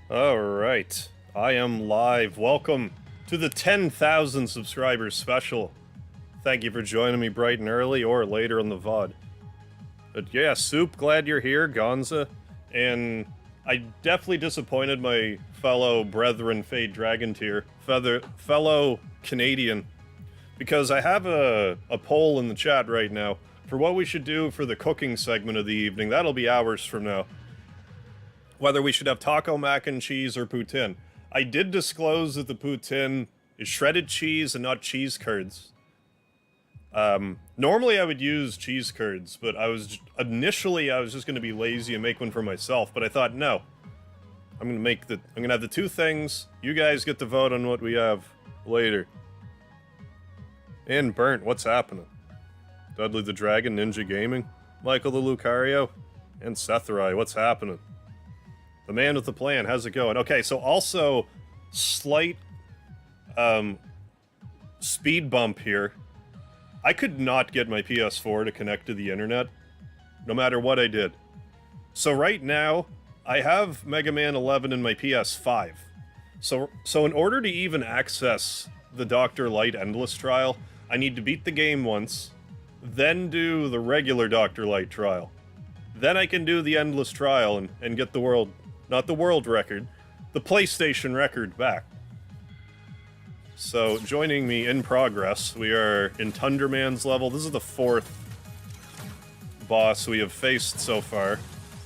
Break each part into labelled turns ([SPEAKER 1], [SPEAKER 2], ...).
[SPEAKER 1] Alright, I am live. Welcome to the 10,000 subscribers special. Thank you for joining me bright and early, or later on the VOD. But yeah, Soup, glad you're here, Gonza. And I definitely disappointed my fellow brethren Fade Dragon tier, fellow Canadian, because I have a poll in the chat right now for what we should do for the cooking segment of the evening. That'll be hours from now. Whether we should have taco mac and cheese or poutine. I did disclose that the poutine is shredded cheese and not cheese curds. Normally I would use cheese curds, but initially I was just gonna be lazy and make one for myself, but I thought, no. I'm gonna have the two things, you guys get to vote on what we have later. And Burnt, what's happening? Dudley the Dragon, Ninja Gaming, Michael the Lucario, and Setherai, what's happening? The man with the plan, how's it going? Okay, so also, slight, speed bump here. I could not get my PS4 to connect to the internet, no matter what I did. So right now, I have Mega Man 11 in my PS5. So in order to even access the Dr. Light Endless Trial, I need to beat the game once, then do the regular Dr. Light Trial. Then I can do the Endless Trial and get the world... Not the world record, the PlayStation record back. So, joining me in progress, we are in Tundra Man's level. This is the 4th boss we have faced so far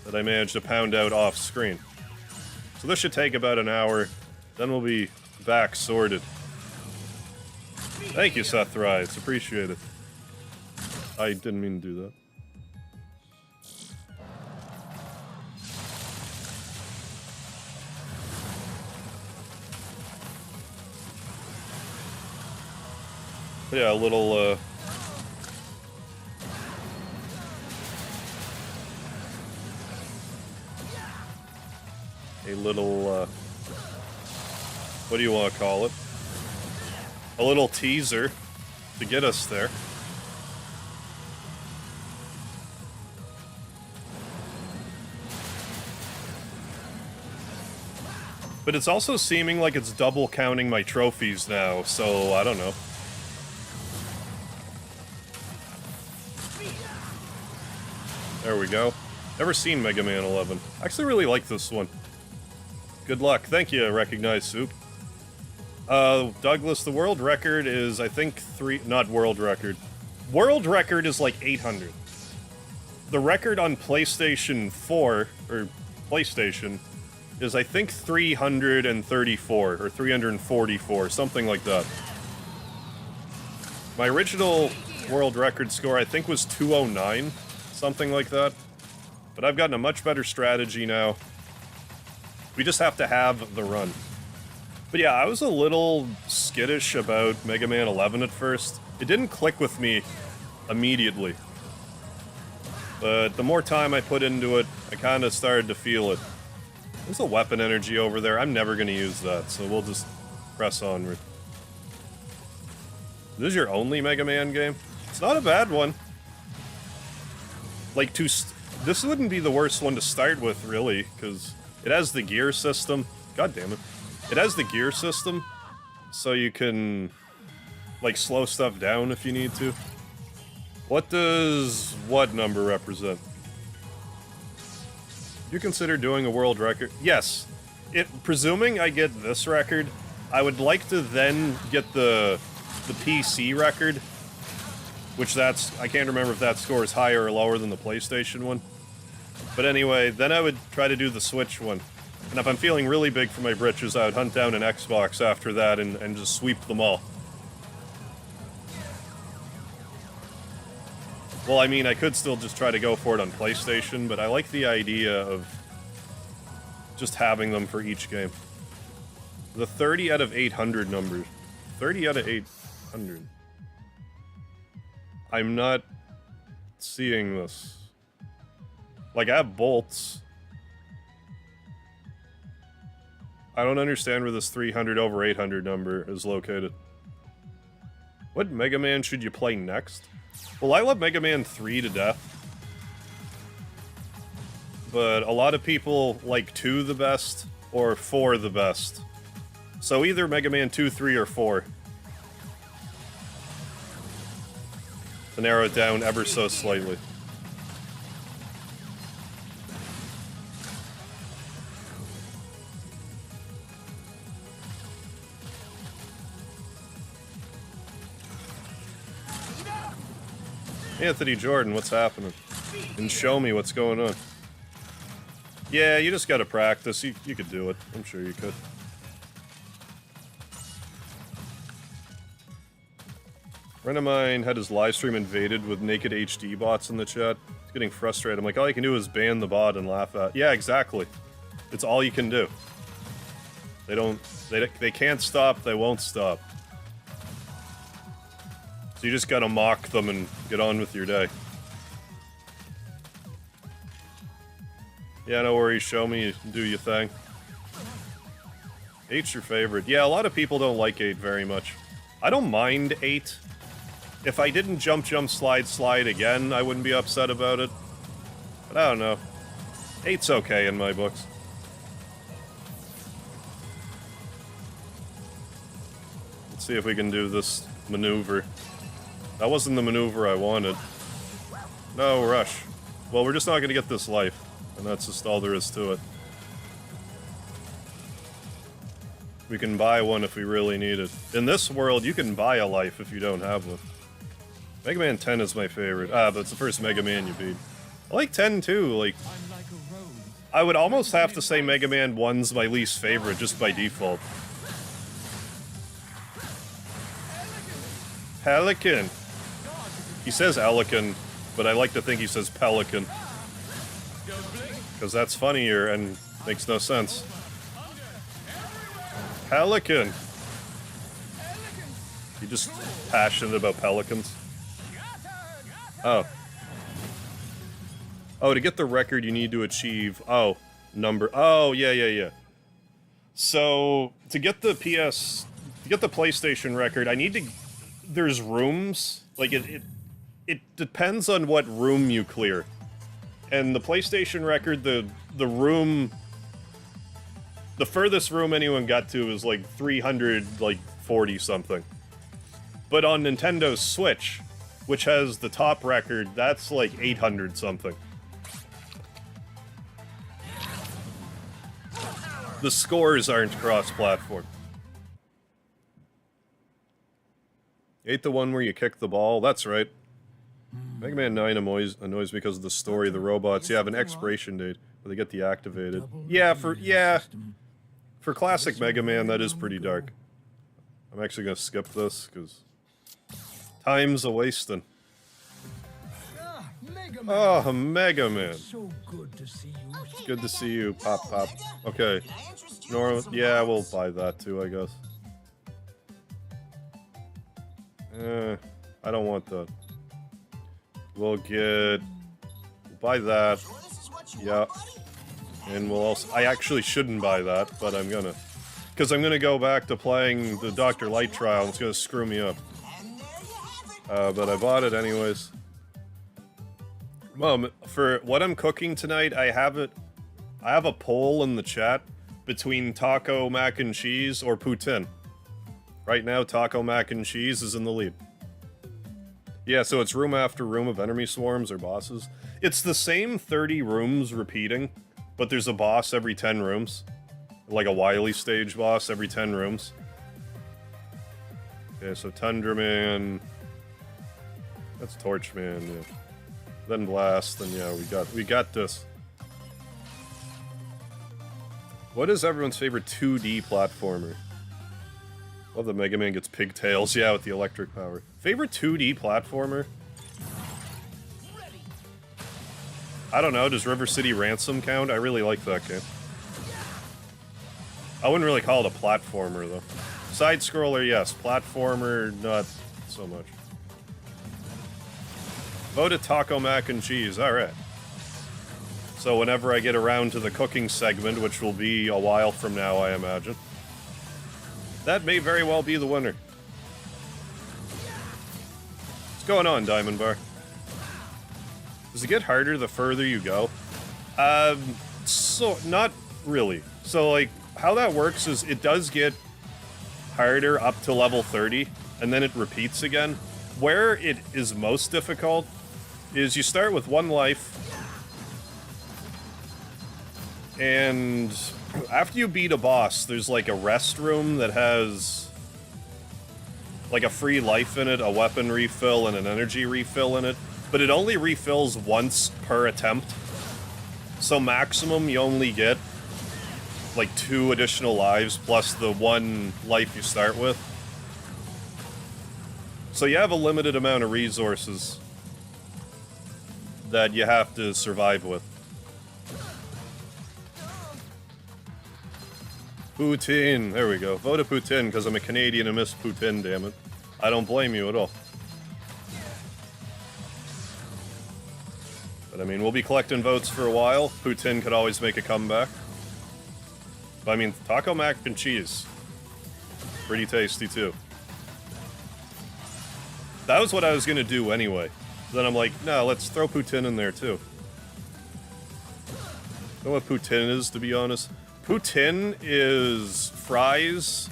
[SPEAKER 1] that I managed to pound out off screen. So this should take about an hour, then we'll be back sorted. Thank you, Seth Rai, it's appreciated. I didn't mean to do that. Yeah, a little, what do you want to call it? A little teaser to get us there. But it's also seeming like it's double counting my trophies now, so I don't know. There we go. Never seen Mega Man 11. I actually really like this one. Good luck. Thank you, Recognized Soup. Douglas, the world record is, I think, not world record. World record is like 800. The record on PlayStation 4, or PlayStation, is I think 334, or 344, something like that. My original world record score, I think, was 209. Something like that. But I've gotten a much better strategy now. We just have to have the run. But yeah, I was a little skittish about Mega Man 11 at first. It didn't click with me immediately. But the more time I put into it, I kind of started to feel it. There's a weapon energy over there. I'm never going to use that, so we'll just press onward. This is your only Mega Man game? It's not a bad one. Like, this wouldn't be the worst one to start with, really, because it has the gear system. God damn it. It has the gear system, so you can, like, slow stuff down if you need to. What does what number represent? You consider doing a world record? Yes. Presuming I get this record, I would like to then get the PC record. Which I can't remember if that score is higher or lower than the PlayStation one. But anyway, then I would try to do the Switch one. And if I'm feeling really big for my britches, I would hunt down an Xbox after that and just sweep them all. Well, I mean, I could still just try to go for it on PlayStation, but I like the idea of just having them for each game. The 30 out of 800 numbers. 30 out of 800. I'm not seeing this. Like, I have bolts. I don't understand where this 300 over 800 number is located. What Mega Man should you play next? Well, I love Mega Man 3 to death. But a lot of people like 2 the best. or 4 the best. So either Mega Man 2, 3, or 4. To narrow it down ever so slightly. Anthony Jordan, what's happening? And show me what's going on. Yeah, you just gotta practice. You could do it. I'm sure you could. A friend of mine had his live stream invaded with naked HD bots in the chat. He's getting frustrated. I'm like, all you can do is ban the bot and laugh at. Yeah, exactly. It's all you can do. They can't stop, they won't stop. So you just gotta mock them and get on with your day. Yeah, no worries, show me, do your thing. 8's your favorite. Yeah, a lot of people don't like 8 very much. I don't mind 8. If I didn't jump, slide again, I wouldn't be upset about it. But I don't know. 8's okay in my books. Let's see if we can do this maneuver. That wasn't the maneuver I wanted. No, rush. Well, we're just not gonna get this life. And that's just all there is to it. We can buy one if we really need it. In this world, you can buy a life if you don't have one. Mega Man 10 is my favorite. Ah, but it's the first Mega Man you beat. I like 10 too, like... I would almost have to say Mega Man 1's my least favorite, just by default. Pelican! He says Elican, but I like to think he says Pelican. Because that's funnier and makes no sense. Pelican! You just passionate about pelicans? Oh. Oh, to get the record you need to achieve... Oh, number... Oh, yeah. So, to get the PlayStation record, I need to... There's rooms. Like, it depends on what room you clear. And the PlayStation record, the room... The furthest room anyone got to is like 340 something. But on Nintendo's Switch, which has the top record, that's like 800 something. The scores aren't cross-platform. 8 the one where you kick the ball? That's right. Mega Man 9 annoys me because of the story. The robots, have an expiration date where they get deactivated. For classic Mega Man, that is pretty dark. I'm actually gonna skip this, because... Time's a-wasting. Oh, Mega Man. It's good to see you, Pop. Okay. Yeah, we'll buy that too, I guess. I don't want that. We'll buy that. Yeah. And we'll also... I actually shouldn't buy that, but I'm gonna. Because I'm gonna go back to playing the Dr. Light trial, and it's gonna screw me up. But I bought it anyways. For what I'm cooking tonight, I have a poll in the chat between taco, mac and cheese, or poutine. Right now, taco, mac and cheese is in the lead. Yeah, so it's room after room of enemy swarms or bosses. It's the same 30 rooms repeating, but there's a boss every 10 rooms. Like a Wily stage boss every 10 rooms. Okay, so Tundra Man... That's Torch Man, yeah. Then Blast, and yeah, we got this. What is everyone's favorite 2D platformer? Love that Mega Man gets pigtails, yeah, with the electric power. Favorite 2D platformer? I don't know, does River City Ransom count? I really like that game. I wouldn't really call it a platformer, though. Side-scroller, yes. Platformer, not so much. Voted Taco Mac and Cheese, alright. So whenever I get around to the cooking segment, which will be a while from now, I imagine, that may very well be the winner. What's going on, Diamond Bar? Does it get harder the further you go? So, not really. So, like, how that works is it does get harder up to level 30, and then it repeats again. Where it is most difficult is you start with 1 life, and after you beat a boss, there's like a rest room that has like a free life in it, a weapon refill, and an energy refill in it, but it only refills once per attempt. So maximum you only get like 2 additional lives plus the 1 life you start with. So you have a limited amount of resources that you have to survive with. Poutine. There we go. Vote a Poutine because I'm a Canadian and miss Poutine, damn it. I don't blame you at all. But I mean, we'll be collecting votes for a while. Poutine could always make a comeback. But I mean, taco mac and cheese. Pretty tasty too. That was what I was gonna do anyway. Then I'm like, no, let's throw poutine in there too. I don't know what poutine is, to be honest. Poutine is fries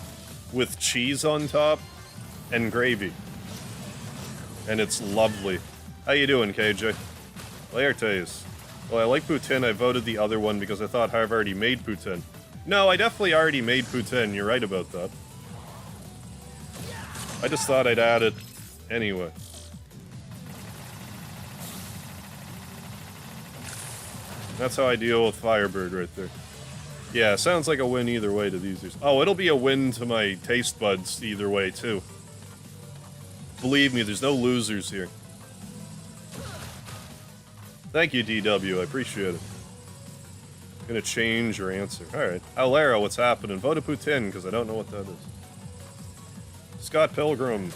[SPEAKER 1] with cheese on top and gravy. And it's lovely. How you doing, KJ? Laertes. Well, I like poutine. I voted the other one because I thought I've already made poutine. No, I definitely already made poutine. You're right about that. I just thought I'd add it anyway. That's how I deal with Firebird right there. Yeah, sounds like a win either way to these. Oh, it'll be a win to my taste buds either way, too. Believe me, there's no losers here. Thank you, DW. I appreciate it. Gonna change your answer. Alright. Alera, what's happening? Vote a Poutine, because I don't know what that is. Scott Pilgrim.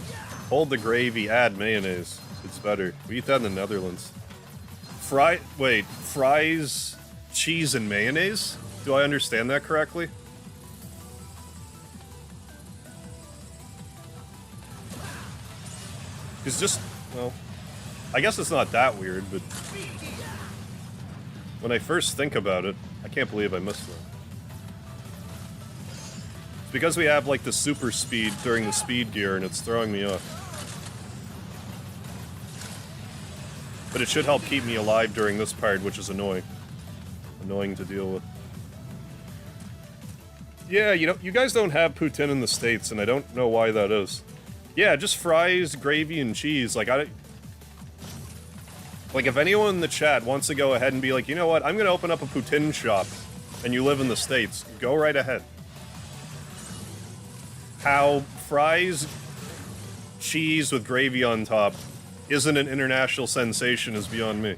[SPEAKER 1] Hold the gravy, add mayonnaise. It's better. We eat that in the Netherlands. Wait, fries, cheese, and mayonnaise? Do I understand that correctly? It's just, well, I guess it's not that weird, but when I first think about it, I can't believe I missed that. It's because we have, like, the super speed during the speed gear, and it's throwing me off. But it should help keep me alive during this part, which is annoying. Annoying to deal with. Yeah, you know, you guys don't have poutine in the States, and I don't know why that is. Yeah, just fries, gravy, and cheese. Like, like, if anyone in the chat wants to go ahead and be like, you know what, I'm gonna open up a poutine shop, and you live in the States, go right ahead. How fries, cheese with gravy on top isn't an international sensation is beyond me.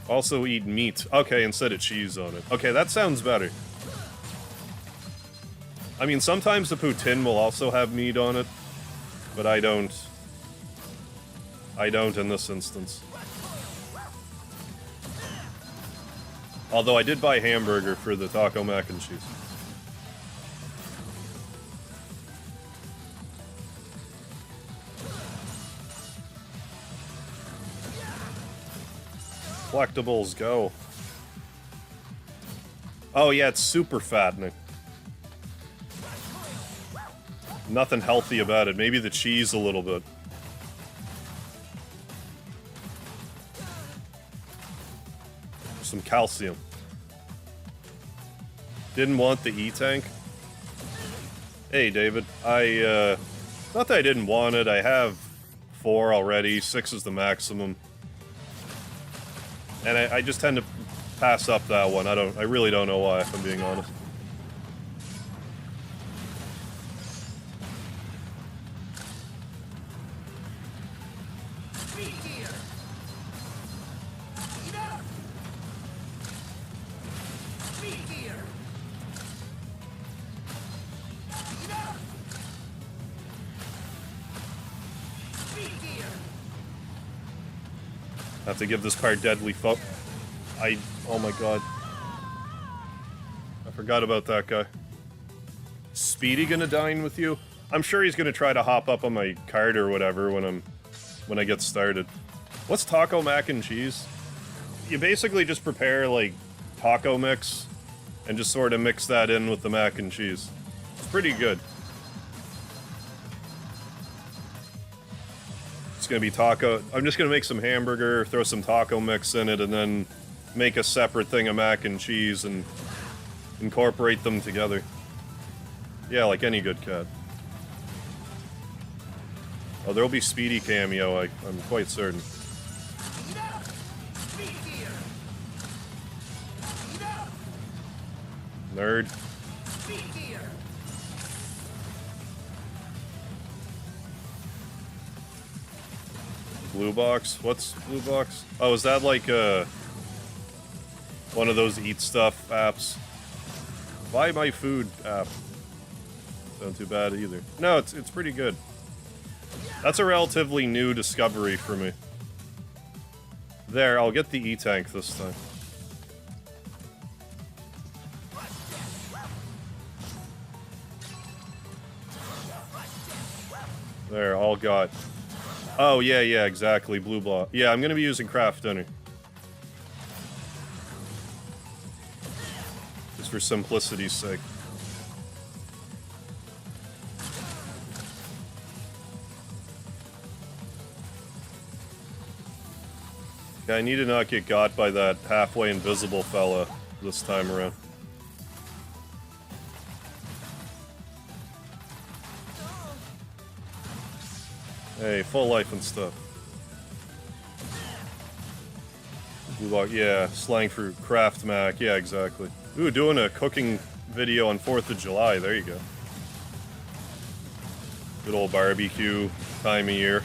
[SPEAKER 1] Also eat meat. Okay, instead of cheese on it. Okay, that sounds better. I mean, sometimes the poutine will also have meat on it, but I don't. I don't in this instance. Although I did buy hamburger for the taco mac and cheese. Collectibles, go. Oh yeah, it's super fattening. Nothing healthy about it. Maybe the cheese a little bit. Some calcium. Didn't want the E-tank. Hey, David. Not that I didn't want it. I have 4 already. 6 is the maximum. And I just tend to pass up that one. I really don't know why, if I'm being honest. I have to give this card deadly fuck. Oh my god. I forgot about that guy. Speedy gonna dine with you? I'm sure he's gonna try to hop up on my card or whatever when I get started. What's taco mac and cheese? You basically just prepare, like, taco mix and just sort of mix that in with the mac and cheese. It's pretty good. It's gonna be taco. I'm just gonna make some hamburger, throw some taco mix in it, and then make a separate thing of mac and cheese and incorporate them together. Yeah, like any good cat. Oh, there'll be Speedy cameo, I'm quite certain. Nerd. Blue box? What's blue box? Oh, is that like one of those eat stuff apps? Buy my food app. Not too bad either. No, it's pretty good. That's a relatively new discovery for me. There, I'll get the E-Tank this time. There, all got. Oh, yeah, exactly. Blue block. Yeah, I'm gonna be using craft dinner. Just for simplicity's sake. Yeah, I need to not get got by that halfway invisible fella this time around. Hey, full life and stuff. Yeah, slang for craft mac. Yeah, exactly. Ooh, doing a cooking video on 4th of July. There you go. Good old barbecue time of year.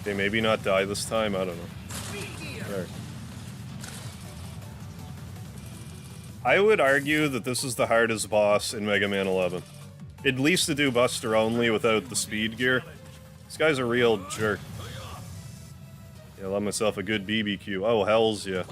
[SPEAKER 1] Okay, maybe not die this time, I don't know. There. I would argue that this is the hardest boss in Mega Man 11. At least to do Buster only without the speed gear. This guy's a real jerk. Yeah, I love myself a good BBQ. Oh, hells yeah.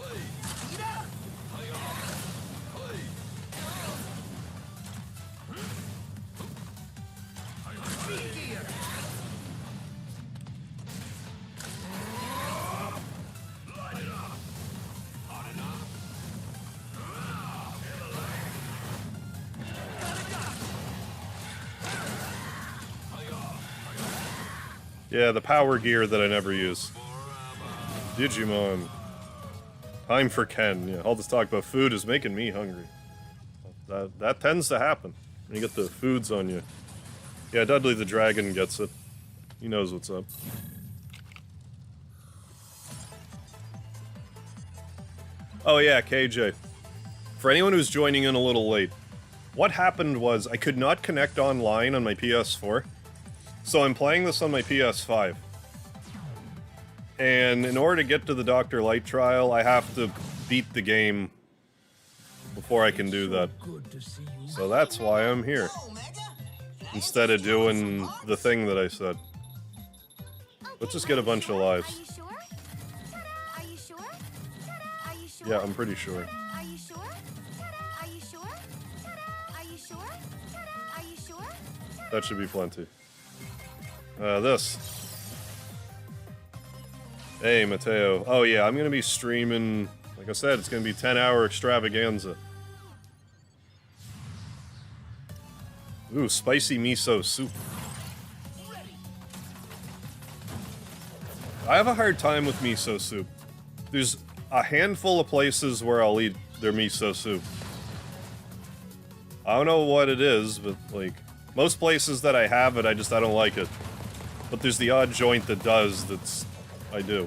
[SPEAKER 1] Yeah, the power gear that I never use. Digimon. Time for Ken. Yeah, all this talk about food is making me hungry. That tends to happen when you get the foods on you. Yeah, Dudley the Dragon gets it. He knows what's up. Oh yeah, KJ. For anyone who's joining in a little late, what happened was I could not connect online on my PS4. So I'm playing this on my PS5. And in order to get to the Dr. Light trial, I have to beat the game before I can do that. So that's why I'm here. Instead of doing the thing that I said. Let's just get a bunch of lives. Yeah, I'm pretty sure. That should be plenty. This. Hey, Mateo. Oh yeah, I'm gonna be streaming, like I said, it's gonna be 10-hour extravaganza. Ooh, spicy miso soup. I have a hard time with miso soup. There's a handful of places where I'll eat their miso soup. I don't know what it is, but like, most places that I have it, I don't like it. But there's the odd joint that does, I do.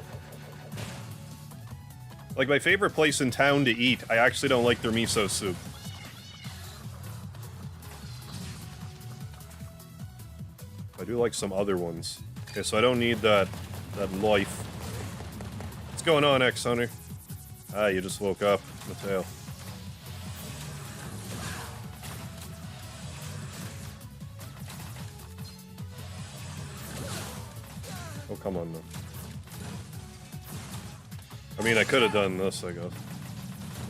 [SPEAKER 1] Like, my favorite place in town to eat, I actually don't like their miso soup. I do like some other ones. Okay, so I don't need that life. What's going on, X-Hunter? Ah, you just woke up, Mateo. Oh, come on now. I mean, I could have done this, I guess.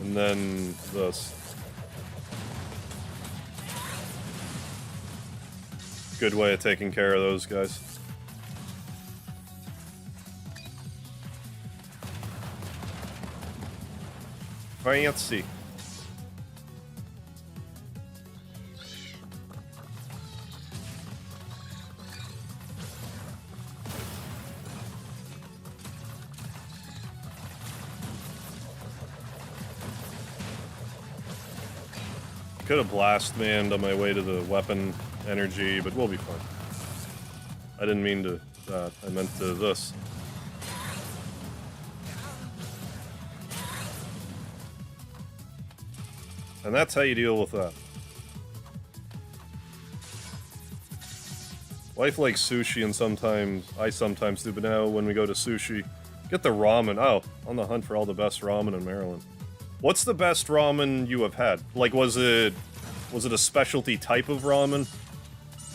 [SPEAKER 1] And then this. Good way of taking care of those guys. Fancy. Could have blast manned on my way to the weapon energy, but we'll be fine. I didn't mean to that. I meant to this. And that's how you deal with that. Life likes sushi, and I sometimes do, but now when we go to sushi, get the ramen. Oh, on the hunt for all the best ramen in Maryland. What's the best ramen you have had? Like, was it a specialty type of ramen?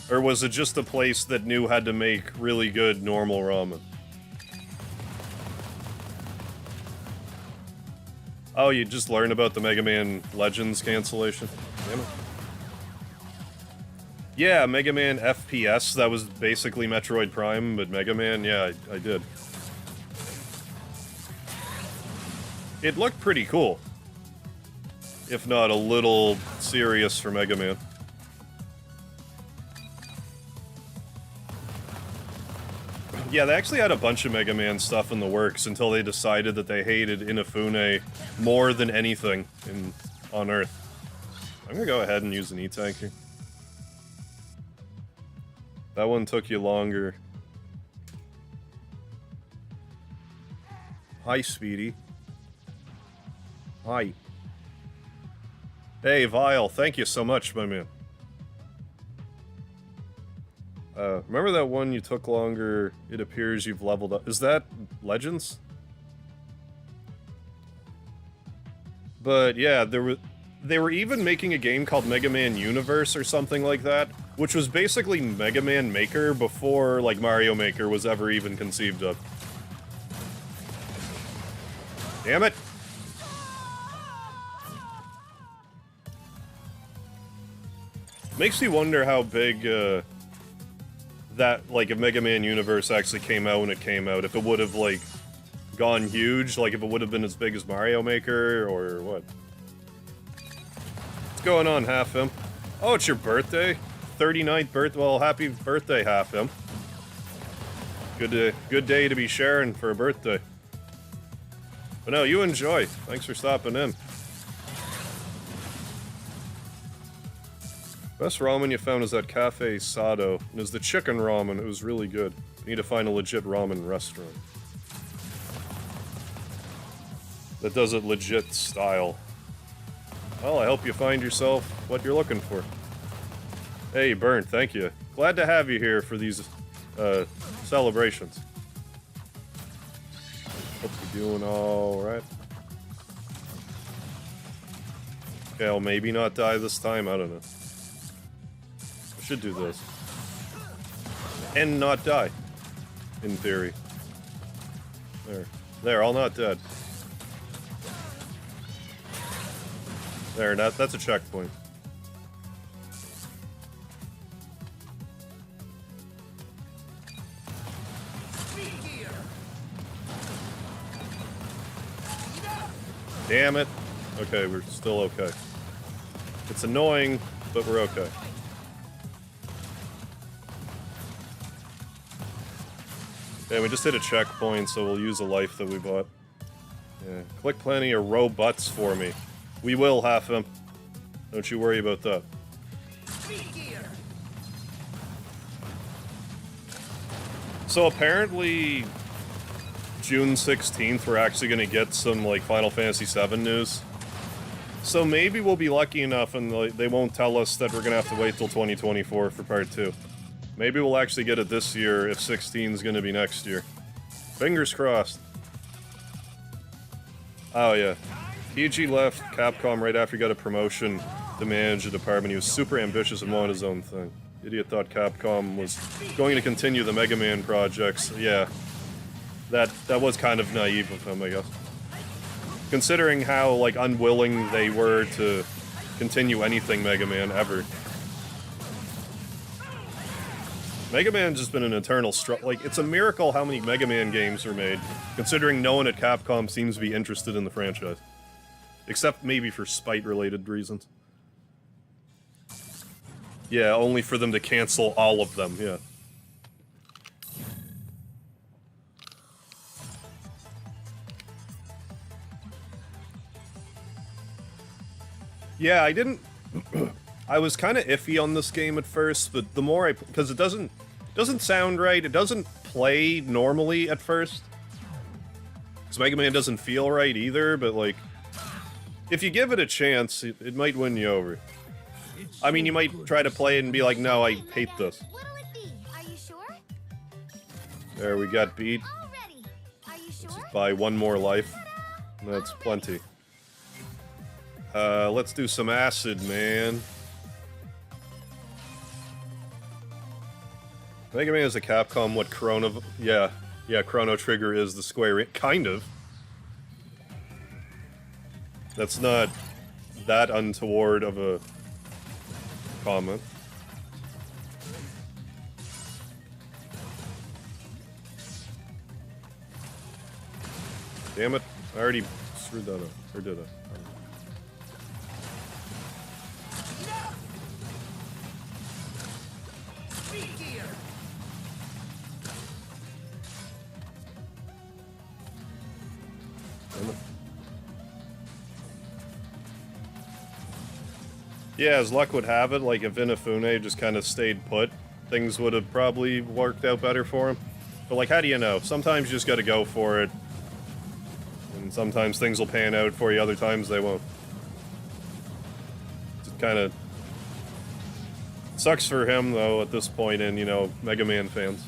[SPEAKER 1] Or was it just a place that knew how to make really good normal ramen? Oh, you just learned about the MegaMan Legends cancellation? Damn it. Yeah, MegaMan FPS, that was basically Metroid Prime, but MegaMan, yeah, I did. It looked pretty cool. If not a little serious for MegaMan. Yeah, they actually had a bunch of MegaMan stuff in the works until they decided that they hated Inafune more than anything on Earth. I'm gonna go ahead and use an E-Tank here. That one took you longer. Hi, Speedy. Hi. Hey, Vile, thank you so much, my man. Remember that one you took longer? It appears you've leveled up. Is that Legends? But yeah, they were even making a game called MegaMan Universe or something like that, which was basically MegaMan Maker before, like, Mario Maker was ever even conceived of. Damn it! Makes me wonder how big, that, like, if MegaMan Universe actually came out when it came out, if it would have, like, gone huge, like, if it would have been as big as Mario Maker, or what? What's going on, Half-Imp? Oh, it's your birthday? 39th birthday? Well, happy birthday, Half-Imp. Good day to be sharing for a birthday. But no, you enjoy. Thanks for stopping in. Best ramen you found is at Cafe Sado. It was the chicken ramen. It was really good. You need to find a legit ramen restaurant that does it legit style. Well, I hope you find yourself what you're looking for. Hey, Burnt, thank you. Glad to have you here for these celebrations. Hope you're doing alright. Okay, I'll maybe not die this time. I don't know. Should do this. And not die. In theory. There, all not dead. There, that's a checkpoint. Damn it. Okay, we're still okay. It's annoying, but we're okay. Yeah, we just hit a checkpoint, so we'll use a life that we bought. Yeah, click plenty of robots for me. We will, Half-Imp. Don't you worry about that. So apparently, June 16th, we're actually going to get some, like, Final Fantasy VII news. So maybe we'll be lucky enough and they won't tell us that we're going to have to wait till 2024 for Part 2. Maybe we'll actually get it this year if 16's gonna be next year. Fingers crossed. Oh yeah. PG left Capcom right after he got a promotion to manage a department. He was super ambitious and wanted his own thing. Idiot thought Capcom was going to continue the Mega Man projects. Yeah. That was kind of naive of him, I guess. Considering how, like, unwilling they were to continue anything Mega Man ever. Mega Man's just been an eternal struggle. Like, it's a miracle how many Mega Man games are made, considering no one at Capcom seems to be interested in the franchise. Except maybe for spite-related reasons. Yeah, only for them to cancel all of them, yeah. Yeah, I didn't... I was kind of iffy on this game at first, but the more I... Because it doesn't sound right, it doesn't play normally at first. Because Mega Man doesn't feel right either, but, like... If you give it a chance, it might win you over. I mean, you might try to play it and be like, no, I hate this.
[SPEAKER 2] Are you sure?
[SPEAKER 1] There, we got beat.
[SPEAKER 2] Are you sure?
[SPEAKER 1] Just by one more life. That's plenty. Let's do some acid, man. Mega Man is a Capcom, what Chrono... Yeah, Chrono Trigger is the Square... Kind of. That's not that untoward of a comment. Damn it, I already screwed that up. Or did I? Yeah, as luck would have it, like if Inafune just kind of stayed put, things would have probably worked out better for him. But like, how do you know? Sometimes you just gotta go for it. And sometimes things will pan out for you, other times they won't. It kind of sucks for him, though, at this point in, you know, Mega Man fans.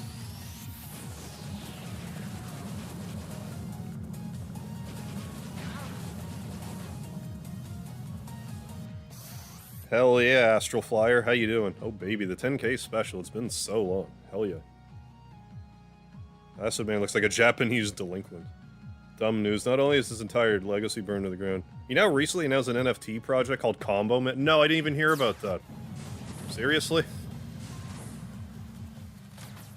[SPEAKER 1] Hell yeah, Astral Flyer. How you doing? Oh, baby, the 10K special. It's been so long. Hell yeah. Acid Man looks like a Japanese delinquent. Dumb news. Not only is his entire legacy burned to the ground. You know, recently announced an NFT project called Combo Man. No, I didn't even hear about that. Seriously?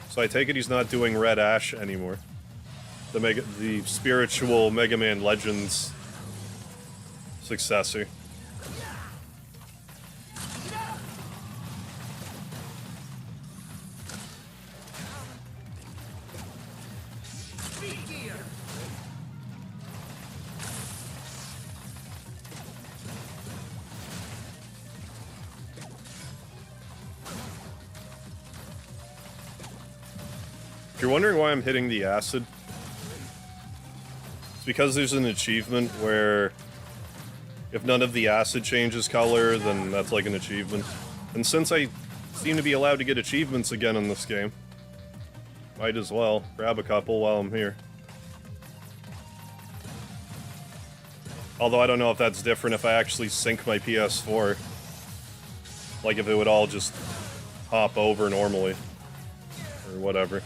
[SPEAKER 1] So I take it he's not doing Red Ash anymore. The spiritual Mega Man Legends successor. If you're wondering why I'm hitting the acid, it's because there's an achievement where if none of the acid changes color, then that's like an achievement. And since I seem to be allowed to get achievements again in this game, might as well grab a couple while I'm here. Although I don't know if that's different if I actually sync my PS4. Like if it would all just hop over normally. Or whatever.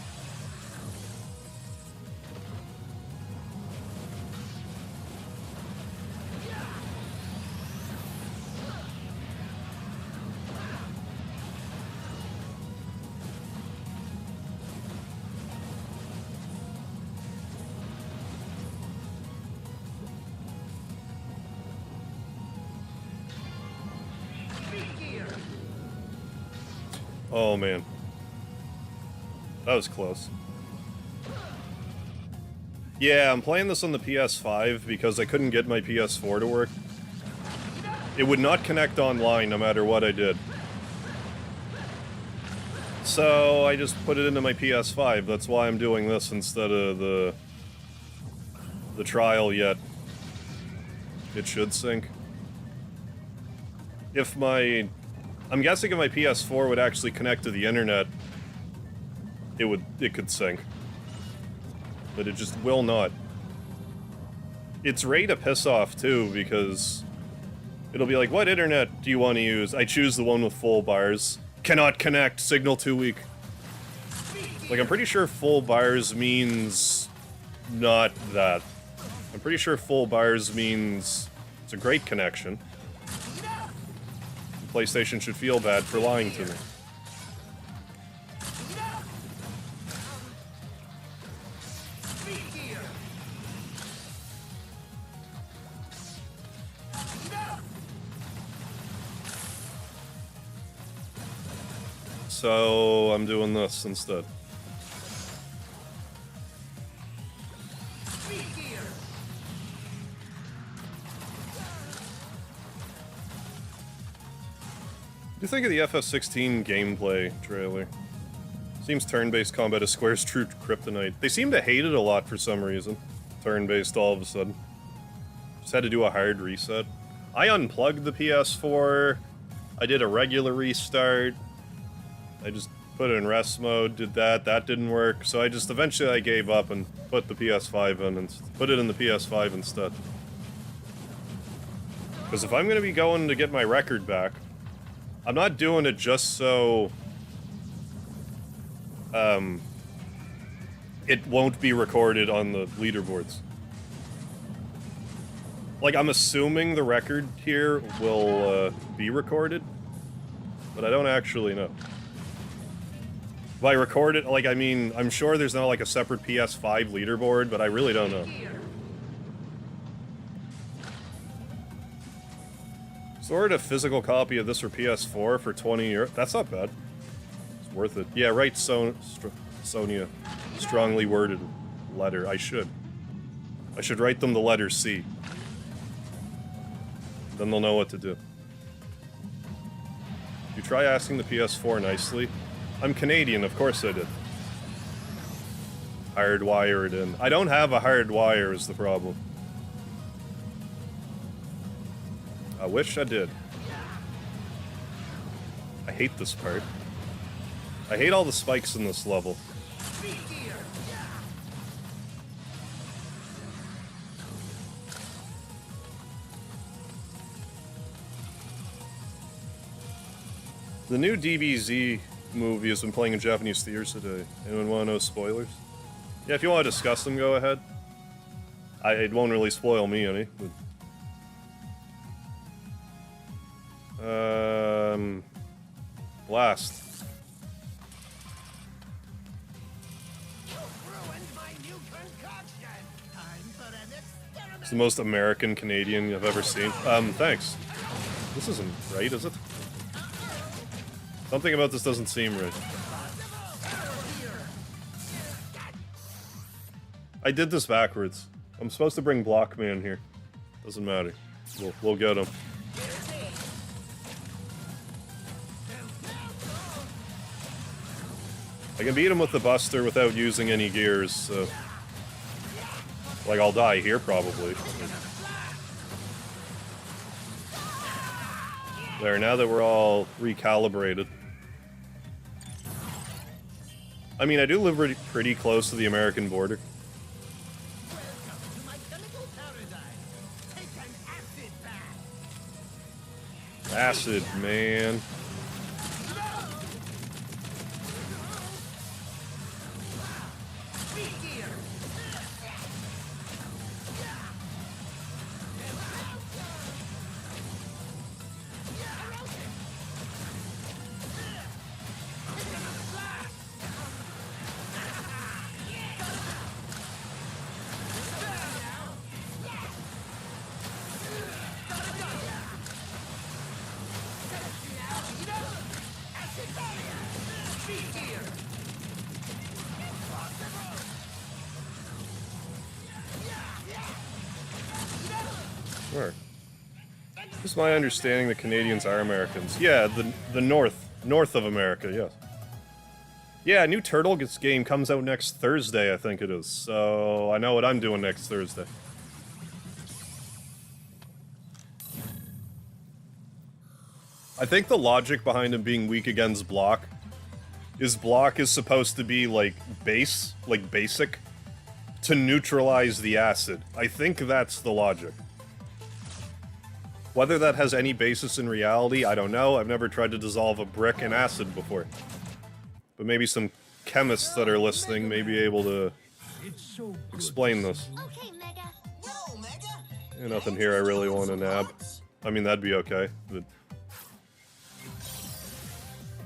[SPEAKER 1] Oh man. That was close. Yeah, I'm playing this on the PS5 because I couldn't get my PS4 to work. It would not connect online no matter what I did. So I just put it into my PS5. That's why I'm doing this instead of the trial yet. It should sync. If my... I'm guessing if my PS4 would actually connect to the internet, it could sync. But it just will not. It's ready to piss off too, because it'll be like, what internet do you want to use? I choose the one with full bars. Cannot connect, signal too weak. Like, I'm pretty sure full bars means not that. I'm pretty sure full bars means it's a great connection. PlayStation should feel bad for lying to me. So, I'm doing this instead. What do you think of the FF16 gameplay trailer? Seems turn-based combat is Square's true kryptonite. They seem to hate it a lot for some reason. Turn-based all of a sudden. Just had to do a hard reset. I unplugged the PS4. I did a regular restart. I just put it in rest mode, did that. That didn't work. So eventually I gave up and put the PS5 in and put it in the PS5 instead. Because if I'm going to be going to get my record back, I'm not doing it just so it won't be recorded on the leaderboards. Like, I'm assuming the record here will be recorded, but I don't actually know. By record it, like, I mean, I'm sure there's not like a separate PS5 leaderboard, but I really don't know. Sort a physical copy of this for PS4 for 20 euros. That's not bad. It's worth it. Yeah, right, Sonia. Strongly worded letter. I should write them the letter C. Then they'll know what to do. You try asking the PS4 nicely. I'm Canadian, of course I did. Hardwire it in. I don't have a hard wire is the problem. I wish I did. I hate this part. I hate all the spikes in this level. The new DBZ movie has been playing in Japanese theaters today. Anyone want to know spoilers? Yeah, if you want to discuss them, go ahead. It won't really spoil me any. Blast. It's the most American Canadian I've ever seen. Thanks. This isn't right, is it? Something about this doesn't seem right. I did this backwards. I'm supposed to bring Blockman here. Doesn't matter. We'll get him. I can beat him with the Buster without using any gears, so... Like, I'll die here, probably. There, now that we're all recalibrated. I mean, I do live pretty close to the American border. Acid, man. Sure. Just my understanding that Canadians are Americans. Yeah, the north of America, yes. Yeah, a new Turtle game comes out next Thursday, I think it is. So I know what I'm doing next Thursday. I think the logic behind him being weak against block is supposed to be like basic, to neutralize the acid. I think that's the logic. Whether that has any basis in reality, I don't know. I've never tried to dissolve a brick in acid before. But maybe some chemists that are listening may be able to explain this.
[SPEAKER 2] Okay, Mega.
[SPEAKER 3] Yo, Mega.
[SPEAKER 1] Nothing here I really want to nab. I mean, that'd be okay. But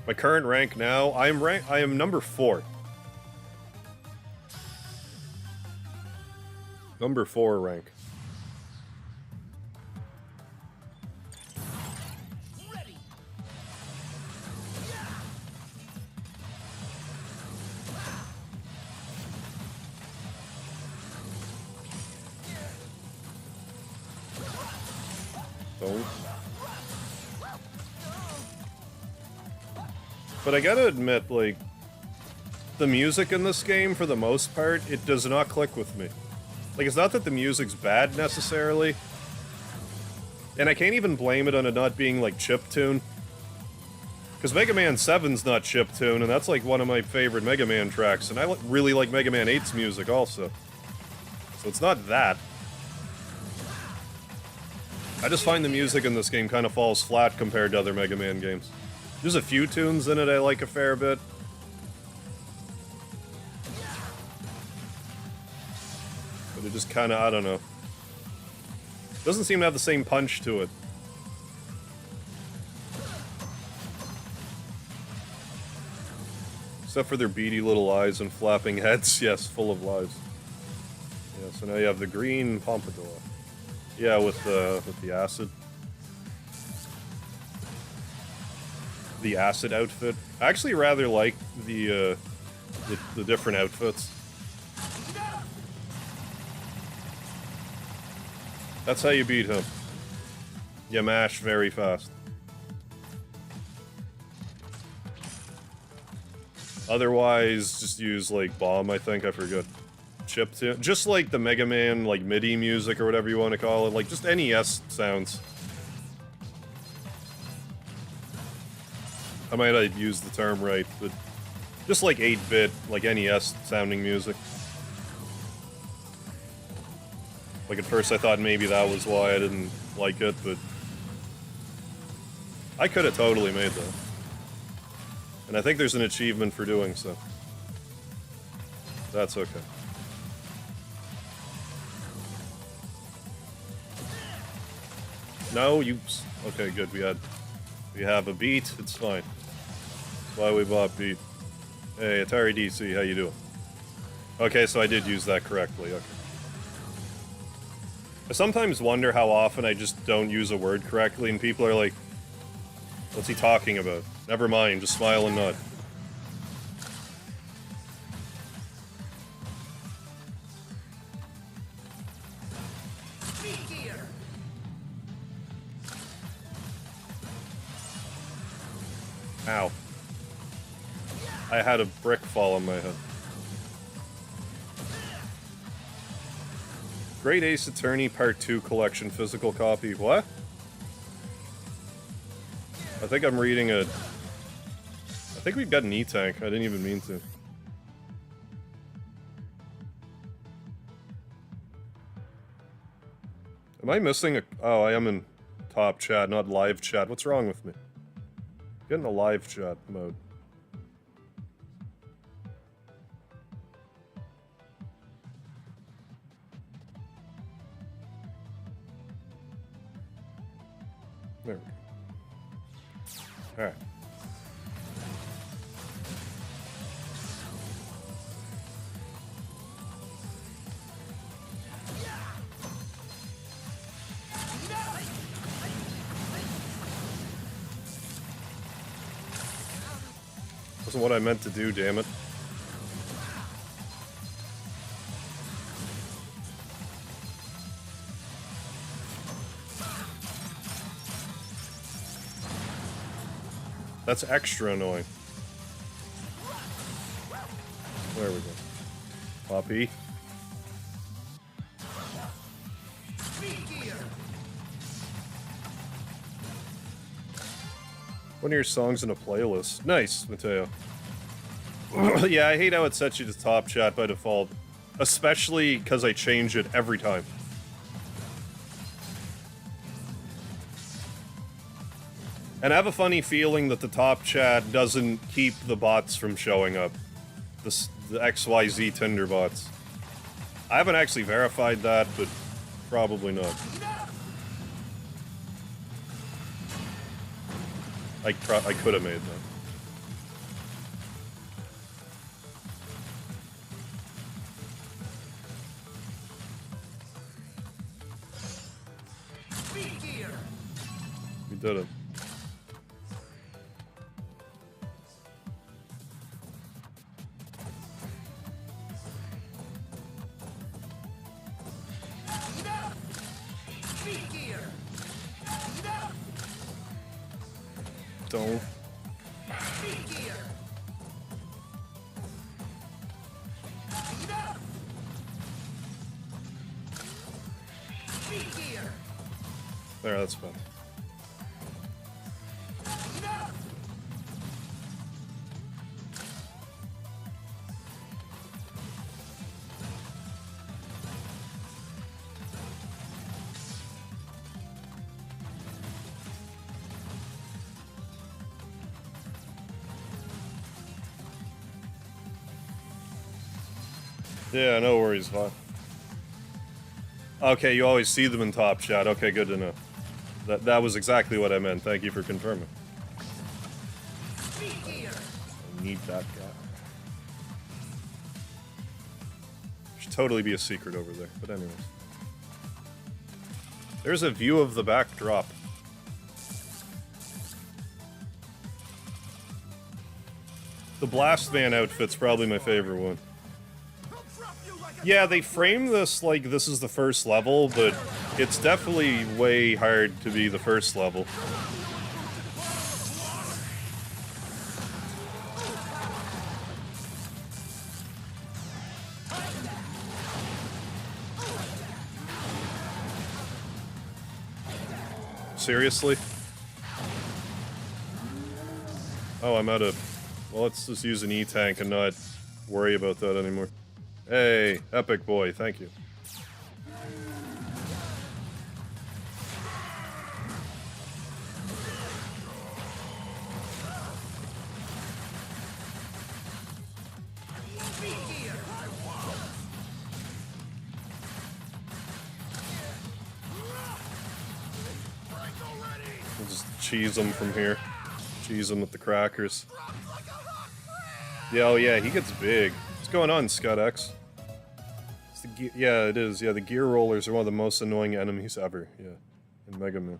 [SPEAKER 1] my current rank now, I am number 4. Number 4 rank.
[SPEAKER 3] Ready.
[SPEAKER 1] Don't. But I gotta admit, like, the music in this game, for the most part, it does not click with me. Like, it's not that the music's bad, necessarily. And I can't even blame it on it not being, like, chiptune. Because Mega Man 7's not chiptune, and that's, like, one of my favorite Mega Man tracks. And I really like Mega Man 8's music, also. So it's not that. I just find the music in this game kind of falls flat compared to other Mega Man games. There's a few tunes in it I like a fair bit. But it just kind of, I don't know. Doesn't seem to have the same punch to it. Except for their beady little eyes and flapping heads. Yes, full of lives. Yeah, so now you have the green pompadour. Yeah, with the acid. The acid outfit. I actually rather like the different outfits. That's how you beat him. You mash very fast. Otherwise, just use, like, bomb, I think. I forget. Chiptune. Just like the Mega Man, like, MIDI music or whatever you want to call it. Like, just NES sounds. I might have used the term right, but just like 8-bit, like NES sounding music. Like, at first I thought maybe that was why I didn't like it, but I could have totally made that. And I think there's an achievement for doing so. That's okay. No, you... Okay, good, we have a beat, it's fine. That's why we bought beat. Hey, Atari DC, how you doing? Okay, so I did use that correctly, okay. I sometimes wonder how often I just don't use a word correctly and people are like, what's he talking about? Never mind, just smile and nod. Ow. I had a brick fall on my head. Great Ace Attorney Part 2 Collection physical copy. What? I think I'm reading a... I think we've got an E-Tank. I didn't even mean to. Am I missing a... Oh, I am in top chat, not live chat. What's wrong with me? Get in a live chat mode. There we go. Alright. Wasn't what I meant to do, damn it. That's extra annoying. There we go. Poppy. One of your songs in a playlist. Nice, Mateo. Yeah, I hate how it sets you to top chat by default. Especially because I change it every time. And I have a funny feeling that the top chat doesn't keep the bots from showing up. The XYZ Tinder bots. I haven't actually verified that, but probably not. I could have made that. We did it. Don't. There, that's fine. Yeah, no worries, Vaughn. Okay, you always see them in top chat. Okay, good to know. That was exactly what I meant. Thank you for confirming. I need that guy. Should totally be a secret over there. But anyways. There's a view of the backdrop. The Blast Man outfit's probably my favorite one. Yeah, they frame this like this is the first level, but it's definitely way hard to be the first level. Seriously? Oh, I'm out of... Well, let's just use an E-tank and not worry about that anymore. Hey, Epic Boy, thank you. We'll just cheese him from here. Cheese him with the crackers. Yeah, oh yeah, he gets big. What's going on, Scott X? Yeah, it is. Yeah, the gear rollers are one of the most annoying enemies ever. Yeah, in MegaMan.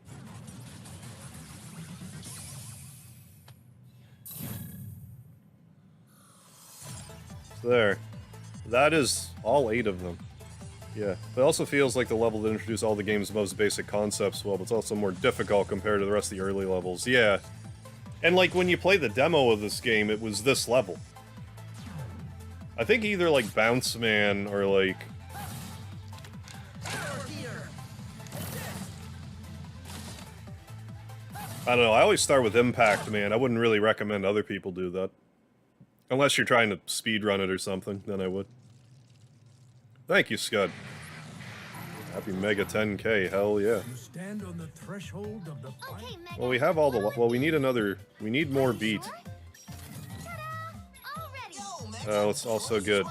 [SPEAKER 1] So there. That is all 8 of them. Yeah. It also feels like the level that introduced all the game's most basic concepts well, but it's also more difficult compared to the rest of the early levels. Yeah. And like when you play the demo of this game, it was this level. I think either like Bounce Man or like... I don't know, I always start with Impact Man. I wouldn't really recommend other people do that. Unless you're trying to speedrun it or something, then I would. Thank you, Scud. Happy Mega 10K, hell yeah.
[SPEAKER 4] You stand on the threshold of the fight.
[SPEAKER 2] Okay, Mega.
[SPEAKER 1] Well, we have all the... Well, we need another... We need more beat.
[SPEAKER 2] Already.
[SPEAKER 1] It's also good.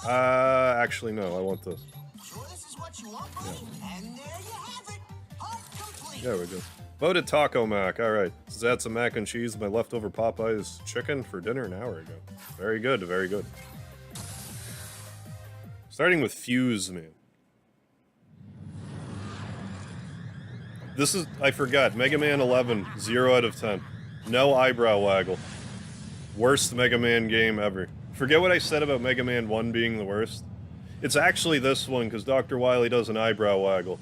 [SPEAKER 1] Actually, no, I want this.
[SPEAKER 3] Sure this is what you want, buddy? And there you have it. Hunt complete.
[SPEAKER 1] There we go. Voted Taco Mac, alright. Just add some mac and cheese to my leftover Popeye's chicken for dinner an hour ago. Very good, very good. Starting with Fuse, man. This is... I forgot. Mega Man 11, 0 out of 10. No eyebrow waggle. Worst Mega Man game ever. Forget what I said about Mega Man 1 being the worst. It's actually this one, because Dr. Wily does an eyebrow waggle.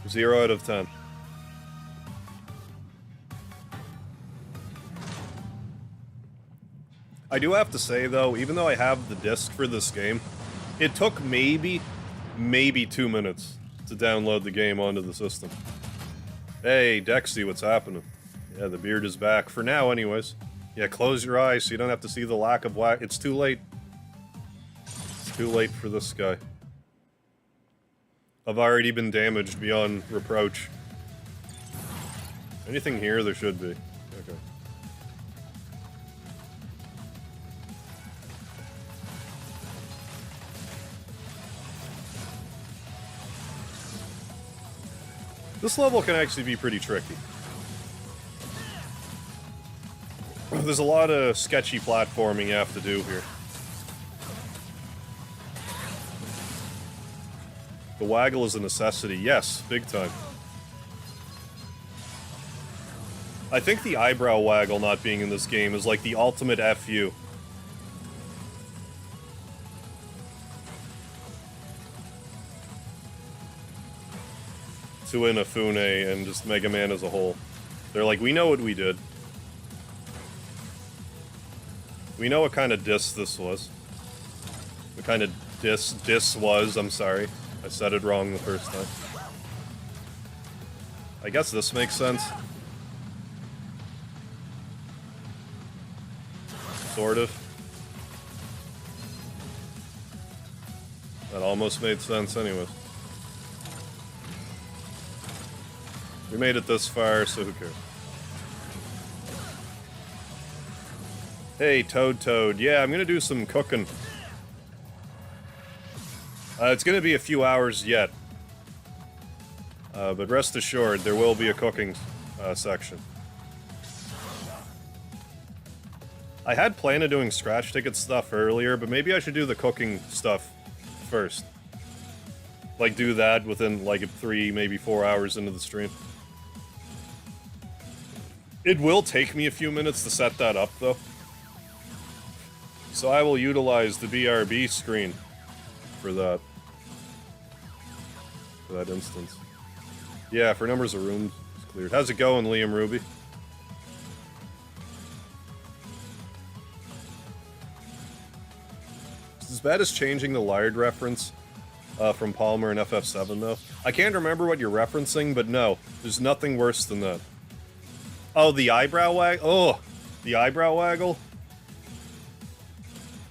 [SPEAKER 1] 0 out of 10. I do have to say, though, even though I have the disc for this game, it took maybe 2 minutes to download the game onto the system. Hey, Dexy, what's happening? Yeah, the beard is back. For now, anyways. Yeah, close your eyes so you don't have to see the lack of whack. It's too late. It's too late for this guy. I've already been damaged beyond reproach. Anything here? There should be. Okay. This level can actually be pretty tricky. There's a lot of sketchy platforming you have to do here. The waggle is a necessity. Yes, big time. I think the eyebrow waggle not being in this game is like the ultimate FU. To Inafune and just Mega Man as a whole. They're like, we know what we did. We know what kind of diss this was. What kind of diss was, I'm sorry. I said it wrong the first time. I guess this makes sense. Sort of. That almost made sense anyways. We made it this far, so who cares? Hey, Toad. Yeah, I'm gonna do some cooking. It's gonna be a few hours yet. But rest assured, there will be a cooking section. I had planned on doing scratch ticket stuff earlier, but maybe I should do the cooking stuff first. Like, do that within, like, 3, maybe 4 hours into the stream. It will take me a few minutes to set that up, though. So I will utilize the BRB screen for that. For that instance. Yeah, for numbers of rooms, it's cleared. How's it going, Liam Ruby? It's as bad as changing the Lard reference from Palmer and FF7, though. I can't remember what you're referencing, but no, there's nothing worse than that. Oh, the eyebrow waggle? Oh, the eyebrow waggle?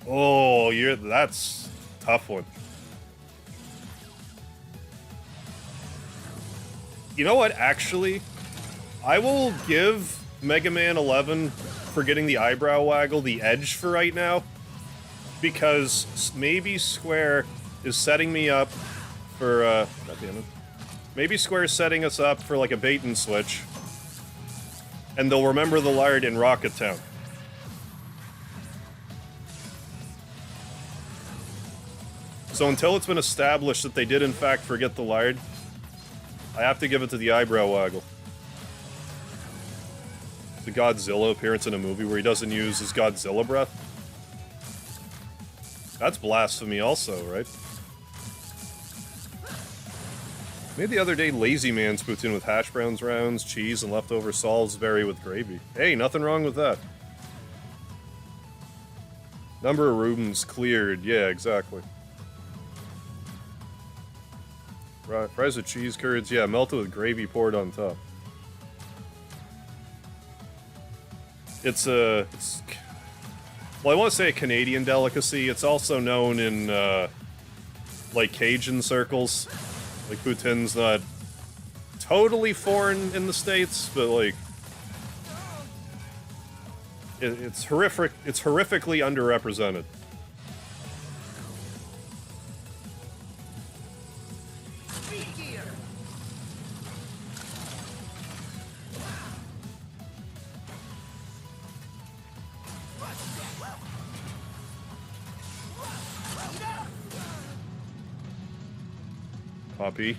[SPEAKER 1] Oh, that's a tough one. You know what, actually? I will give Mega Man 11 for getting the eyebrow waggle the edge for right now. Because maybe Square is setting me up for, God damn it. Maybe Square's setting us up for, like, a bait and switch. And they'll remember the Lard in Rocket Town. So until it's been established that they did in fact forget the Lard, I have to give it to the eyebrow waggle. The Godzilla appearance in a movie where he doesn't use his Godzilla breath. That's blasphemy also, right? Made the other day Lazy Man's poutine with hash browns rounds, cheese, and leftover Salisbury with gravy. Hey, nothing wrong with that. Number of rooms cleared. Yeah, exactly. Fries with cheese curds. Yeah, melted with gravy poured on top. It's well, I want to say a Canadian delicacy. It's also known in, like, Cajun circles. Like, poutine's not totally foreign in the States, but, like, it's horrific. It's horrifically underrepresented. Poppy.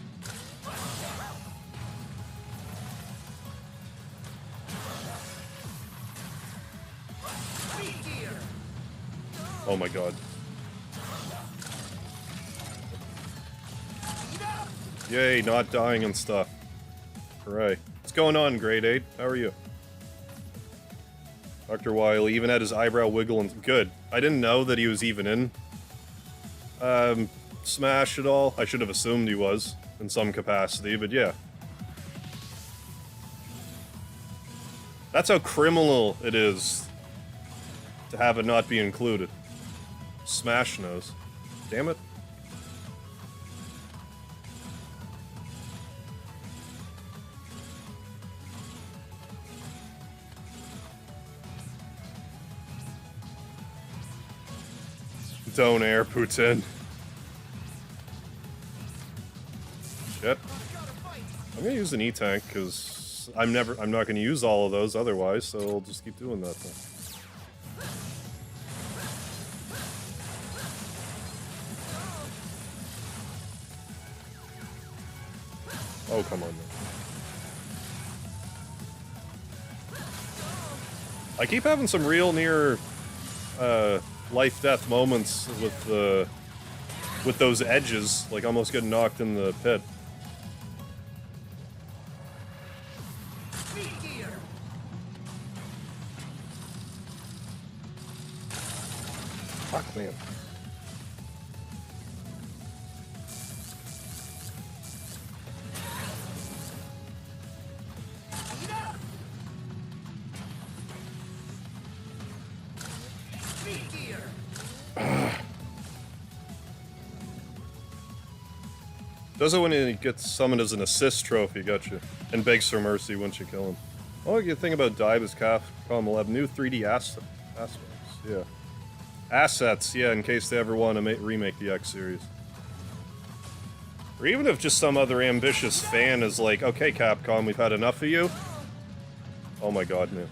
[SPEAKER 1] Oh my god. Yay, not dying and stuff. Hooray. What's going on, grade 8? How are you? Dr. Wiley even had his eyebrow wiggle and good. I didn't know that he was even in Smash at all. I should have assumed he was in some capacity, but yeah. That's how criminal it is to have it not be included. Smash knows. Damn it. Don't air Putin. Shit. I'm gonna use an E-tank because I'm not gonna use all of those otherwise, so I'll just keep doing that then. Oh, come on, man. I keep having some real near life-death moments with those edges, like almost getting knocked in the pit. Fuck, man. Does it when he gets summoned as an assist trophy, gotcha. And begs for mercy once you kill him. Oh, you think about Dive's Capcom 11 new 3D aspects, yeah. Assets, yeah, in case they ever want to remake the X series. Or even if just some other ambitious fan is like, okay, Capcom, we've had enough of you. Oh my god, man.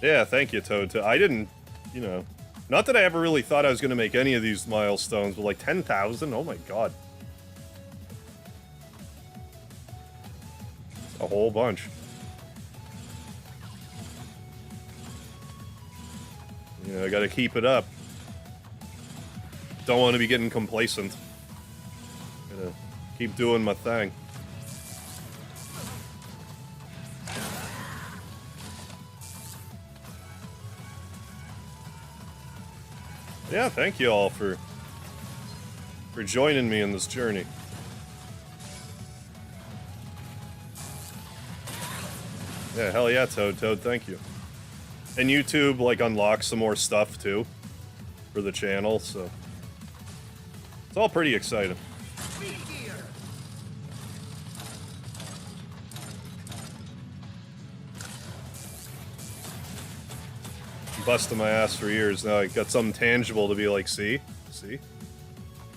[SPEAKER 1] Yeah, thank you, Toad. I didn't, you know, not that I ever really thought I was going to make any of these milestones, but like 10,000? Oh my god. A whole bunch. You know, I gotta keep it up. Don't want to be getting complacent. Gotta keep doing my thing. Yeah, thank you all for joining me in this journey. Yeah, hell yeah, Toad, thank you. And YouTube, like, unlocks some more stuff, too, for the channel, so... It's all pretty exciting. Busting my ass for years. Now I got something tangible to be like, see?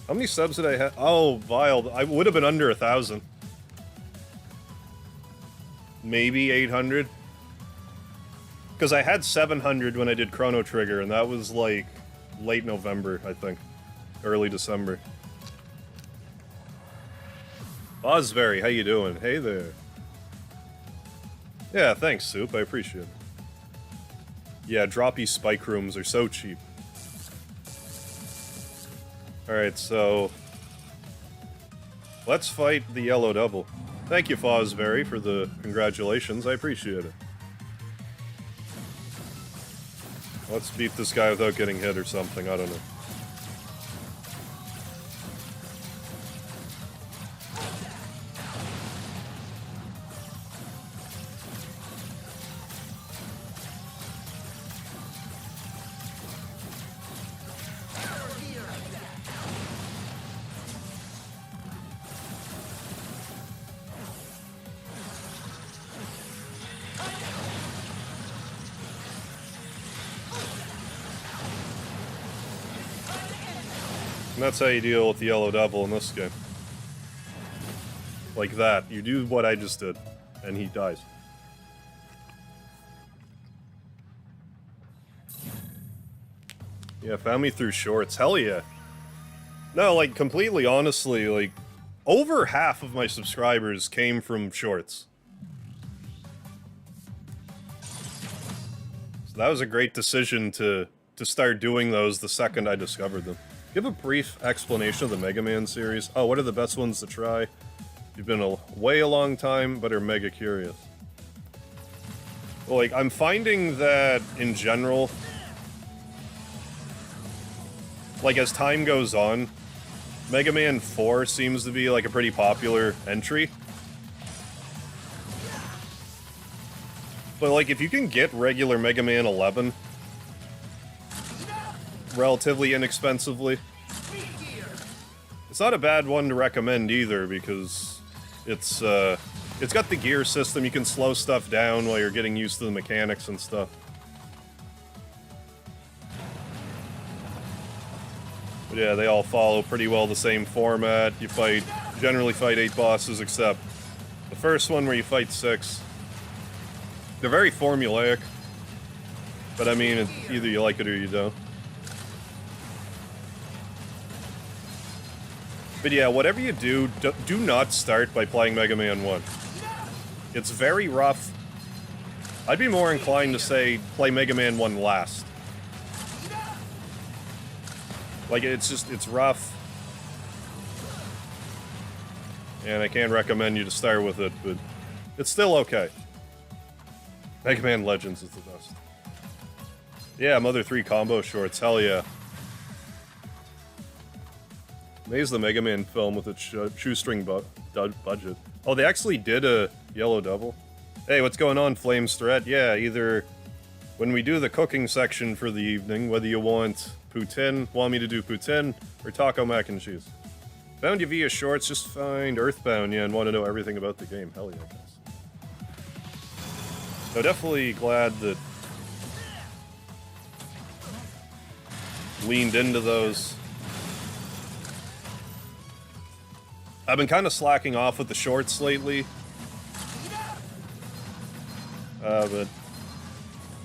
[SPEAKER 1] How many subs did I have? Oh, vile. I would have been under 1,000. Maybe 800. Because I had 700 when I did Chrono Trigger, and that was like late November, I think. Early December. Ozberry, how you doing? Hey there. Yeah, thanks, Soup. I appreciate it. Yeah, droppy spike rooms are so cheap. Alright, so... let's fight the Yellow Devil. Thank you, Fozberry, for the congratulations. I appreciate it. Let's beat this guy without getting hit or something. I don't know. And that's how you deal with the Yellow Devil in this game. Like that. You do what I just did, and he dies. Yeah, found me through shorts. Hell yeah. No, like, completely honestly, like, over half of my subscribers came from shorts. So that was a great decision to start doing those the second I discovered them. Give a brief explanation of the Mega Man series. Oh, what are the best ones to try? You've been away a long time, but are mega curious. Well, like, I'm finding that, in general, like, as time goes on, Mega Man 4 seems to be, like, a pretty popular entry. But, like, if you can get regular Mega Man 11 relatively inexpensively, it's not a bad one to recommend either, because it's It's got the gear system. You can slow stuff down while you're getting used to the mechanics and stuff. But yeah, they all follow pretty well the same format. You generally fight 8 bosses, except the first one where you fight 6. They're very formulaic. But I mean, either you like it or you don't. But yeah, whatever you do, do not start by playing Mega Man 1. It's very rough. I'd be more inclined to say play Mega Man 1 last. Like, it's rough. And I can't recommend you to start with it, but it's still okay. Mega Man Legends is the best. Yeah, Mother 3 combo shorts, hell yeah. Amazed the Mega Man film with its shoestring budget. Oh, they actually did a yellow double. Hey, what's going on, Flames Threat? Yeah, either when we do the cooking section for the evening, whether you want want me to do poutine, or taco mac and cheese. Found you via shorts, just find Earthbound, yeah, and want to know everything about the game. Hell yeah, guys. So definitely glad that leaned into those. I've been kind of slacking off with the shorts lately. But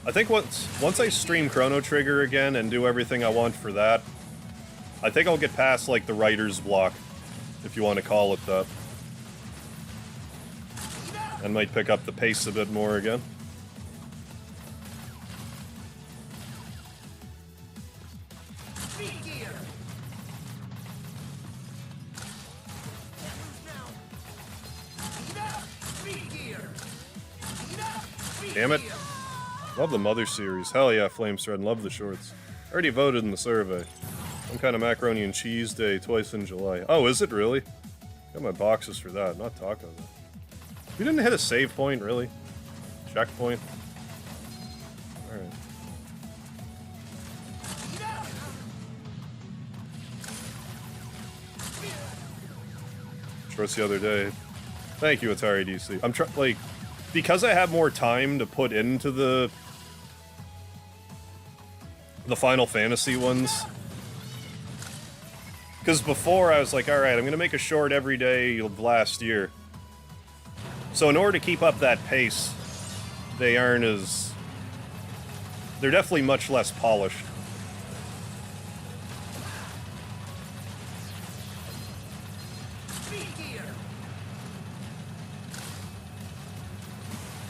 [SPEAKER 1] I think once I stream Chrono Trigger again and do everything I want for that, I think I'll get past, like, the writer's block, if you want to call it that. And might pick up the pace a bit more again. Damn it. Love the Mother series. Hell yeah, Flamethread. Love the shorts. Already voted in the survey. Some kind of macaroni and cheese day twice in July. Oh, is it really? Got my boxes for that, not tacos. You didn't hit a save point, really? Checkpoint? Alright. Shorts the other day. Thank you, Atari DC. I'm like, because I have more time to put into the Final Fantasy ones. Because before I was like, alright, I'm gonna make a short every day of last year. So in order to keep up that pace, they aren't as... They're definitely much less polished.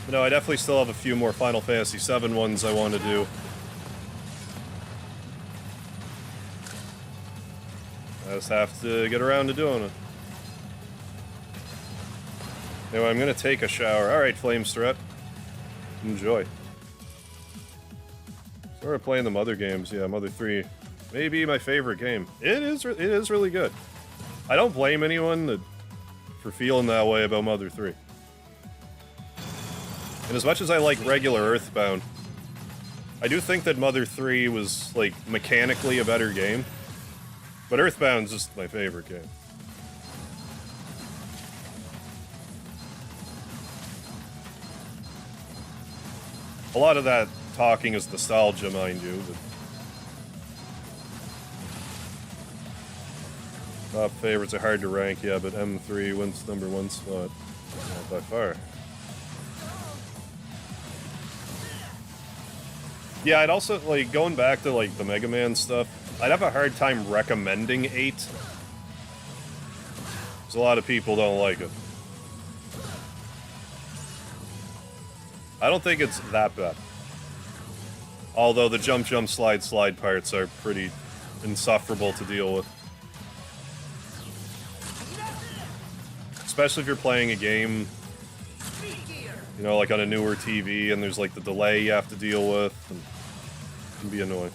[SPEAKER 1] But no, I definitely still have a few more Final Fantasy VII ones I want to do. I just have to get around to doing it. Anyway, I'm gonna take a shower. Alright, Flames Threat. Enjoy. Started playing the Mother games. Yeah, Mother 3. Maybe my favorite game. It is really good. I don't blame anyone for feeling that way about Mother 3. And as much as I like regular Earthbound, I do think that Mother 3 was, like, mechanically a better game. But Earthbound's just my favorite game. A lot of that talking is nostalgia, mind you, but... Top favorites are hard to rank, yeah, but M3 wins #1 spot. Not by far. Yeah, I'd also, like, going back to, like, the Mega Man stuff, I'd have a hard time recommending 8. Because a lot of people don't like it. I don't think it's that bad. Although the jump, slide parts are pretty insufferable to deal with. Especially if you're playing a game, you know, like on a newer TV, and there's like the delay you have to deal with, and it can be annoying.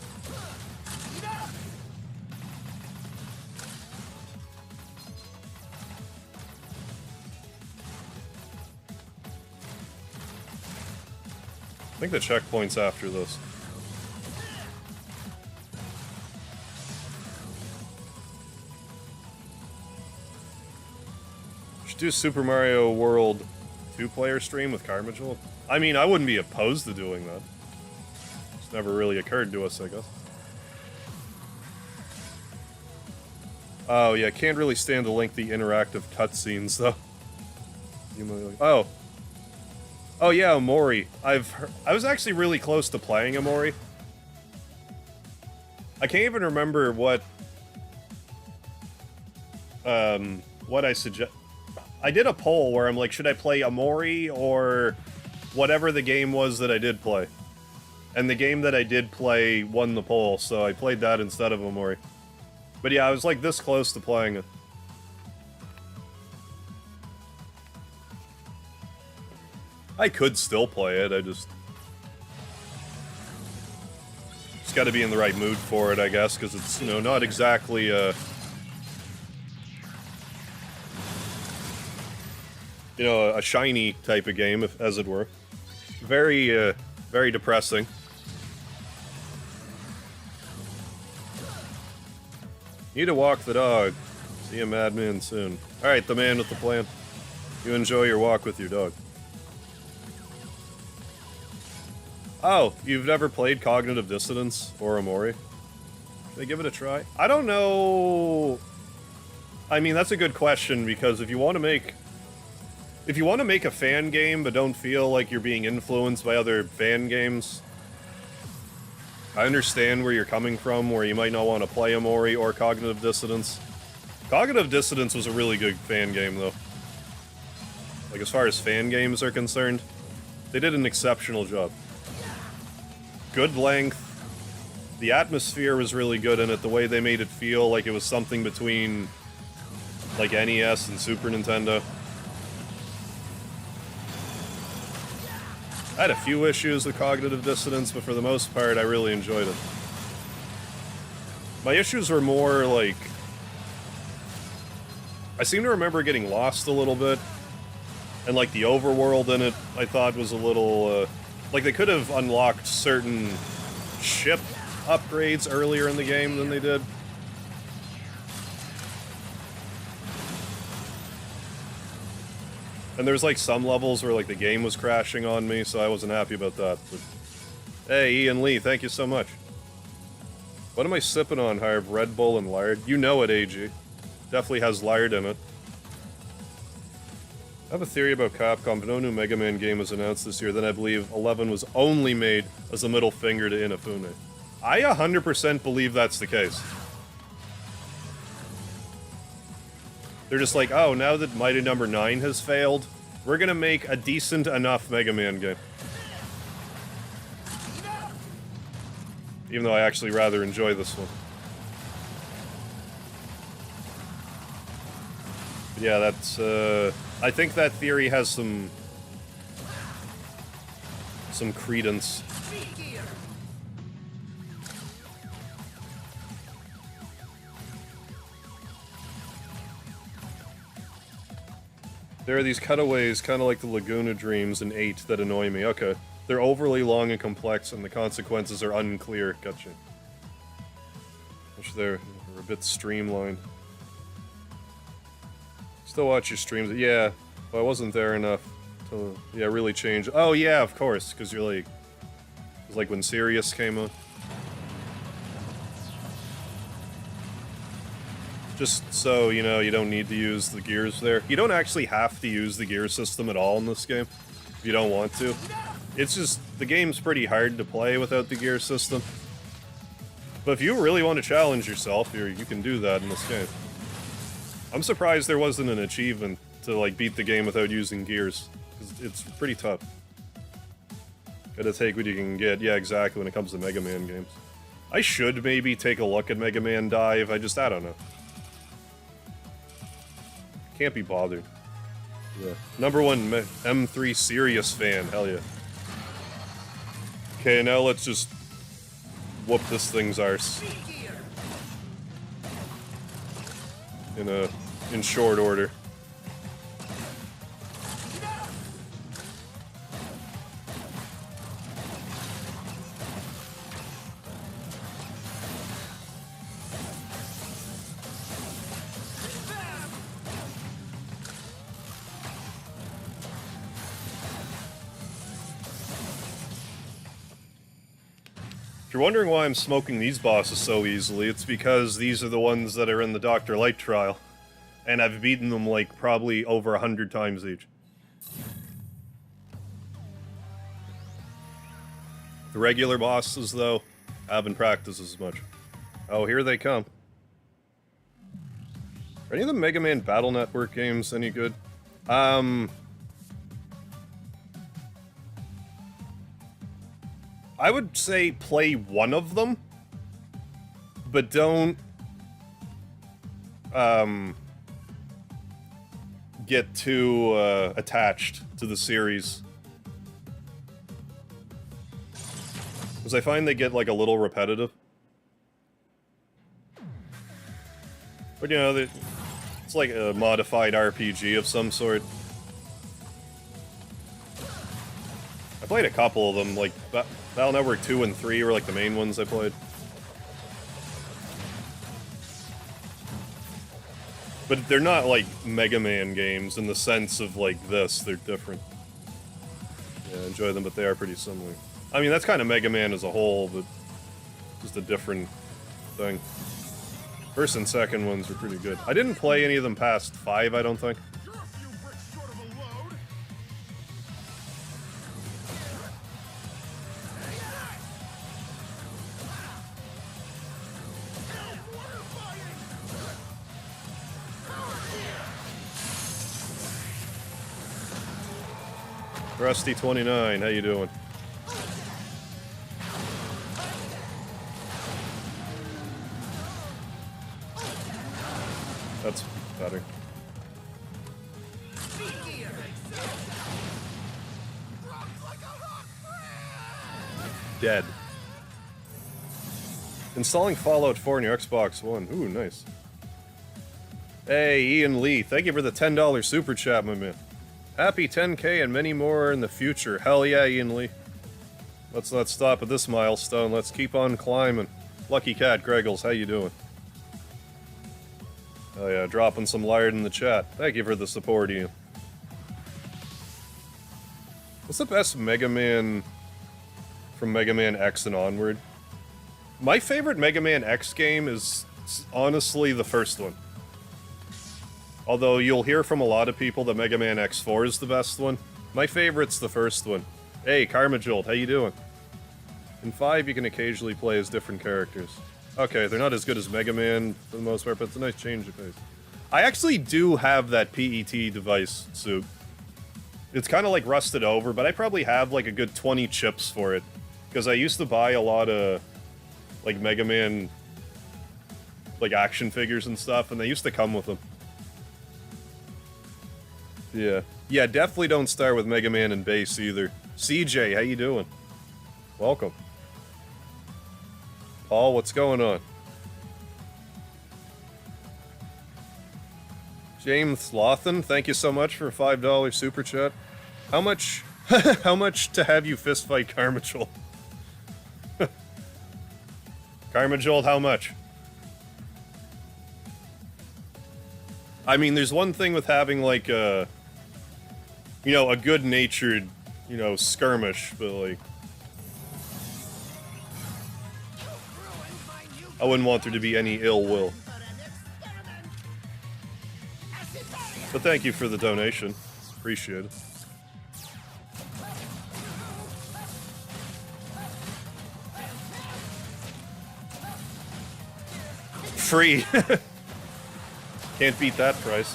[SPEAKER 1] I think the checkpoint's after this. Should do Super Mario World 2-player stream with Carmagel? I mean, I wouldn't be opposed to doing that. It's never really occurred to us, I guess. Oh, yeah, can't really stand the lengthy interactive cutscenes, though. Oh. Oh, yeah, Omori. I was actually really close to playing Omori. I can't even remember what I suggest. I did a poll where I'm like, should I play Omori or whatever the game was that I did play? And the game that I did play won the poll, so I played that instead of Omori. But yeah, I was like this close to playing it. I could still play it, I just gotta be in the right mood for it, I guess, because it's, you know, not exactly, you know, a shiny type of game, as it were. Very, very depressing. Need to walk the dog. See a madman soon. Alright, the man with the plan. You enjoy your walk with your dog. Oh, you've never played Cognitive Dissonance or Omori? Should I give it a try? I don't know... I mean, that's a good question, because if you want to make a fan game but don't feel like you're being influenced by other fan games, I understand where you're coming from, where you might not want to play Omori or Cognitive Dissonance. Cognitive Dissonance was a really good fan game, though. Like, as far as fan games are concerned, they did an exceptional job. Good length. The atmosphere was really good in it, the way they made it feel like it was something between, like, NES and Super Nintendo. I had a few issues with Cognitive Dissonance, but for the most part, I really enjoyed it. My issues were more, like... I seem to remember getting lost a little bit, and, like, the overworld in it, I thought was a little, like, they could have unlocked certain ship upgrades earlier in the game than they did. And there's, like, some levels where, like, the game was crashing on me, so I wasn't happy about that. But, hey, Ian Lee, thank you so much. What am I sipping on, Harv? Red Bull and lard? You know it, AG. Definitely has lard in it. I have a theory about Capcom, but no new Mega Man game was announced this year. Then I believe 11 was only made as a middle finger to Inafune. I 100% believe that's the case. They're just like, oh, now that Mighty Number 9 has failed, we're gonna make a decent enough Mega Man game. Even though I actually rather enjoy this one. But yeah, that's, I think that theory has some credence. There are these cutaways, kind of like the Laguna Dreams in 8, that annoy me. Okay. They're overly long and complex, and the consequences are unclear. Gotcha. Which they're a bit streamlined. Still watch your streams. Yeah, but I wasn't there enough to, yeah, really change. Oh, yeah, of course, because you're like... It was like when Sirius came out. Just so, you know, you don't need to use the gears there. You don't actually have to use the gear system at all in this game, if you don't want to. It's just, the game's pretty hard to play without the gear system. But if you really want to challenge yourself, you can do that in this game. I'm surprised there wasn't an achievement to, like, beat the game without using gears. 'Cause it's pretty tough. Gotta take what you can get. Yeah, exactly, when it comes to Mega Man games. I should maybe take a look at Mega Man Dive, I don't know. Can't be bothered. Yeah. Number 1 M3 Sirius fan, hell yeah. Okay, now let's just whoop this thing's arse. In short order. you're wondering why I'm smoking these bosses so easily, it's because these are the ones that are in the Dr. Light trial. And I've beaten them, like, probably over 100 times each. The regular bosses, though, I haven't practiced as much. Oh, here they come. Are any of the Mega Man Battle Network games any good? I would say play one of them, but don't get too attached to the series. Because I find they get like a little repetitive. But you know, it's like a modified RPG of some sort. I played a couple of them, like Battle Network 2 and 3 were like the main ones I played. But they're not like Mega Man games in the sense of like this, they're different. Yeah, I enjoy them, but they are pretty similar. I mean, that's kind of Mega Man as a whole, but just a different thing. First and second ones were pretty good. I didn't play any of them past 5, I don't think. Rusty29, how you doing? That's better. Dead. Installing Fallout 4 on your Xbox One. Ooh, nice. Hey, Ian Lee, thank you for the $10 super chat, my man. Happy 10K and many more in the future. Hell yeah, Ian Lee. Let's not stop at this milestone. Let's keep on climbing. Lucky Cat Greggles, how you doing? Oh yeah, dropping some lard in the chat. Thank you for the support, Ian. What's the best Mega Man from Mega Man X and onward? My favorite Mega Man X game is honestly the first one. Although you'll hear from a lot of people that Mega Man X4 is the best one. My favorite's the first one. Hey, Karma Jolt, how you doing? In 5, you can occasionally play as different characters. Okay, they're not as good as Mega Man for the most part, but it's a nice change of pace. I actually do have that PET device, Soup. It's kind of like rusted over, but I probably have like a good 20 chips for it. Because I used to buy a lot of like Mega Man like action figures and stuff, and they used to come with them. Yeah. Yeah, definitely don't start with Mega Man and base either. CJ, how you doing? Welcome. Paul, what's going on? James Lawton, thank you so much for a $5 super chat. How much how much to have you fist fight Karma Jolt? Karma Jolt, how much? I mean, there's one thing with having like a you know, a good-natured, you know, skirmish, but like I wouldn't want there to be any ill will. But thank you for the donation. Appreciate it. Free. Can't beat that price.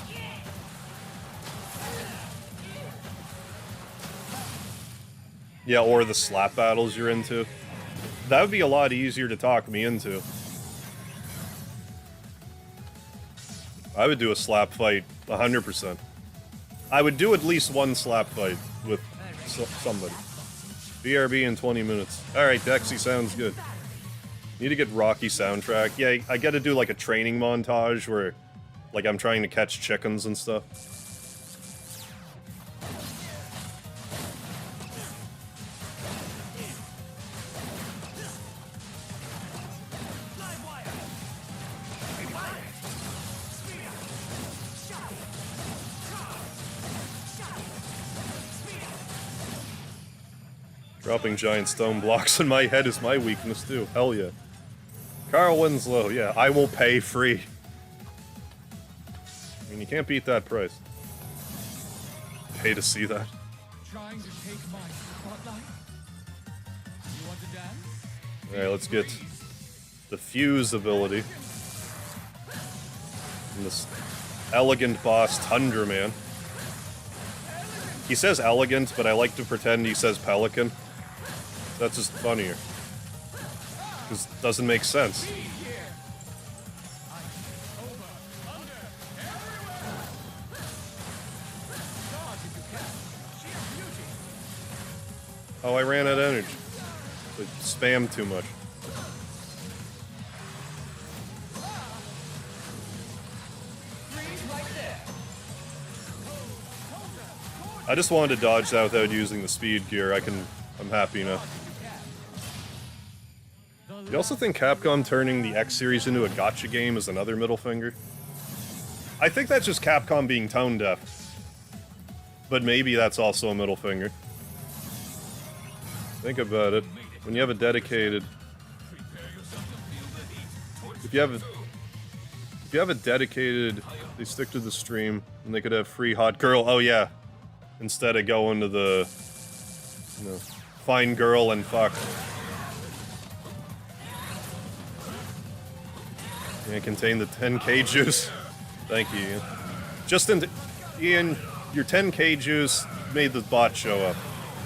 [SPEAKER 1] Yeah, or the slap battles you're into. That would be a lot easier to talk me into. I would do a slap fight 100%. I would do at least one slap fight with somebody. BRB in 20 minutes. Alright, Dexy, sounds good. Need to get Rocky soundtrack. Yeah, I gotta do like a training montage where like I'm trying to catch chickens and stuff. Dropping giant stone blocks in my head is my weakness too. Hell yeah. Carl Winslow, yeah, I will pay free. I mean, you can't beat that price. Pay to see that.
[SPEAKER 4] Trying to take my spotlight? You want to dance?
[SPEAKER 1] Alright, let's get the fuse ability. And this elegant boss, Tundra Man. He says elegant, but I like to pretend he says pelican. That's just funnier. Because it doesn't make sense. Oh, I ran out of energy. I spammed too much. I just wanted to dodge that without using the speed gear. I'm happy now. You also think Capcom turning the X series into a gacha game is another middle finger? I think that's just Capcom being tone deaf. But maybe that's also a middle finger. Think about it. When you have a dedicated... If you have a dedicated... They stick to the stream, and they could have free hot girl. Oh yeah. Instead of going to the... You know, find girl and fuck. And contain the 10k juice. Thank you, Ian. Just in... Ian, your 10k juice made the bot show up.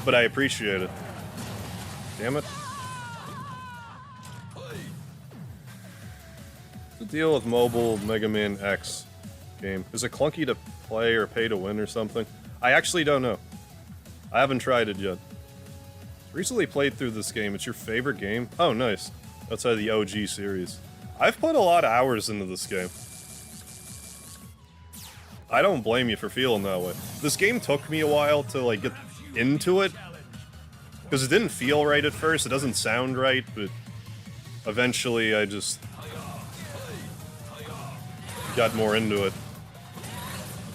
[SPEAKER 1] But I appreciate it. Damn it. What's the deal with mobile Mega Man X game? Is it clunky to play or pay to win or something? I actually don't know. I haven't tried it yet. Recently played through this game. It's your favorite game? Oh, nice. Outside of the OG series. I've put a lot of hours into this game. I don't blame you for feeling that way. This game took me a while to, like, get into it. Because it didn't feel right at first, it doesn't sound right, but eventually I just got more into it.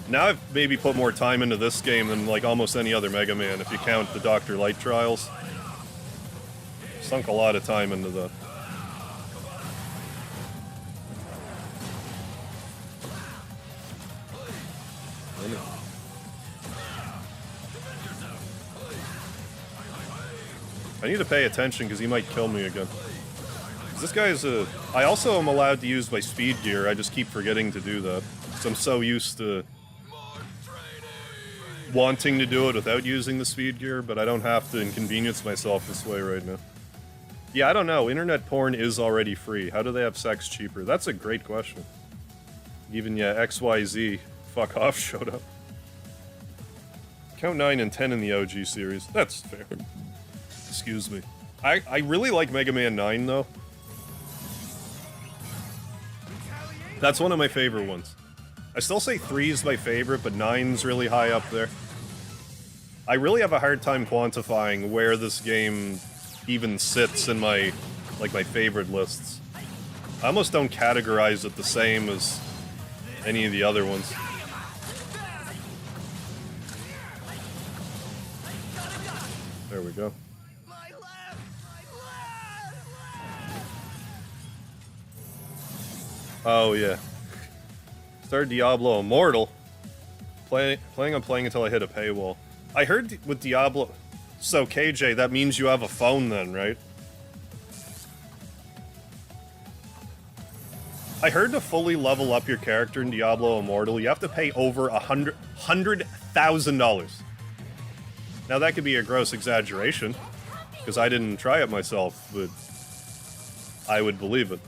[SPEAKER 1] Now I've maybe put more time into this game than like almost any other Mega Man, if you count the Dr. Light trials. Sunk a lot of time into that. I need to pay attention because he might kill me again. This guy is a... I also am allowed to use my speed gear, I just keep forgetting to do that. Because I'm so used to wanting to do it without using the speed gear, but I don't have to inconvenience myself this way right now. Yeah, I don't know. Internet porn is already free. How do they have sex cheaper? That's a great question. Even, yeah, XYZ, fuck off, showed up. Count 9 and 10 in the OG series. That's fair. Excuse me. I really like Mega Man 9, though. That's one of my favorite ones. I still say 3 is my favorite, but 9's really high up there. I really have a hard time quantifying where this game even sits in my, like, my favorite lists. I almost don't categorize it the same as any of the other ones. There we go. Oh yeah. Started Diablo Immortal. Planning on playing until I hit a paywall. I heard with Diablo... So KJ, that means you have a phone then, right? I heard to fully level up your character in Diablo Immortal, you have to pay over $100,000. Now that could be a gross exaggeration, because I didn't try it myself, but I would believe it.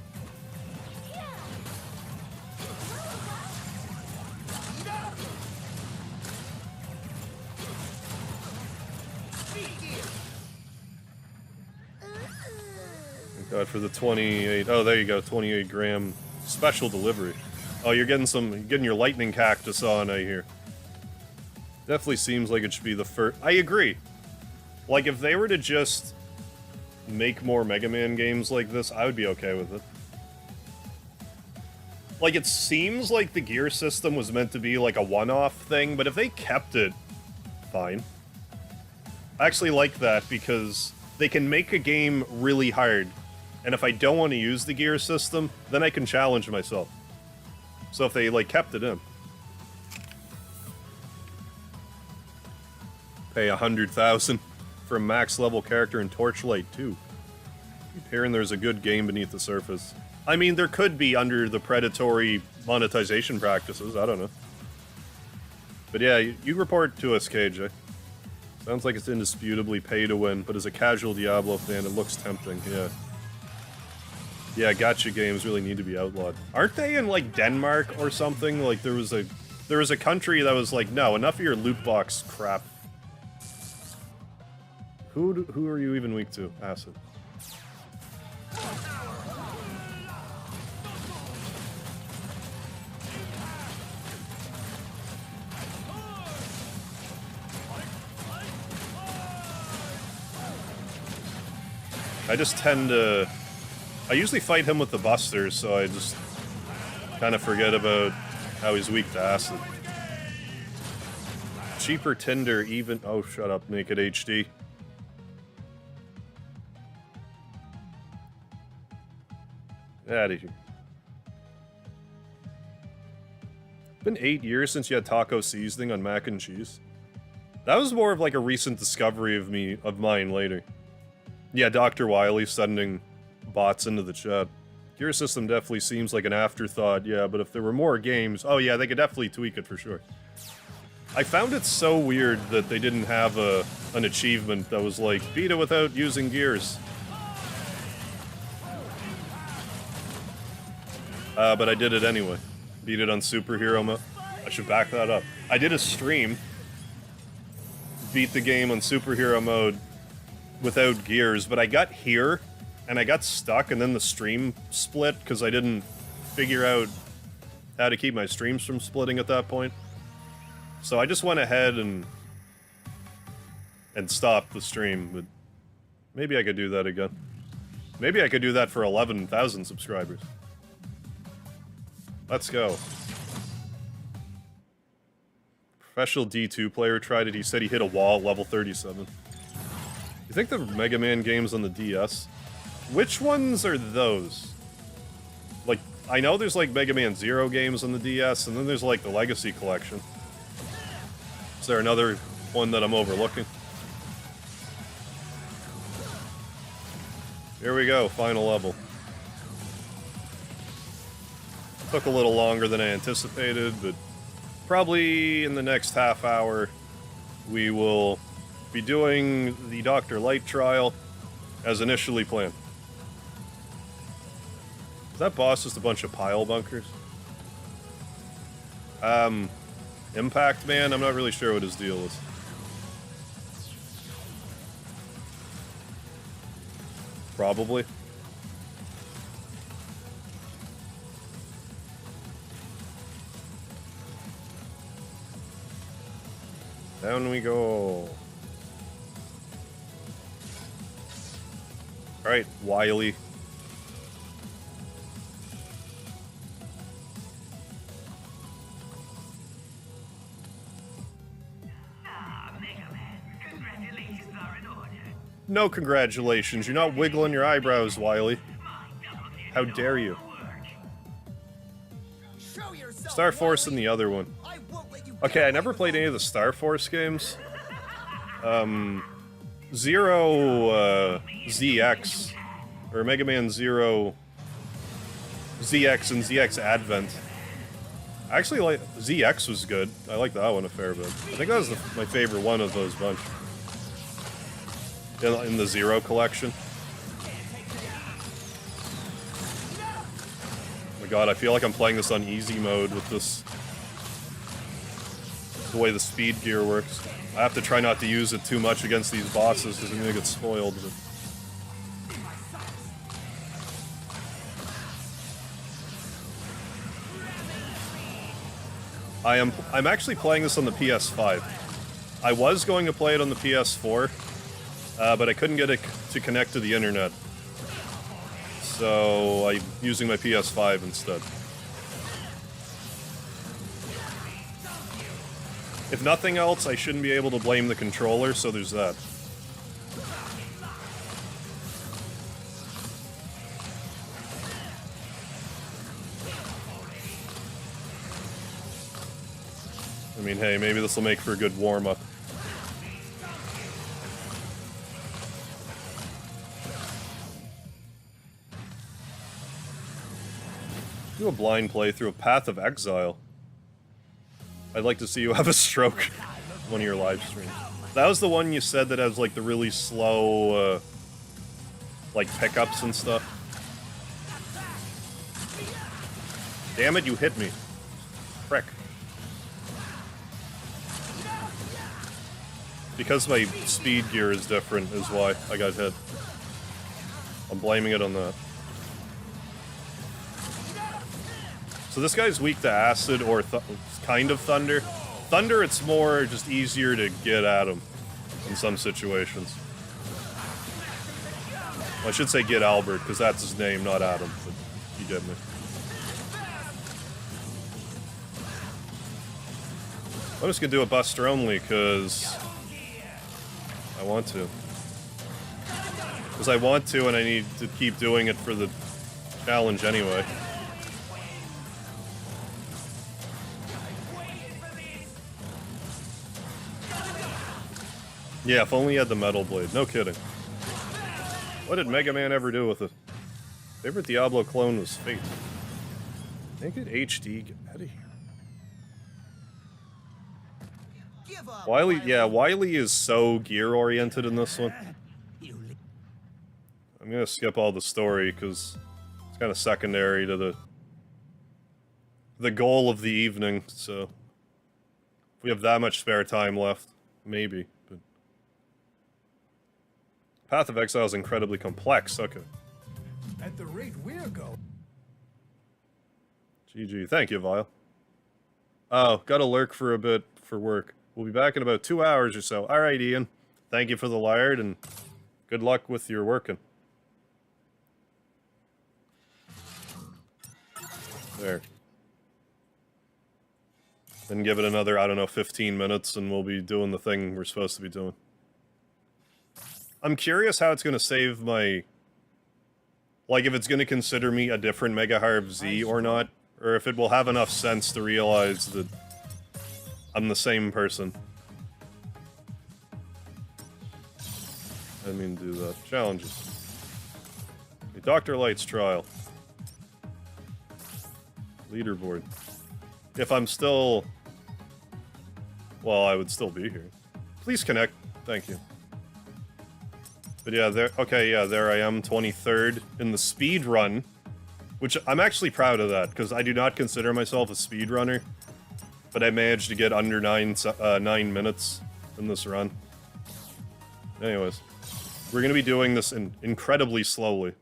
[SPEAKER 1] Thank God for the 28... Oh, there you go, 28 gram special delivery. Oh, you're getting your lightning cactus on, I hear. Definitely seems like it should be the first... I agree. Like, if they were to just make more Mega Man games like this, I would be okay with it. Like, it seems like the gear system was meant to be, like, a one-off thing, but if they kept it, fine. I actually like that because they can make a game really hard, and if I don't want to use the gear system, then I can challenge myself. So if they, like, kept it in. Pay 100,000 for a max level character in Torchlight 2. Keep hearing there's a good game beneath the surface. I mean, there could be under the predatory monetization practices, I don't know. But yeah, you report to us, KJ. Sounds like it's indisputably pay to win, but as a casual Diablo fan, it looks tempting, yeah. Yeah, gacha games really need to be outlawed. Aren't they in, like, Denmark or something? Like, there was a country that was like, no, enough of your loot box crap. Who are you even weak to? Acid. I just tend to... I usually fight him with the busters, so I just kind of forget about how he's weak to acid. Cheaper Tinder even... Oh, shut up, Naked HD. Out of here. Been 8 years since you had taco seasoning on mac and cheese. That was more of like a recent discovery of mine later. Yeah, Dr. Wiley sending bots into the chat. Gear system definitely seems like an afterthought, yeah, but if there were more games, oh yeah, they could definitely tweak it for sure. I found it so weird that they didn't have an achievement that was like, beat it without using gears. But I did it anyway. Beat it on superhero mode. I should back that up. I did a stream. Beat the game on superhero mode without gears, but I got here, and I got stuck, and then the stream split, because I didn't figure out how to keep my streams from splitting at that point. So I just went ahead and stopped the stream, but maybe I could do that again. Maybe I could do that for 11,000 subscribers. Let's go. Professional D2 player tried it. He said he hit a wall at level 37. You think the MegaMan games on the DS? Which ones are those? Like, I know there's like Mega Man Zero games on the DS, and then there's like the Legacy Collection. Is there another one that I'm overlooking? Here we go, final level. Took a little longer than I anticipated, but probably in the next half hour we will be doing the Dr. Light trial as initially planned. Is that boss just a bunch of pile bunkers? Impact Man? I'm not really sure what his deal is. Probably. Down we go. Alright, Wily. No congratulations. You're not wiggling your eyebrows, Wily. How dare you? Star Force and the other one. Okay, I never played any of the Star Force games. Zero, ZX, or Mega Man Zero, ZX and ZX Advent. Actually, like, ZX was good. I like that one a fair bit. I think that was my favorite one of those bunch. In the Zero collection. Oh my god, I feel like I'm playing this on easy mode with this... the way the speed gear works. I have to try not to use it too much against these bosses because I'm gonna get spoiled. But... I'm actually playing this on the PS5. I was going to play it on the PS4, but I couldn't get it to connect to the internet. So I'm using my PS5 instead. If nothing else, I shouldn't be able to blame the controller, so there's that. I mean, hey, maybe this will make for a good warm-up. Do a blind playthrough of Path of Exile. I'd like to see you have a stroke one of your live streams. That was the one you said that has like the really slow, like pickups and stuff. Damn it, you hit me. Frick. Because my speed gear is different is why I got hit. I'm blaming it on that. So this guy's weak to acid or kind of thunder. Thunder, it's more just easier to get at him in some situations. I should say get Albert, because that's his name, not Adam, but you get me. I'm just gonna do a Buster only, because I want to. Because I want to, and I need to keep doing it for the challenge anyway. Yeah, if only he had the metal blade. No kidding. What did MegaMan ever do with it? Favorite Diablo clone was Fate. Make it HD, get out of here.
[SPEAKER 3] Give up,
[SPEAKER 1] Wily, yeah, Wily is so gear-oriented in this one. I'm gonna skip all the story, because it's kind of secondary to the goal of the evening, so... If we have that much spare time left, maybe, but... Path of Exile is incredibly complex, okay.
[SPEAKER 4] At the rate we're going.
[SPEAKER 1] GG, thank you, Vile. Oh, gotta lurk for a bit for work. We'll be back in about 2 hours or so. Alright, Ian. Thank you for the lard, and good luck with your working. There. Then give it another, I don't know, 15 minutes, and we'll be doing the thing we're supposed to be doing. I'm curious how it's going to save my... Like, if it's going to consider me a different Mega Harv Z or not, or if it will have enough sense to realize that I'm the same person. I mean, do that. Challenges. A Dr. Light's trial. Leaderboard. If I'm still... Well, I would still be here. Please connect. Thank you. But yeah, there. Okay, yeah, there I am, 23rd in the speed run, which I'm actually proud of that because I do not consider myself a speed runner, but I managed to get under 9 minutes in this run. Anyways, we're gonna be doing this incredibly slowly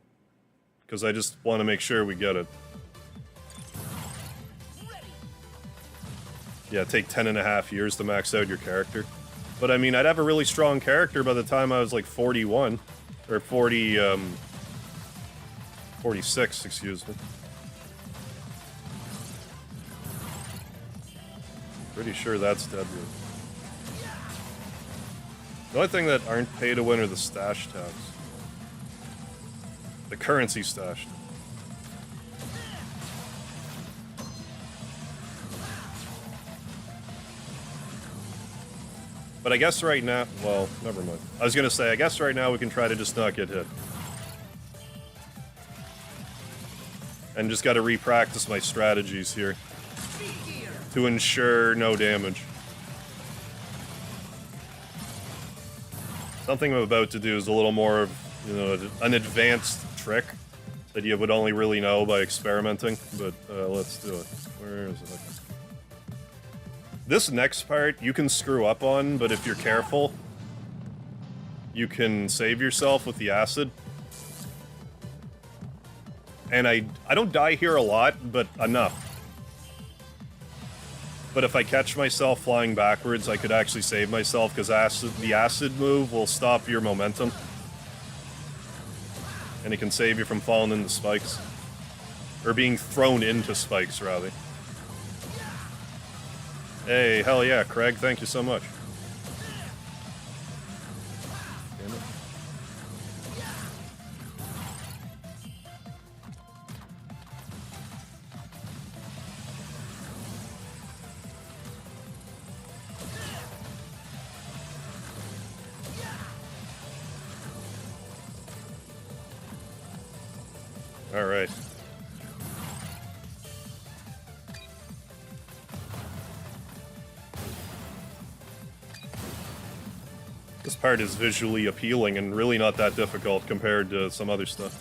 [SPEAKER 1] because I just want to make sure we get it. Yeah, take 10.5 years to max out your character. But I mean, I'd have a really strong character by the time I was like 41. Or 46, excuse me. Pretty sure that's dead. The only thing that aren't pay to win are the stash tabs. The currency stash. But I guess right now, well, never mind. I was gonna say, I guess right now we can try to just not get hit. And just gotta re-practice my strategies here. To ensure no damage. Something I'm about to do is a little more of, you know, an advanced trick that you would only really know by experimenting, but let's do it. Where is it? This next part, you can screw up on, but if you're careful, you can save yourself with the acid. And I don't die here a lot, but enough. But if I catch myself flying backwards, I could actually save myself, because the acid move will stop your momentum. And it can save you from falling into spikes. Or being thrown into spikes, rather. Hey, hell yeah, Craig, thank you so much. Damn it. Alright. This part is visually appealing and really not that difficult compared to some other stuff.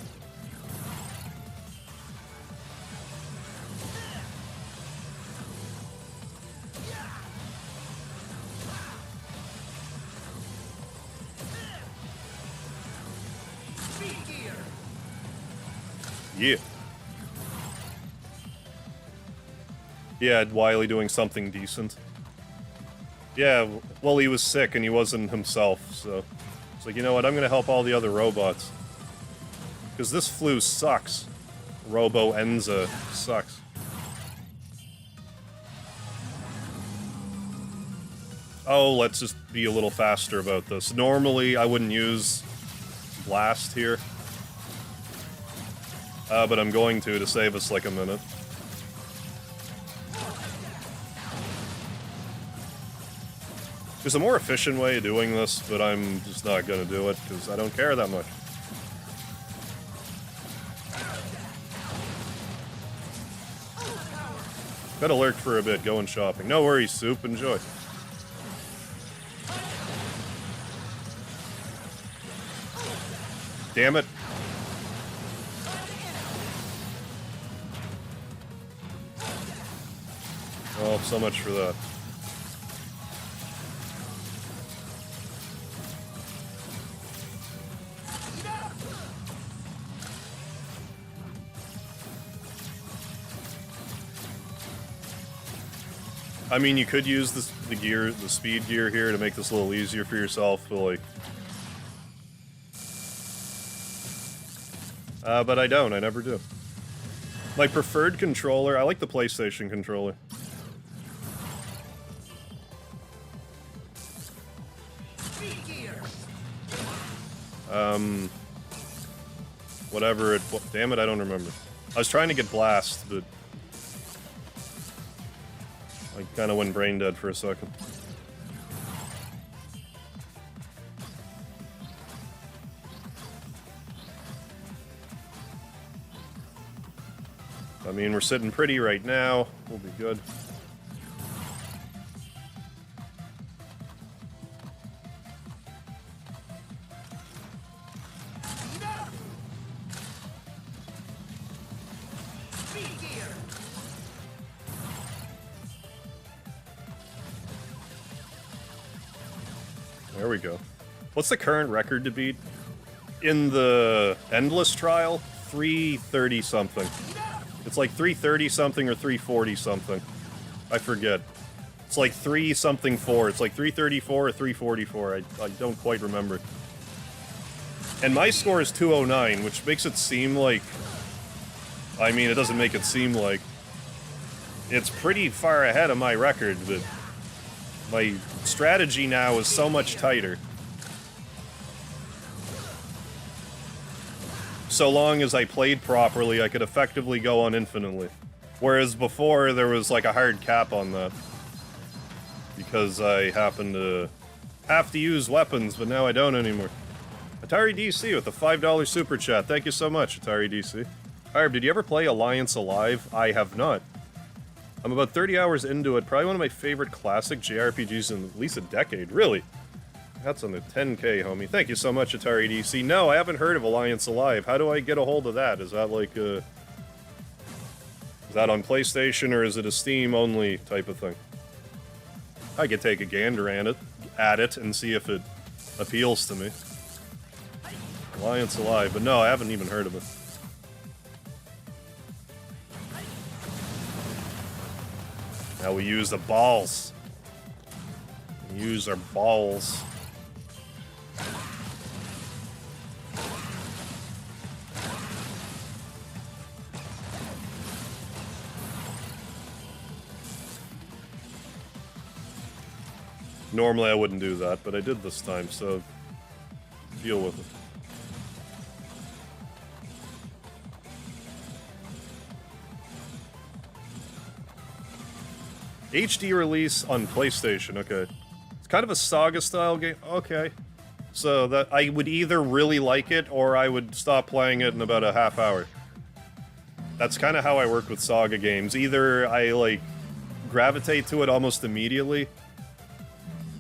[SPEAKER 1] Yeah. Yeah, Wily doing something decent. Yeah, well, he was sick and he wasn't himself, so... It's like, you know what, I'm gonna help all the other robots. Because this flu sucks. Robo-Enza sucks. Oh, let's just be a little faster about this. Normally, I wouldn't use Blast here. But I'm going to save us like a minute. There's a more efficient way of doing this, but I'm just not gonna do it, because I don't care that much. Gotta lurk for a bit, going shopping. No worries, Soup, enjoy. Damn it. Oh, so much for that. I mean, you could use the speed gear here to make this a little easier for yourself, but like... but I don't, I never do. My preferred controller, I like the PlayStation controller. Whatever it... Damn it, I don't remember. I was trying to get Blast, but... I kinda went brain dead for a second. I mean, we're sitting pretty right now. We'll be good. There we go. What's the current record to beat? In the Endless Trial? 330 something. It's like 330 something or 340 something. I forget. It's like 3 something 4. It's like 334 or 344. I don't quite remember. And my score is 209, which makes it seem like... I mean, it doesn't make it seem like... It's pretty far ahead of my record, but... My strategy now is so much tighter. So long as I played properly, I could effectively go on infinitely. Whereas before, there was like a hard cap on that. Because I happen to have to use weapons, but now I don't anymore. Atari DC with a $5 super chat. Thank you so much, Atari DC. Harb, did you ever play Alliance Alive? I have not. I'm about 30 hours into it, probably one of my favorite classic JRPGs in at least a decade. Really? That's on the 10K, homie. Thank you so much, Atari DC. No, I haven't heard of Alliance Alive. How do I get a hold of that? Is that like a... Is that on PlayStation, or is it a Steam-only type of thing? I could take a gander at it and see if it appeals to me. Alliance Alive, but no, I haven't even heard of it. Now we use the balls. We use our balls. Normally I wouldn't do that, but I did this time, so deal with it. HD release on PlayStation, okay. It's kind of a Saga-style game, okay. So that I would either really like it, or I would stop playing it in about a half hour. That's kind of how I work with Saga games. Either I, like, gravitate to it almost immediately,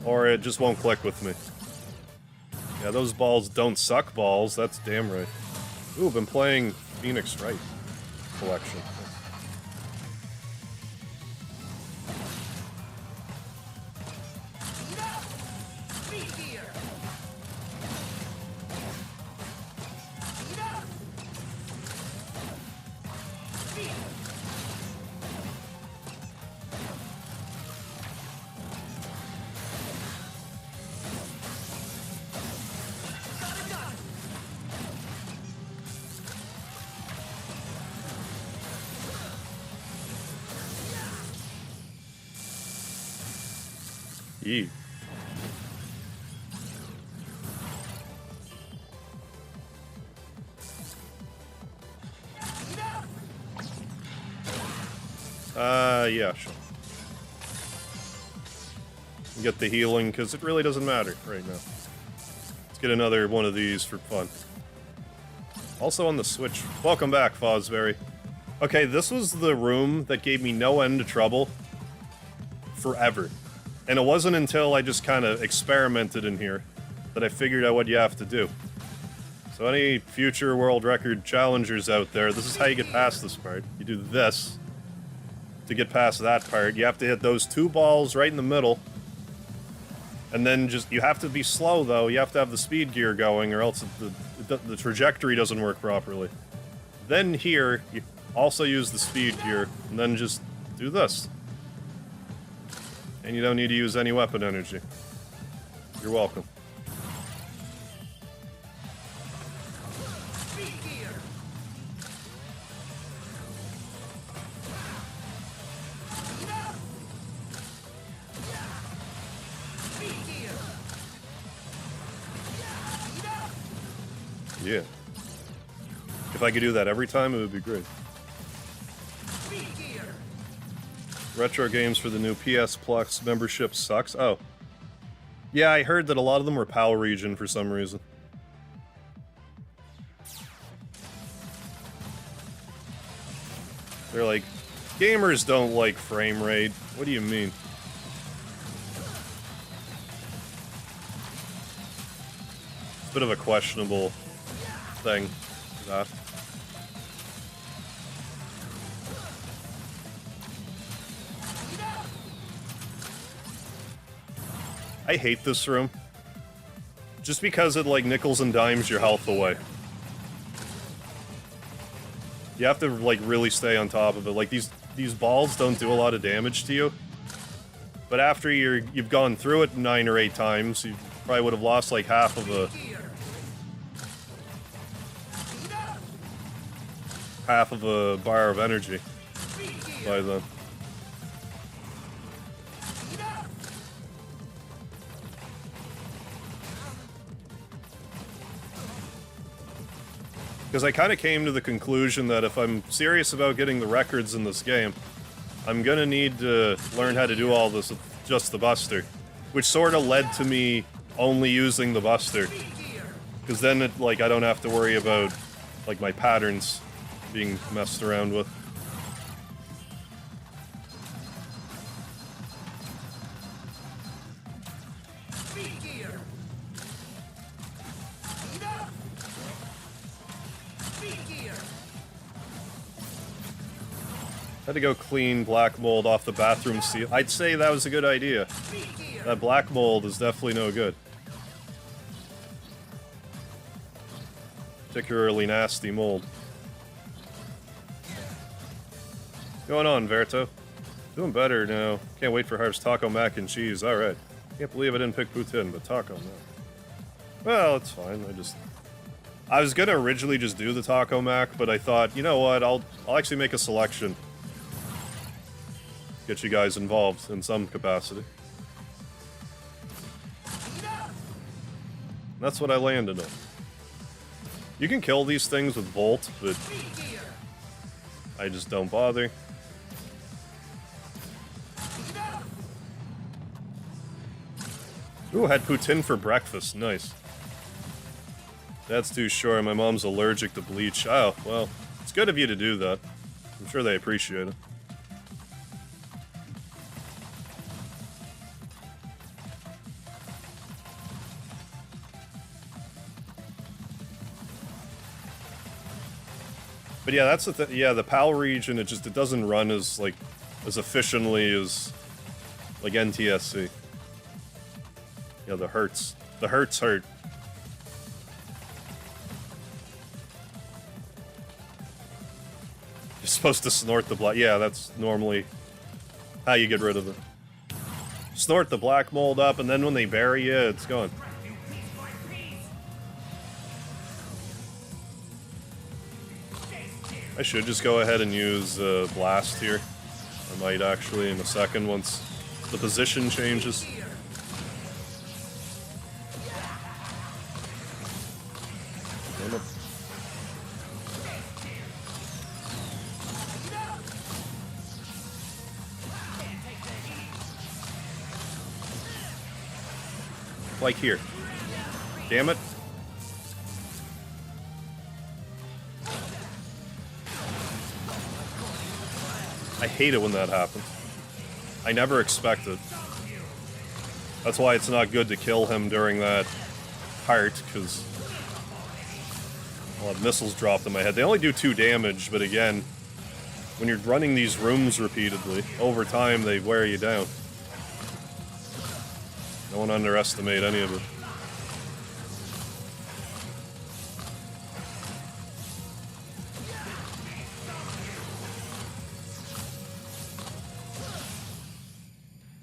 [SPEAKER 1] or it just won't click with me. Yeah, those balls don't suck balls, that's damn right. Ooh, been playing Phoenix Wright collection. Yee. Yeah, sure. Get the healing, because it really doesn't matter right now. Let's get another one of these for fun. Also on the Switch. Welcome back, Fosberry. Okay, this was the room that gave me no end of trouble forever. And it wasn't until I just kind of experimented in here that I figured out what you have to do. So any future world record challengers out there, this is how you get past this part. You do this to get past that part. You have to hit those two balls right in the middle. And then just, you have to be slow though, you have to have the speed gear going or else the trajectory doesn't work properly. Then here, you also use the speed gear, and then just do this. And you don't need to use any weapon energy. You're welcome. Yeah. If I could do that every time, it would be great. Retro games for the new PS Plus membership sucks. Oh. Yeah, I heard that a lot of them were PAL region for some reason. They're like, gamers don't like frame rate. What do you mean? It's a bit of a questionable thing, that. I hate this room. Just because it, like, nickels and dimes your health away. You have to, like, really stay on top of it. Like, these balls don't do a lot of damage to you. But after you've gone through it 9 or 8 times, you probably would have lost, like, half of a bar of energy by then. Because I kind of came to the conclusion that if I'm serious about getting the records in this game, I'm gonna need to learn how to do all this with just the Buster. Which sort of led to me only using the Buster. Because then, I don't have to worry about, like, my patterns being messed around with. Had to go clean black mold off the bathroom seal. I'd say that was a good idea. That black mold is definitely no good. Particularly nasty mold. What's going on, Verto? Doing better now. Can't wait for Harv's Taco Mac and Cheese. Alright. Can't believe I didn't pick Poutine, but Taco Mac. Well, it's fine. I was gonna originally just do the Taco Mac, but I thought, you know what, I'll actually make a selection. Get you guys involved in some capacity. That's what I landed on. You can kill these things with Volt, but I just don't bother. Ooh, had poutine for breakfast. Nice. That's too short. My mom's allergic to bleach. Oh, well, it's good of you to do that. I'm sure they appreciate it. But yeah, that's the yeah, the PAL region, it doesn't run as like as efficiently as like NTSC. Yeah, the hurts hurt. You're supposed to snort the black. Yeah, that's normally how you get rid of it. Snort the black mold up, and then when they bury you, it's gone. I should just go ahead and use Blast here. I might actually in a second once the position changes. Damn it. Like here. Damn it. I hate it when that happens. I never expect it. That's why it's not good to kill him during that part, because I'll have missiles dropped in my head. They only do 2 damage, but again, when you're running these rooms repeatedly, over time they wear you down. Don't underestimate any of it.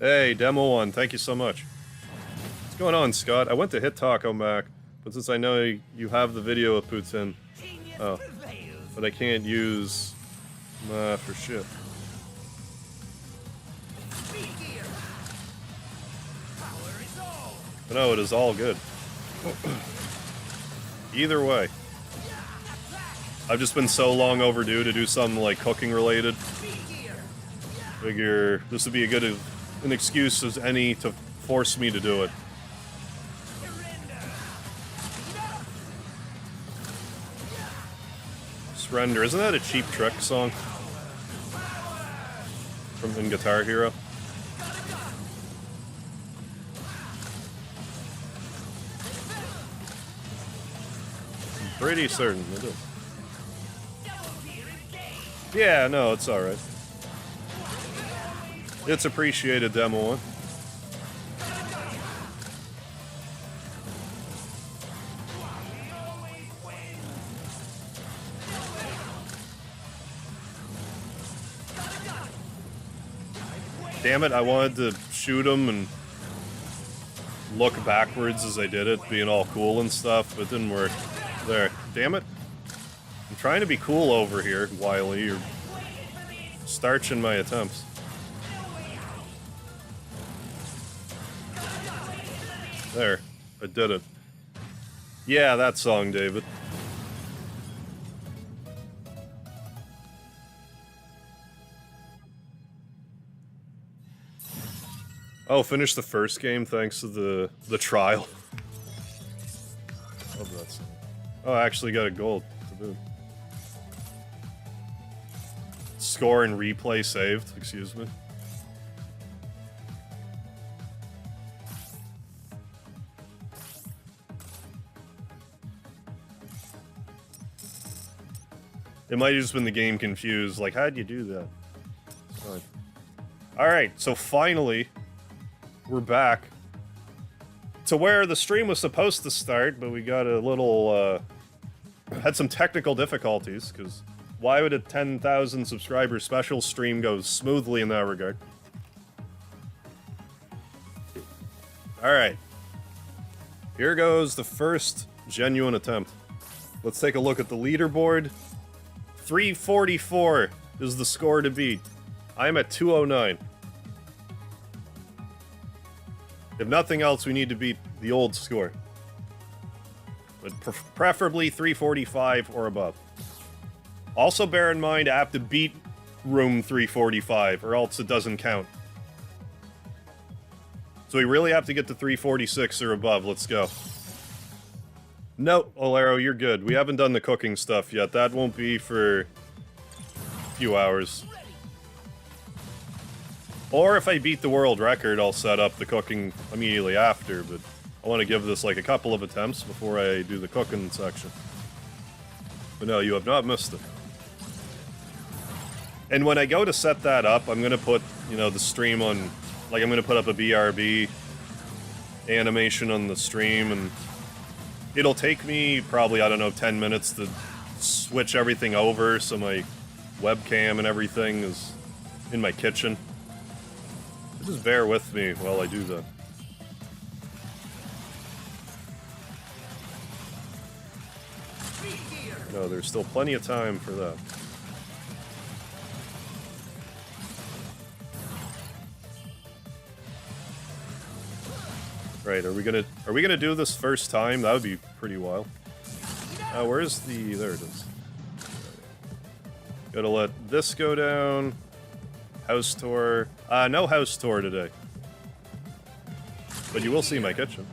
[SPEAKER 1] Hey, Demo 1, thank you so much. What's going on, Scott? I went to hit talk on back, but since I know you have the video of Putin, oh, but I can't use for shit. But no, it is all good. Either way, I've just been so long overdue to do something like cooking related. Figure this would be an excuse as any to force me to do it. Surrender, isn't that a Cheap Trick song? From Guitar Hero? I'm pretty certain it is. Yeah, no, it's alright. It's appreciated, Demo 1. Damn it, I wanted to shoot him and look backwards as I did it, being all cool and stuff, but it didn't work. There. Damn it. I'm trying to be cool over here, Wily. You're starching my attempts. There. I did it. Yeah, that song, David. Oh, finished the first game thanks to the trial. Love that song. Oh, I actually got a gold to boot. Score and replay saved, excuse me. It might have just been the game confused, like, how'd you do that? It's fine. Alright, so finally, we're back to where the stream was supposed to start, but we got a little, had some technical difficulties, because why would a 10,000 subscriber special stream go smoothly in that regard? Alright. Here goes the first genuine attempt. Let's take a look at the leaderboard. 344 is the score to beat. I'm at 209. If nothing else, we need to beat the old score. But preferably 345 or above. Also bear in mind, I have to beat room 345, or else it doesn't count. So we really have to get to 346 or above. Let's go. No, Olero, you're good. We haven't done the cooking stuff yet. That won't be for few hours. Or if I beat the world record, I'll set up the cooking immediately after, but I want to give this like a couple of attempts before I do the cooking section. But no, you have not missed it. And when I go to set that up, I'm going to put, you know, the stream on, like I'm going to put up a BRB animation on the stream, and it'll take me probably, I don't know, 10 minutes to switch everything over so my webcam and everything is in my kitchen. Just bear with me while I do that. No, there's still plenty of time for that. Right, are we gonna do this first time? That would be pretty wild. Where's the... there it is. Gotta let this go down. House tour. No house tour today. But you will see my kitchen.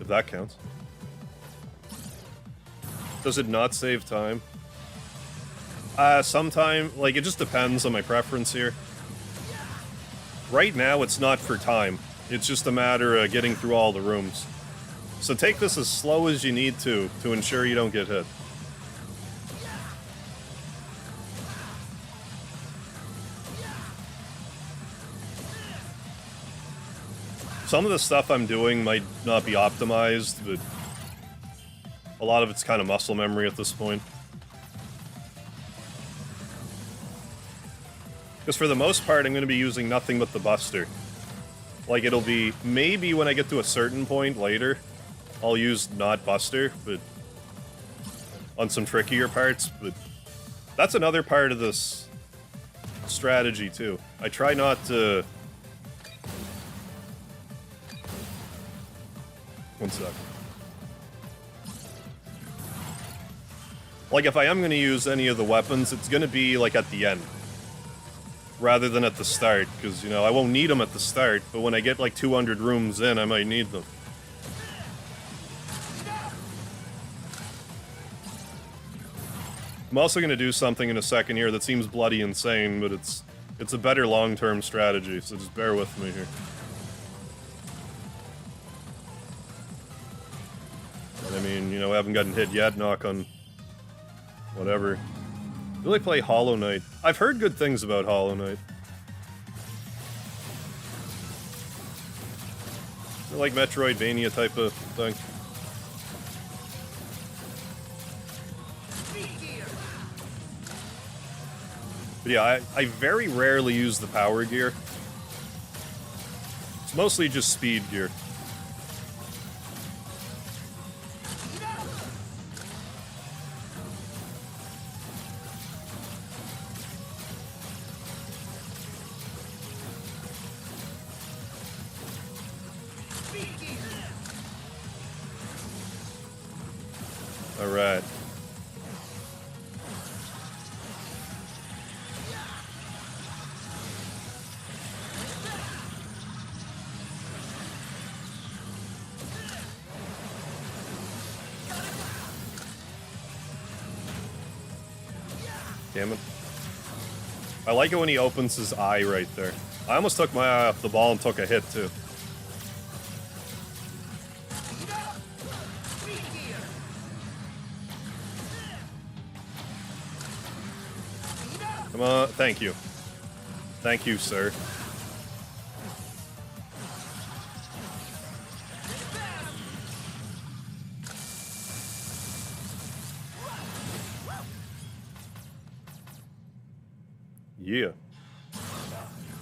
[SPEAKER 1] If that counts. Does it not save time? Sometime, like, it just depends on my preference here. Right now, it's not for time. It's just a matter of getting through all the rooms. So take this as slow as you need to ensure you don't get hit. Some of the stuff I'm doing might not be optimized, but a lot of it's kind of muscle memory at this point. Because for the most part, I'm going to be using nothing but the Buster. Like, it'll be... maybe when I get to a certain point later, I'll use not Buster, but... on some trickier parts, but... that's another part of this strategy, too. I try not to... one sec. Like, if I am going to use any of the weapons, it's going to be, like, at the end. Rather than at the start, because, you know, I won't need them at the start, but when I get, like, 200 rooms in, I might need them. I'm also going to do something in a second here that seems bloody insane, but it's a better long-term strategy, so just bear with me here. I mean, you know, I haven't gotten hit yet, knock on whatever. Really play Hollow Knight. I've heard good things about Hollow Knight. Is it like Metroidvania type of thing? But yeah, I very rarely use the power gear. It's mostly just speed gear. Alright. Damn it. I like it when he opens his eye right there. I almost took my eye off the ball and took a hit too. Come on, thank you. Thank you, sir. Yeah.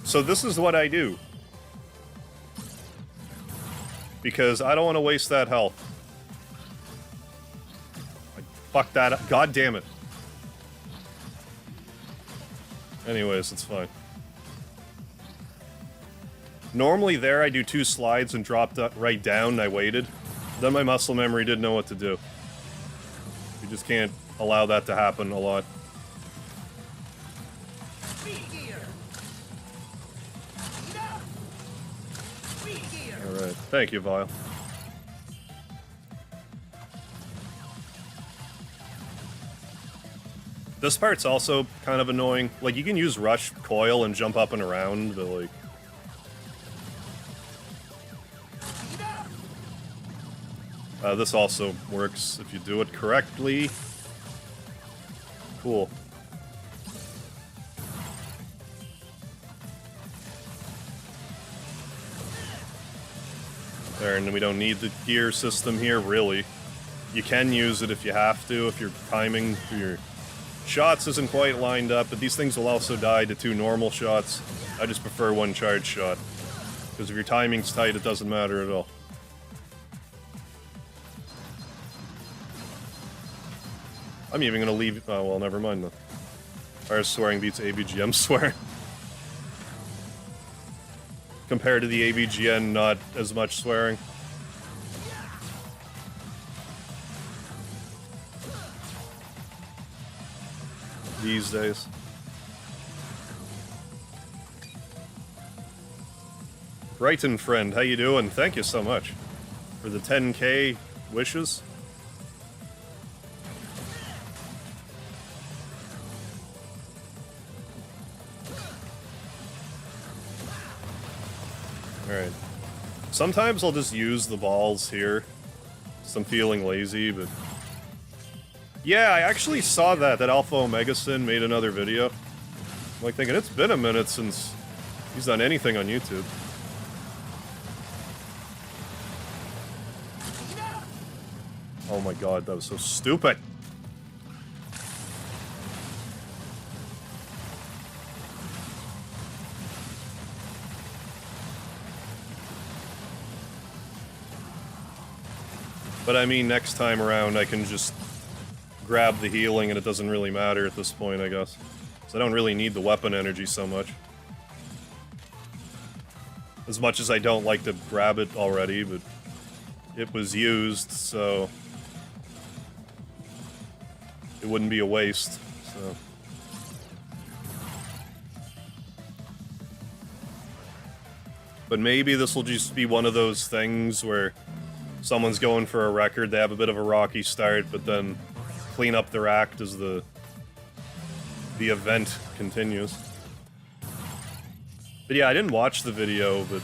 [SPEAKER 1] So this is what I do. Because I don't want to waste that health. Fuck that up. God damn it. Anyways, it's fine. Normally there I do 2 slides and dropped right down and I waited. Then my muscle memory didn't know what to do. You just can't allow that to happen a lot. Alright, thank you, Vile. This part's also kind of annoying. Like, you can use Rush Coil and jump up and around, but, like... this also works if you do it correctly. Cool. There, and we don't need the gear system here, really. You can use it if you have to, if your timing for your shots isn't quite lined up, but these things will also die to 2 normal shots. I just prefer 1 charge shot. Because if your timing's tight, it doesn't matter at all. I'm even gonna leave... Oh, well, never mind, though. Our swearing beats ABGM swearing. Compared to the ABGN, not as much swearing. These days. Brighton friend, how you doing? Thank you so much for the 10K wishes. Alright. Sometimes I'll just use the balls here. Because I'm feeling lazy, but... Yeah, I actually saw that Alpha Omega Sin made another video. I'm like thinking, it's been a minute since he's done anything on YouTube. Oh my god, that was so stupid! But I mean, next time around I can just grab the healing and it doesn't really matter at this point, I guess. So I don't really need the weapon energy so much. As much as I don't like to grab it already, but it was used, so it wouldn't be a waste, so. But maybe this will just be one of those things where someone's going for a record, they have a bit of a rocky start, but then clean up their act as the event continues. But yeah, I didn't watch the video, but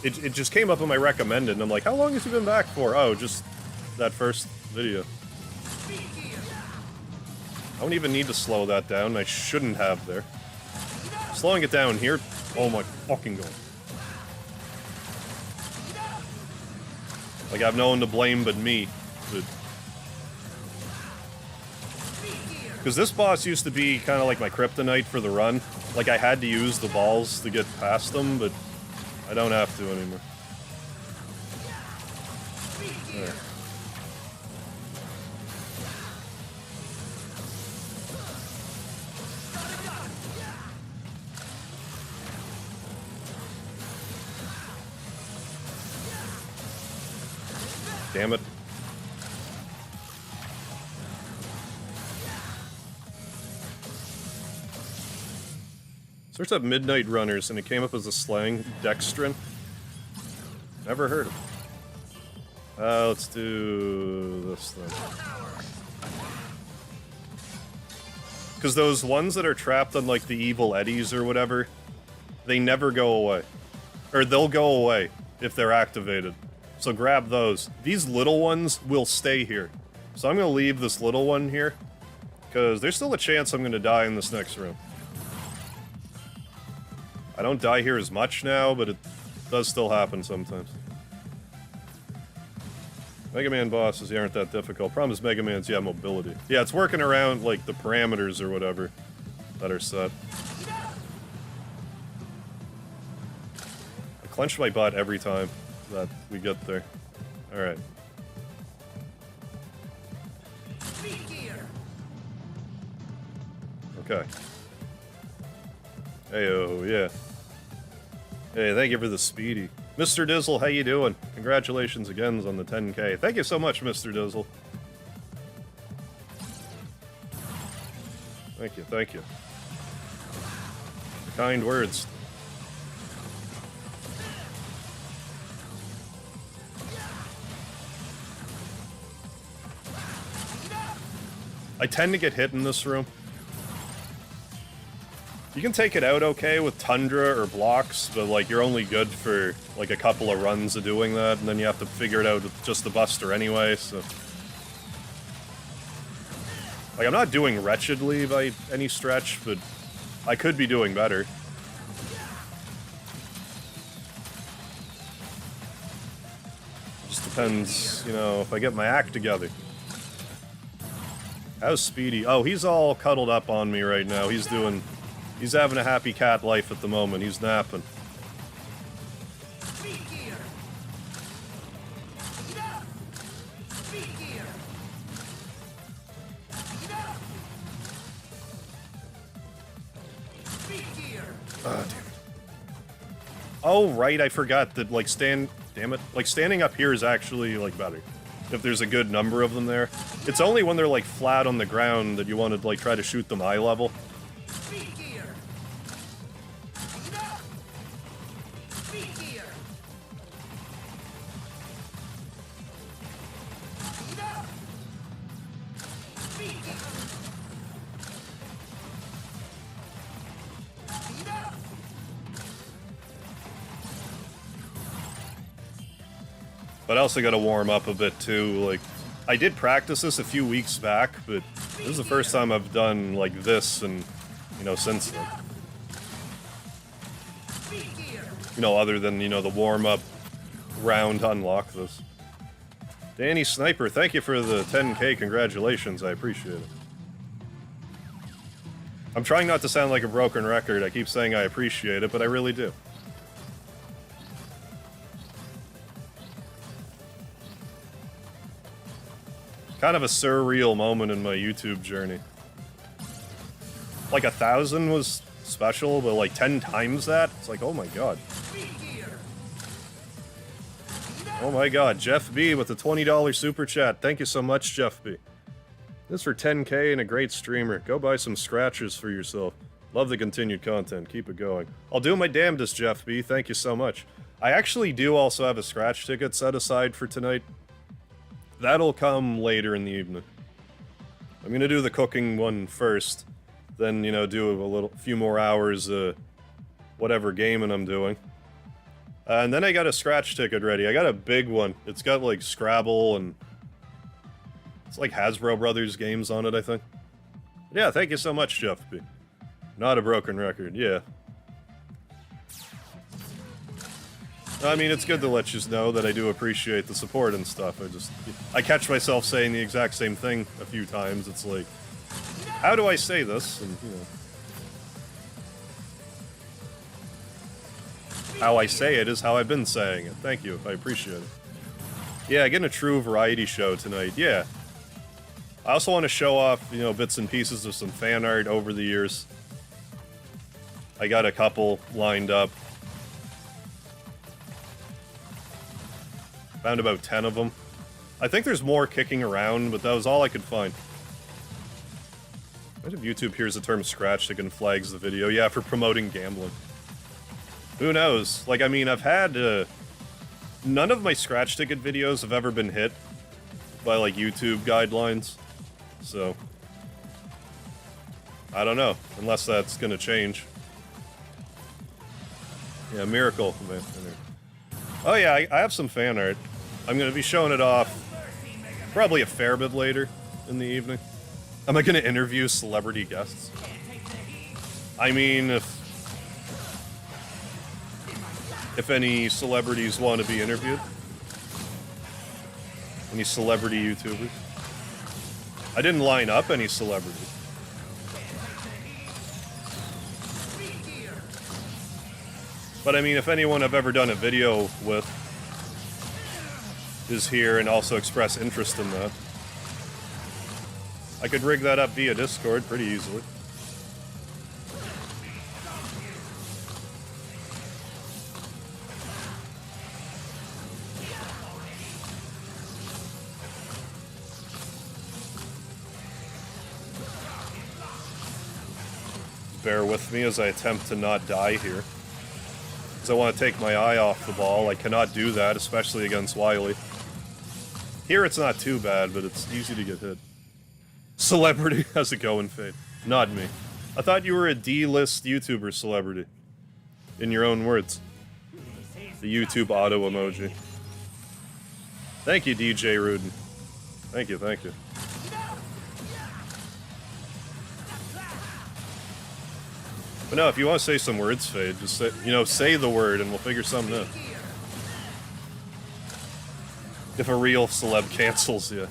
[SPEAKER 1] it just came up in my recommended, and I'm like, how long has he been back for? Oh, just that first video. I don't even need to slow that down, I shouldn't have there. Slowing it down here, oh my fucking god. Like, I've no one to blame but me, but... Because this boss used to be kind of like my kryptonite for the run. Like, I had to use the balls to get past them, but I don't have to anymore. There. Damn it. Searched up Midnight Runners and it came up as a slang, Dextrin. Never heard of it. Let's do this then. Because those ones that are trapped on like the evil eddies or whatever, they never go away. Or they'll go away if they're activated. So grab those. These little ones will stay here. So I'm going to leave this little one here. Because there's still a chance I'm going to die in this next room. I don't die here as much now, but it does still happen sometimes. Mega Man bosses aren't that difficult. Problem is Mega Man's, yeah, mobility. Yeah, it's working around, like, the parameters or whatever that are set. I clench my butt every time that we get there. Alright. Okay. Heyo, yeah. Hey, thank you for the speedy. Mr. Dizzle, how you doing? Congratulations again on the 10K. Thank you so much, Mr. Dizzle. Thank you, thank you. Kind words. I tend to get hit in this room. You can take it out okay with Tundra or blocks, but like you're only good for like a couple of runs of doing that, and then you have to figure it out with just the Buster anyway, so... Like, I'm not doing wretchedly by any stretch, but I could be doing better. Just depends, you know, if I get my act together. How's Speedy? Oh, he's all cuddled up on me right now. He's having a happy cat life at the moment. He's napping. Oh, damn it. Oh, right, I forgot that, like, damn it. Like, standing up here is actually, like, better. If there's a good number of them there. It's only when they're, like, flat on the ground that you want to, like, try to shoot them eye level. But I also gotta warm up a bit too, like, I did practice this a few weeks back, but this is the first time I've done, like, this, and, you know, since then. You know, other than, you know, the warm-up round to unlock this. Danny Sniper, thank you for the 10K, congratulations, I appreciate it. I'm trying not to sound like a broken record, I keep saying I appreciate it, but I really do. Kind of a surreal moment in my YouTube journey. Like 1,000 was special, but like 10 times that? It's like, oh my god. Oh my god, Jeff B with the $20 super chat. Thank you so much, Jeff B. This for 10K and a great streamer. Go buy some scratchers for yourself. Love the continued content. Keep it going. I'll do my damnedest, Jeff B. Thank you so much. I actually do also have a scratch ticket set aside for tonight. That'll come later in the evening. I'm gonna do the cooking one first, then, you know, do a few more hours, whatever gaming I'm doing. And then I got a scratch ticket ready. I got a big one. It's got, like, Scrabble and... It's like Hasbro Brothers games on it, I think. Yeah, thank you so much, Jeff B. Not a broken record, yeah. I mean, it's good to let you know that I do appreciate the support and stuff. I catch myself saying the exact same thing a few times. It's like, how do I say this? And, you know. How I say it is how I've been saying it. Thank you, I appreciate it. Yeah, getting a true variety show tonight, yeah. I also want to show off, you know, bits and pieces of some fan art over the years. I got a couple lined up. Found about 10 of them. I think there's more kicking around, but that was all I could find. What if YouTube hears the term scratch ticket and flags the video? Yeah, for promoting gambling. Who knows? Like, I mean, I've had, none of my scratch ticket videos have ever been hit by, like, YouTube guidelines. So, I don't know, unless that's gonna change. Yeah, miracle, man. Oh yeah, I have some fan art. I'm gonna be showing it off probably a fair bit later in the evening. Am I gonna interview celebrity guests? I mean, if any celebrities want to be interviewed. Any celebrity YouTubers. I didn't line up any celebrities. But I mean, if anyone I've ever done a video with is here and also express interest in that, I could rig that up via Discord pretty easily. Bear with me as I attempt to not die here. Because I want to take my eye off the ball. I cannot do that, especially against Wily. Here it's not too bad, but it's easy to get hit. Celebrity, how's it going, Fade? Not me. I thought you were a D-list YouTuber celebrity. In your own words. The YouTube auto emoji. Thank you, DJ Rudin. Thank you, thank you. But no, if you want to say some words, Fade, just say, say the word and we'll figure something out. If a real celeb cancels you.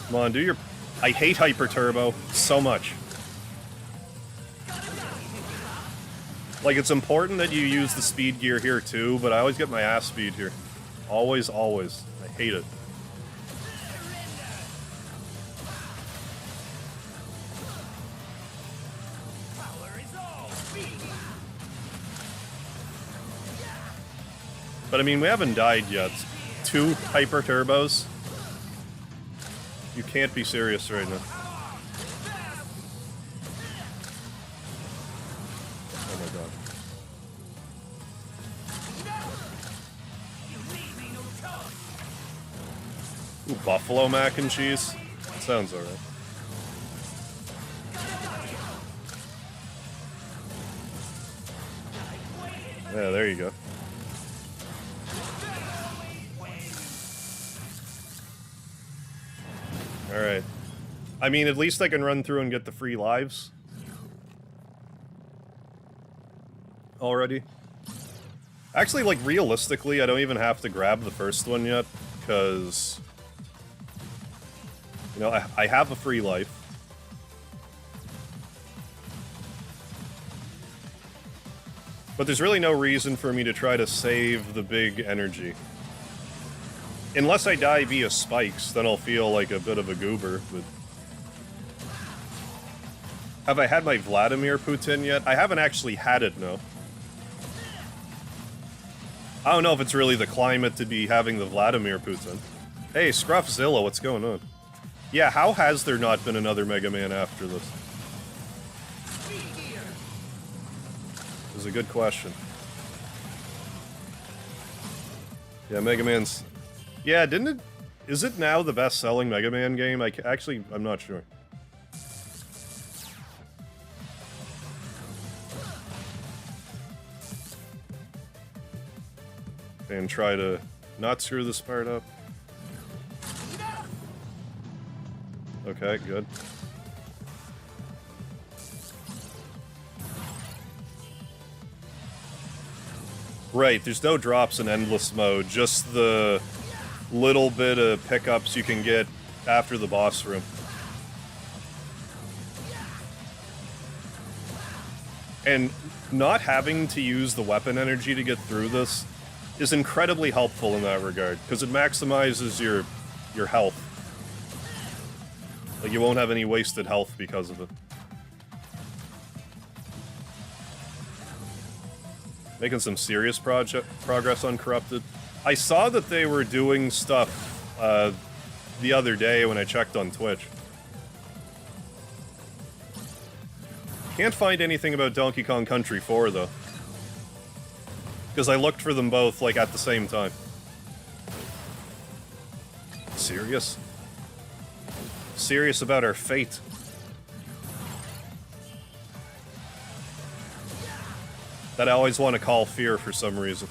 [SPEAKER 1] Come on, do your... I hate Hyper Turbo so much. Like, it's important that you use the speed gear here too, but I always get my ass beat here. Always, always. I hate it. But I mean, we haven't died yet. 2 Hyper Turbos? You can't be serious right now. Oh my god. Ooh, buffalo mac and cheese? Sounds alright. Yeah, there you go. Alright. I mean, at least I can run through and get the free lives. Already. Actually, like, realistically, I don't even have to grab the first one yet, because... You know, I have a free life. But there's really no reason for me to try to save the big energy. Unless I die via spikes, then I'll feel like a bit of a goober, but... Have I had my Vladimir Putin yet? I haven't actually had it, no. I don't know if it's really the climate to be having the Vladimir Putin. Hey, Scruffzilla, what's going on? Yeah, how has there not been another MegaMan after this? This is a good question. Yeah, MegaMan's... Yeah, didn't it... Is it now the best-selling MegaMan game? Actually, I'm not sure. And try to not screw this part up. Okay, good. Right, there's no drops in endless mode, just the little bit of pickups you can get after the boss room. And not having to use the weapon energy to get through this is incredibly helpful in that regard, because it maximizes your health. Like, you won't have any wasted health because of it. Making some serious progress on Corrupted. I saw that they were doing stuff the other day when I checked on Twitch. Can't find anything about Donkey Kong Country 4, though. Because I looked for them both, like, at the same time. Serious? Serious about our fate. That I always want to call fear for some reason.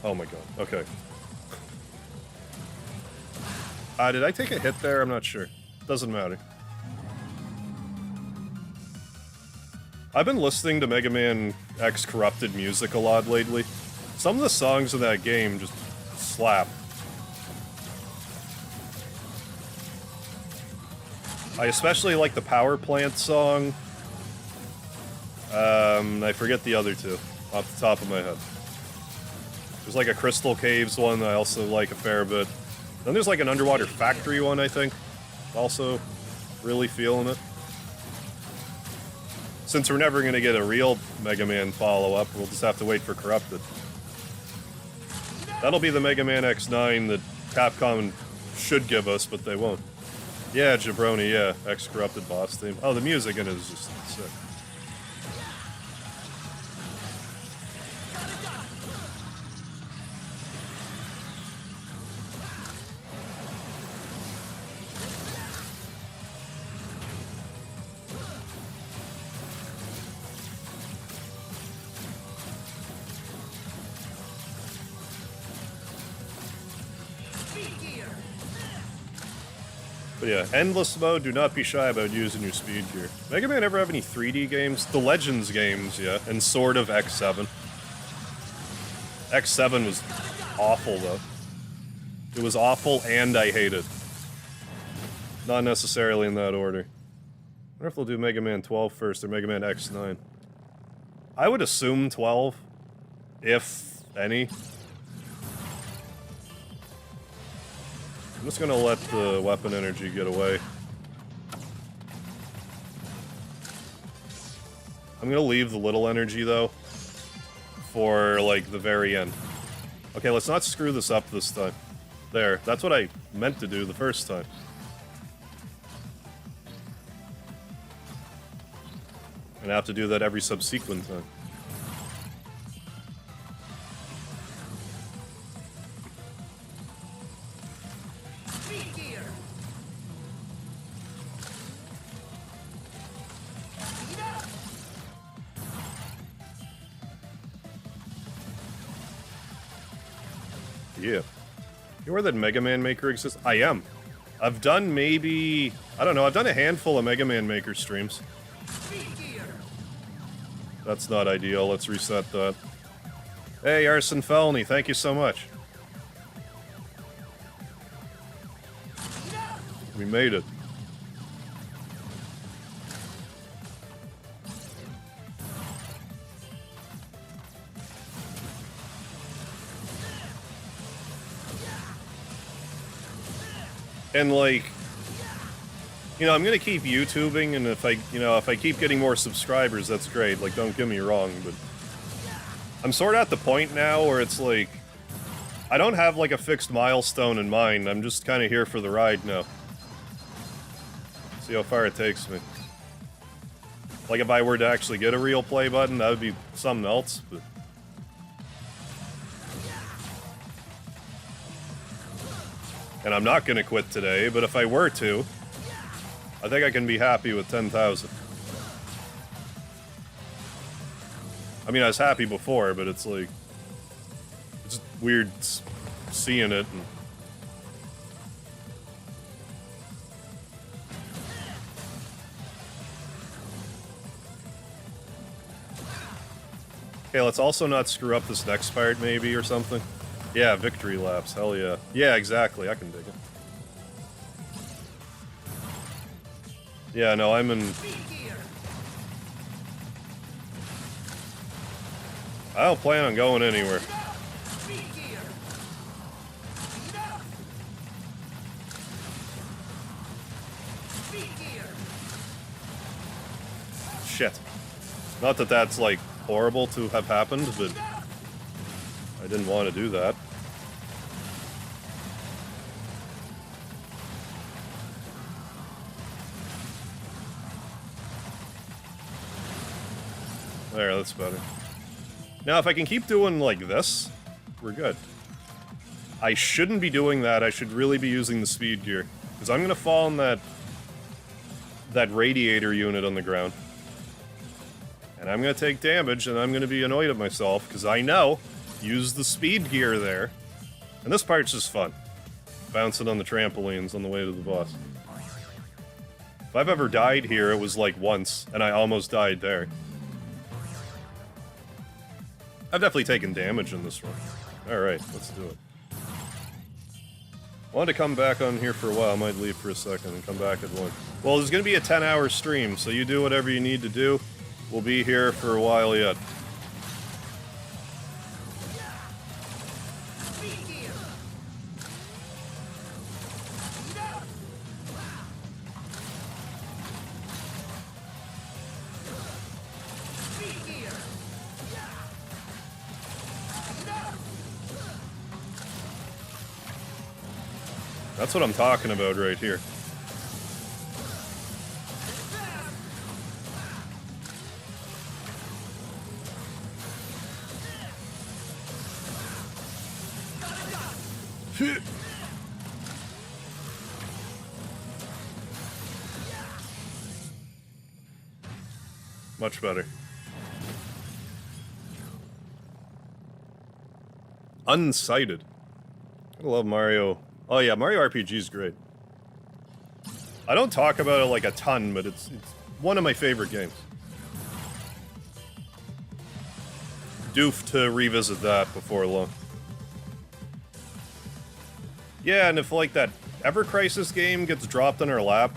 [SPEAKER 1] Oh my god, okay. Did I take a hit there? I'm not sure. Doesn't matter. I've been listening to Mega Man X Corrupted music a lot lately. Some of the songs in that game just slap. I especially like the Power Plant song. I forget the other two off the top of my head. There's like a Crystal Caves one that I also like a fair bit. Then there's like an Underwater Factory one, I think. Also really feeling it. since we're never going to get a real Mega Man follow-up, we'll just have to wait for Corrupted. That'll be the Mega Man X9 that Capcom should give us, but they won't. Yeah, Jabroni, yeah. X-Corrupted boss theme. Oh, the music in it is just sick. But yeah, endless mode, do not be shy about using your speed gear. Mega Man ever have any 3D games? The Legends games, yeah, and sort of X7. X7 was awful, though. It was awful, and I hate it. Not necessarily in that order. I wonder if they'll do Mega Man 12 first, or Mega Man X9. I would assume 12, if any. I'm just gonna let the weapon energy get away. I'm gonna leave the little energy, though, for, like, the very end. Okay, let's not screw this up this time. There, that's what I meant to do the first time. And I have to do that every subsequent time. Yeah. You aware that Mega Man Maker exists? I am. I've done maybe... I don't know, I've done a handful of Mega Man Maker streams. That's not ideal, let's reset that. Hey, Arson Felony, thank you so much. We made it. And, like, you know, I'm gonna keep YouTubing, and if I keep getting more subscribers, that's great. Like, don't get me wrong, but I'm sort of at the point now where it's like, I don't have, like, a fixed milestone in mind. I'm just kind of here for the ride now. See how far it takes me. Like, if I were to actually get a real play button, that would be something else, but... And I'm not gonna quit today, but if I were to, I think I can be happy with 10,000. I mean, I was happy before, but it's like... It's weird seeing it. And... Okay, let's also not screw up this next part, maybe, or something. Yeah, victory laps, hell yeah. Yeah, exactly, I can dig it. Yeah, no, I'm in... I don't plan on going anywhere. Shit. Not that that's, like, horrible to have happened, but... I didn't want to do that. There, that's better. Now, if I can keep doing like this, we're good. I shouldn't be doing that. I should really be using the speed gear. Because I'm going to fall in that radiator unit on the ground. And I'm going to take damage, and I'm going to be annoyed at myself, because I know... Use the speed gear there. And this part's just fun. Bouncing on the trampolines on the way to the boss. If I've ever died here, it was like once, and I almost died there. I've definitely taken damage in this one. Alright, let's do it. I wanted to come back on here for a while. I might leave for a second and come back at 1. Well, there's going to be a 10-hour stream, so you do whatever you need to do. We'll be here for a while yet. That's what I'm talking about right here. Much better. Unsighted. I love Mario. Oh yeah, Mario RPG is great. I don't talk about it like a ton, but it's one of my favorite games. Doof to revisit that before long. Yeah, and if like that Ever Crisis game gets dropped in our lap,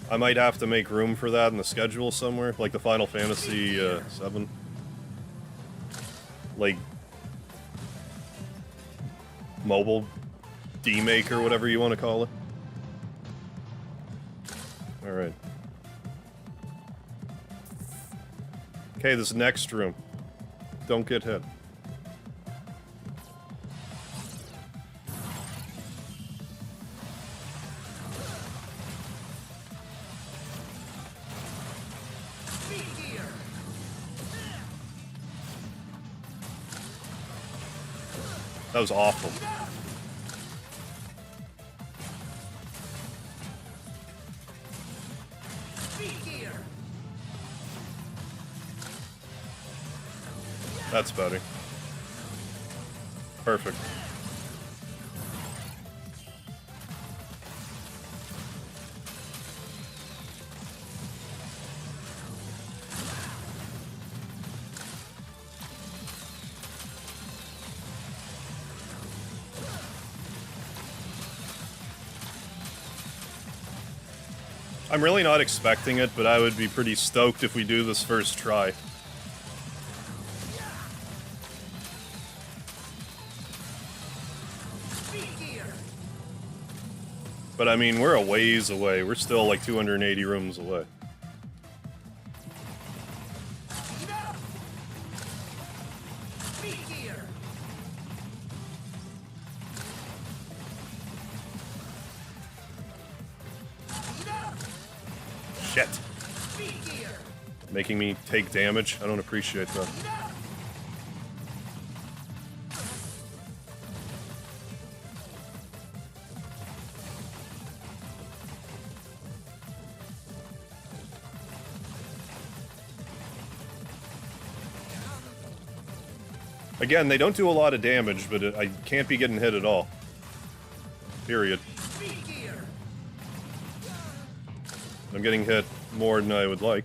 [SPEAKER 1] I might have to make room for that in the schedule somewhere, like the Final Fantasy VII. Like mobile D-make or whatever you want to call it. Alright. Okay, this next room. Don't get hit. That was awful. That's better. Perfect. I'm really not expecting it, but I would be pretty stoked if we do this first try. But I mean, we're a ways away. We're still like 280 rooms away. Shit. Making me take damage. I don't appreciate that. Again, they don't do a lot of damage, but I can't be getting hit at all. Period. I'm getting hit more than I would like.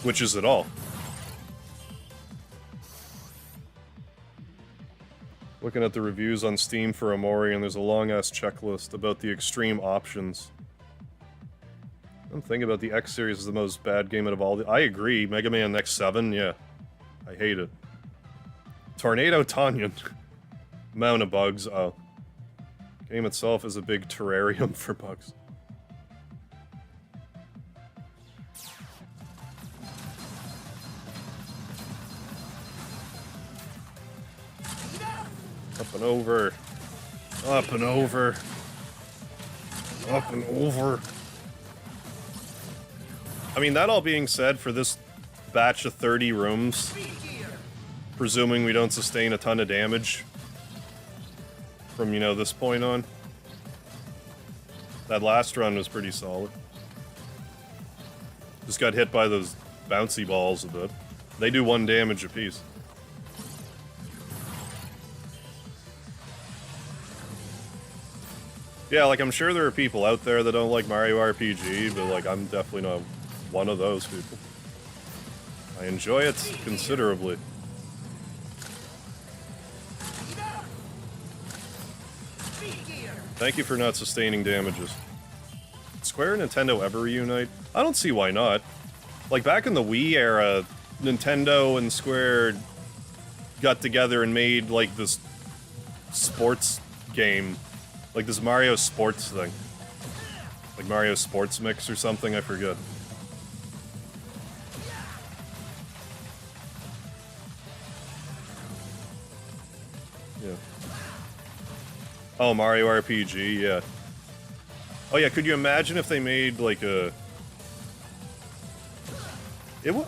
[SPEAKER 1] Which is it all. Looking at the reviews on Steam for Omori, and there's a long-ass checklist about the extreme options. I'm thinking about the X series is the most bad game out of all the— I agree, Mega Man X7, yeah. I hate it. Tornado Tanyan. Amount of bugs, oh. Game itself is a big terrarium for bugs. Up and over. Up and over. Up and over. I mean, that all being said, for this batch of 30 rooms, presuming we don't sustain a ton of damage from, you know, this point on, that last run was pretty solid. Just got hit by those bouncy balls a bit. They do 1 damage apiece. Yeah, like, I'm sure there are people out there that don't like Mario RPG, but, like, I'm definitely not one of those people. I enjoy it considerably. Thank you for not sustaining damages. Square and Nintendo ever reunite? I don't see why not. Like, back in the Wii era, Nintendo and Square got together and made, like, this sports game. Like this Mario Sports thing. Like Mario Sports Mix or something, I forget. Yeah. Oh, Mario RPG, yeah. Oh yeah, could you imagine if they made like a...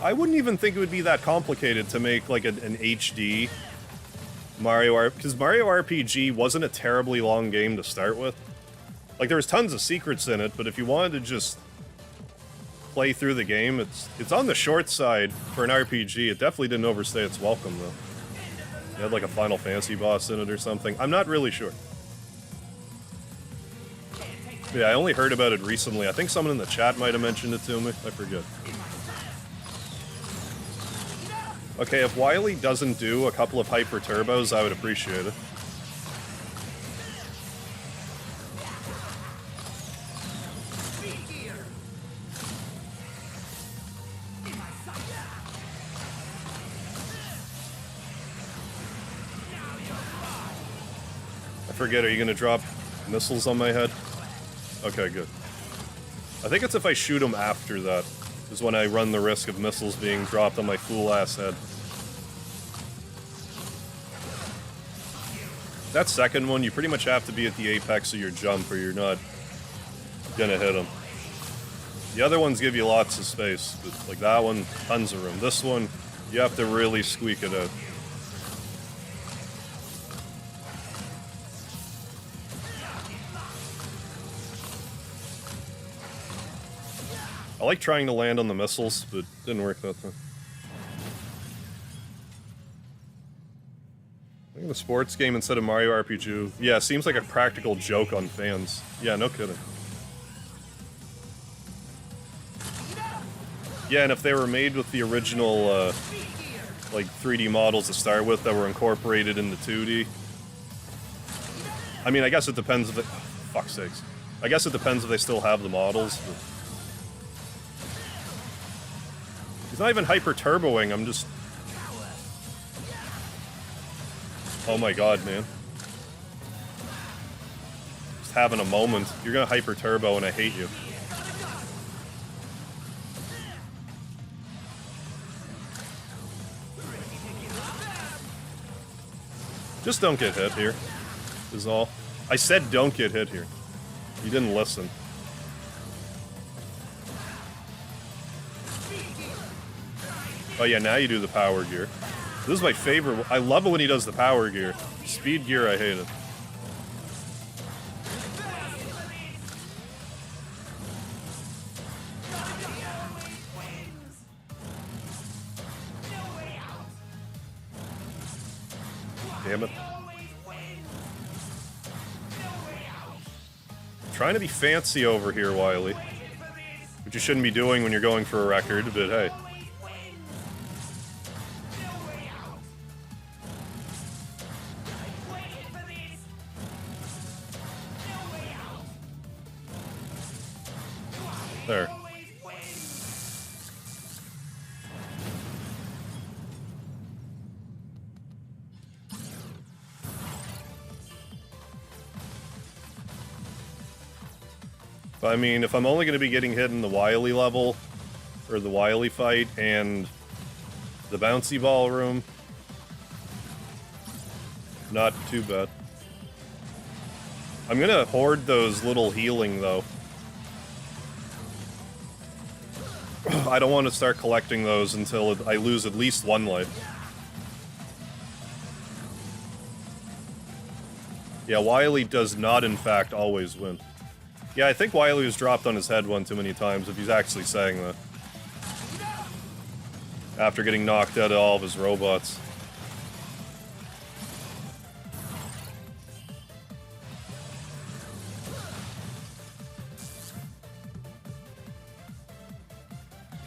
[SPEAKER 1] I wouldn't even think it would be that complicated to make like an HD Mario RPG, because Mario RPG wasn't a terribly long game to start with. Like, there was tons of secrets in it, but if you wanted to just play through the game, it's on the short side for an RPG. It definitely didn't overstay its welcome, though. It had, like, a Final Fantasy boss in it or something. I'm not really sure. Yeah, I only heard about it recently. I think someone in the chat might have mentioned it to me. I forget. Okay, if Wily doesn't do a couple of Hyper Turbos, I would appreciate it. I forget, are you gonna drop missiles on my head? Okay, good. I think it's if I shoot them after that, is when I run the risk of missiles being dropped on my fool-ass head. That second one, you pretty much have to be at the apex of your jump or you're not gonna hit them. The other ones give you lots of space, but like that one, tons of room. This one, you have to really squeak it out. I like trying to land on the missiles, but it didn't work that time. I think the sports game instead of Mario RPG. Yeah, seems like a practical joke on fans. Yeah, no kidding. Yeah, and if they were made with the original, like, 3D models to start with that were incorporated into 2D. I mean, I guess it depends if they... Oh, fuck's sakes. I guess it depends if they still have the models, but... He's not even hyper turboing, I'm just... Oh my god, man. Just having a moment. You're gonna hyper turbo and I hate you. Just don't get hit here, is all. I said don't get hit here. You didn't listen. Oh yeah, now you do the power gear. This is my favorite. I love it when he does the power gear. Speed gear, I hate it. Damn it. Trying to be fancy over here, Wily. Which you shouldn't be doing when you're going for a record, but hey. There. But I mean, if I'm only going to be getting hit in the Wily level, or the Wily fight, and the bouncy ball room, not too bad. I'm gonna hoard those little healing, though. I don't want to start collecting those until I lose at least one life. Yeah, Wily does not, in fact, always win. Yeah, I think Wily was dropped on his head one too many times, if he's actually saying that. After getting knocked out of all of his robots.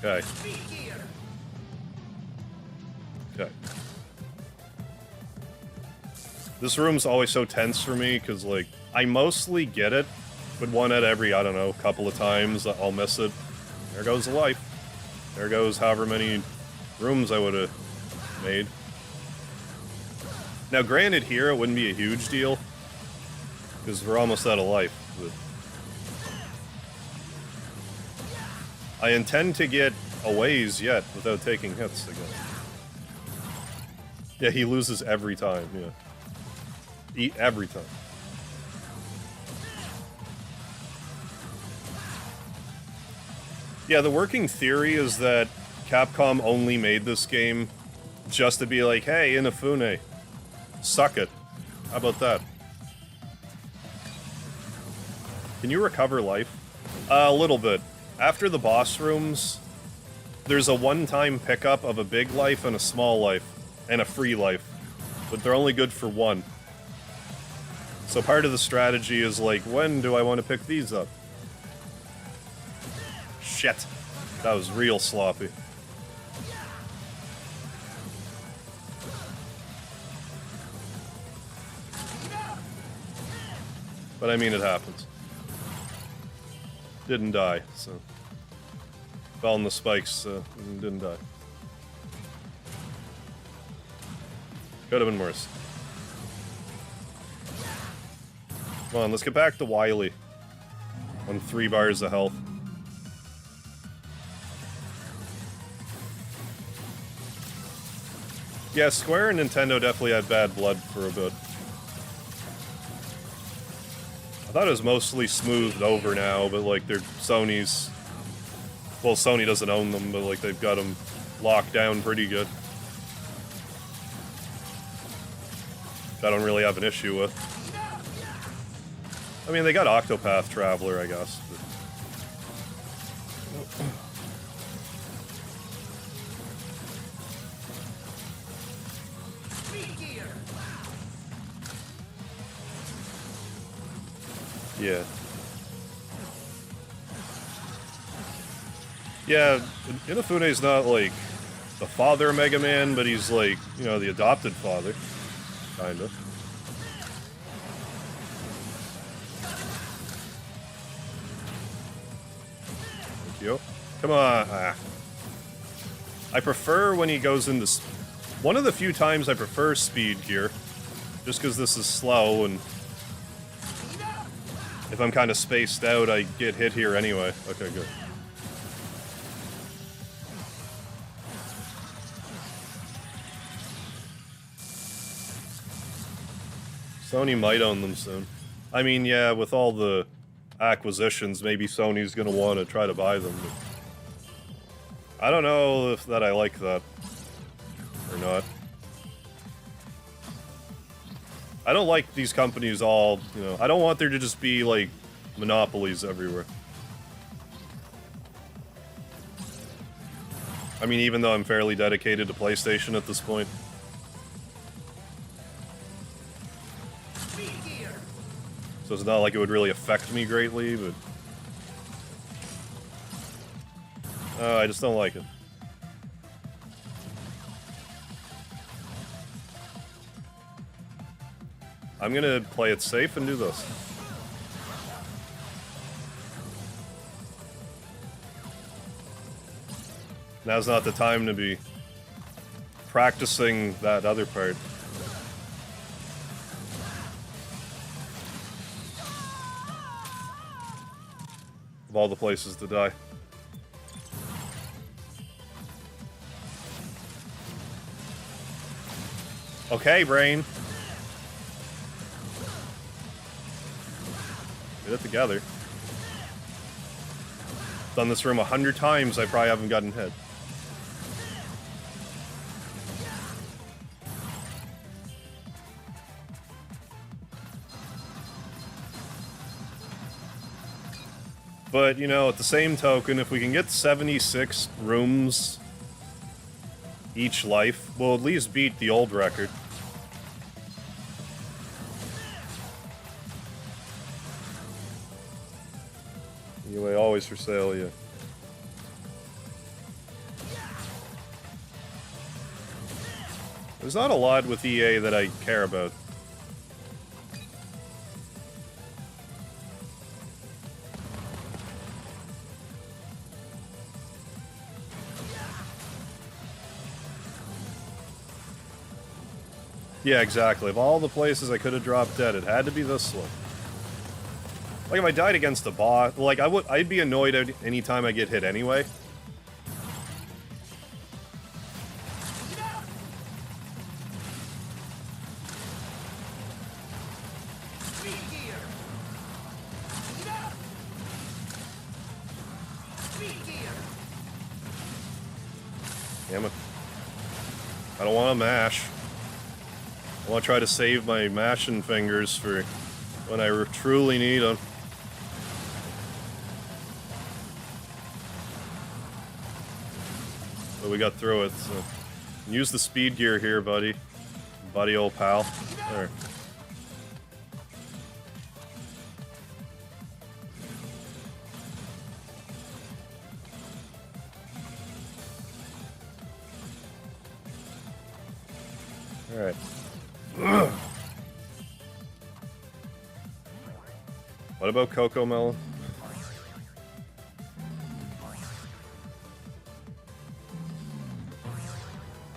[SPEAKER 1] Okay. Okay. This room's always so tense for me, because, like, I mostly get it, but one at every, I don't know, couple of times, I'll miss it. There goes the life. There goes however many rooms I would have made. Now, granted, here, it wouldn't be a huge deal, because we're almost out of life, but... I intend to get a ways yet without taking hits again. Yeah, he loses every time, yeah. Every time. Yeah, the working theory is that Capcom only made this game just to be like, hey, Inafune, suck it. How about that? Can you recover life? A little bit. After the boss rooms, there's a one-time pickup of a big life and a small life, and a free life. But they're only good for one. So part of the strategy is like, when do I want to pick these up? Shit. That was real sloppy. But I mean, it happens. Didn't die, so... Fell in the spikes, and didn't die. Could have been worse. Come on, let's get back to Wily. On 3 bars of health. Yeah, Square and Nintendo definitely had bad blood for a bit. I thought it was mostly smoothed over now, but like they're Sony's... Well, Sony doesn't own them, but like they've got them locked down pretty good. I don't really have an issue with. I mean, they got Octopath Traveler, I guess. But... Yeah. Yeah, Inafune's not, like, the father of MegaMan, but he's, like, you know, the adopted father. Kinda. Thank you. Come on. Ah. I prefer when he goes into... One of the few times I prefer speed here. Just because this is slow, and... If I'm kind of spaced out, I get hit here anyway. Okay, good. Sony might own them soon. I mean, yeah, with all the acquisitions, maybe Sony's gonna want to try to buy them. But I don't know if that I like that or not. I don't like these companies all, you know, I don't want there to just be, like, monopolies everywhere. I mean, even though I'm fairly dedicated to PlayStation at this point. So it's not like it would really affect me greatly, but... I just don't like it. I'm gonna play it safe and do this. Now's not the time to be practicing that other part. Of all the places to die. Okay, brain. Get it together. Done this room 100 times, I probably haven't gotten hit. But, you know, at the same token, if we can get 76 rooms each life, we'll at least beat the old record. Anyway, always for sale, yeah. There's not a lot with EA that I care about. Yeah, exactly. Of all the places I could have dropped dead, it had to be this one. Like, if I died against a bot, like, I'd be annoyed anytime I get hit anyway. Damn it. I don't want to mash. I want to try to save my mashing fingers for when I truly need them. But we got through it, so... Use the speed gear here, buddy. Buddy, old pal. There. Alright. What about Coco Melon?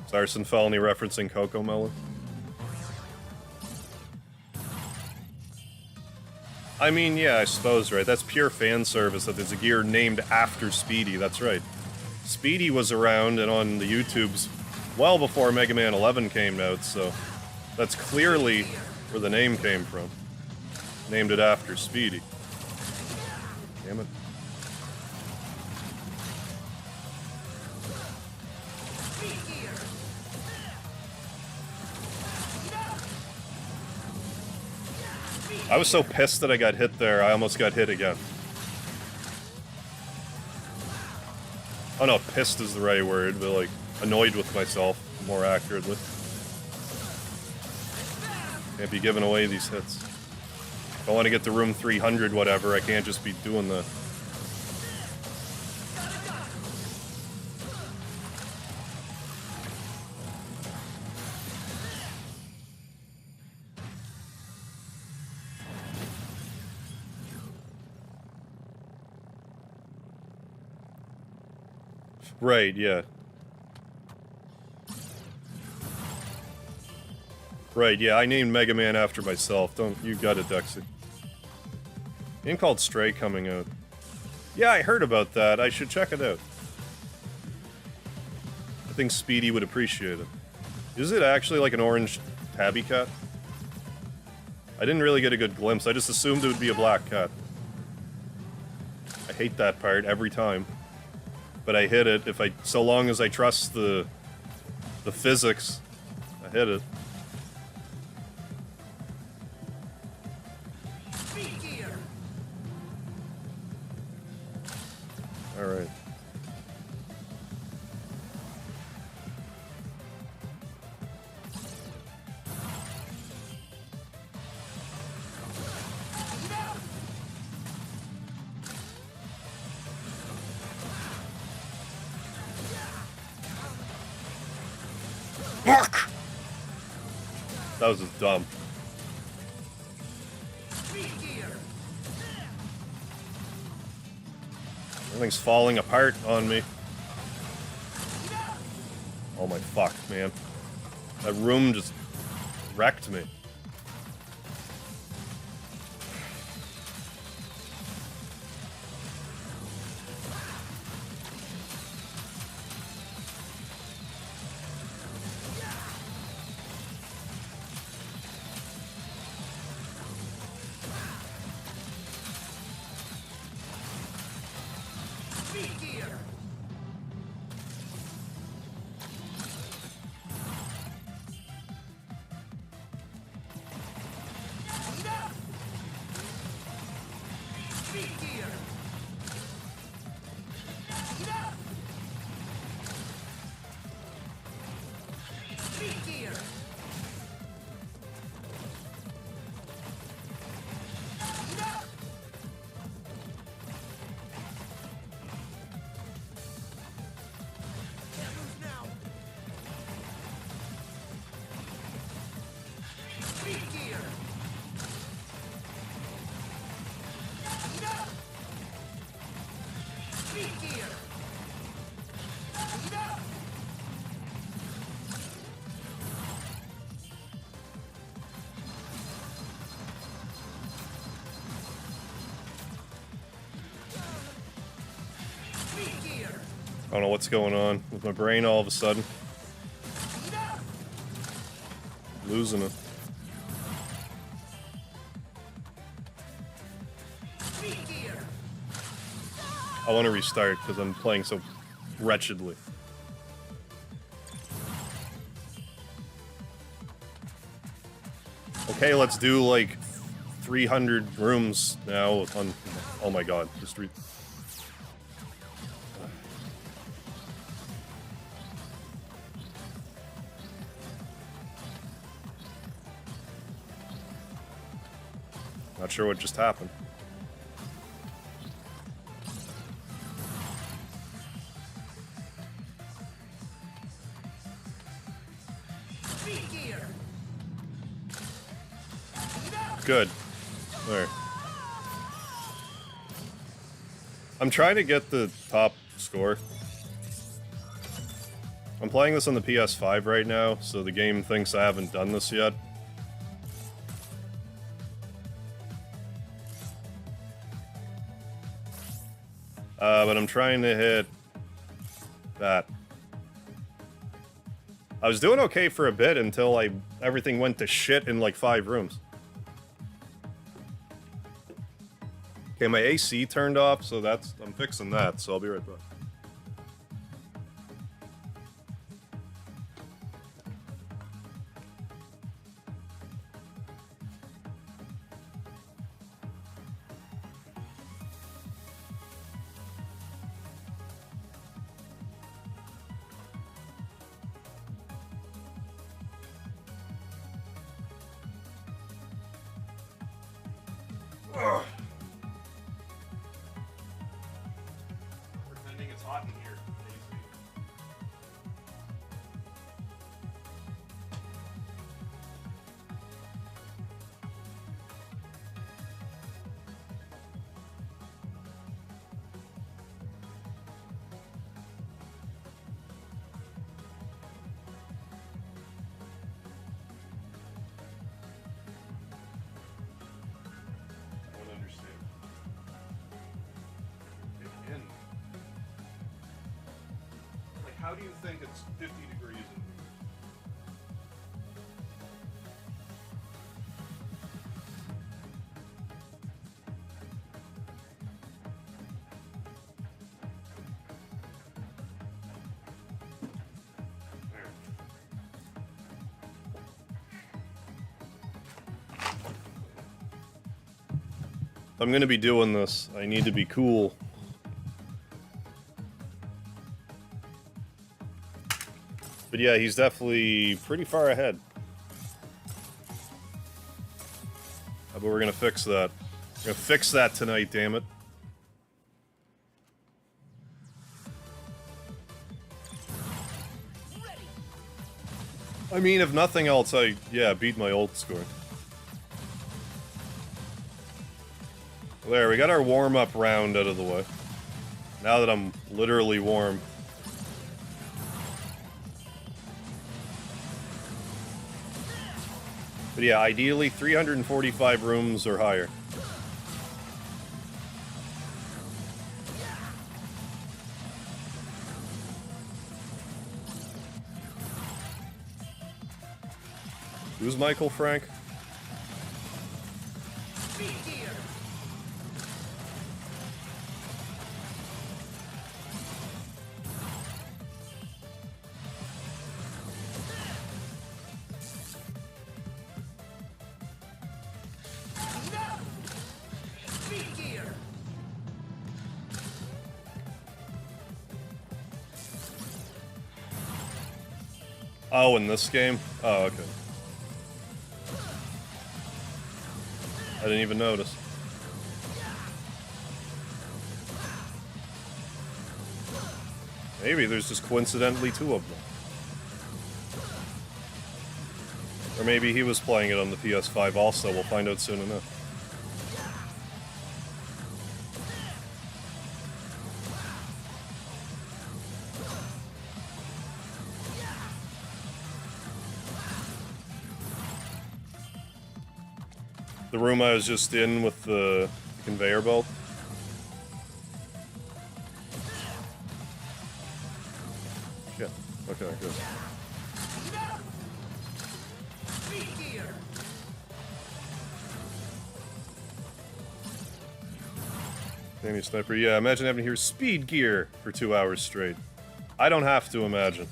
[SPEAKER 1] Is arson felony referencing Coco Melon? I mean, yeah, I suppose, right? That's pure fan service that there's a gear named after Speedy, that's right. Speedy was around and on the YouTubes well before Mega Man 11 came out, so that's clearly where the name came from. Named it after Speedy. Damn it. I was so pissed that I got hit there, I almost got hit again. Oh no, pissed is the right word, but like, annoyed with myself, more accurately. Can't be giving away these hits. If I want to get to room 300, whatever, I can't just be doing that. Right, yeah. Right, yeah, I named Mega Man after myself. Don't you got it, Dexy. Game called Stray coming out. Yeah, I heard about that. I should check it out. I think Speedy would appreciate it. Is it actually like an orange tabby cat? I didn't really get a good glimpse. I just assumed it would be a black cat. I hate that part every time. But I hit it if I, so long as I trust the physics, I hit it. All right. Fuck! That was just dumb. Everything's falling apart on me. Oh my fuck, man. That room just wrecked me. I don't know what's going on with my brain all of a sudden. Losing it. I want to restart because I'm playing so wretchedly. hey, let's do like 300 rooms now on... Oh my god, just Not sure what just happened. Good. There. I'm trying to get the top score. I'm playing this on the PS5 right now, so the game thinks I haven't done this yet. But I'm trying to hit that. I was doing okay for a bit until everything went to shit in like 5 rooms. Okay, my AC turned off, so I'm fixing that, so I'll be right back. Ugh. Pretending it's hot in here. How do you think it's 50 degrees in here? If I'm gonna be doing this, I need to be cool. But yeah, he's definitely pretty far ahead. But we're gonna fix that. We're gonna fix that tonight, damn it. I mean, if nothing else, yeah, beat my old score. There, we got our warm-up round out of the way. Now that I'm literally warm. But yeah, ideally 345 rooms or higher. Who's Michael Frank? Oh, in this game? Oh, okay. I didn't even notice. Maybe there's just coincidentally 2 of them. Or maybe he was playing it on the PS5 also. We'll find out soon enough. The room I was just in with the conveyor belt. Shit. Okay, good. Danny Sniper, yeah, imagine having to hear speed gear for 2 hours straight. I don't have to imagine.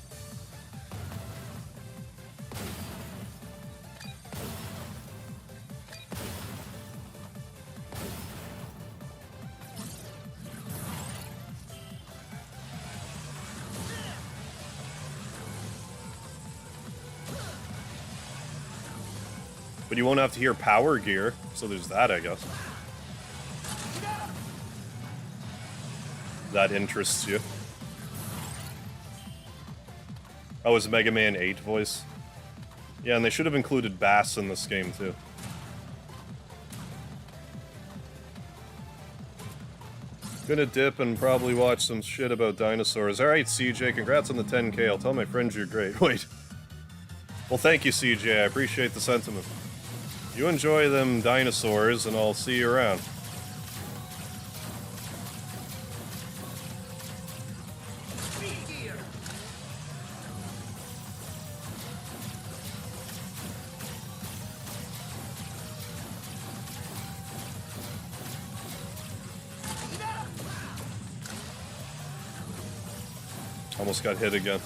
[SPEAKER 1] But you won't have to hear power gear, so there's that, I guess. That interests you. Oh, it's Mega Man 8 voice. Yeah, and they should have included Bass in this game, too. Gonna dip and probably watch some shit about dinosaurs. Alright, CJ, congrats on the 10K. I'll tell my friends you're great. Wait. Well, thank you, CJ. I appreciate the sentiment. You enjoy them dinosaurs, and I'll see you around. Almost got hit again.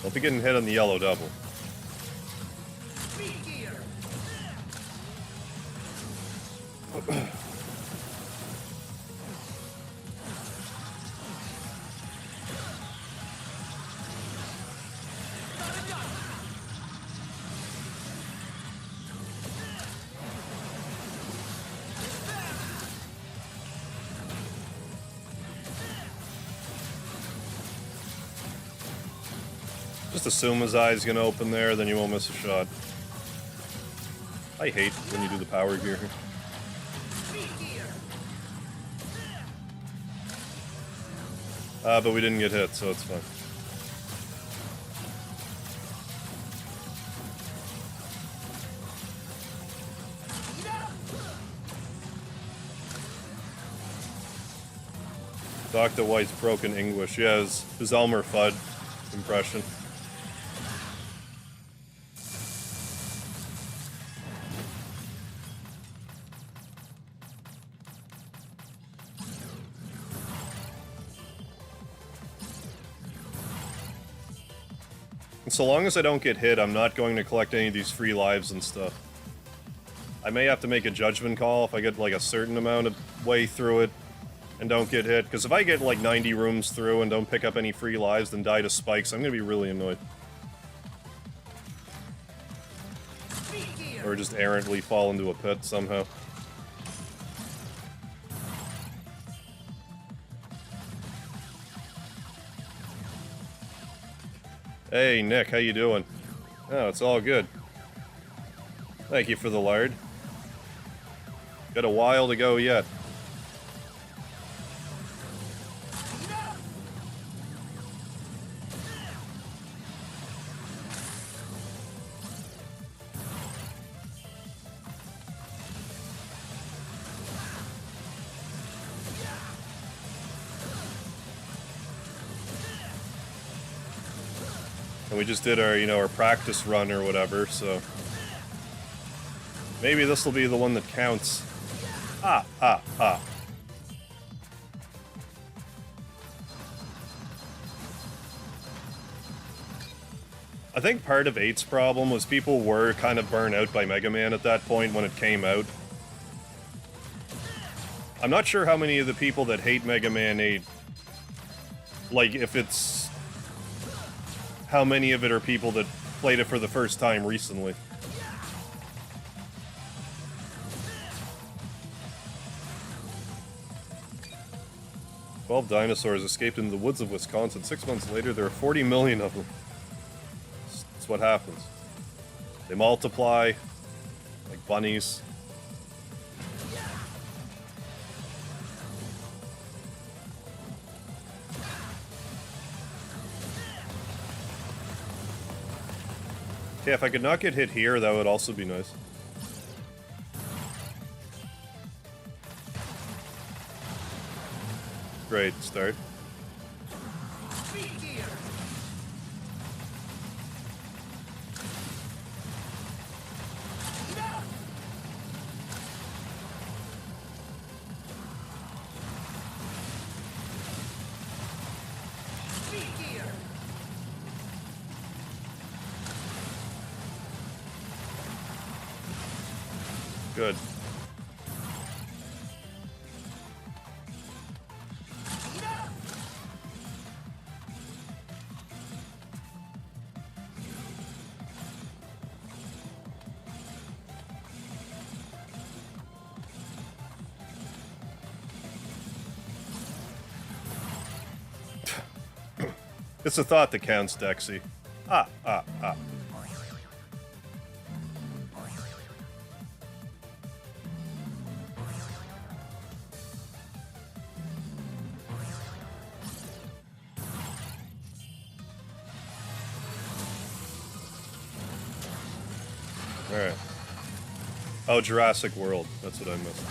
[SPEAKER 1] Don't be getting hit on the yellow double. Just assume his eye's gonna open there, then you won't miss a shot. I hate when you do the power gear here. But we didn't get hit, so it's fine. Dr. White's broken English. Yeah, his Elmer Fudd impression. And so long as I don't get hit, I'm not going to collect any of these free lives and stuff. I may have to make a judgment call if I get like a certain amount of way through it and don't get hit. Because if I get like 90 rooms through and don't pick up any free lives, then die to spikes, I'm going to be really annoyed. Or just errantly fall into a pit somehow. Hey, Nick, how you doing? Oh, it's all good. Thank you for the lard. Got a while to go yet. And we just did our, our practice run or whatever, so... maybe this will be the one that counts. Ah. I think part of 8's problem was people were kind of burnt out by Mega Man at that point when it came out. I'm not sure how many of the people that hate Mega Man 8, like, if it's... how many of it are people that played it for the first time recently. "12 dinosaurs escaped into the woods of Wisconsin. 6 months later, there are 40 million of them." That's what happens. They multiply like bunnies. Okay, if I could not get hit here, that would also be nice. Great start. Good. It's a thought that counts, Dexy. Ah. Alright. Oh, Jurassic World. That's what I missed.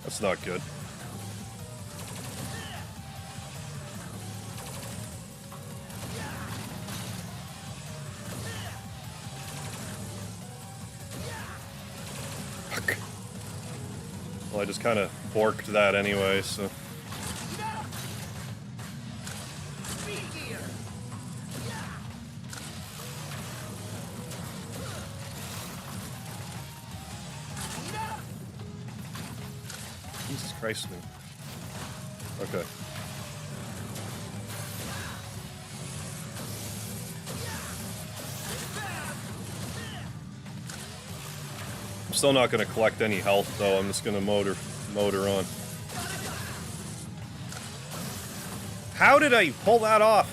[SPEAKER 1] That's not good. Fuck. Well, I just kind of borked that anyway, so... Jesus Christ, man. Okay. I'm still not going to collect any health, though. I'm just going to motor on. How did I pull that off?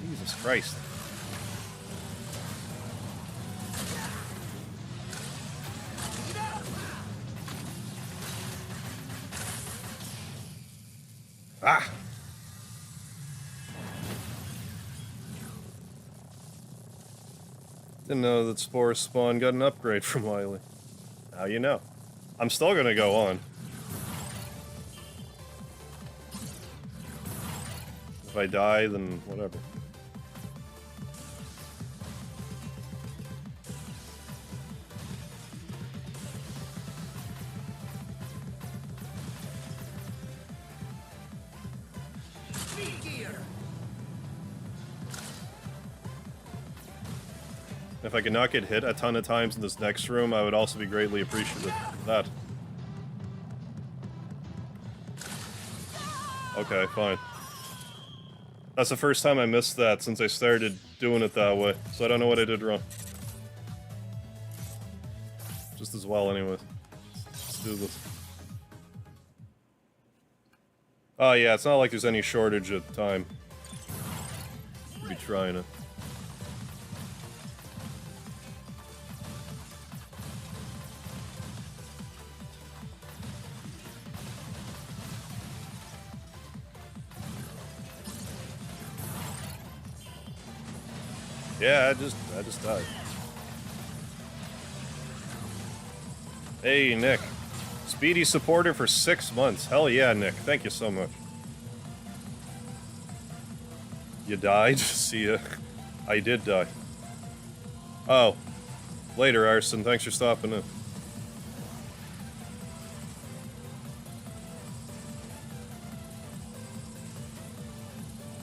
[SPEAKER 1] Jesus Christ. Ah! Didn't know that Spore Spawn got an upgrade from Wily. Now you know. I'm still gonna go on. If I die, then whatever. If I could not get hit a ton of times in this next room, I would also be greatly appreciative of that. Okay, fine. That's the first time I missed that since I started doing it that way, so I don't know what I did wrong. Just as well, anyways. Let's do this. Oh yeah, it's not like there's any shortage of time. We'll be trying it. Yeah, I just died. Hey, Nick. Speedy supporter for 6 months. Hell yeah, Nick. Thank you so much. You died? See ya. I did die. Oh. Later, Arson. Thanks for stopping in.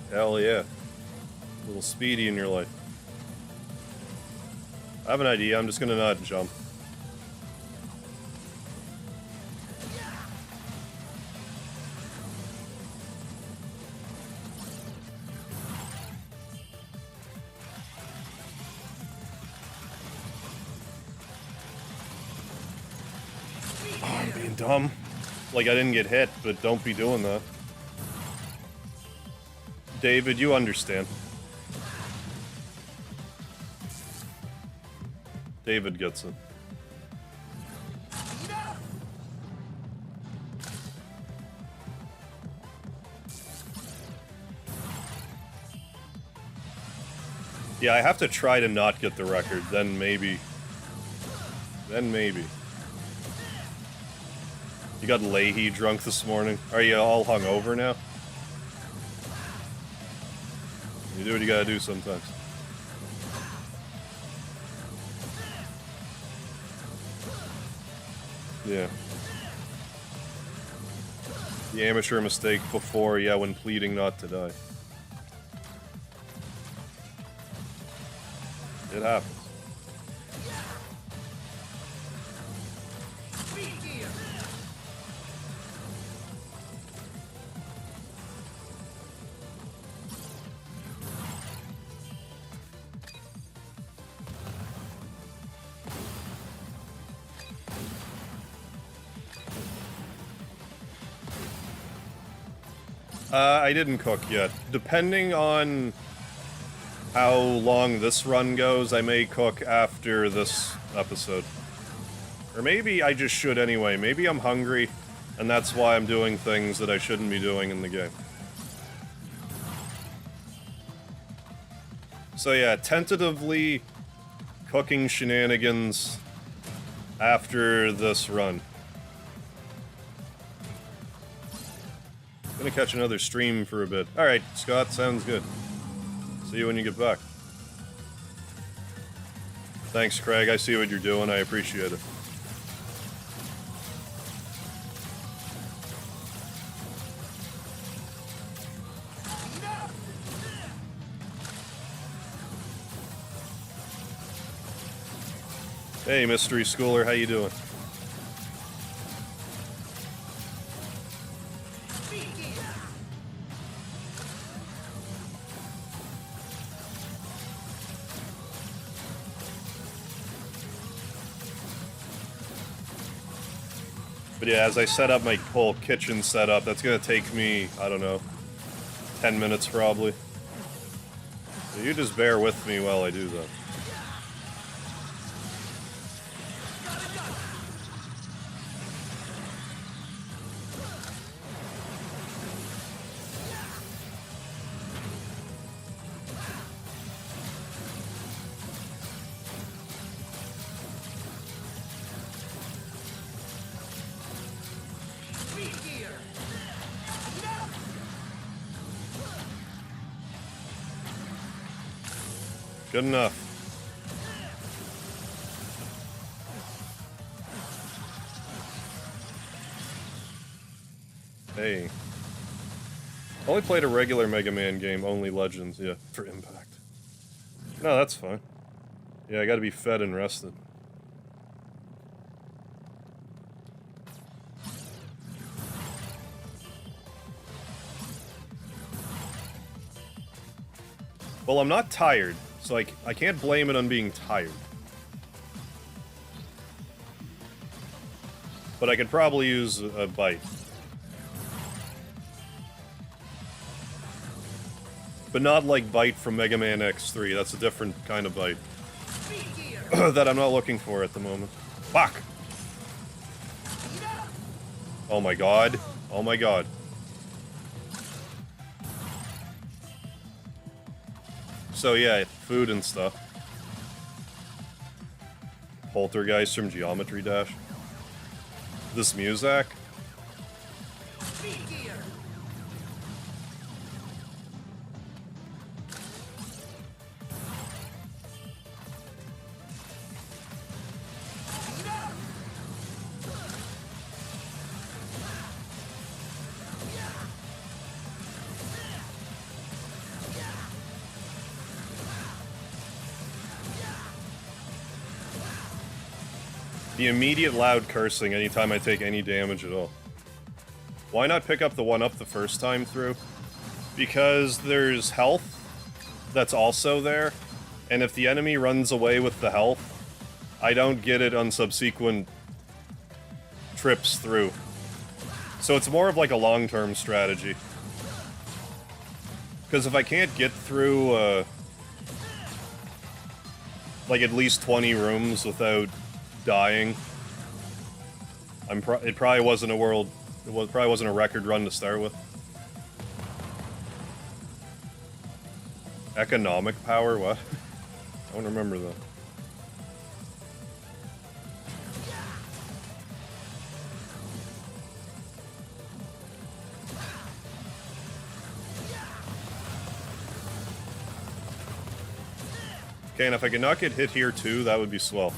[SPEAKER 1] Hell yeah. A little Speedy in your life. I have an idea, I'm just gonna not jump. Oh, I'm being dumb. Like, I didn't get hit, but don't be doing that. David, you understand. David gets it. Yeah, I have to try to not get the record, then maybe. Then maybe. You got Leahy drunk this morning? Are you all hungover now? You do what you gotta do sometimes. Yeah. The amateur mistake before, yeah, when pleading not to die. It happens. I didn't cook yet. Depending on how long this run goes, I may cook after this episode. Or maybe I just should anyway. Maybe I'm hungry, and that's why I'm doing things that I shouldn't be doing in the game. So yeah, tentatively cooking shenanigans after this run. Gonna catch another stream for a bit. Alright, Scott, sounds good. See you when you get back. Thanks, Craig. I see what you're doing. I appreciate it. Hey, mystery schooler, how you doing? But yeah, as I set up my whole kitchen setup, that's gonna take me, I don't know, 10 minutes probably. So you just bear with me while I do that. Good enough. Hey. Only played a regular Mega Man game, only Legends, yeah, for Impact. No, that's fine. Yeah, I gotta be fed and rested. Well, I'm not tired, so I can't blame it on being tired. But I could probably use a bite. But not like bite from Mega Man X3, that's a different kind of bite. That I'm not looking for at the moment. Fuck! Oh my god. Oh my god. So yeah, food and stuff. Poltergeist from Geometry Dash. This Muzak. The immediate loud cursing anytime I take any damage at all. Why not pick up the one up the first time through? Because there's health that's also there, and if the enemy runs away with the health, I don't get it on subsequent trips through. So it's more of like a long-term strategy. Because if I can't get through, like at least 20 rooms without dying, it probably wasn't a record run to start with. Economic power? What? I don't remember that. Okay, and if I could not get hit here too, that would be swell.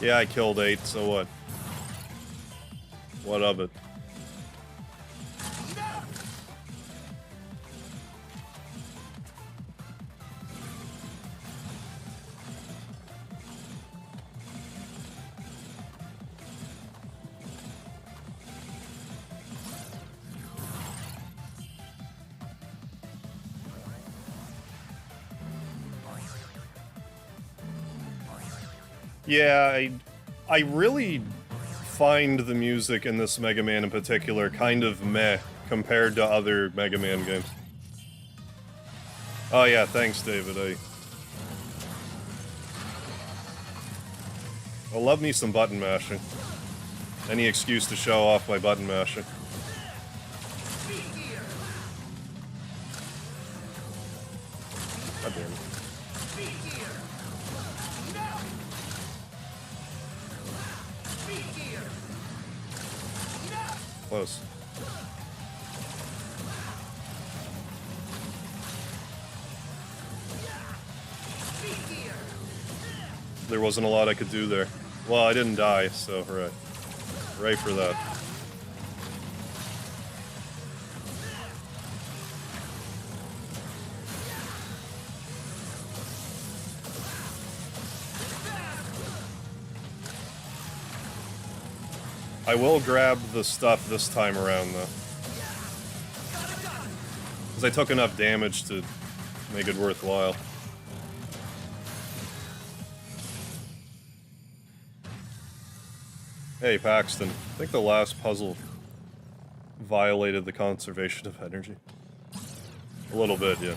[SPEAKER 1] Yeah, I killed 8, so what? What of it? Yeah, I really find the music in this Mega Man in particular kind of meh compared to other Mega Man games. Oh yeah, thanks, David. I love me some button mashing. Any excuse to show off my button mashing. God damn it. Close. There wasn't a lot I could do there. Well, I didn't die, so right. Right for that. I will grab the stuff this time around, though. Because I took enough damage to make it worthwhile. Hey, Paxton. I think the last puzzle violated the conservation of energy. A little bit, yeah.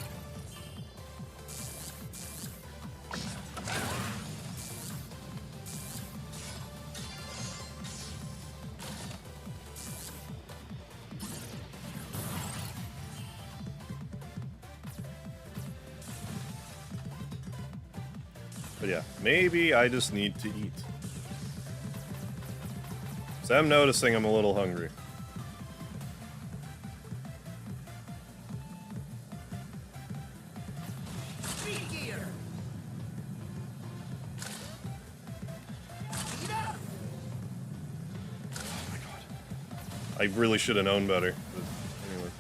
[SPEAKER 1] But yeah, maybe I just need to eat. So I'm noticing I'm a little hungry. Oh my god. I really should have known better. But anyway.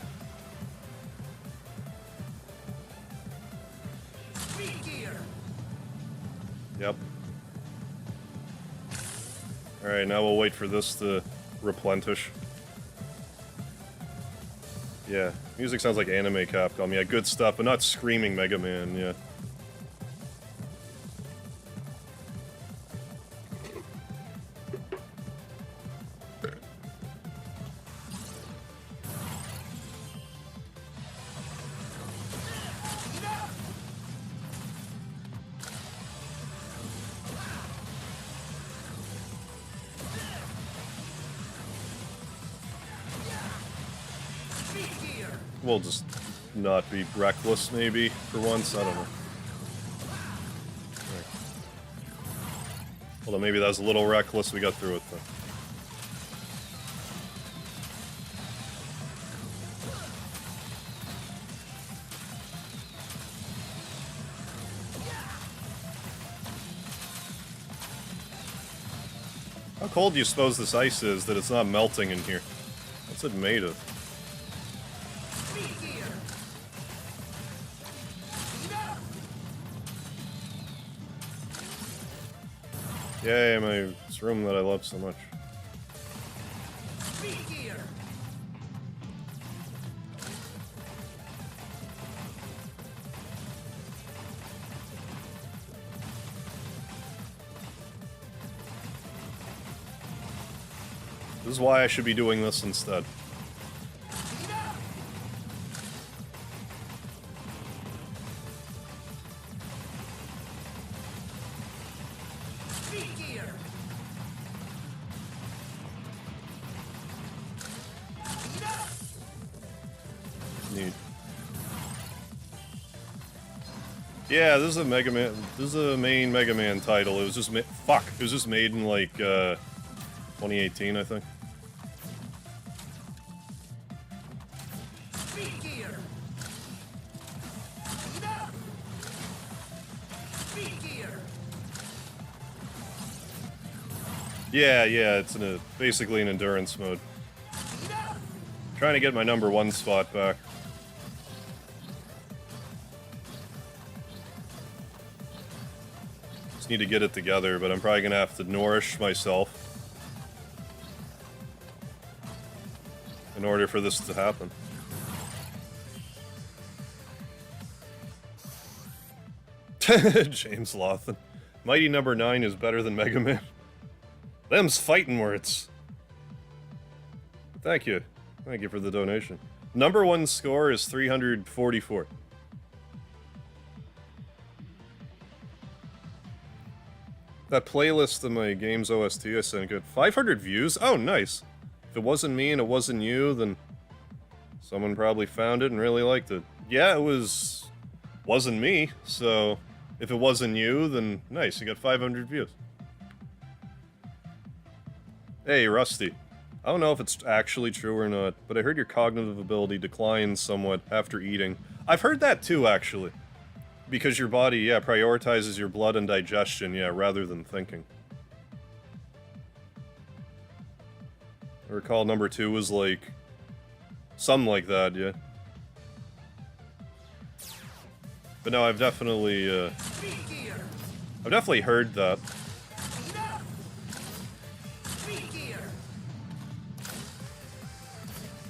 [SPEAKER 1] Yep. Alright, now we'll wait for this to replenish. Yeah, music sounds like anime Capcom. Yeah, good stuff, but not screaming Mega Man, yeah. We'll just not be reckless, maybe, for once. I don't know. Right. Although maybe that was a little reckless. We got through it, though. How cold do you suppose this ice is that it's not melting in here? What's it made of? Yay, my this room that I love so much. This is why I should be doing this instead. Neat. Yeah, this is a Mega Man. This is a main Mega Man title. It was just fuck. It was just made in like 2018, I think. Yeah, it's basically an endurance mode. Trying to get my #1 spot back. Just need to get it together, but I'm probably gonna have to nourish myself in order for this to happen. James Lawson. Mighty number 9 is better than Mega Man. Them's fighting words. Thank you. Thank you for the donation. Number 1 score is 344. That playlist of my games OST I sent good. 500 views? Oh, nice. If it wasn't me and it wasn't you, then someone probably found it and really liked it. Yeah, it wasn't me, so if it wasn't you, then nice, you got 500 views. Hey, Rusty. I don't know if it's actually true or not, but I heard your cognitive ability declines somewhat after eating. I've heard that too, actually. Because your body, yeah, prioritizes your blood and digestion, yeah, rather than thinking. I recall number 2 was like... something like that, yeah. But no, I've definitely heard that.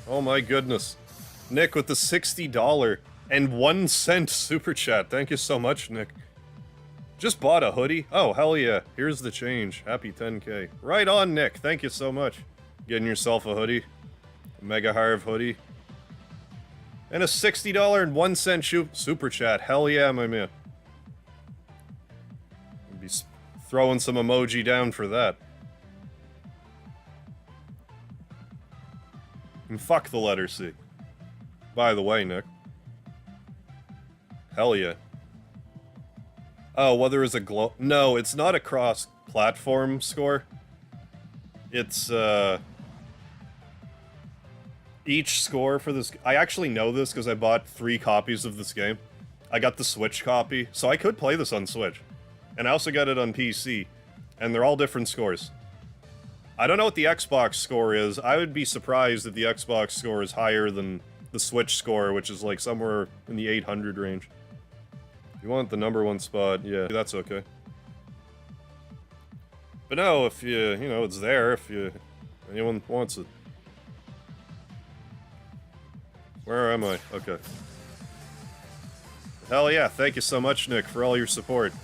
[SPEAKER 1] Oh my goodness. Nick with the $60 and 1 cent super chat. Thank you so much, Nick. Just bought a hoodie? Oh, hell yeah. Here's the change. Happy 10K. Right on, Nick. Thank you so much. Getting yourself a hoodie. A Mega Harv hoodie. And a $60 and 1 cent super chat. Hell yeah, my man. I'd be throwing some emoji down for that. And fuck the letter C. By the way, Nick. Hell yeah. Oh, whether it's a no, it's not a cross-platform score. It's, each score for this... I actually know this because I bought 3 copies of this game. I got the Switch copy, so I could play this on Switch. And I also got it on PC. And they're all different scores. I don't know what the Xbox score is. I would be surprised if the Xbox score is higher than the Switch score, which is like somewhere in the 800 range. If you want the number 1 spot, yeah, that's okay. But no, if you know, it's there if anyone wants it. Where am I? Okay. Hell yeah, thank you so much, Nick, for all your support.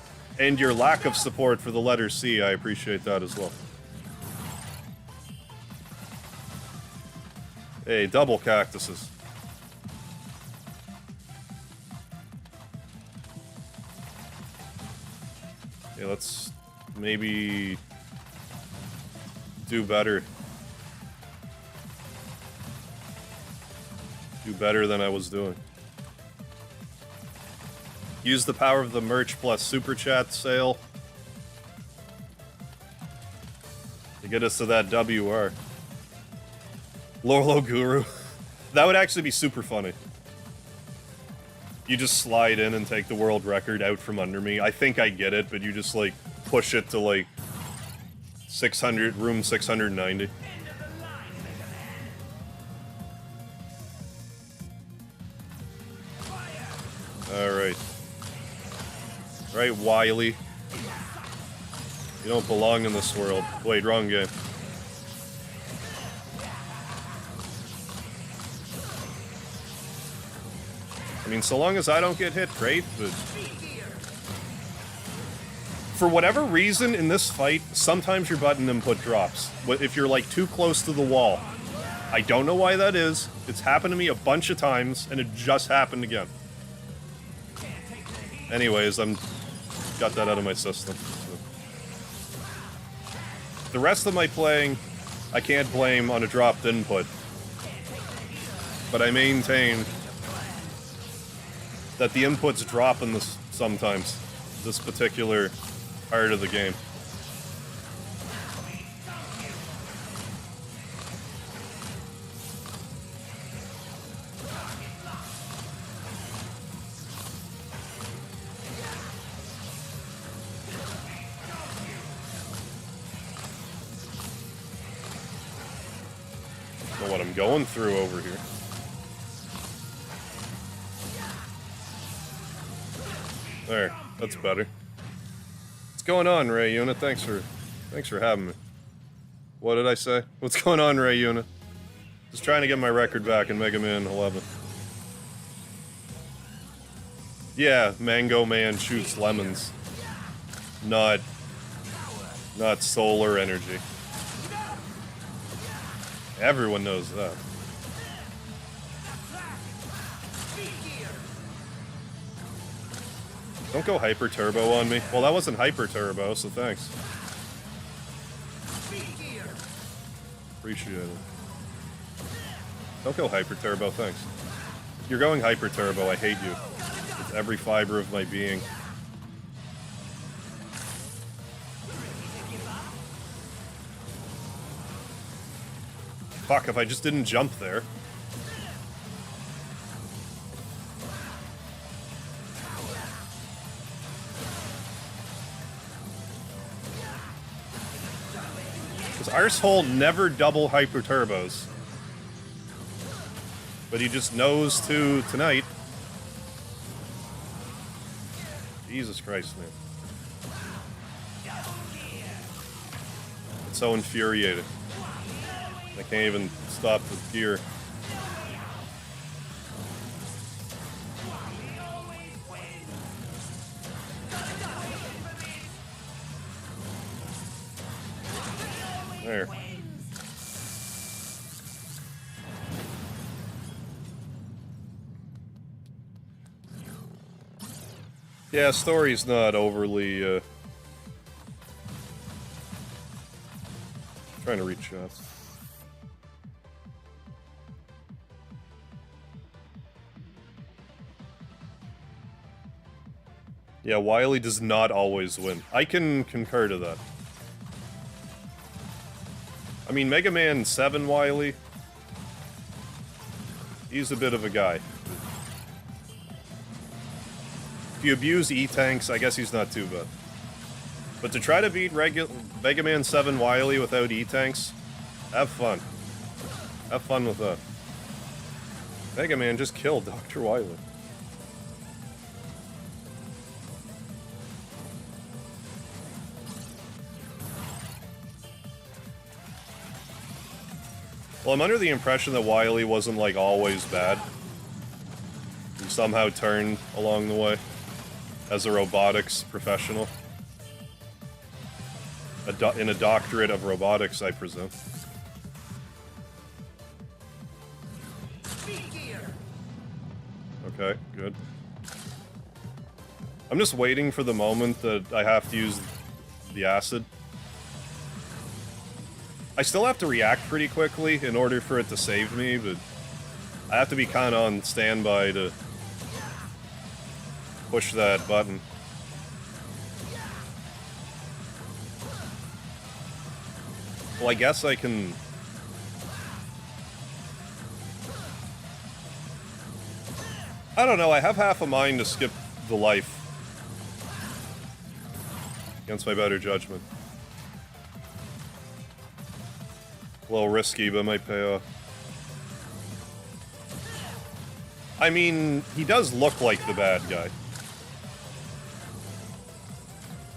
[SPEAKER 1] And your lack of support for the letter C, I appreciate that as well. Hey, double cactuses. Okay, let's maybe do better. Do better than I was doing. Use the power of the merch plus super chat sale to get us to that WR. Lorlo Guru. That would actually be super funny. You just slide in and take the world record out from under me. I think I get it, but you just, like, push it to, like, 600, room 690. Alright. Right, Wily. You don't belong in this world. Wait, wrong game. I mean, so long as I don't get hit, great, but... For whatever reason, in this fight, sometimes your button input drops. If you're, like, too close to the wall. I don't know why that is. It's happened to me a bunch of times, and it just happened again. Anyways, got that out of my system. So. The rest of my playing, I can't blame on a dropped input. But I maintain that the inputs drop in this sometimes. This particular part of the game. Know what I'm going through over here. There, that's better. What's going on, Ray Unit? Thanks for having me. What did I say? What's going on, Ray Unit? Just trying to get my record back in Mega Man 11. Yeah, Mango Man shoots lemons. not solar energy. Everyone knows that. Don't go hyper turbo on me. Well, that wasn't hyper turbo, so thanks. Appreciate it. Don't go hyper turbo, thanks. You're going hyper turbo, I hate you. With every fiber of my being. Fuck, if I just didn't jump there. Because Arsehole never double hyper turbos. But he just knows to tonight. Jesus Christ, man. It's so infuriating. I can't even stop the gear. There. Yeah, story's not overly, trying to reach shots. Yeah, Wily does not always win. I can concur to that. I mean, Mega Man 7 Wily, he's a bit of a guy. If you abuse E-Tanks, I guess he's not too bad. But to try to beat Mega Man 7 Wily without E-Tanks, have fun. Have fun with that. Mega Man just killed Dr. Wily. Well, I'm under the impression that Wily wasn't, like, always bad. He somehow turned along the way as a robotics professional. In a doctorate of robotics, I presume. Okay, good. I'm just waiting for the moment that I have to use the acid. I still have to react pretty quickly in order for it to save me, but I have to be kind of on standby to push that button. Well, I guess I can... I don't know, I have half a mind to skip the life. Against my better judgment. A little risky, but might pay off. I mean, he does look like the bad guy.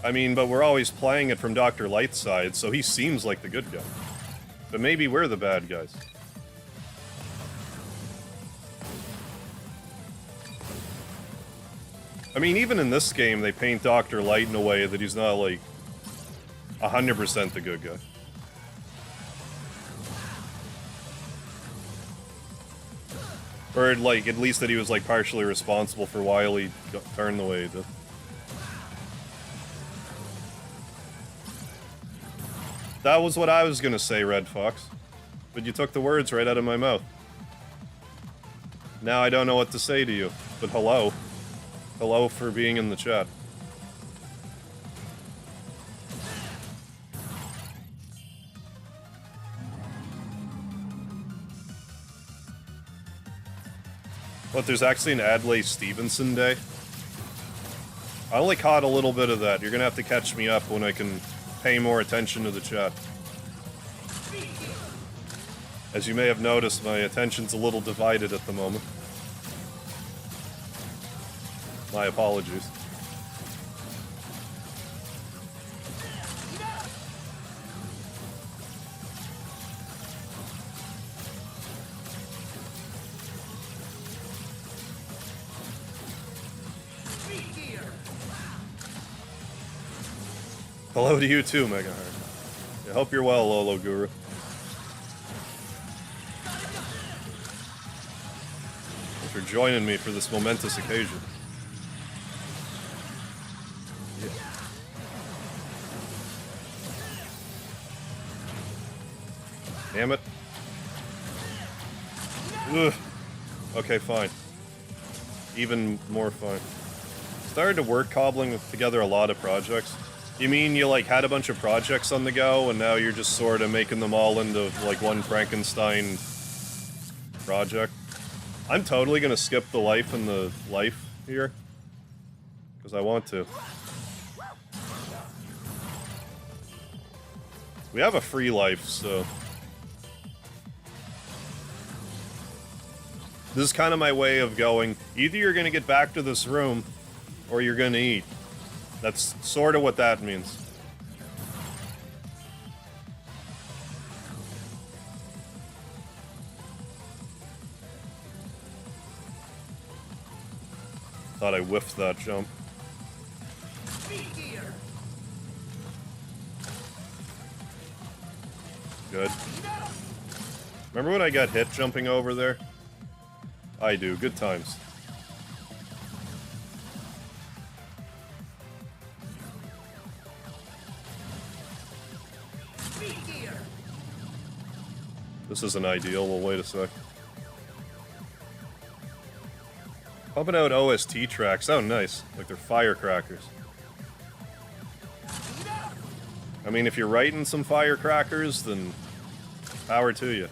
[SPEAKER 1] I mean, but we're always playing it from Dr. Light's side, so he seems like the good guy. But maybe we're the bad guys. I mean, even in this game, they paint Dr. Light in a way that he's not, like, 100% the good guy. Or, like, at least that he was, like, partially responsible for Wily turning the way he did. That was what I was gonna say, Red Fox. But you took the words right out of my mouth. Now I don't know what to say to you, but hello. Hello for being in the chat. What, there's actually an Adlai Stevenson Day? I only caught a little bit of that. You're gonna have to catch me up when I can pay more attention to the chat. As you may have noticed, my attention's a little divided at the moment. My apologies. Hello to you too, Mega Heart. I hope you're well, Lolo Guru. Thanks for joining me for this momentous occasion. Yeah. Damn it. Ugh. Okay, fine. Even more fine. Started to work cobbling together a lot of projects. You mean you like had a bunch of projects on the go and now you're just sort of making them all into like one Frankenstein project? I'm totally gonna skip the life and the life here. Because I want to. We have a free life, so... This is kind of my way of going, either you're gonna get back to this room, or you're gonna eat. That's sort of what that means. Thought I whiffed that jump. Good. Remember when I got hit jumping over there? I do. Good times. This isn't ideal. Well, wait a sec. Pumping out OST tracks. Oh, nice. Like they're firecrackers. I mean, if you're writing some firecrackers, then power to you.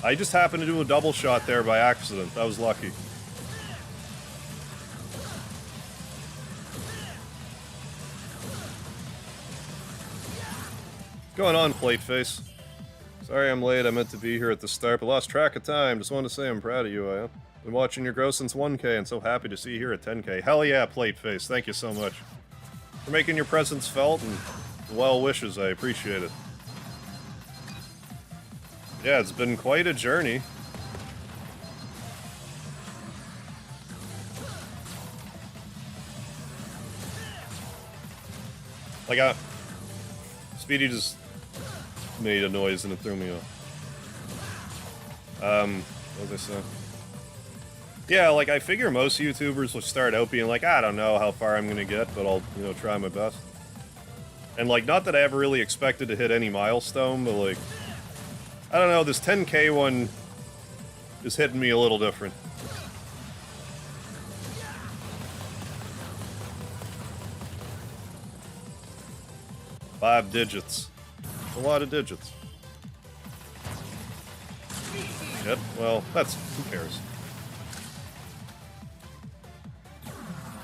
[SPEAKER 1] I just happened to do a double shot there by accident. That was lucky. What's going on, Plateface? Sorry I'm late. I meant to be here at the start, but lost track of time. Just wanted to say I'm proud of you, I am. Been watching your growth since 1K and so happy to see you here at 10K. Hell yeah, Plateface. Thank you so much for making your presence felt and well wishes. I appreciate it. Yeah, it's been quite a journey. Like, Speedy just made a noise and it threw me off. What was I saying? Yeah, like, I figure most YouTubers will start out being like, I don't know how far I'm gonna get, but I'll, you know, try my best. And, like, not that I ever really expected to hit any milestone, but, like, I don't know, this 10K one is hitting me a little different. Five digits. That's a lot of digits. Shit, well, who cares?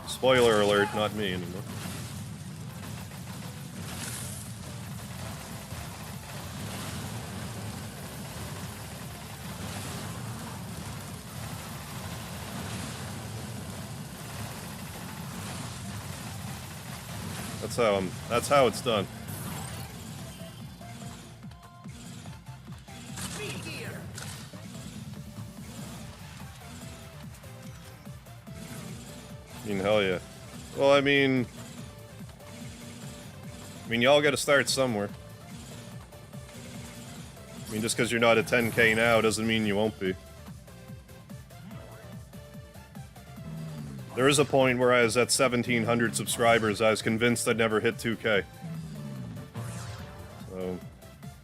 [SPEAKER 1] Spoiler alert, not me anymore. That's how it's done. I mean, hell yeah. Well, I mean, y'all gotta start somewhere. I mean, just because you're not at 10K now doesn't mean you won't be. There is a point where I was at 1,700 subscribers, I was convinced I'd never hit 2K. So,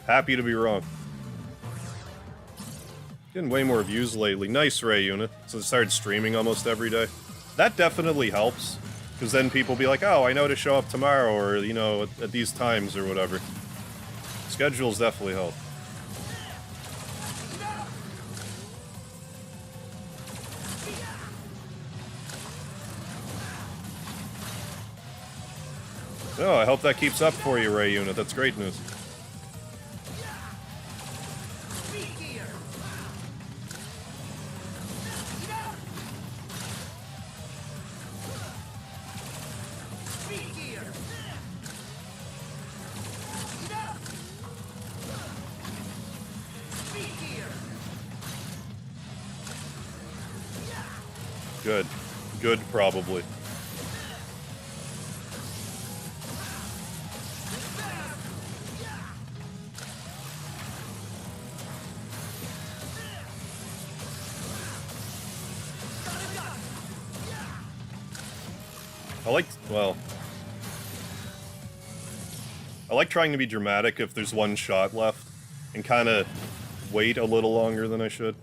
[SPEAKER 1] happy to be wrong. Getting way more views lately. Nice, Ray Unit. So I started streaming almost every day. That definitely helps, because then people be like, oh, I know to show up tomorrow, or, you know, at these times, or whatever. Schedules definitely help. Oh, I hope that keeps up for you, Ray Unit. That's great news. Good. Good, probably. I like trying to be dramatic if there's one shot left, and kind of wait a little longer than I should.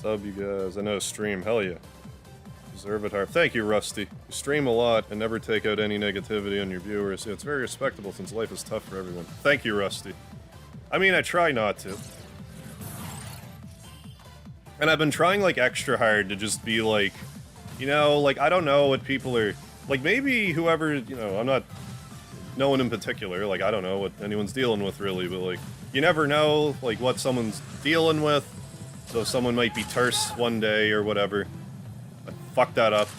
[SPEAKER 1] Sub, you guys. I know stream. Hell yeah. Deserve it hard. Thank you, Rusty. You stream a lot and never take out any negativity on your viewers. It's very respectable since life is tough for everyone. Thank you, Rusty. I mean, I try not to. And I've been trying, like, extra hard to just be like, you know, like, I don't know what people are... Like, maybe whoever, you know, I'm not... No one in particular, like, I don't know what anyone's dealing with, really, but, like, you never know, like, what someone's dealing with. So someone might be terse one day or whatever. I fucked that up.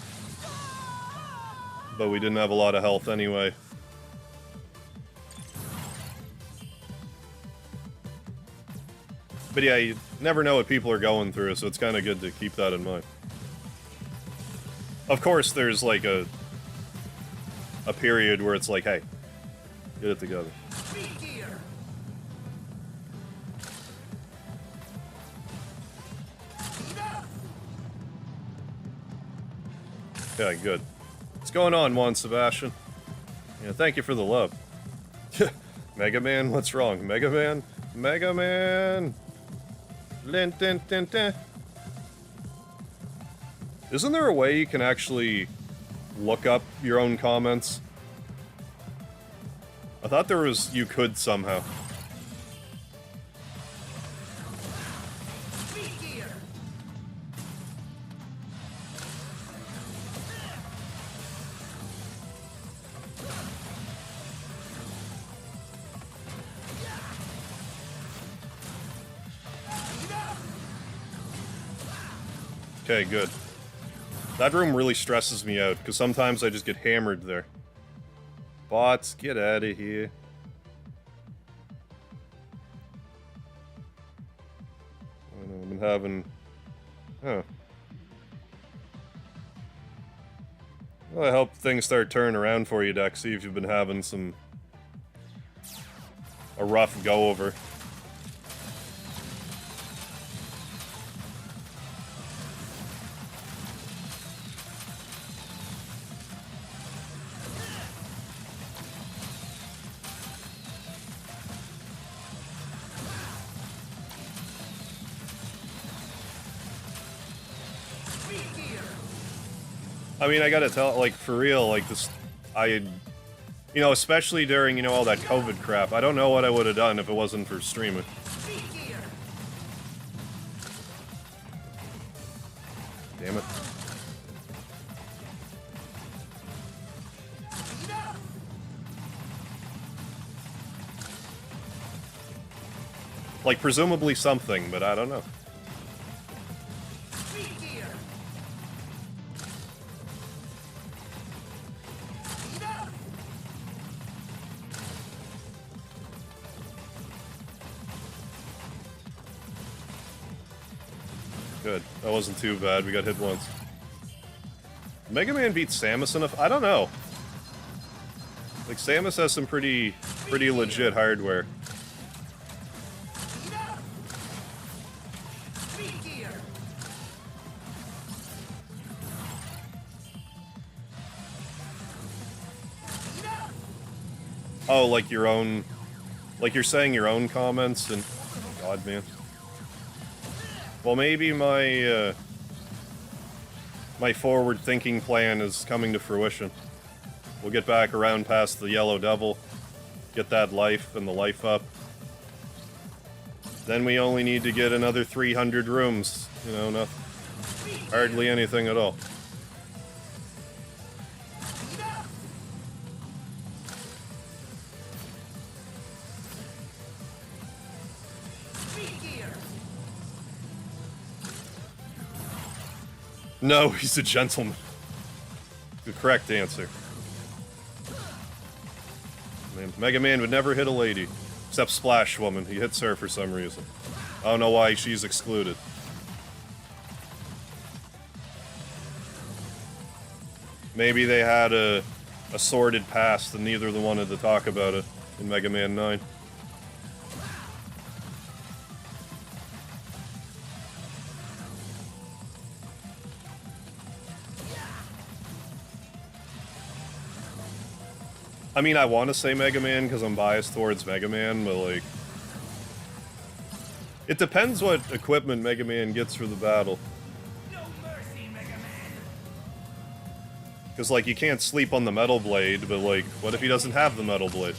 [SPEAKER 1] But we didn't have a lot of health anyway. But yeah, you never know what people are going through, so it's kind of good to keep that in mind. Of course, there's like a period where it's like, hey, get it together. Yeah, good. What's going on, Juan Sebastian? Yeah, thank you for the love. MegaMan, what's wrong? MegaMan? MegaMan! Lin, din, din, din. Isn't there a way you can actually look up your own comments? I thought there was... you could somehow. Okay, good. That room really stresses me out, because sometimes I just get hammered there. Bots, get out of here. I don't know, I've been having... Huh. Well, I hope things start turning around for you, Dex. See if you've been having some... a rough go-over. I mean, I gotta tell, like, for real, like, this, you know, especially during, you know, all that COVID crap, I don't know what I would have done if it wasn't for streaming. Damn it. Like, presumably something, but I don't know. Good. That wasn't too bad. We got hit once. MegaMan beats Samus enough? I don't know. Like, Samus has some pretty legit hardware. Oh, like your own... Like you're saying your own comments and... Oh, God, man. Well, maybe my, my forward-thinking plan is coming to fruition. We'll get back around past the Yellow Devil, get that life and the life up. Then we only need to get another 300 rooms. You know, hardly anything at all. No, he's a gentleman. The correct answer. Man, MegaMan would never hit a lady. Except Splash Woman. He hits her for some reason. I don't know why she's excluded. Maybe they had a sordid past and neither of them wanted to talk about it in Mega Man 9. I mean, I want to say Mega Man because I'm biased towards Mega Man, but like... It depends what equipment Mega Man gets for the battle.
[SPEAKER 3] No mercy, MegaMan.
[SPEAKER 1] Because, like, you can't sleep on the Metal Blade, but, like, what if he doesn't have the Metal Blade?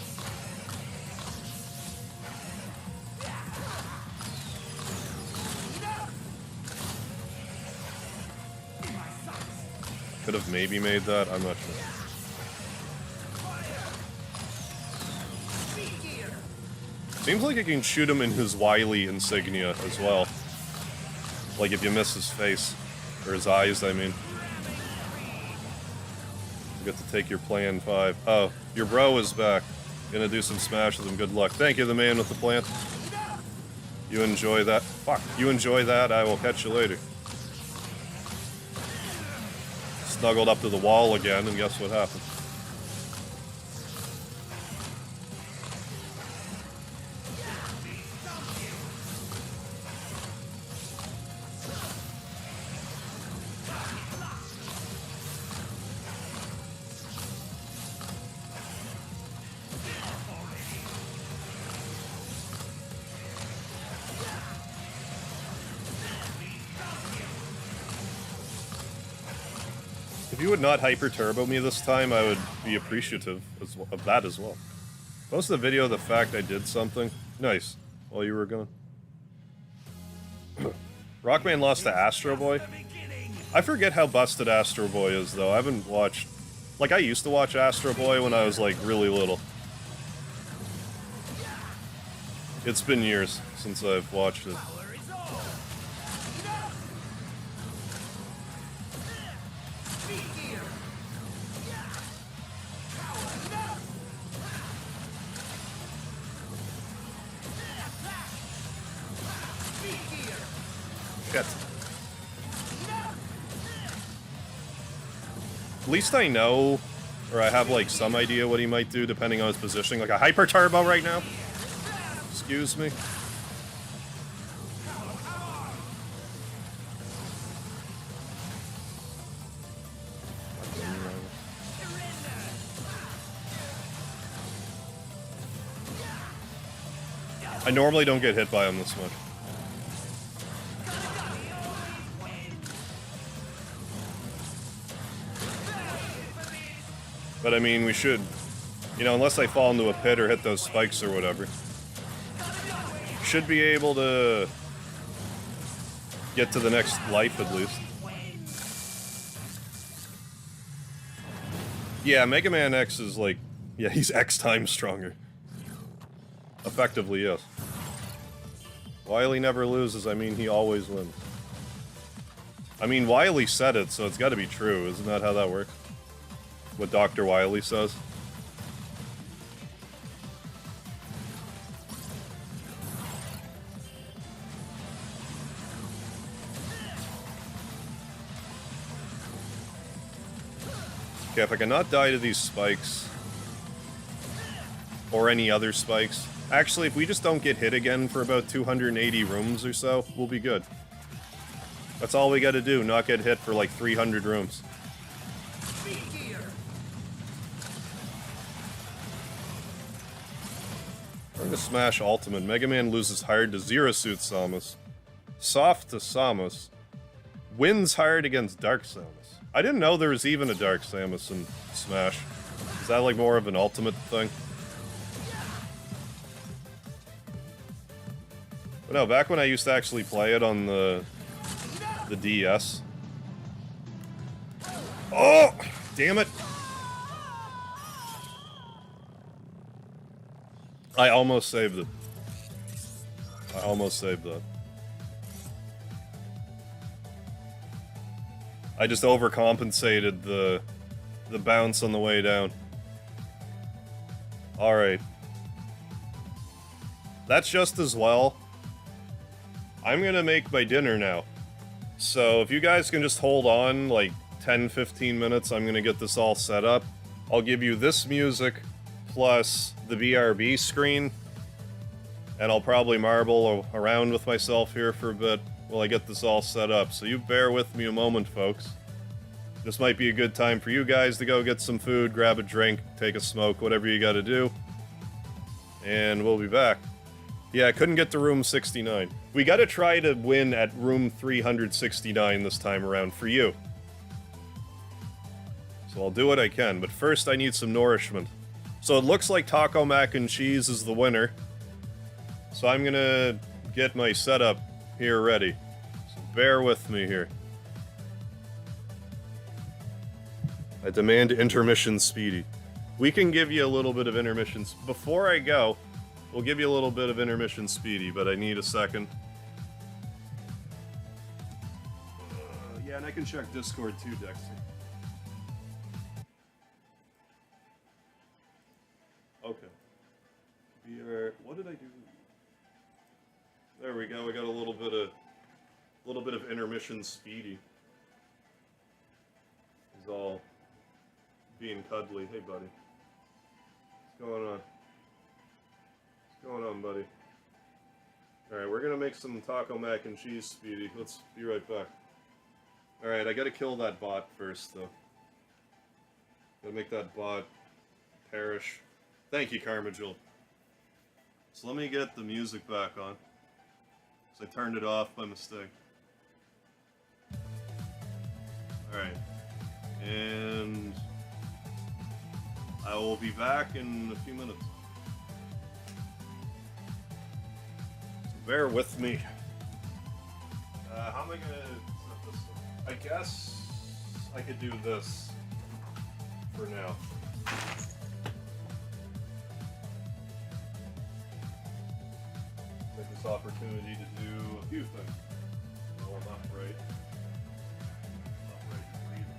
[SPEAKER 1] Could have maybe made that, I'm not sure. Seems like you can shoot him in his Wily insignia as well. Like if you miss his face. Or his eyes, I mean. You get to take your plan 5. Oh, your bro is back. Gonna do some smash with him, good luck. Thank you, the man with the plant. You enjoy that. Fuck, you enjoy that, I will catch you later. Snuggled up to the wall again, and guess what happened? If you would not hyper turbo me this time, I would be appreciative of that as well. Post the video of the fact I did something. Nice. While you were gone. Rockman lost to Astro Boy. I forget how busted Astro Boy is, though. I haven't watched... Like, I used to watch Astro Boy when I was, like, really little. It's been years since I've watched it. Shit. At least I know, or I have like some idea what he might do depending on his positioning. Like a hyper turbo right now. Excuse me. I normally don't get hit by him this much. But I mean, we should, you know, unless I fall into a pit or hit those spikes or whatever, should be able to get to the next life at least. Yeah, Mega Man X is like, yeah, he's X times stronger. Effectively, yes. Wily never loses, I mean, he always wins. I mean, Wily said it, so it's gotta be true, isn't that how that works? What Dr. Wily says. Okay, if I cannot die to these spikes, or any other spikes, actually, if we just don't get hit again for about 280 rooms or so, we'll be good. That's all we gotta do, not get hit for like 300 rooms. We're gonna smash Ultimate. Mega Man loses hard to Zero Suit Samus. Soft to Samus. Wins hard against Dark Samus. I didn't know there was even a Dark Samus in Smash. Is that like more of an Ultimate thing? But no, back when I used to actually play it on the DS. Oh! Damn it! I almost saved it. I almost saved that. I just overcompensated the bounce on the way down. Alright. That's just as well. I'm gonna make my dinner now. So if you guys can just hold on like 10-15 minutes, I'm gonna get this all set up. I'll give you this music plus the BRB screen, and I'll probably marble around with myself here for a bit while I get this all set up. So you bear with me a moment, folks. This might be a good time for you guys to go get some food, grab a drink, take a smoke, whatever you gotta do. And we'll be back. Yeah, I couldn't get to room 69. We gotta try to win at room 369 this time around for you. So I'll do what I can, but first I need some nourishment. So it looks like taco mac and cheese is the winner. So I'm gonna get my setup here ready. So bear with me here. I demand intermission speedy. We can give you a little bit of intermission. Before I go, we'll give you a little bit of intermission speedy, but I need a second. Yeah, and I can check Discord too, Dexter. Okay. What did I do? There we go. We got a little bit of intermission speedy. He's all being cuddly. Hey, buddy. What's going on? What's going on, buddy? Alright, we're gonna make some taco mac and cheese speedy. Let's be right back. Alright, I gotta kill that bot first, though. Gotta make that bot perish. Thank you, Carmagil. So let me get the music back on. So I turned it off by mistake. Alright. And I will be back in a few minutes. So bear with me. How am I gonna set this up? I guess I could do this for now. Take this opportunity to do a few things. Well, not right. Not right to breathe.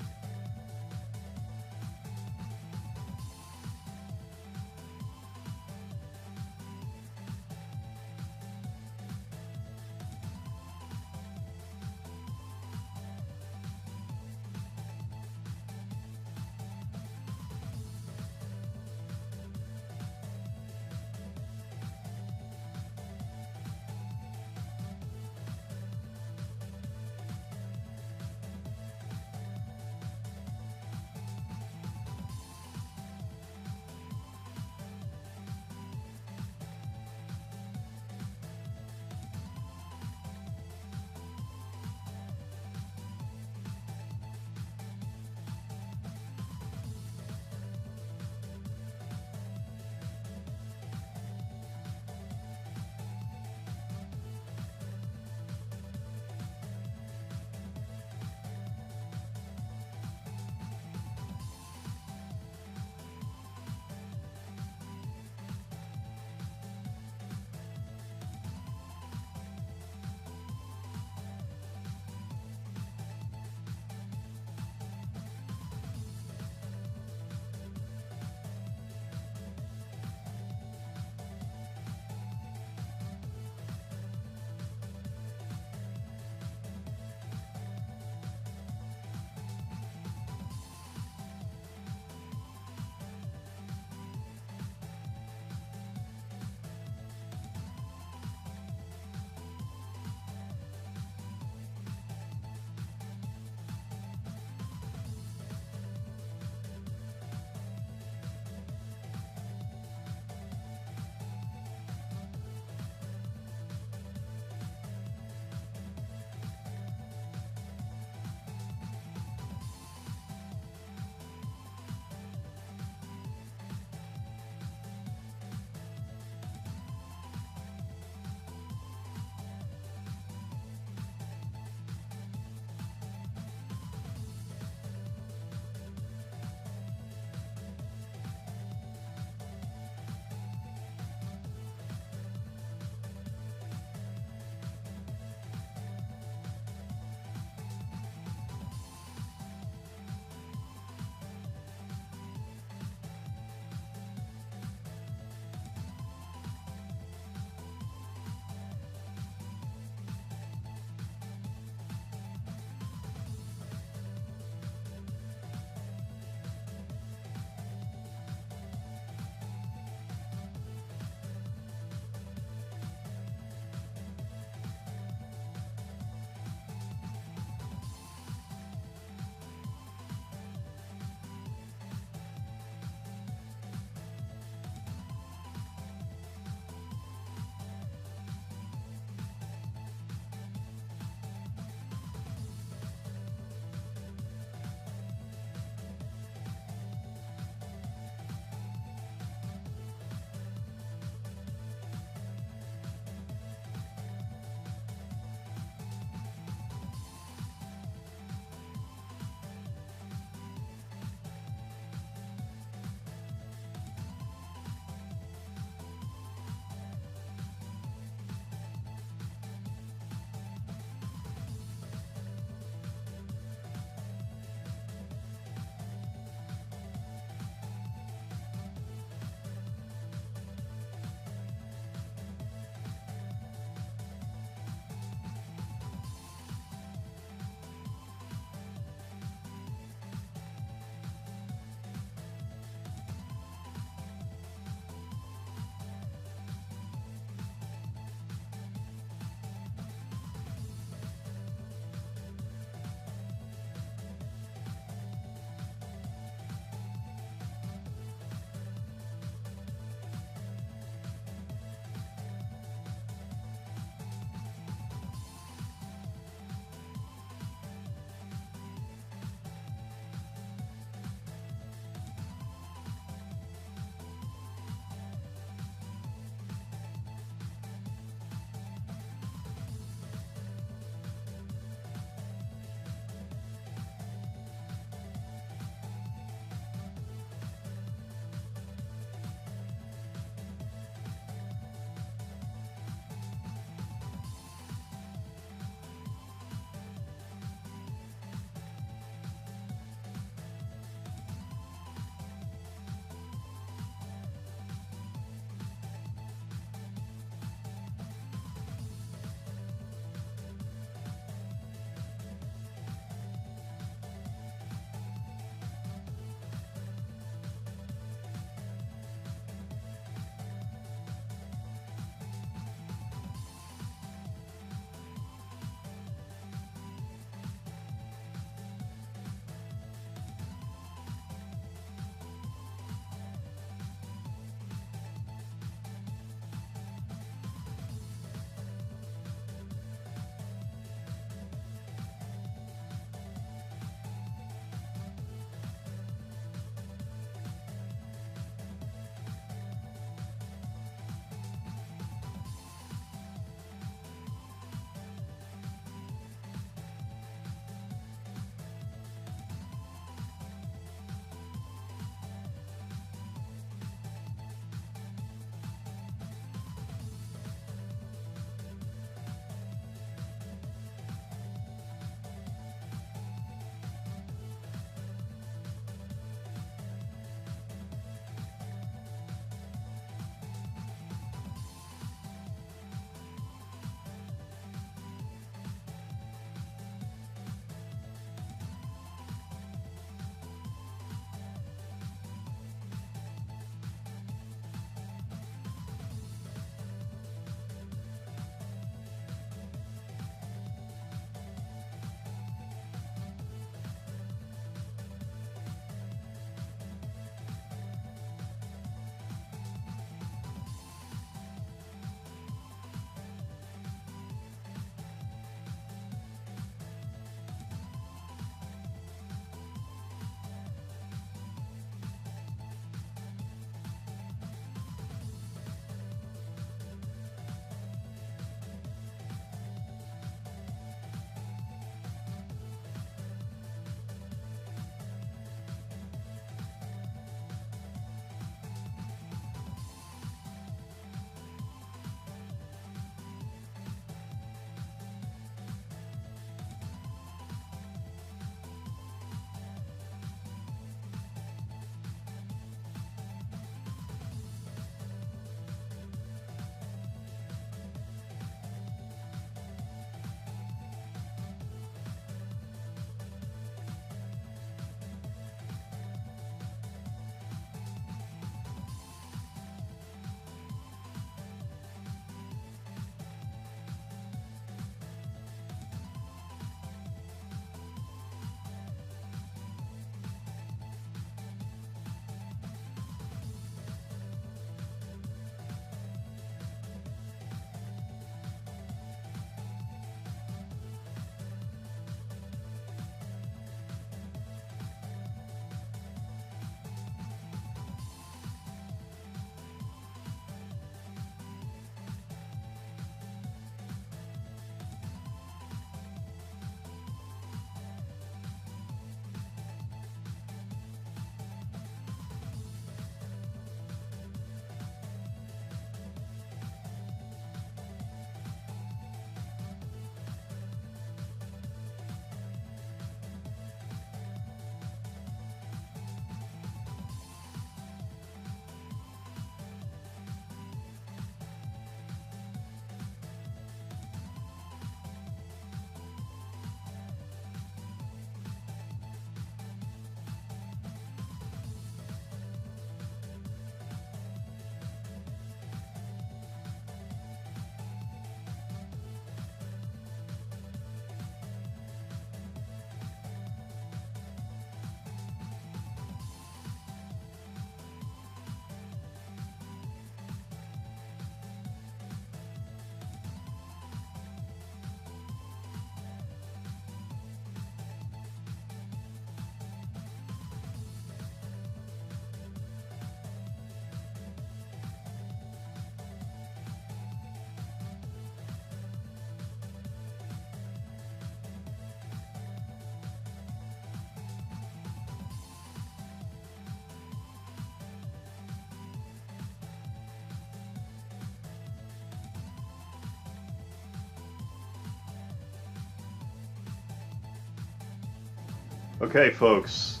[SPEAKER 1] Okay, folks,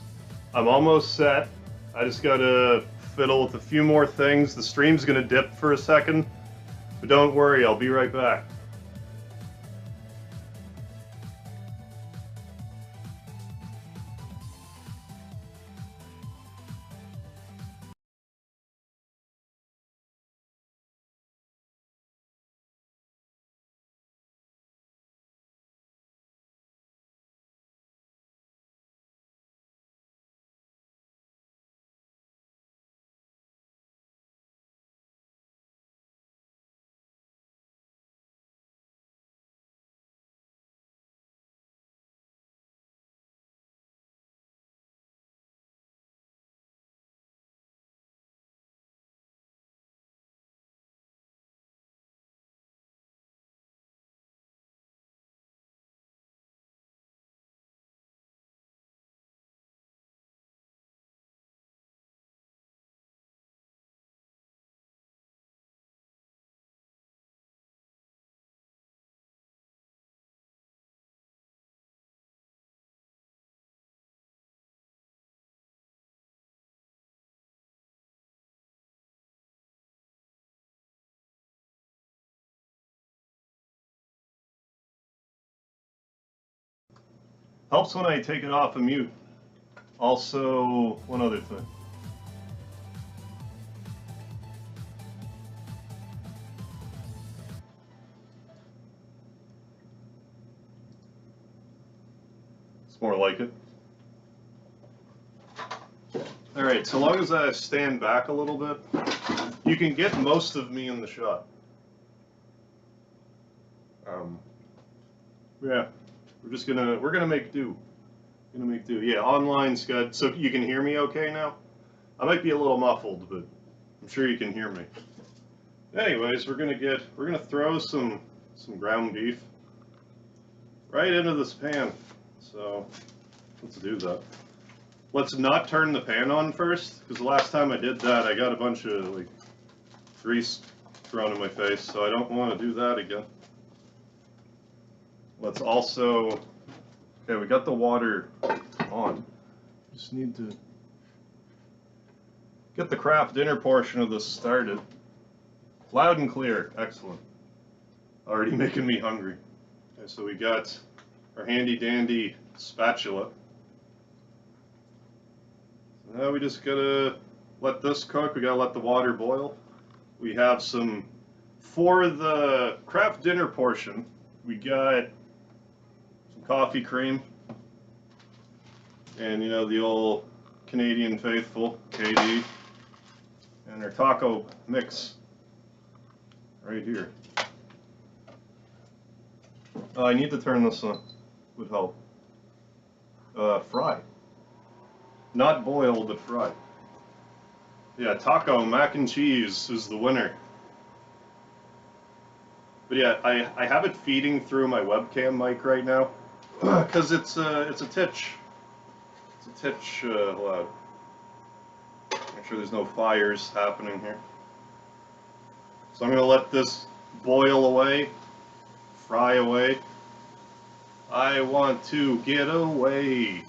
[SPEAKER 1] I'm almost set. I just gotta fiddle with a few more things. The stream's gonna dip for a second, but don't worry, I'll be right back. Helps when I take it off of mute. Also, one other thing. It's more like it. Alright, so long as I stand back a little bit, you can get most of me in the shot. Yeah, we're gonna make do. Yeah, online's good. So you can hear me okay now? I might be a little muffled, but I'm sure you can hear me. Anyways, we're gonna throw some ground beef right into this pan. So let's do that. Let's not turn the pan on first, because the last time I did that, I got a bunch of like grease thrown in my face, so I don't want to do that again. Let's also, okay, we got the water on. Just need to get the craft dinner portion of this started. Loud and clear, excellent. Already making me hungry. Okay, so we got our handy dandy spatula. So now we just gotta let this cook. We gotta let the water boil. We have for the craft dinner portion, we got some coffee cream. And you know, the old Canadian faithful, KD. And our taco mix right here. I need to turn this on, would help. Fry. Not boil, but fry. Yeah, taco mac and cheese is the winner. But yeah, I have it feeding through my webcam mic right now, because it's a titch. It's a titch loud. Make sure there's no fires happening here. So I'm gonna let this boil away, fry away. I want to get away.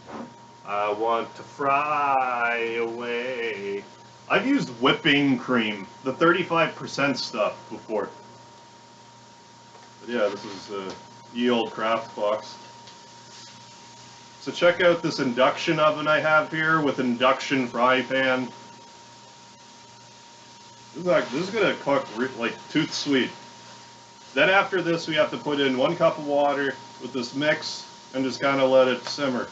[SPEAKER 1] I want to fry away. I've used whipping cream, the 35% stuff, before. But yeah, this is ye old craft box. So check out this induction oven I have here with induction fry pan. This is gonna cook like tooth sweet. Then after this, we have to put in 1 cup of water with this mix and just kind of let it simmer.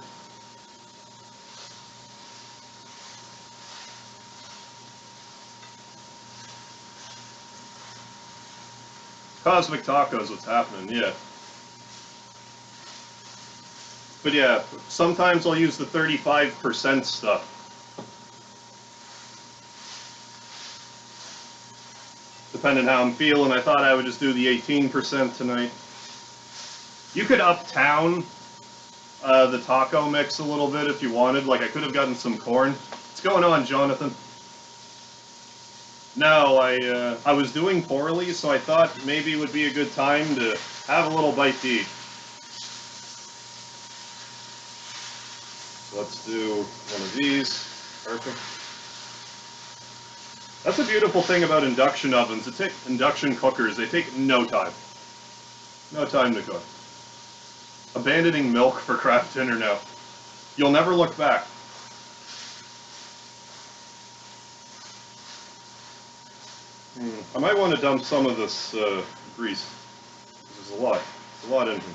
[SPEAKER 1] Cosmic Tacos, what's happening, yeah. But yeah, sometimes I'll use the 35% stuff. Depending how I'm feeling, I thought I would just do the 18% tonight. You could uptown the taco mix a little bit if you wanted. Like, I could have gotten some corn. What's going on, Jonathan? No, I was doing poorly, so I thought maybe it would be a good time to have a little bite to eat. So let's do one of these. Perfect. That's a beautiful thing about induction ovens. Induction cookers. They take no time. No time to cook. Abandoning milk for craft dinner now. You'll never look back. I might want to dump some of this grease. There's a lot. There's a lot in here.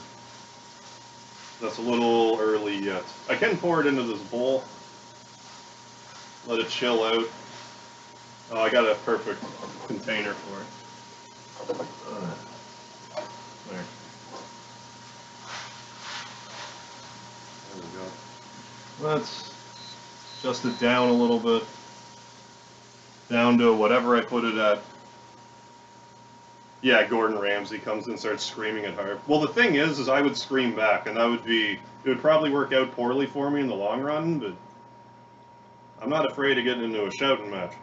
[SPEAKER 1] That's a little early yet. I can pour it into this bowl. Let it chill out. Oh, I got a perfect container for it. There. There we go. Let's adjust it down a little bit. Down to whatever I put it at. Yeah, Gordon Ramsay comes in and starts screaming at Harv. Well, the thing is I would scream back, and it would probably work out poorly for me in the long run, but I'm not afraid of getting into a shouting match.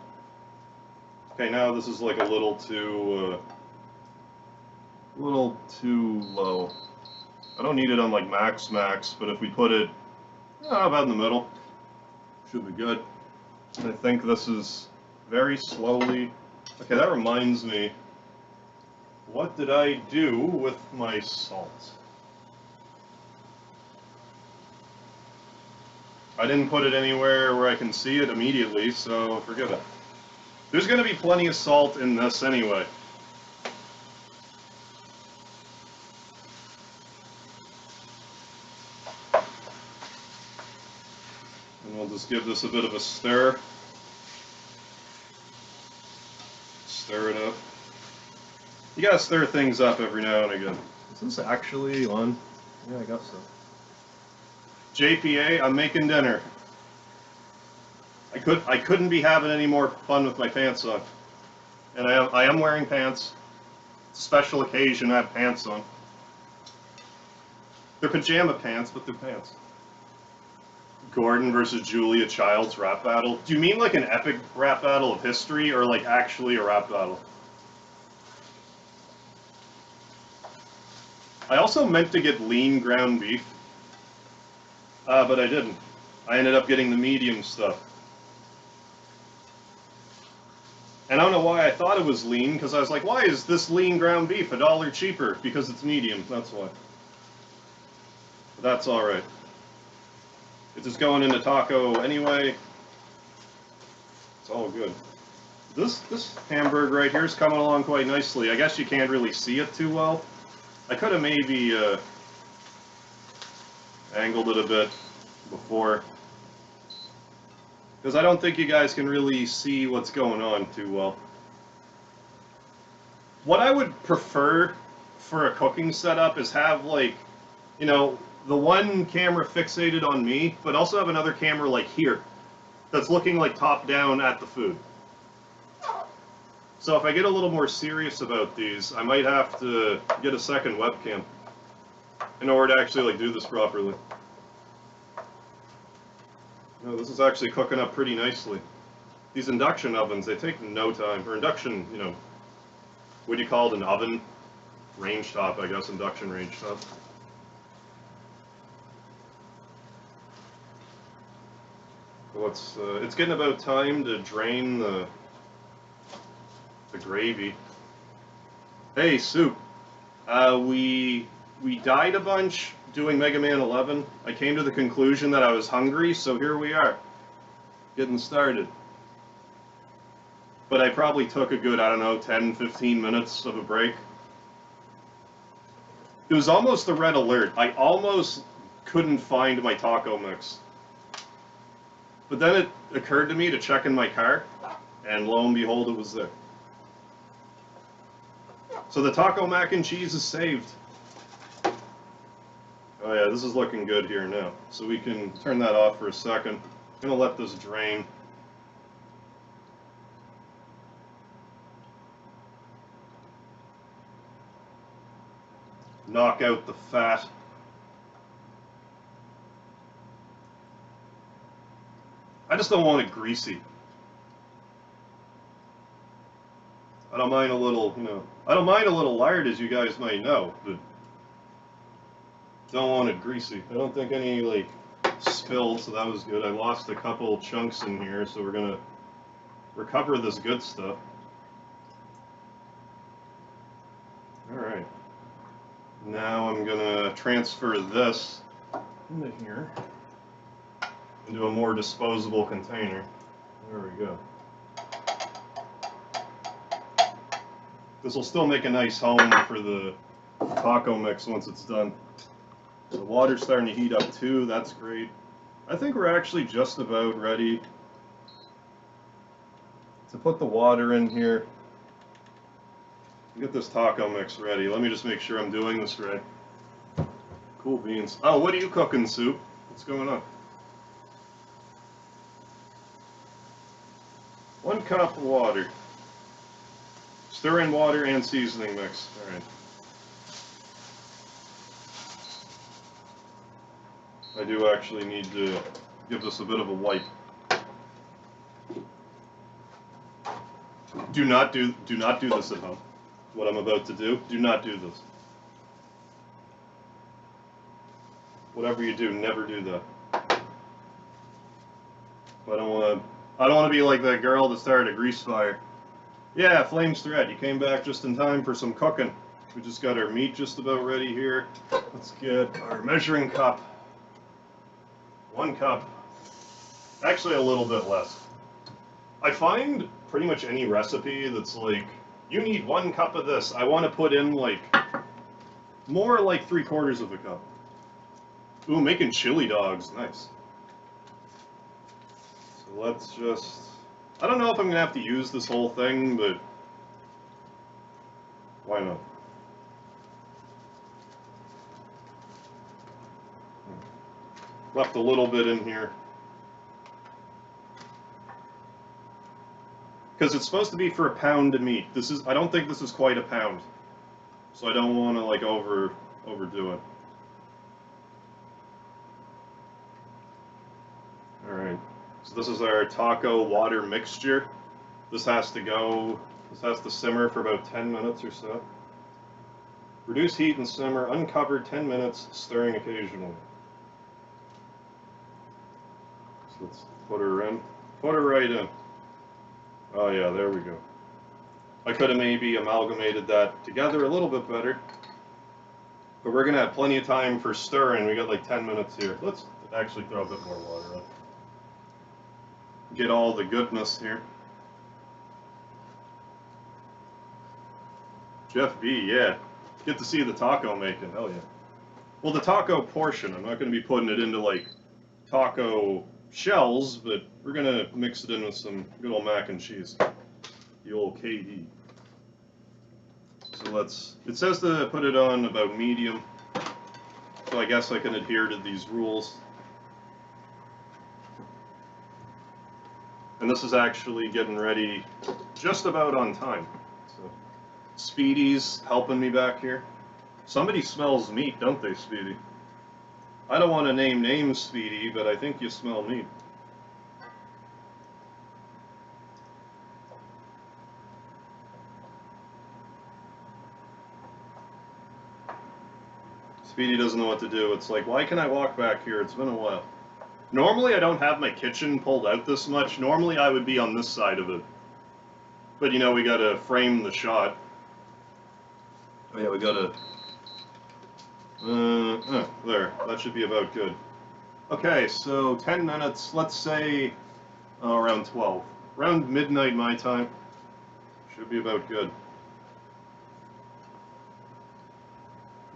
[SPEAKER 1] Okay, now this is like a little too low. I don't need it on like max, but if we put it about in the middle, should be good. And I think this is very slowly. Okay, that reminds me. What did I do with my salt? I didn't put it anywhere where I can see it immediately, so forget it. There's going to be plenty of salt in this anyway. And we'll just give this a bit of a stir. Stir it up. You gotta stir things up every now and again. Is this actually on? Yeah, I guess so. JPA, I'm making dinner. I couldn't be having any more fun with my pants on. And I am wearing pants. It's a special occasion, I have pants on. They're pajama pants, but they're pants. Gordon versus Julia Child's rap battle. Do you mean like an epic rap battle of history, or like actually a rap battle? I also meant to get lean ground beef, but I didn't. I ended up getting the medium stuff. And I don't know why I thought it was lean, because I was like, why is this lean ground beef $1 cheaper? Because it's medium, that's why. But that's alright. It's just going into taco anyway. It's all good. This hamburger right here is coming along quite nicely. I guess you can't really see it too well. I could have maybe angled it a bit before, because I don't think you guys can really see what's going on too well. What I would prefer for a cooking setup is have, like, you know, the one camera fixated on me, but also have another camera like here that's looking like top down at the food. So if I get a little more serious about these, I might have to get a second webcam in order to actually like do this properly. No, this is actually cooking up pretty nicely. These induction ovens, they take no time. Or induction, you know, what do you call it, an oven? Range top, I guess, induction range top. So it's getting about time to drain the gravy. Hey, Soup. We died a bunch doing Mega Man 11. I came to the conclusion that I was hungry, so here we are, getting started. But I probably took a good, I don't know, 10, 15 minutes of a break. It was almost a red alert. I almost couldn't find my taco mix. But then it occurred to me to check in my car, and lo and behold, it was there. So the taco mac and cheese is saved. Oh yeah, this is looking good here now. So we can turn that off for a second. I'm gonna let this drain. Knock out the fat. I just don't want it greasy. I don't mind a little, you know, I don't mind a little lard, as you guys might know, but don't want it greasy. I don't think any, like, spilled, so that was good. I lost a couple chunks in here, so we're gonna recover this good stuff. Alright. Now I'm gonna transfer this into here, into a more disposable container. There we go. This will still make a nice home for the taco mix once it's done. The water's starting to heat up too, that's great. I think we're actually just about ready to put the water in here. Get this taco mix ready. Let me just make sure I'm doing this right. Cool beans. Oh, what are you cooking, Soup? What's going on? 1 cup of water. Stir in water and seasoning mix. Alright. I do actually need to give this a bit of a wipe. Do not do this at home. What I'm about to do, do not do this. Whatever you do, never do that. I don't want to be like that girl that started a grease fire. Yeah, Flames Thread, you came back just in time for some cooking. We just got our meat just about ready here. Let's get our measuring cup. 1 cup. Actually, a little bit less. I find pretty much any recipe that's like, you need 1 cup of this. I want to put in like, more like 3/4 of a cup. Ooh, making chili dogs, nice. So let's just, I don't know if I'm going to have to use this whole thing, but why not? Left a little bit in here. Because it's supposed to be for a pound of meat. I don't think this is quite a pound. So I don't want to like overdo it. Alright. So this is our taco water mixture. This has to simmer for about 10 minutes or so. Reduce heat and simmer, uncover 10 minutes, stirring occasionally. So let's put her in. Put her right in. Oh yeah, there we go. I could have maybe amalgamated that together a little bit better. But we're gonna have plenty of time for stirring. We got like 10 minutes here. Let's actually throw a bit more water in. Get all the goodness here. Jeff B, yeah. Get to see the taco making, hell yeah. Well, the taco portion, I'm not gonna be putting it into like taco shells, but we're gonna mix it in with some good old mac and cheese. The old KD. So it says to put it on about medium, so I guess I can adhere to these rules. And this is actually getting ready just about on time. So Speedy's helping me back here. Somebody smells meat, don't they, Speedy? I don't want to name names, Speedy, but I think you smell meat. Speedy doesn't know what to do. It's like, why can I walk back here? It's been a while. Normally I don't have my kitchen pulled out this much. Normally I would be on this side of it. But you know, we gotta frame the shot. Oh yeah, we gotta... there. That should be about good. Okay, so 10 minutes, let's say around 12. Around midnight my time. Should be about good.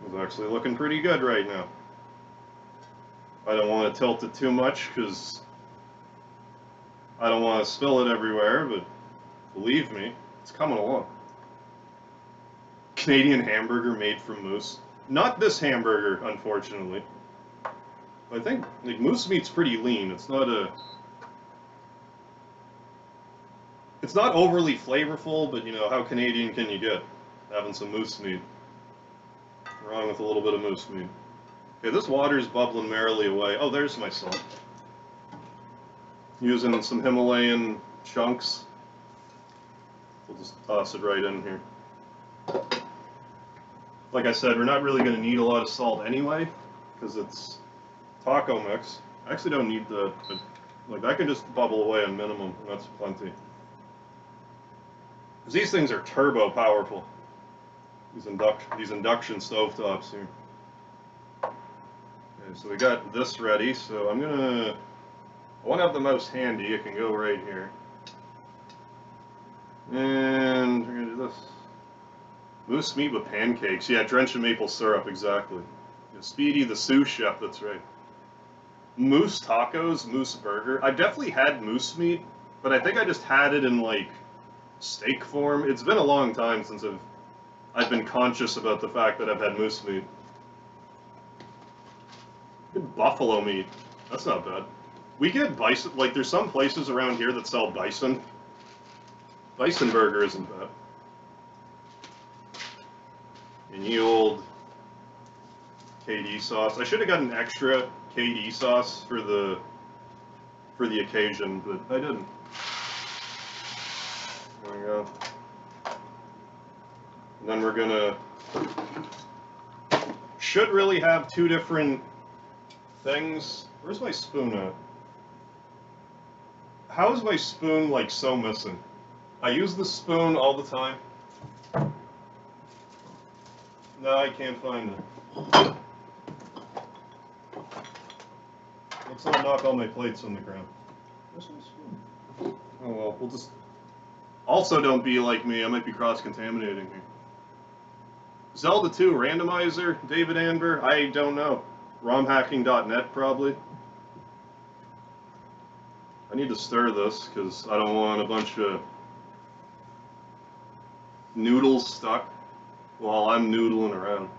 [SPEAKER 1] It's actually looking pretty good right now. I don't want to tilt it too much because I don't want to spill it everywhere, but believe me, it's coming along. Canadian hamburger made from moose. Not this hamburger, unfortunately. I think like moose meat's pretty lean. It's not overly flavorful, but you know, how Canadian can you get? Having some moose meat. Wrong with a little bit of moose meat. Okay, this water's bubbling merrily away. Oh, there's my salt. Using some Himalayan chunks. We'll just toss it right in here. Like I said, we're not really going to need a lot of salt anyway, because it's taco mix. I actually don't need the like that can just bubble away on minimum, and that's plenty. Because these things are turbo powerful. These induction stovetops here. Okay, so we got this ready. So I want to have the mouse handy. It can go right here. And we're gonna do this. Moose meat with pancakes. Yeah, drenched in maple syrup. Exactly. Yeah, Speedy, the sous chef. That's right. Moose tacos, moose burger. I've definitely had moose meat, but I think I just had it in like steak form. It's been a long time since I've been conscious about the fact that I've had moose meat. Good buffalo meat. That's not bad. We get bison. Like there's some places around here that sell bison. Bison burger isn't bad. And ye old KD sauce. I should have gotten extra KD sauce for the occasion, but I didn't. There we go. And then we're gonna should really have two different things. Where's my spoon at? How is my spoon like so missing? I use the spoon all the time. No, I can't find it. Looks like I knock all my plates on the ground. Where's my spoon? Oh well, we'll just... Also don't be like me, I might be cross-contaminating here. Zelda 2 randomizer, David Amber? I don't know. ROMhacking.net probably. I need to stir this, because I don't want a bunch of noodles stuck while I'm noodling around.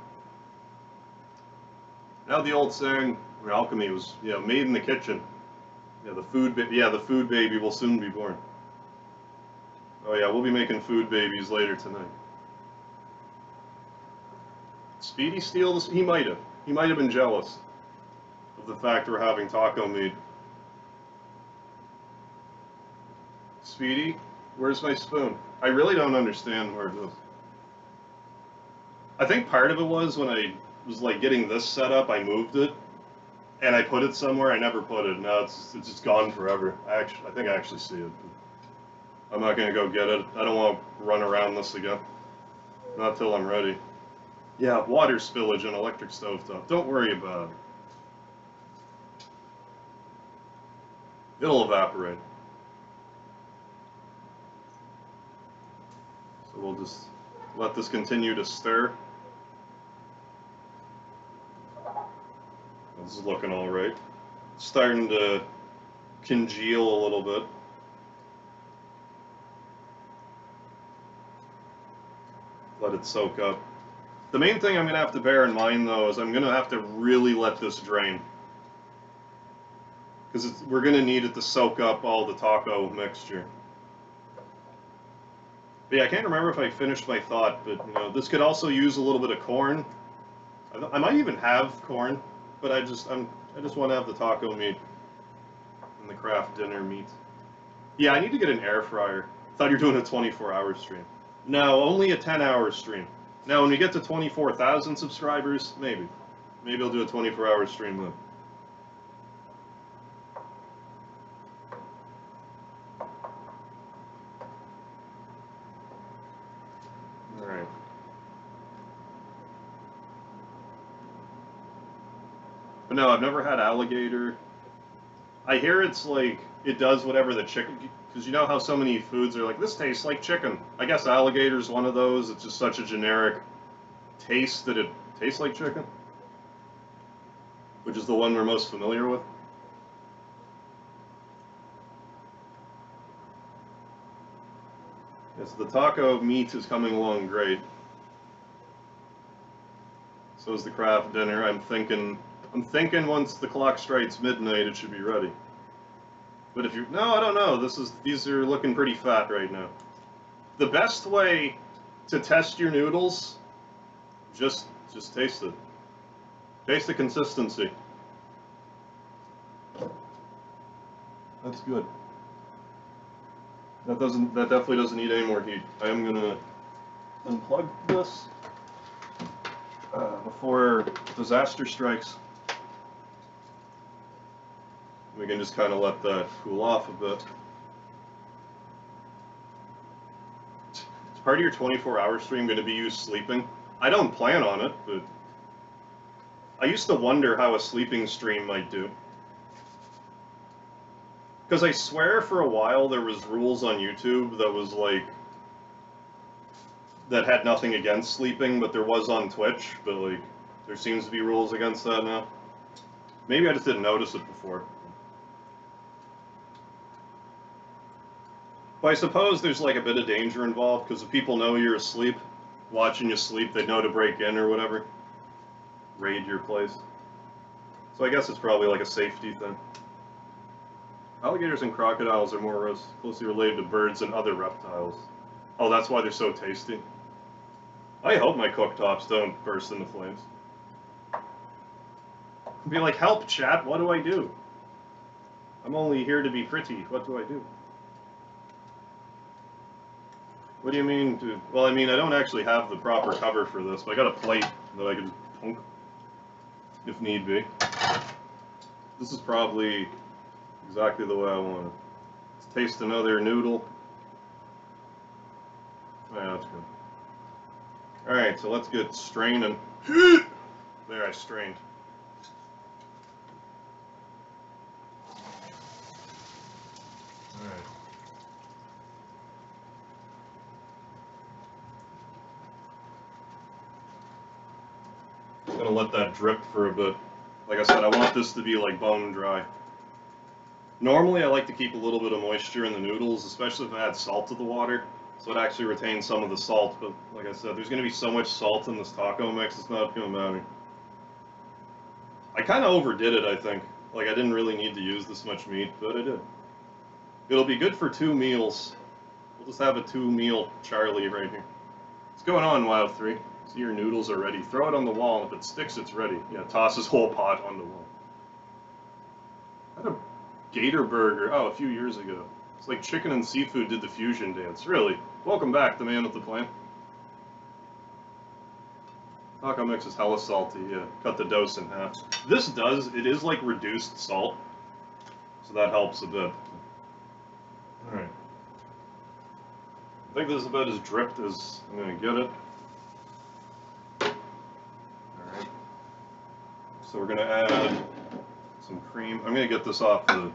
[SPEAKER 1] Now the old saying, alchemy was, made in the kitchen. Yeah, the food baby will soon be born. Oh yeah, we'll be making food babies later tonight. Speedy steal this? He might have. He might have been jealous of the fact we're having taco meat. Speedy, where's my spoon? I really don't understand where it is. I think part of it was when I was like getting this set up, I moved it, and I put it somewhere I never put it. Now it's just gone forever. I think I actually see it. I'm not gonna go get it. I don't want to run around this again. Not till I'm ready. Yeah, water spillage on electric stovetop. Don't worry about it. It'll evaporate. So we'll just let this continue to stir. This is looking all right. It's starting to congeal a little bit. Let it soak up. The main thing I'm going to have to bear in mind, though, is I'm going to have to really let this drain. Because we're going to need it to soak up all the taco mixture. But yeah, I can't remember if I finished my thought, but this could also use a little bit of corn. I might even have corn, but I just want to have the taco meat and the craft dinner meat. Yeah, I need to get an air fryer. I thought you were doing a 24-hour stream. No, only a 10-hour stream. Now, when we get to 24,000 subscribers, maybe. Maybe I'll do a 24-hour stream then. Alright. But no, I've never had alligator. I hear it's like, it does whatever the chicken... Because you know how so many foods are like, this tastes like chicken. I guess alligator's one of those. It's just such a generic taste that it tastes like chicken. Which is the one we're most familiar with. Yes, the taco meat is coming along great. So is the craft dinner. I'm thinking once the clock strikes midnight, it should be ready. But if you... No, I don't know. These are looking pretty fat right now. The best way to test your noodles, just taste it. Taste the consistency. That's good. That definitely doesn't need any more heat. I am gonna unplug this before disaster strikes. We can just kind of let that cool off a bit. Is part of your 24-hour stream going to be you sleeping? I don't plan on it, but I used to wonder how a sleeping stream might do. Because I swear for a while there was rules on YouTube that was like, that had nothing against sleeping, but there was on Twitch, but like, there seems to be rules against that now. Maybe I just didn't notice it before. But I suppose there's like a bit of danger involved, because if people know you're asleep, watching you sleep, they know to break in or whatever. Raid your place. So I guess it's probably like a safety thing. Alligators and crocodiles are more closely related to birds and other reptiles. Oh, that's why they're so tasty. I hope my cooktops don't burst into flames. Be like, help, chat, what do I do? I'm only here to be pretty, what do I do? What do you mean, dude? Well, I mean, I don't actually have the proper cover for this, but I got a plate that I can just punk, if need be. This is probably exactly the way I want it. Let's taste another noodle. Yeah, that's good. Alright, so let's get straining. There, I strained. Alright. Just gonna let that drip for a bit. Like I said, I want this to be like bone dry. Normally I like to keep a little bit of moisture in the noodles, especially if I add salt to the water, so it actually retains some of the salt, but like I said, there's gonna be so much salt in this taco mix, it's not gonna matter. I kinda overdid it, I think. Like, I didn't really need to use this much meat, but I did. It'll be good for 2 meals. We'll just have a 2-meal Charlie right here. What's going on, Wild 3? See, your noodles are ready. Throw it on the wall, and if it sticks, it's ready. Yeah, toss his whole pot on the wall. I had a gator burger, a few years ago. It's like chicken and seafood did the fusion dance. Really? Welcome back, the man with the plan. Taco mix is hella salty, yeah. Cut the dose in half. This it is like reduced salt, so that helps a bit. Alright. I think this is about as dripped as I'm gonna get it. Alright. So we're gonna add some cream. I'm gonna get this off the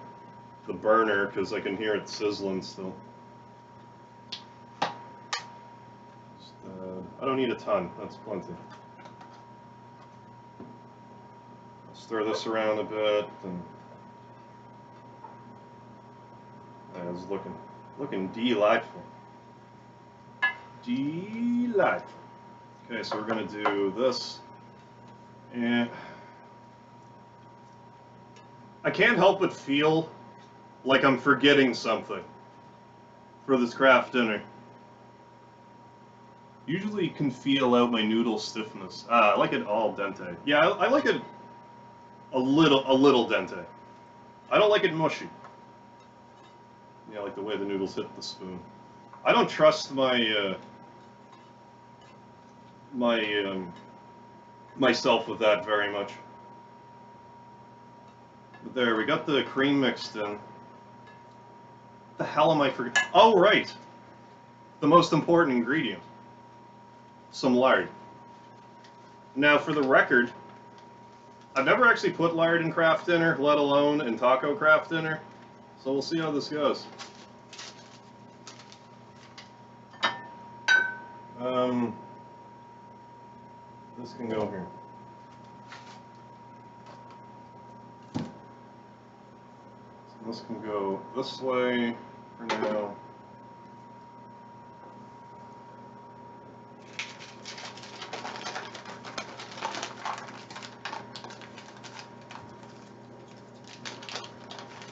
[SPEAKER 1] burner because I can hear it sizzling still. I don't need a ton, that's plenty. Stir this around a bit, and it's looking delightful. Delightful. Okay, so we're gonna do this, and I can't help but feel like I'm forgetting something for this craft dinner. Usually you can feel out my noodle stiffness. I like it al dente. Yeah, I like it a little dente. I don't like it mushy. Yeah, like the way the noodles hit the spoon. I don't trust myself with that very much. But there, we got the cream mixed in. What the hell am I forgetting? Oh, right! The most important ingredient. Some lard. Now, for the record, I've never actually put lard in craft dinner, let alone in taco craft dinner, so we'll see how this goes. This can go here. So this can go this way for now.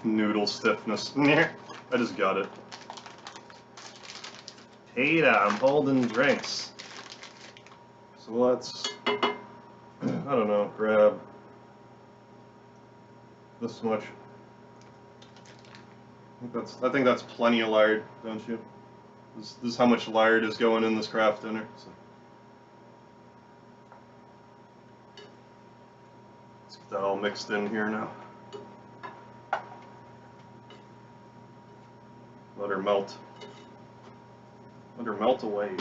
[SPEAKER 1] Noodle stiffness. I just got it. Hey, I'm holding drinks. So let's, I don't know, grab this much. I think that's plenty of lard, don't you? This is how much lard is going in this craft dinner. So. Let's get that all mixed in here now. Let her melt. Let her melt away.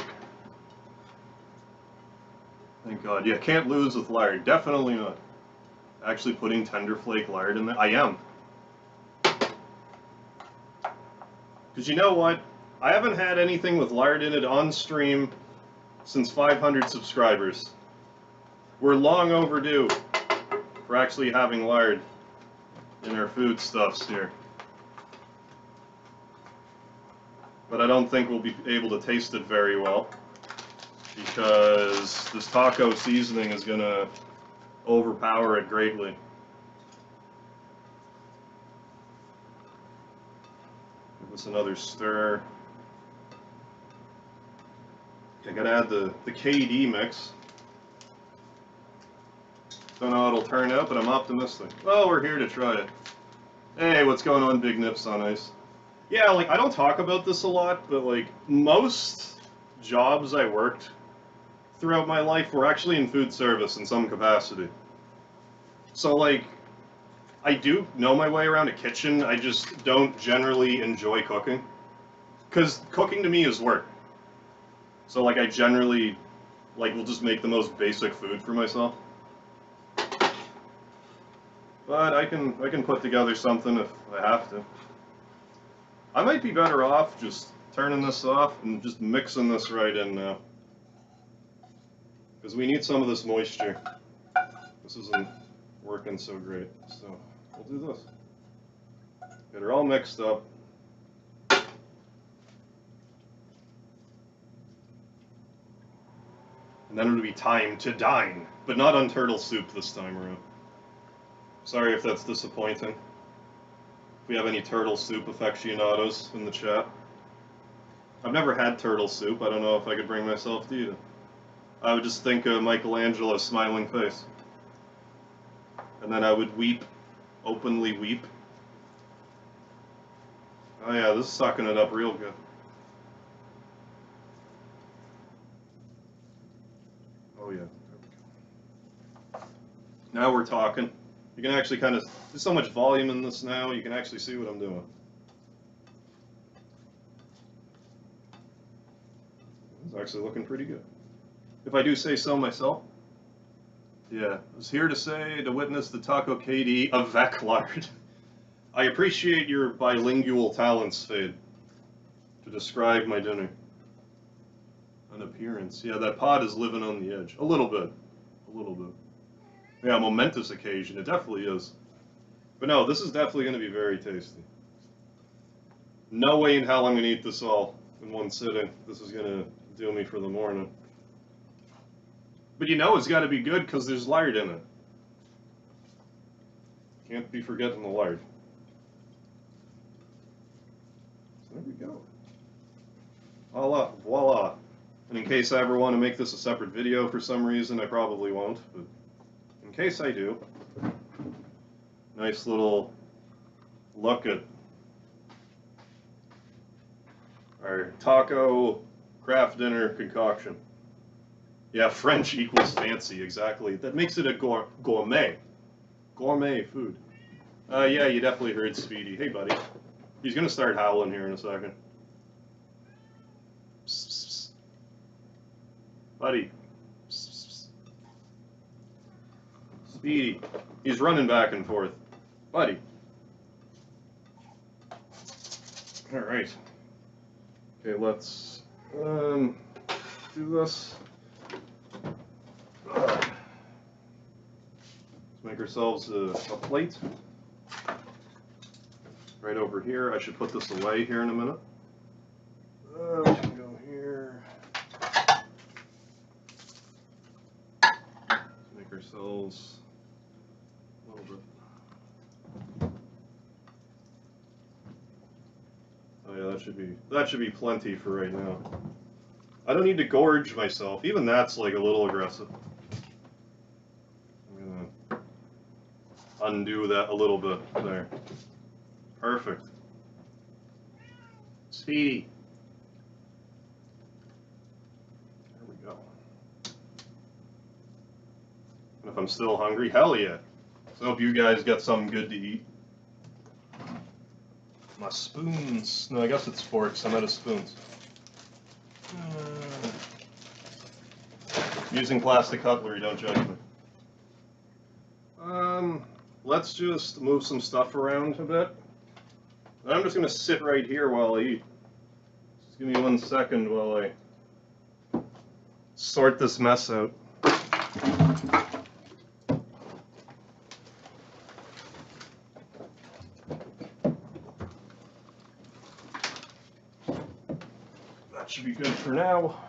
[SPEAKER 1] Thank God. Yeah, can't lose with lard. Definitely not. Actually putting tender flake lard in there. I am. Because you know what? I haven't had anything with lard in it on stream since 500 subscribers. We're long overdue for actually having lard in our foodstuffs here. But I don't think we'll be able to taste it very well because this taco seasoning is going to overpower it greatly. Give this another stir. I gotta add the KD mix. Don't know how it'll turn out, but I'm optimistic. Well, we're here to try it. Hey, what's going on, Big Nips on Ice? Yeah, like, I don't talk about this a lot, but, like, most jobs I worked throughout my life were actually in food service in some capacity. So, like, I do know my way around a kitchen, I just don't generally enjoy cooking. Because cooking to me is work. So, like, I generally, like, will just make the most basic food for myself. But I can put together something if I have to. I might be better off just turning this off and just mixing this right in now. Because we need some of this moisture. This isn't working so great, so we'll do this. Get her all mixed up. And then it'll be time to dine, but not on turtle soup this time around. Sorry if that's disappointing. If we have any turtle soup aficionados in the chat. I've never had turtle soup. I don't know if I could bring myself to eat it. I would just think of Michelangelo's smiling face. And then I would weep, openly weep. Oh yeah, this is sucking it up real good. Oh yeah, there we go. Now we're talking. You can actually kind of, there's so much volume in this now, you can actually see what I'm doing. It's actually looking pretty good. If I do say so myself. Yeah, I was here to witness the Taco KD avec lard. I appreciate your bilingual talents, Fade, to describe my dinner. An appearance. Yeah, that pod is living on the edge. A little bit. A little bit. Yeah, momentous occasion. It definitely is. But no, this is definitely going to be very tasty. No way in hell I'm going to eat this all in one sitting. This is going to do me for the morning. But you know it's got to be good because there's lard in it. Can't be forgetting the lard. So there we go. Voila, voila. And in case I ever want to make this a separate video for some reason, I probably won't, but in case I do, nice little look at our taco craft dinner concoction. Yeah, French equals fancy, exactly. That makes it a gourmet. Gourmet food. Yeah, you definitely heard Speedy. Hey, buddy. He's gonna start howling here in a second. Psst, psst, psst. Buddy. Psst, psst, psst. Speedy. He's running back and forth. Buddy. Alright. Okay, let's do this. Let's make ourselves a plate. Right over here. I should put this away here in a minute. We should go here. Let's make ourselves a little bit. Oh yeah, that should be plenty for right now. I don't need to gorge myself. Even that's like a little aggressive. I'm gonna undo that a little bit there. Perfect. Speedy. There we go. And if I'm still hungry, hell yeah. So I hope you guys got something good to eat. My spoons. No, I guess it's forks. I'm out of spoons. Using plastic cutlery, don't judge me. Let's just move some stuff around a bit. I'm just gonna sit right here while I eat. Just give me 1 second while I sort this mess out. That should be good for now.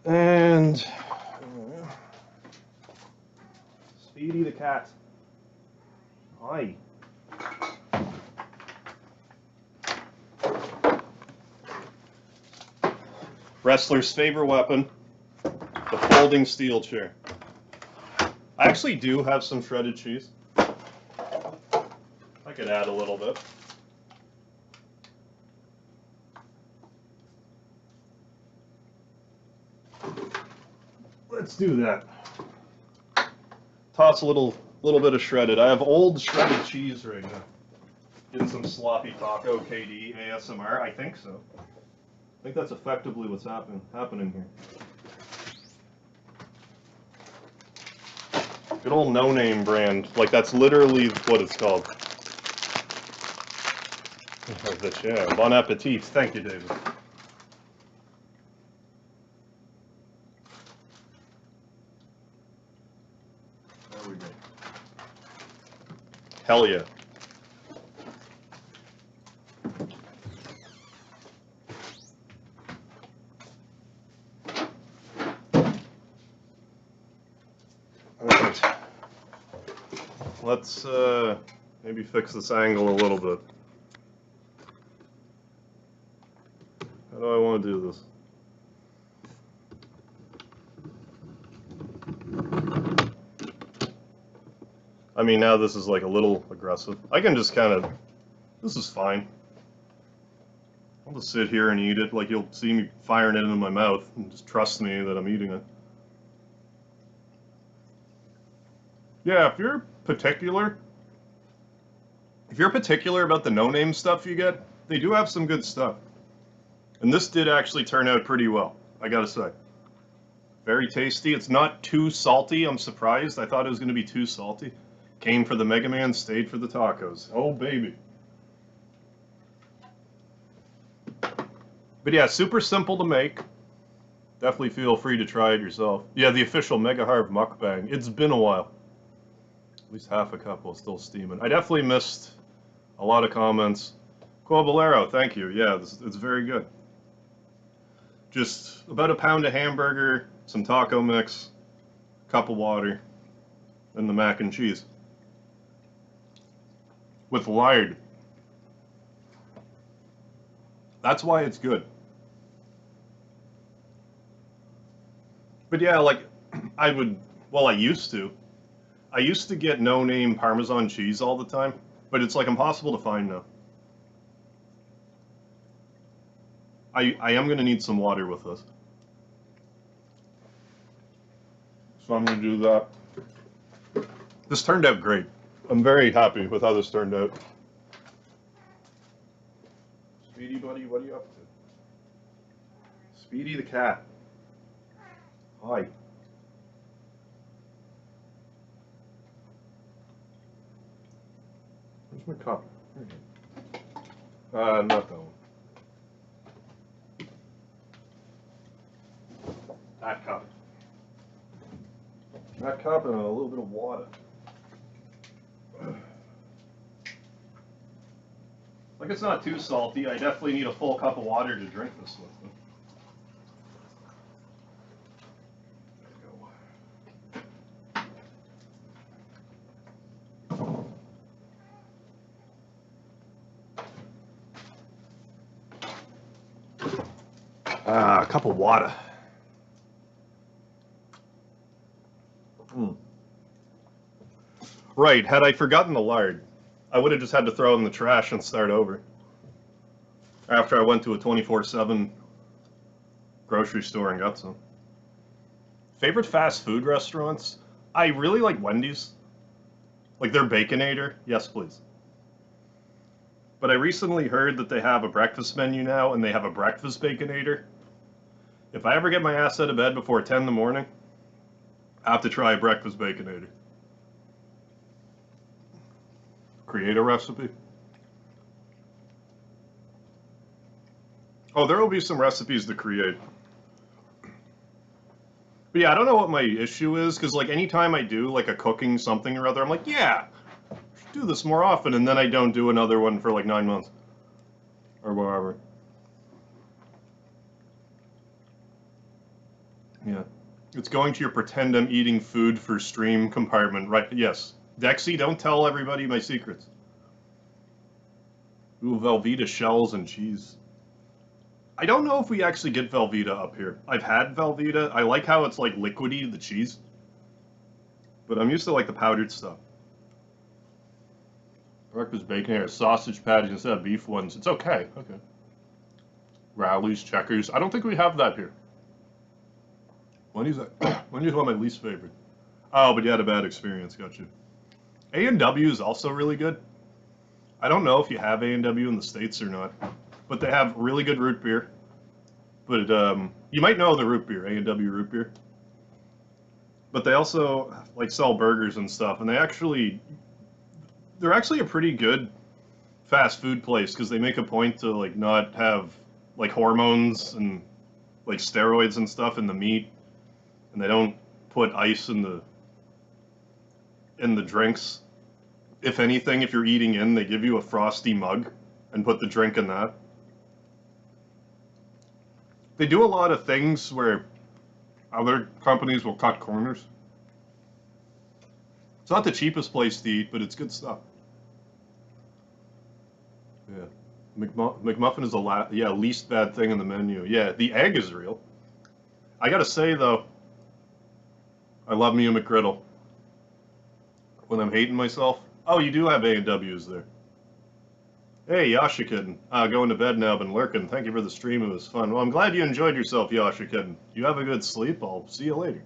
[SPEAKER 1] And Speedy the cat. Hi. Wrestler's favorite weapon, the folding steel chair. I actually do have some shredded cheese. I could add a little bit. Let's do that. Toss a little bit of shredded. I have old shredded cheese right now. Getting some sloppy taco KD ASMR. I think so. I think that's effectively what's happening here. Good old no-name brand. Like, that's literally what it's called. Yeah, bon appetit. Thank you, David. There we go. Hell yeah. Alright. Let's maybe fix this angle a little bit. How do I want to do this? I mean, now this is like a little aggressive. I can just kind of, this is fine. I'll just sit here and eat it like you'll see me firing it into my mouth and just trust me that I'm eating it. Yeah, if you're particular about the no-name stuff you get, they do have some good stuff. And this did actually turn out pretty well, I gotta say. Very tasty. It's not too salty. I'm surprised. I thought it was going to be too salty. Came for the MegaMan, stayed for the tacos. Oh, baby. But yeah, super simple to make. Definitely feel free to try it yourself. Yeah, the official Mega Harv mukbang. It's been a while. At least half a cup while still steaming. I definitely missed a lot of comments. Quabolero, thank you. Yeah, it's very good. Just about a pound of hamburger, some taco mix, cup of water, and the mac and cheese. With lard. That's why it's good. But yeah, like, I used to get no-name Parmesan cheese all the time, but it's like impossible to find now. I am going to need some water with this. So I'm going to do that. This turned out great. I'm very happy with how this turned out. Speedy buddy, what are you up to? Speedy the cat. Hi. Where's my cup? Not that one. That cup. That cup and a little bit of water. Like, it's not too salty. I definitely need a full cup of water to drink this with. There you go. A cup of water. Right, had I forgotten the lard, I would have just had to throw it in the trash and start over. After I went to a 24/7 grocery store and got some. Favorite fast food restaurants? I really like Wendy's. Like their Baconator. Yes, please. But I recently heard that they have a breakfast menu now, and they have a breakfast baconator. If I ever get my ass out of bed before 10 in the morning, I have to try a breakfast baconator. Create a recipe. Oh, there will be some recipes to create. But yeah, I don't know what my issue is, because like anytime I do like a cooking something or other, I'm like, yeah, I should do this more often, and then I don't do another one for like 9 months. Or whatever. Yeah. It's going to your pretend I'm eating food for stream compartment, right? Yes. Dexy, don't tell everybody my secrets. Ooh, Velveeta shells and cheese. I don't know if we actually get Velveeta up here. I've had Velveeta. I like how it's like liquidy, the cheese. But I'm used to like the powdered stuff. Breakfast bacon here, sausage patties instead of beef ones. It's okay. Okay. Rallies, checkers. I don't think we have that here. Wendy's one of my least favorite. Oh, but you had a bad experience, got you. A&W is also really good. I don't know if you have A&W in the States or not, but they have really good root beer. But you might know the root beer, A&W root beer. But they also like sell burgers and stuff, and they're actually a pretty good fast food place because they make a point to like not have like hormones and like steroids and stuff in the meat, and they don't put ice in the drinks. If anything, if you're eating in, they give you a frosty mug and put the drink in that. They do a lot of things where other companies will cut corners. It's not the cheapest place to eat, but it's good stuff. Yeah. McMuffin is the least bad thing in the menu. Yeah, the egg is real. I gotta say, though, I love me a McGriddle. When I'm hating myself. Oh, you do have A&Ws there. Hey, Yashikid. Going to bed now, been lurking. Thank you for the stream, it was fun. Well, I'm glad you enjoyed yourself, Yashikid. You have a good sleep, I'll see you later.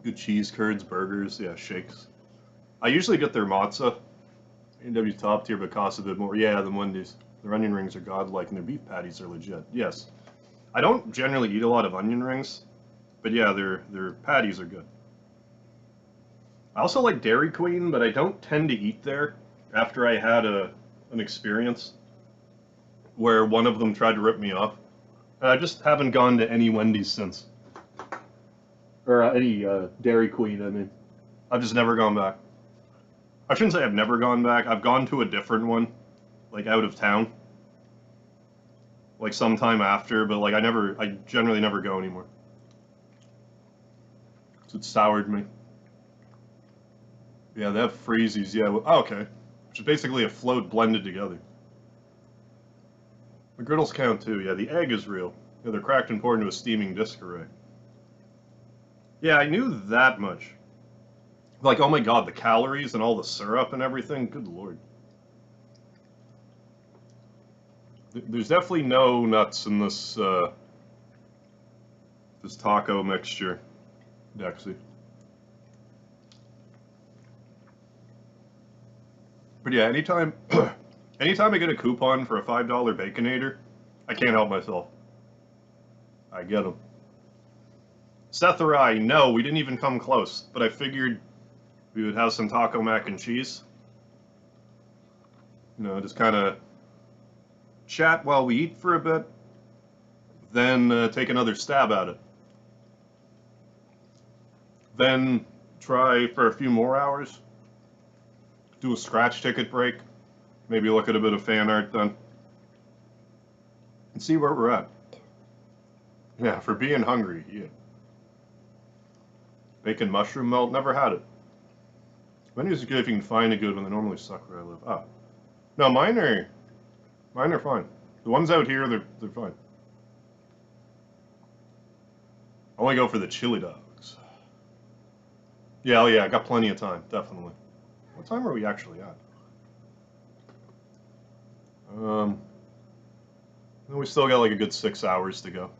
[SPEAKER 1] Good cheese curds, burgers, yeah, shakes. I usually get their matzah. A&W top tier, but costs a bit more. Yeah, than Wendy's. Their onion rings are godlike, and their beef patties are legit. Yes. I don't generally eat a lot of onion rings, but yeah, their patties are good. I also like Dairy Queen, but I don't tend to eat there after I had an experience where one of them tried to rip me off. And I just haven't gone to any Wendy's since. Or any Dairy Queen, I mean. I've just never gone back. I shouldn't say I've never gone back. I've gone to a different one, like out of town. Like sometime after, but like I generally never go anymore. So it soured me. Yeah, they have freezies, yeah. Oh, okay. Which is basically a float blended together. The griddles count too, yeah. The egg is real. Yeah, they're cracked and poured into a steaming disc array. Yeah, I knew that much. Like, oh my god, the calories and all the syrup and everything, good lord. There's definitely no nuts in this, this taco mixture, Dexy. But yeah, anytime I get a coupon for a $5 Baconator, I can't help myself. I get them. Seth or I, no, we didn't even come close, but I figured we would have some taco mac and cheese. You know, just kind of chat while we eat for a bit, then take another stab at it. Then try for a few more hours, do a scratch ticket break, maybe look at a bit of fan art then, and see where we're at. Yeah, for being hungry, yeah. Bacon mushroom melt, never had it. Menus are good if you can find a good one, they normally suck where I live. Ah. No, mine are fine. The ones out here, they're fine. I only go for the chili dogs. Yeah, oh yeah, I got plenty of time, definitely. What time are we actually at? We still got like a good 6 hours to go.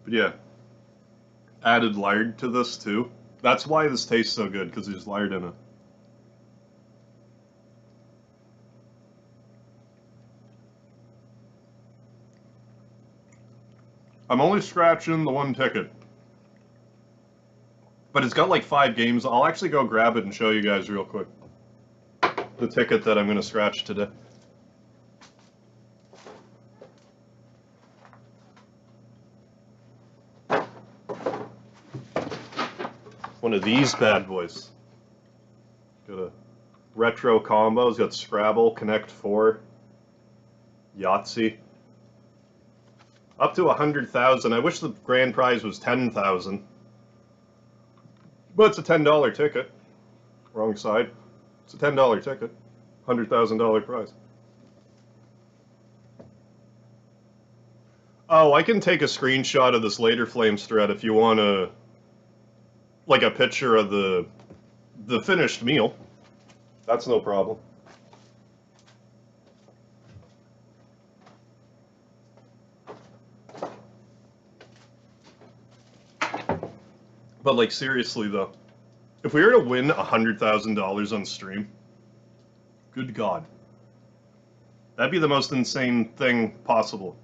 [SPEAKER 1] But yeah, added lard to this too. That's why this tastes so good, because there's lard in it. I'm only scratching the one ticket. But it's got like 5 games. I'll actually go grab it and show you guys real quick. The ticket that I'm going to scratch today. One of these bad boys. Got a retro combo. It's got Scrabble, Connect 4, Yahtzee. Up to 100,000. I wish the grand prize was 10,000. But it's a $10 ticket. Wrong side. It's a $10 ticket. $100,000 prize. Oh, I can take a screenshot of this Later Flames thread if you want to, like a picture of the finished meal. That's no problem. But like seriously though, if we were to win $100,000 on stream, good God, that'd be the most insane thing possible.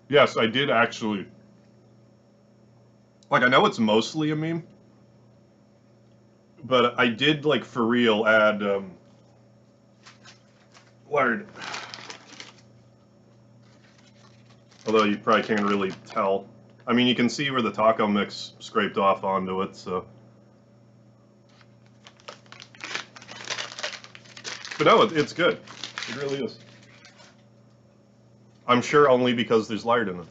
[SPEAKER 1] Yes, I did actually. Like, I know it's mostly a meme, but I did, like, for real add, lard. Although you probably can't really tell. I mean, you can see where the taco mix scraped off onto it, so. But no, it's good. It really is. I'm sure only because there's lard in it.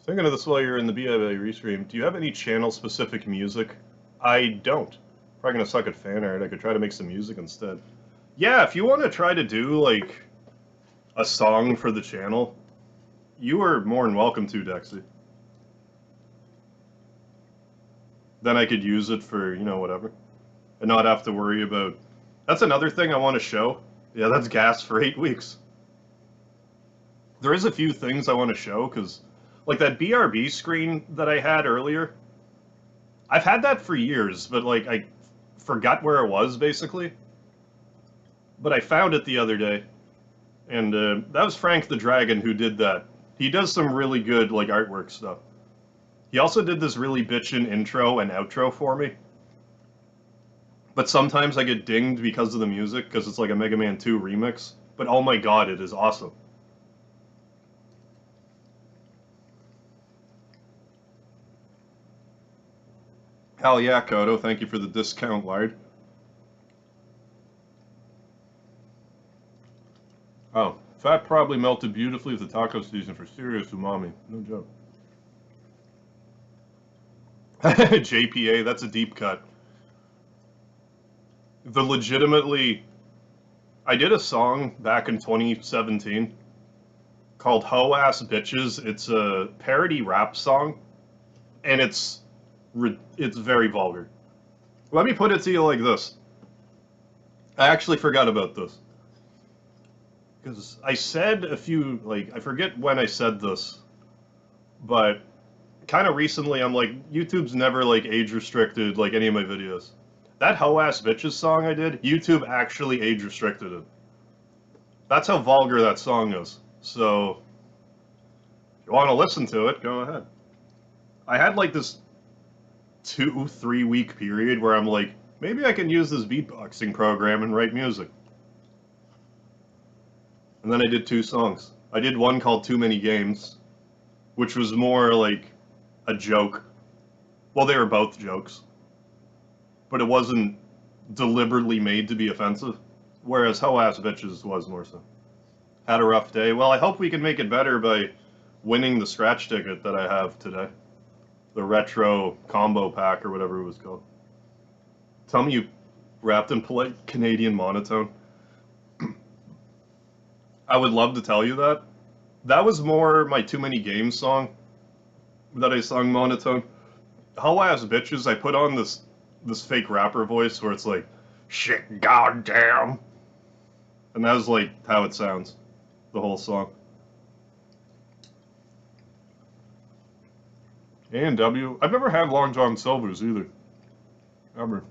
[SPEAKER 1] Thinking of this while you're in the BIA restream, do you have any channel-specific music? I don't. Probably gonna suck at fan art. I could try to make some music instead. Yeah, if you want to try to do, like, a song for the channel, you are more than welcome to, Dexy. Then I could use it for, you know, whatever. And not have to worry about... That's another thing I want to show. Yeah, that's gas for 8 weeks. There is a few things I want to show, because... Like that BRB screen that I had earlier, I've had that for years, but like I forgot where it was basically. But I found it the other day, and that was Frank the Dragon who did that. He does some really good like artwork stuff. He also did this really bitchin' intro and outro for me. But sometimes I get dinged because of the music, because it's like a Mega Man 2 remix. But oh my god, it is awesome. Hell yeah, Kodo. Thank you for the discount, lard. Oh, fat probably melted beautifully with the taco season for serious umami. No joke. JPA, that's a deep cut. The legitimately... I did a song back in 2017 called Ho Ass Bitches. It's a parody rap song, and it's very vulgar. Let me put it to you like this. I actually forgot about this. Because I said a few, like, I forget when I said this, but kind of recently I'm like, YouTube's never, like, age restricted, like, any of my videos. That Ho Ass Bitches song I did, YouTube actually age restricted it. That's how vulgar that song is. So, if you want to listen to it, go ahead. I had, like, this 2-3 week period where I'm like, maybe I can use this beatboxing program and write music. And then I did 2 songs. I did one called Too Many Games, which was more like a joke. Well, they were both jokes. But it wasn't deliberately made to be offensive. Whereas Ho Ass Bitches was more so. Had a rough day. Well, I hope we can make it better by winning the scratch ticket that I have today. The retro combo pack or whatever it was called. Tell me you rapped in polite Canadian monotone. I would love to tell you that. That was more my Too Many Games song that I sung monotone. Ho Ass Bitches, I put on this fake rapper voice where it's like, shit, goddamn. And that was like how it sounds, the whole song. A&W. I've never had Long John Silver's either. Ever.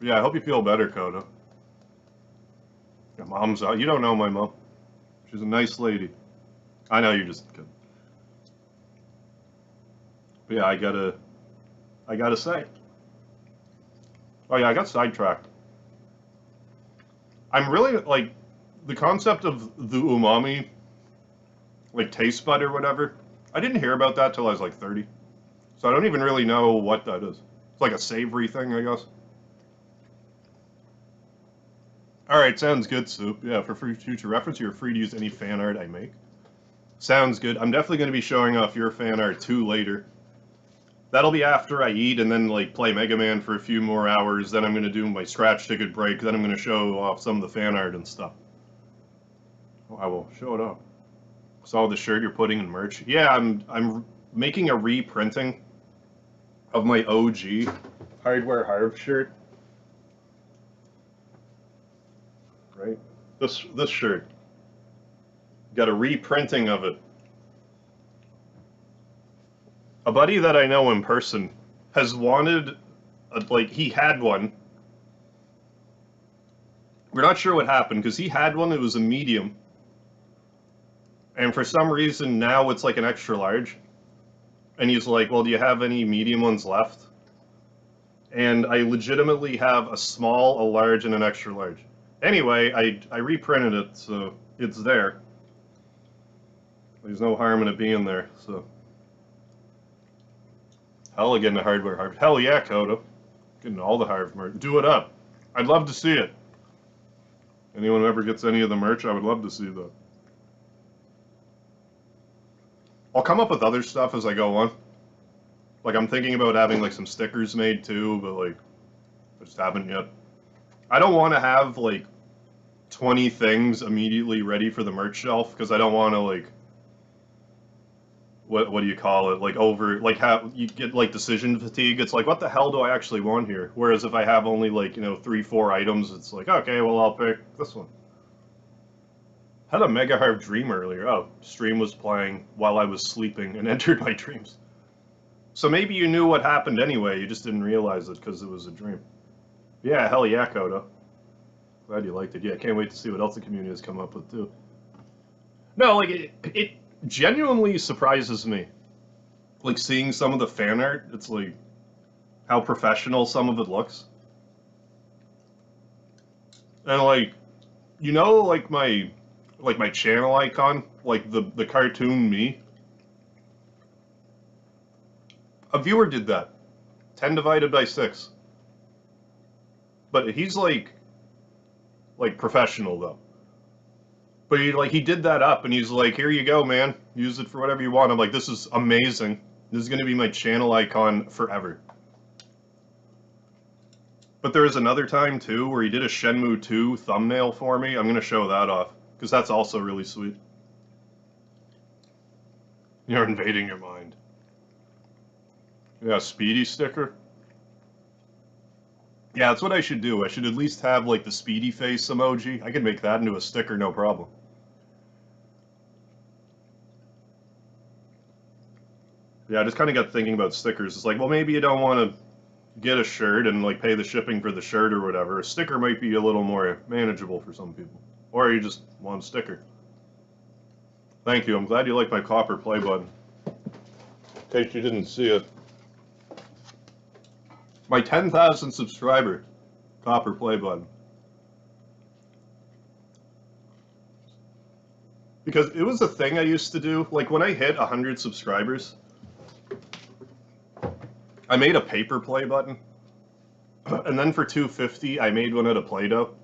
[SPEAKER 1] Yeah, I hope you feel better, Coda. Your mom's out. You don't know my mom. She's a nice lady. I know you're just kidding. But yeah, I gotta say. Oh yeah, I got sidetracked. I'm really, like, the concept of the umami, like, taste bud or whatever, I didn't hear about that till I was, like, 30. So I don't even really know what that is. It's like a savory thing, I guess. Alright, sounds good, Soup. Yeah, for future reference, you're free to use any fan art I make. Sounds good. I'm definitely going to be showing off your fan art, too, later. That'll be after I eat and then, like, play MegaMan for a few more hours. Then I'm going to do my scratch ticket break. Then I'm going to show off some of the fan art and stuff. Oh, I will show it off. Saw the shirt you're putting in merch. Yeah, I'm making a reprinting of my OG Hardware Harv shirt. Right? This shirt. Got a reprinting of it. A buddy that I know in person has wanted, like, he had one. We're not sure what happened, because he had one, it was a medium. And for some reason, now it's like an extra large. And he's like, well, do you have any medium ones left? And I legitimately have a small, a large, and an extra large. Anyway, I reprinted it, so it's there. There's no harm in it being there, so. Hell, getting a Hardware Harv. Hell yeah, Coda. Getting all the Harv merch. Do it up. I'd love to see it. Anyone who ever gets any of the merch, I would love to see that. I'll come up with other stuff as I go on. Like, I'm thinking about having, like, some stickers made, too, but, like, I just haven't yet. I don't want to have, like, 20 things immediately ready for the merch shelf, because I don't want to, like, what do you call it? Like, have, you get, like, decision fatigue. It's like, what the hell do I actually want here? Whereas if I have only, like, 3-4 items, it's like, okay, well, I'll pick this one. Had a Mega Harv dream earlier. Oh, stream was playing while I was sleeping and entered my dreams. So maybe you knew what happened anyway, you just didn't realize it because it was a dream. Yeah, hell yeah, Coda. Glad you liked it. Yeah, can't wait to see what else the community has come up with, too. No, like, it genuinely surprises me. Like, seeing some of the fan art, it's like, how professional some of it looks. And, like, like my channel icon, like the cartoon me. A viewer did that. 10 divided by 6. But he's like professional though. But he did that up and he's like, here you go, man. Use it for whatever you want. I'm like, this is amazing. This is gonna be my channel icon forever. But there was another time too where he did a Shenmue 2 thumbnail for me. I'm gonna show that off. Because that's also really sweet. You're invading your mind. Yeah, Speedy sticker. Yeah, that's what I should do. I should at least have, like, the Speedy face emoji. I could make that into a sticker, no problem. Yeah, I just kind of got thinking about stickers. It's like, well, maybe you don't want to get a shirt and, like, pay the shipping for the shirt or whatever. A sticker might be a little more manageable for some people. Or you just want a sticker. Thank you. I'm glad you like my copper play button. In case you didn't see it. My 10,000 subscriber copper play button. Because it was a thing I used to do. Like, when I hit 100 subscribers, I made a paper play button. And then for 250, I made one out of Play-Doh.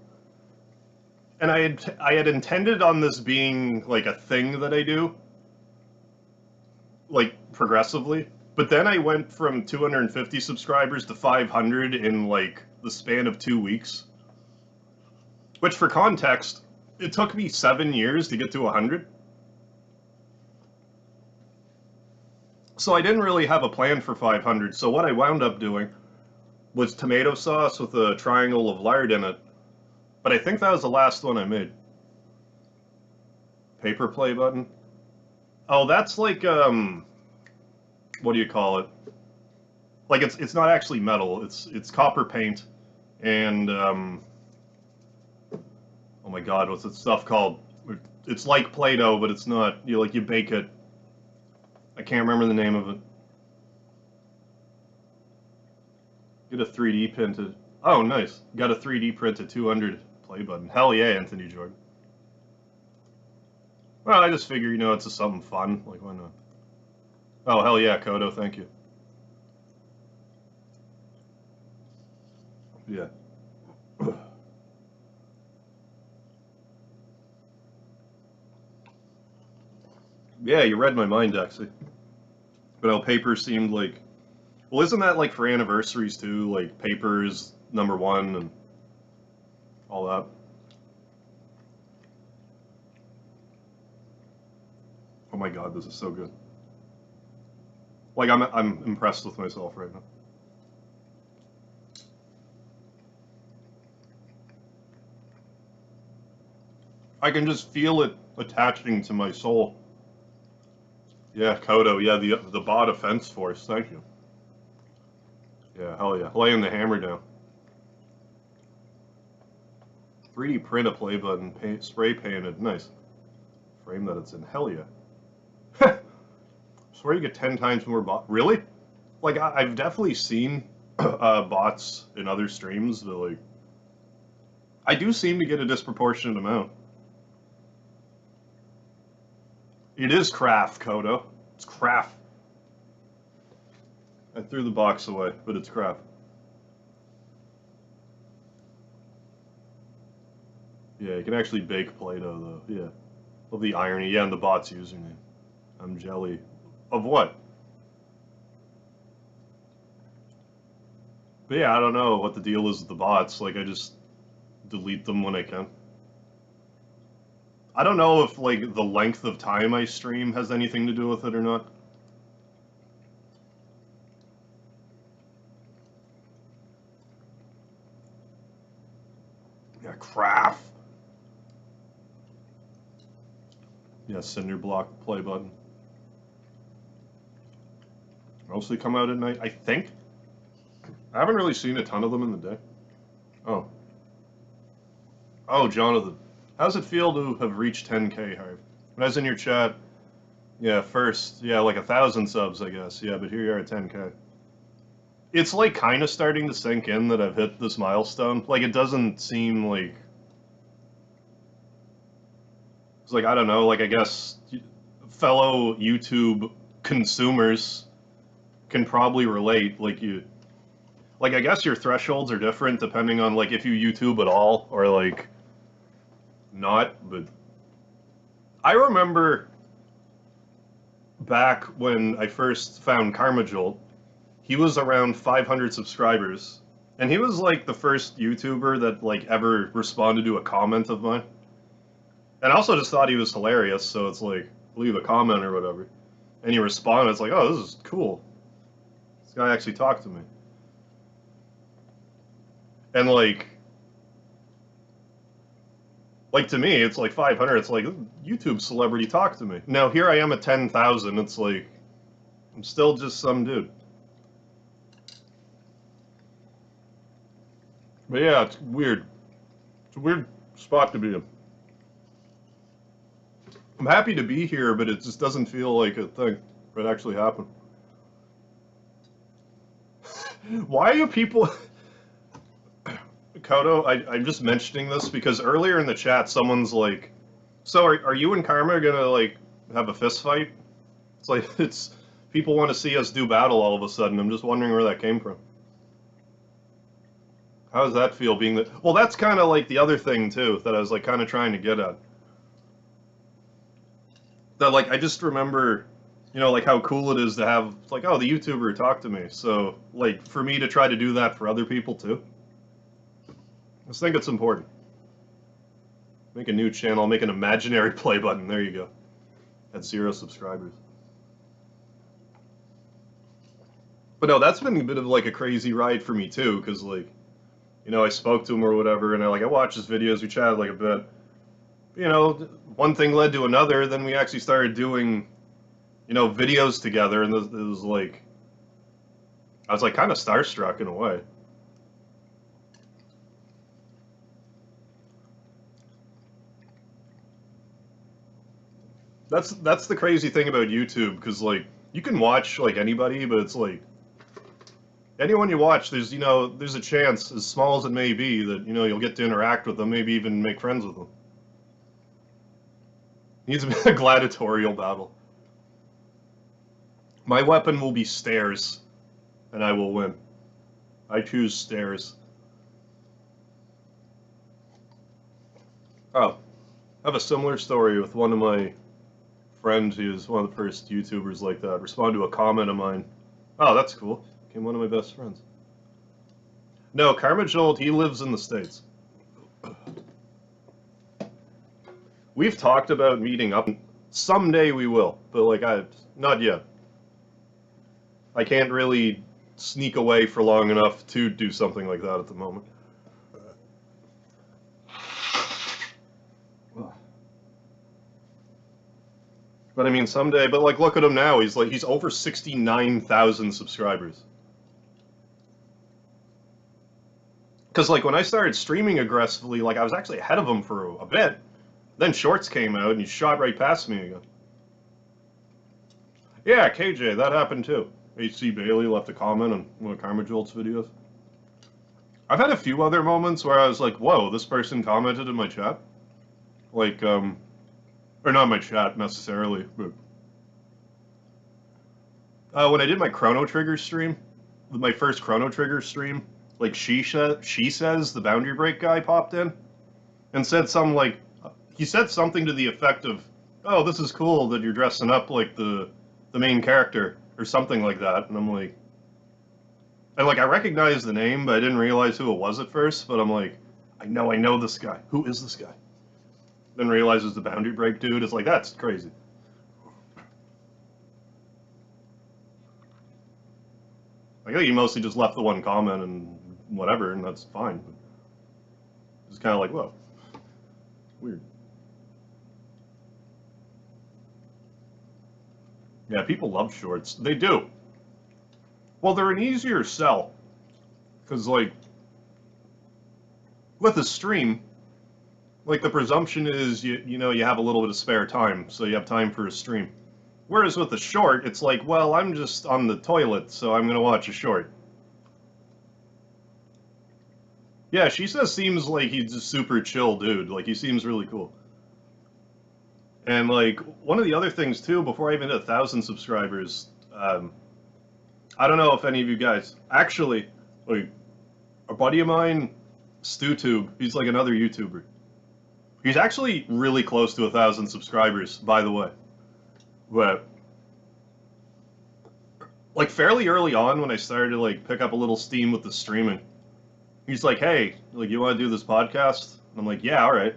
[SPEAKER 1] And I had intended on this being, like, a thing that I do. Like, progressively. But then I went from 250 subscribers to 500 in, like, the span of 2 weeks. Which, for context, it took me 7 years to get to 100. So I didn't really have a plan for 500, so what I wound up doing was tomato sauce with a triangle of lard in it. But I think that was the last one I made. Paper play button. Oh, that's like, what do you call it? Like it's not actually metal. It's copper paint, and oh my God, what's that stuff called? It's like Play-Doh, but it's not. You bake it. I can't remember the name of it. Get a 3D printed. Oh, nice. Got a 3D printed 200 play button. Hell yeah, Anthony Jordan. Well, I just figure, it's just something fun. Like, why not? Oh, hell yeah, Kodo, thank you. Yeah. Yeah, you read my mind, actually. But how paper seemed like... Well, isn't that like for anniversaries, too? Like, paper is #1 and all that. Oh my God, this is so good. Like, I'm impressed with myself right now. I can just feel it attaching to my soul. Yeah, Kodo. Yeah, the bot offense force. Thank you. Yeah, hell yeah. Laying the hammer down. 3D print a play button, spray painted. Nice. Frame that it's in. Hell yeah. Swear you get 10 times more bot. Really? Like, I've definitely seen bots in other streams, but like, I do seem to get a disproportionate amount. It is craft, Kodo. It's craft. I threw the box away, but it's craft. Yeah, you can actually bake Play-Doh, though. Yeah. Love the irony. Yeah, and the bot's username. I'm jelly. Of what? But yeah, I don't know what the deal is with the bots. Like, I just delete them when I can. I don't know if, like, the length of time I stream has anything to do with it or not. Yeah, craft. Yeah, cinder block play button. Mostly come out at night, I think. I haven't really seen a ton of them in the day. Oh. Oh, Jonathan. How's it feel to have reached 10K, Harv? When I was in your chat, yeah, first, yeah, like 1,000 subs, I guess. Yeah, but here you are at 10K. It's like kind of starting to sink in that I've hit this milestone. Like, it doesn't seem like... It's like, I don't know, like, I guess fellow YouTube consumers can probably relate. Like, I guess your thresholds are different depending on, like, if you YouTube at all or, like, not. But I remember back when I first found Karmajolt, he was around 500 subscribers. And he was, like, the first YouTuber that, like, ever responded to a comment of mine. And I also just thought he was hilarious, so it's like, leave a comment or whatever. And he responded, it's like, oh, this is cool. This guy actually talked to me. And like to me, it's like 500, it's like, YouTube celebrity talk to me. Now, here I am at 10,000, it's like, I'm still just some dude. But yeah, it's weird. It's a weird spot to be in. I'm happy to be here, but it just doesn't feel like a thing. It actually happened. Why do people... Kodo, I'm just mentioning this because earlier in the chat, someone's like, so are you and Karma gonna, like, have a fist fight? It's like, it's... People want to see us do battle all of a sudden. I'm just wondering where that came from. How does that feel being the... Well, that's kind of like the other thing, too, that I was, like, kind of trying to get at. That, like, I just remember, like, how cool it is to have, like, oh, the YouTuber talked to me. So, like, for me to try to do that for other people, too. I just think it's important. Make a new channel, make an imaginary play button. There you go. At 0 subscribers. But no, that's been a bit of, like, a crazy ride for me, too, because, like, I spoke to him or whatever, and I watched his videos, we chatted, like, a bit. One thing led to another, then we actually started doing, you know, videos together, and it was like, I was like kind of starstruck in a way. That's the crazy thing about YouTube, because like you can watch like anybody, but it's like anyone you watch, there's there's a chance, as small as it may be, that you'll get to interact with them, maybe even make friends with them. Needs to be a gladiatorial battle. My weapon will be stairs, and I will win. I choose stairs. Oh, I have a similar story with one of my friends. He was one of the first YouTubers like that. Respond to a comment of mine. Oh, that's cool. Became one of my best friends. No, Carmajold, he lives in the States. We've talked about meeting up. Someday we will, but like not yet. I can't really sneak away for long enough to do something like that at the moment. But I mean, someday. But like, look at him now. He's over 69,000 subscribers. Because like when I started streaming aggressively, like I was actually ahead of him for a bit. Then Shorts came out and he shot right past me again. Yeah, KJ, that happened too. HC Bailey left a comment on one of Carmajolt's videos. I've had a few other moments where I was like, whoa, this person commented in my chat. Like, or not my chat necessarily, but when I did my Chrono Trigger stream, my first Chrono Trigger stream, like she says the Boundary Break guy popped in and said something like, he said something to the effect of, oh, this is cool that you're dressing up like the main character, or something like that, and I'm like, I recognized the name, but I didn't realize who it was at first, but I'm like, I know this guy. Who is this guy? Then realizes the Boundary Break dude. It's like, that's crazy. I think he mostly just left the one comment and whatever, and that's fine. But it's kind of like, whoa, weird. Yeah, people love shorts. They do. Well, they're an easier sell, because like with a stream, like the presumption is you have a little bit of spare time, so you have time for a stream. Whereas with a short, it's like, well, I'm just on the toilet, so I'm gonna watch a short. Yeah, she says seems like he's a super chill dude. Like he seems really cool. And like one of the other things too, before I even hit 1,000 subscribers, I don't know if any of you guys actually, like a buddy of mine, StuTube, he's like another YouTuber. He's actually really close to 1,000 subscribers, by the way. But like fairly early on, when I started to like pick up a little steam with the streaming, he's like, "Hey, like you want to do this podcast?" And I'm like, "Yeah, all right."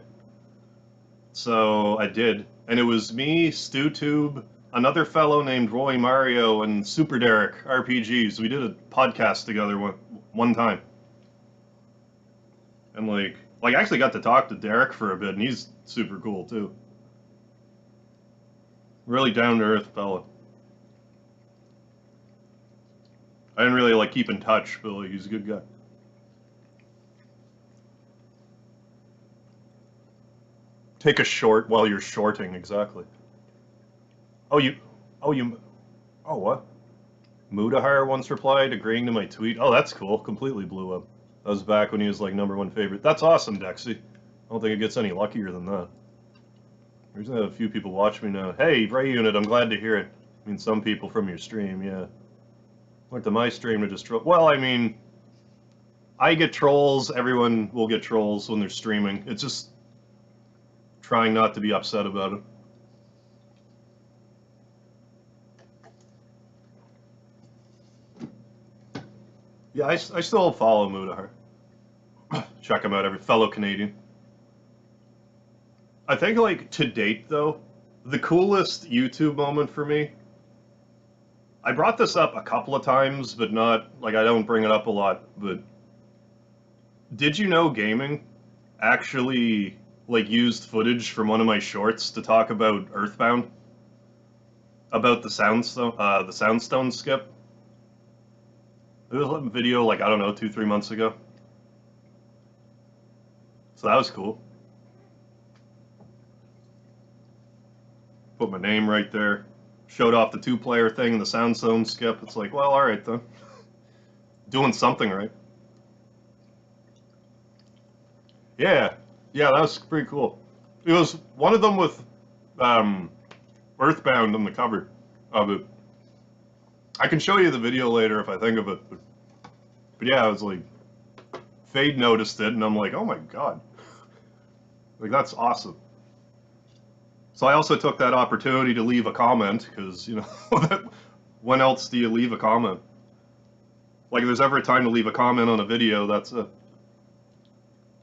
[SPEAKER 1] So I did, and it was me, StuTube, another fellow named Roy Mario, and Super Derek RPGs. We did a podcast together one time, and like I actually got to talk to Derek for a bit, and he's super cool too. Really down to earth fella. I didn't really like keep in touch, but like he's a good guy. Take a short while you're shorting, exactly. Oh you, oh what? Mudahar once replied, agreeing to my tweet. Oh, that's cool. Completely blew up. That was back when he was like #1 favorite. That's awesome, Dexy. I don't think it gets any luckier than that. There's a few people watch me now. Hey, Ray Unit, I'm glad to hear it. I mean, some people from your stream, yeah. Went to my stream to just troll. Well, I mean, I get trolls. Everyone will get trolls when they're streaming. It's just trying not to be upset about it. Yeah, I still follow Mudahar. Check him out, every fellow Canadian. I think, like, to date, though, the coolest YouTube moment for me, I brought this up a couple of times, but not, like, I don't bring it up a lot, but did you know Gaming actually, like, used footage from one of my shorts to talk about Earthbound? about the Soundstone skip. It was a video like, I don't know, 2-3 months ago. So that was cool. Put my name right there. Showed off the 2-player thing and the Soundstone skip. It's like, well, alright then. Doing something right. Yeah. Yeah, that was pretty cool. It was one of them with Earthbound on the cover of it. I can show you the video later if I think of it. But yeah, I was like, Fade noticed it, and I'm like, oh my god. Like, that's awesome. So I also took that opportunity to leave a comment, because, you know, when else do you leave a comment? Like, if there's ever a time to leave a comment on a video, that's it.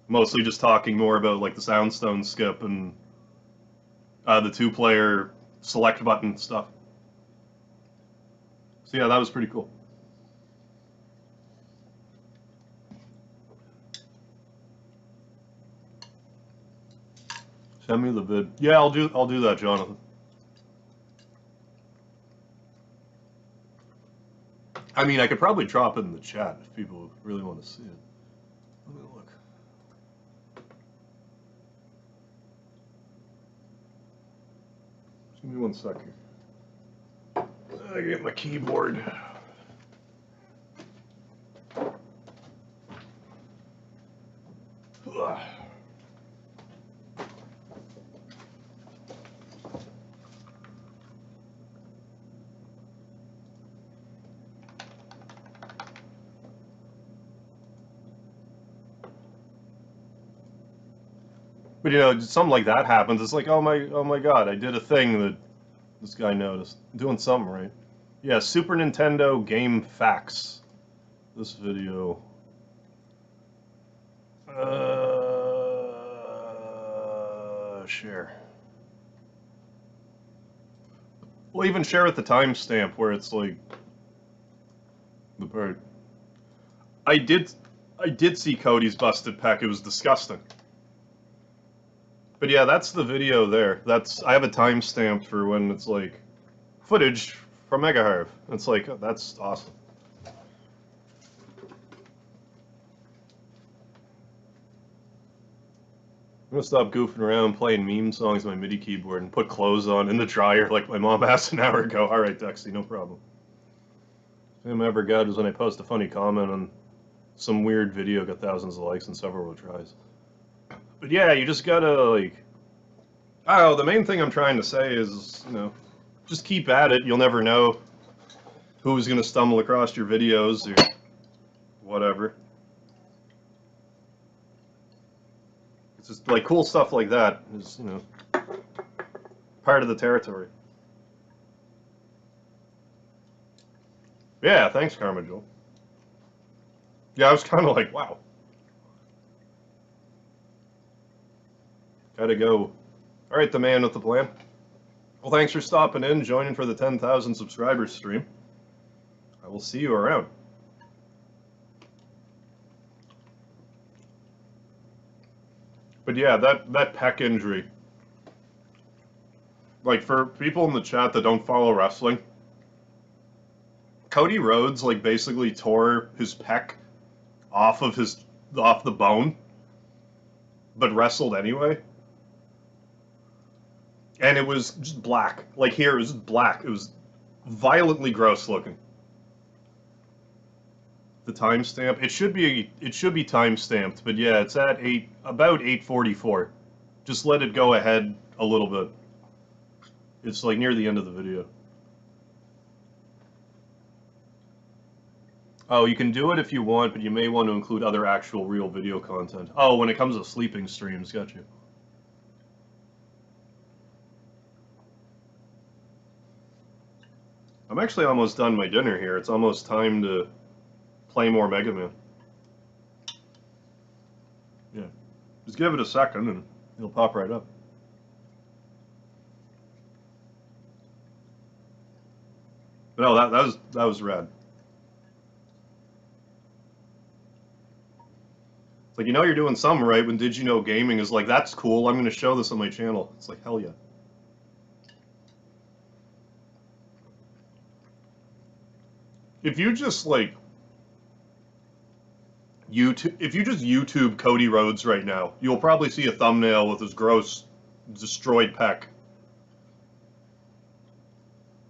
[SPEAKER 1] Mostly just talking more about, like, the Soundstone skip and the 2-player select button stuff. So yeah, that was pretty cool. Send me the vid. Yeah, I'll do that, Jonathan. I mean, I could probably drop it in the chat if people really want to see it. Let me look. Just give me 1 second. I get my keyboard. Ugh. But you know, something like that happens. It's like, oh my god, I did a thing that this guy noticed. I'm doing something right. Yeah, Super Nintendo game facts. This video. Share. We'll even share at the timestamp where it's like the part. I did see Cody's busted peck. It was disgusting. But yeah, that's the video there. I have a timestamp for when it's like footage from MegaHarv. It's like, oh, that's awesome. I'm gonna stop goofing around playing meme songs on my MIDI keyboard and put clothes on in the dryer like my mom asked an hour ago. Alright, Dexy, no problem. Thing I ever got is when I post a funny comment on some weird video, got thousands of likes and several tries. But yeah, you just gotta, like... I don't know, the main thing I'm trying to say is, you know, just keep at it. You'll never know who's gonna stumble across your videos or whatever. It's just, like, cool stuff like that is, you know, part of the territory. Yeah, thanks, Karma Joel. Yeah, I was kind of like, wow. Gotta go. Alright, the man with the plan. Well, thanks for stopping in, joining for the 10,000 subscribers stream. I will see you around. But yeah, that pec injury. Like, for people in the chat that don't follow wrestling, Cody Rhodes, like, basically tore his pec off the bone, but wrestled anyway. And it was just black. Like, here, it was just black. It was violently gross looking. The timestamp, it should be time-stamped, but yeah, it's at about 8:44. Just let it go ahead a little bit. It's like near the end of the video. Oh, you can do it if you want, but you may want to include other actual real video content. Oh, when it comes to sleeping streams, got you. I'm actually almost done my dinner here. It's almost time to play more MegaMan. Yeah. Just give it a second and it'll pop right up. But no, that was rad. It's like, you know you're doing something right when Did You Know Gaming is like, that's cool, I'm going to show this on my channel. It's like, hell yeah. If you just like if you just YouTube Cody Rhodes right now, you'll probably see a thumbnail with his gross, destroyed pec.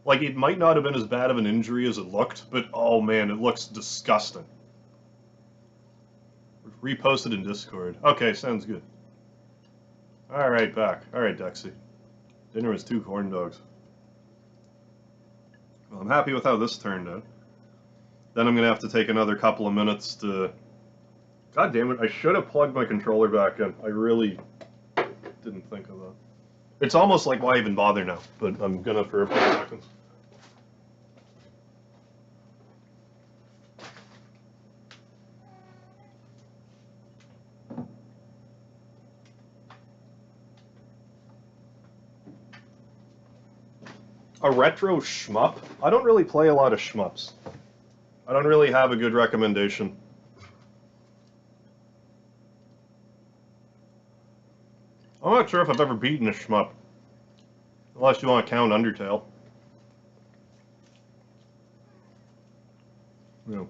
[SPEAKER 1] Like, it might not have been as bad of an injury as it looked, but oh man, it looks disgusting. Reposted in Discord. Okay, sounds good. Alright, back. Alright, Dexy. Dinner was 2 corn dogs. Well, I'm happy with how this turned out. Then I'm gonna have to take another couple of minutes to... God damn it, I should have plugged my controller back in. I really didn't think of that. It's almost like, why even bother now? But I'm gonna for a few seconds. A retro shmup? I don't really play a lot of shmups. I don't really have a good recommendation. I'm not sure if I've ever beaten a shmup. Unless you want to count Undertale. Yeah.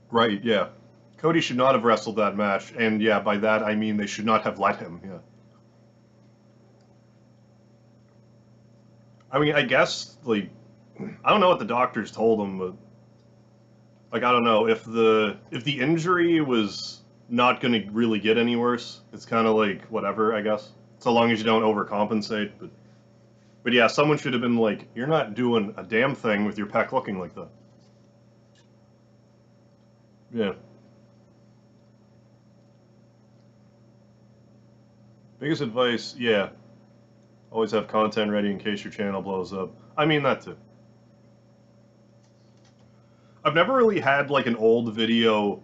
[SPEAKER 1] Right, yeah. Cody should not have wrestled that match, and yeah, by that I mean they should not have let him, yeah. I mean, I guess, like, I don't know what the doctors told him, but, like, I don't know, if the injury was not going to really get any worse, it's kind of like, whatever, I guess. So long as you don't overcompensate, but yeah, someone should have been like, you're not doing a damn thing with your pec looking like that. Yeah. Biggest advice, yeah. Always have content ready in case your channel blows up. I mean that too. I've never really had like an old video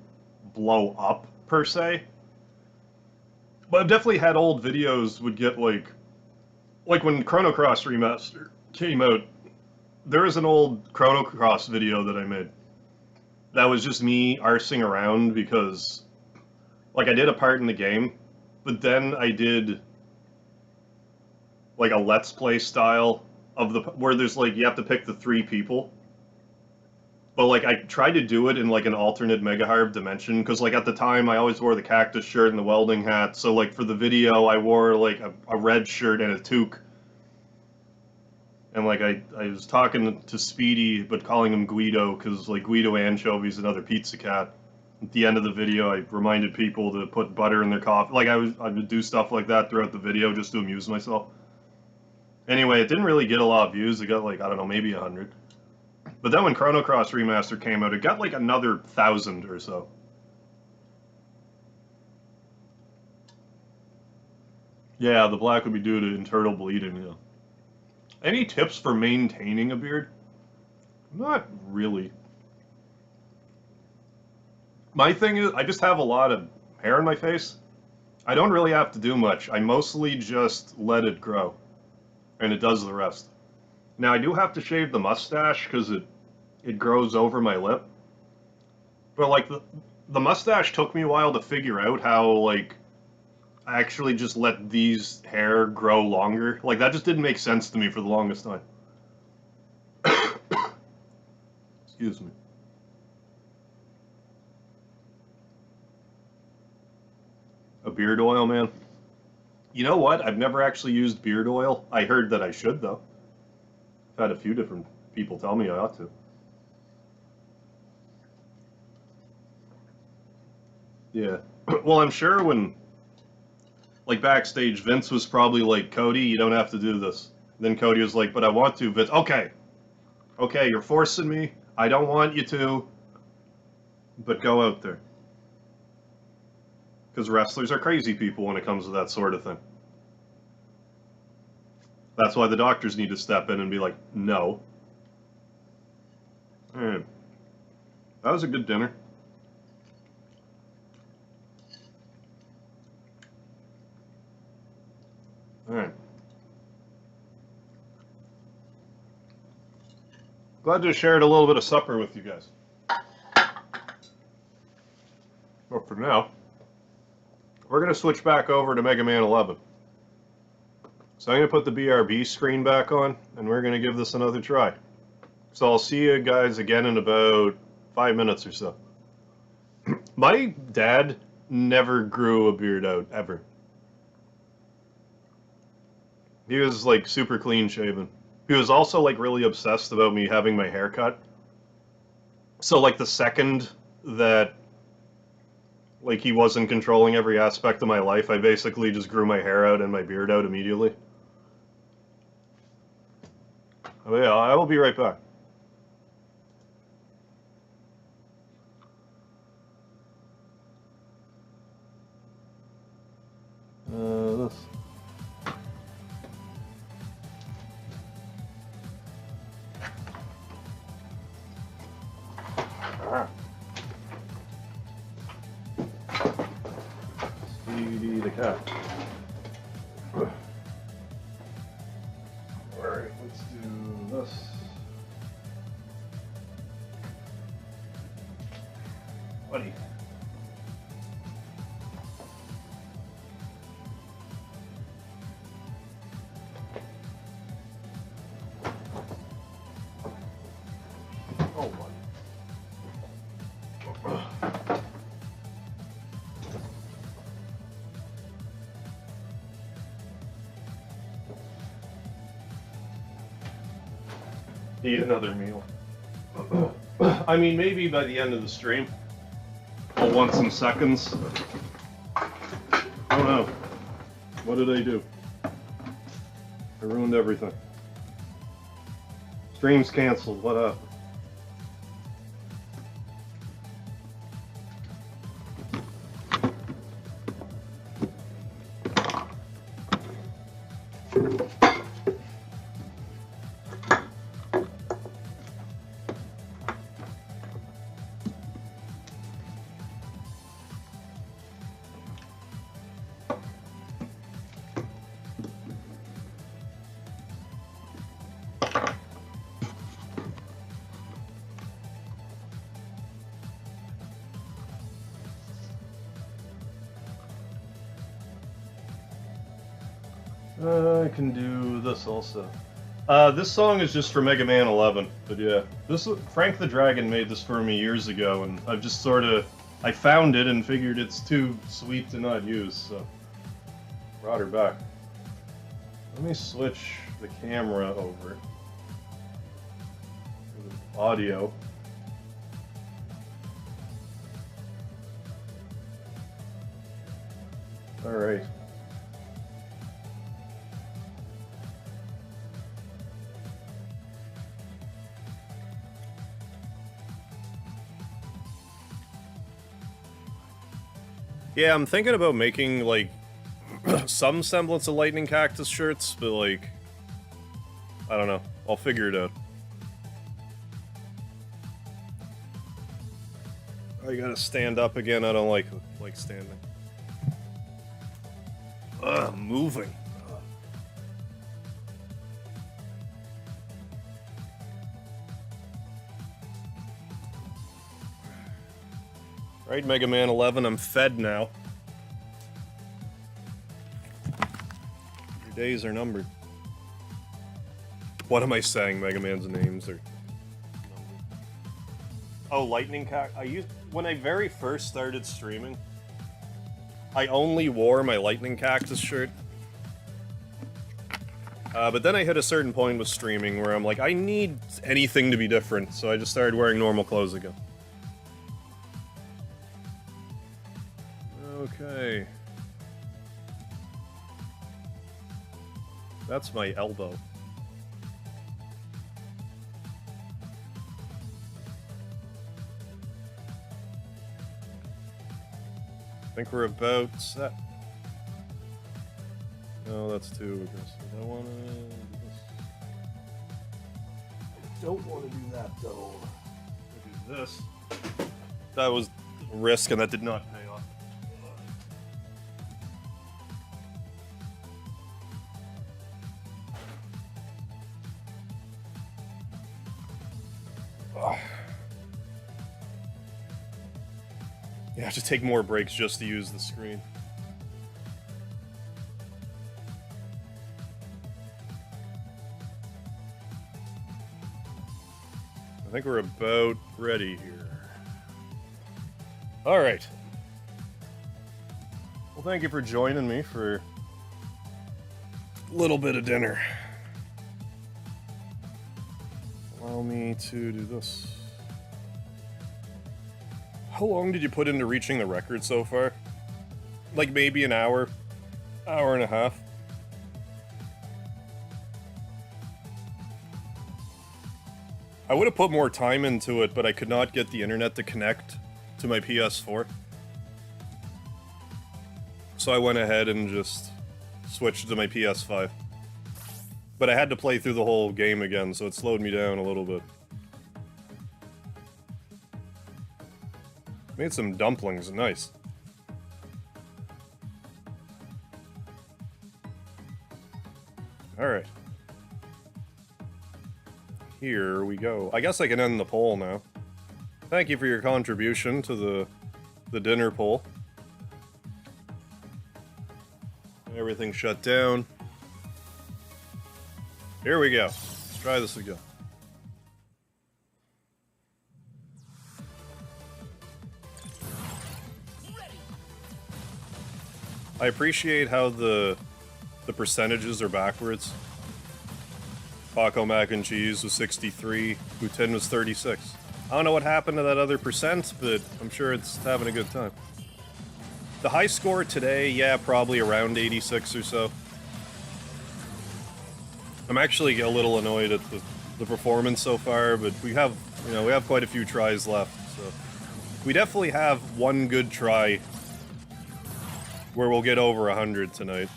[SPEAKER 1] blow up, per se. But I've definitely had old videos would get like when Chrono Cross Remaster came out, there is an old Chrono Cross video that I made. That was just me arsing around because, like, I did a part in the game, but then I did, like, a Let's Play style of where there's, like, you have to pick the 3 people. But, like, I tried to do it in, like, an alternate Mega Harv dimension, because, like, at the time, I always wore the cactus shirt and the welding hat, so, like, for the video, I wore, like, a red shirt and a toque. And, like, I was talking to Speedy, but calling him Guido, because, like, Guido Anchovy's another pizza cat. At the end of the video, I reminded people to put butter in their coffee. Like, I would do stuff like that throughout the video just to amuse myself. Anyway, it didn't really get a lot of views. It got, like, I don't know, maybe 100. But then when Chrono Cross Remaster came out, it got, like, another 1,000 or so. Yeah, the black would be due to internal bleeding, yeah. Any tips for maintaining a beard? Not really. My thing is, I just have a lot of hair on my face. I don't really have to do much. I mostly just let it grow. And it does the rest. Now, I do have to shave the mustache because it grows over my lip. But, like, the mustache took me a while to figure out how, like, I actually just let these hair grow longer. Like, that just didn't make sense to me for the longest time. Excuse me. A beard oil, man? You know what? I've never actually used beard oil. I heard that I should, though. I've had a few different people tell me I ought to. Yeah. Well, I'm sure when, like, backstage, Vince was probably like, Cody, you don't have to do this. Then Cody was like, but I want to. Vince, okay. Okay, you're forcing me. I don't want you to. But go out there. Because wrestlers are crazy people when it comes to that sort of thing. That's why the doctors need to step in and be like, no. Alright. That was a good dinner. Alright. Glad to have shared a little bit of supper with you guys. But for now, we're going to switch back over to Mega Man 11. So I'm going to put the BRB screen back on, and we're going to give this another try. So I'll see you guys again in about 5 minutes or so. My dad never grew a beard out, ever. He was like super clean shaven. He was also like really obsessed about me having my hair cut. So like the second that like he wasn't controlling every aspect of my life, I basically just grew my hair out and my beard out immediately. Oh yeah, I will be right back. This. Speedy the cat. Alright, let's do this. Buddy. Oh, buddy. Eat another meal. I mean, maybe by the end of the stream. I'll want some seconds. Oh no. What did I do? I ruined everything. Stream's canceled. What up? I can do this also. This song is just for MegaMan 11, but yeah, Frank the Dragon made this for me years ago, and I've just I found it and figured it's too sweet to not use, so brought her back. Let me switch the camera over to the audio. All right. Yeah, I'm thinking about making, like, some semblance of lightning cactus shirts, but, like, I don't know. I'll figure it out. I gotta stand up again. I don't like standing. Moving. Right, MegaMan 11, I'm fed now. Your days are numbered. What am I saying? MegaMan's names are numbered. Oh, lightning cactus. When I very first started streaming, I only wore my lightning cactus shirt. But then I hit a certain point with streaming where I'm like, I need anything to be different, so I just started wearing normal clothes again. Okay. That's my elbow. I think we're about set. No, that's too aggressive. I wanna do this. I don't want to do that though. I do this. That was a risk and that did not pay off. Yeah, I have to take more breaks just to use the screen. think we're about ready here. Alright. Well, thank you for joining me for a little bit of dinner. Allow me to do this. How long did you put into reaching the record so far? Like maybe an hour? Hour and a half? I would have put more time into it, but I could not get the internet to connect to my PS4. So I went ahead and just switched to my PS5. But I had to play through the whole game again, so it slowed me down a little bit. Made some dumplings, nice. Alright. Here we go. I guess I can end the poll now. Thank you for your contribution to the dinner poll. Everything shut down. Here we go. Let's try this again. I appreciate how the percentages are backwards. Taco mac and cheese was 63, poutine was 36. I don't know what happened to that other percent, but I'm sure it's having a good time. The high score today, yeah, probably around 86 or so. I'm actually a little annoyed at the performance so far, but we have quite a few tries left, so we definitely have one good try where we'll get over 100 tonight.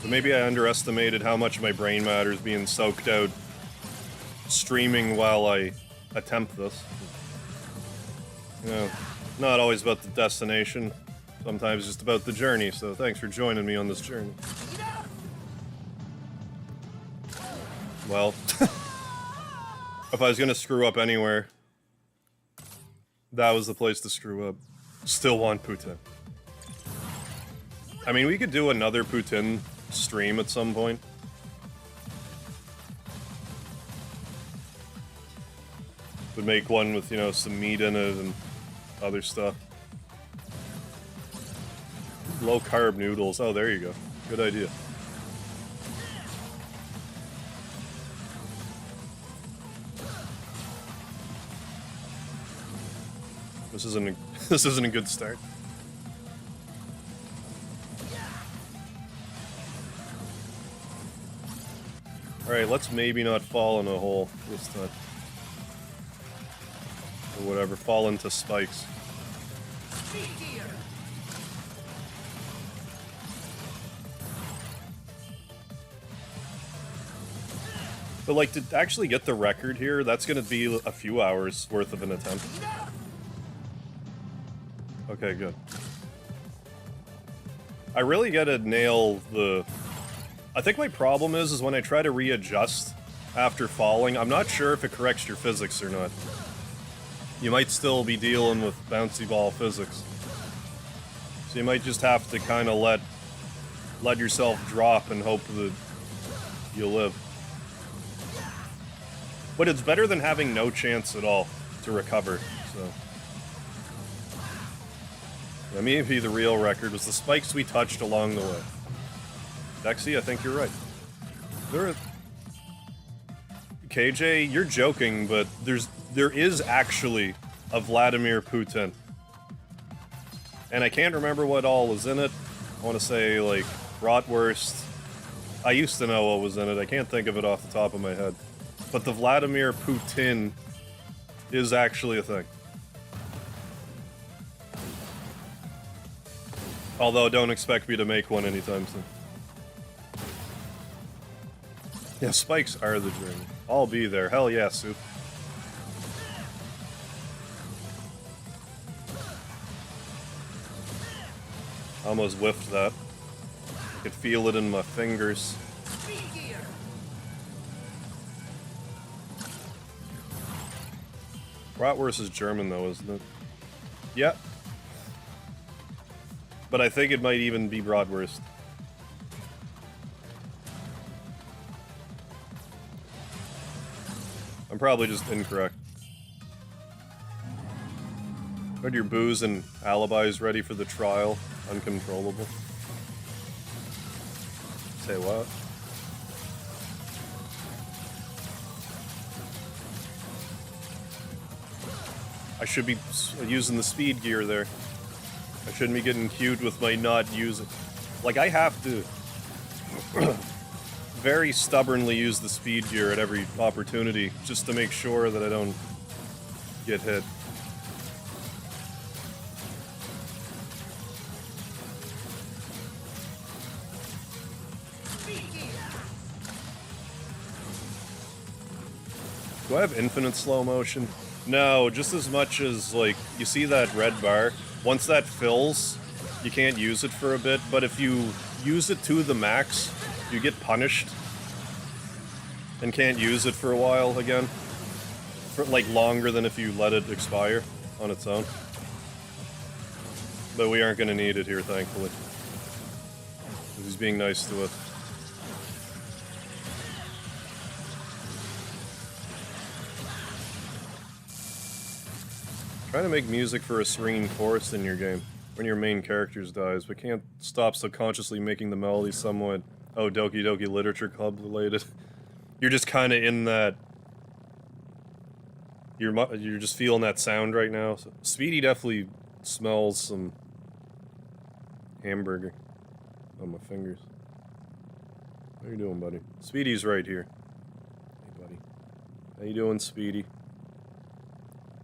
[SPEAKER 1] So maybe I underestimated how much my brain matter is being soaked out streaming while I attempt this. You know, not always about the destination, sometimes just about the journey, so thanks for joining me on this journey. Well, if I was gonna screw up anywhere, that was the place to screw up. Still want poutine. I mean, we could do another poutine stream at some point. Would make one with, you know, some meat in it and other stuff. Low carb noodles. Oh, there you go. Good idea. This isn't a good start. Alright, let's maybe not fall in a hole this time. Or whatever, fall into spikes. But like, to actually get the record here, that's gonna be a few hours worth of an attempt. Okay, good. I really gotta nail the... I think my problem is when I try to readjust after falling, I'm not sure if it corrects your physics or not. You might still be dealing with bouncy ball physics. So you might just have to kind of let yourself drop and hope that you'll live. But it's better than having no chance at all to recover, so... That may be the real record, was the spikes we touched along the way. Dexy, I think you're right. KJ, you're joking, but there is actually a Vladimir Putin. And I can't remember what all was in it. I want to say, like, bratwurst. I used to know what was in it. I can't think of it off the top of my head. But the Vladimir Putin is actually a thing. Although, don't expect me to make one anytime soon. Yeah, spikes are the journey. I'll be there. Hell yeah, Soup. Almost whiffed that. I could feel it in my fingers. Bratwurst is German though, isn't it? Yeah. But I think it might even be Bratwurst. I'm probably just incorrect. Are your booze and alibis ready for the trial? Uncontrollable. Say what? I should be using the speed gear there. I shouldn't be getting cute with my not using. Like, I have to very stubbornly use the speed gear at every opportunity just to make sure that I don't get hit. Do I have infinite slow motion? No, just as much as, like, you see that red bar? Once that fills, you can't use it for a bit, but if you use it to the max, you get punished and can't use it for a while again. For, like, longer than if you let it expire on its own. But we aren't going to need it here, thankfully. He's being nice to us. Trying to make music for a serene chorus in your game when your main characters dies, but can't stop subconsciously making the melody somewhat, oh, Doki Doki Literature Club related. You're just kind of in that. You're just feeling that sound right now. So Speedy definitely smells some hamburger on my fingers. How you doing, buddy? Speedy's right here. Hey, buddy. How you doing, Speedy?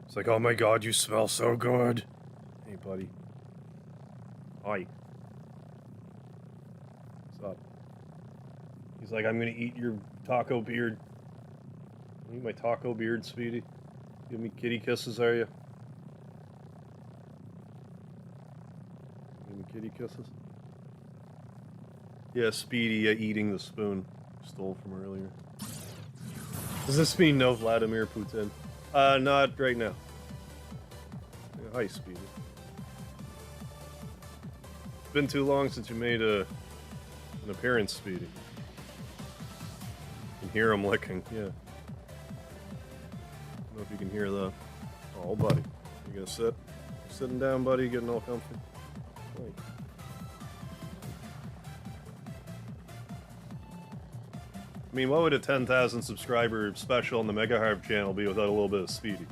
[SPEAKER 1] It's like, oh my god, you smell so good. Hey, buddy. Hi. What's up? He's like, I'm gonna eat your taco beard. Eat my taco beard, Speedy. Give me kitty kisses, are you? Give me kitty kisses. Yeah, Speedy eating the spoon. Stole from earlier. Does this mean no Vladimir Putin? Not right now. Yeah, hi, Speedy. It's been too long since you made an appearance, Speedy. You can hear him licking, yeah. I don't know if you can hear that. Oh, buddy. You gonna sit? Sitting down, buddy, getting all comfy? Right. I mean, what would a 10,000 subscriber special on the Mega Harp channel be without a little bit of Speedy?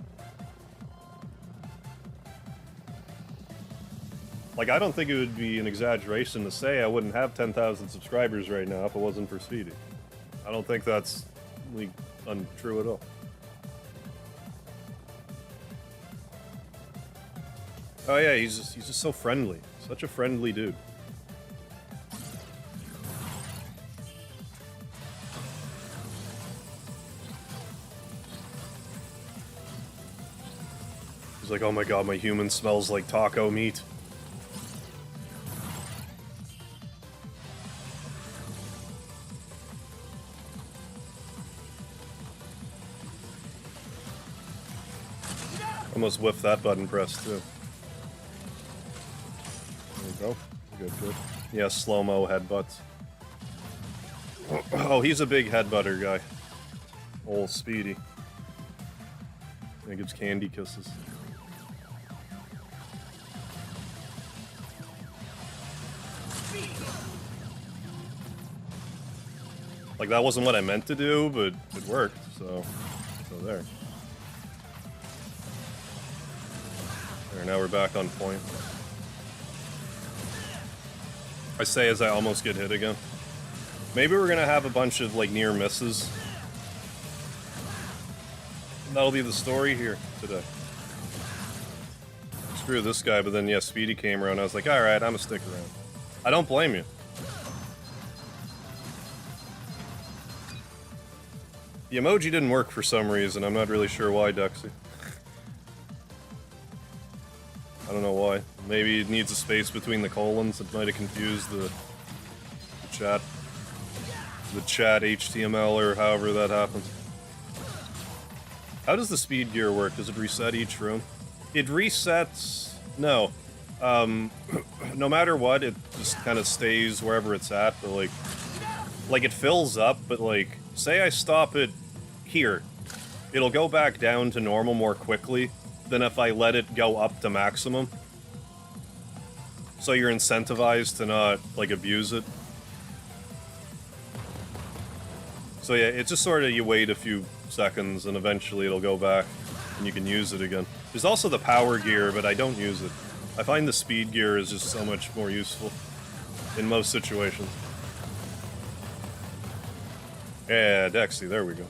[SPEAKER 1] Like, I don't think it would be an exaggeration to say I wouldn't have 10,000 subscribers right now if it wasn't for Speedy. I don't think that's, like, untrue at all. Oh yeah, he's just so friendly. Such a friendly dude. He's like, oh my god, my human smells like taco meat. Almost whiffed that button press too. There we go. Good, good. Yeah, slow-mo headbutts. Oh, he's a big headbutter guy. Old Speedy. He gives candy kisses. Like, that wasn't what I meant to do, but it worked, so there. There, now we're back on point. I say as I almost get hit again. Maybe we're gonna have a bunch of, like, near misses. That'll be the story here today. Screw this guy, but then, yeah, Speedy came around, I was like, alright, I'm gonna stick around. I don't blame you. The emoji didn't work for some reason. I'm not really sure why, Duxie. I don't know why. Maybe it needs a space between the colons. It might have confused the chat. The chat HTML or however that happens. How does the speed gear work? Does it reset each room? It resets... No. No matter what, it just kind of stays wherever it's at, but like it fills up, but like, say I stop it here, it'll go back down to normal more quickly than if I let it go up to maximum. So you're incentivized to not, like, abuse it. So yeah, it's just sort of you wait a few seconds and eventually it'll go back and you can use it again. There's also the power gear, but I don't use it. I find the speed gear is just so much more useful in most situations. Yeah, Dexy, there we go.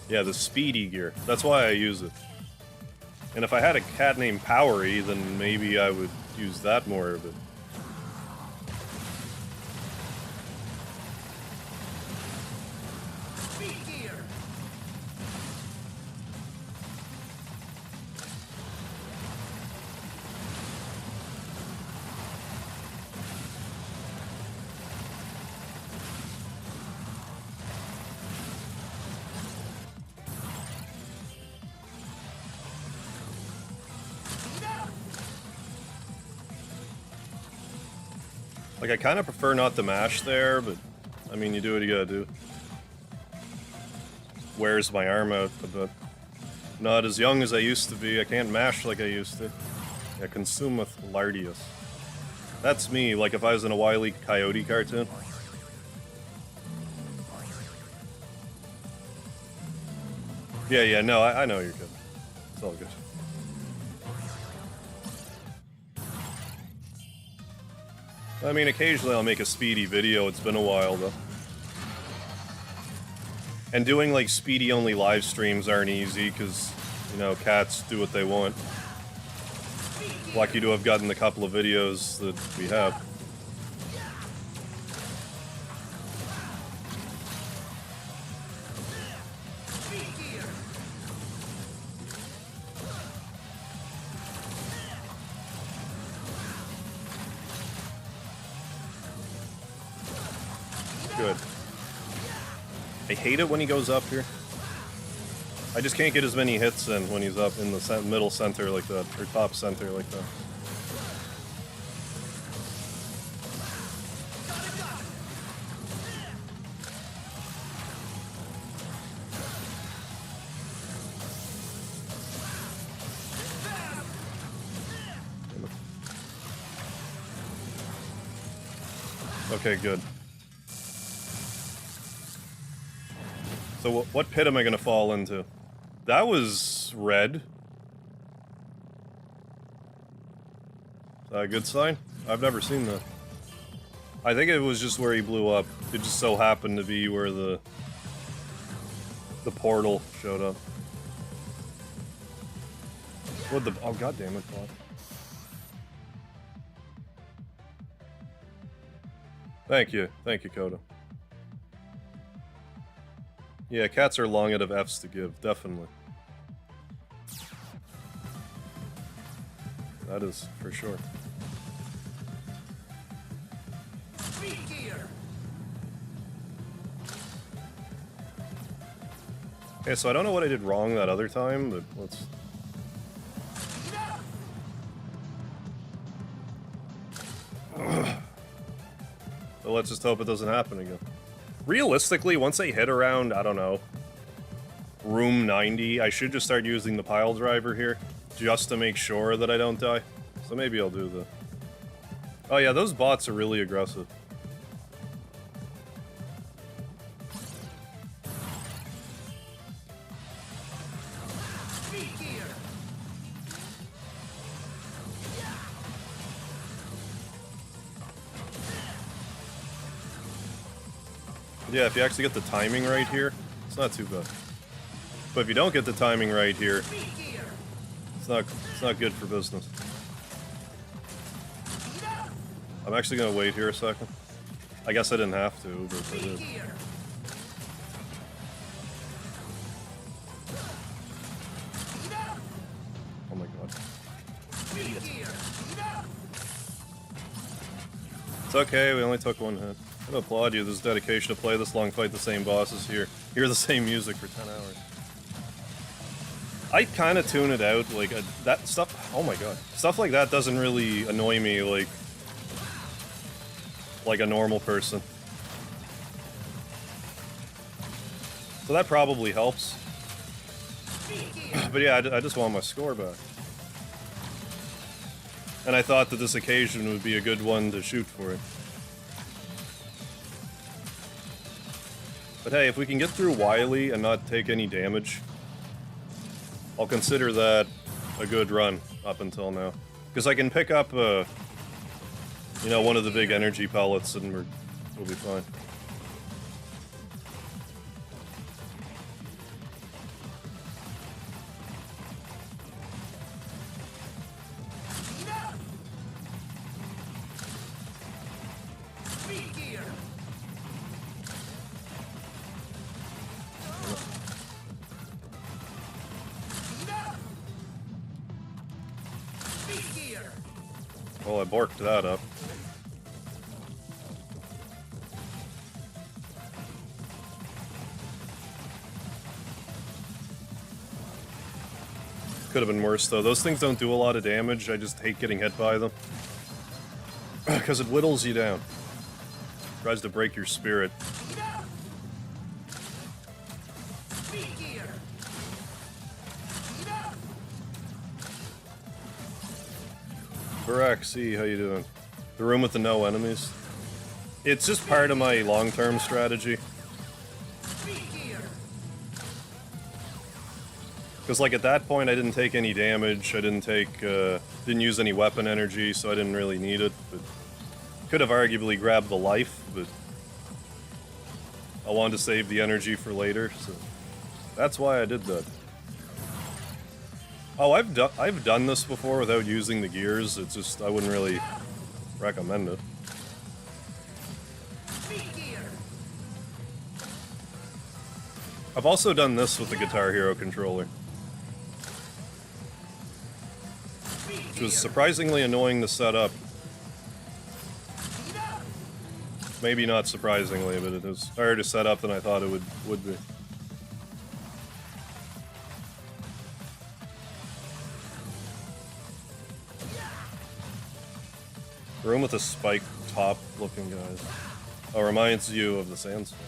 [SPEAKER 1] Yeah, the speedy gear. That's why I use it. And if I had a cat named Powery, then maybe I would use that more, but... Like, I kind of prefer not to mash there, but, I mean, you do what you gotta do. Wears my arm out a bit. Not as young as I used to be. I can't mash like I used to. Yeah, consumeth lardius. That's me, like if I was in a Wile E. Coyote cartoon. Yeah, no, I know you're good. It's all good. I mean, occasionally I'll make a speedy video. It's been a while, though. And doing, like, speedy-only live streams aren't easy, because, you know, cats do what they want. Lucky to have gotten the couple of videos that we have. Good. I hate it when he goes up here. I just can't get as many hits in when he's up in the middle center like that, or top center like that. Okay, good. So what pit am I gonna fall into? That was red. Is that a good sign? I've never seen that. I think it was just where he blew up. It just so happened to be where the portal showed up. What the? Oh, god damn it, bot. Thank you, Coda. Yeah, cats are long out of F's to give, definitely. That is, for sure. Okay, so I don't know what I did wrong that other time, but let's... So let's just hope it doesn't happen again. Realistically, once I hit around, I don't know, room 90, I should just start using the pile driver here, just to make sure that I don't die. So maybe I'll do the... Oh yeah, those bots are really aggressive. Yeah, if you actually get the timing right here, it's not too bad. But if you don't get the timing right here, it's not good for business. I'm actually gonna wait here a second. I guess I didn't have to, but I did. Oh my god. It's okay, we only took one hit. I'm gonna applaud you, this dedication to play this long, fight the same bosses here. Hear the same music for 10 hours. I kind of tune it out, like, that stuff, oh my god. Stuff like that doesn't really annoy me, like a normal person. So that probably helps. But yeah, I just want my score back. And I thought that this occasion would be a good one to shoot for it. But hey, if we can get through Wily and not take any damage, I'll consider that a good run up until now. Because I can pick up, you know, one of the big energy pellets and we'll be fine. Well, I borked that up. Could have been worse, though. Those things don't do a lot of damage. I just hate getting hit by them. Because it whittles you down. Tries to break your spirit. Barack, C, how you doing? The room with the no enemies? It's just part of my long-term strategy. Because, like, at that point, I didn't take any damage. I didn't use any weapon energy, so I didn't really need it. But could have arguably grabbed the life, but I wanted to save the energy for later, so that's why I did that. Oh, I've done this before without using the gears. It's just I wouldn't really recommend it. I've also done this with the Guitar Hero controller, which was surprisingly annoying to set up. Maybe not surprisingly, but it was harder to set up than I thought it would be. Room with a spike top looking guys. Oh, reminds you of the sandstorm.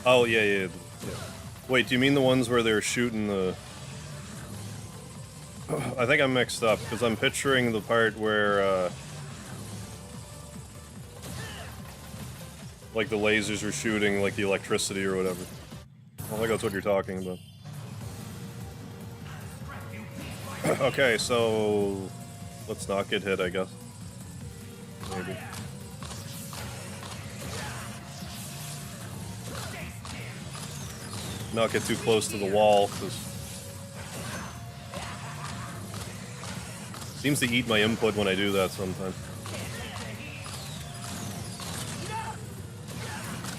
[SPEAKER 1] Oh, yeah. Wait, do you mean the ones where they're shooting the... I think I'm mixed up, because I'm picturing the part where, like the lasers are shooting, like the electricity or whatever. I think that's what you're talking about. Okay, so... let's not get hit, I guess. Maybe. Not get too close to the wall, because... seems to eat my input when I do that sometimes.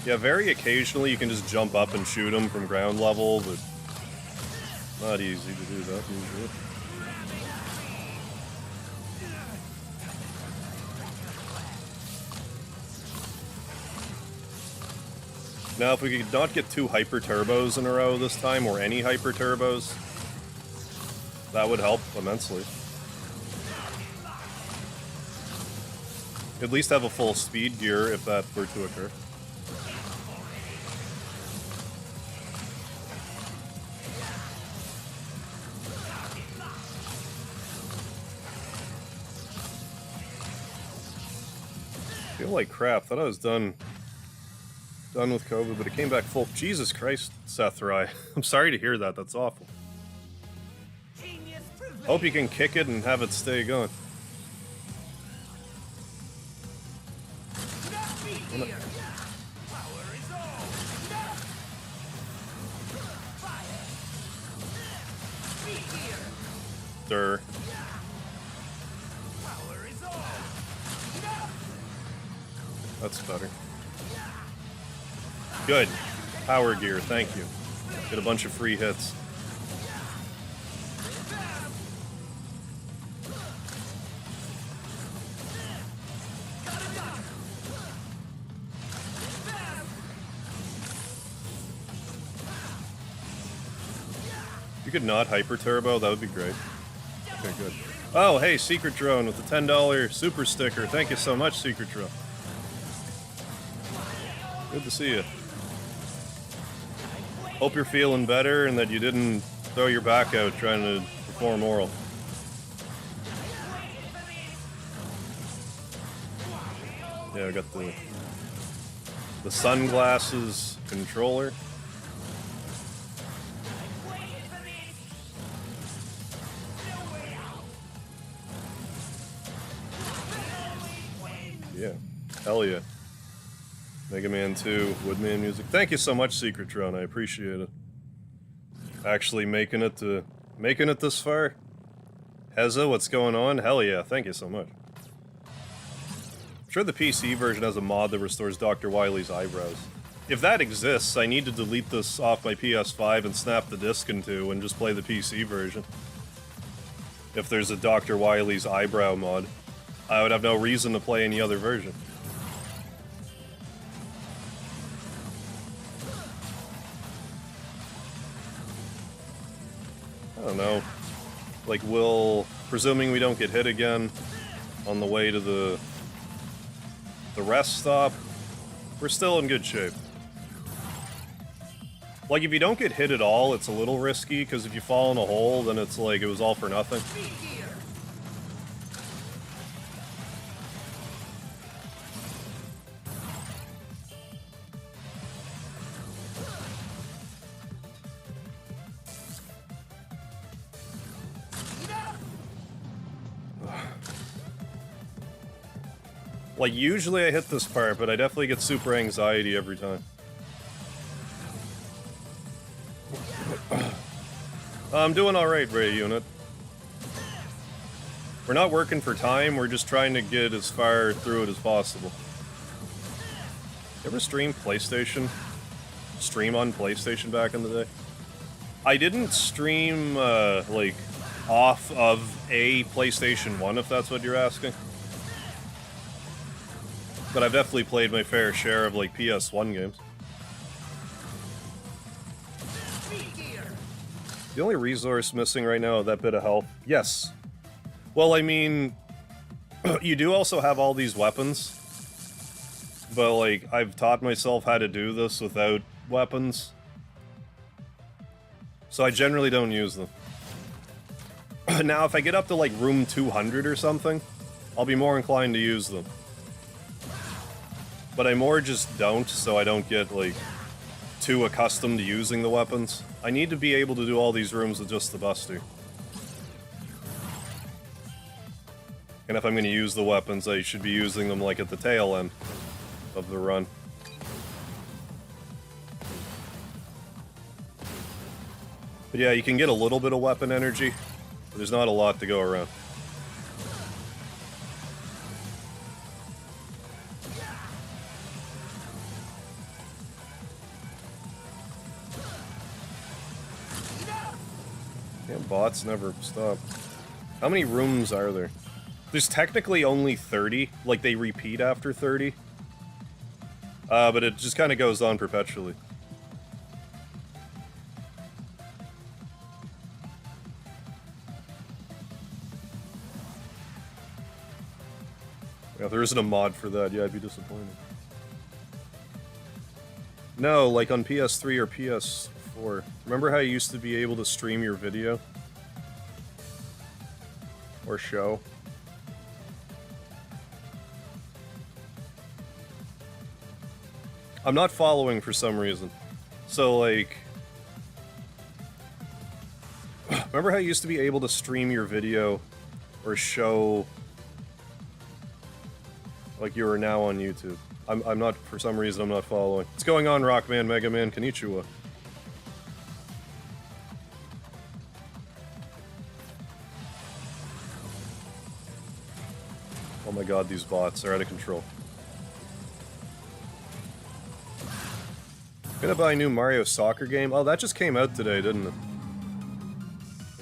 [SPEAKER 1] Yeah, very occasionally you can just jump up and shoot them from ground level, but not easy to do that usually. Now, if we could not get 2 hyper turbos in a row this time, or any hyper turbos, that would help immensely. At least have a full speed gear if that were to occur. I feel like crap. Thought I was done with COVID, but it came back full. Jesus Christ, Seth Rye. I'm sorry to hear that. That's awful. Hope you can kick it and have it stay going. Durr. That's better. Good. Power gear, thank you. Get a bunch of free hits. You could not hyper turbo, that would be great. Okay, good. Oh, hey, Secret Drone with the $10 super sticker. Thank you so much, Secret Drone. Good to see you. Hope you're feeling better and that you didn't throw your back out trying to perform oral. Yeah, I got the sunglasses controller. Yeah, hell yeah. Mega Man 2, Woodman music. Thank you so much, Secret Drone. I appreciate it. Actually making it this far. Heza, what's going on? Hell yeah, thank you so much. I'm sure the PC version has a mod that restores Dr. Wily's eyebrows. If that exists, I need to delete this off my PS5 and snap the disc in two and just play the PC version. If there's a Dr. Wily's eyebrow mod, I would have no reason to play any other version. I don't know. Like, presuming we don't get hit again on the way to the rest stop, we're still in good shape. Like, if you don't get hit at all, it's a little risky, because if you fall in a hole, then it's like it was all for nothing. Like, usually I hit this part, but I definitely get super anxiety every time. I'm doing alright, Ray Unit. We're not working for time, we're just trying to get as far through it as possible. You ever stream PlayStation? Stream on PlayStation back in the day? I didn't stream, like, off of a PlayStation 1, if that's what you're asking. But I've definitely played my fair share of, like, PS1 games. The only resource missing right now is that bit of health. Yes. Well, I mean, you do also have all these weapons. But, like, I've taught myself how to do this without weapons. So I generally don't use them. Now, if I get up to, like, room 200 or something, I'll be more inclined to use them. But I more just don't, so I don't get, like, too accustomed to using the weapons. I need to be able to do all these rooms with just the Buster. And if I'm going to use the weapons, I should be using them, like, at the tail end of the run. But yeah, you can get a little bit of weapon energy, but there's not a lot to go around. Yeah, bots never stop. How many rooms are there? There's technically only 30, like they repeat after 30. But it just kind of goes on perpetually. Yeah, if there isn't a mod for that, yeah, I'd be disappointed. No, like on PS3 or PS4. Remember how you used to be able to stream your video? Or show? I'm not following for some reason. So, like... Remember how you used to be able to stream your video or show... like you are now on YouTube? I'm not, for some reason, I'm not following. What's going on, Rockman, MegaMan, Konnichiwa? Oh my god, these bots are out of control. Gonna buy a new Mario soccer game? Oh, that just came out today, didn't it?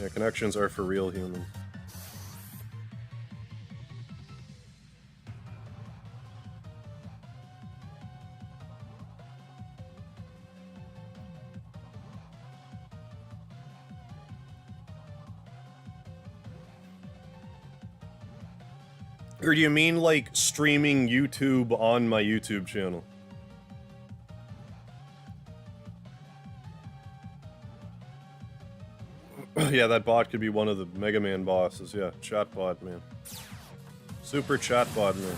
[SPEAKER 1] Yeah, connections are for real humans. Or do you mean like streaming YouTube on my YouTube channel? Yeah, that bot could be one of the MegaMan bosses. Yeah, chatbot man. Super chatbot man.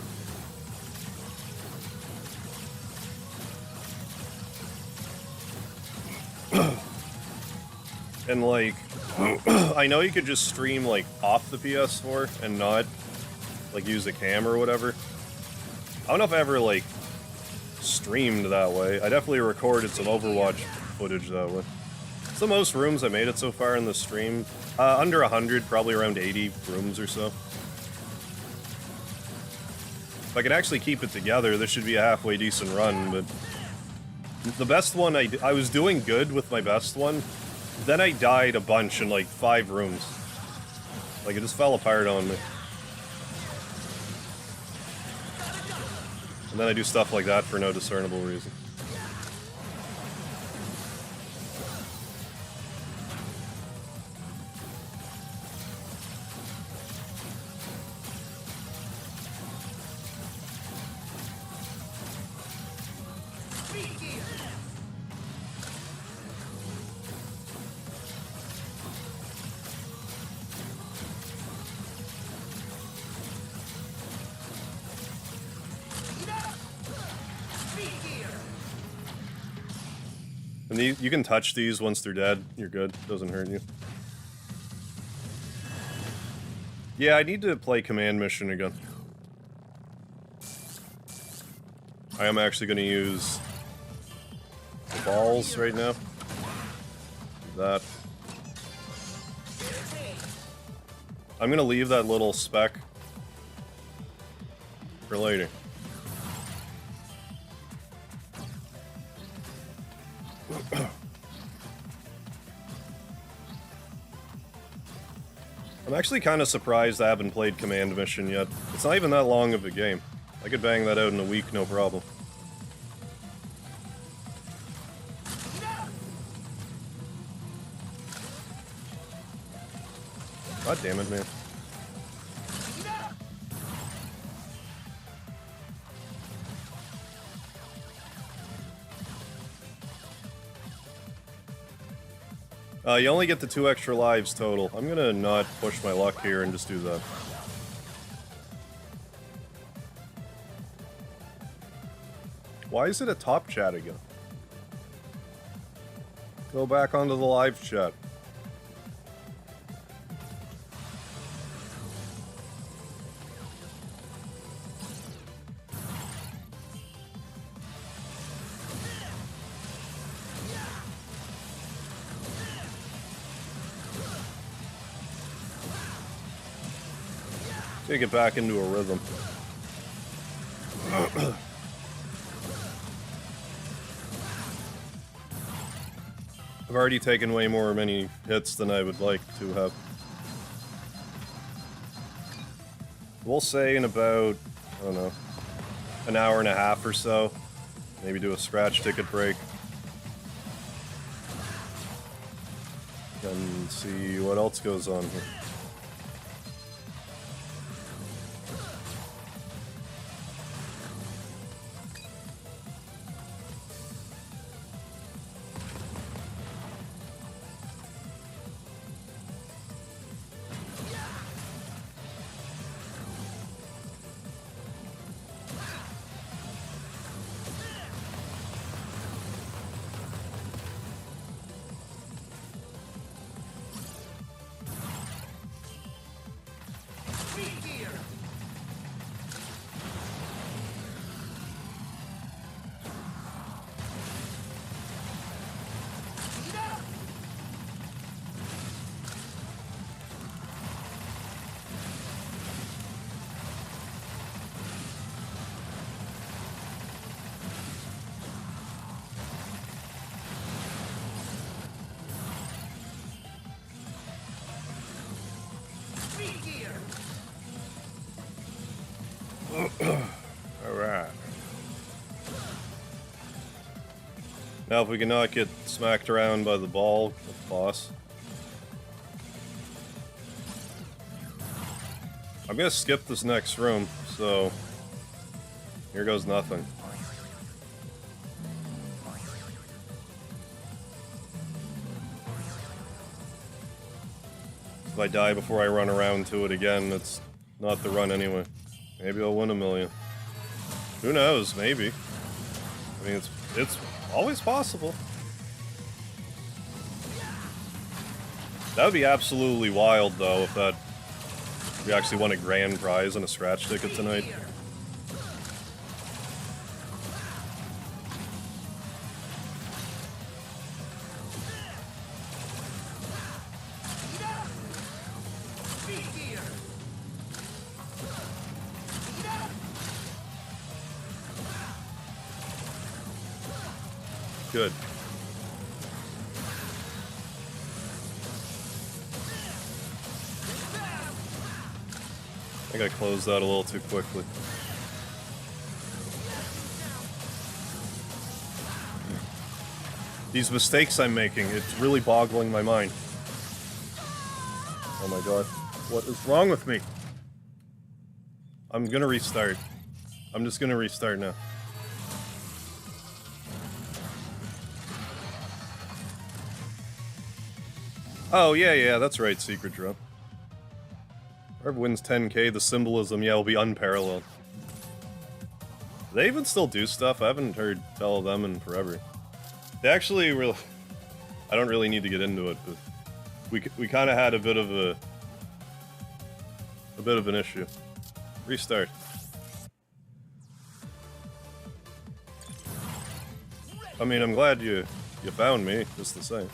[SPEAKER 1] And like, I know you could just stream like off the PS4 and not like use a cam or whatever. I don't know if I ever like streamed that way. I definitely recorded some Overwatch footage that way. It's the most rooms I made it so far in the stream. Under 100, probably around 80 rooms or so. If I could actually keep it together, this should be a halfway decent run, but the best one, I was doing good with my best one, then I died a bunch in like 5 rooms. Like, it just fell apart on me. And then I do stuff like that for no discernible reason. And you can touch these once they're dead. You're good. Doesn't hurt you. Yeah, I need to play Command Mission again. I am actually going to use the balls right now. That. I'm going to leave that little speck for later. I'm actually kind of surprised I haven't played Command Mission yet. It's not even that long of a game. I could bang that out in a week, no problem. God damn it, man. You only get the 2 extra lives total. I'm gonna not push my luck here and just do that. Why is it a top chat again? Go back onto the live chat. Take it back into a rhythm. I've already taken way many hits than I would like to have. We'll say in about, I don't know, an hour and a half or so. Maybe do a scratch ticket break. And see what else goes on here. Alright. Now if we cannot get smacked around by the ball, the boss. I'm gonna skip this next room, so here goes nothing. If I die before I run around to it again, it's not the run anyway. Maybe I'll win $1 million. Who knows? Maybe. I mean, it's always possible. That would be absolutely wild, though, if we actually won a grand prize and a scratch ticket tonight. Good. I think I closed that a little too quickly. These mistakes I'm making, it's really boggling my mind. Oh my god. What is wrong with me? I'm gonna restart. I'm just gonna restart now. Oh, yeah, that's right, Secret Drop. Whoever wins 10k, the symbolism, yeah, will be unparalleled. Do they even still do stuff? I haven't heard tell of them in forever. They actually really... I don't really need to get into it, but... We kind of had a bit of an issue. Restart. I mean, I'm glad you found me, just the same.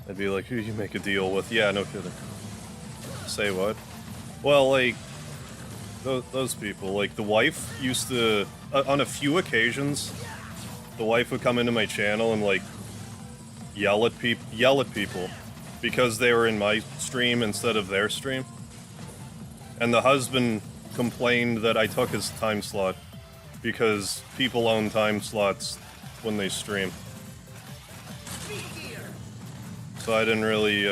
[SPEAKER 1] I'd be like, who you make a deal with? Yeah, no kidding. Say what? Well, like, those people, like, the wife used to, on a few occasions, the wife would come into my channel and, like, yell at people because they were in my stream instead of their stream. And the husband complained that I took his time slot because people own time slots when they stream. So I didn't really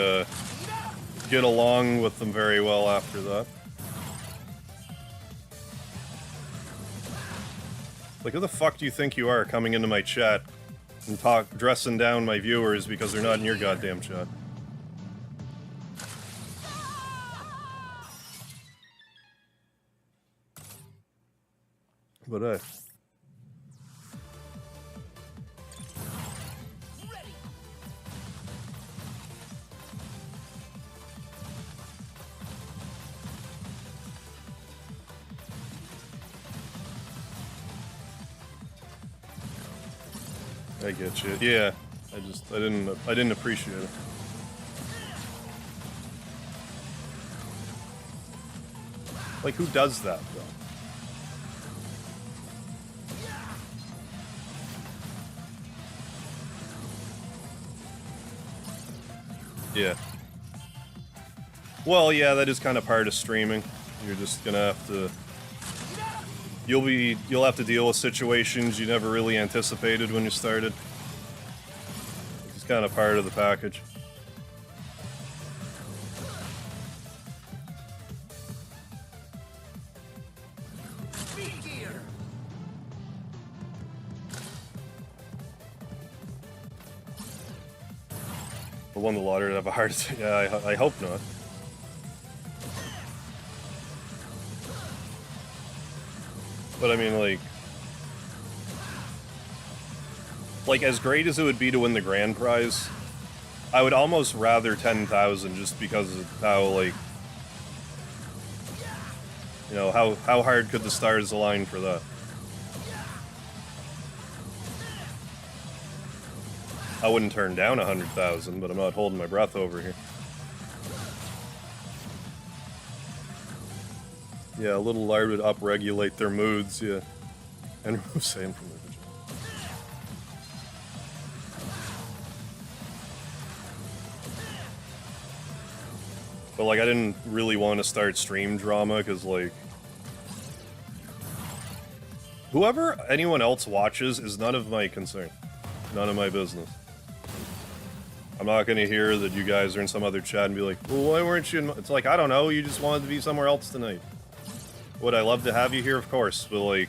[SPEAKER 1] get along with them very well after that. Like, who the fuck do you think you are coming into my chat and dressing down my viewers because they're not in your goddamn chat? But I get you. Yeah, I didn't appreciate it. Like, who does that, though? Yeah. Well, yeah, that is kind of part of streaming. You're just gonna have to... You'll have to deal with situations you never really anticipated when you started. It's kind of part of the package. But won the lottery to have a heart attack. Yeah, I hope not. But I mean, like as great as it would be to win the grand prize, I would almost rather 10,000 just because of how, like, you know, how hard could the stars align for that? I wouldn't turn down 100,000, but I'm not holding my breath over here. Yeah, a little lard would upregulate their moods, yeah. And remove sand from their vagina. But, like, I didn't really want to start stream drama, because, like... Whoever anyone else watches is none of my concern. None of my business. I'm not gonna hear that you guys are in some other chat and be like, well, why weren't you in It's like, I don't know, you just wanted to be somewhere else tonight. Would I love to have you here? Of course, but like...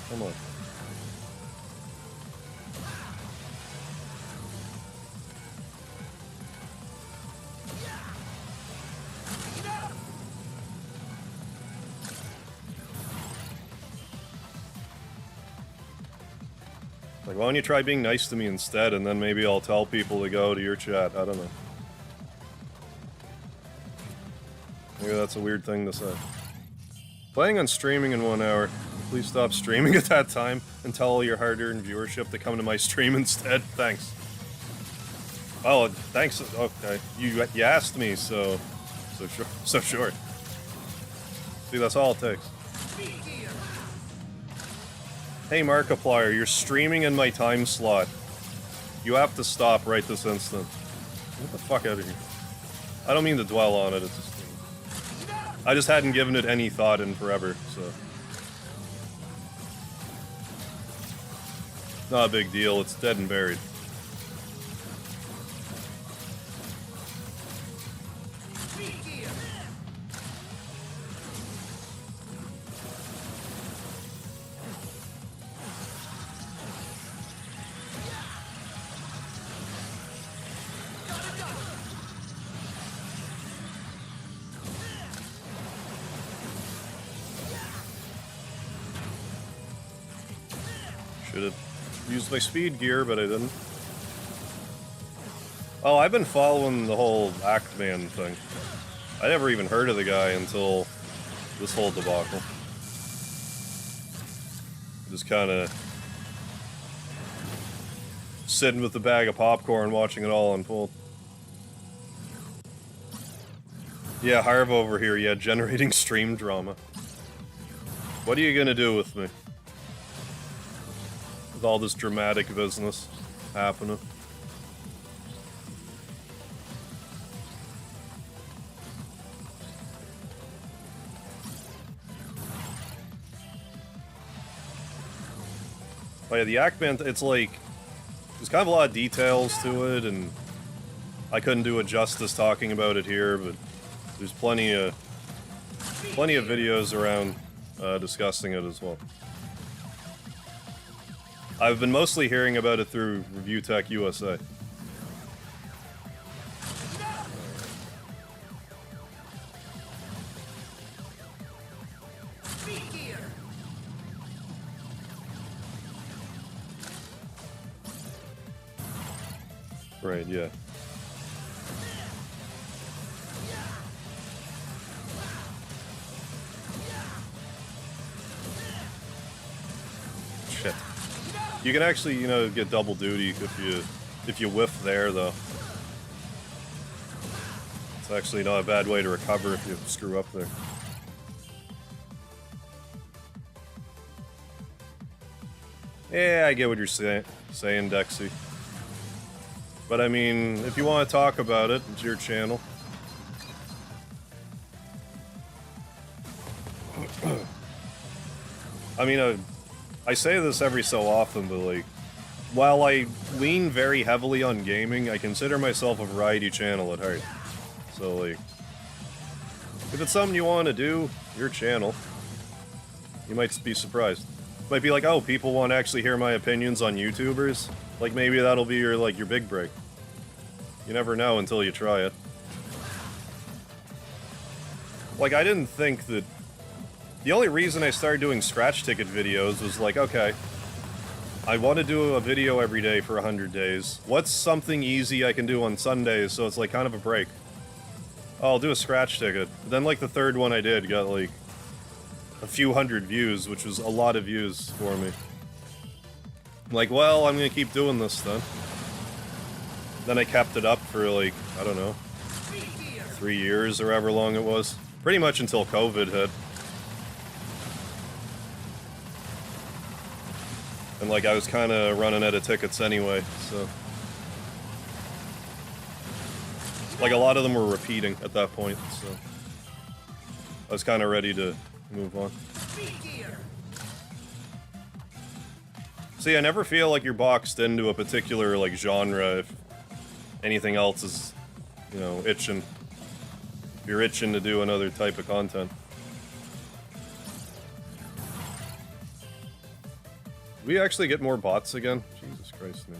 [SPEAKER 1] Come on. Like, why don't you try being nice to me instead, and then maybe I'll tell people to go to your chat. I don't know. Maybe that's a weird thing to say. Planning on streaming in 1 hour. Please stop streaming at that time and tell all your hard-earned viewership to come to my stream instead. Thanks. Oh, thanks. Okay. You asked me, so sure. See, that's all it takes. Hey Markiplier, you're streaming in my time slot. You have to stop right this instant. Get the fuck out of here. I don't mean to dwell on it, it's just... I just hadn't given it any thought in forever, so... Not a big deal, it's dead and buried. Should have used my speed gear, but I didn't. Oh, I've been following the whole MegaMan thing. I never even heard of the guy until this whole debacle. Just kind of sitting with a bag of popcorn watching it all unfold. Yeah, Harv over here, yeah, generating stream drama. What are you gonna do with me? With all this dramatic business happening. Oh yeah, the MegaMan, it's like, there's kind of a lot of details to it, and I couldn't do it justice talking about it here, but there's plenty of videos around discussing it as well. I've been mostly hearing about it through Review Tech USA. Right, yeah. Shit. You can actually, you know, get double duty if you whiff there, though. It's actually not a bad way to recover if you screw up there. Yeah, I get what you're saying, Dexy. But I mean, if you want to talk about it, it's your channel. I mean, I say this every so often, but like, while I lean very heavily on gaming, I consider myself a variety channel at heart. So like, if it's something you want to do, your channel, you might be surprised. Might be like, oh, people want to actually hear my opinions on YouTubers? Like, maybe that'll be your big break. You never know until you try it. Like, I didn't think that... The only reason I started doing scratch ticket videos was like, okay, I want to do a video every day for 100 days. What's something easy I can do on Sundays so it's like kind of a break? Oh, I'll do a scratch ticket. But then like the third one I did got like a few hundred views, which was a lot of views for me. I'm like, well, I'm gonna keep doing this then. Then I kept it up for like, I don't know, 3 years or however long it was. Pretty much until COVID hit. And like I was kind of running out of tickets anyway, so... Like a lot of them were repeating at that point, so... I was kind of ready to move on. See, I never feel like you're boxed into a particular, like, genre if anything else is, you know, itching. You're itching to do another type of content. We actually get more bots again? Jesus Christ, man.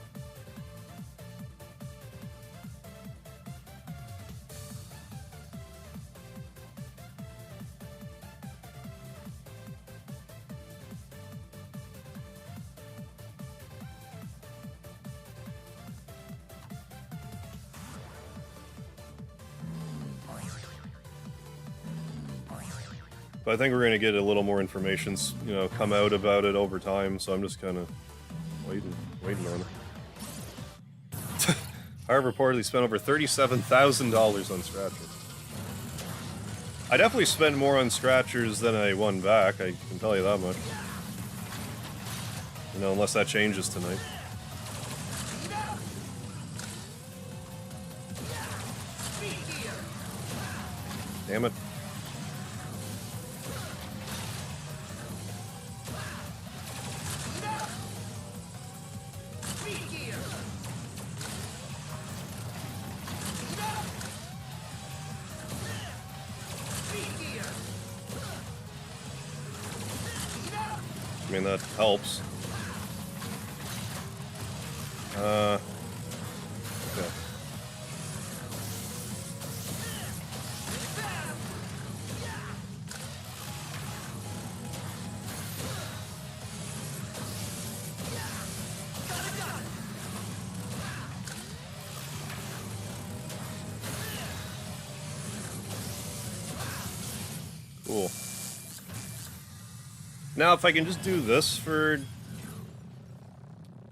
[SPEAKER 1] But I think we're gonna get a little more information, you know, come out about it over time, so I'm just kind of waiting on it. However, reportedly spent over $37,000 on scratchers. I definitely spent more on scratchers than I won back, I can tell you that much. You know, unless that changes tonight. Damn it. I mean, that helps. Okay. Cool. Now, if I can just do this for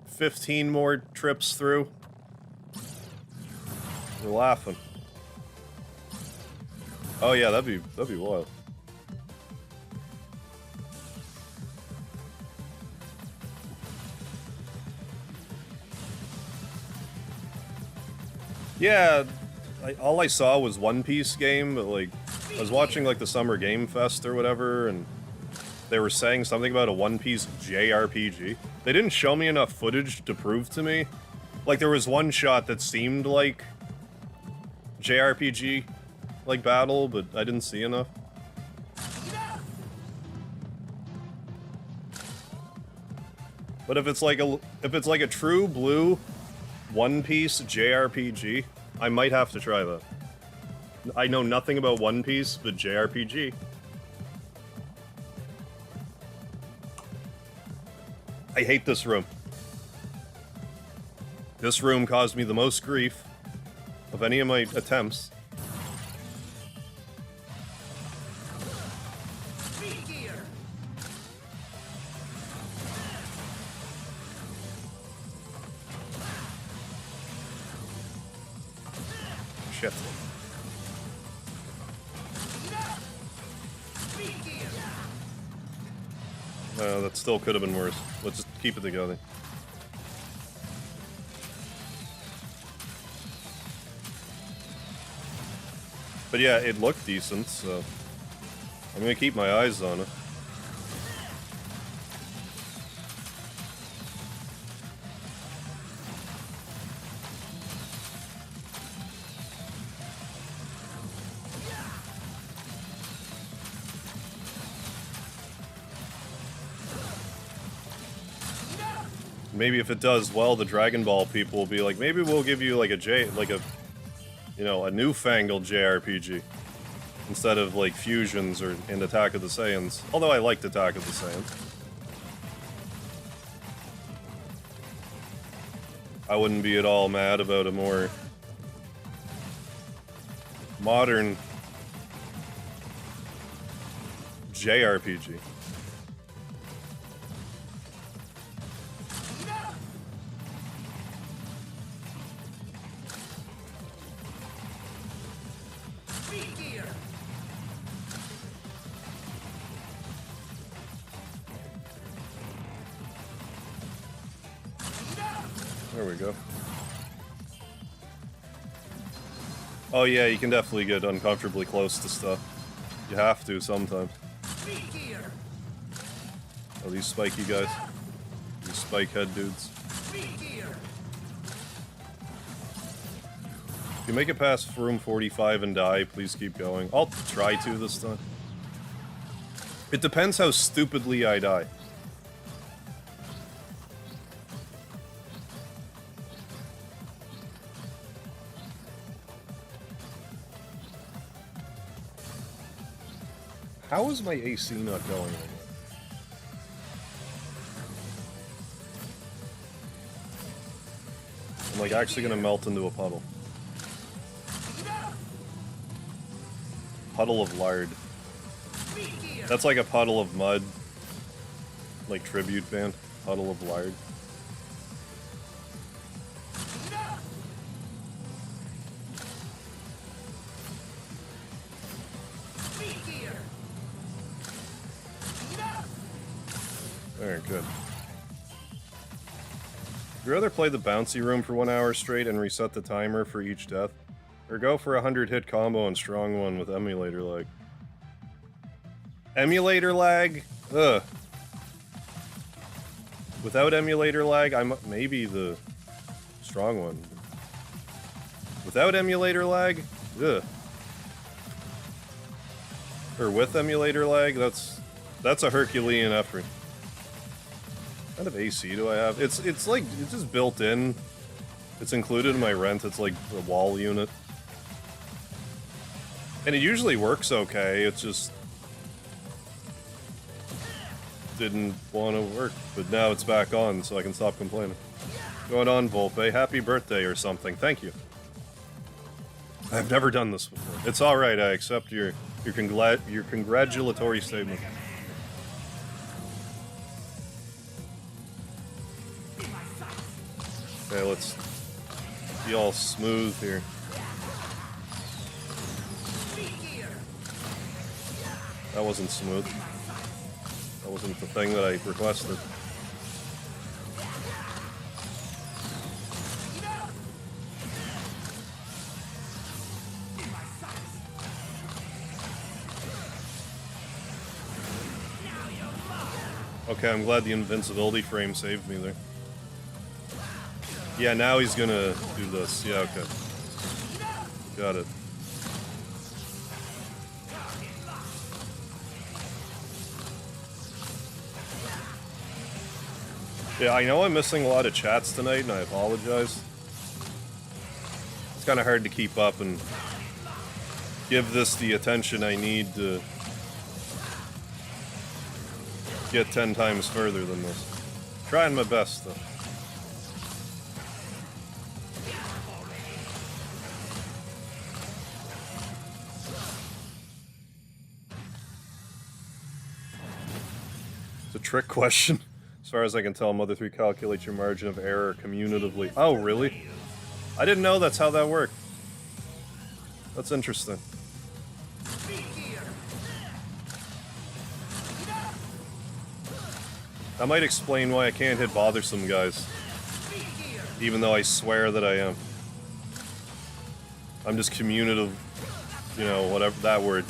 [SPEAKER 1] 15 more trips through, we're laughing. Oh yeah, that'd be wild. Yeah, all I saw was One Piece game, but like, I was watching like the Summer Game Fest or whatever, and they were saying something about a One Piece JRPG. They didn't show me enough footage to prove to me. Like, there was one shot that seemed like JRPG, like, battle, but I didn't see enough. But if it's like a true blue One Piece JRPG, I might have to try that. I know nothing about One Piece, but JRPG. I hate this room. This room caused me the most grief of any of my attempts. Shit. That still could have been worse. Let's just keep it together. But yeah, it looked decent, so I'm gonna keep my eyes on it. Maybe if it does well, the Dragon Ball people will be like, maybe we'll give you like a newfangled JRPG instead of like fusions or in Attack of the Saiyans. Although I liked Attack of the Saiyans. I wouldn't be at all mad about a more modern JRPG. There we go. Oh yeah, you can definitely get uncomfortably close to stuff. You have to sometimes. Oh, these spiky guys. These spike head dudes. If you make it past room 45 and die, please keep going. I'll try to this time. It depends how stupidly I die. How is my AC not going right now? I'm like actually gonna melt into a puddle. Puddle of lard. That's like a puddle of mud. Like tribute band. Puddle of lard. Very good. Would you rather play the bouncy room for 1 hour straight and reset the timer for each death? Or go for a 100-hit combo and strong one with emulator lag? Emulator lag? Ugh. Without emulator lag, maybe the strong one. Without emulator lag? Ugh. Or with emulator lag? That's a Herculean effort. What kind of AC do I have? It's like, it's just built in. It's included in my rent. It's like a wall unit. And it usually works okay. It's just didn't want to work. But now it's back on, so I can stop complaining. Going on, Volpe. Happy birthday or something. Thank you. I've never done this before. It's alright, I accept your congratulatory statement. Okay, let's be all smooth here. That wasn't smooth. That wasn't the thing that I requested. Okay, I'm glad the invincibility frame saved me there. Yeah, now he's gonna do this. Yeah, okay. Got it. Yeah, I know I'm missing a lot of chats tonight, and I apologize. It's kind of hard to keep up and give this the attention I need to get 10 times further than this. Trying my best, though. It's a trick question. As far as I can tell, Mother 3 calculates your margin of error commutatively. Oh, really? I didn't know that's how that worked. That's interesting. That might explain why I can't hit bothersome guys. Even though I swear that I am. I'm just commutative, you know, whatever that word.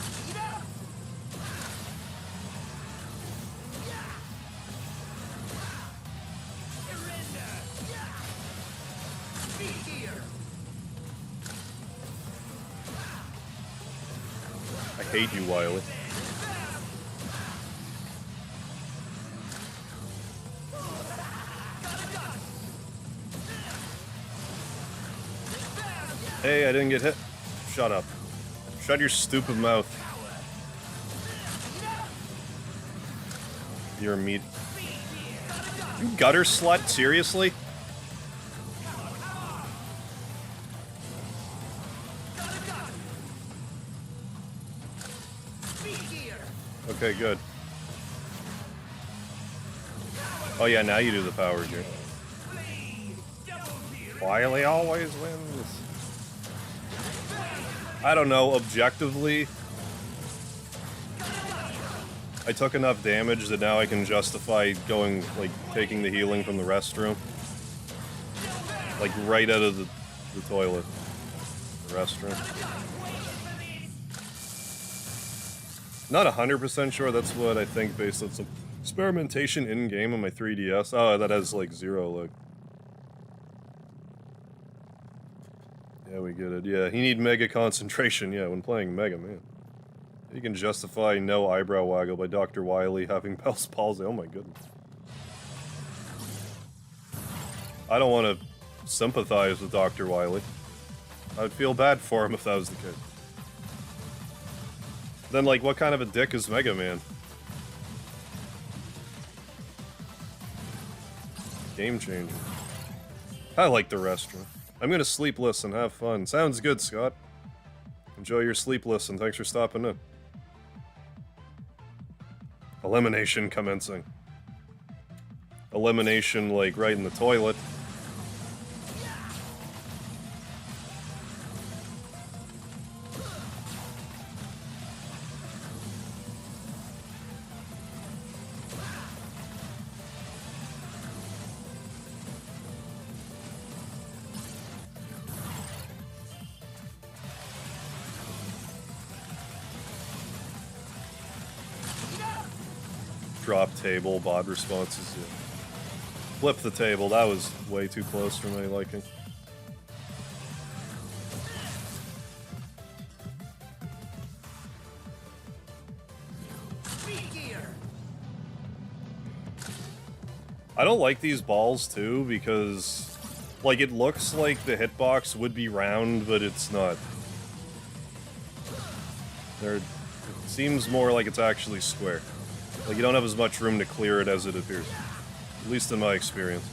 [SPEAKER 1] I hate you, Wiley. Hey, I didn't get hit. Shut up. Shut your stupid mouth. You're a meat. You gutter slut? Seriously? Okay, good. Oh yeah, now you do the power gear. Wiley always wins. I don't know, objectively, I took enough damage that now I can justify going, like, taking the healing from the restroom. Like, right out of the toilet. The restroom. Not 100% sure, that's what I think based on Experimentation in-game on my 3DS. Oh, that has, like, 0 lag. Yeah, we get it. Yeah, you need mega concentration, yeah, when playing Mega Man. You can justify no eyebrow waggle by Dr. Wily having Bell's palsy. Oh my goodness. I don't want to sympathize with Dr. Wily. I'd feel bad for him if that was the case. Then, like, what kind of a dick is Mega Man? Game changer. I like the restaurant. I'm gonna sleep listen, have fun. Sounds good, Scott. Enjoy your sleep listen. Thanks for stopping in. Elimination commencing. Elimination, like, right in the toilet. Drop table, bot responses. Yeah. Flip the table, that was way too close for my liking. I don't like these balls too because, like, it looks like the hitbox would be round, but it's not. It seems more like it's actually square. Like, you don't have as much room to clear it as it appears. At least in my experience.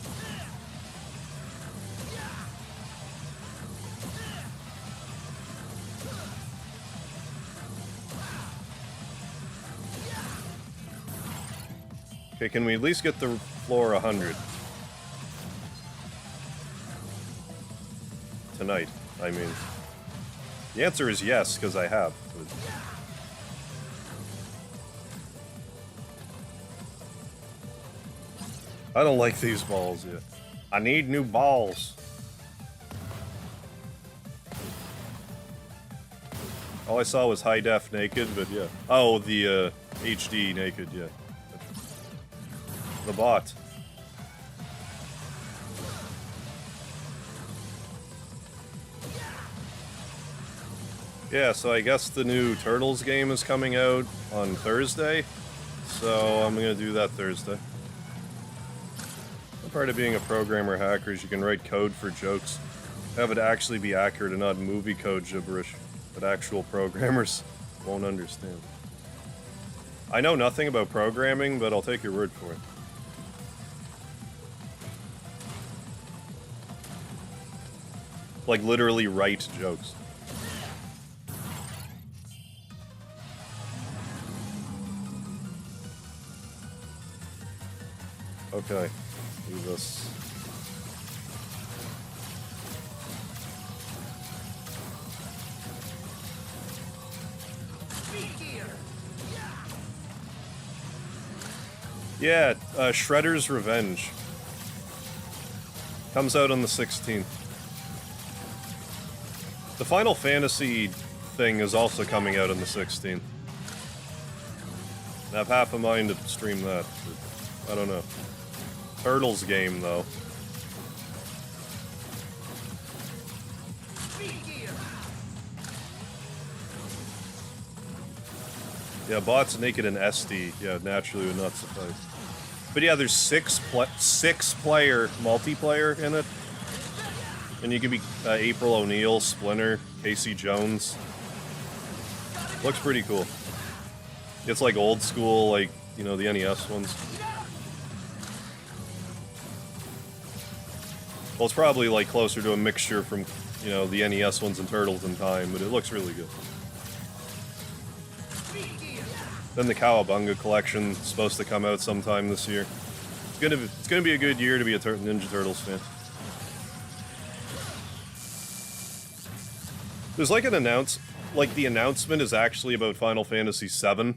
[SPEAKER 1] Okay, can we at least get the floor 100? Tonight, I mean. The answer is yes, because I have. But... I don't like these balls yet. I need new balls. All I saw was high def naked, but yeah. Oh, the HD naked, yeah. The bot. Yeah, so I guess the new Turtles game is coming out on Thursday. So I'm gonna do that Thursday. Part of being a programmer hacker is you can write code for jokes, have it actually be accurate and not movie code gibberish that actual programmers won't understand. I know nothing about programming, but I'll take your word for it. Like, literally write jokes. Okay. Do this. Yeah, Shredder's Revenge. Comes out on the 16th. The Final Fantasy thing is also coming out on the 16th. I have half a mind to stream that, but I don't know. Turtles game, though. Yeah, bots naked and SD. Yeah, naturally would not suffice. But yeah, there's six-player multiplayer in it. And you can be April O'Neil, Splinter, Casey Jones. Looks pretty cool. It's like old school, like, you know, the NES ones. Well, it's probably like closer to a mixture from, you know, the NES ones and Turtles in Time, but it looks really good. Then the Cowabunga collection is supposed to come out sometime this year. It's gonna be a good year to be a Ninja Turtles fan. There's like an the announcement is actually about Final Fantasy VII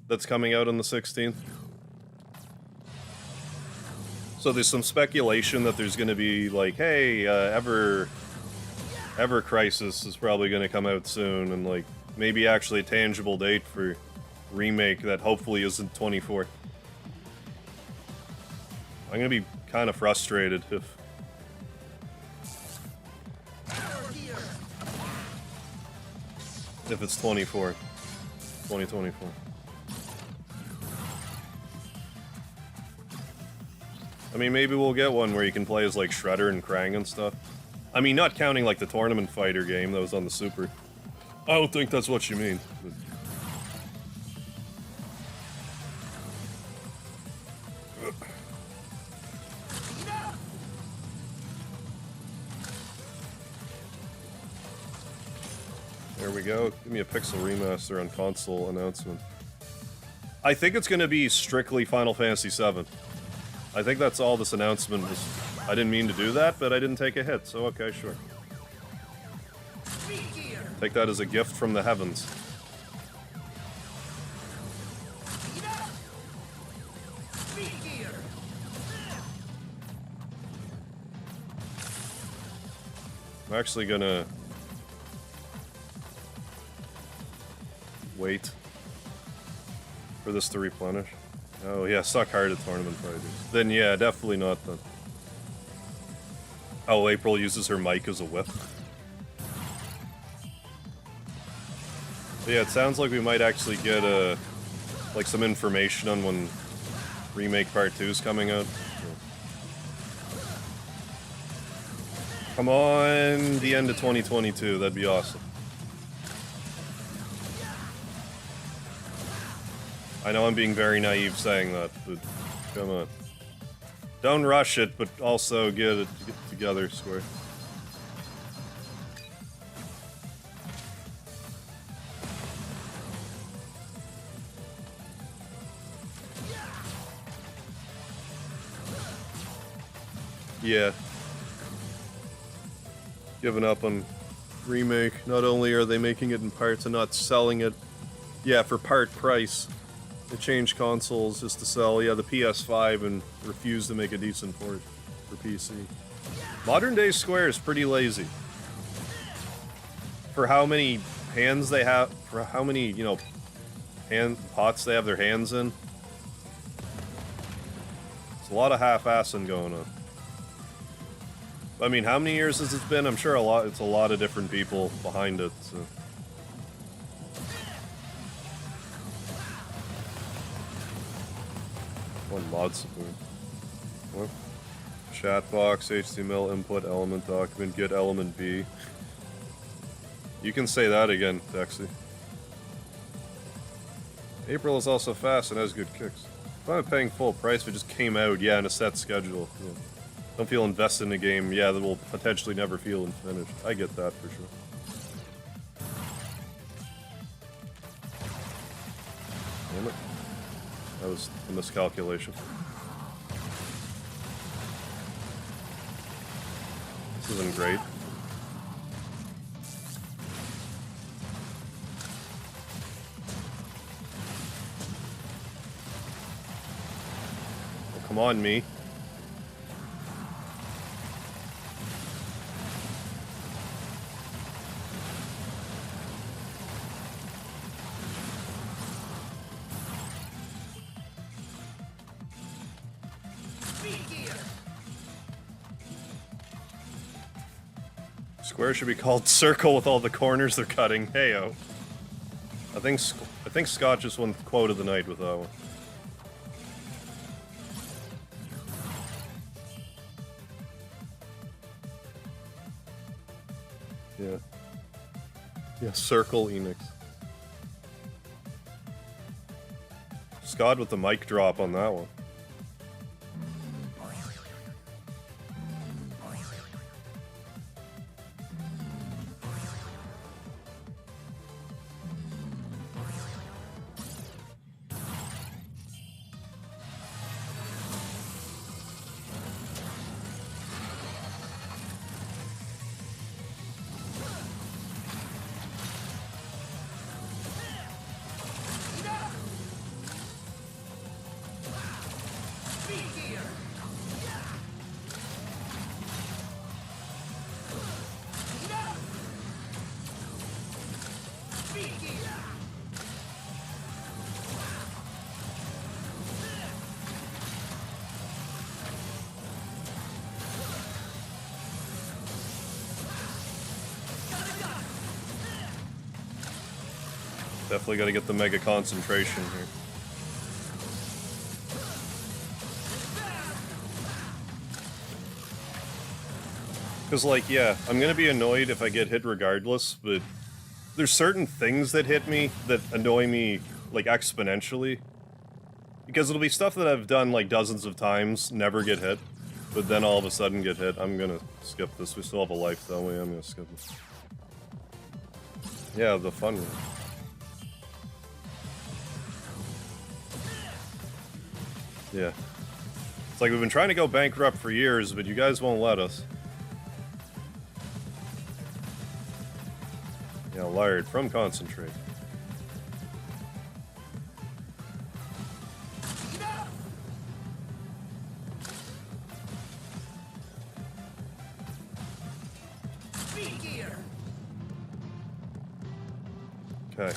[SPEAKER 1] that's coming out on the 16th. So there's some speculation that there's going to be like, hey, Ever Crisis is probably going to come out soon, and like maybe actually a tangible date for remake that hopefully isn't 24. I'm gonna be kind of frustrated if it's 2024. I mean, maybe we'll get one where you can play as like Shredder and Krang and stuff. I mean, not counting like the tournament fighter game that was on the Super. I don't think that's what you mean. But... There we go. Give me a Pixel Remaster on console announcement. I think it's going to be strictly Final Fantasy VII. I think that's all this announcement was. I didn't mean to do that, but I didn't take a hit, so okay, sure. Take that as a gift from the heavens. I'm actually gonna wait for this to replenish. Oh yeah, suck hard at tournament fighters. Then yeah, definitely not then. Oh, April uses her mic as a whip. But yeah, it sounds like we might actually get like some information on when Remake Part 2 is coming out. Come on, the end of 2022, that'd be awesome. I know I'm being very naive saying that, but come on. Don't rush it, but also get it together, Square. Yeah. Giving up on Remake. Not only are they making it in parts and not selling it, yeah, for part price. They changed consoles just to sell, yeah, the PS5 and refuse to make a decent port for PC. Modern day Square is pretty lazy. For how many hands they have, for how many, you know, pots they have their hands in. It's a lot of half-assing going on. I mean, how many years has it been? I'm sure it's a lot of different people behind it, so. One mod support. What? Chatbox, HTML, input, element, document, get element B. You can say that again, Dexy. April is also fast and has good kicks. If I'm paying full price, if it just came out, yeah, in a set schedule. Yeah. Don't feel invested in a game, yeah, that will potentially never feel finished. I get that for sure. Damn it. That was a miscalculation. This isn't great. Oh, come on, me. Square should be called Circle with all the corners they're cutting. Heyo. I think Scott just won quote of the night with that one. Yeah. Yeah, Circle Enix. Scott with the mic drop on that one. Definitely gotta get the mega concentration here. Because, like, yeah, I'm gonna be annoyed if I get hit regardless, but there's certain things that hit me that annoy me, like, exponentially. Because it'll be stuff that I've done, like, dozens of times, never get hit, but then all of a sudden get hit. I'm gonna skip this. We still have a life, don't we? I'm gonna skip this. Yeah, the fun one. Yeah. It's like we've been trying to go bankrupt for years, but you guys won't let us. Yeah, Lard from Concentrate. Okay.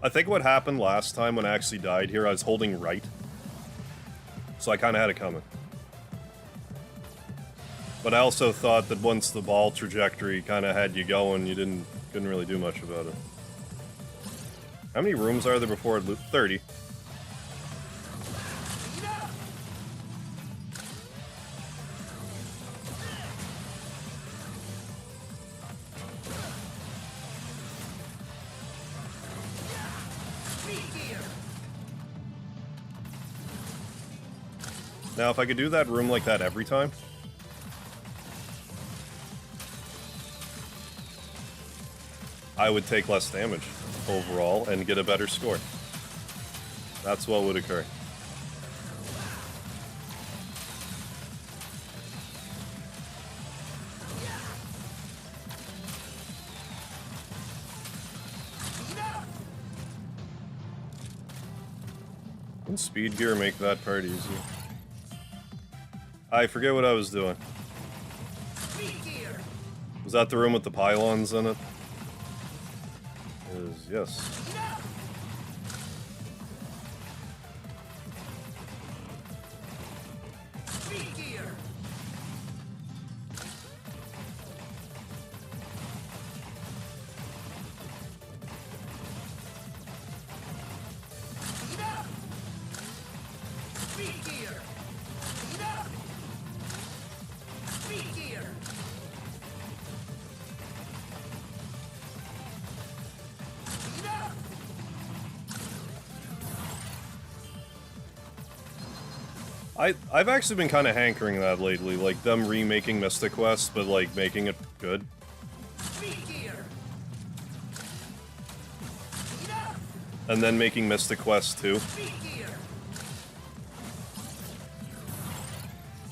[SPEAKER 1] I think what happened last time when I actually died here, I was holding right. So I kind of had it coming. But I also thought that once the ball trajectory kind of had you going, you couldn't really do much about it. How many rooms are there before it 30. Now, if I could do that room like that every time, I would take less damage overall and get a better score. That's what would occur. Wouldn't speed gear make that part easier? I forget what I was doing. Was that the room with the pylons in it? Yes. I've actually been kind of hankering that lately, like them remaking Mystic Quest, but like making it good. And then making Mystic Quest 2.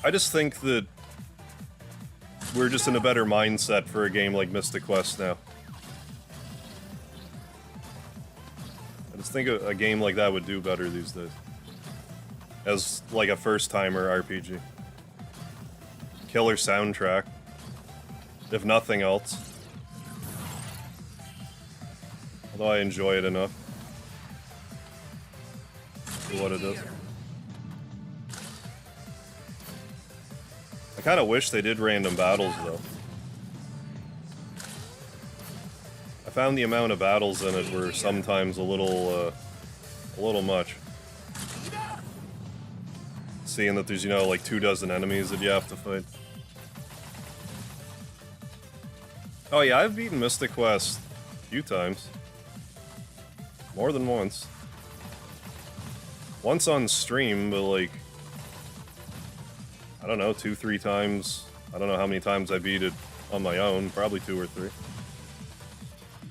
[SPEAKER 1] I just think that we're just in a better mindset for a game like Mystic Quest now. I just think a game like that would do better these days. As, like, a first-timer RPG. Killer soundtrack. If nothing else. Although I enjoy it enough. For what it is. I kind of wish they did random battles, though. I found the amount of battles in it were sometimes a little much. Seeing that there's, you know, like 24 enemies that you have to fight. Oh yeah, I've beaten Mystic Quest a few times. More than once. Once on stream, but like, I don't know, 2-3 times. I don't know how many times I beat it on my own, probably 2 or 3.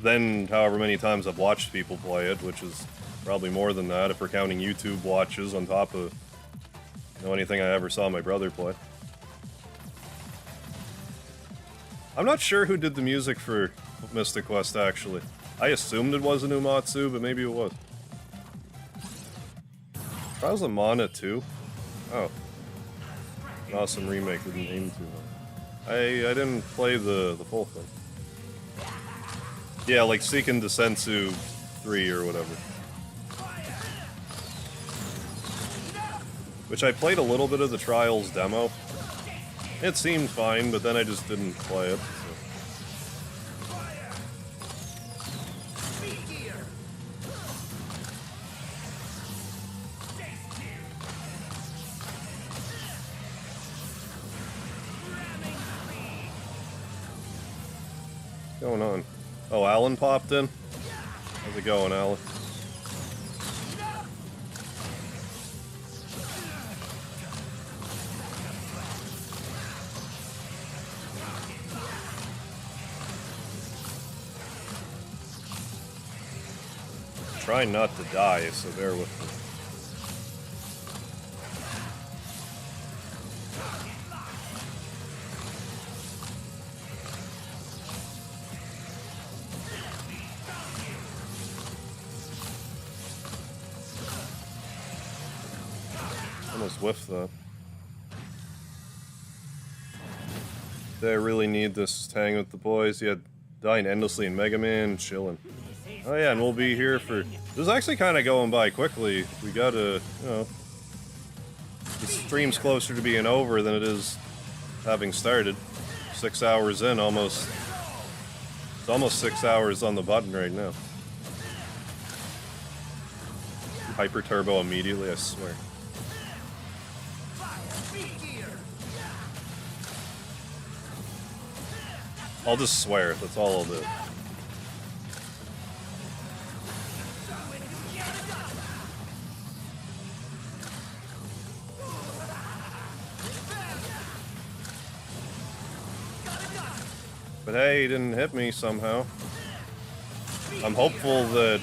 [SPEAKER 1] Then, however many times I've watched people play it, which is probably more than that if we're counting YouTube watches on top of anything I ever saw my brother play. I'm not sure who did the music for Mystic Quest, actually. I assumed it was an Uematsu, but maybe it was. That was a Mana too. Oh. An awesome remake didn't aim too much. I didn't play the full thing. Yeah, like Seiken Densetsu 3 or whatever. Which I played a little bit of the Trials demo. It seemed fine, but then I just didn't play it. So. going on? Oh, Alan popped in? How's it going, Alan? Trying not to die, so bear with me. Almost whiffed that. Do I really need this to hang with the boys? Yeah, dying endlessly in MegaMan, chilling. Oh yeah, and we'll be here for... This is actually kind of going by quickly. We gotta, you know... The stream's closer to being over than it is having started. 6 hours in, almost. It's almost 6 hours on the button right now. Hyper turbo immediately, I swear. I'll just swear, that's all I'll do. But hey, he didn't hit me somehow. I'm hopeful that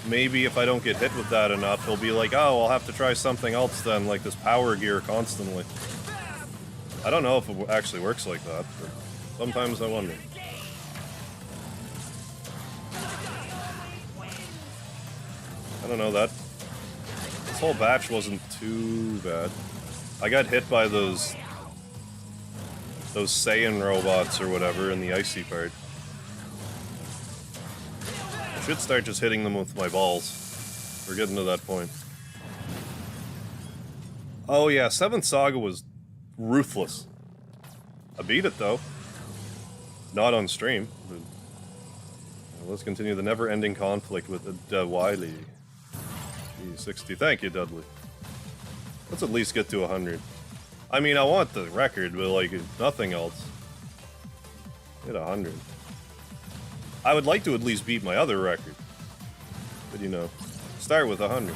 [SPEAKER 1] maybe if I don't get hit with that enough, he'll be like, oh, I'll have to try something else then, like this power gear constantly. I don't know if it actually works like that, but sometimes I wonder. I don't know, this whole batch wasn't too bad. I got hit by those Saiyan robots or whatever in the icy part. I should start just hitting them with my balls. We're getting to that point. Oh yeah, 7th Saga was ruthless. I beat it though. Not on stream. But let's continue the never-ending conflict with Wiley. 60. Thank you, Dudley. Let's at least get to 100. I mean, I want the record, but like, nothing else. Hit 100. I would like to at least beat my other record. But you know, start with 100.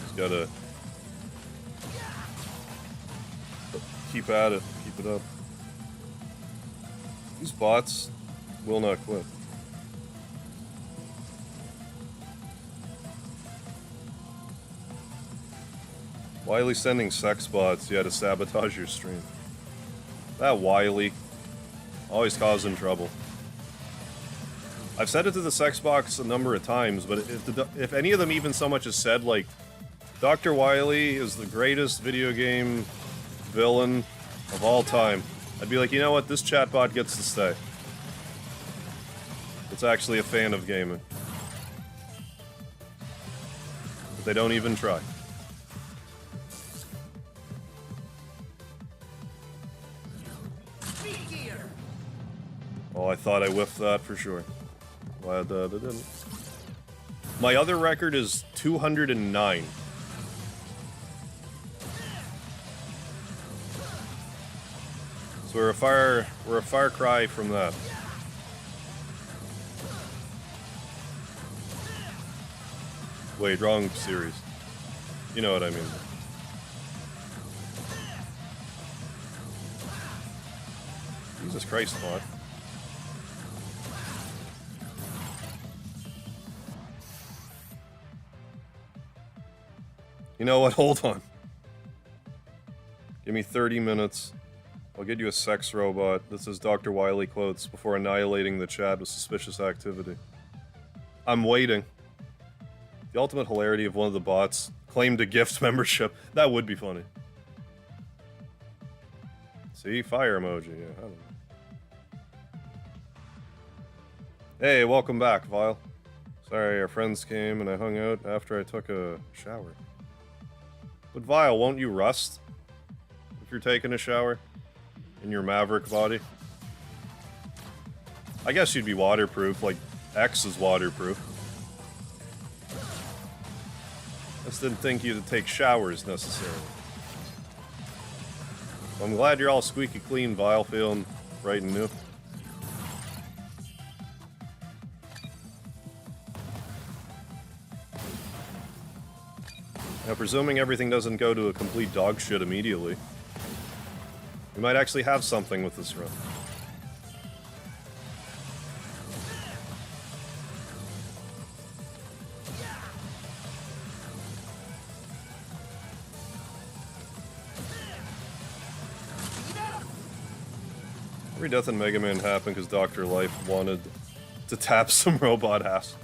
[SPEAKER 1] Just gotta keep at it, keep it up. These bots will not quit. Wiley sending sex bots, yeah, to sabotage your stream. That Wiley. Always causing trouble. I've said it to the sex box a number of times, but if any of them even so much as said, like, Dr. Wiley is the greatest video game villain of all time, I'd be like, you know what, this chatbot gets to stay. It's actually a fan of gaming. But they don't even try. Oh, I thought I whiffed that for sure. Glad that I didn't. My other record is 209. So we're a far cry from that. Wait, wrong series. You know what I mean. Jesus Christ, what? You know what? Hold on. Give me 30 minutes. I'll get you a sex robot. This is Dr. Wiley quotes before annihilating the chat with suspicious activity. I'm waiting. The ultimate hilarity of one of the bots claimed a gift membership. That would be funny. See? Fire emoji. Yeah, I don't know. Hey, welcome back, Vile. Sorry, our friends came and I hung out after I took a shower. But Vile, won't you rust if you're taking a shower in your Maverick body? I guess you'd be waterproof, like X is waterproof. I just didn't think you'd take showers necessarily. I'm glad you're all squeaky clean, Vile, feeling bright and new. Now, presuming everything doesn't go to a complete dog shit immediately, we might actually have something with this run. Every death in Mega Man happened because Dr. Life wanted to tap some robot ass.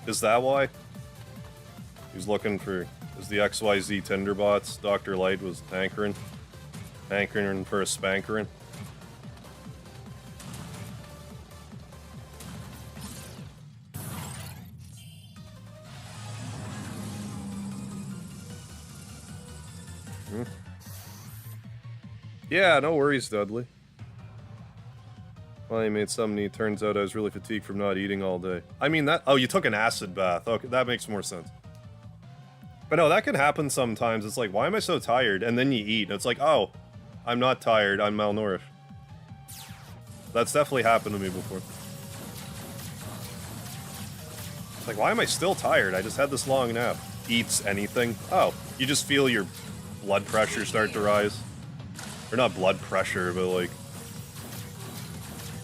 [SPEAKER 1] Is that why? He's looking for... Is the XYZ Tinderbots? Dr. Light was hankering for a spankering. Yeah, no worries, Dudley. Well, I made some neat. Turns out I was really fatigued from not eating all day. I mean, that... Oh, you took an acid bath. Okay, that makes more sense. But no, that can happen sometimes. It's like, why am I so tired? And then you eat, and it's like, oh, I'm not tired, I'm malnourished. That's definitely happened to me before. It's like, why am I still tired? I just had this long nap. Eats anything. Oh, you just feel your blood pressure start to rise. Or not blood pressure, but like...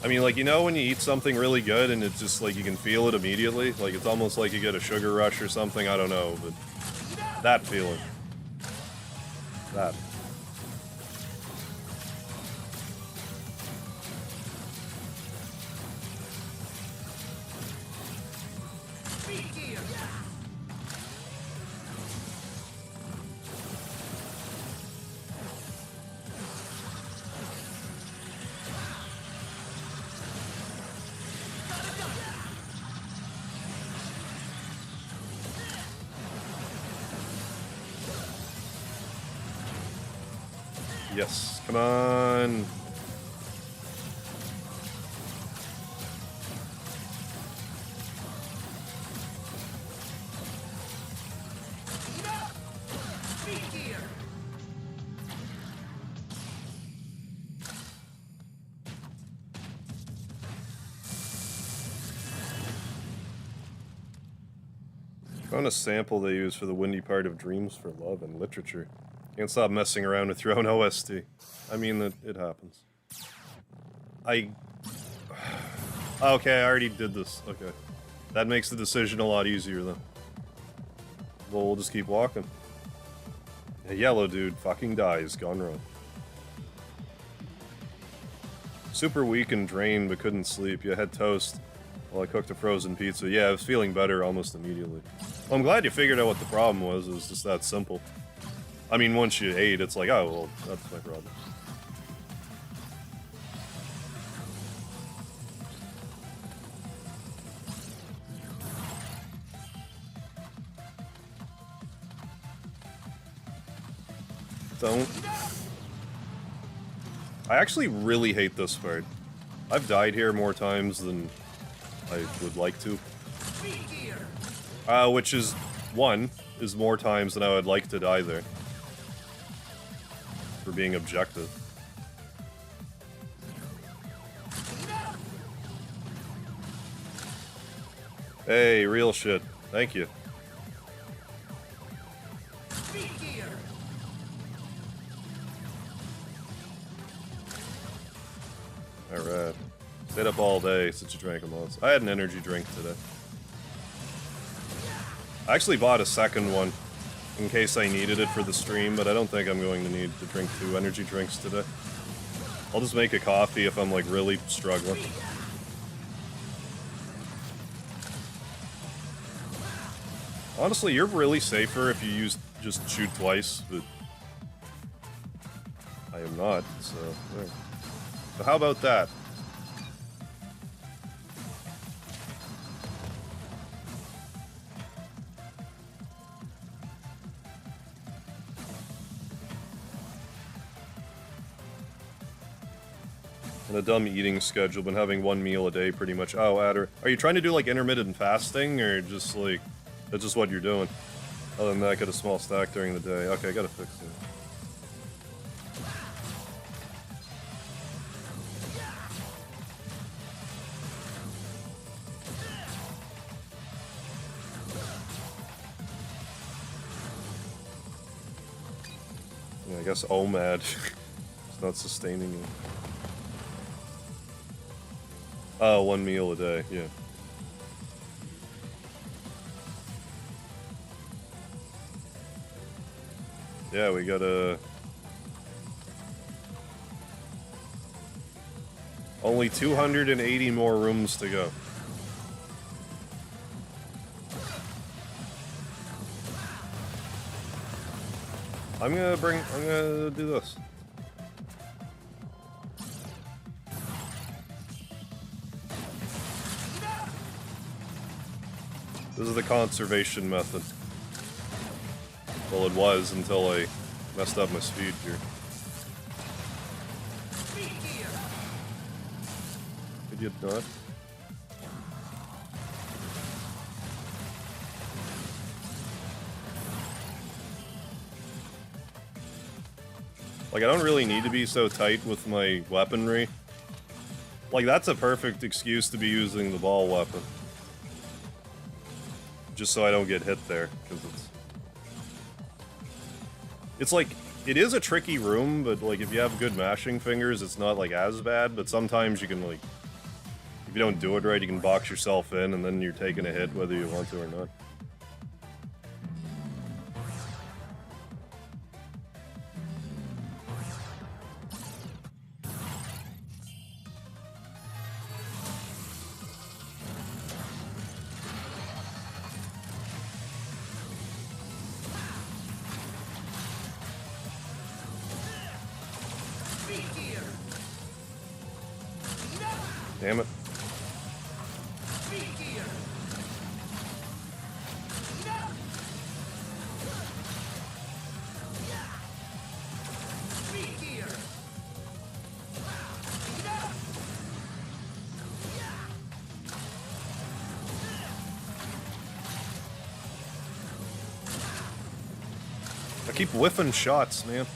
[SPEAKER 1] I mean, like, you know when you eat something really good and it's just like you can feel it immediately? Like, it's almost like you get a sugar rush or something, I don't know, but... That feeling. That. Yes, come on. Found a sample they use for the windy part of Dreams for Love and Literature. Can't stop messing around with your own OST. I mean, it happens. Okay, I already did this. Okay. That makes the decision a lot easier, then. Well, we'll just keep walking. A yellow dude fucking dies. Gone wrong. Super weak and drained, but couldn't sleep. You had toast while I cooked a frozen pizza. Yeah, I was feeling better almost immediately. Well, I'm glad you figured out what the problem was. It was just that simple. I mean, once you ate, it's like, oh, well, that's my problem. Don't. I actually really hate this part. I've died here more times than I would like to. Which is, is more times than I would like to die there. For being objective. Hey, real shit. Thank you. Alright. Stayed up all day since you drank them all. I had an energy drink today. I actually bought a second one in case I needed it for the stream, but I don't think I'm going to need to drink 2 energy drinks today. I'll just make a coffee if I'm like really struggling. Honestly, you're really safer if you just shoot twice, but I am not, so yeah. So how about that? And a dumb eating schedule, been having 1 meal a day pretty much. Oh, Adder, are you trying to do like intermittent fasting, or just like, that's just what you're doing? Other than that, get a small stack during the day. Okay, I gotta fix it. Yeah, I guess OMAD. It's not sustaining it. Oh, 1 meal a day, yeah. Yeah, we got only 280 more rooms to go. I'm gonna do this. This is the conservation method. Well, it was until I messed up my speed here. Did you not? Like, I don't really need to be so tight with my weaponry. Like, that's a perfect excuse to be using the ball weapon. Just so I don't get hit there, because it's like, it is a tricky room, but like, if you have good mashing fingers, it's not like as bad, but sometimes you can like, if you don't do it right, you can box yourself in, and then you're taking a hit whether you want to or not. Damn it. I keep whiffing shots, man.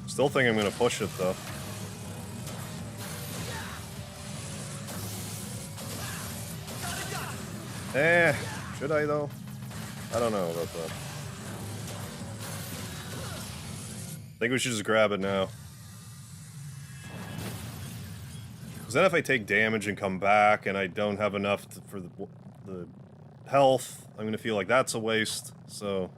[SPEAKER 1] Still think I'm gonna push it though. Should I though? I don't know about that. I think we should just grab it now. Because then if I take damage and come back and I don't have enough for the health, I'm gonna feel like that's a waste, so...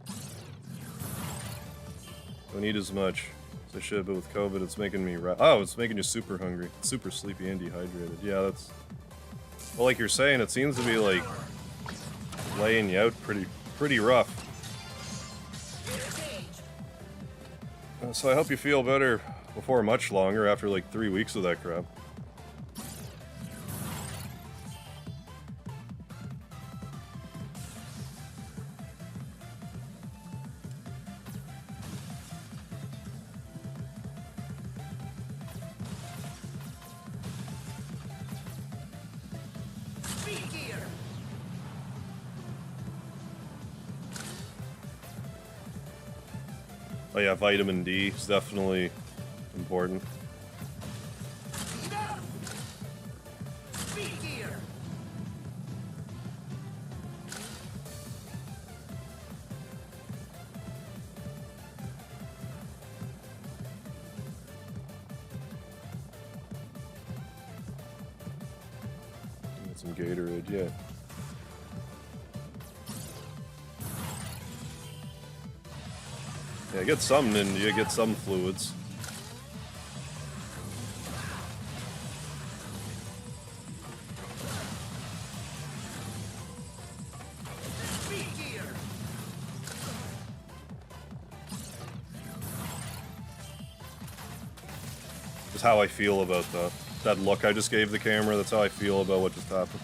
[SPEAKER 1] Don't need as much as I should, but with COVID it's making me oh, it's making you super hungry. Super sleepy and dehydrated. Yeah, that's... Well, like you're saying, it seems to be like... laying you out pretty rough. So I hope you feel better before much longer, after like 3 weeks of that crap. Oh yeah, vitamin D is definitely important. Get some Gatorade, yeah. Yeah, get something in you, get some fluids. Just how I feel about that look I just gave the camera, that's how I feel about what just happened.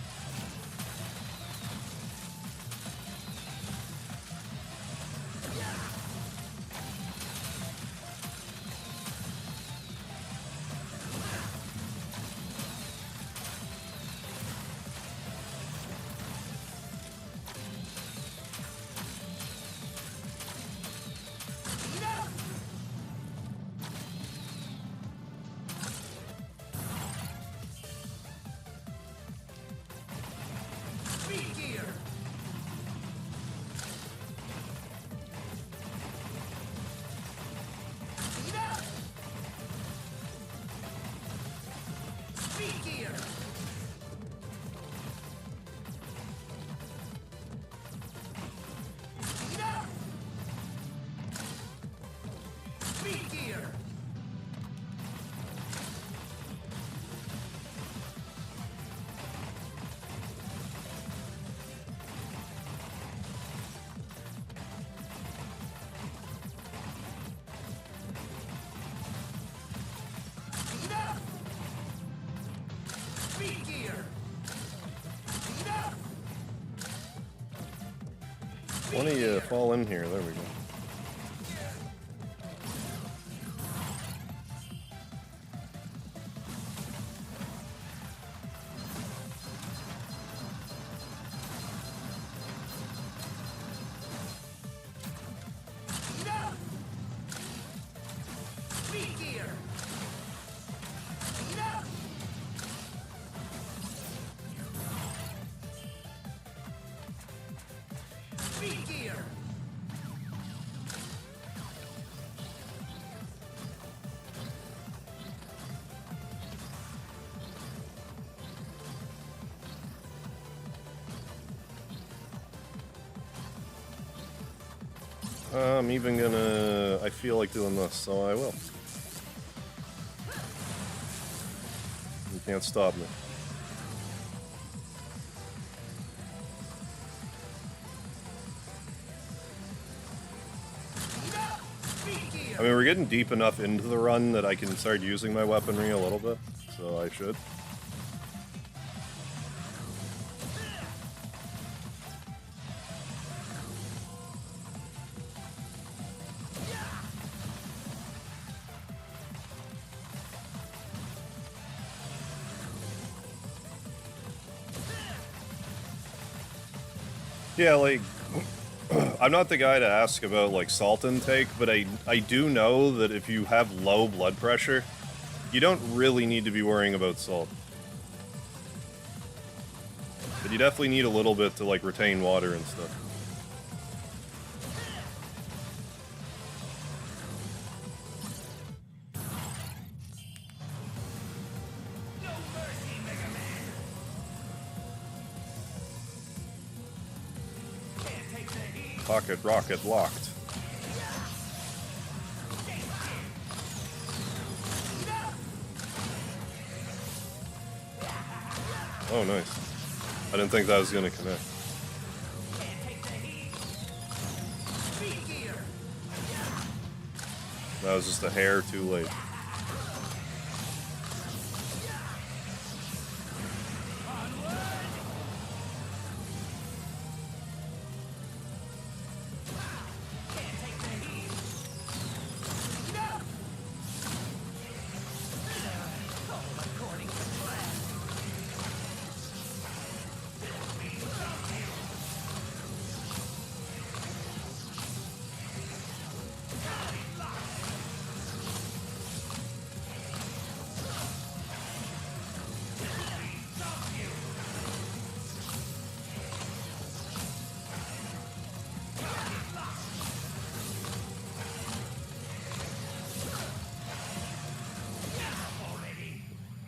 [SPEAKER 1] Why don't you fall in here? There we go. I'm even gonna... I feel like doing this, so I will. You can't stop me. I mean, we're getting deep enough into the run that I can start using my weaponry a little bit, so I should. Yeah, like, I'm not the guy to ask about, like, salt intake, but I do know that if you have low blood pressure, you don't really need to be worrying about salt. But you definitely need a little bit to, like, retain water and stuff. Pocket rocket locked. Oh, nice. I didn't think that was gonna connect. That was just a hair too late.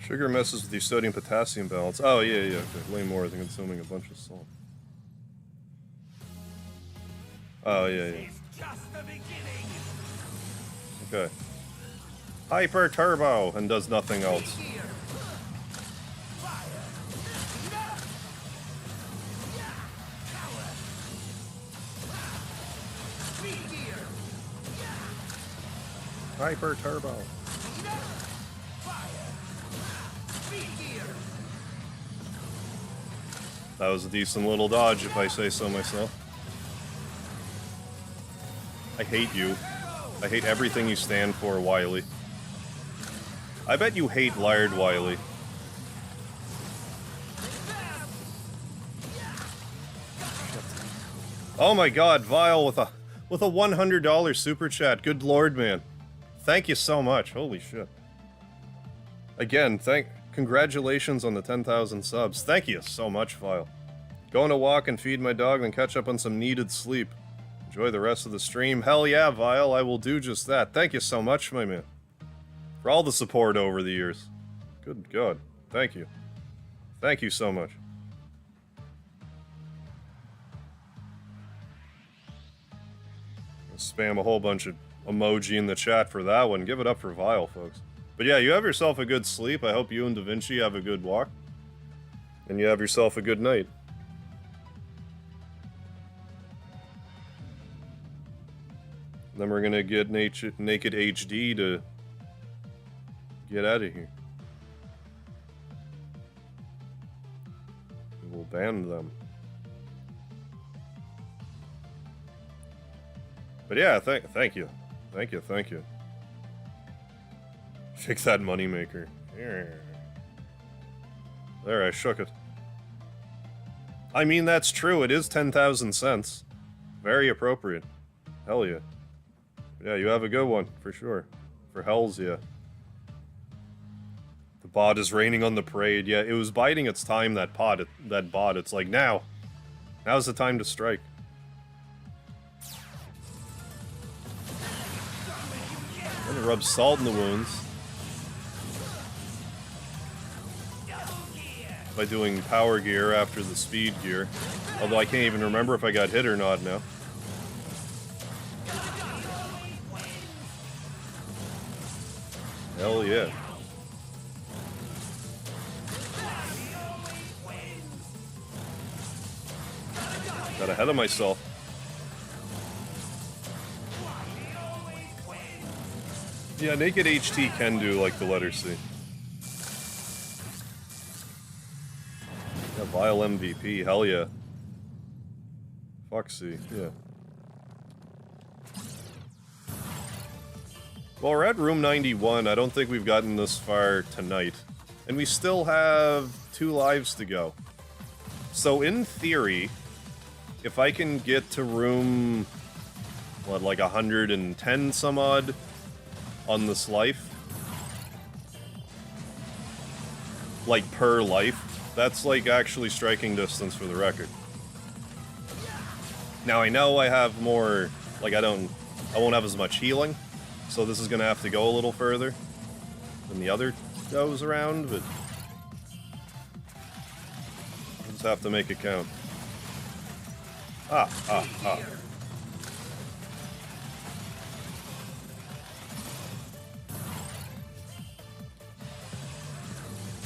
[SPEAKER 1] Sugar messes with the sodium-potassium balance. Oh, yeah, yeah, okay. Way more than consuming a bunch of salt. Oh, yeah, yeah. Okay. Hyper Turbo, and does nothing else. Hyper Turbo. That was a decent little dodge, if I say so myself. I hate you. I hate everything you stand for, Wily. I bet you hate Laird, Wily. Oh my god, Vile with a $100 super chat. Good lord, man. Thank you so much. Holy shit. Again, congratulations on the 10,000 subs. Thank you so much, Vile. Going to walk and feed my dog, then catch up on some needed sleep. Enjoy the rest of the stream. Hell yeah, Vile, I will do just that. Thank you so much, my man. For all the support over the years. Good God. Thank you. Thank you so much. I'll spam a whole bunch of emoji in the chat for that one. Give it up for Vile, folks. But yeah, you have yourself a good sleep. I hope you and Da Vinci have a good walk. And you have yourself a good night. Then we're gonna get Naked HD to get out of here. We'll ban them. But yeah, thank you. Thank you, thank you. Fix that moneymaker. There, I shook it. I mean, that's true. It is 10,000 cents. Very appropriate. Hell yeah. Yeah, you have a good one, for sure. For hells, yeah. The bot is raining on the parade. Yeah, it was biding its time, that bot. It's like, now. Now's the time to strike. I'm gonna rub salt in the wounds. By doing power gear after the speed gear. Although I can't even remember if I got hit or not now. Hell yeah. Got ahead of myself. Yeah, Naked HT can do like the letter C. Yeah, Vile MVP, hell yeah. Fuck C, yeah. Well, we're at room 91. I don't think we've gotten this far tonight. And we still have 2 lives to go. So in theory, if I can get to room, what, like 110 some odd on this life? Like per life? That's like actually striking distance for the record. Now I know I have more, like I won't have as much healing. So this is gonna have to go a little further than the other goes around, but I'll just have to make it count. Ah.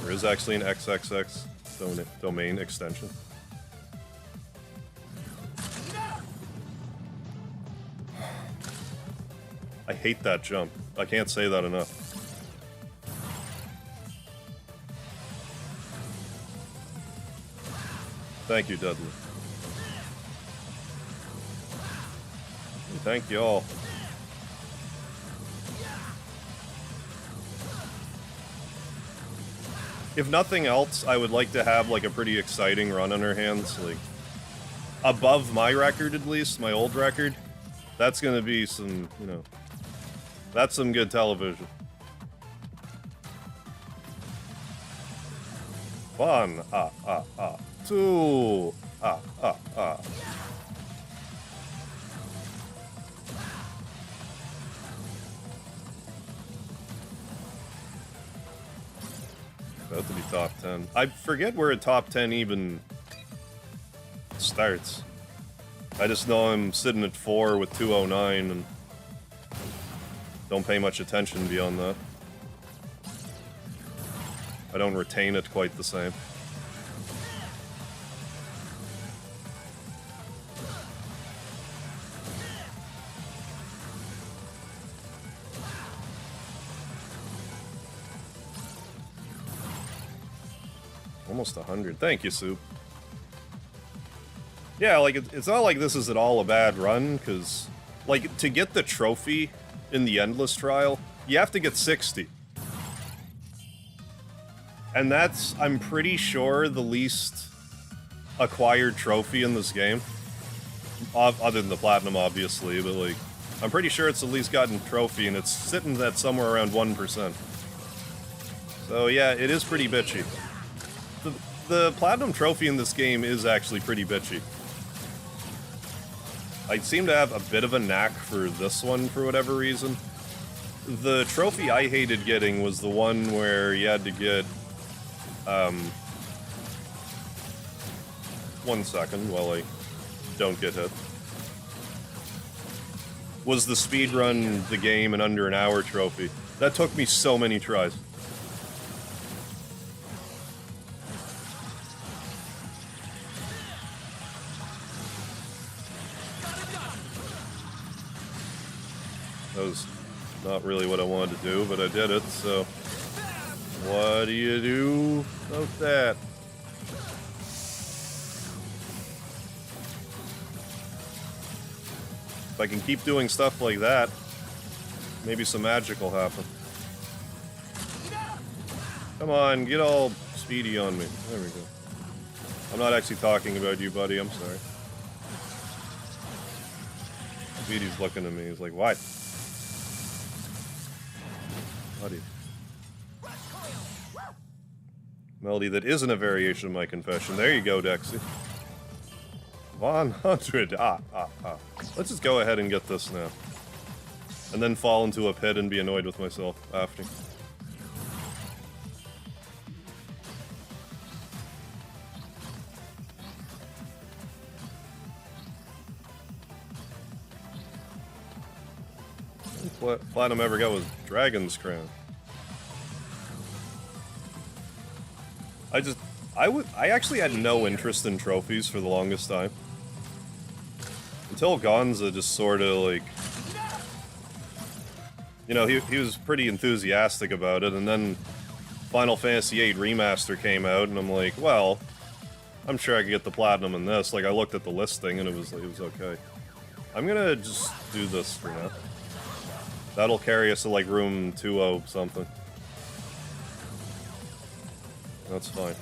[SPEAKER 1] There is actually an XXX domain extension. I hate that jump. I can't say that enough. Thank you, Dudley. And thank you all. If nothing else, I would like to have like a pretty exciting run on our hands, like above my record at least, my old record. That's gonna be some, you know, that's some good television. One, two, About to be top 10. I forget where a top 10 even starts. I just know I'm sitting at 4 with 209 and don't pay much attention beyond that. I don't retain it quite the same. Almost 100. Thank you, Soup. Yeah, like, it's not like this is at all a bad run, because, like, to get the trophy in the Endless Trial, you have to get 60. And that's, I'm pretty sure, the least acquired trophy in this game. Other than the Platinum, obviously, but, like, I'm pretty sure it's the least gotten trophy, and it's sitting at somewhere around 1%. So, yeah, it is pretty bitchy. The Platinum trophy in this game is actually pretty bitchy. I seem to have a bit of a knack for this one for whatever reason. The trophy I hated getting was the one where you had to get, 1 second while I don't get hit. Was the speedrun the game in under an hour trophy. That took me so many tries. That was not really what I wanted to do, but I did it, so... What do you do about that? If I can keep doing stuff like that, maybe some magic will happen. Come on, get all speedy on me. There we go. I'm not actually talking about you, buddy. I'm sorry. Speedy's looking at me. He's like, what? Buddy. Melody, that isn't a variation of my confession. There you go, Dexy. 100. Let's just go ahead and get this now. And then fall into a pit and be annoyed with myself after. Platinum ever got was Dragon's Crown. I actually had no interest in trophies for the longest time. Until Gonza just sort of like, you know, he was pretty enthusiastic about it, and then Final Fantasy VIII Remaster came out, and I'm like, well, I'm sure I could get the platinum in this. Like, I looked at the listing, and it was okay. I'm gonna just do this for now. That'll carry us to like room 20 something. That's fine.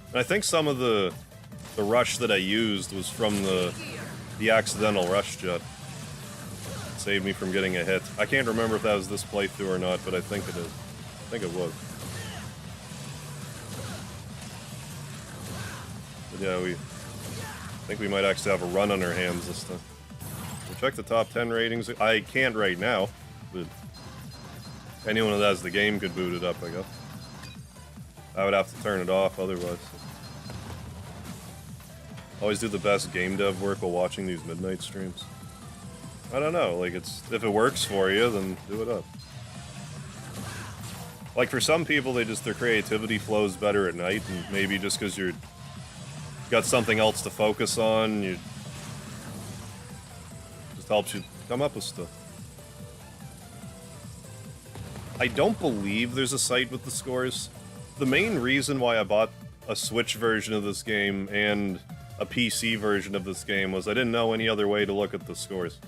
[SPEAKER 1] And I think some of the rush that I used was from the accidental rush jet. It saved me from getting a hit. I can't remember if that was this playthrough or not, but I think it is. I think it was. But yeah, I think we might actually have a run on our hands this time. We'll check the top 10 ratings. I can't right now, but anyone that has the game could boot it up, I guess. I would have to turn it off otherwise. Always do the best game dev work while watching these midnight streams. I don't know, like, if it works for you, then do it up. Like, for some people, their creativity flows better at night, and maybe just because you're got something else to focus on, you just helps you come up with stuff. I don't believe there's a site with the scores. The main reason why I bought a Switch version of this game and a PC version of this game was I didn't know any other way to look at the scores.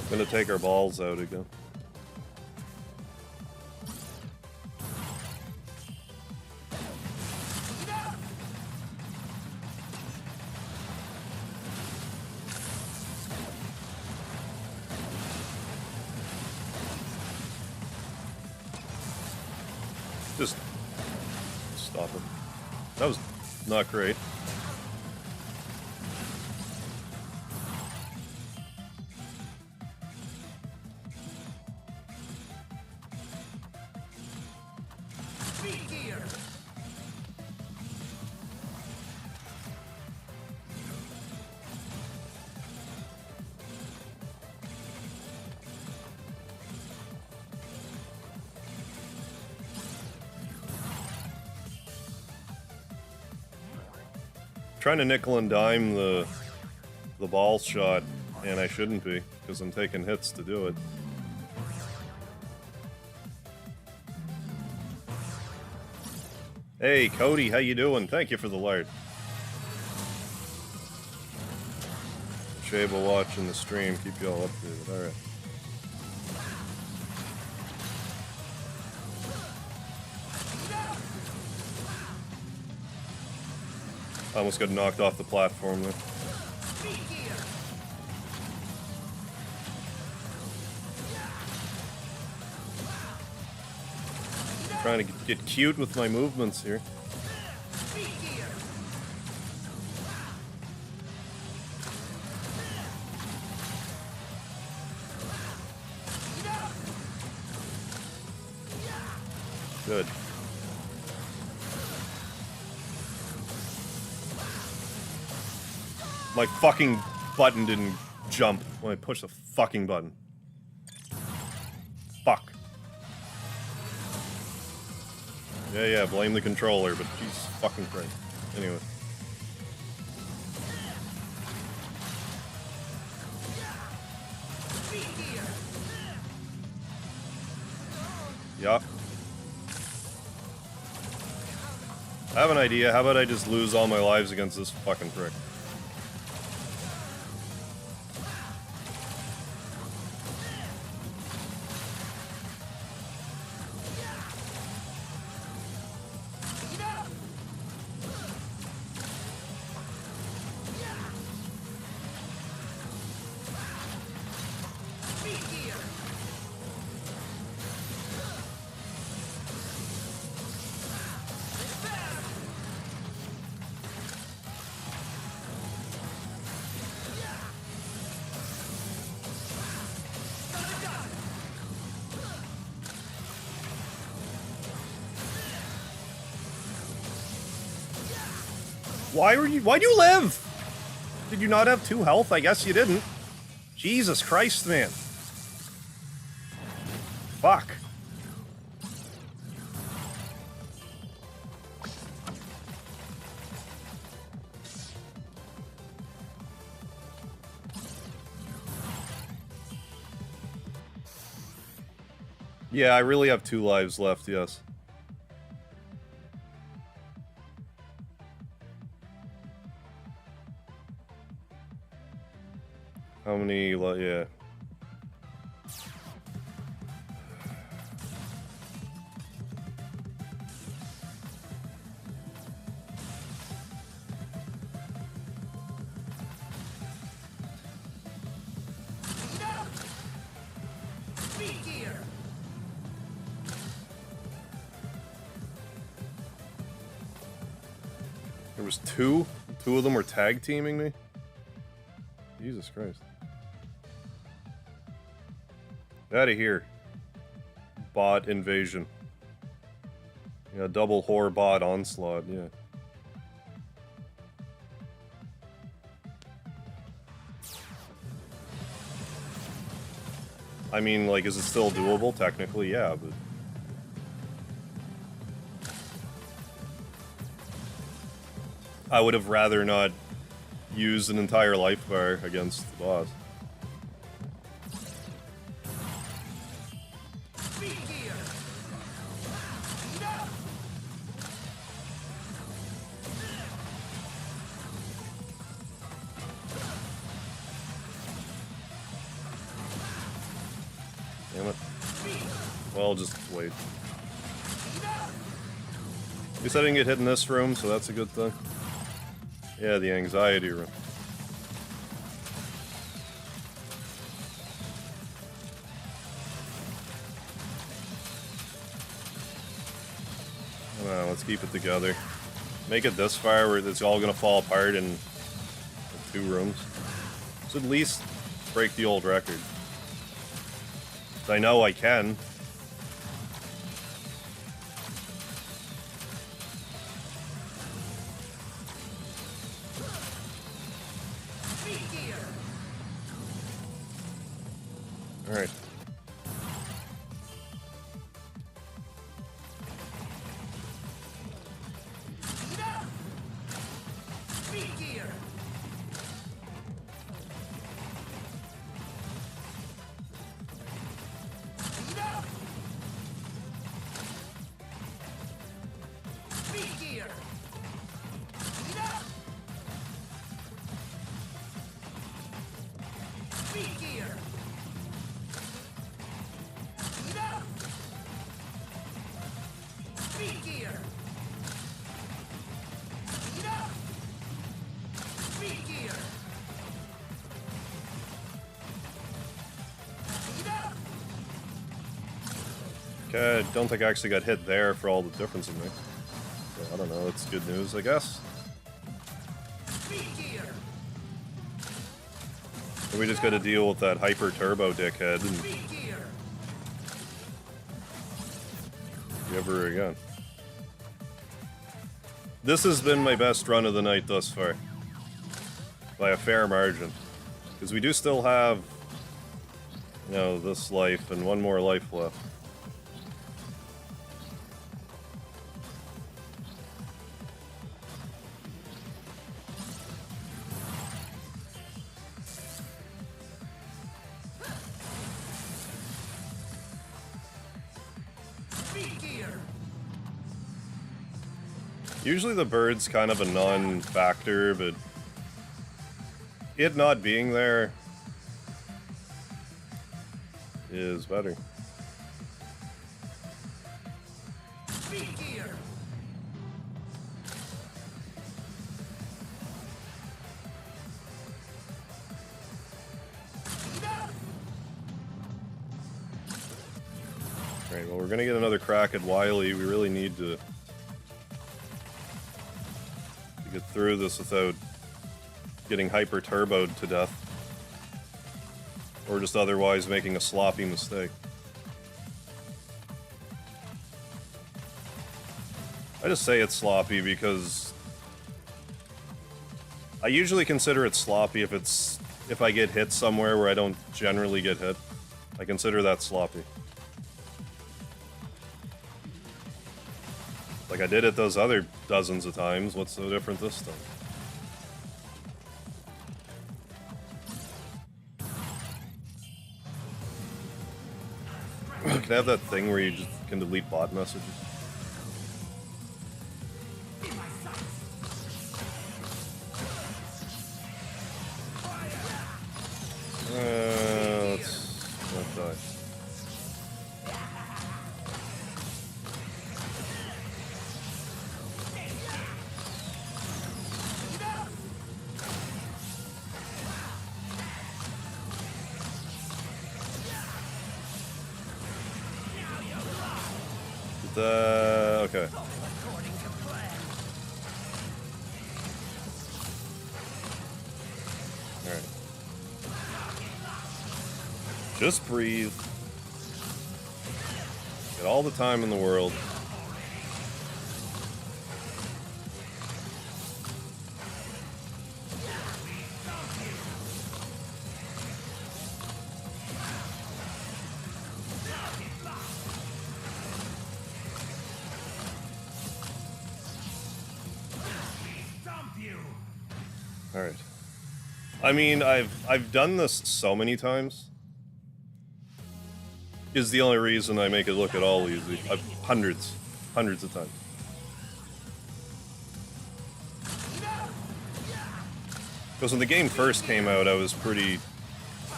[SPEAKER 1] Gonna take our balls out again. Just stop him. That was not great. Trying to nickel and dime the ball shot, and I shouldn't be, because I'm taking hits to do it. Hey, Cody, how you doing? Thank you for the lard. Shable watching the stream, keep you all updated. Alright. I almost got knocked off the platform there. Trying to get cute with my movements here. Good. My fucking button didn't jump when I pushed the fucking button. Fuck. Yeah, blame the controller, but Jesus fucking Christ. Anyway. Yup. I have an idea. How about I just lose all my lives against this fucking prick? Why'd you live? Did you not have 2 health? I guess you didn't. Jesus Christ, man. Fuck. Yeah, I really have 2 lives left, yes. How many, yeah. There was 2? 2 of them were tag teaming me? Jesus Christ. Out of here. Bot invasion. Yeah, double whore bot onslaught, yeah. I mean, like, is it still doable? Technically, yeah, but... I would have rather not used an entire life bar against the boss. Damn it. Well, just wait. At least I didn't get hit in this room, so that's a good thing. Yeah, the anxiety room. Let's keep it together. Make it this far where it's all gonna fall apart in 2 rooms. So at least break the old record. I know I can. Alright. Okay, I don't think I actually got hit there for all the difference in me. So, I don't know, it's good news, I guess. And we just gotta deal with that hyper turbo dickhead and ever again. This has been my best run of the night thus far. By a fair margin. Because we do still have, you know, this life and 1 more life left. Usually the bird's kind of a non-factor, but it not being there is better. Alright, well, we're gonna get another crack at Wily. We really need to get through this without getting hyper turboed to death. Or just otherwise making a sloppy mistake. I just say it's sloppy because I usually consider it sloppy if I get hit somewhere where I don't generally get hit. I consider that sloppy. Like I did it those other dozens of times, what's so different this time? Can I have that thing where you just can delete bot messages? Let's not die. Okay. Alright. Just breathe. Get all the time in the world. Alright. I mean, I've done this so many times. Is the only reason I make it look at all easy. Hundreds of times. Because when the game first came out, I was pretty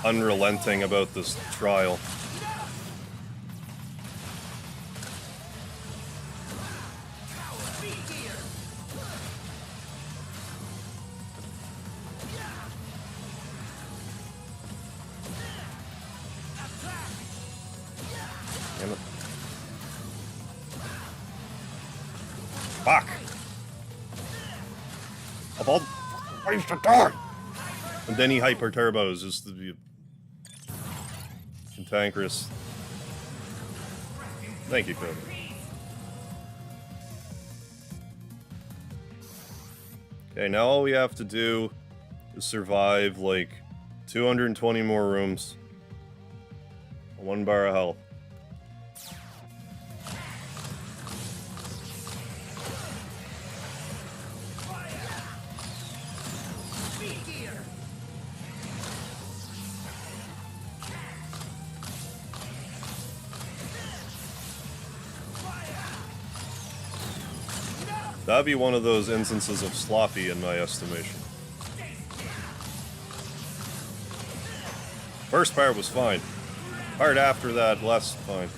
[SPEAKER 1] unrelenting about this trial. Fuck! Of all ways to die! And then he hyper turbos just to be cantankerous. Thank you, Cody. Okay, now all we have to do is survive like 220 more rooms. 1 bar of health. That'd be one of those instances of sloppy in my estimation. First part was fine. Part after that, less fine.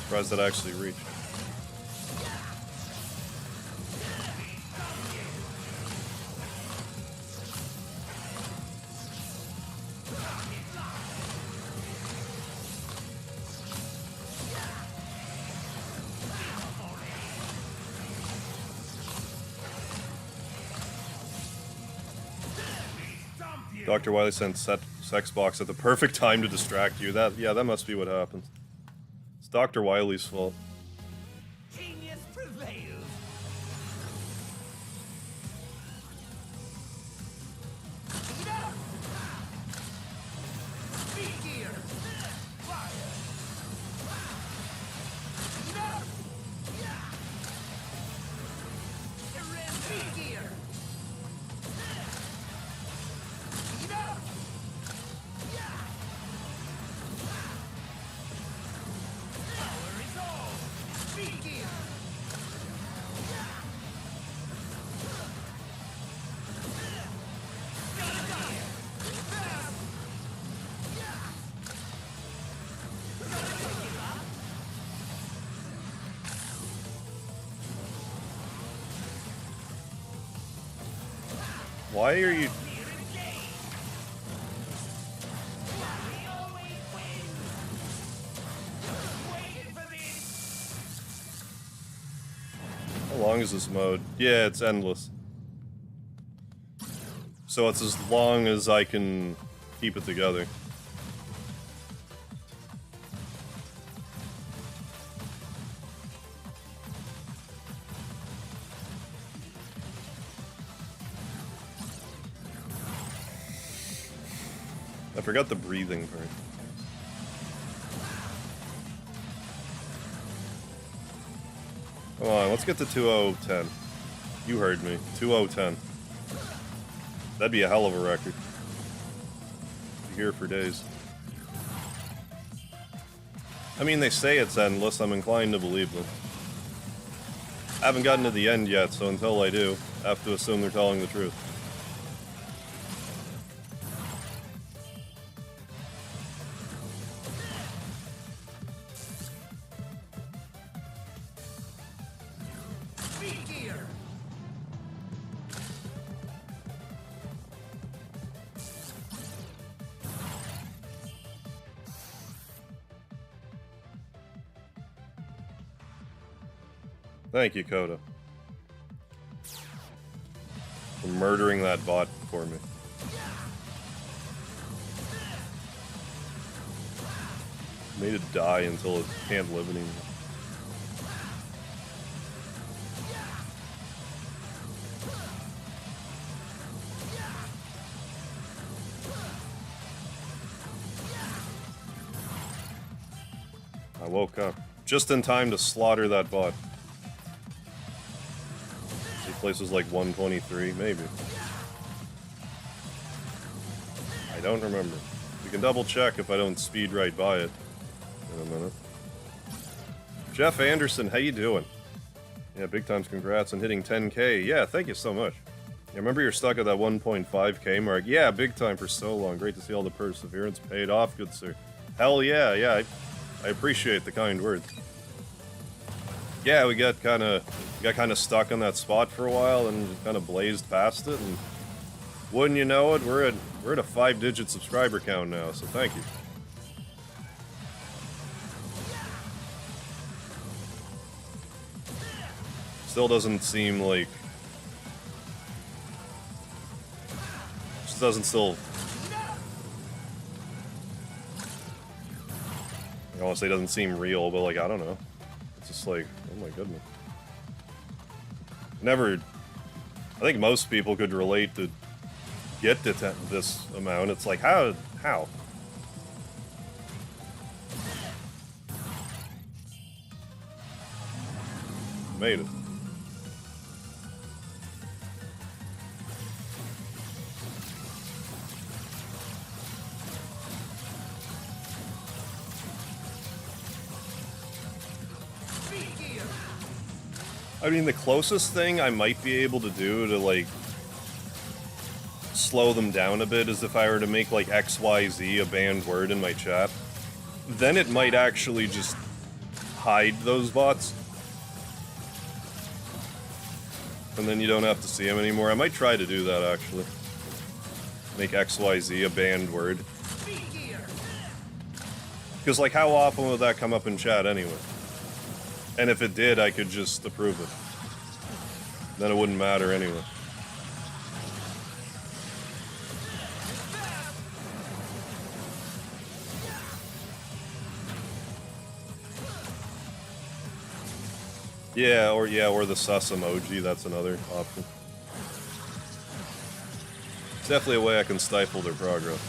[SPEAKER 1] Surprised that actually reached. Dr. Wily sent sex box at the perfect time to distract you. That must be what happens. It's Dr. Wily's fault.
[SPEAKER 3] Genius prevails.
[SPEAKER 1] Why are you... How long is this mode? Yeah, it's endless. So it's as long as I can keep it together. I forgot the breathing part. Come on, let's get to 2010. You heard me. 2010. That'd be a hell of a record. Be here for days. I mean, they say it's endless. I'm inclined to believe them. I haven't gotten to the end yet, so until I do, I have to assume they're telling the truth. Thank you, Coda, for murdering that bot for me. Made it die until it can't live anymore. I woke up just in time to slaughter that bot. Place was like 123, maybe. I don't remember. We can double check if I don't speed right by it in a minute. Jeff Anderson, how you doing? Yeah, big times congrats on hitting 10K. Yeah, thank you so much. Yeah, remember you're stuck at that 1.5K mark? Yeah, big time for so long. Great to see all the perseverance paid off, good sir. Hell yeah, yeah, I appreciate the kind words. Yeah, we got kind of stuck in that spot for a while and just kind of blazed past it, and wouldn't you know it, we're at a 5-digit subscriber count now, so thank you. Still doesn't seem like... Just doesn't still... I don't want to say it doesn't seem real, but like, I don't know. It's just like, oh my goodness. Never... I think most people could relate to get to this amount. It's like, how? Made it. I mean, the closest thing I might be able to do to, like, slow them down a bit is if I were to make, like, XYZ a banned word in my chat. Then it might actually just hide those bots. And then you don't have to see them anymore. I might try to do that, actually. Make XYZ a banned word. Because, like, how often would that come up in chat anyway? And if it did, I could just approve it. Then it wouldn't matter anyway. Yeah, or the sus emoji, that's another option. It's definitely a way I can stifle their progress.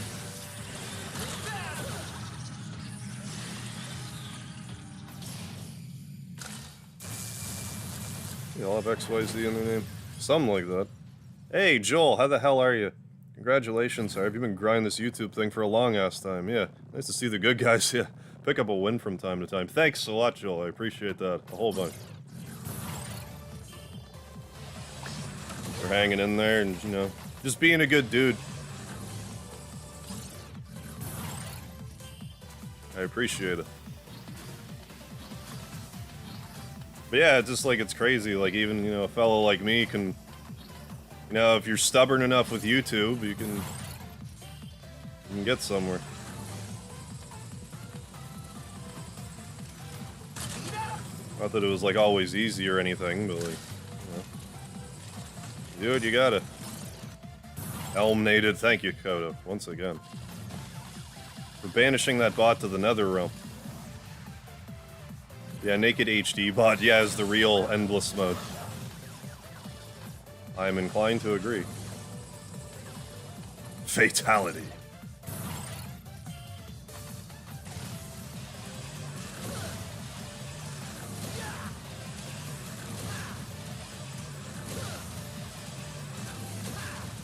[SPEAKER 1] Yeah, I'll have XYZ in their name. Something like that. Hey, Joel, how the hell are you? Congratulations, sir. Have you been grinding this YouTube thing for a long-ass time? Yeah, nice to see the good guys, yeah. Pick up a win from time to time. Thanks a lot, Joel. I appreciate that a whole bunch. We're hanging in there and, you know, just being a good dude. I appreciate it. But yeah, it's just like, it's crazy. Like, even, you know, a fellow like me can You know, if you're stubborn enough with YouTube, you can get somewhere. Not that it was like always easy or anything, but like, you know. Do it, you gotta. Elminated, thank you, Kodo, once again. For banishing that bot to the nether realm. Yeah, Naked HD bot, yeah, is the real endless mode. I am inclined to agree. Fatality.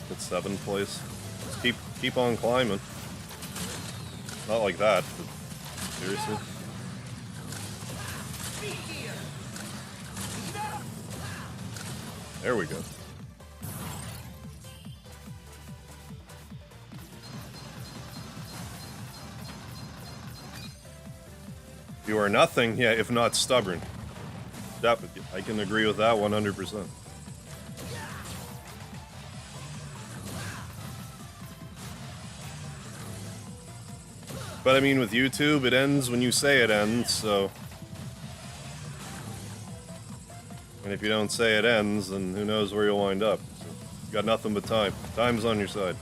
[SPEAKER 1] It's 7th place. Just keep on climbing. Not like that, but seriously. There we go. You are nothing, yeah, if not stubborn. That, I can agree with that 100%. But I mean, with YouTube, it ends when you say it ends, so... And if you don't say it ends, then who knows where you'll wind up. So, you got nothing but time. Time's on your side.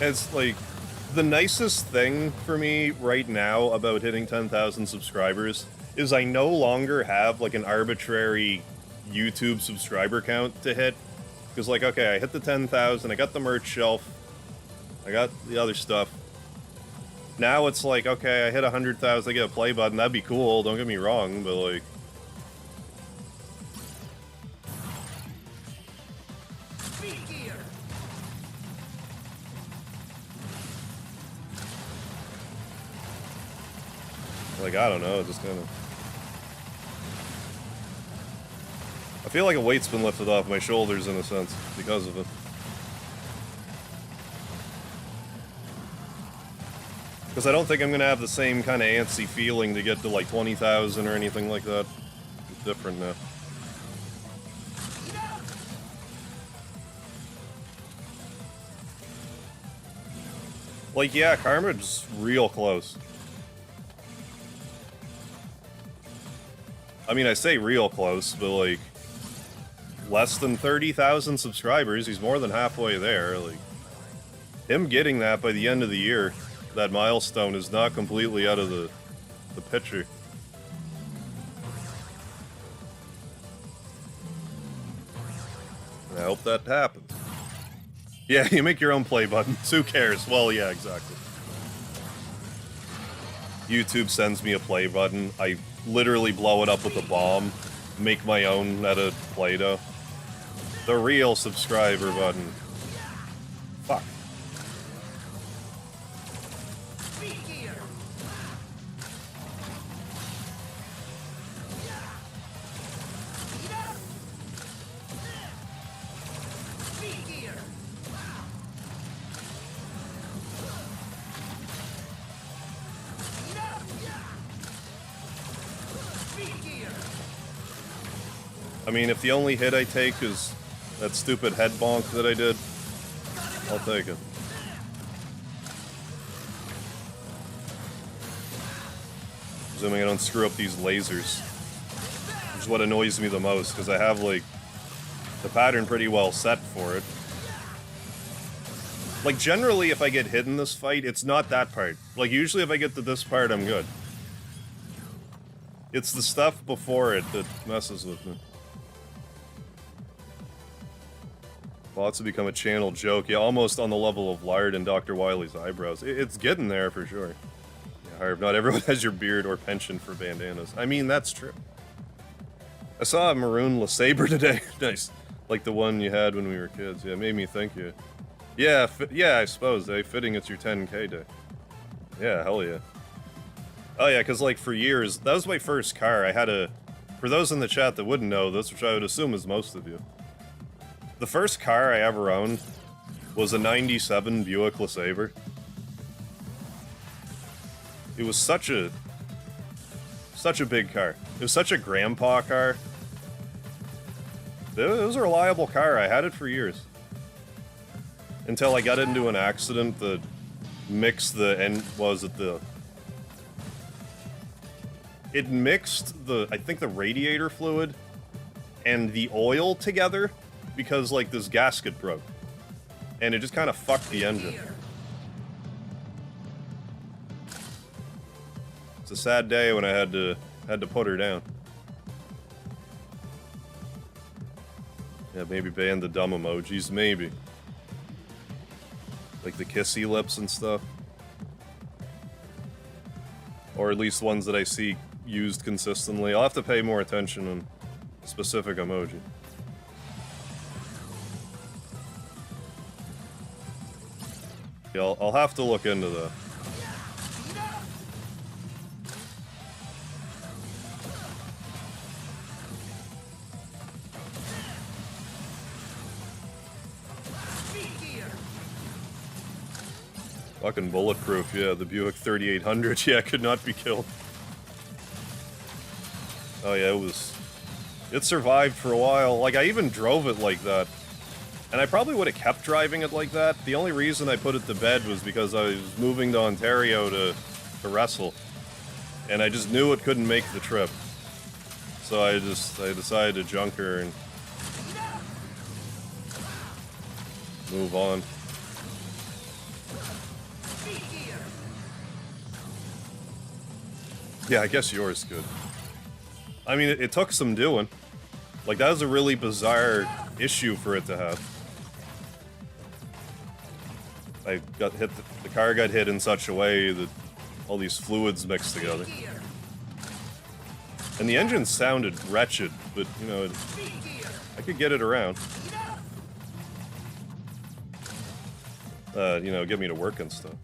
[SPEAKER 1] It's like, the nicest thing for me right now about hitting 10,000 subscribers is I no longer have like an arbitrary YouTube subscriber count to hit. Because like, okay, I hit the 10,000, I got the merch shelf, I got the other stuff. Now it's like, okay, I hit 100,000, I get a play button, that'd be cool, don't get me wrong, but like... Like, I don't know, just kind of... I feel like a weight's been lifted off my shoulders in a sense, because of it. Because I don't think I'm going to have the same kind of antsy feeling to get to like 20,000 or anything like that. It's different now. Like, yeah, Karma's real close. I mean, I say real close, but like... less than 30,000 subscribers, he's more than halfway there, like... Him getting that by the end of the year, that milestone, is not completely out of the picture. And I hope that happens. Yeah, you make your own play buttons, who cares? Well, yeah, exactly. YouTube sends me a play button, I literally blow it up with a bomb, make my own out of Play-Doh. The real subscriber button. Fuck. I mean, if the only hit I take is that stupid head bonk that I did, I'll take it. Assuming I don't screw up these lasers. Which is what annoys me the most, because I have, like, the pattern pretty well set for it. Like, generally, if I get hit in this fight, it's not that part. Like, usually if I get to this part, I'm good. It's the stuff before it that messes with me. Bots have become a channel joke. Yeah, almost on the level of Lard and Dr. Wily's eyebrows. It's getting there for sure. Yeah, Harv, not everyone has your beard or penchant for bandanas. I mean, that's true. I saw a maroon LeSabre today. Nice. Like the one you had when we were kids. Yeah, it made me think you. Yeah, yeah, I suppose, eh? Fitting it's your 10K day. Yeah, hell yeah. Oh yeah, because like for years, that was my first car. I had a... For those in the chat that wouldn't know this, which I would assume is most of you. The first car I ever owned was a 97 Buick LeSabre. It was such a big car. It was such a grandpa car. It was a reliable car. I had it for years. Until I got into an accident that mixed it mixed I think the radiator fluid and the oil together because like this gasket broke. And it just kind of fucked the engine. It's a sad day when I had to put her down. Yeah, maybe ban the dumb emojis, maybe. Like the kissy lips and stuff. Or at least ones that I see used consistently. I'll have to pay more attention on specific emoji. Yeah, I'll have to look into that. Fucking bulletproof, yeah, the Buick 3800, yeah, could not be killed. Oh yeah, it survived for a while. Like, I even drove it like that. And I probably would have kept driving it like that. The only reason I put it to bed was because I was moving to Ontario to wrestle. And I just knew it couldn't make the trip. So I decided to junk her and move on. Yeah, I guess yours could. I mean, it took some doing. Like, that was a really bizarre issue for it to have. I got hit, the car got hit in such a way that all these fluids mixed together. And the engine sounded wretched, but, you know, I could get it around. You know, get me to work and stuff.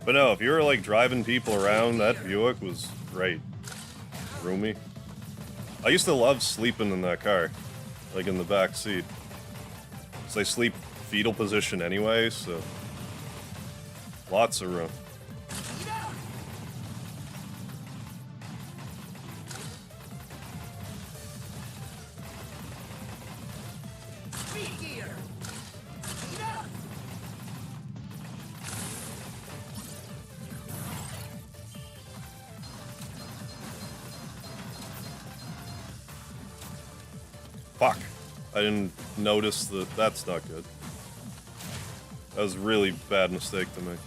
[SPEAKER 1] But no, if you were, like, driving people around, that Buick was great. Roomy. I used to love sleeping in that car. Like, in the back seat. Because I sleep fetal position anyway, so... lots of room. Fuck. I didn't notice that. That's not good. That was a really bad mistake to make.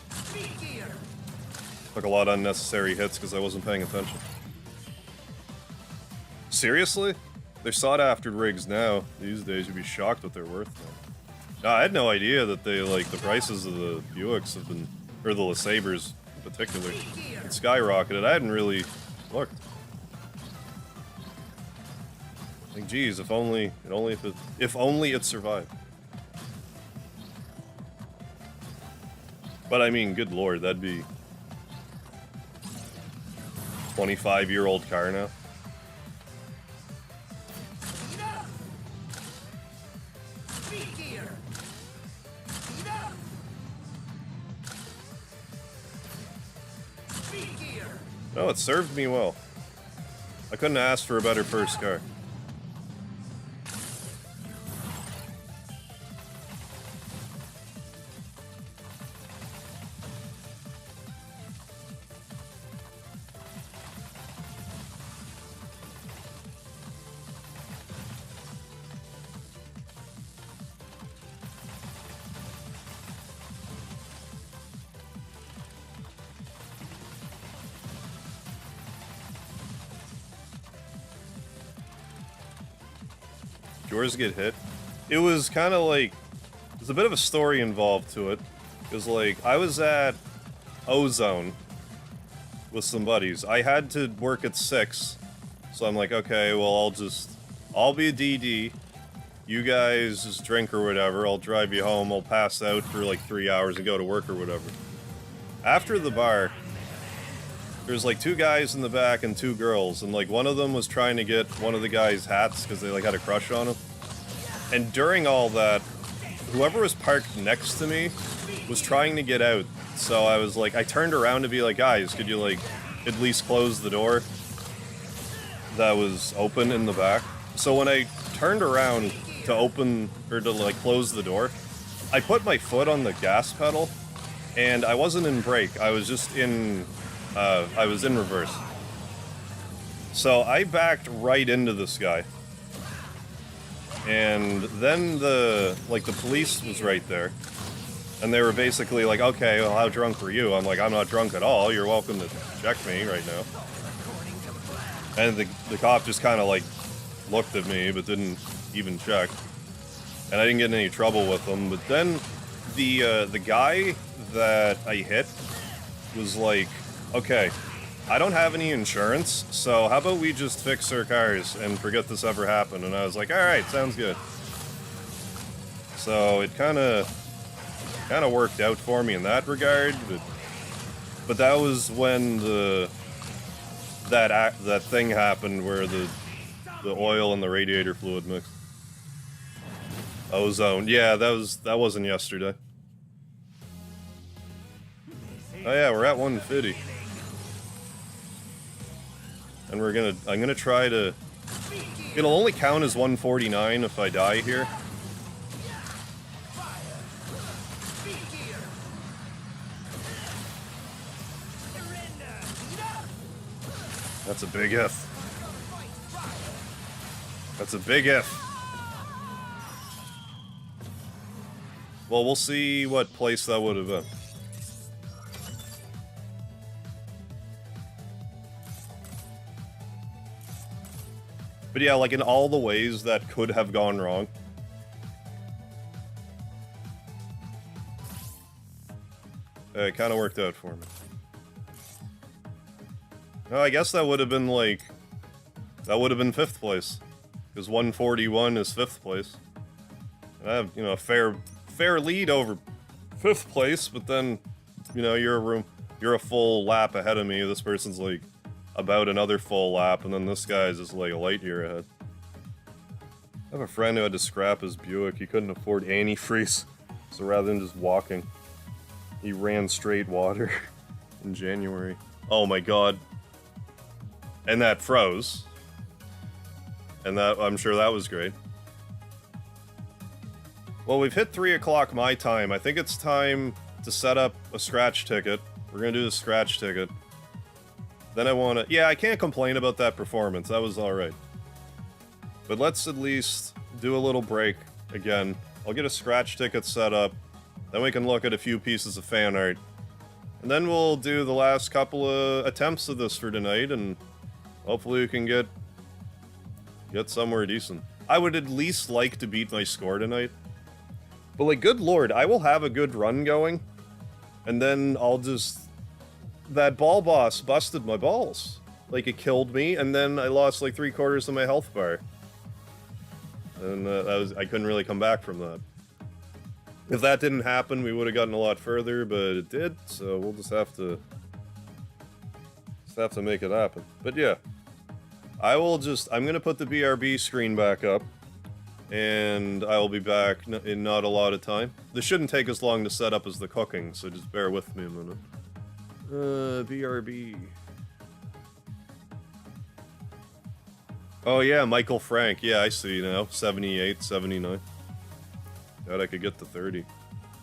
[SPEAKER 1] Took a lot of unnecessary hits because I wasn't paying attention. Seriously? They're sought-after rigs now. These days you'd be shocked what they're worth now. No, I had no idea that they, like, the prices of the Buicks have been, or the LeSabres in particular, had skyrocketed. I hadn't really looked. Like, geez, if only it survived. But I mean, good lord, that'd be 25-year-old car now. No, it served me well. I couldn't ask for a better first car. Yours get hit? It was kind of like, there's a bit of a story involved to it. Because, like, I was at Ozone with some buddies. I had to work at 6, so I'm like, okay, well, I'll be a DD. You guys just drink or whatever. I'll drive you home. I'll pass out for like 3 hours and go to work or whatever. After the bar, there's like 2 guys in the back and 2 girls, and like one of them was trying to get one of the guys' hats because they like had a crush on him. And during all that, whoever was parked next to me was trying to get out. So I was like, I turned around to be like, guys, could you like at least close the door that was open in the back? So when I turned around to open, or to like close the door, I put my foot on the gas pedal, and I wasn't in brake, I was just in, I was in reverse. So I backed right into this guy. And then the police was right there. And they were basically like, okay, well, how drunk were you? I'm like, I'm not drunk at all, you're welcome to check me right now. And the cop just kind of like looked at me, but didn't even check. And I didn't get in any trouble with him. But then the guy that I hit was like, okay, I don't have any insurance, so how about we just fix our cars and forget this ever happened? And I was like, alright, sounds good. So it kind of worked out for me in that regard, but that was when that thing happened where the oil and the radiator fluid mixed. Ozone. Yeah, that wasn't yesterday. Oh yeah, we're at 150. And I'm gonna try to... It'll only count as 149 if I die here. That's a big if. That's a big if. Well, we'll see what place that would have been. But yeah, like in all the ways that could have gone wrong. It kind of worked out for me. No, I guess that would have been like... That would have been 5th place. Because 141 is 5th place. And I have, you know, a fair lead over 5th place, but then, you know, you're a full lap ahead of me. This person's like about another full lap, and then this guy's just like a light year ahead. I have a friend who had to scrap his Buick. He couldn't afford antifreeze, so rather than just walking, he ran straight water in January. Oh my god. And that froze. And that, I'm sure that was great. Well, we've hit 3 o'clock my time. I think it's time to set up a scratch ticket. We're gonna do the scratch ticket. Then I wanna... Yeah, I can't complain about that performance. That was alright. But let's at least do a little break again. I'll get a scratch ticket set up. Then we can look at a few pieces of fan art. And then we'll do the last couple of attempts of this for tonight, and hopefully we can get somewhere decent. I would at least like to beat my score tonight. But like, good lord, I will have a good run going, and then I'll just... That ball boss busted my balls. Like, it killed me, and then I lost like 3/4 of my health bar. And I couldn't really come back from that. If that didn't happen, we would have gotten a lot further, but it did, so we'll just have to make it happen. But yeah, I'm gonna put the BRB screen back up, and I will be back in not a lot of time. This shouldn't take as long to set up as the cooking, so just bear with me a minute. BRB. Oh yeah, Michael Frank. Yeah, I see now. 78, 79. God, I could get to 30.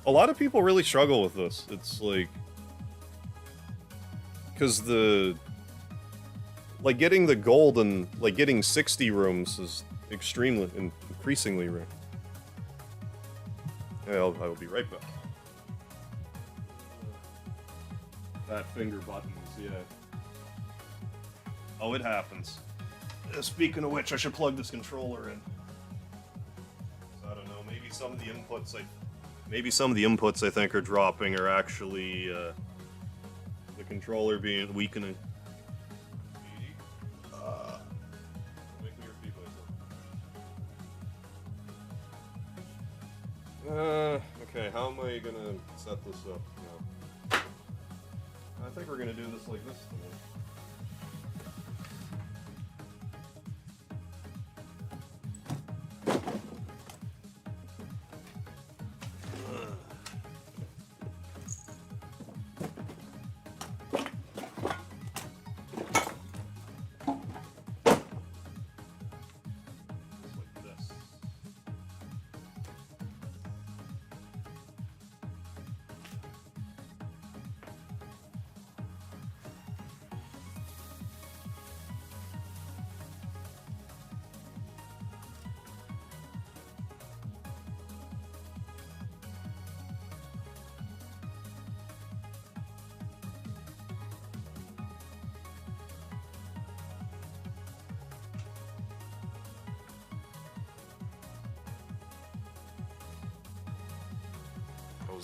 [SPEAKER 1] A lot of people really struggle with this. It's like... Because like, getting the gold and, like, getting 60 rooms is increasingly rare. Yeah, I will be right back. Fat finger buttons, yeah. Oh, it happens. Speaking of which, I should plug this controller in. I don't know, maybe some of the inputs I think are dropping are actually the controller being weakening. Make me repeat myself. Okay, how am I gonna set this up now? I think we're gonna do this like this today.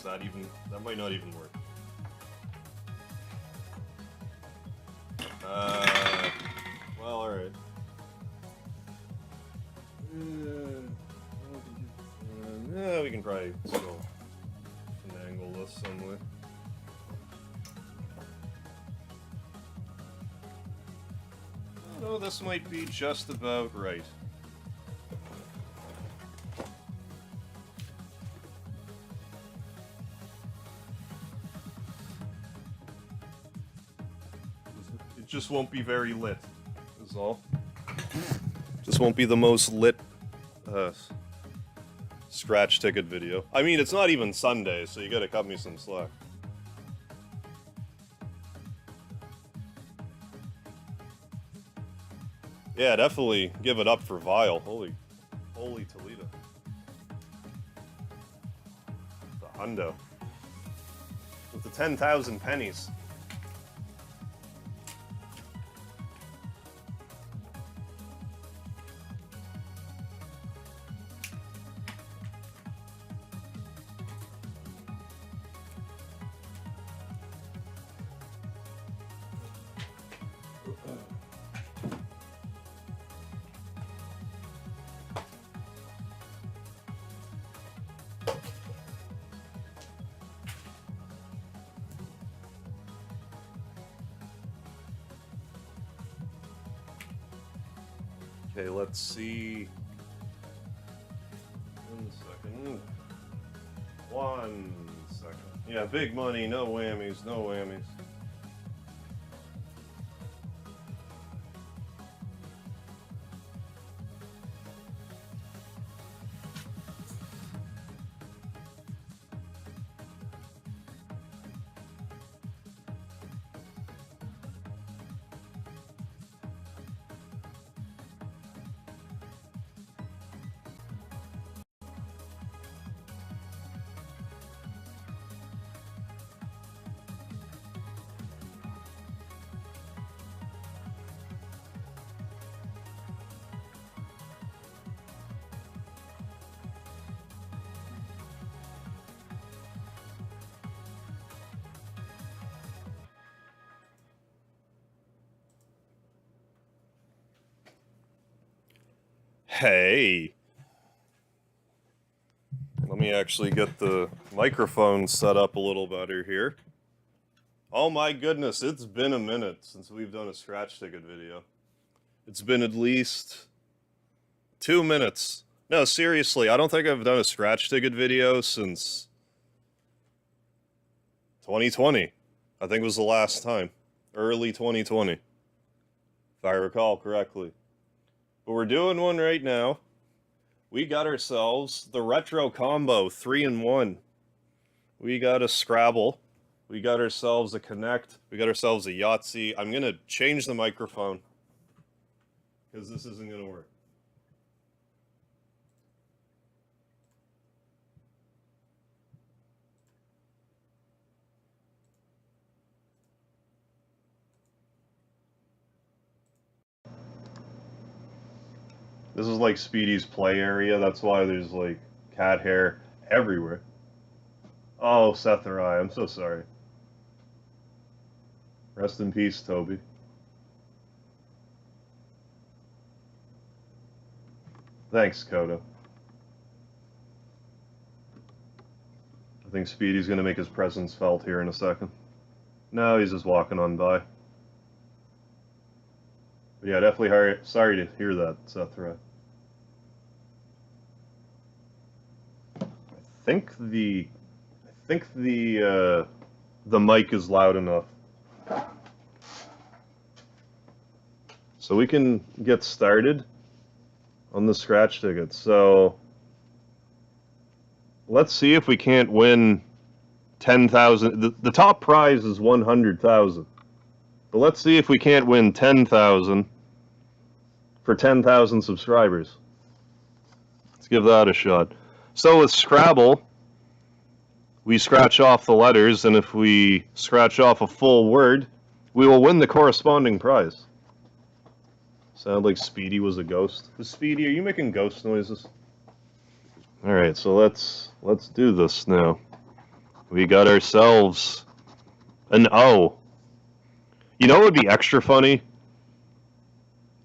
[SPEAKER 1] knows, that might not even work. Well, alright. Yeah, we can probably still finagle this some way. No, this might be just about right. It just won't be very lit, is all. Just won't be the most lit scratch ticket video. I mean, it's not even Sunday, so you gotta cut me some slack. Yeah, definitely give it up for Vile. Holy Toledo. The hundo. With the 10,000 pennies. Okay, let's see. 1 second. 1 second. Yeah, big money, no whammies, no whammies. Hey. Let me actually get the microphone set up a little better here. Oh my goodness, it's been a minute since we've done a scratch ticket video. It's been at least 2 minutes. No, seriously, I don't think I've done a scratch ticket video since 2020. I think was the last time. Early 2020. If I recall correctly. But we're doing one right now. We got ourselves the Retro Combo 3-in-1. We got a Scrabble. We got ourselves a Connect. We got ourselves a Yahtzee. I'm going to change the microphone because this isn't going to work. This is like Speedy's play area. That's why there's like cat hair everywhere. Oh, Setharai, I'm so sorry. Rest in peace, Toby. Thanks, Kodo. I think Speedy's gonna make his presence felt here in a second. No, he's just walking on by. But yeah, definitely sorry to hear that, Setharai. I think the mic is loud enough. So we can get started on the scratch ticket. So let's see if we can't win 10,000. The top prize is 100,000. But let's see if we can't win 10,000 for 10,000 subscribers. Let's give that a shot. So with Scrabble, we scratch off the letters, and if we scratch off a full word, we will win the corresponding prize. Sound like Speedy was a ghost. Speedy, are you making ghost noises? Alright, so let's do this now. We got ourselves an O. You know what would be extra funny?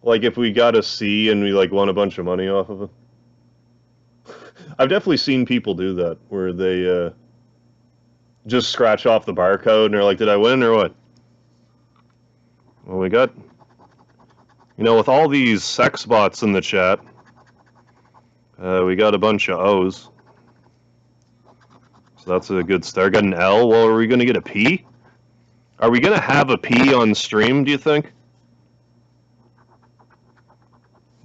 [SPEAKER 1] Like if we got a C and we like won a bunch of money off of it. I've definitely seen people do that where they just scratch off the barcode and they're like, "Did I win or what?" Well, we got, with all these sex bots in the chat, we got a bunch of O's. So that's a good start. Got an L. Well, are we going to get a P? Are we going to have a P on stream, do you think?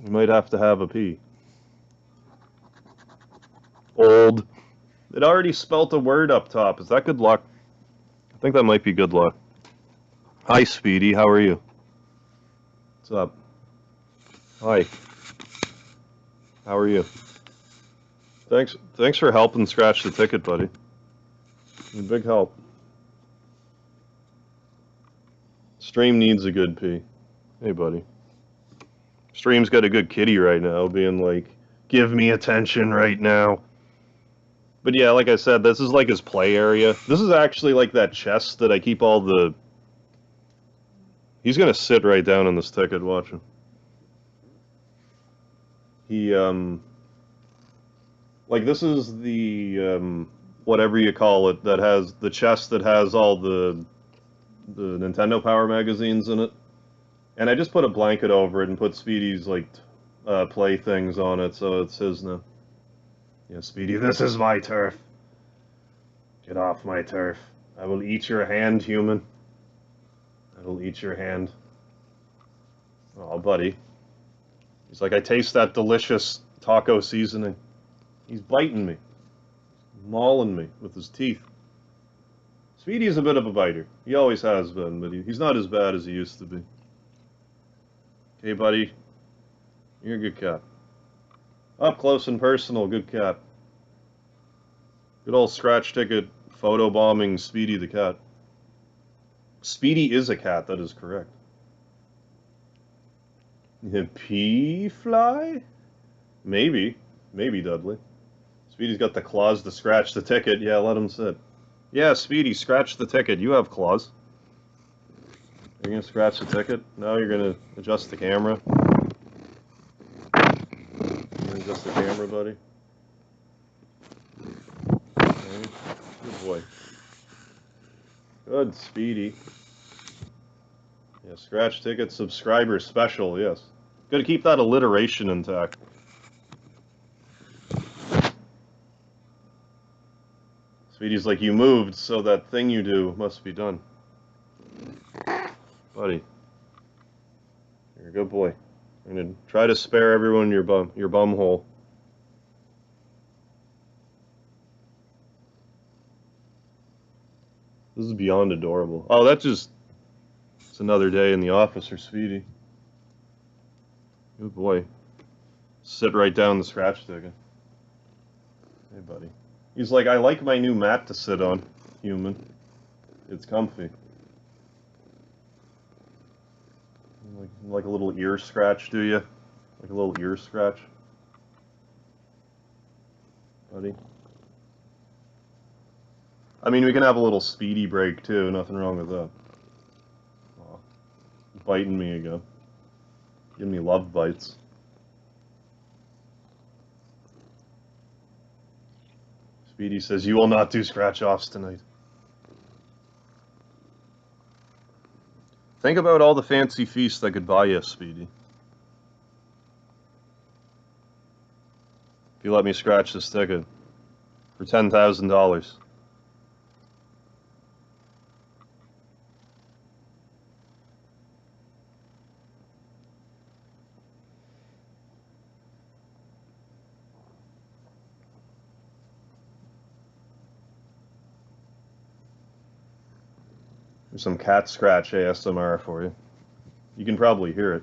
[SPEAKER 1] We might have to have a P. Old. It already spelt a word up top. Is that good luck? I think that might be good luck. Hi, Speedy. How are you? What's up? Hi. How are you? Thanks for helping scratch the ticket, buddy. Big help. Stream needs a good P. Hey, buddy. Stream's got a good kitty right now, being like, give me attention right now. But yeah, like I said, this is like his play area. This is actually like that chest that I keep all the... He's gonna sit right down in this ticket, watch him. He, like this is the, whatever you call it, that has, the chest that has all the Nintendo Power magazines in it. And I just put a blanket over it and put Speedy's, like, play things on it, so it's his now. Yeah, Speedy, this is my turf. Get off my turf. I will eat your hand, human. I will eat your hand. Oh, buddy. He's like, I taste that delicious taco seasoning. He's biting me. Mauling me with his teeth. Speedy's a bit of a biter. He always has been, but he's not as bad as he used to be. Okay, buddy. You're a good cat. Up close and personal, good cat. Good old scratch ticket photo bombing Speedy the cat. Speedy is a cat, that is correct. Pea fly? Maybe. Maybe, Dudley. Speedy's got the claws to scratch the ticket. Yeah, let him sit. Yeah, Speedy, scratch the ticket. You have claws. You're gonna scratch the ticket? No, you're gonna adjust the camera. You're gonna adjust the camera, buddy. Okay. Good boy. Good, Speedy. Yeah, scratch ticket subscriber special, yes. Gotta keep that alliteration intact. Speedy's like, you moved, so that thing you do must be done. Buddy. You're a good boy. I'm gonna try to spare everyone your bum hole. This is beyond adorable. Oh, that's just... It's another day in the office for Speedy. Good boy. Sit right down the scratch ticket. Hey, buddy. He's like, I like my new mat to sit on, human. It's comfy. Like a little ear scratch, do you? Like a little ear scratch? Buddy? I mean, we can have a little Speedy break, too. Nothing wrong with that. Aw. Biting me again. Giving me love bites. Speedy says, you will not do scratch-offs tonight. Think about all the fancy feasts that could buy you, Speedy. If you let me scratch this ticket for $10,000. There's some cat scratch ASMR for you. You can probably hear it.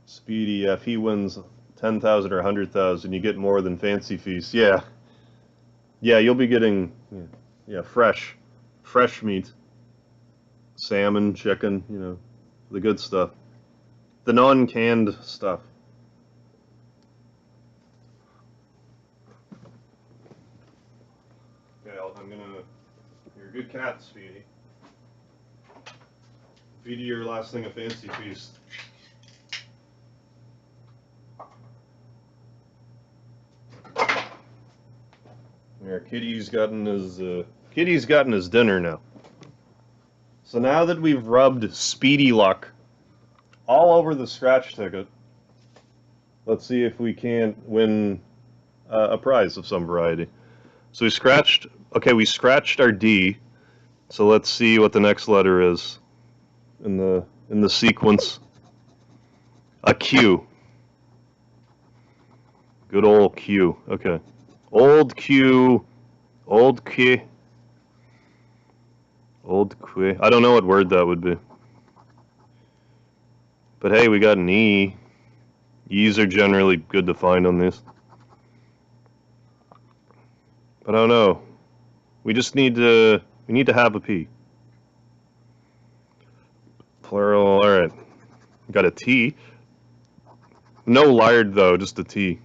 [SPEAKER 1] Speedy, if he wins 10,000 or 100,000, you get more than Fancy Feast. Yeah. Yeah, you'll be getting, fresh meat. Salmon, chicken, the good stuff. The non-canned stuff. Good cat, Speedy. Feed you your last thing a fancy feast. There, Kitty's gotten his dinner now. So now that we've rubbed Speedy Luck all over the scratch ticket, let's see if we can't win a prize of some variety. So we scratched our D. So let's see what the next letter is in the sequence. A Q. Good old Q. Okay. Old Q. Old Q. Old Q. I don't know what word that would be. But hey, we got an E. E's are generally good to find on this. But I don't know. We just need to have a P. Plural, alright. Got a T. No lard though, just a T.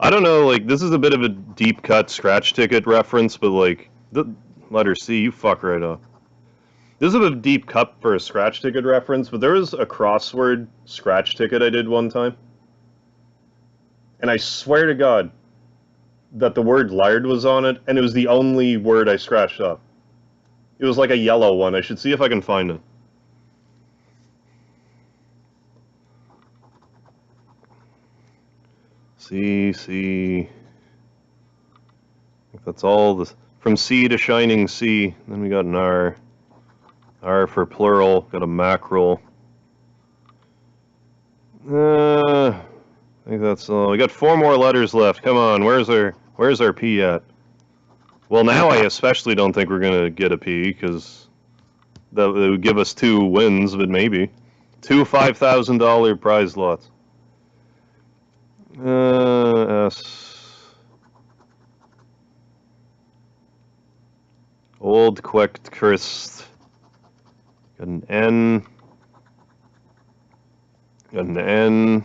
[SPEAKER 1] I don't know, like, this is a bit of a deep cut scratch ticket reference, but like, the letter C, you fuck right off. This is a deep cut for a scratch ticket reference, but there was a crossword scratch ticket I did one time. And I swear to God that the word lard was on it, and it was the only word I scratched up. It was like a yellow one. I should see if I can find it. C. I think that's all. From C to shining C. Then we got an R. R for plural. Got a mackerel. I think that's all. We got 4 more letters left. Come on, where's our P at? Well, now I especially don't think we're gonna get a P because that would give us 2 wins, but maybe 2 $5,000 prize lots. S. Old quick Christ. Got an N. Got an N.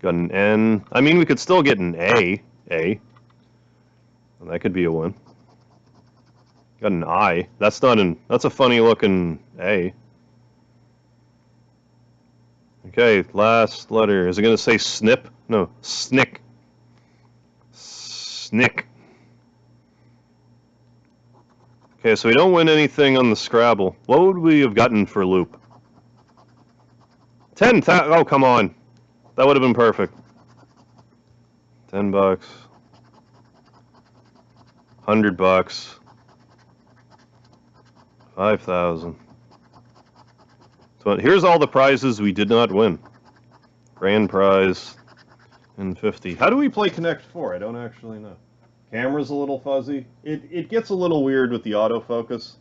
[SPEAKER 1] Got an N. I mean, we could still get an A. A. And that could be a win. Got an I. That's a funny looking A. Okay, last letter. Is it going to say snip? No, snick. Snick. Okay, so we don't win anything on the Scrabble. What would we have gotten for loop? 10,000. Oh, come on. That would have been perfect. $10. $100. 5,000. So here's all the prizes we did not win. Grand prize and 50. How do we play Connect 4? I don't actually know. Camera's a little fuzzy. It gets a little weird with the autofocus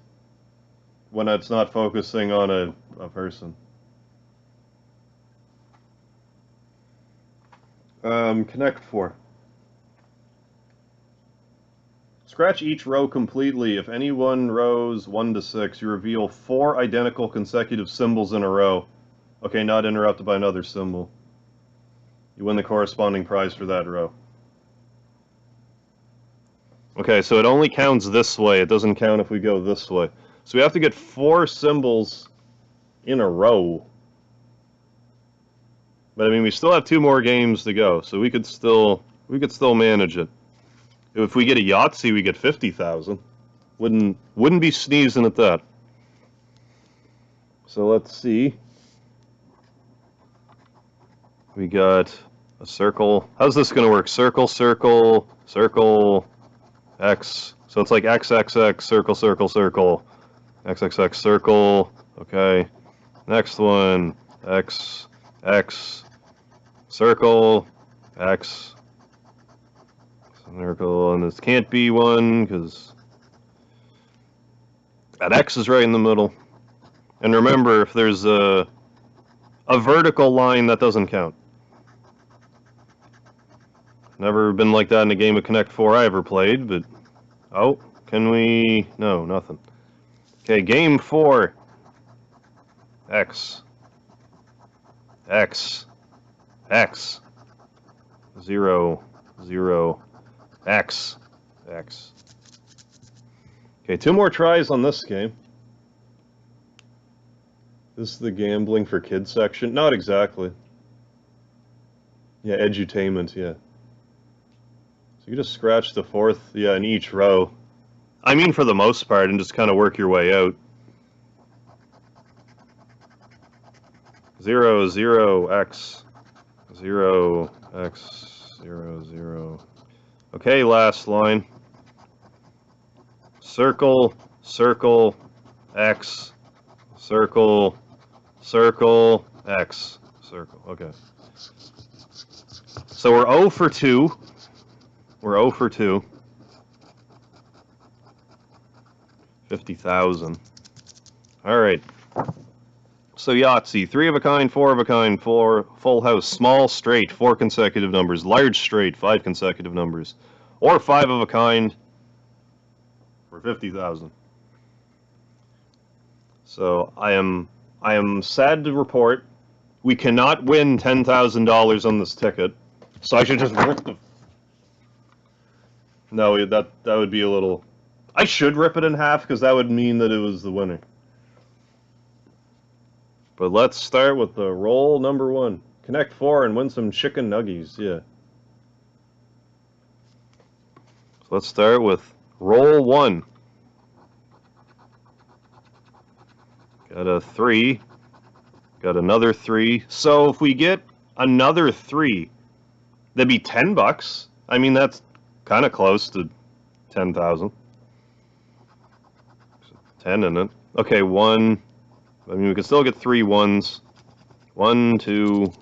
[SPEAKER 1] when it's not focusing on a person. Connect 4. Scratch each row completely. If any one rows 1 to 6, you reveal 4 identical consecutive symbols in a row. Okay, not interrupted by another symbol. You win the corresponding prize for that row. Okay, so it only counts this way. It doesn't count if we go this way. So we have to get 4 symbols in a row. But I mean, we still have 2 more games to go, so we could still manage it. If we get a Yahtzee, we get 50,000. Wouldn't be sneezing at that. So let's see. We got a circle. How's this going to work? Circle, circle, circle, X. So it's like X, X, X, circle, circle, circle, X, X, X, circle. Okay. Next one. X, X, circle, X, circle, and this can't be one because that X is right in the middle. And remember, if there's a vertical line, that doesn't count. Never been like that in a game of Connect 4 I ever played, but... Oh, can we... No, nothing. Okay, game 4. X. X. X. 0. 0. X. X. Okay, 2 more tries on this game. This is the gambling for kids section. Not exactly. Yeah, edutainment, yeah. So you just scratch the 4th, yeah, in each row. I mean for the most part, and just kind of work your way out. 0, 0, X. 0, X, 0, 0. Okay, last line. Circle, circle, X, circle, circle, X, circle. Okay. So we're 0 for 2. We're 0 for 2. 50,000. All right. So Yahtzee, 3 of a kind, 4 of a kind, 4 full house, small straight, 4 consecutive numbers, large straight, 5 consecutive numbers, or 5 of a kind for 50,000. So I am sad to report we cannot win $10,000 on this ticket. So I should just rip the. No, that would be a little. I should rip it in half because that would mean that it was the winner. But let's start with the roll number 1. Connect 4 and win some chicken nuggies. Yeah. So let's start with roll 1. Got a 3. Got another 3. So if we get another 3, that'd be $10. I mean, that's kind of close to 10,000. 10 in it. Okay, 1. I mean, we can still get 3 ones. 1, 2.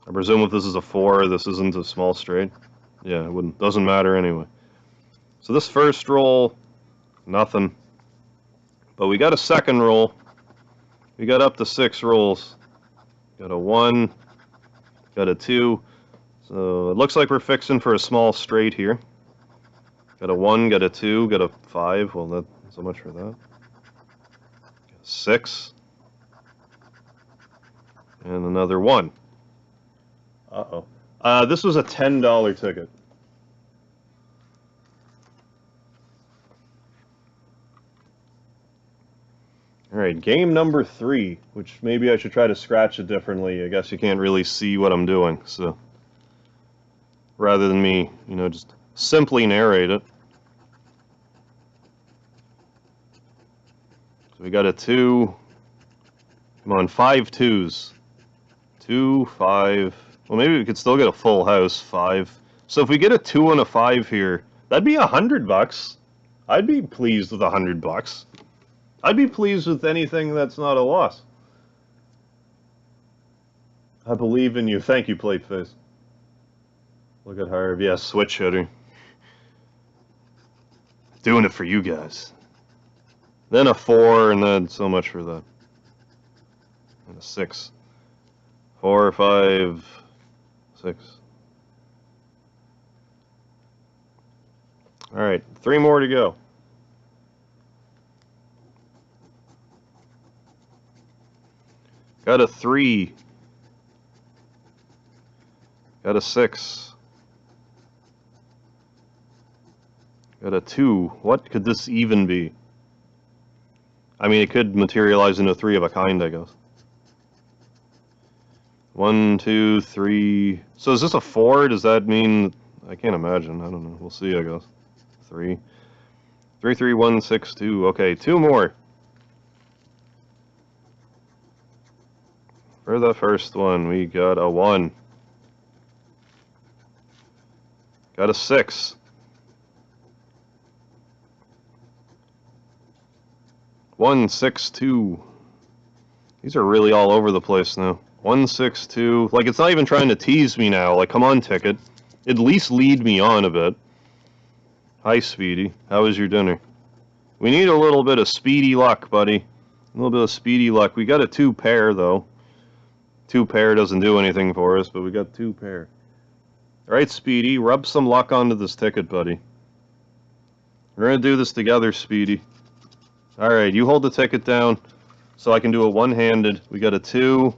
[SPEAKER 1] I presume if this is a 4, this isn't a small straight. Yeah, it wouldn't. Doesn't matter anyway. So this first roll, nothing. But we got a second roll. We got up to 6 rolls. Got a 1. Got a 2. So it looks like we're fixing for a small straight here. Got a 1, got a 2, got a 5. Well, that's so much for that. 6. And another 1. Uh-oh. This was a $10 ticket. Alright, game number 3, which maybe I should try to scratch it differently. I guess you can't really see what I'm doing, so rather than me, just simply narrate it. So we got a 2. Come on, 5 2s. 2, 5. Well, maybe we could still get a full house, 5. So if we get a 2 and a 5 here, that'd be $100. I'd be pleased with $100. I'd be pleased with anything that's not a loss. I believe in you. Thank you, Plateface. Look at Harv. Yeah, switch hitter. Doing it for you guys. Then a 4, and then so much for that. And a 6. 4, 5, 6. Alright, 3 more to go. Got a 3. Got a 6. Got a 2. What could this even be? I mean, it could materialize into a 3 of a kind, I guess. 1, 2, 3. So is this a 4? Does that mean... I can't imagine. I don't know. We'll see, I guess. 3. 3, 3, 1, 6, 2. Okay, 2 more. For the first one, we got a 1. Got a 6. 1, 6, 2. These are really all over the place now. 1, 6, 2. Like, it's not even trying to tease me now. Like, come on, ticket. At least lead me on a bit. Hi, Speedy. How was your dinner? We need a little bit of speedy luck, buddy. A little bit of speedy luck. We got a 2 pair, though. 2 pair doesn't do anything for us, but we got 2 pair. Alright, Speedy, rub some luck onto this ticket, buddy. We're gonna do this together, Speedy. Alright, you hold the ticket down so I can do it one-handed. We got a 2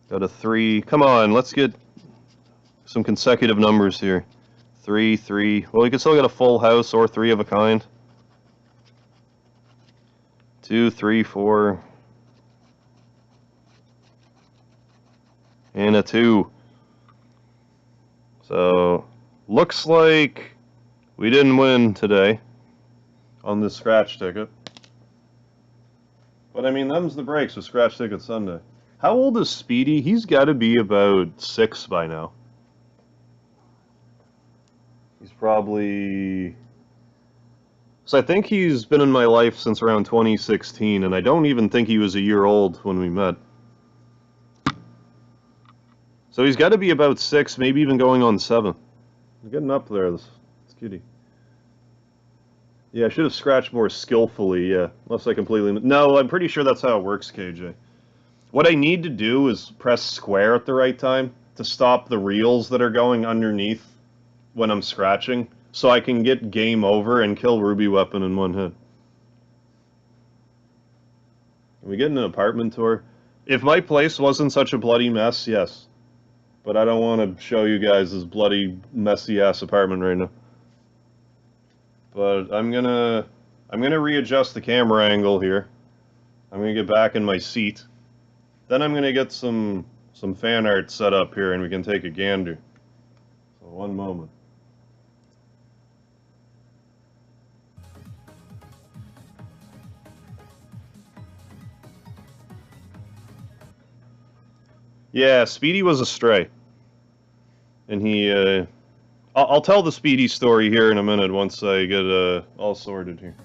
[SPEAKER 1] Got a 3. Come on, let's get some consecutive numbers here. 3, 3. Well, you can still get a full house or 3 of a kind. 2, 3, 4. And a 2. So, looks like we didn't win today on this scratch ticket. But I mean, them's the breaks with Scratch Ticket Sunday. How old is Speedy? He's got to be about 6 by now. He's probably... So I think he's been in my life since around 2016, and I don't even think he was a year old when we met. So he's got to be about 6, maybe even going on 7. He's getting up there, this kitty. Yeah, I should have scratched more skillfully, yeah. Unless I completely... No, I'm pretty sure that's how it works, KJ. What I need to do is press square at the right time to stop the reels that are going underneath when I'm scratching, so I can get game over and kill Ruby Weapon in one hit. Can we get an apartment tour? If my place wasn't such a bloody mess, yes. But I don't want to show you guys this bloody, messy-ass apartment right now. But I'm gonna readjust the camera angle here. I'm gonna get back in my seat. Then I'm gonna get some fan art set up here, and we can take a gander. So one moment. Yeah, Speedy was a stray, and he. I'll tell the Speedy story here in a minute once I get all sorted here.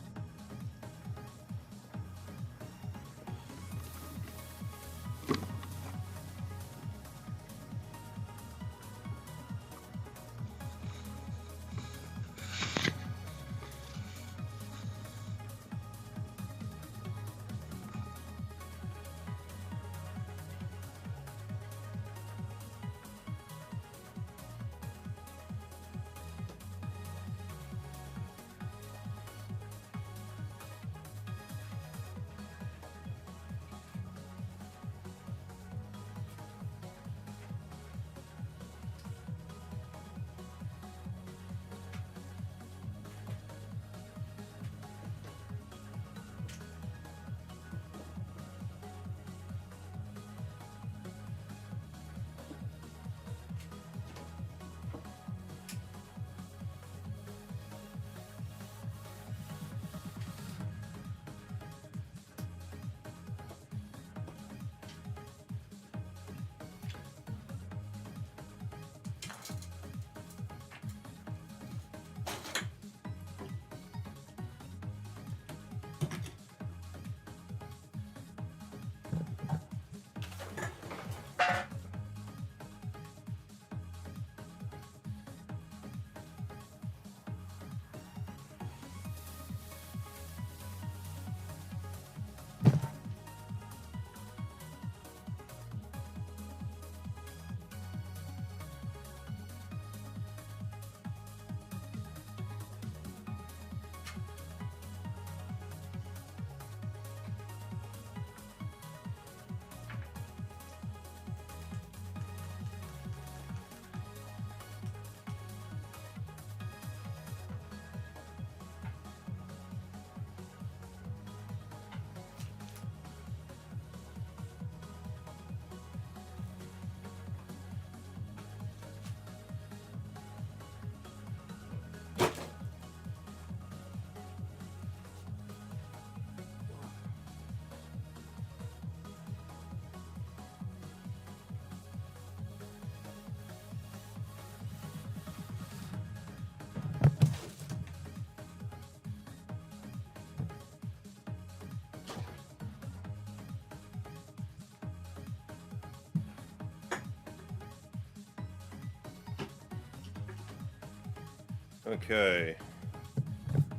[SPEAKER 1] Okay.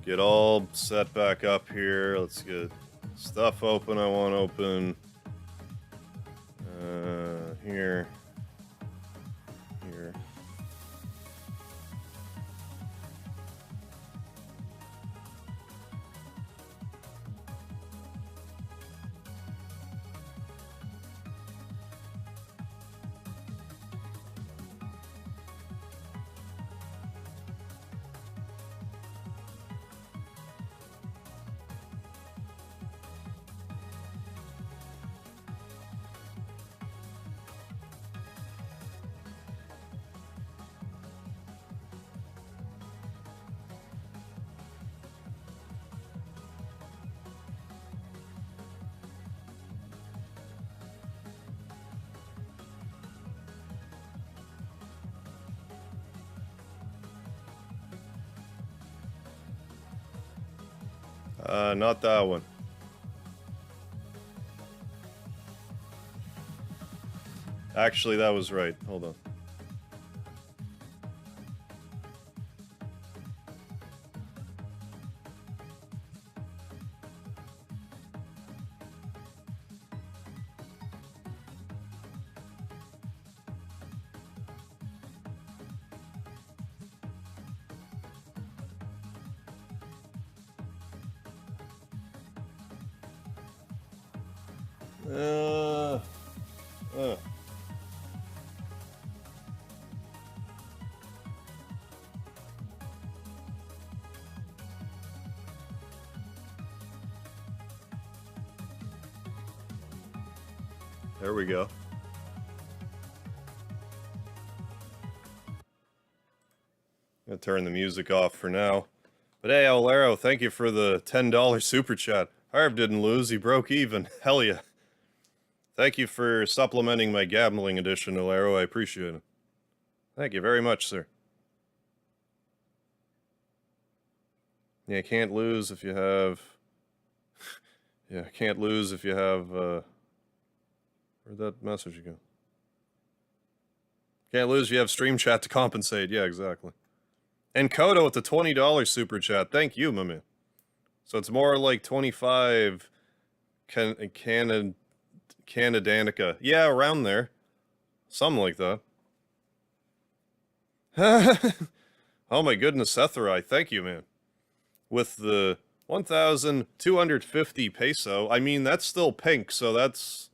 [SPEAKER 1] Get all set back up here. Let's get stuff open I want open. Here. Here. Not that one. Actually, that was right. Hold on. There we go. I'm gonna turn the music off for now. But hey, Olero, thank you for the $10 super chat. Harv didn't lose, he broke even. Hell yeah. Thank you for supplementing my gambling edition, Olero. I appreciate it. Thank you very much, sir. Yeah, can't lose if you have... yeah, can't lose if you have... Where'd that message go? Can't lose if you have stream chat to compensate. Yeah, exactly. And Kodo with the $20 super chat. Thank you, my man. So it's more like 25 Canadanica. Yeah, around there. Something like that. Oh my goodness, Setharai. Thank you, man. With the 1,250 peso. I mean, that's still pink, so that's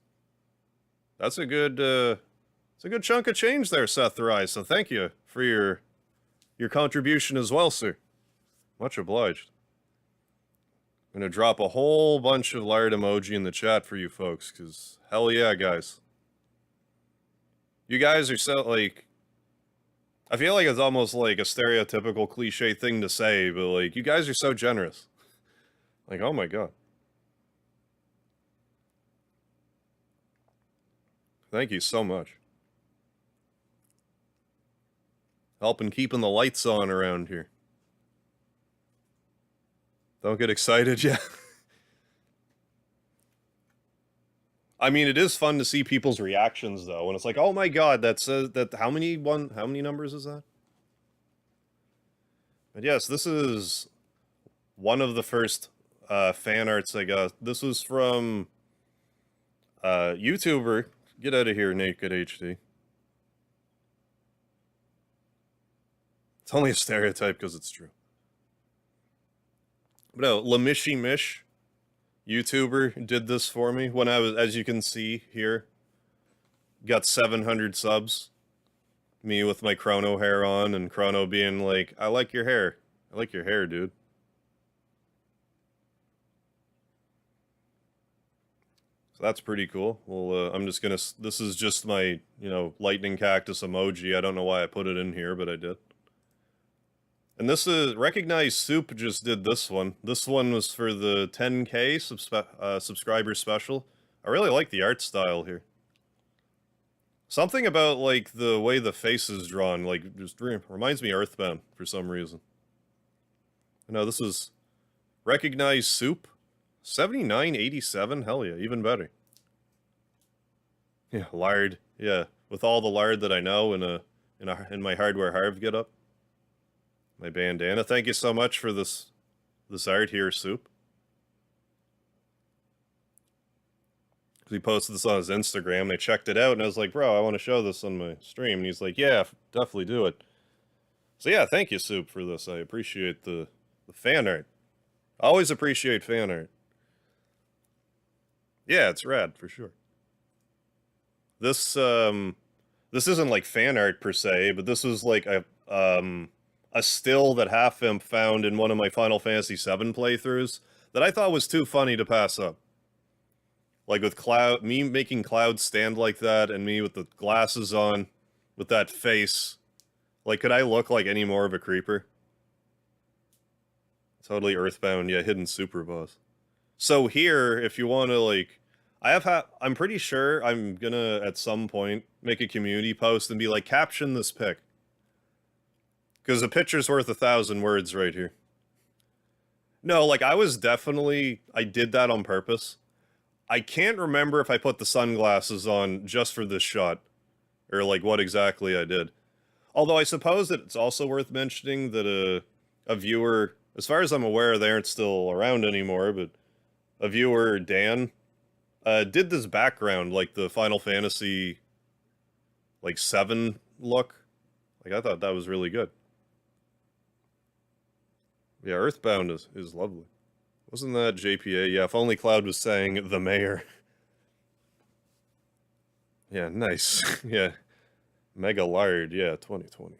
[SPEAKER 1] a good it's a good chunk of change there, Setharai. So thank you for your contribution as well, sir. Much obliged. I'm gonna drop a whole bunch of lard emoji in the chat for you folks, because hell yeah, guys. You guys are so, like... I feel like it's almost like a stereotypical cliche thing to say, but like, you guys are so generous. Like, oh my god. Thank you so much. Helping keeping the lights on around here. Don't get excited yet. I mean, it is fun to see people's reactions though, when it's like, oh my god, that says that how many numbers is that? But yes, this is one of the first fan arts I got. This was from YouTuber. Get out of here, Naked HD. It's only a stereotype because it's true. But no, Lamishy Mish, YouTuber, did this for me when I was, as you can see here, got 700 subs. Me with my Chrono hair on, and Chrono being like, I like your hair. I like your hair, dude. So that's pretty cool. Well, I'm just gonna, this is just my, lightning cactus emoji. I don't know why I put it in here, but I did. And this is, Recognized Soup just did this one. This one was for the 10K subscriber special. I really like the art style here. Something about, like, the way the face is drawn, like, just reminds me of Earthbound for some reason. No, this is Recognized Soup. 79.87? Hell yeah, even better. Yeah, lard. Yeah, with all the lard that I know in my Hardware Harv get up. My bandana. Thank you so much for this art here, Soup. He posted this on his Instagram. They checked it out, and I was like, bro, I want to show this on my stream. And he's like, yeah, definitely do it. So yeah, thank you, Soup, for this. I appreciate the fan art. Always appreciate fan art. Yeah, it's rad, for sure. This isn't like fan art per se, but this was like a still that HalfImp found in one of my Final Fantasy VII playthroughs that I thought was too funny to pass up. Like with me making Cloud stand like that, and me with the glasses on, with that face. Like, could I look like any more of a creeper? Totally Earthbound, yeah, hidden super boss. So here, if you want to, like, I'm pretty sure I'm gonna, at some point, make a community post and be like, caption this pic. Because a picture's worth 1,000 words right here. No, like I did that on purpose. I can't remember if I put the sunglasses on just for this shot, or like what exactly I did. Although I suppose that it's also worth mentioning that a viewer, as far as I'm aware, they aren't still around anymore, but a viewer, Dan, did this background, like the Final Fantasy, like 7 look. Like, I thought that was really good. Yeah, Earthbound is lovely. Wasn't that JPA? Yeah, if only Cloud was saying the mayor. Yeah, nice. Yeah. Mega Lard, yeah, 2020.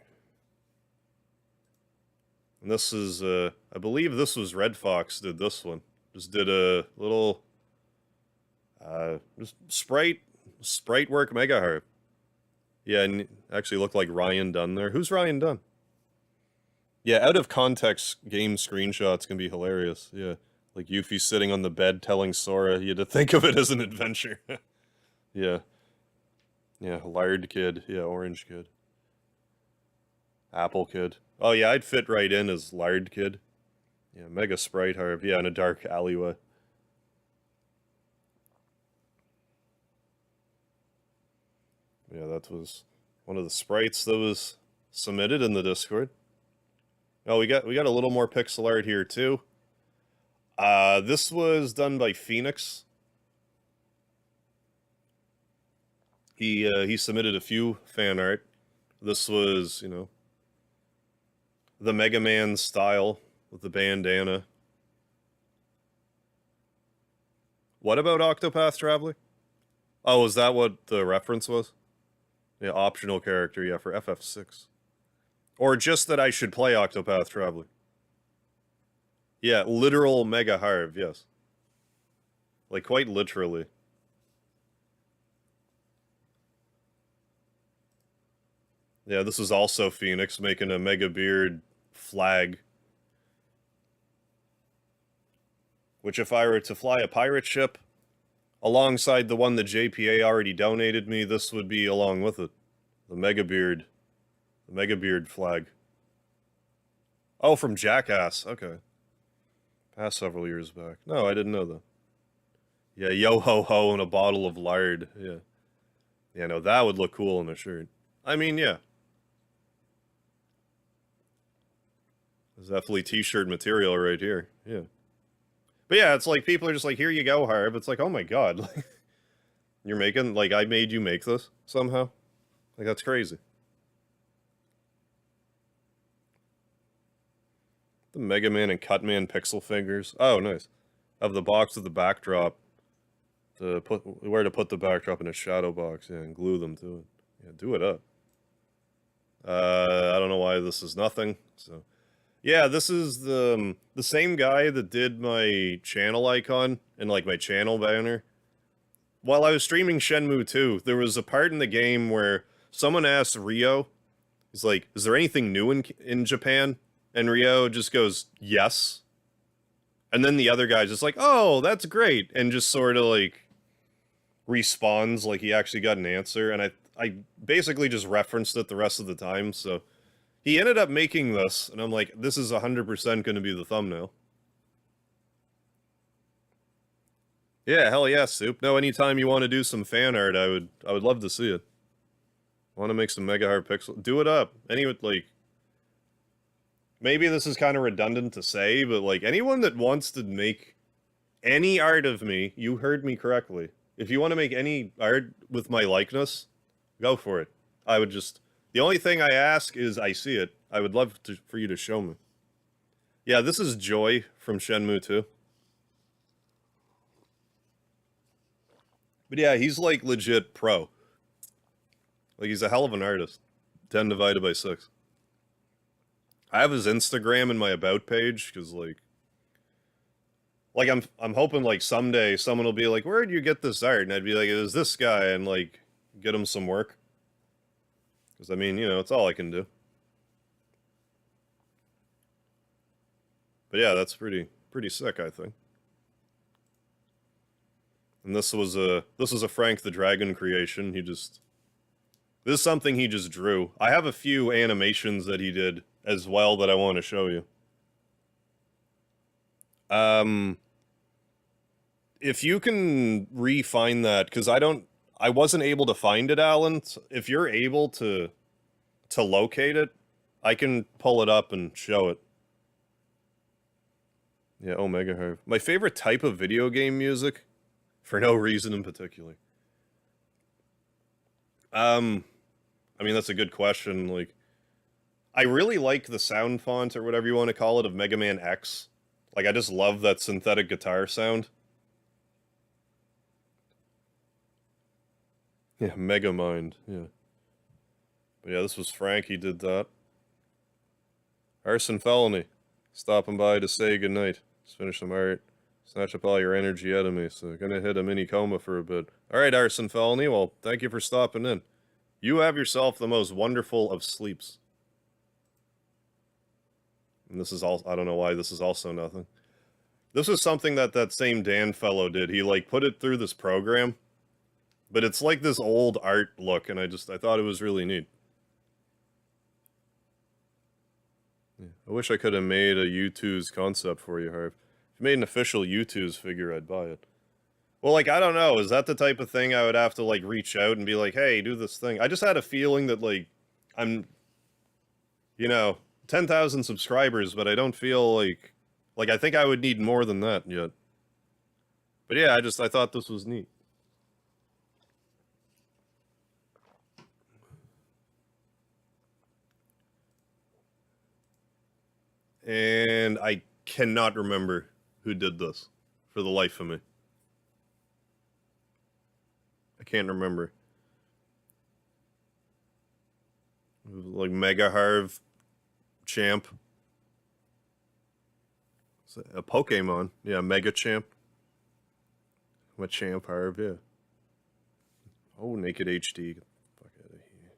[SPEAKER 1] And this is, I believe this was Red Fox did this one. Just did a little, just sprite work Mega Harp. Yeah, and actually looked like Ryan Dunn there. Who's Ryan Dunn? Yeah, out of context game screenshots can be hilarious. Yeah, like Yuffie sitting on the bed telling Sora you had to think of it as an adventure. Yeah. Yeah, Lard Kid. Yeah, Orange Kid. Apple Kid. Oh yeah, I'd fit right in as Lard Kid. Yeah, Mega Sprite Harp. Yeah, in a dark alleyway. Yeah, that was one of the sprites that was submitted in the Discord. Oh, we got a little more pixel art here too. This was done by Phoenix. He submitted a few fan art. This was, you know, the MegaMan style with the bandana. What about Octopath Traveler? Oh, is that what the reference was? Yeah, optional character, yeah, for FF6. Or just that I should play Octopath Traveler. Yeah, literal Mega Harv, yes. Like, quite literally. Yeah, this is also Phoenix making a Mega Beard flag. Which, if I were to fly a pirate ship alongside the one that JPA already donated me, this would be along with it. The Mega Beard. The Mega Beard flag. Oh, from Jackass. Okay. Past several years back. No, I didn't know that. Yeah, yo ho ho and a bottle of lard. Yeah. Yeah, no, that would look cool in a shirt. I mean, yeah. There's definitely t-shirt material right here. Yeah. But yeah, it's like people are just like, here you go, Harv. It's like, oh my god. Like, you're making, like, I made you make this somehow? Like, that's crazy. The Mega Man and Cutman pixel fingers. Oh, nice. Of the box with the backdrop. To put where to put the backdrop in a shadow box, yeah, and glue them to it. Yeah, do it up. I don't know why this is nothing. So, yeah, this is the same guy that did my channel icon and like my channel banner. While I was streaming Shenmue 2, there was a part in the game where someone asked Ryo, he's like, "Is there anything new in Japan?" And Ryo just goes, "Yes." And then the other guy's just like, "Oh, that's great," and just sort of like responds like he actually got an answer. And I basically just referenced it the rest of the time. So he ended up making this, and I'm like, this is 100% going to be the thumbnail. Yeah, hell yeah, Soup. No, anytime you want to do some fan art, I would love to see it. Want to make some Mega Hard Pixel? Do it up. Like, maybe this is kind of redundant to say, but like anyone that wants to make any art of me, you heard me correctly. If you want to make any art with my likeness, go for it. I would just, the only thing I ask is I see it. I would love for you to show me. Yeah, this is Joy from Shenmue 2. But yeah, he's like legit pro. Like, he's a hell of an artist. 10 divided by 6. I have his Instagram in my about page, because like I'm hoping like someday someone will be like, where did you get this art? And I'd be like, it was this guy, and like get him some work. Because I mean, you know, it's all I can do. But yeah, that's pretty sick, I think. And this was a Frank the Dragon creation. This is something he just drew. I have a few animations that he did as well that I want to show you. If you can re-find that, because I wasn't able to find it, Alan. If you're able to locate it, I can pull it up and show it. Yeah, Omega Harv. My favorite type of video game music, for no reason in particular. I mean, that's a good question. Like, I really like the sound font, or whatever you want to call it, of Mega Man X. Like, I just love that synthetic guitar sound. Yeah, Megamind, yeah. But yeah, this was Frank, he did that. Arson Felony, stopping by to say goodnight. Just finish some art. Snatch up all your energy out of me, so gonna hit a mini coma for a bit. Alright, Arson Felony, well, thank you for stopping in. You have yourself the most wonderful of sleeps. And this is all, I don't know why this is also nothing. This was something that same Dan fellow did. He, like, put it through this program. But it's like this old art look, and I thought it was really neat. Yeah. I wish I could have made a U2's concept for you, Harv. If you made an official U2's figure, I'd buy it. Well, like, I don't know. Is that the type of thing I would have to, like, reach out and be like, hey, do this thing? I just had a feeling that, like, I'm, 10,000 subscribers, but I don't feel like, I think I would need more than that yet. But yeah, I thought this was neat. And I cannot remember who did this for the life of me. I can't remember. It was like Mega Harv Champ. A Pokemon. Yeah, Mega Champ. What Champ Harv, yeah. Oh, Naked HD. Get the fuck out of here.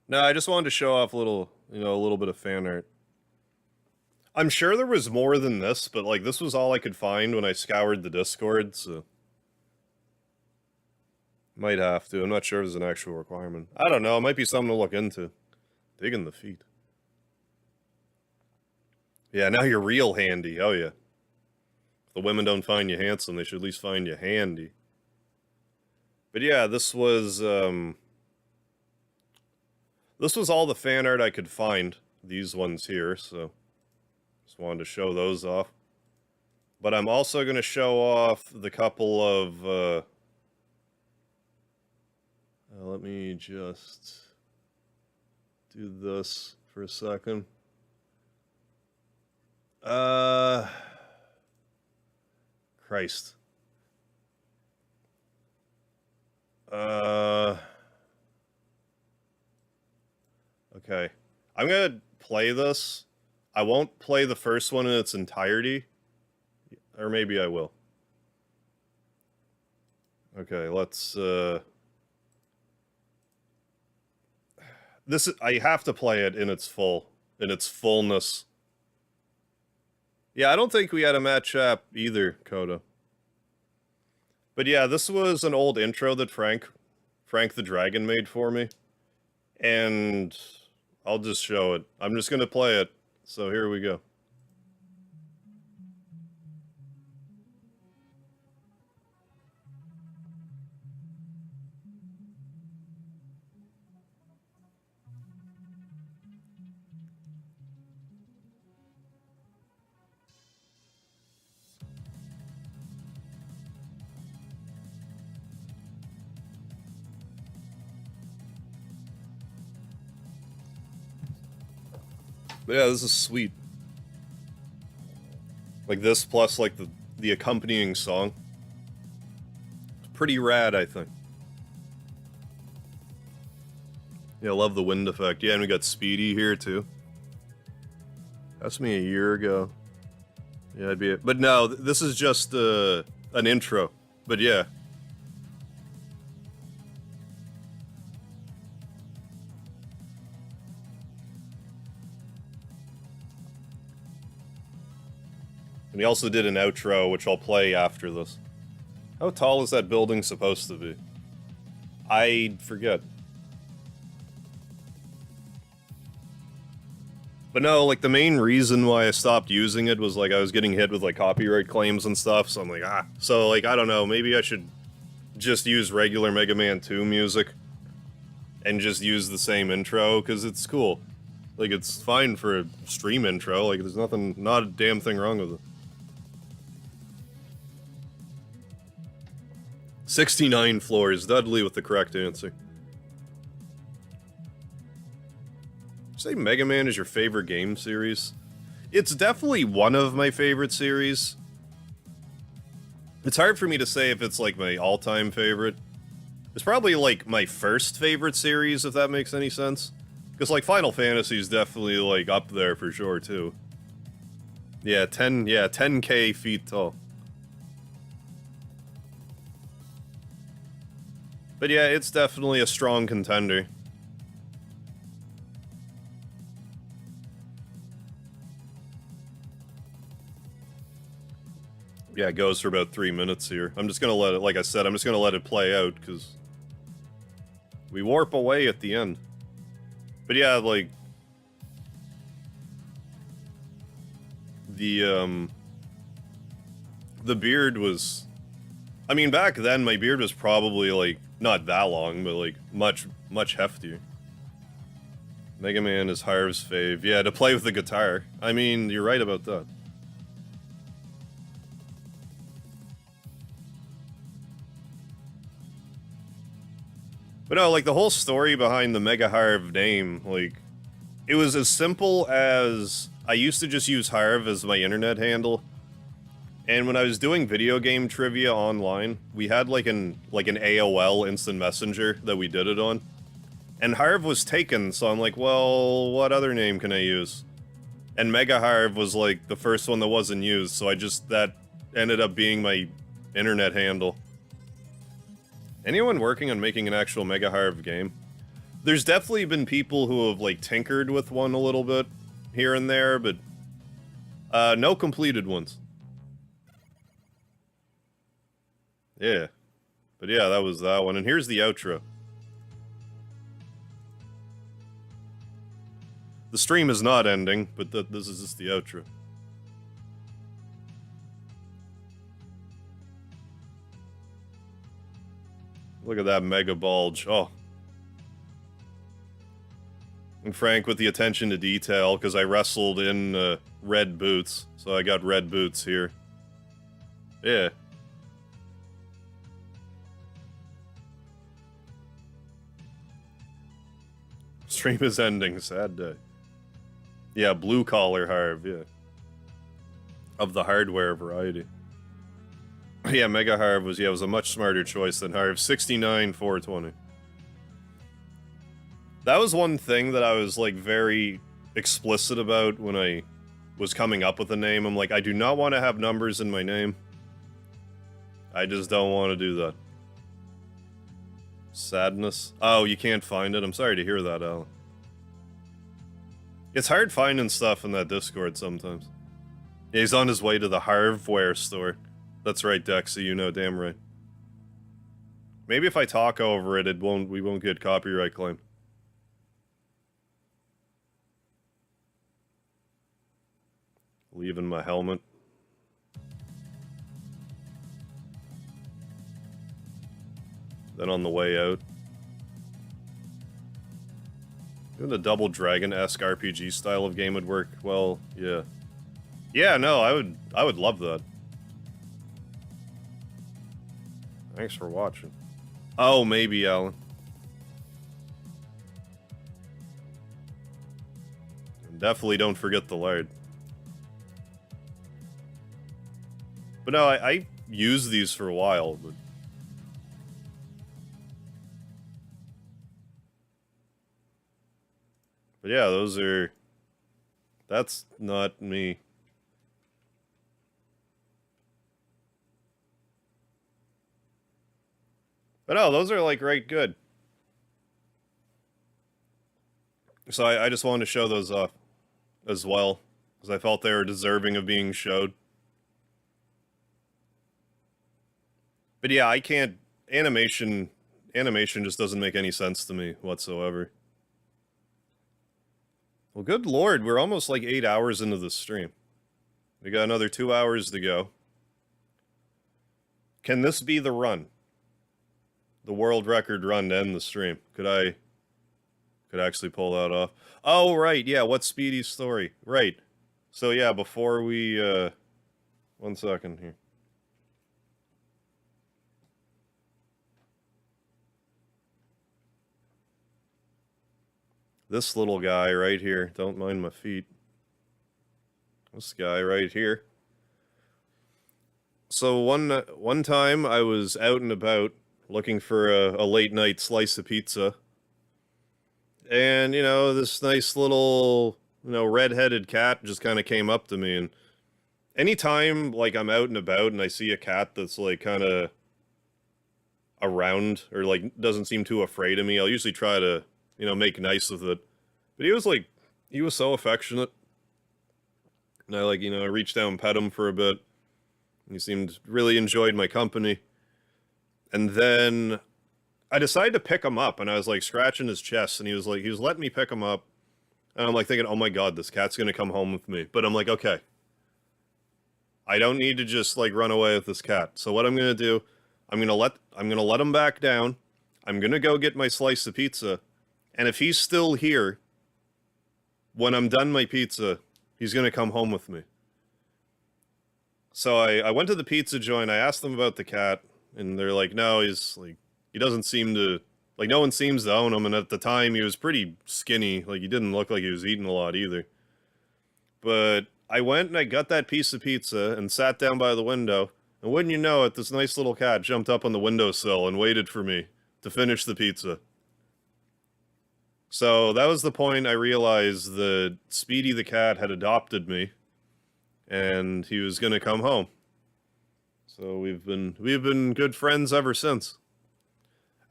[SPEAKER 1] No, I just wanted to show off a little bit of fan art. I'm sure there was more than this, but, like, this was all I could find when I scoured the Discord, so... Might have to. I'm not sure if there's an actual requirement. I don't know. It might be something to look into. Digging the feet. Yeah, now you're real handy. Oh, yeah. If the women don't find you handsome, they should at least find you handy. But yeah, this was all the fan art I could find. These ones here, so... Just wanted to show those off. But I'm also going to show off the couple of... let me just do this for a second. Christ. Okay. I'm going to play this. I won't play the first one in its entirety. Or maybe I will. Okay, let's, I have to play it in its fullness. Yeah, I don't think we had a match app either, Coda. But yeah, this was an old intro that Frank the Dragon made for me. And I'll just show it. I'm just gonna play it. So here we go. But yeah, this is sweet. Like this plus like the accompanying song. It's pretty rad, I think. Yeah, I love the wind effect. Yeah, and we got Speedy here too. That's me a year ago. Yeah, I'd be... But no, this is just an intro. But yeah. And he also did an outro, which I'll play after this. How tall is that building supposed to be? I forget. But no, like, the main reason why I stopped using it was, like, I was getting hit with, like, copyright claims and stuff, so I'm like, ah. So, like, I don't know, maybe I should just use regular Mega Man 2 music and just use the same intro, because it's cool. Like, it's fine for a stream intro, like, there's nothing, not a damn thing wrong with it. 69 floors, Dudley with the correct answer. Say Mega Man is your favorite game series? It's definitely one of my favorite series. It's hard for me to say if it's like my all-time favorite. It's probably like my first favorite series, if that makes any sense. Because like Final Fantasy is definitely like up there for sure too. Yeah, 10K feet tall. But yeah, it's definitely a strong contender. Yeah, it goes for about 3 minutes here. I'm just gonna let it, like I said, I'm just gonna let it play out, because we warp away at the end. But yeah, like, the beard was, I mean, back then, my beard was probably, like, not that long, but, like, much heftier. Mega Man is Harv's fave. Yeah, to play with the guitar. I mean, you're right about that. But no, like, the whole story behind the Mega Harv name, like, it was as simple as I used to just use Harv as my internet handle. And when I was doing video game trivia online, we had like an AOL instant messenger that we did it on. And Harv was taken, so I'm like, well, what other name can I use? And Mega Harv was like the first one that wasn't used, so that ended up being my internet handle. Anyone working on making an actual Mega Harv game? There's definitely been people who have like tinkered with one a little bit here and there, but no completed ones. Yeah. But yeah, that was that one. And here's the outro. The stream is not ending, but this is just the outro. Look at that mega bulge. Oh. And Frank with the attention to detail, because I wrestled in red boots. So I got red boots here. Yeah. Stream is ending, sad day. Yeah, blue collar Harv, yeah. Of the hardware variety. Yeah, Mega Harv was a much smarter choice than Harv. 69,420. That was one thing that I was like very explicit about when I was coming up with a name. I'm like, I do not want to have numbers in my name. I just don't want to do that. Sadness. Oh, you can't find it? I'm sorry to hear that, Al. It's hard finding stuff in that Discord sometimes. Yeah, he's on his way to the hardware store. That's right, Dexy, you know damn right. Maybe if I talk over it, we won't get copyright claim. Leaving my helmet. Then on the way out. Doing a Double Dragon-esque RPG style of game would work well, yeah. Yeah, no, I would love that. Thanks for watching. Oh, maybe, Alan. And definitely don't forget the lard. But no, I used these for a while, but... But yeah, those are... That's not me. But no, those are like right good. So I just wanted to show those off as well, because I felt they were deserving of being showed. But yeah, I can't... Animation just doesn't make any sense to me whatsoever. Well, good lord, we're almost like 8 hours into the stream. We got another 2 hours to go. Can this be the run? The world record run to end the stream. Could actually pull that off? Oh, right, yeah, what's Speedy's story? Right. So, yeah, before we, 1 second here. This little guy right here, don't mind my feet. This guy right here. So one time I was out and about looking for a late night slice of pizza. And, you know, this nice little, you know, red-headed cat just kind of came up to me. And anytime, like, I'm out and about and I see a cat that's, like, kind of around or, like, doesn't seem too afraid of me, I'll usually try to, you know, make nice with it. But he was so affectionate. And I, like, you know, I reached down and pet him for a bit. He seemed really enjoyed my company. And then I decided to pick him up, and I was, like, scratching his chest, and he was letting me pick him up. And I'm, like, thinking, oh my god, this cat's gonna come home with me. But I'm like, okay. I don't need to just, like, run away with this cat. So what I'm gonna do, I'm gonna let him back down. I'm gonna go get my slice of pizza. And if he's still here when I'm done my pizza, he's gonna come home with me. So I went to the pizza joint, I asked them about the cat, and they're like, no, he's, like, he doesn't seem to, like, no one seems to own him, and at the time, he was pretty skinny, like, he didn't look like he was eating a lot either. But I went and I got that piece of pizza and sat down by the window, and wouldn't you know it, this nice little cat jumped up on the windowsill and waited for me to finish the pizza. So that was the point I realized that Speedy the cat had adopted me, and he was gonna come home. So we've been good friends ever since.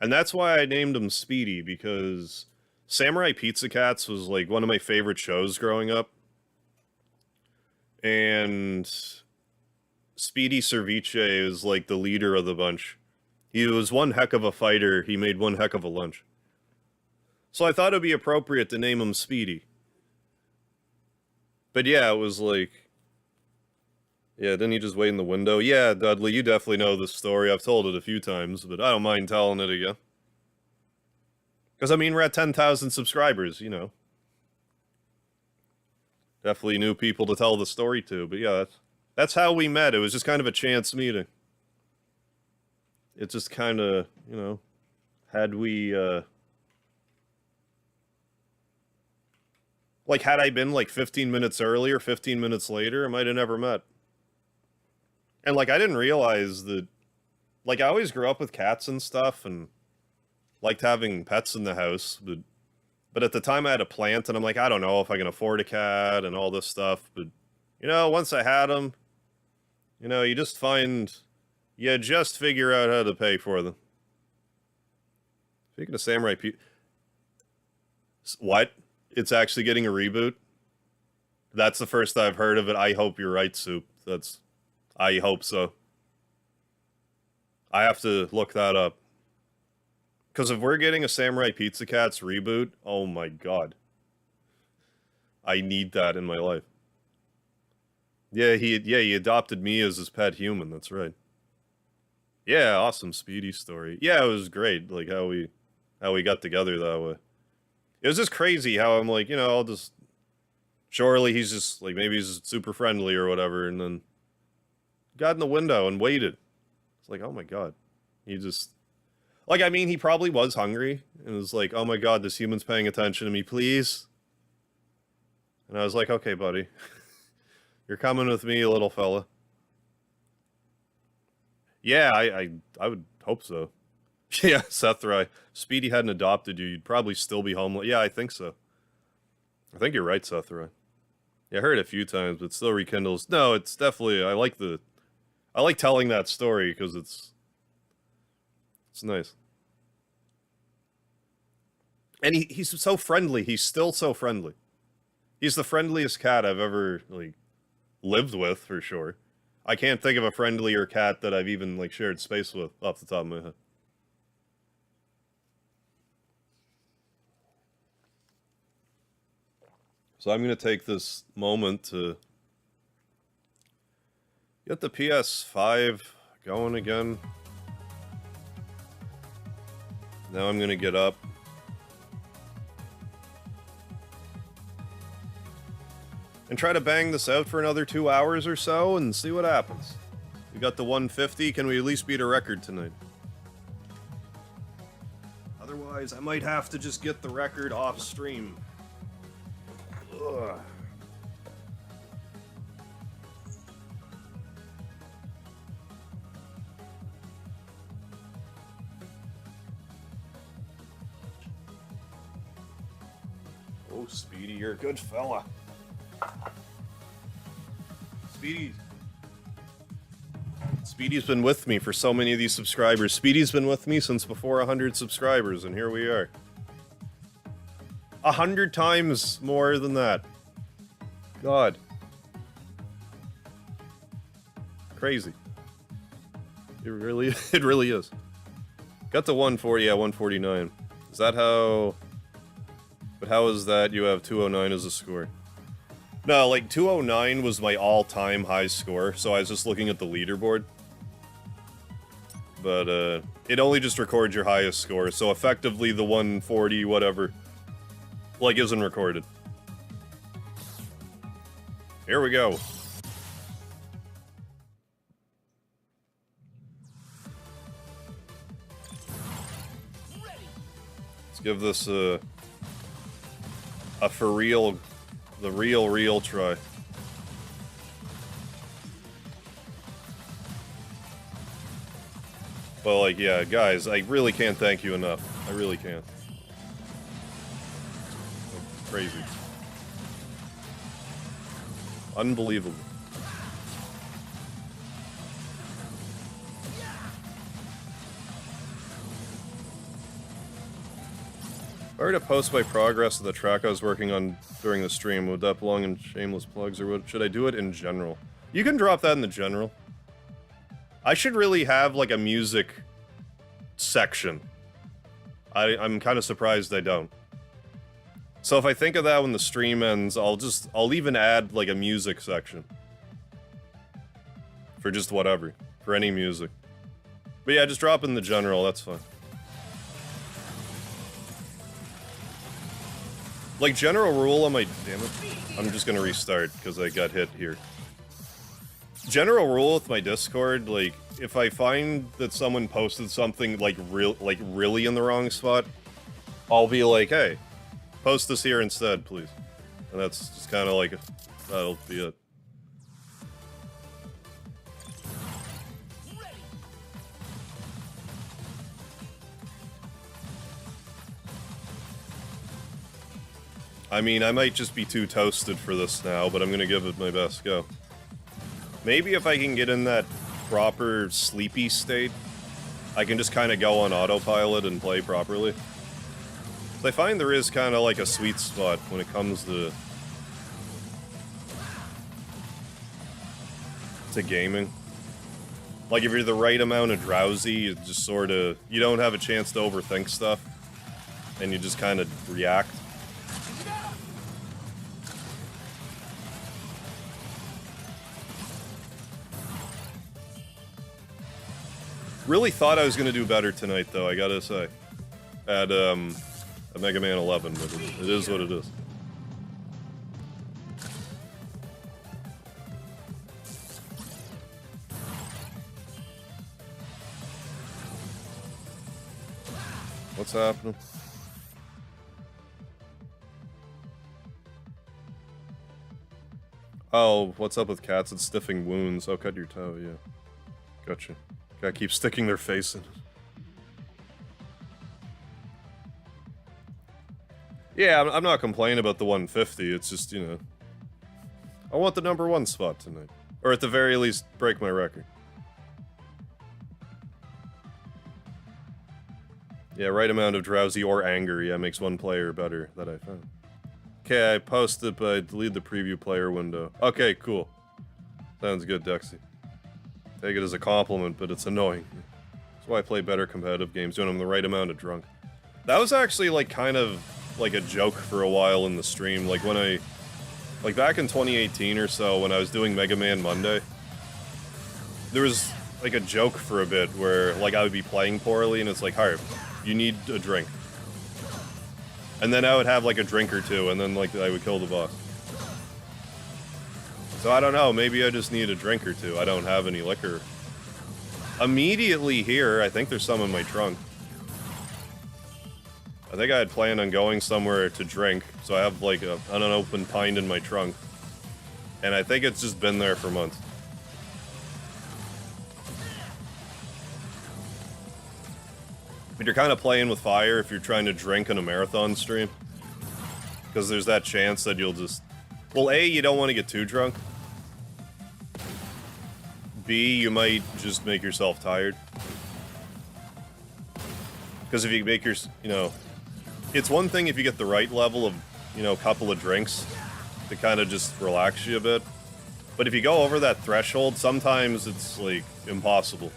[SPEAKER 1] And that's why I named him Speedy, because Samurai Pizza Cats was, like, one of my favorite shows growing up. And Speedy Cerviche is, like, the leader of the bunch. He was one heck of a fighter, he made one heck of a lunch. So I thought it would be appropriate to name him Speedy. But yeah, it was like... Yeah, didn't he just wait in the window? Yeah, Dudley, you definitely know this story. I've told it a few times, but I don't mind telling it again. Because, I mean, we're at 10,000 subscribers, you know. Definitely new people to tell the story to, but yeah, that's how we met. It was just kind of a chance meeting. It just kind of, you know, had we, like, had I been, like, 15 minutes earlier, 15 minutes later, I might have never met. And, like, I didn't realize that, like, I always grew up with cats and stuff, and liked having pets in the house, but at the time I had a plant, and I'm like, I don't know if I can afford a cat, and all this stuff, but, you know, once I had them, you know, you just figure out how to pay for them. Speaking of Samurai what? It's actually getting a reboot? That's the first I've heard of it. I hope you're right, Soup. I hope so. I have to look that up. Because if we're getting a Samurai Pizza Cats reboot, oh my god. I need that in my life. Yeah, he adopted me as his pet human, that's right. Yeah, awesome Speedy story. Yeah, it was great, like, how we got together that way. It was just crazy how I'm like, you know, I'll just... Surely he's just, like, maybe he's super friendly or whatever, and then... got in the window and waited. It's like, oh my god. He just... Like, I mean, he probably was hungry, and was like, oh my god, this human's paying attention to me, please? And I was like, okay, buddy. You're coming with me, little fella. Yeah, I would hope so. Yeah, Sethrai. Speedy hadn't adopted you, you'd probably still be homeless. Yeah, I think so. I think you're right, Sethrai. Yeah, I heard it a few times, but it still rekindles. No, it's definitely... I like telling that story, because it's nice. And he's so friendly. He's still so friendly. He's the friendliest cat I've ever, like, lived with, for sure. I can't think of a friendlier cat that I've even, like, shared space with off the top of my head. So I'm going to take this moment to get the PS5 going again. Now I'm going to get up. And try to bang this out for another 2 hours or so and see what happens. We got the 150, can we at least beat a record tonight? Otherwise, I might have to just get the record off stream. Ugh. Oh, Speedy, you're a good fella. Speedy's been with me for so many of these subscribers. Speedy's been with me since before 100 subscribers, and here we are. 100 times more than that. God. Crazy. It really is. Got to 140, yeah, 149. Is that how... But how is that you have 209 as a score? No, like, 209 was my all-time high score, so I was just looking at the leaderboard. But, it only just records your highest score, so effectively the 140, whatever, like, isn't recorded. Here we go. Let's give this a for real, the real try. But, like, yeah, guys, I really can't thank you enough. I really can't. Crazy. Unbelievable. If I were to post my progress of the track I was working on during the stream, would that belong in shameless plugs, or should I do it in general? You can drop that in the general. I should really have, like, a music section. I'm kind of surprised I don't. So if I think of that when the stream ends, I'll even add, like, a music section. For just whatever. For any music. But yeah, just drop in the general, that's fine. Like, general rule on my... Damn it. I'm just gonna restart, because I got hit here. General rule with my Discord, like, if I find that someone posted something, like, really in the wrong spot, I'll be like, hey, post this here instead, please. And that's just kind of like, that'll be it. I mean, I might just be too toasted for this now, but I'm gonna give it my best go. Maybe if I can get in that proper sleepy state, I can just kind of go on autopilot and play properly. So I find there is kind of like a sweet spot when it comes to gaming. Like, if you're the right amount of drowsy, you just sort of, you don't have a chance to overthink stuff, and you just kind of react. Really thought I was going to do better tonight, though, I gotta say. At, a MegaMan 11, but it is what it is. What's happening? Oh, what's up with cats? It's stiffing wounds. Oh, cut your toe, yeah. Gotcha. Gotta keep sticking their face in. Yeah, I'm not complaining about the 150, it's just, you know... I want the #1 spot tonight. Or at the very least, break my record. Yeah, right amount of drowsy or anger, yeah, makes one player better, that I found. Okay, I posted, but I deleted the preview player window. Okay, cool. Sounds good, Dexy. Take it as a compliment, but it's annoying. That's why I play better competitive games, when I'm the right amount of drunk. That was actually, like, kind of, like, a joke for a while in the stream. Like, when I Like back in 2018 or so, when I was doing MegaMan Monday, there was like a joke for a bit where like I would be playing poorly and it's like, Harv, you need a drink. And then I would have like a drink or two and then like I would kill the boss. So I don't know, maybe I just need a drink or two. I don't have any liquor. Immediately here, I think there's some in my trunk. I think I had planned on going somewhere to drink, so I have like an unopened pint in my trunk. And I think it's just been there for months. But you're kind of playing with fire if you're trying to drink on a marathon stream. Because there's that chance that you'll just... Well, A, you don't want to get too drunk. B, you might just make yourself tired. Because if you make your... You know... It's one thing if you get the right level of, you know, a couple of drinks to kind of just relax you a bit. But if you go over that threshold, sometimes it's, like, impossible.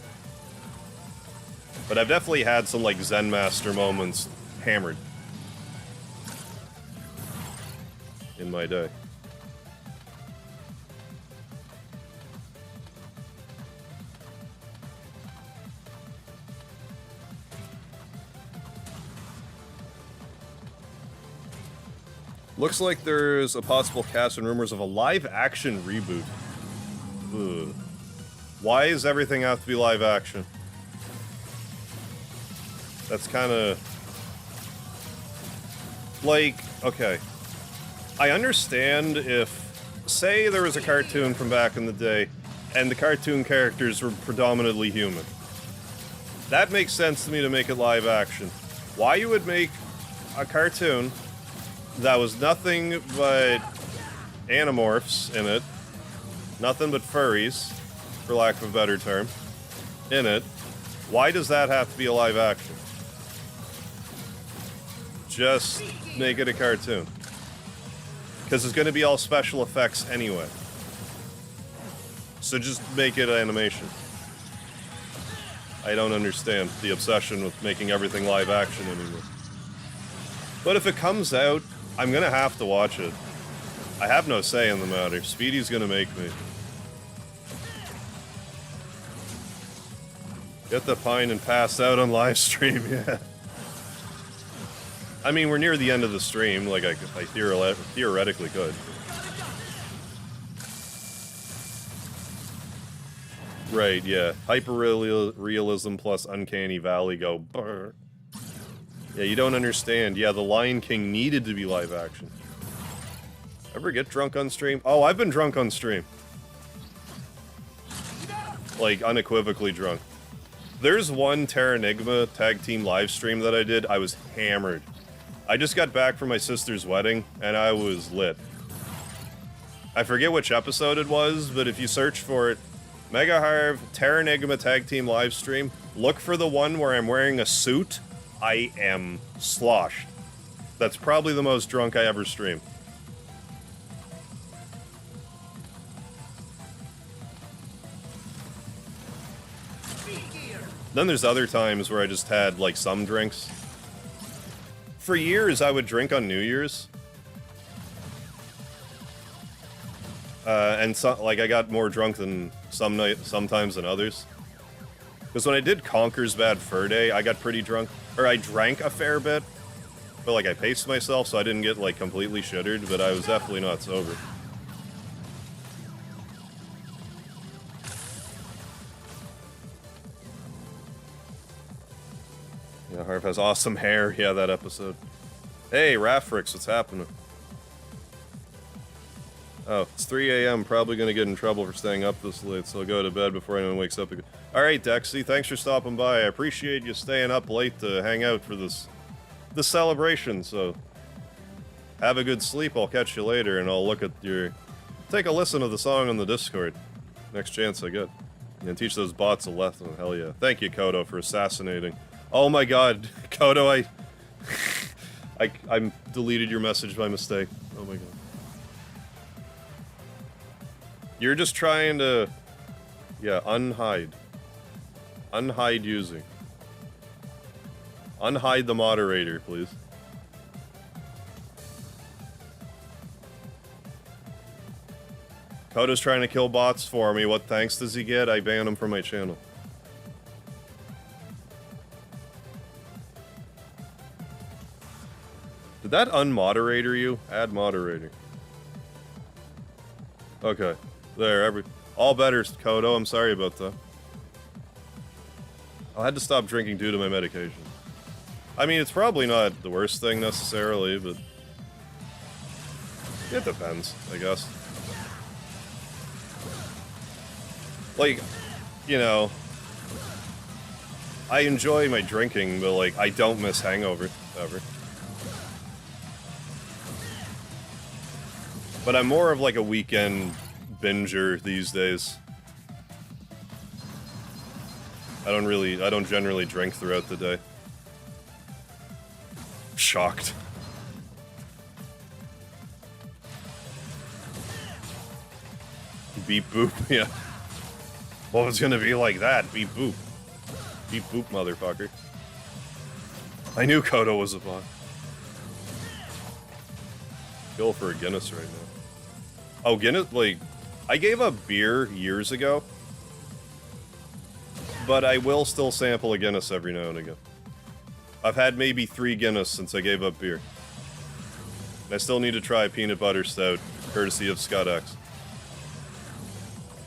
[SPEAKER 1] But I've definitely had some, like, Zen Master moments hammered in my day. Looks like there's a possible cast and rumors of a live-action reboot. Ugh. Why does everything have to be live-action? That's kind of... Like, okay. I understand if, say there was a cartoon from back in the day, and the cartoon characters were predominantly human. That makes sense to me to make it live-action. Why you would make a cartoon that was nothing but animorphs in it, nothing but furries, for lack of a better term, in it, why does that have to be a live action? Just make it a cartoon. Because it's going to be all special effects anyway. So just make it animation. I don't understand the obsession with making everything live action anymore. But if it comes out, I'm gonna have to watch it. I have no say in the matter. Speedy's gonna make me. Get the pine and pass out on live stream, yeah. I mean, we're near the end of the stream, like I theoretically could. Right, yeah. Hyper-realism plus Uncanny Valley go brr. Yeah, you don't understand. Yeah, The Lion King needed to be live action. Ever get drunk on stream? Oh, I've been drunk on stream. Like, unequivocally drunk. There's one Terranigma tag team live stream that I did. I was hammered. I just got back from my sister's wedding, and I was lit. I forget which episode it was, but if you search for it, Mega Harv Terranigma tag team live stream, look for the one where I'm wearing a suit. I am sloshed. That's probably the most drunk I ever streamed. Then there's other times where I just had, like, some drinks. For years, I would drink on New Year's. And so, like, I got more drunk than sometimes than others. Because when I did Conker's Bad Fur Day, I got pretty drunk. Or I drank a fair bit. But, like, I paced myself, so I didn't get, like, completely shittered, but I was definitely not sober. Yeah, Harv has awesome hair. Yeah, that episode. Hey, Rafrix, what's happening? Oh, it's 3 a.m. Probably gonna get in trouble for staying up this late, so I'll go to bed before anyone wakes up again. Alright, Dexy, thanks for stopping by. I appreciate you staying up late to hang out for this celebration, so have a good sleep. I'll catch you later, and I'll look at your... Take a listen to the song on the Discord. Next chance I get. And teach those bots a lesson. Hell yeah. Thank you, Kodo, for assassinating. Oh my god, Kodo, I deleted your message by mistake. Oh my god. You're just trying to... Yeah, unhide. Unhide using. Unhide the moderator, please. Kodo's trying to kill bots for me. What thanks does he get? I ban him from my channel. Did that unmoderator you? Add moderator. Okay. There, all better, Kodo. I'm sorry about that. I had to stop drinking due to my medication. I mean, it's probably not the worst thing necessarily, but it depends, I guess. Like, you know, I enjoy my drinking, but like, I don't miss hangover, ever. But I'm more of like a weekend binger these days. I don't generally drink throughout the day. Shocked. Beep boop, yeah. Well, it's gonna be like that, beep boop. Beep boop, motherfucker. I knew Kodo was a bot. Go for a Guinness right now. Oh, Guinness, like, I gave up beer years ago. But I will still sample a Guinness every now and again. I've had maybe 3 Guinness since I gave up beer. And I still need to try peanut butter stout, courtesy of Scott X.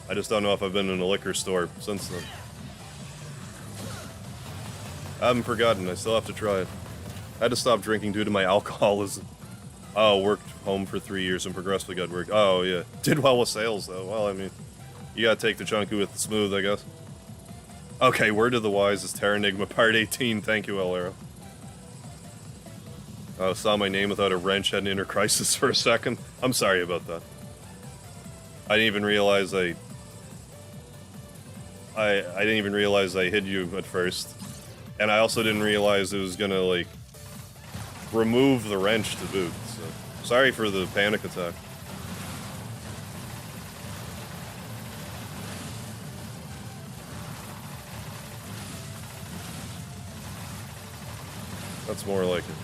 [SPEAKER 1] I just don't know if I've been in a liquor store since then. I haven't forgotten, I still have to try it. I had to stop drinking due to my alcoholism. Oh, worked home for 3 years and progressively got work. Oh, yeah. Did well with sales, though. Well, I mean, you gotta take the chunky with the smooth, I guess. Okay, word of the wise is Terranigma Part 18. Thank you, El Arrow. I saw my name without a wrench, had an inner crisis for a second. I'm sorry about that. I didn't even realize I didn't even realize I hid you at first. And I also didn't realize it was gonna, like, remove the wrench to boot, so... Sorry for the panic attack. That's more like it.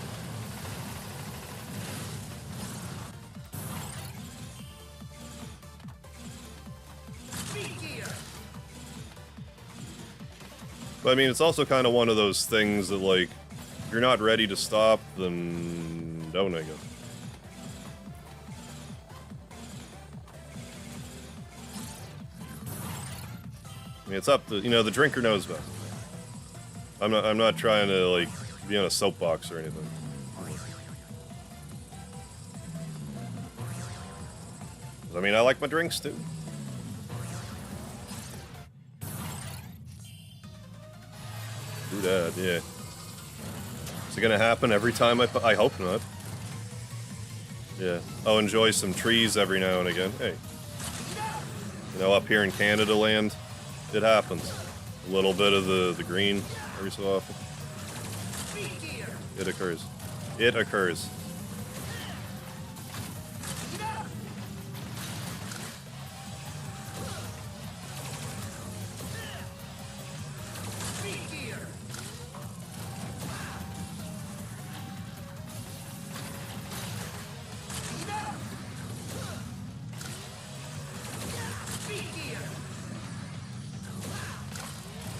[SPEAKER 1] But I mean, it's also kind of one of those things that, like, if you're not ready to stop, then don't, I guess. I mean, it's up to, you know, the drinker knows best. I'm not trying to, like, be on a soapbox or anything. I mean, I like my drinks too. Do that, yeah. Is it gonna happen every time I hope not. Yeah. I'll enjoy some trees every now and again. Hey. You know, up here in Canada land, it happens. A little bit of the green every so often. It occurs. It occurs.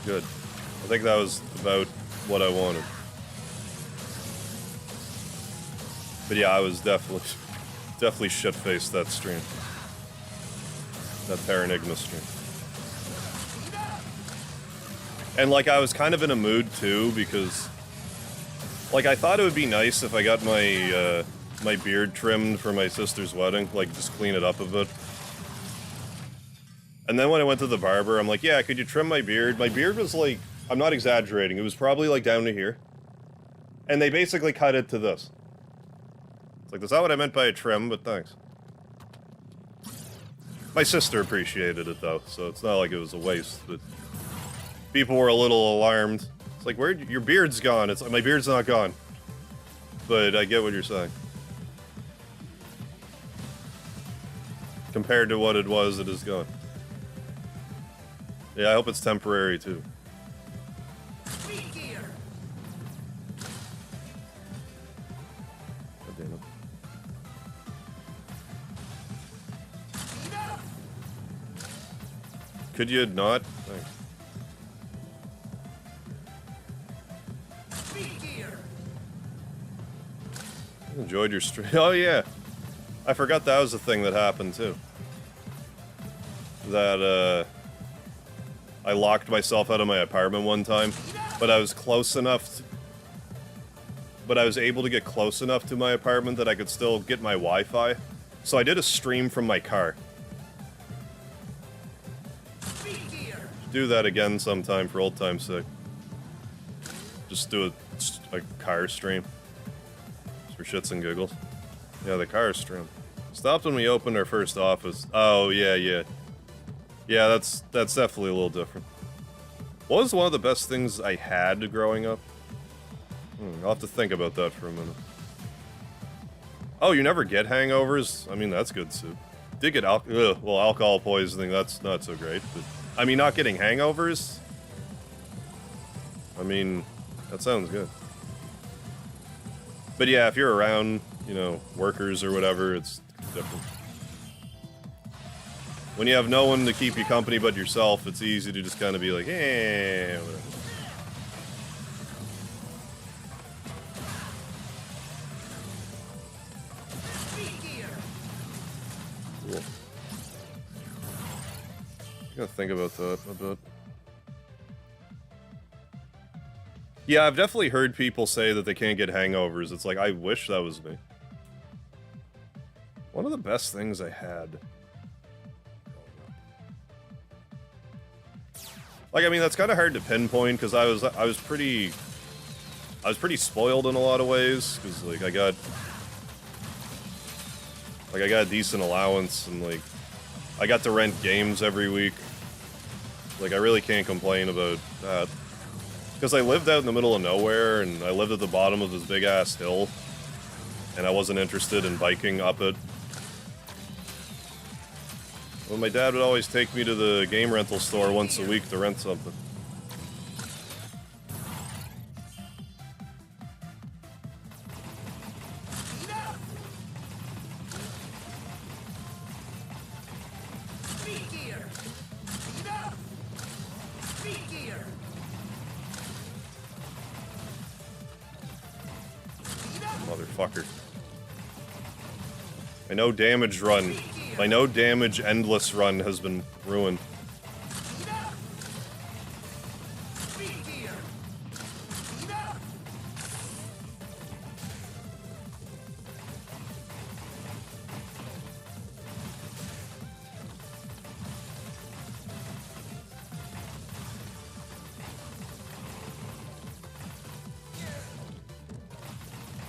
[SPEAKER 1] Good. I think that was about what I wanted. But yeah, I was definitely shit-faced that stream. That Terranigma stream. And like, I was kind of in a mood too, because like, I thought it would be nice if I got my my beard trimmed for my sister's wedding, like just clean it up a bit. And then when I went to the barber, I'm like, yeah, could you trim my beard? My beard was like, I'm not exaggerating, it was probably like down to here. And they basically cut it to this. It's like, that's not what I meant by a trim, but thanks. My sister appreciated it though, so it's not like it was a waste, but people were a little alarmed. It's like, where your beard's gone? It's like, my beard's not gone. But I get what you're saying. Compared to what it was, it is gone. Yeah, I hope it's temporary too. God damn it. Could you not? Thanks. Enjoyed your stream. Oh yeah, I forgot that was a thing that happened too. That I locked myself out of my apartment one time, but I was close enough. But I was able to get close enough to my apartment that I could still get my Wi-Fi. So I did a stream from my car. Do that again sometime for old time's sake. Just do a car stream. For shits and giggles. Yeah, the car stream. Stopped when we opened our first office. Oh, yeah. Yeah, that's definitely a little different. What was one of the best things I had growing up? I'll have to think about that for a minute. Oh, you never get hangovers? I mean, that's good, Sue. Did get alcohol poisoning, that's not so great. But, I mean, not getting hangovers? I mean, that sounds good. But yeah, if you're around, you know, workers or whatever, it's different. When you have no one to keep you company but yourself, it's easy to just kind of be like, eh, whatever. Cool. I gotta think about that a bit. Yeah, I've definitely heard people say that they can't get hangovers. It's like, I wish that was me. One of the best things I had. Like, I mean, that's kind of hard to pinpoint because I was pretty spoiled in a lot of ways because like I got a decent allowance and like I got to rent games every week. Like, I really can't complain about that. Because I lived out in the middle of nowhere, and I lived at the bottom of this big-ass hill, and I wasn't interested in biking up it. Well, my dad would always take me to the game rental store once a week to rent something. Motherfucker. My no damage run. My no damage endless run has been ruined.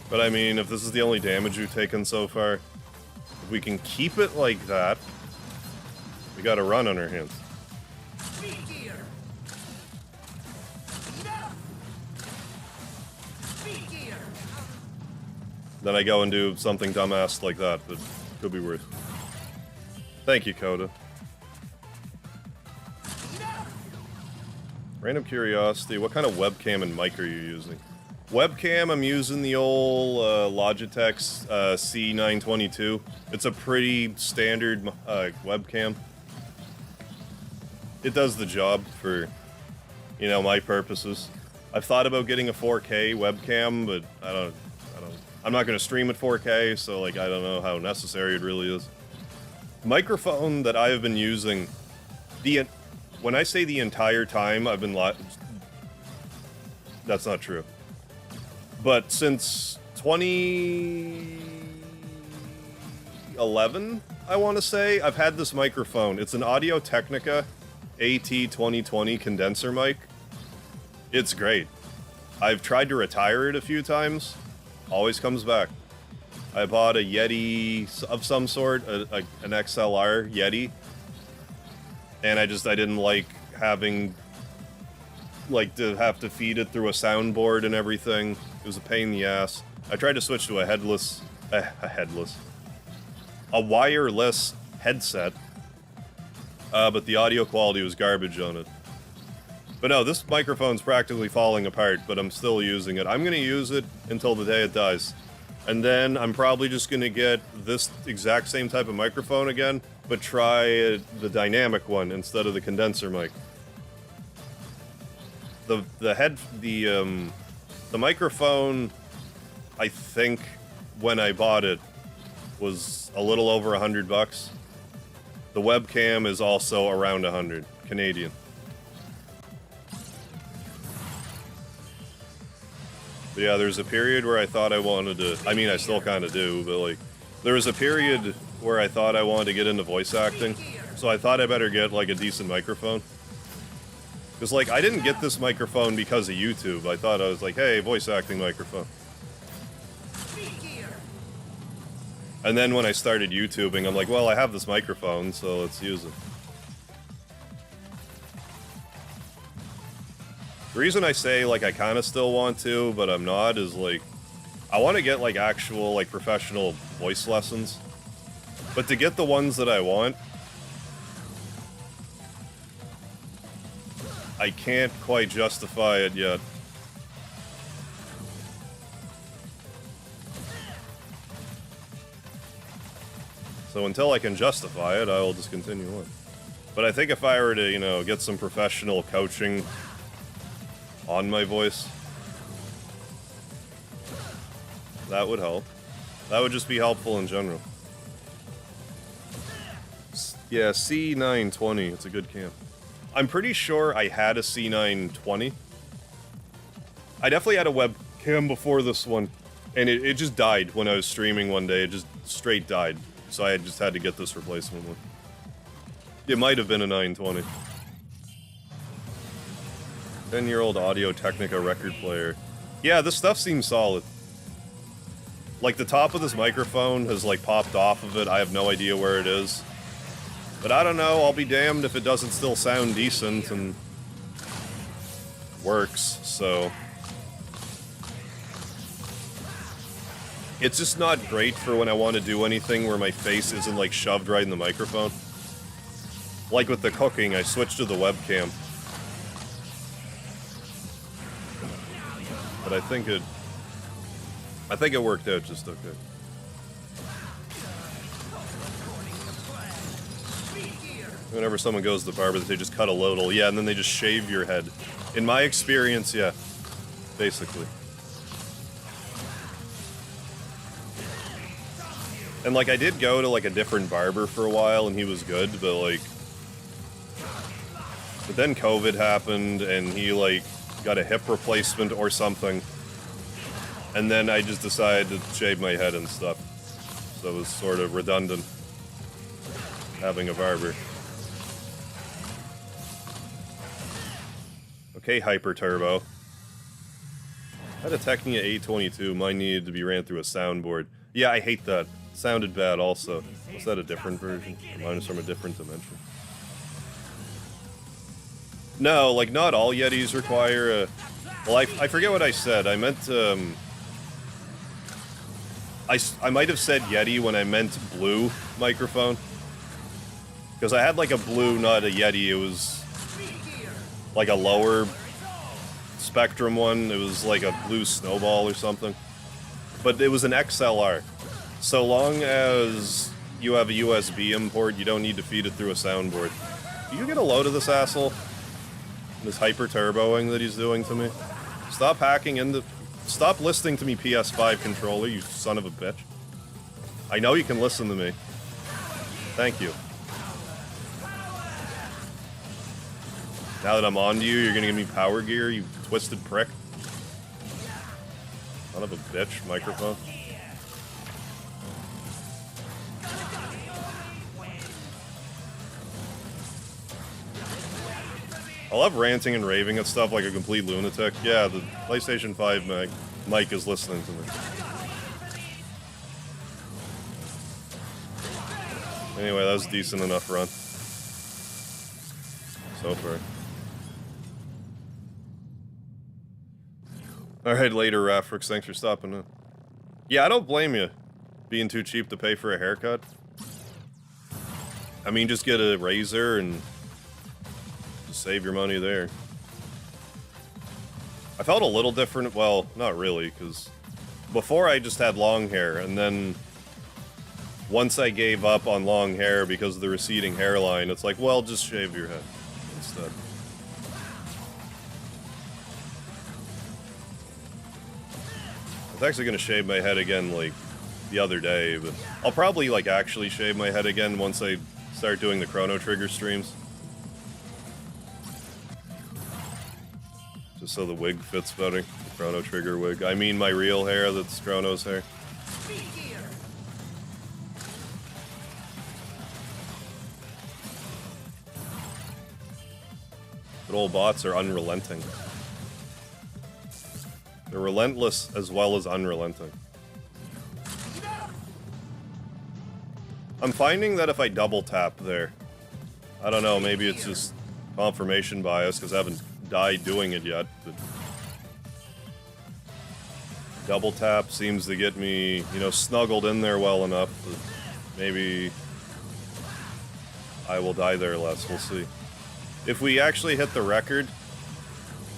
[SPEAKER 1] But I mean, if this is the only damage we've taken so far, if we can keep it like that, we got a run on our hands. Then I go and do something dumbass like that, but could be worse. Thank you, Coda. Random curiosity, what kind of webcam and mic are you using? Webcam, I'm using the old Logitech's C922. It's a pretty standard webcam. It does the job for, you know, my purposes. I've thought about getting a 4K webcam, but I'm not going to stream at 4K, so like I don't know how necessary it really is. Microphone that I have been using, when I say the entire time I've been that's not true. But since 2011, I want to say, I've had this microphone. It's an Audio-Technica AT2020 condenser mic. It's great. I've tried to retire it a few times. Always comes back. I bought a Yeti of some sort, an XLR Yeti. And I didn't like having, like, to have to feed it through a soundboard and everything. It was a pain in the ass. I tried to switch to a wireless headset, but the audio quality was garbage on it. But no, this microphone's practically falling apart, but I'm still using it. I'm gonna use it until the day it dies. And then I'm probably just gonna get this exact same type of microphone again, but try the dynamic one instead of the condenser mic. The microphone, I think, when I bought it, was a little over $100. The webcam is also around 100 Canadian. But yeah, there's a period where I thought I wanted to, I mean, I still kind of do, but like, there was a period where I thought I wanted to get into voice acting, so I thought I better get like a decent microphone. Because like, I didn't get this microphone because of YouTube. I thought I was like, hey, voice acting microphone. And then when I started YouTubing, I'm like, well, I have this microphone, so let's use it. The reason I say, like, I kind of still want to, but I'm not, is, like, I want to get, like, actual, like, professional voice lessons. But to get the ones that I want, I can't quite justify it yet. So until I can justify it, I will just continue on. But I think if I were to, you know, get some professional coaching on my voice, that would help. That would just be helpful in general. Yeah, C920, it's a good cam. I'm pretty sure I had a C920. I definitely had a webcam before this one, and it just died when I was streaming one day. It just straight died. So I just had to get this replacement one. It might have been a 920. 10-year-old Audio-Technica record player. Yeah, this stuff seems solid. Like, the top of this microphone has, like, popped off of it. I have no idea where it is. But I don't know, I'll be damned if it doesn't still sound decent and works, so... It's just not great for when I want to do anything where my face isn't, like, shoved right in the microphone. Like with the cooking, I switched to the webcam. But I think it worked out just okay. Whenever someone goes to the barber, they just cut a little, yeah, and then they just shave your head. In my experience, yeah, basically. And, like, I did go to, like, a different barber for a while, and he was good, but, like... But then COVID happened, and he, like, got a hip replacement or something. And then I just decided to shave my head and stuff. So it was sort of redundant having a barber. Okay, Hyper Turbo. I had a Technia 822. Mine needed to be ran through a soundboard. Yeah, I hate that. Sounded bad also. Was that a different version? Mine is from a different dimension. No, like, not all Yetis require a... Well, I forget what I said. I meant, I might have said Yeti when I meant blue microphone. Because I had, like, a blue, not a Yeti. It was, like, a lower spectrum one. It was, like, a blue snowball or something. But it was an XLR. So long as you have a USB import, you don't need to feed it through a soundboard. Do you get a load of this asshole? This hyper turboing that he's doing to me? Stop hacking into... Stop listening to me, PS5 controller, you son of a bitch. I know you can listen to me. Thank you. Now that I'm on to you, you're gonna give me power gear, you twisted prick. Son of a bitch, microphone. I love ranting and raving at stuff like a complete lunatic. Yeah, the PlayStation 5 mic is listening to me. Anyway, that was a decent enough run. So far. Alright, later, Rafrix. Thanks for stopping in. Yeah, I don't blame you being too cheap to pay for a haircut. I mean, just get a razor and... save your money there. I felt a little different, well, not really, because before I just had long hair, and then once I gave up on long hair because of the receding hairline, it's like, well, just shave your head instead. I was actually gonna shave my head again, like, the other day, but I'll probably, like, actually shave my head again once I start doing the Chrono Trigger streams. Just so the wig fits better. The Chrono Trigger wig. I mean my real hair, that's Chrono's hair. But old bots are unrelenting. They're relentless as well as unrelenting. I'm finding that if I double tap there, I don't know, maybe it's just confirmation bias because I haven't died doing it yet, but double tap seems to get me, you know, snuggled in there well enough that maybe I will die there less. We'll see. If we actually hit the record,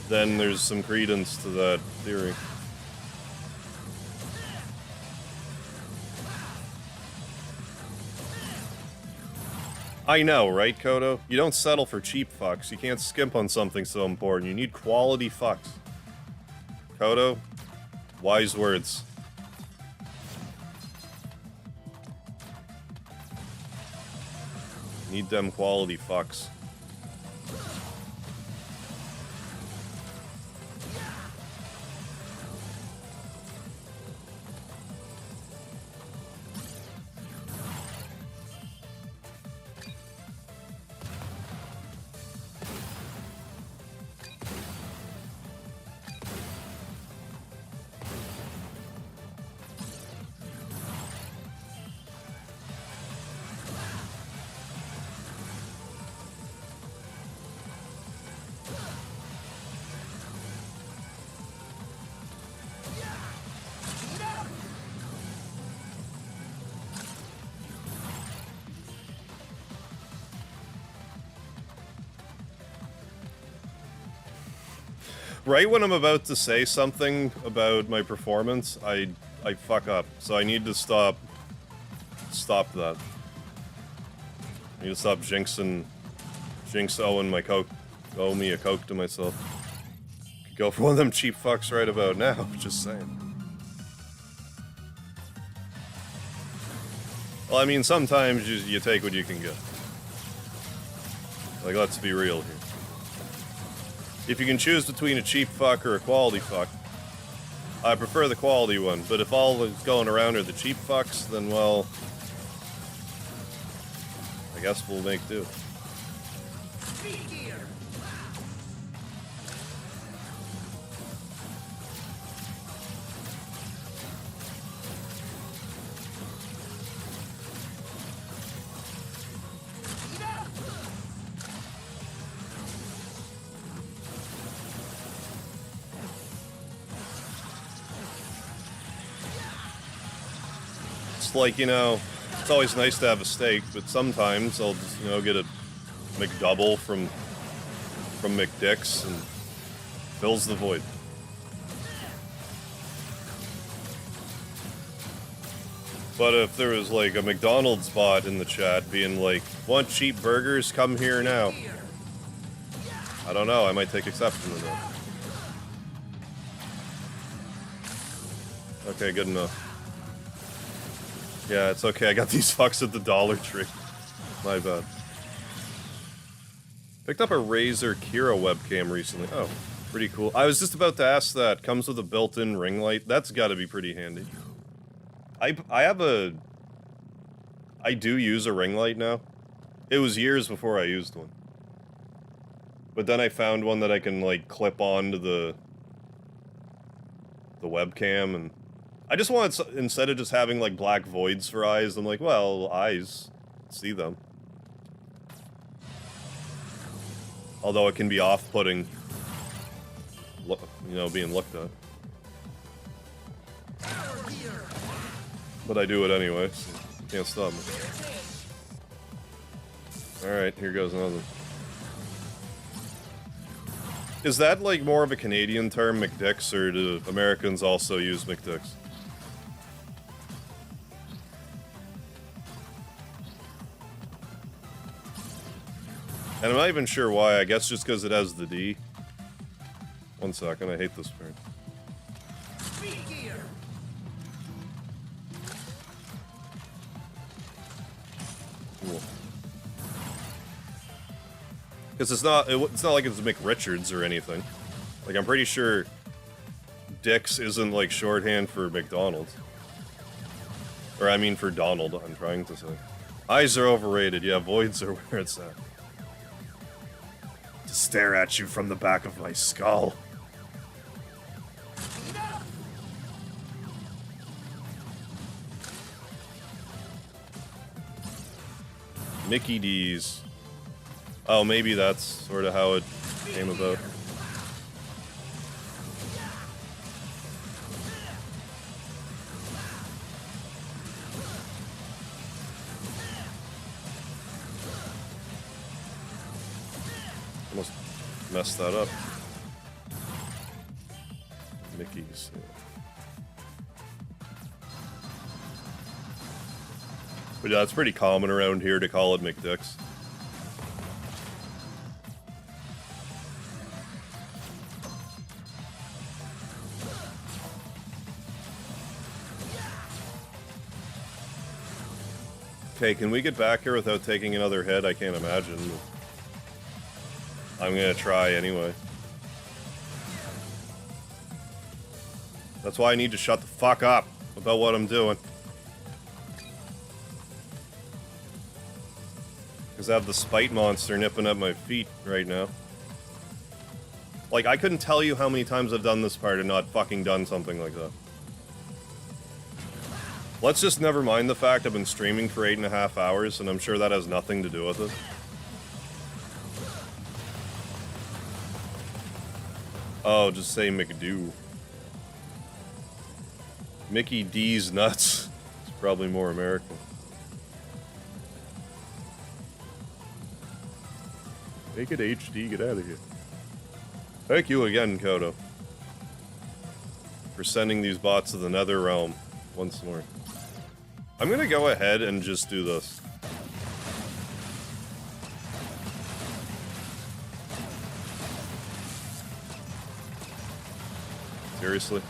[SPEAKER 1] then there's some credence to that theory. I know, right, Kodo? You don't settle for cheap fucks. You can't skimp on something so important. You need quality fucks. Kodo, wise words. Need them quality fucks. Right when I'm about to say something about my performance, I fuck up. So I need to stop that. I need to stop owing my coke, owe me a coke to myself. Could go for one of them cheap fucks right about now, just saying. Well, I mean, sometimes you take what you can get. Like, let's be real here. If you can choose between a cheap fuck or a quality fuck, I prefer the quality one, but if all that's going around are the cheap fucks, then, well, I guess we'll make do. Like, you know, it's always nice to have a steak, but sometimes I'll just, you know, get a McDouble from McDick's and fills the void. But if there was like a McDonald's bot in the chat being like, want cheap burgers, come here now. I don't know, I might take exception to that. Okay, good enough. Yeah, it's okay. I got these fucks at the Dollar Tree. My bad. Picked up a Razer Kira webcam recently. Oh, pretty cool. I was just about to ask that. Comes with a built-in ring light. That's got to be pretty handy. I do use a ring light now. It was years before I used one. But then I found one that I can, like, clip onto the webcam, and I just wanted, instead of just having, like, black voids for eyes, I'm like, well, eyes, see them. Although it can be off-putting, you know, being looked at. But I do it anyway, so you can't stop me. Alright, here goes another. Is that, like, more of a Canadian term, McDicks, or do Americans also use McDicks? And I'm not even sure why. I guess just because it has the D. One second, I hate this part.
[SPEAKER 3] Speed gear.
[SPEAKER 1] Cool. Because it's not like it's McRichards or anything. Like, I'm pretty sure Dick's isn't like shorthand for McDonald's. Or I mean for Donald, I'm trying to say. Eyes are overrated, yeah, voids are where it's at. To stare at you from the back of my skull. Mickey D's. Oh, maybe that's sort of how it came about. Almost messed that up. Mickey's. Yeah. But yeah, it's pretty common around here to call it McDick's. Okay, can we get back here without taking another hit? I can't imagine. I'm gonna try anyway. That's why I need to shut the fuck up about what I'm doing. Because I have the spite monster nipping at my feet right now. Like, I couldn't tell you how many times I've done this part and not fucking done something like that. Let's just never mind the fact I've been streaming for 8.5 hours, and I'm sure that has nothing to do with it. Oh, just say McDo. Mickey D's nuts. It's probably more American. Make it HD, get out of here. Thank you again, Kodo, for sending these bots to the nether realm once more. I'm gonna go ahead and just do this. Seriously?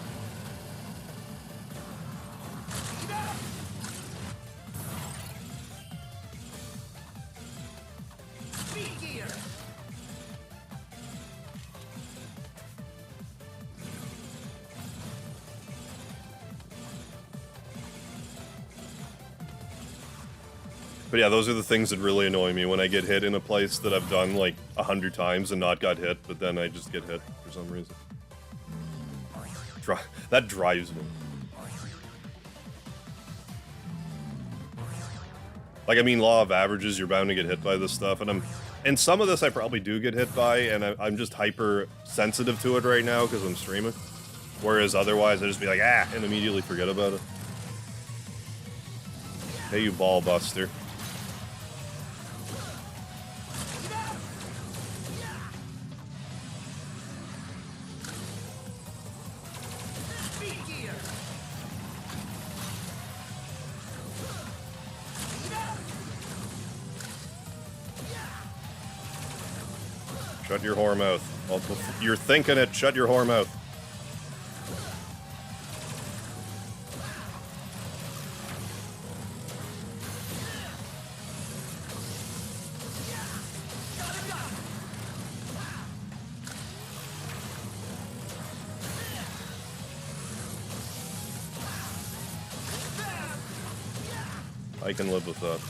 [SPEAKER 1] But yeah, those are the things that really annoy me when I get hit in a place that I've done like 100 times and not got hit, but then I just get hit for some reason. That drives me. Like, I mean, law of averages, you're bound to get hit by this stuff, and some of this I probably do get hit by, and I'm just hyper sensitive to it right now because I'm streaming. Whereas otherwise, I just be like, ah, and immediately forget about it. Hey, you ball buster. Shut your whore mouth. Well, you're thinking it, shut your whore mouth. I can live with that.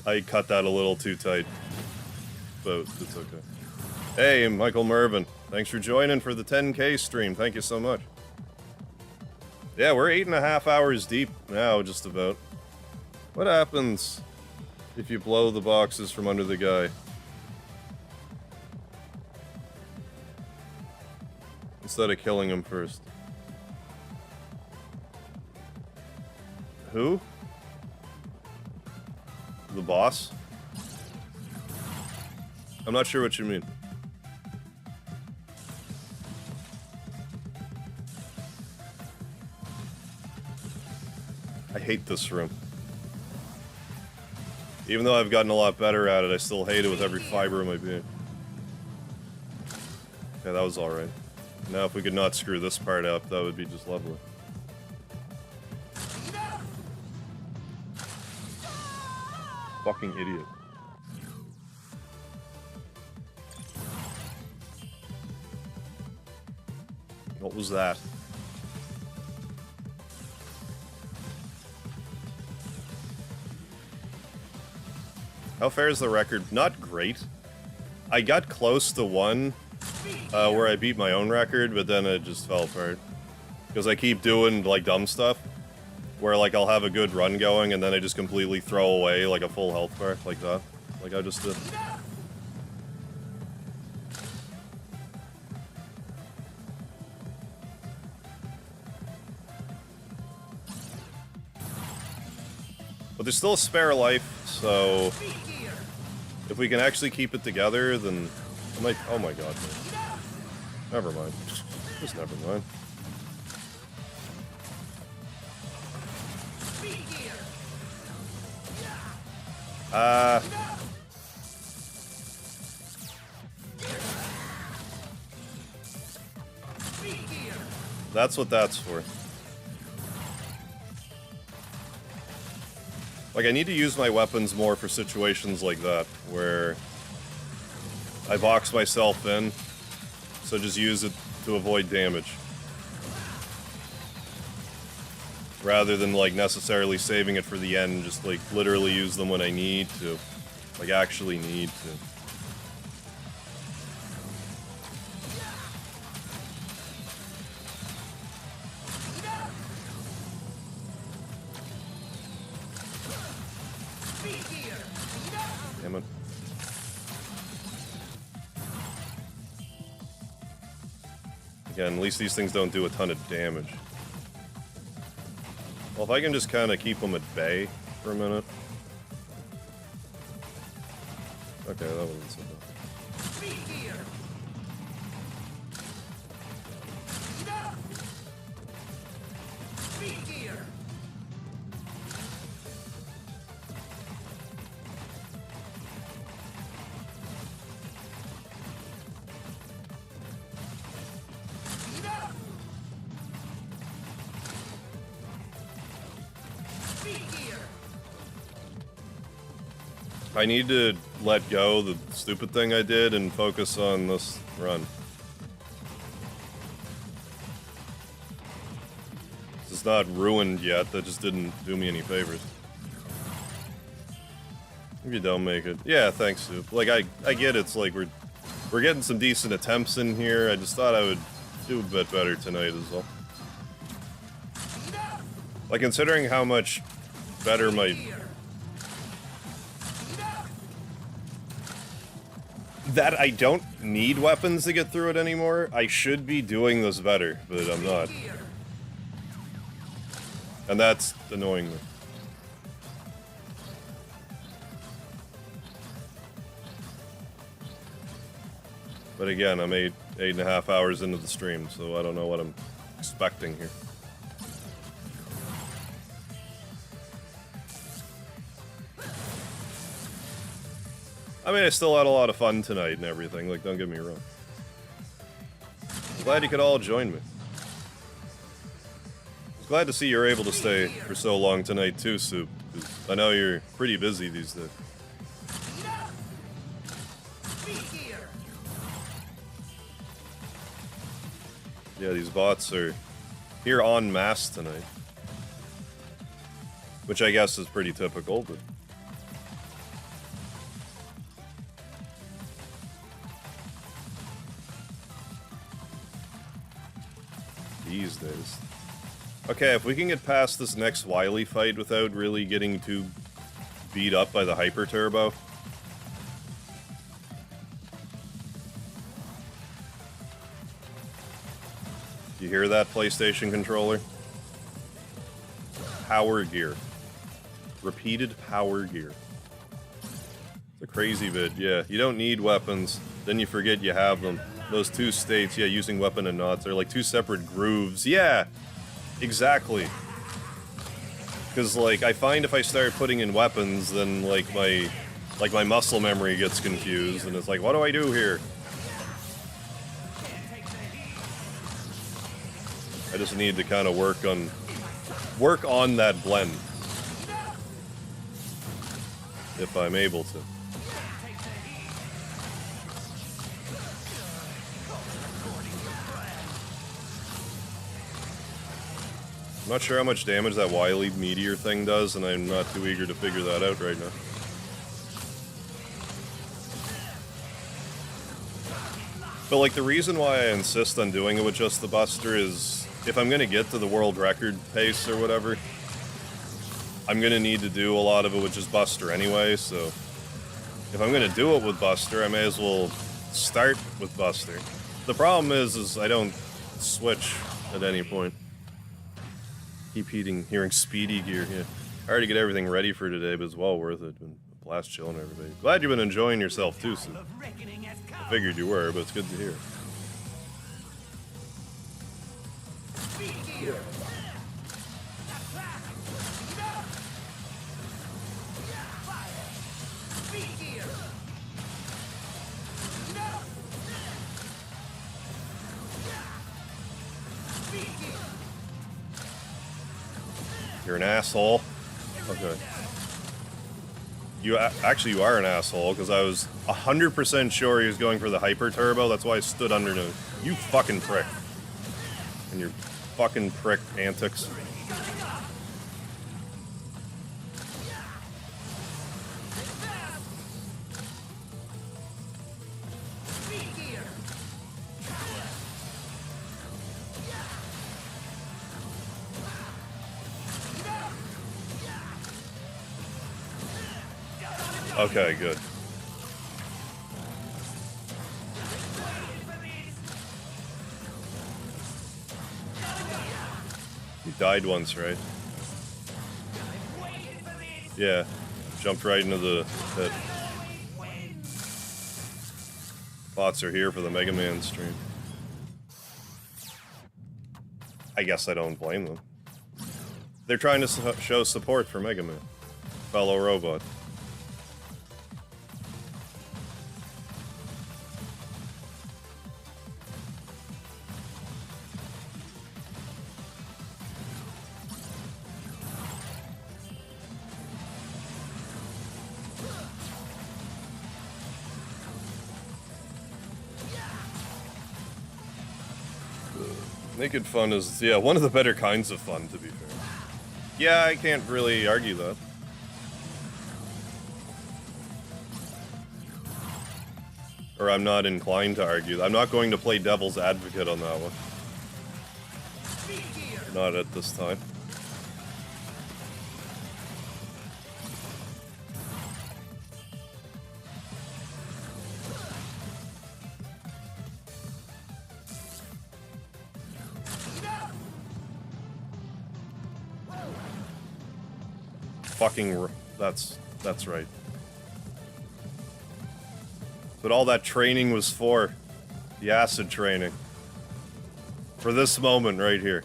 [SPEAKER 1] I cut that a little too tight, but it's okay. Hey, Michael Mervin, thanks for joining for the 10K stream. Thank you so much. Yeah, we're 8.5 hours deep now, just about. What happens if you blow the boxes from under the guy? Instead of killing him first. Who? The boss? I'm not sure what you mean. hate this room. Even though I've gotten a lot better at it, I still hate it with every fiber of my being. Okay, that was alright. Now if we could not screw this part up, that would be just lovely. Fucking idiot. What was that? How fair is the record? Not great. I got close to one, where I beat my own record, but then it just fell apart. Because I keep doing, like, dumb stuff. Where, like, I'll have a good run going, and then I just completely throw away, like, a full health bar, like that. Like I just did. But there's still a spare life, so if we can actually keep it together, then I might. Oh my god! Never mind. Just never mind. That's what that's for. Like, I need to use my weapons more for situations like that, where I box myself in, so just use it to avoid damage. Rather than, like, necessarily saving it for the end, just, like, literally use them when I need to. Like, actually need to. Damn it. Again, at least these things don't do a ton of damage. Well, if I can just kind of keep them at bay for a minute. Okay, that wasn't so bad. I need to let go the stupid thing I did and focus on this run. It's not ruined yet, that just didn't do me any favors. If you don't make it. Yeah, thanks, Soup. Like, I get it's like we're getting some decent attempts in here. I just thought I would do a bit better tonight as well. Like, considering how much better my... That I don't need weapons to get through it anymore. I should be doing this better, but I'm not. And that's annoying me. But again, I'm 8.5 hours into the stream, so I don't know what I'm expecting here. I mean, I still had a lot of fun tonight and everything, like, don't get me wrong. I'm glad you could all join me. I'm glad to see you're able to stay for so long tonight too, Soup, 'cause I know you're pretty busy these days. Yeah, these bots are here en masse tonight. Which I guess is pretty typical, but... these days. Okay, if we can get past this next Wily fight without really getting too beat up by the Hyper Turbo. You hear that, PlayStation controller? Power gear. Repeated power gear. It's a crazy vid, yeah. You don't need weapons, then you forget you have them. Those two states, yeah, using weapon and knots are like two separate grooves. Yeah, exactly. Because, like, I find if I start putting in weapons, then, like, my muscle memory gets confused, and it's like, what do I do here? I just need to kind of work on that blend. If I'm able to. I'm not sure how much damage that wily meteor thing does, and I'm not too eager to figure that out right now. But, like, the reason why I insist on doing it with just the Buster is, if I'm gonna get to the world record pace or whatever, I'm gonna need to do a lot of it with just Buster anyway, so if I'm gonna do it with Buster, I may as well start with Buster. The problem is I don't switch at any point. Keep hearing Speedy Gear. Yeah, I already get everything ready for today, but it's well worth it. Been a blast chilling, everybody. Glad you've been enjoying yourself too. So I figured you were, but it's good to hear. Yeah. You're an asshole. Okay. You actually, you are an asshole, because I was 100% sure he was going for the hyper turbo. That's why I stood underneath. You fucking prick. And your fucking prick antics. Okay, good. You died once, right? Yeah. Jumped right into the pit. Bots are here for the MegaMan stream. I guess I don't blame them. They're trying to show support for MegaMan. Fellow robot. Naked fun is, yeah, one of the better kinds of fun, to be fair. Yeah, I can't really argue that. Or I'm not inclined to argue that. I'm not going to play devil's advocate on that one. Not at this time. Fucking, that's right. But all that training was for. The acid training. For this moment right here.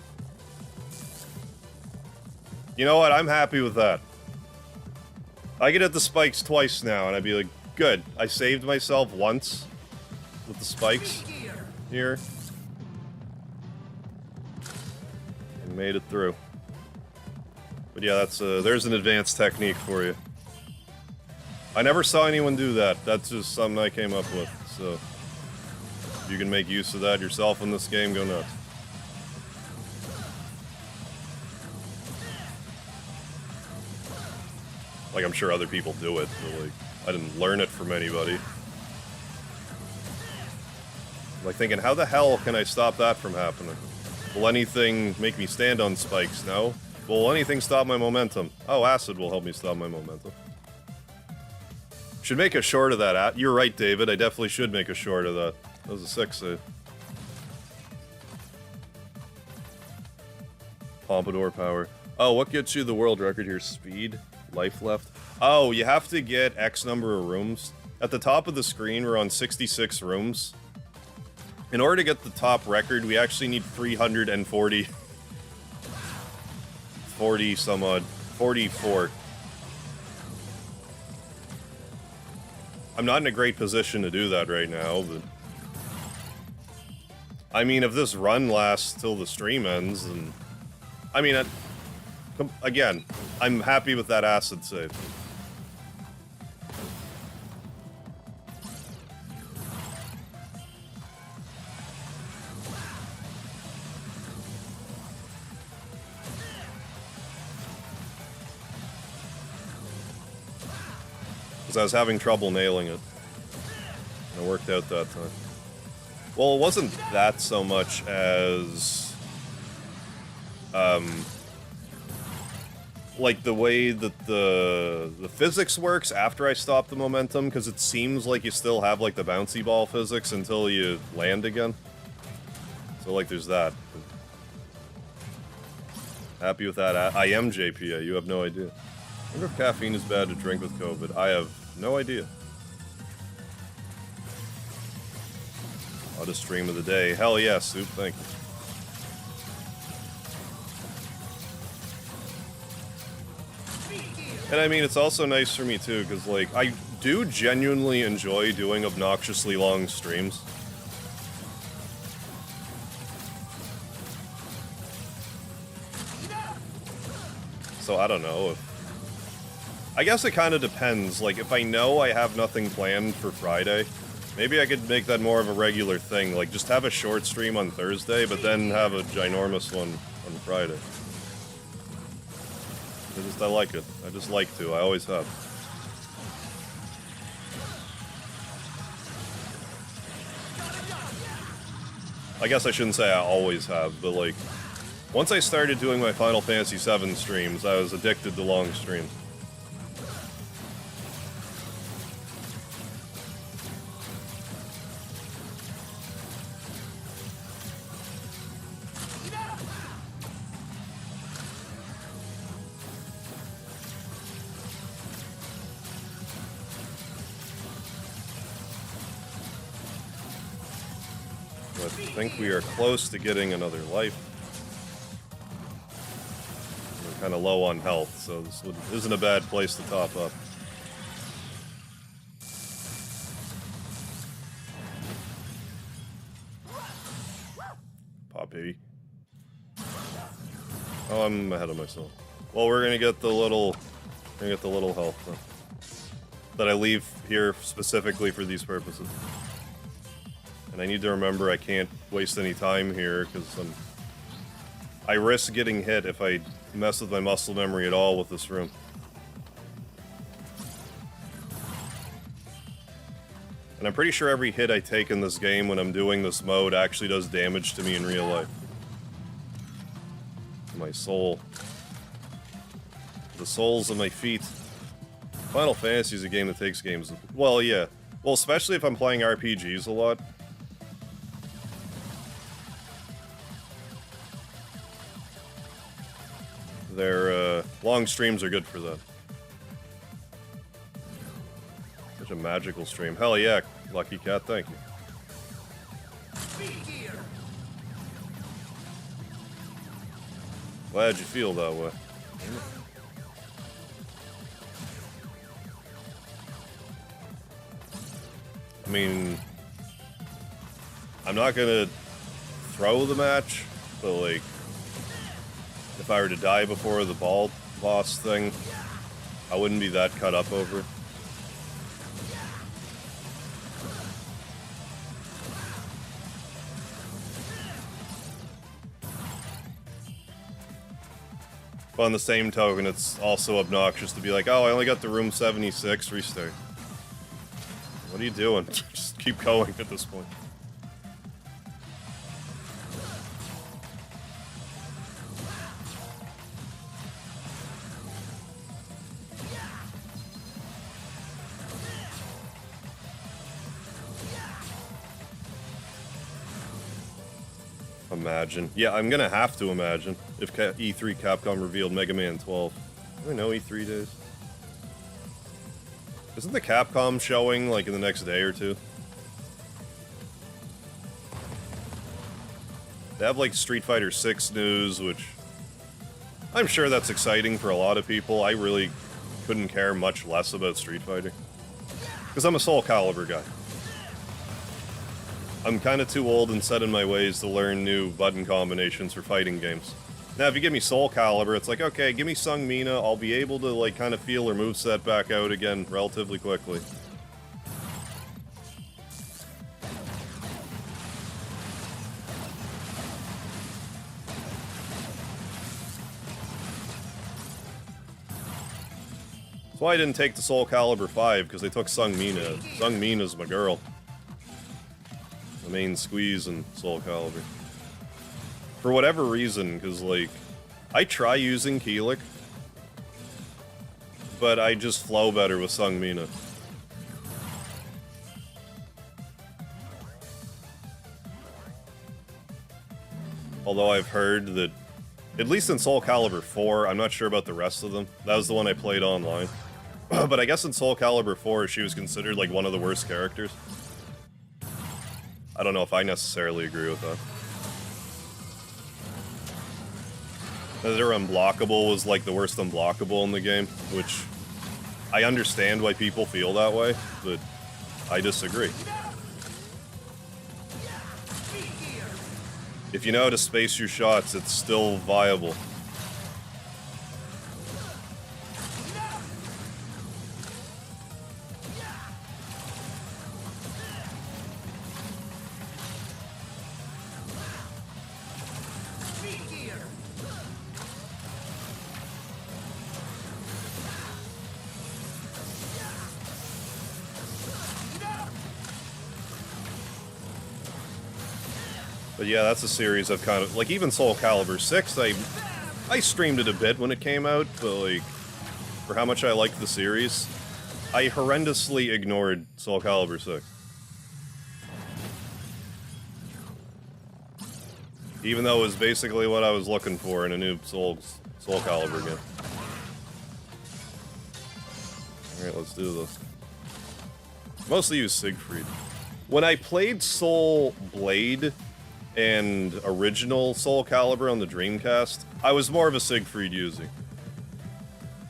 [SPEAKER 1] You know what? I'm happy with that. I get at the spikes twice now, and I'd be like, good. I saved myself once with the spikes here. And made it through. But yeah, that's there's an advanced technique for you. I never saw anyone do that. That's just something I came up with. So if you can make use of that yourself in this game, go nuts. Like, I'm sure other people do it, but like, I didn't learn it from anybody. Like, thinking, how the hell can I stop that from happening? Will anything make me stand on spikes? No. Will anything stop my momentum? Oh, acid will help me stop my momentum. Should make a short of that. You're right, David. I definitely should make a short of that. That was a 6 save. Pompadour power. Oh, what gets you the world record here? Speed? Life left? Oh, you have to get X number of rooms. At the top of the screen, we're on 66 rooms. In order to get the top record, we actually need 340... 40 some odd 44. I'm not in a great position to do that right now, but... I mean, if this run lasts till the stream ends, then... I mean, again, I'm happy with that acid save. I was having trouble nailing it. And it worked out that time. Well, it wasn't that so much as... like the way that the physics works after I stop the momentum, because it seems like you still have like the bouncy ball physics until you land again. So like there's that. Happy with that. I am JPA, you have no idea. I wonder if caffeine is bad to drink with COVID. I have no idea. Oddest stream of the day. Hell yeah, Soup, thank you. And I mean, it's also nice for me too, because like, I do genuinely enjoy doing obnoxiously long streams. So I don't know if... I guess it kind of depends. Like, if I know I have nothing planned for Friday, maybe I could make that more of a regular thing. Like, just have a short stream on Thursday, but then have a ginormous one on Friday. I like it. I just like to. I always have. I guess I shouldn't say I always have, but like, once I started doing my Final Fantasy VII streams, I was addicted to long streams. I think we are close to getting another life. We're kind of low on health, so this isn't a bad place to top up. Poppy. Oh, I'm ahead of myself. Well, we're gonna get the little health then, that I leave here specifically for these purposes. And I need to remember I can't waste any time here, because I risk getting hit if I mess with my muscle memory at all with this room. And I'm pretty sure every hit I take in this game when I'm doing this mode actually does damage to me in real life. My soul. The soles of my feet. Final Fantasy is a game that takes games... Well, yeah. Well, especially if I'm playing RPGs a lot. Their long streams are good for that. Such a magical stream. Hell yeah, Lucky Cat, thank you. Glad you feel that way. I mean, I'm not gonna throw the match, but like, if I were to die before the ball boss thing, I wouldn't be that cut up over it. But on the same token, it's also obnoxious to be like, oh, I only got the room 76, restart. What are you doing? Just keep going at this point. Imagine. Yeah, I'm gonna have to imagine if E3 Capcom revealed Mega Man 12. I don't know E3 days. Isn't the Capcom showing like in the next day or two? They have like Street Fighter 6 news, which I'm sure that's exciting for a lot of people. I really couldn't care much less about Street Fighter. Because I'm a Soul Calibur guy. I'm kind of too old and set in my ways to learn new button combinations for fighting games. Now, if you give me Soul Calibur, it's like, okay, give me Sung Mina, I'll be able to, like, kind of feel her moveset back out again relatively quickly. That's why I didn't take the Soul Calibur 5, because they took Sung Mina. Sung Mina's my girl. The main squeeze in Soul Calibur. For whatever reason, because, like, I try using Keelik, but I just flow better with Sung Mina. Although I've heard that, at least in Soul Calibur 4, I'm not sure about the rest of them. That was the one I played online. But I guess in Soul Calibur 4, she was considered, like, one of the worst characters. I don't know if I necessarily agree with that. That her unblockable was like the worst unblockable in the game, which I understand why people feel that way, but I disagree. If you know how to space your shots, it's still viable. But yeah, that's a series I've kind of, like, even Soul Calibur 6, I streamed it a bit when it came out, but, like, for how much I liked the series, I horrendously ignored Soul Calibur 6. Even though it was basically what I was looking for in a new Soul Calibur game. Alright, let's do this. Mostly use Siegfried. When I played Soul Blade and original Soul Calibur on the Dreamcast, I was more of a Siegfried user.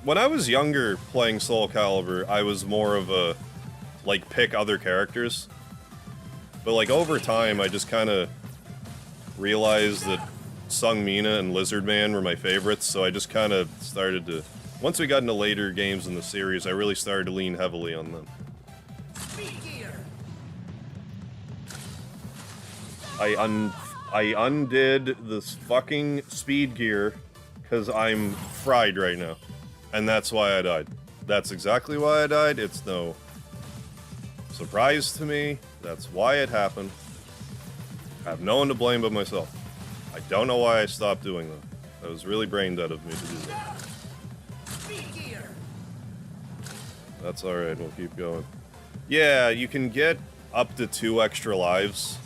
[SPEAKER 1] When I was younger playing Soul Calibur, I was more of a, like, pick other characters. But, like, over time, I just kind of realized that Sung Mina and Lizard Man were my favorites, so I just kind of started to... Once we got into later games in the series, I really started to lean heavily on them. I undid this fucking speed gear because I'm fried right now. And that's why I died. That's exactly why I died. It's no surprise to me. That's why it happened. I have no one to blame but myself. I don't know why I stopped doing that. That was really brain dead of me to do that. That's alright, we'll keep going. Yeah, you can get up to 2 extra lives.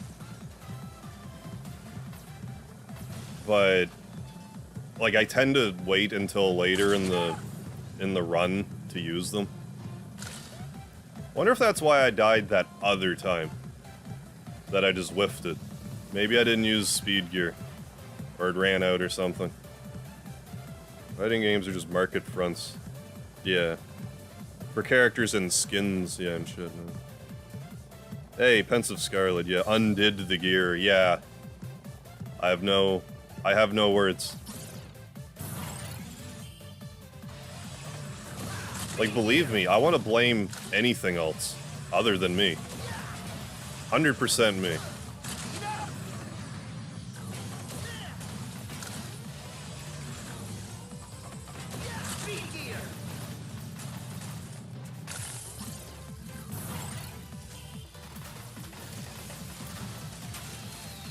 [SPEAKER 1] But, like, I tend to wait until later in the run to use them. Wonder if that's why I died that other time. That I just whiffed it. Maybe I didn't use speed gear. Or it ran out or something. Fighting games are just market fronts. Yeah. For characters and skins, yeah, and shit. Man. Hey, Pensive Scarlet, yeah, undid the gear, yeah. I have no words. Like, believe me, I want to blame anything else other than me. 100% me.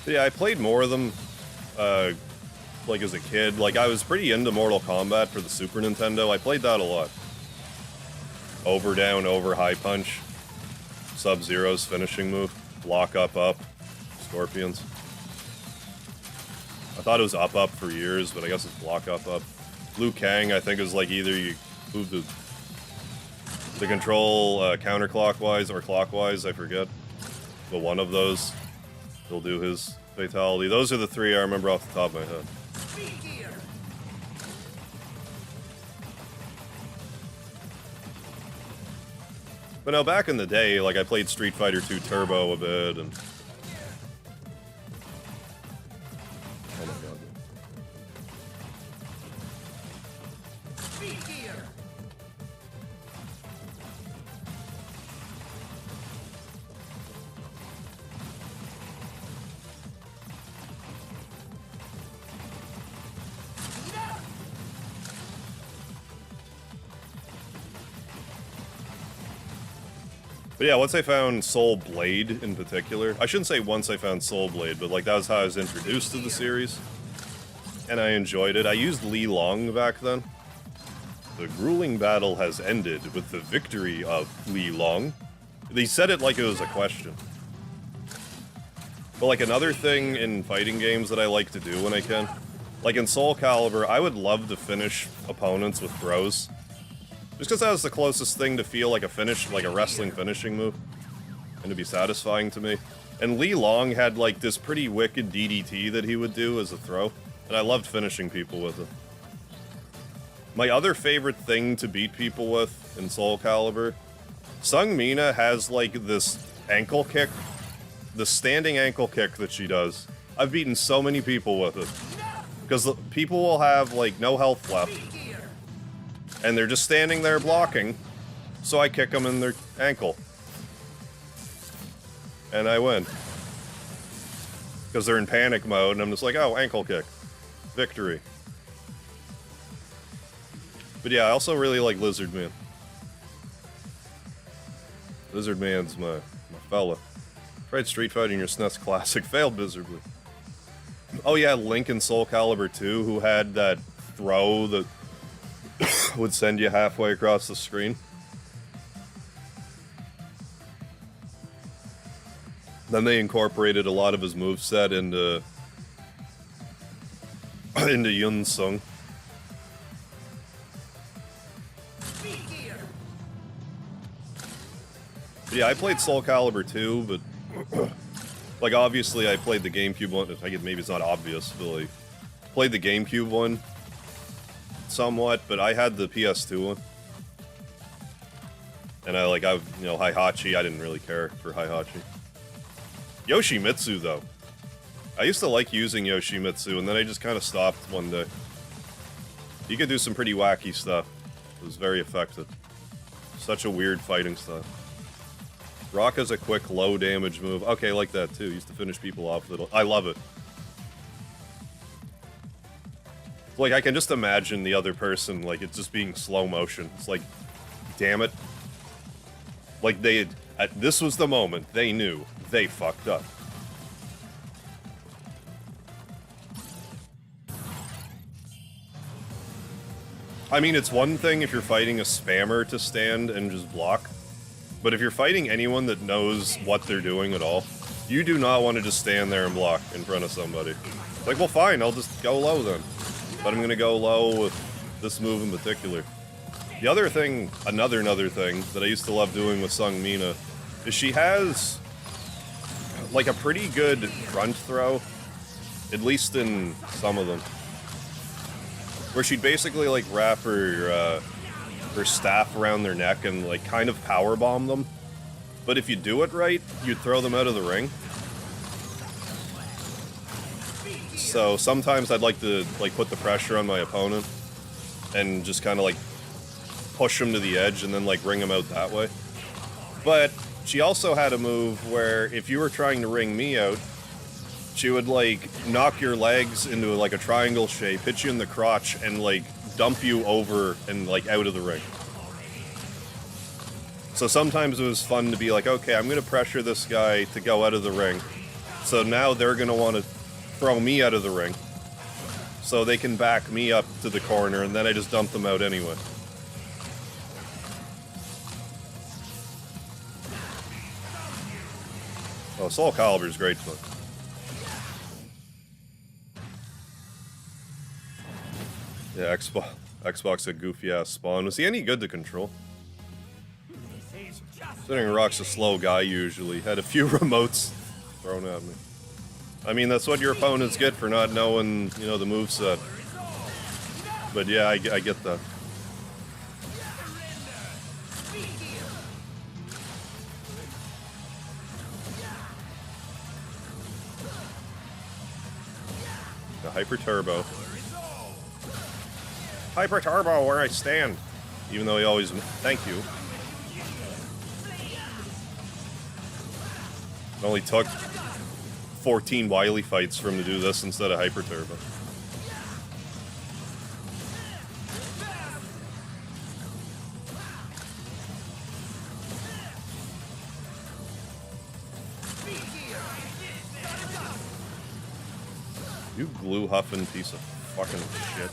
[SPEAKER 1] Yeah, I played more of them, like, as a kid. Like, I was pretty into Mortal Kombat for the Super Nintendo. I played that a lot. Over, down, over, high punch. Sub-Zero's finishing move. Block, up, Scorpions. I thought it was up for years, but I guess it's block, up. Liu Kang, I think, is like either you move the control counterclockwise or clockwise, I forget. But one of those, he'll do his fatality. Those are the 3 I remember off the top of my head. But now back in the day, like I played Street Fighter 2 Turbo a bit, and oh my god. But yeah, once I found Soul Blade in particular, I shouldn't say once I found Soul Blade, but like that was how I was introduced to the series. And I enjoyed it. I used Li Long back then. The grueling battle has ended with the victory of Li Long. They said it like it was a question. But like another thing in fighting games that I like to do when I can, like in Soul Calibur, I would love to finish opponents with throws. Just because that was the closest thing to feel like a finish, like a wrestling finishing move. And to be satisfying to me. And Li Long had like this pretty wicked DDT that he would do as a throw. And I loved finishing people with it. My other favorite thing to beat people with in Soul Calibur, Sung Mina has like this ankle kick. The standing ankle kick that she does. I've beaten so many people with it. Because people will have like no health left. And they're just standing there blocking, so I kick them in their ankle. And I win. Because they're in panic mode, and I'm just like, oh, ankle kick. Victory. But yeah, I also really like Lizard Man. Lizard Man's my fella. Tried Street Fighter in your SNES Classic, failed miserably. Oh yeah, Link in Soul Calibur 2, who had that throw that would send you halfway across the screen. Then they incorporated a lot of his moveset into Yun Sung. Yeah, I played Soul Calibur 2, but like obviously I played the GameCube one. I guess maybe it's not obvious, but like played the GameCube one somewhat, but I had the PS2 one. And I Heihachi, I didn't really care for Heihachi. Yoshimitsu though. I used to like using Yoshimitsu, and then I just kind of stopped one day. He could do some pretty wacky stuff. It was very effective. Such a weird fighting style. Rock has a quick, low damage move. Okay, I like that too. Used to finish people off with it. I love it. Like, I can just imagine the other person, like, it's just being slow motion. It's like, damn it. Like, this was the moment they knew they fucked up. I mean, it's one thing if you're fighting a spammer to stand and just block. But if you're fighting anyone that knows what they're doing at all, you do not want to just stand there and block in front of somebody. Like, well, fine, I'll just go low then. But I'm gonna go low with this move in particular. The other thing, another thing that I used to love doing with Sung Mina is she has like a pretty good front throw, at least in some of them, where she'd basically like wrap her staff around their neck and like kind of power bomb them. But if you do it right, you'd throw them out of the ring. So sometimes I'd like to like put the pressure on my opponent and just kind of like push him to the edge and then like ring him out that way. But she also had a move where if you were trying to ring me out, she would like knock your legs into like a triangle shape, hit you in the crotch, and like dump you over and like out of the ring. So sometimes it was fun to be like, okay, I'm gonna pressure this guy to go out of the ring. So now they're gonna want to throw me out of the ring, so they can back me up to the corner, and then I just dump them out anyway. Oh, Soul Calibur is great fun. Yeah, Xbox a goofy ass spawn. Was he any good to control? Considering Rock's a slow guy usually, had a few remotes thrown at me. I mean, that's what your opponents get for not knowing, you know, the moveset. But yeah, I get that. Hyper Turbo. Hyper Turbo, where I stand. Even though he always... Thank you. It only took 14 Wily fights for him to do this instead of Hyper Turbo. You glue huffing piece of fucking shit.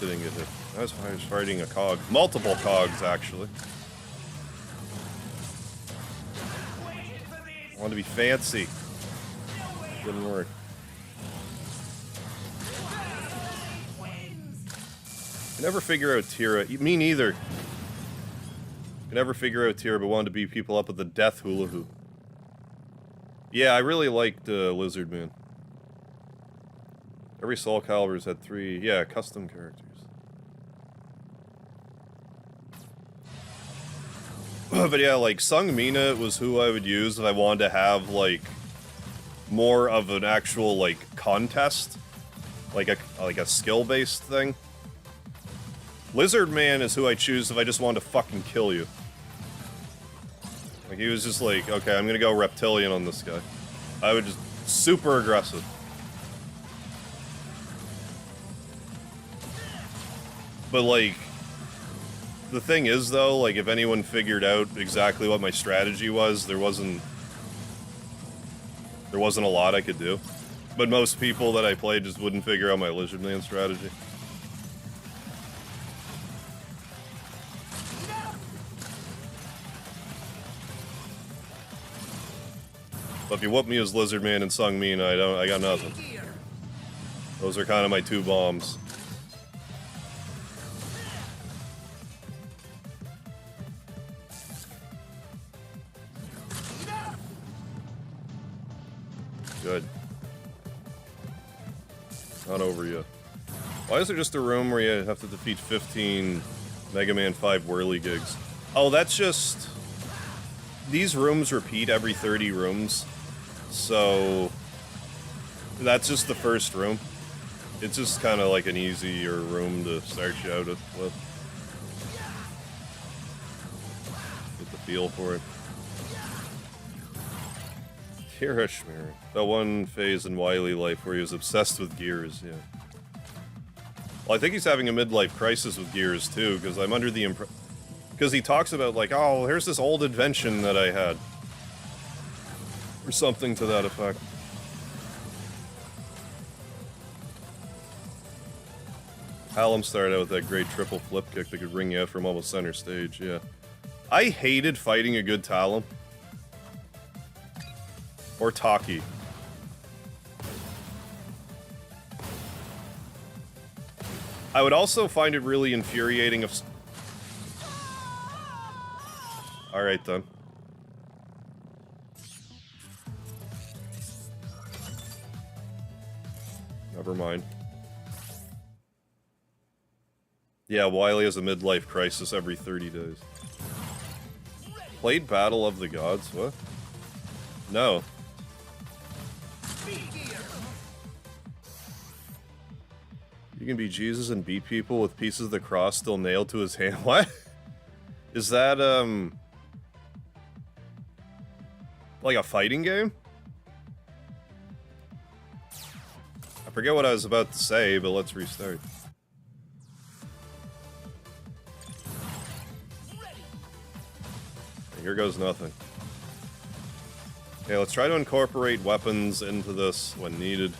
[SPEAKER 1] Didn't get hit. That's why I was fighting a cog. Multiple cogs, actually. I wanted to be fancy. Didn't work. I never figure out Tira. Me neither. I never figure out Tira, but wanted to beat people up with the death hula hoop. Yeah, I really liked Lizard Man. Every Soul Calibur's had 3, yeah, custom characters. But yeah, like, Sung Mina was who I would use if I wanted to have, like, more of an actual, like, contest. Like a skill-based thing. Lizard Man is who I choose if I just wanted to fucking kill you. Like, he was just like, okay, I'm gonna go reptilian on this guy. I would just... super aggressive. But, like... the thing is, though, like, if anyone figured out exactly what my strategy was, there wasn't a lot I could do. But most people that I played just wouldn't figure out my Lizard Man strategy. But if you whoop me as Lizard Man and Sung Mina, I got nothing. Those are kind of my 2 bombs. Good. Not over yet. Why is there just a room where you have to defeat 15 Mega Man 5 whirly gigs? Oh, that's just... these rooms repeat every 30 rooms. So... that's just the first room. It's just kind of like an easier room to start you out with. Get the feel for it. Kirishmir. That one phase in Wily life where he was obsessed with gears, yeah. Well, I think he's having a midlife crisis with gears, too, because I'm under the impression... because he talks about, like, oh, here's this old invention that I had. Or something to that effect. Hallam started out with that great triple flip kick that could bring you out from almost center stage, yeah. I hated fighting a good Talum. Or Taki. I would also find it really infuriating if... alright then. Never mind. Yeah, Wily has a midlife crisis every 30 days. Played Battle of the Gods? What? No. You can be Jesus and beat people with pieces of the cross still nailed to his hand. What? Is that, like a fighting game? I forget what I was about to say, but let's restart. Here goes nothing. Okay, let's try to incorporate weapons into this when needed.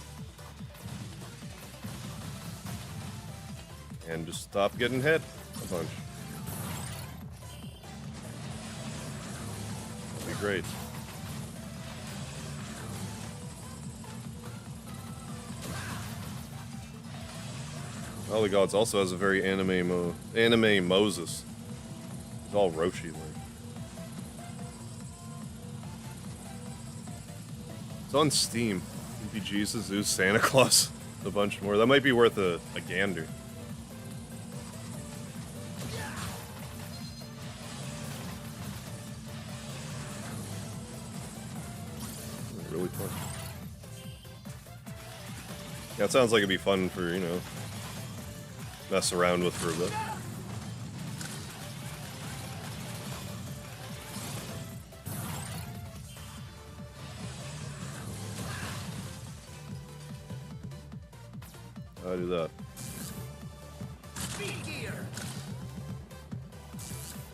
[SPEAKER 1] And just stop getting hit a bunch. That'd be great. Oh the Gods also has a very anime Moses. It's all Roshi like. It's on Steam. Maybe Jesus, Zeus, Santa Claus, a bunch more. That might be worth a gander. That sounds like it'd be fun for, you know, mess around with for a bit. How do I do that?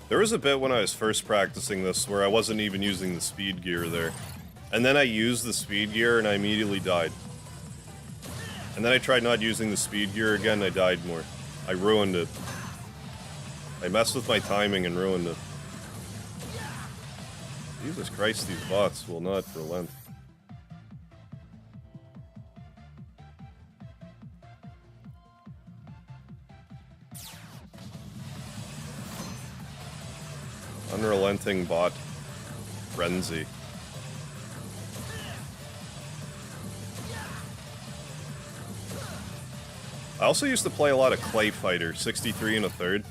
[SPEAKER 1] There was a bit when I was first practicing this where I wasn't even using the speed gear there. And then I used the speed gear and I immediately died. And then I tried not using the speed gear again and I died more. I ruined it. I messed with my timing and ruined it. Jesus Christ, these bots will not relent. Unrelenting bot frenzy. I also used to play a lot of Clay Fighter, 63 and a third.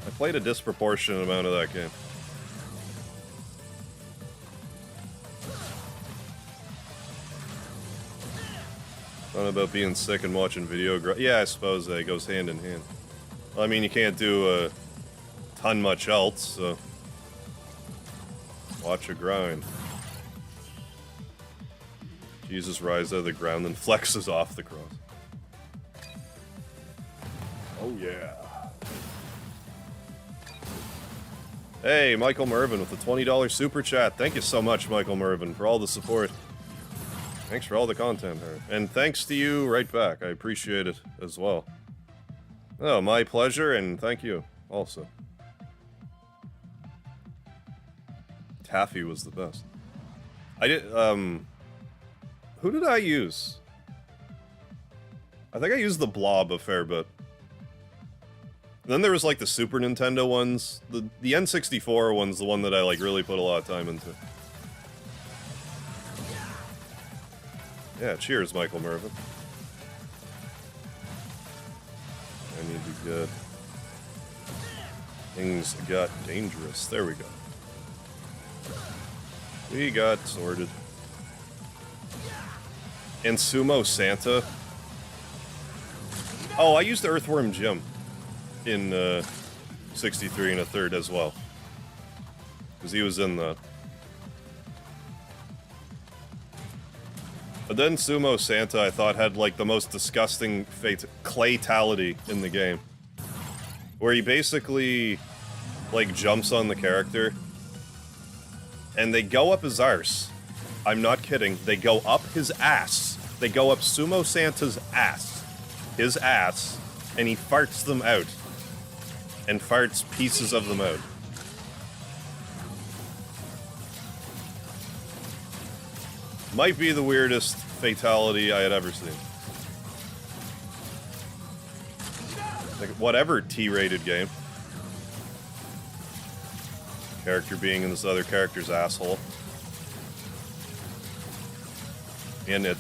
[SPEAKER 1] I played a disproportionate amount of that game. Not about being sick and watching video. Yeah, I suppose it goes hand in hand. Well, I mean, you can't do a ton much else, so watch a grind. Jesus rise out of the ground and flexes off the cross. Oh yeah. Hey, Michael Mervin with the $20 super chat. Thank you so much, Michael Mervin, for all the support. Thanks for all the content, Harry. And thanks to you right back. I appreciate it as well. Oh, my pleasure, and thank you also. Taffy was the best. I did, who did I use? I think I used the Blob a fair bit. Then there was like the Super Nintendo ones. The N64 one's the one that I like really put a lot of time into. Yeah, cheers, Michael Mervin. I need to get... Things got dangerous. There we go. We got sorted. And Sumo Santa. Oh, I used the Earthworm Jim in 63 and a third as well. Because he was in that. But then Sumo Santa, I thought, had like the most disgusting claytality in the game. Where he basically like jumps on the character and they go up his arse. I'm not kidding. They go up his ass. They go up Sumo Santa's ass. His ass. And he farts them out. And farts pieces of them out. Might be the weirdest fatality I had ever seen. Like, whatever T-rated game. Character being in this other character's asshole. And it.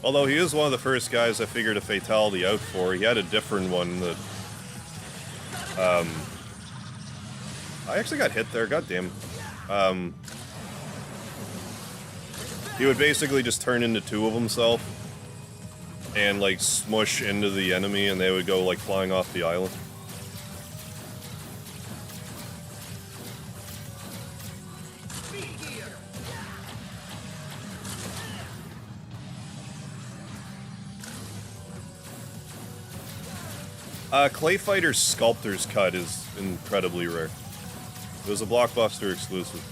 [SPEAKER 1] Although he is one of the first guys I figured a fatality out for. He had a different one that... I actually got hit there, goddamn. He would basically just turn into two of himself. And, like, smush into the enemy, and they would go, like, flying off the island. Clay Fighter's Sculptor's Cut is incredibly rare. It was a Blockbuster exclusive.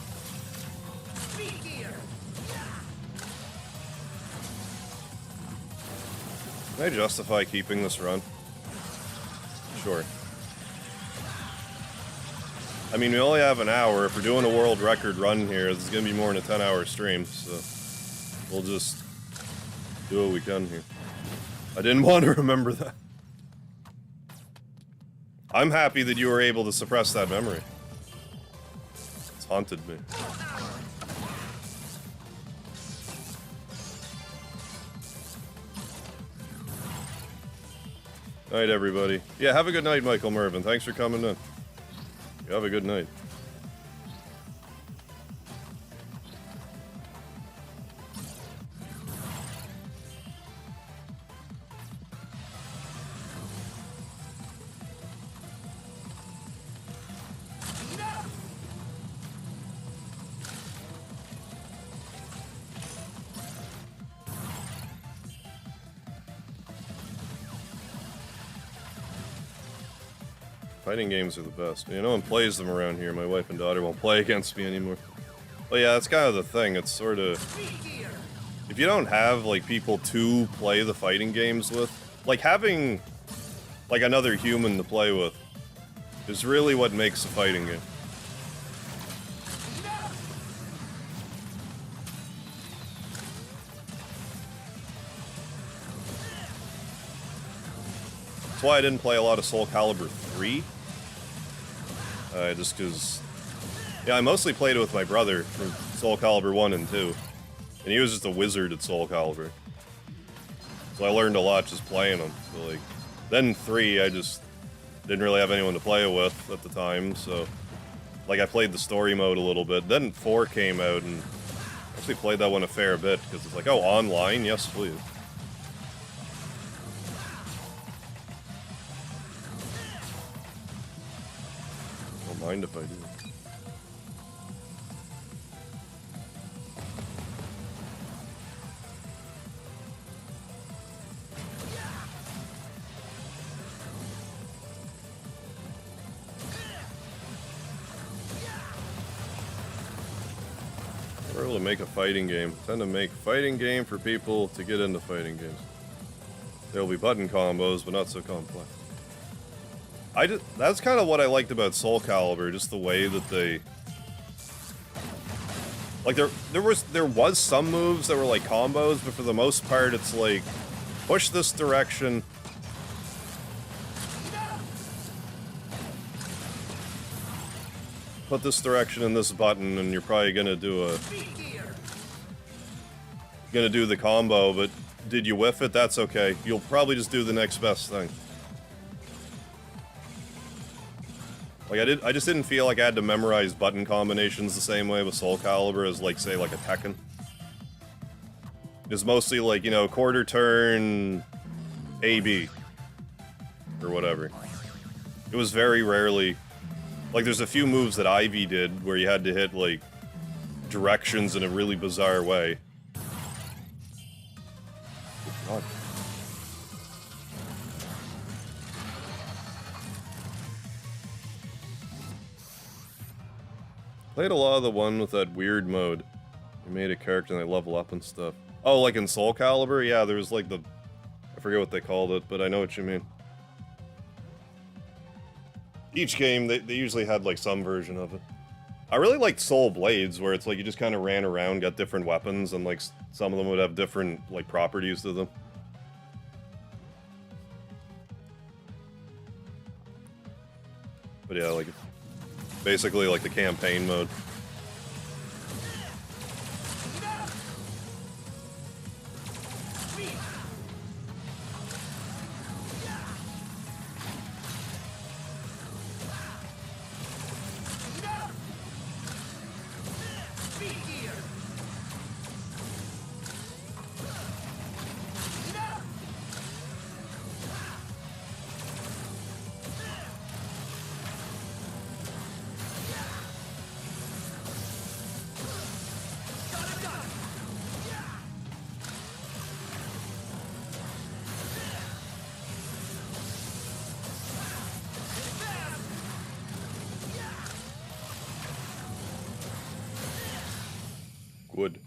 [SPEAKER 1] Can I justify keeping this run? Sure. I mean, we only have an hour. If we're doing a world record run here, this is going to be more than a 10-hour stream, so we'll just do what we can here. I didn't want to remember that. I'm happy that you were able to suppress that memory. It's haunted me. Night, everybody. Yeah, have a good night, Michael Mervin. Thanks for coming in. You have a good night. Fighting games are the best. No one plays them around here. My wife and daughter won't play against me anymore. But yeah, that's kind of the thing. It's sort of... If you don't have, like, people to play the fighting games with, like, having, like, another human to play with is really what makes a fighting game. That's why I didn't play a lot of Soul Calibur 3. Just because... Yeah, I mostly played it with my brother from Soul Calibur 1 and 2. And he was just a wizard at Soul Calibur. So I learned a lot just playing them. So, like, then 3, I just didn't really have anyone to play it with at the time, so... Like, I played the story mode a little bit. Then 4 came out, and I actually played that one a fair bit, because it's like, oh, online? Yes, please. Don't mind if I do. We're able to make a fighting game. Tend to make fighting game for people to get into fighting games. There'll be button combos, but not so complex. That's kind of what I liked about Soul Calibur, just the way that they... Like, there was some moves that were like combos, but for the most part it's like, push this direction. Put this direction in this button, and you're probably gonna do the combo, but did you whiff it? That's okay. You'll probably just do the next best thing. Like, I just didn't feel like I had to memorize button combinations the same way with Soul Calibur as, like, say, like a Tekken. It was mostly like, quarter turn AB. Or whatever. It was very rarely... Like, there's a few moves that Ivy did where you had to hit, like, directions in a really bizarre way. God. Played a lot of the one with that weird mode. You made a character and they level up and stuff. Oh, like in Soul Calibur? Yeah, there was like the... I forget what they called it, but I know what you mean. Each game, they usually had like some version of it. I really liked Soul Blades, where it's like you just kind of ran around, got different weapons, and like some of them would have different like properties to them. But yeah, like... Basically like the campaign mode. Good.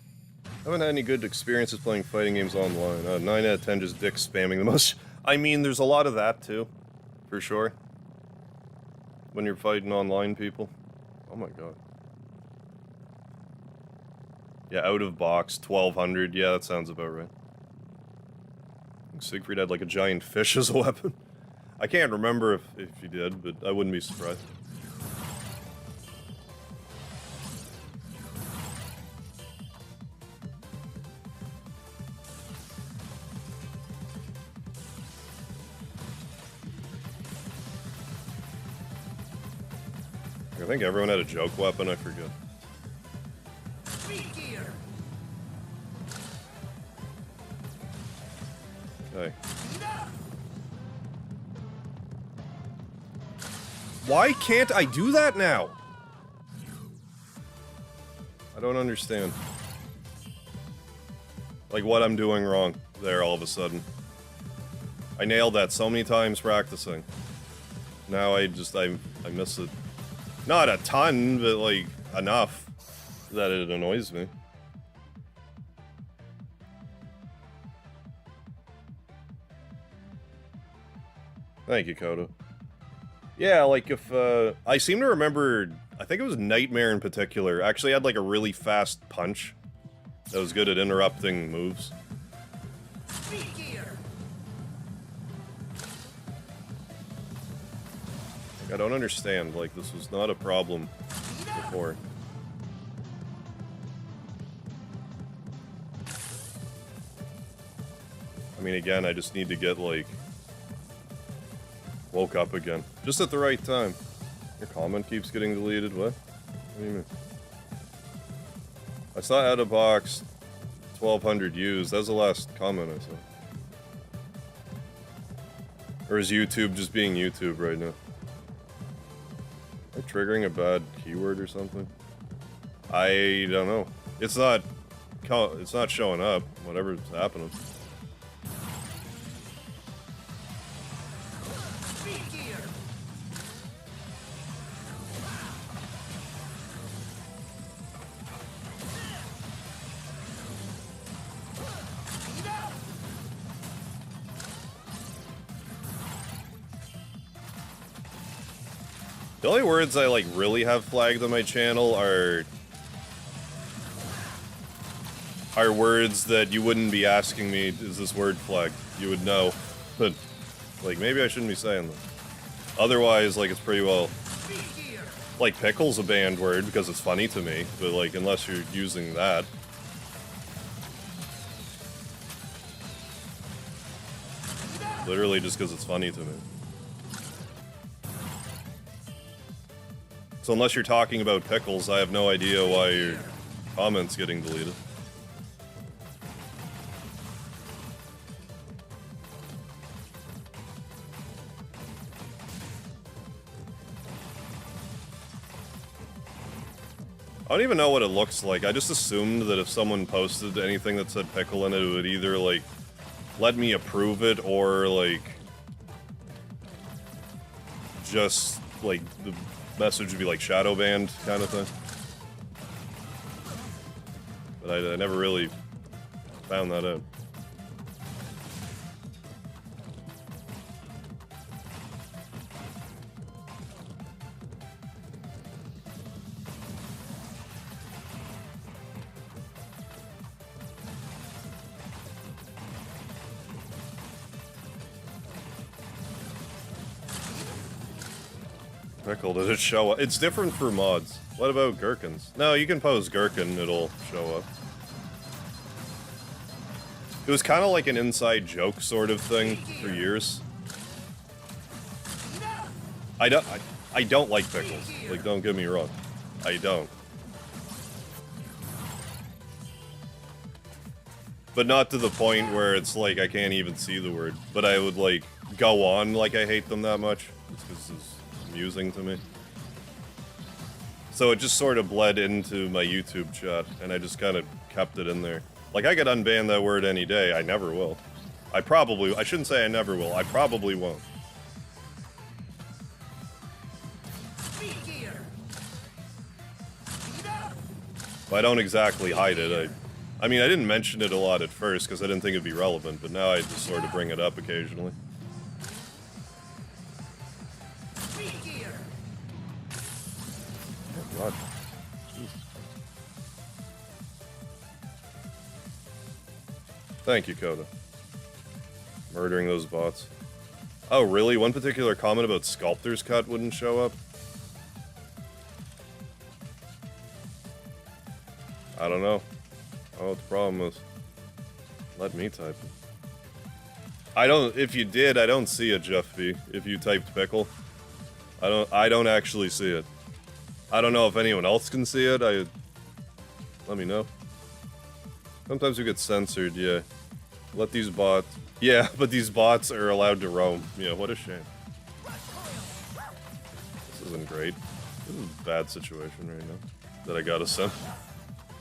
[SPEAKER 1] I haven't had any good experiences playing fighting games online. 9 out of 10 just dick spamming the most. I mean, there's a lot of that too. For sure. When you're fighting online people. Oh my god. Yeah, out of box, 1200. Yeah, that sounds about right. I think Siegfried had like a giant fish as a weapon. I can't remember if he did, but I wouldn't be surprised. I think everyone had a joke weapon, I forget. Okay. Why can't I do that now? I don't understand. Like what I'm doing wrong there all of a sudden. I nailed that so many times practicing. now I miss it. Not a ton, but like enough that it annoys me. Thank you, Kodo. Yeah, like if, I seem to remember, I think it was Nightmare in particular, actually had like a really fast punch that was good at interrupting moves. Like, I don't understand, like this was not a problem before. I mean, again, I just need to get like woke up again. Just at the right time. Your comment keeps getting deleted, what? What do you mean? I saw out of box 1200 views. That was the last comment I saw. Or is YouTube just being YouTube right now? Am I triggering a bad keyword or something? I don't know. It's not showing up, whatever's happening. The only words I like really have flagged on my channel are words that you wouldn't be asking me, is this word flagged? You would know. But like maybe I shouldn't be saying them. Otherwise, like it's pretty well, like pickle's a banned word because it's funny to me, but like unless you're using that. Literally just because it's funny to me. So unless you're talking about pickles, I have no idea why your comment's getting deleted. I don't even know what it looks like. I just assumed that if someone posted anything that said pickle in it, it would either like let me approve it or like just like the message would be like shadow banned kind of thing. But I never really found that out. Pickle, did it show up? It's different for mods. What about gherkins? No, you can pose gherkin, it'll show up. It was kind of like an inside joke sort of thing for years. I don't like pickles. Like, don't get me wrong. I don't. But not to the point where it's like I can't even see the word. But I would like go on like I hate them that much. Just because it's amusing to me. So it just sort of bled into my YouTube chat, and I just kind of kept it in there. Like, I could unban that word any day. I never will. I shouldn't say I never will. I probably won't. But I don't exactly hide it. I mean, I didn't mention it a lot at first because I didn't think it'd be relevant, but now I just sort of bring it up occasionally. God. Thank you, Coda. Murdering those bots. Oh, really? One particular comment about Sculptor's Cut wouldn't show up? I don't know. Oh, what the problem is. Let me type it. If you did, I don't see it, Jeff B. If you typed pickle. I don't actually see it. I don't know if anyone else can see it. Let me know. Sometimes we get censored, yeah. Let these bots... Yeah, but these bots are allowed to roam. Yeah, what a shame. This isn't great. This is a bad situation right now. That I gotta send.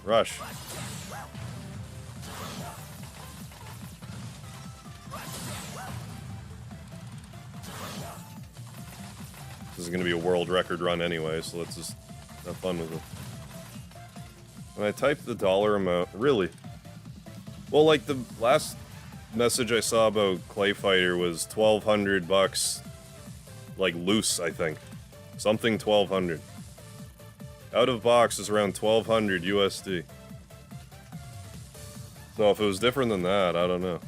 [SPEAKER 1] Rush. This is gonna be a world record run anyway, so let's just have fun with it. When I type the dollar amount, really? Well, like the last message I saw about Clay Fighter was $1,200, like loose, I think. Something 1,200. Out of box is around 1,200 USD. So if it was different than that, I don't know.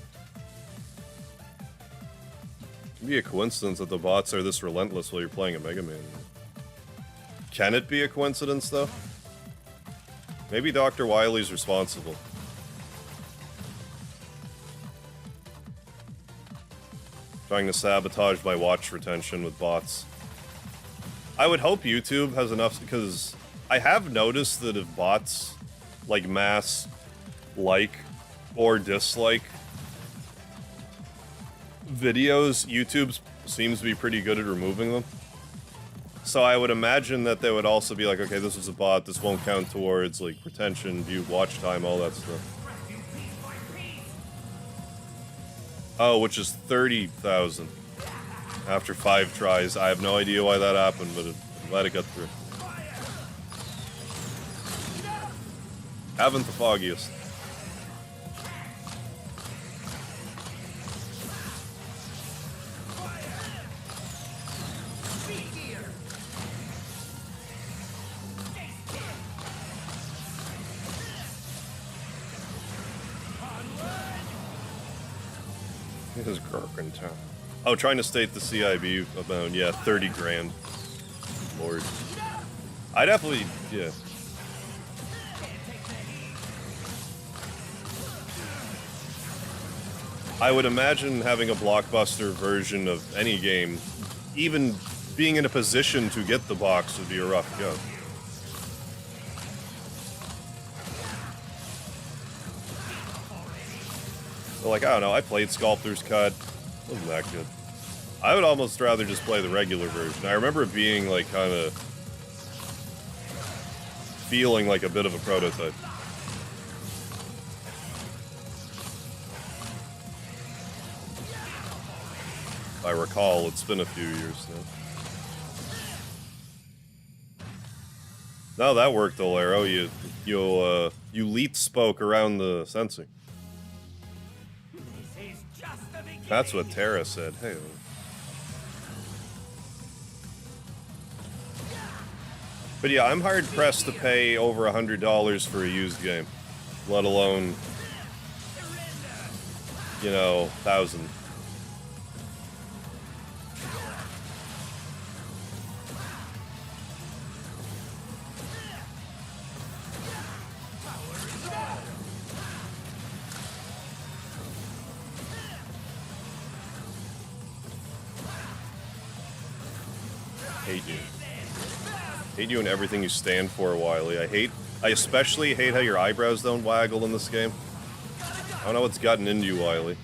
[SPEAKER 1] It'd be a coincidence that the bots are this relentless while you're playing a Mega Man. Can it be a coincidence, though? Maybe Dr. Wily's responsible. Trying to sabotage my watch retention with bots. I would hope YouTube has enough, because I have noticed that if bots, like, mass like or dislike videos, YouTube seems to be pretty good at removing them. So I would imagine that they would also be like, okay, this was a bot, this won't count towards, like, retention, view, watch time, all that stuff. Oh, which is 30,000 after 5 tries. I have no idea why that happened, but I'm glad it got through. Haven't the foggiest. This is Gurkentown. Oh, trying to state the CIB amount, yeah, 30 grand. Lord. I definitely, yeah. I would imagine having a blockbuster version of any game, even being in a position to get the box would be a rough go. So like, I don't know, I played Sculptor's Cut. Wasn't that good. I would almost rather just play the regular version. I remember it being like kind of feeling like a bit of a prototype. If I recall, it's been a few years now. No, that worked, Olero. You leet spoke around the sensor. That's what Tara said. Hey. But yeah, I'm hard pressed to pay over $100 for a used game, let alone, you know, 1,000. Hate you. Hate you and everything you stand for, Wily. I especially hate how your eyebrows don't waggle in this game. I don't know what's gotten into you, Wily.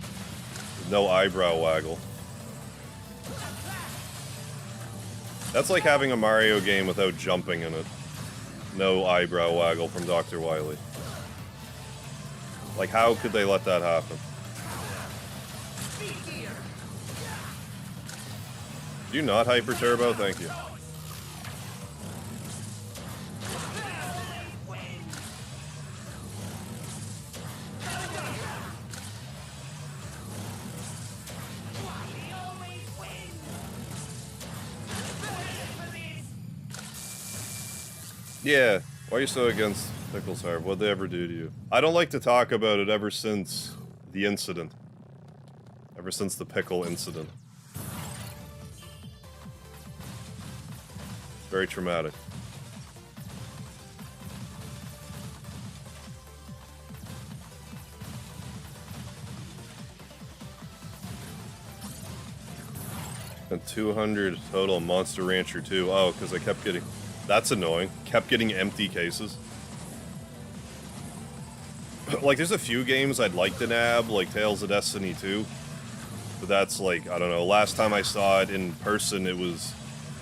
[SPEAKER 1] There's no eyebrow waggle. That's like having a Mario game without jumping in it. No eyebrow waggle from Dr. Wily. Like, how could they let that happen? Do you not Hyper Turbo? Thank you. Yeah, why are you so against Pickles Harv? What'd they ever do to you? I don't like to talk about it ever since the incident. Ever since the pickle incident. Very traumatic. And 200 total Monster Rancher 2. Oh, because I kept getting... That's annoying. Kept getting empty cases. Like, there's a few games I'd like to nab, like Tales of Destiny 2. But that's like, I don't know, last time I saw it in person, it was...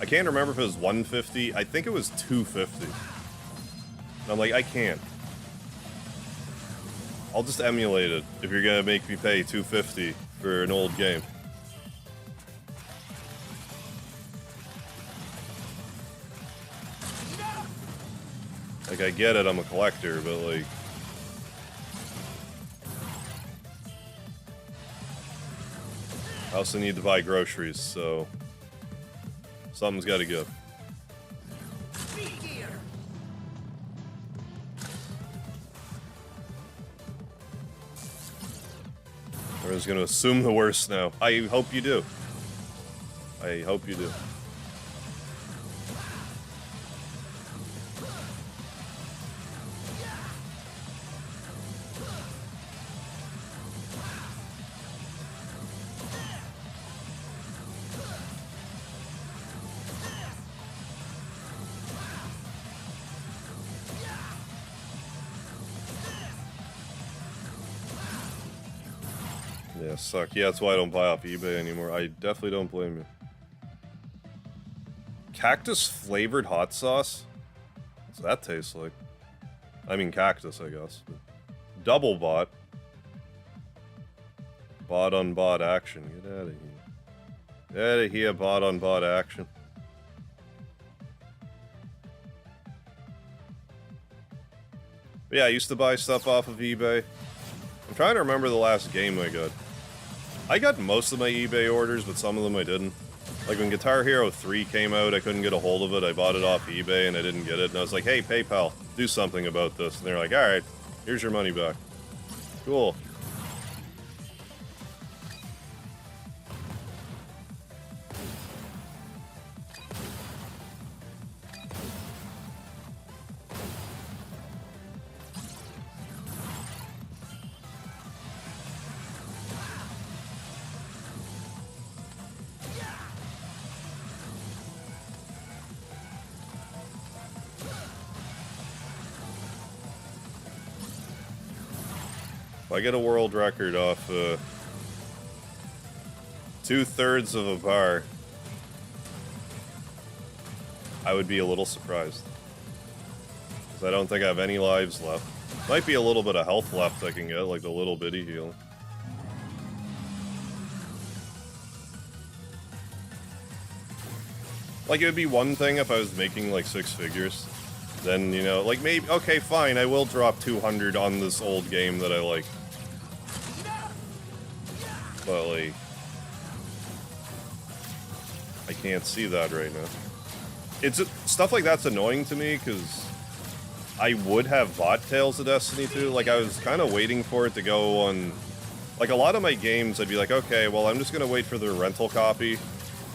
[SPEAKER 1] I can't remember if it was 150. I think it was 250. And I'm like, I can't. I'll just emulate it if you're gonna make me pay 250 for an old game. Like, I get it, I'm a collector, but like... I also need to buy groceries, so... something's gotta give. Everyone's gonna assume the worst now. I hope you do. I hope you do. Yeah, suck. Yeah, that's why I don't buy off eBay anymore. I definitely don't blame you. Cactus flavored hot sauce? What's that taste like? I mean cactus, I guess. Double bot. Bot on bot action. Get out of here. Get out of here, bot on bot action. But yeah, I used to buy stuff off of eBay. I'm trying to remember the last game I got. I got most of my eBay orders, but some of them I didn't. Like when Guitar Hero 3 came out, I couldn't get a hold of it. I bought it off eBay and I didn't get it. And I was like, hey, PayPal, do something about this. And they're like, alright, here's your money back. Cool. If I get a world record off 2/3 of a bar, I would be a little surprised. Because I don't think I have any lives left. Might be a little bit of health left I can get, like the little bitty heal. Like, it would be one thing if I was making, like, 6 figures. Then, you know, like, maybe, okay, fine, I will drop 200 on this old game that I like. But, like, I can't see that right now. It's, stuff like that's annoying to me, because I would have bought Tales of Destiny 2. Like, I was kind of waiting for it to go on... Like, a lot of my games, I'd be like, okay, well, I'm just going to wait for the rental copy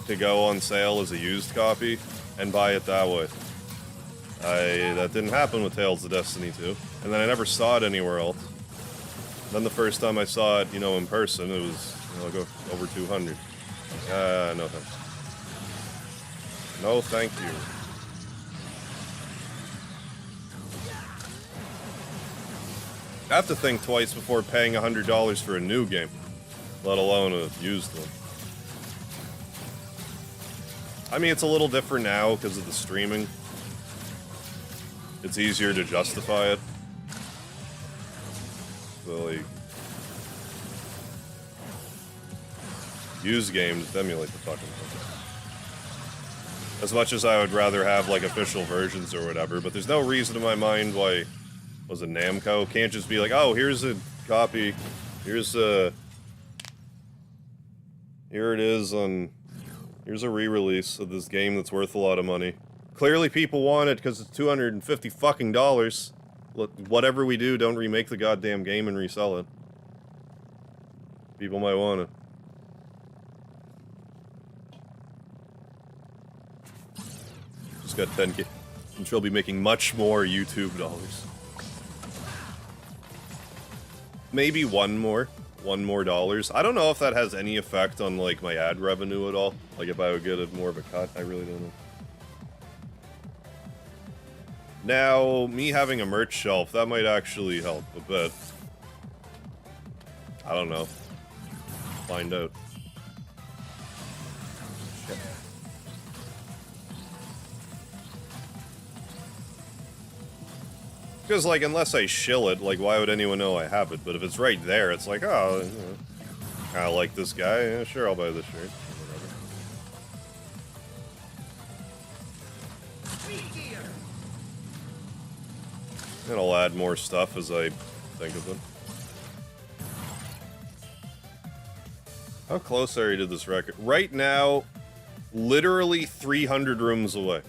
[SPEAKER 1] to go on sale as a used copy, and buy it that way. That didn't happen with Tales of Destiny 2, and then I never saw it anywhere else. Then the first time I saw it, you know, in person, it was, you know, over 200. No thanks. No thank you. I have to think twice before paying $100 for a new game, let alone a used one. I mean, it's a little different now because of the streaming. It's easier to justify it. So, like, used games emulate the fucking thing. As much as I would rather have, like, official versions or whatever, but there's no reason in my mind why, was it Namco? Can't just be like, oh, here's a copy, here's a... Here it is on... Here's a re-release of this game that's worth a lot of money. Clearly people want it because it's $250 fucking dollars. Whatever we do, don't remake the goddamn game and resell it. People might want it. Just got 10K. I'm sure I'll be making much more YouTube dollars. Maybe one more dollars. I don't know if that has any effect on, like, my ad revenue at all. Like, if I would get more of a cut, I really don't know. Now, me having a merch shelf, that might actually help a bit. I don't know. Find out. Because, like, unless I shill it, like, why would anyone know I have it? But if it's right there, it's like, oh, you know, I like this guy. Yeah, sure, I'll buy this shirt. And I'll add more stuff as I think of them. How close are you to this record? Right now, literally 300 rooms away.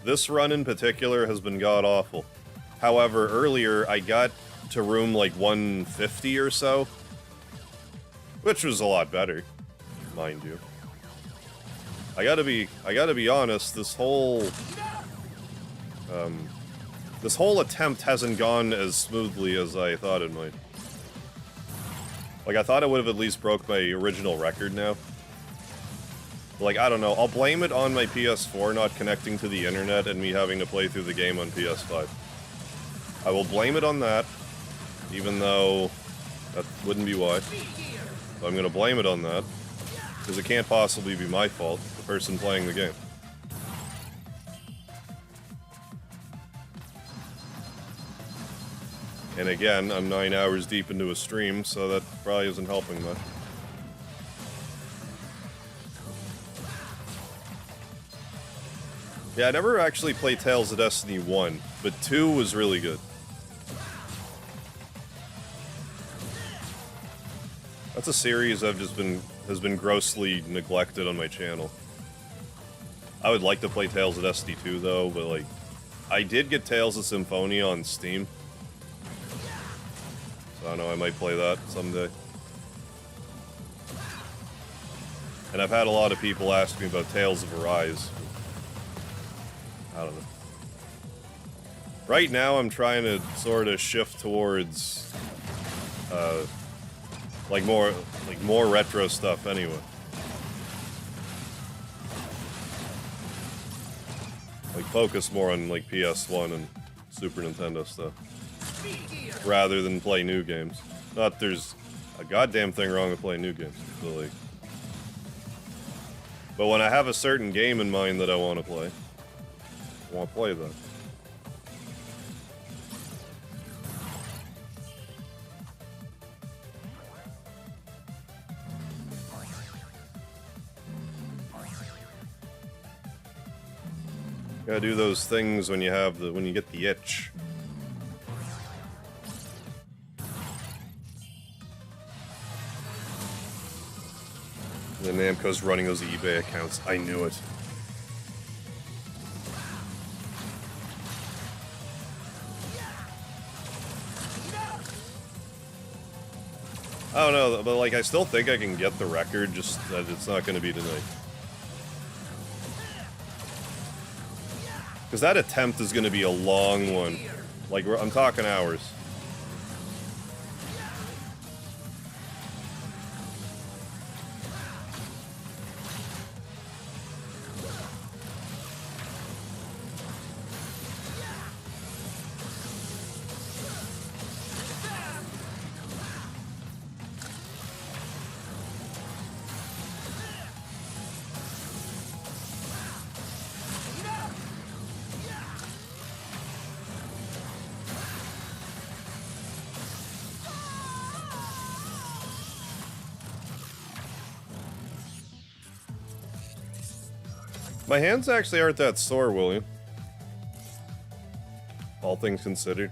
[SPEAKER 1] This run in particular has been god-awful. However, earlier I got to room like 150 or so, which was a lot better, mind you. I gotta be honest, this whole attempt hasn't gone as smoothly as I thought it might. Like, I thought I would have at least broke my original record now. Like, I don't know, I'll blame it on my PS4 not connecting to the internet and me having to play through the game on PS5. I will blame it on that, even though that wouldn't be why. So I'm gonna blame it on that, because it can't possibly be my fault, the person playing the game. And again, I'm 9 hours deep into a stream, so that probably isn't helping much. Yeah, I never actually played Tales of Destiny 1, but 2 was really good. That's a series has been grossly neglected on my channel. I would like to play Tales of Destiny 2 though, but like, I did get Tales of Symphonia on Steam. So I don't know, I might play that someday. And I've had a lot of people ask me about Tales of Arise. I don't know. Right now I'm trying to sort of shift towards more retro stuff anyway. Like focus more on like PS1 and Super Nintendo stuff. Rather than play new games. Not there's a goddamn thing wrong with playing new games, but like. But when I have a certain game in mind that I want to play, I want to play that. Gotta do those things when you get the itch. The Namco's running those eBay accounts. I knew it. I don't know, but like I still think I can get the record, just that it's not going to be tonight. Because that attempt is going to be a long one. Like, I'm talking hours. My hands actually aren't that sore, William. All things considered.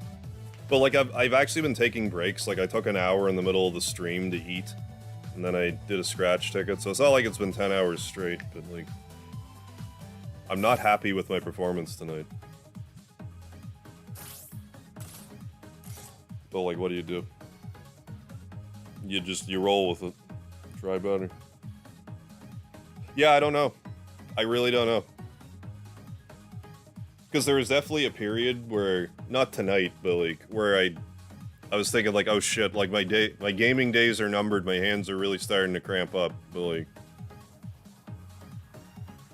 [SPEAKER 1] But like, I've actually been taking breaks. Like, I took an hour in the middle of the stream to eat. And then I did a scratch ticket. So it's not like it's been 10 hours straight. But like, I'm not happy with my performance tonight. But like, what do? You roll with it. Try better. Yeah, I don't know. I really don't know. Because there was definitely a period where, not tonight, but like, where I was thinking like, oh shit, like my gaming days are numbered, my hands are really starting to cramp up, but like,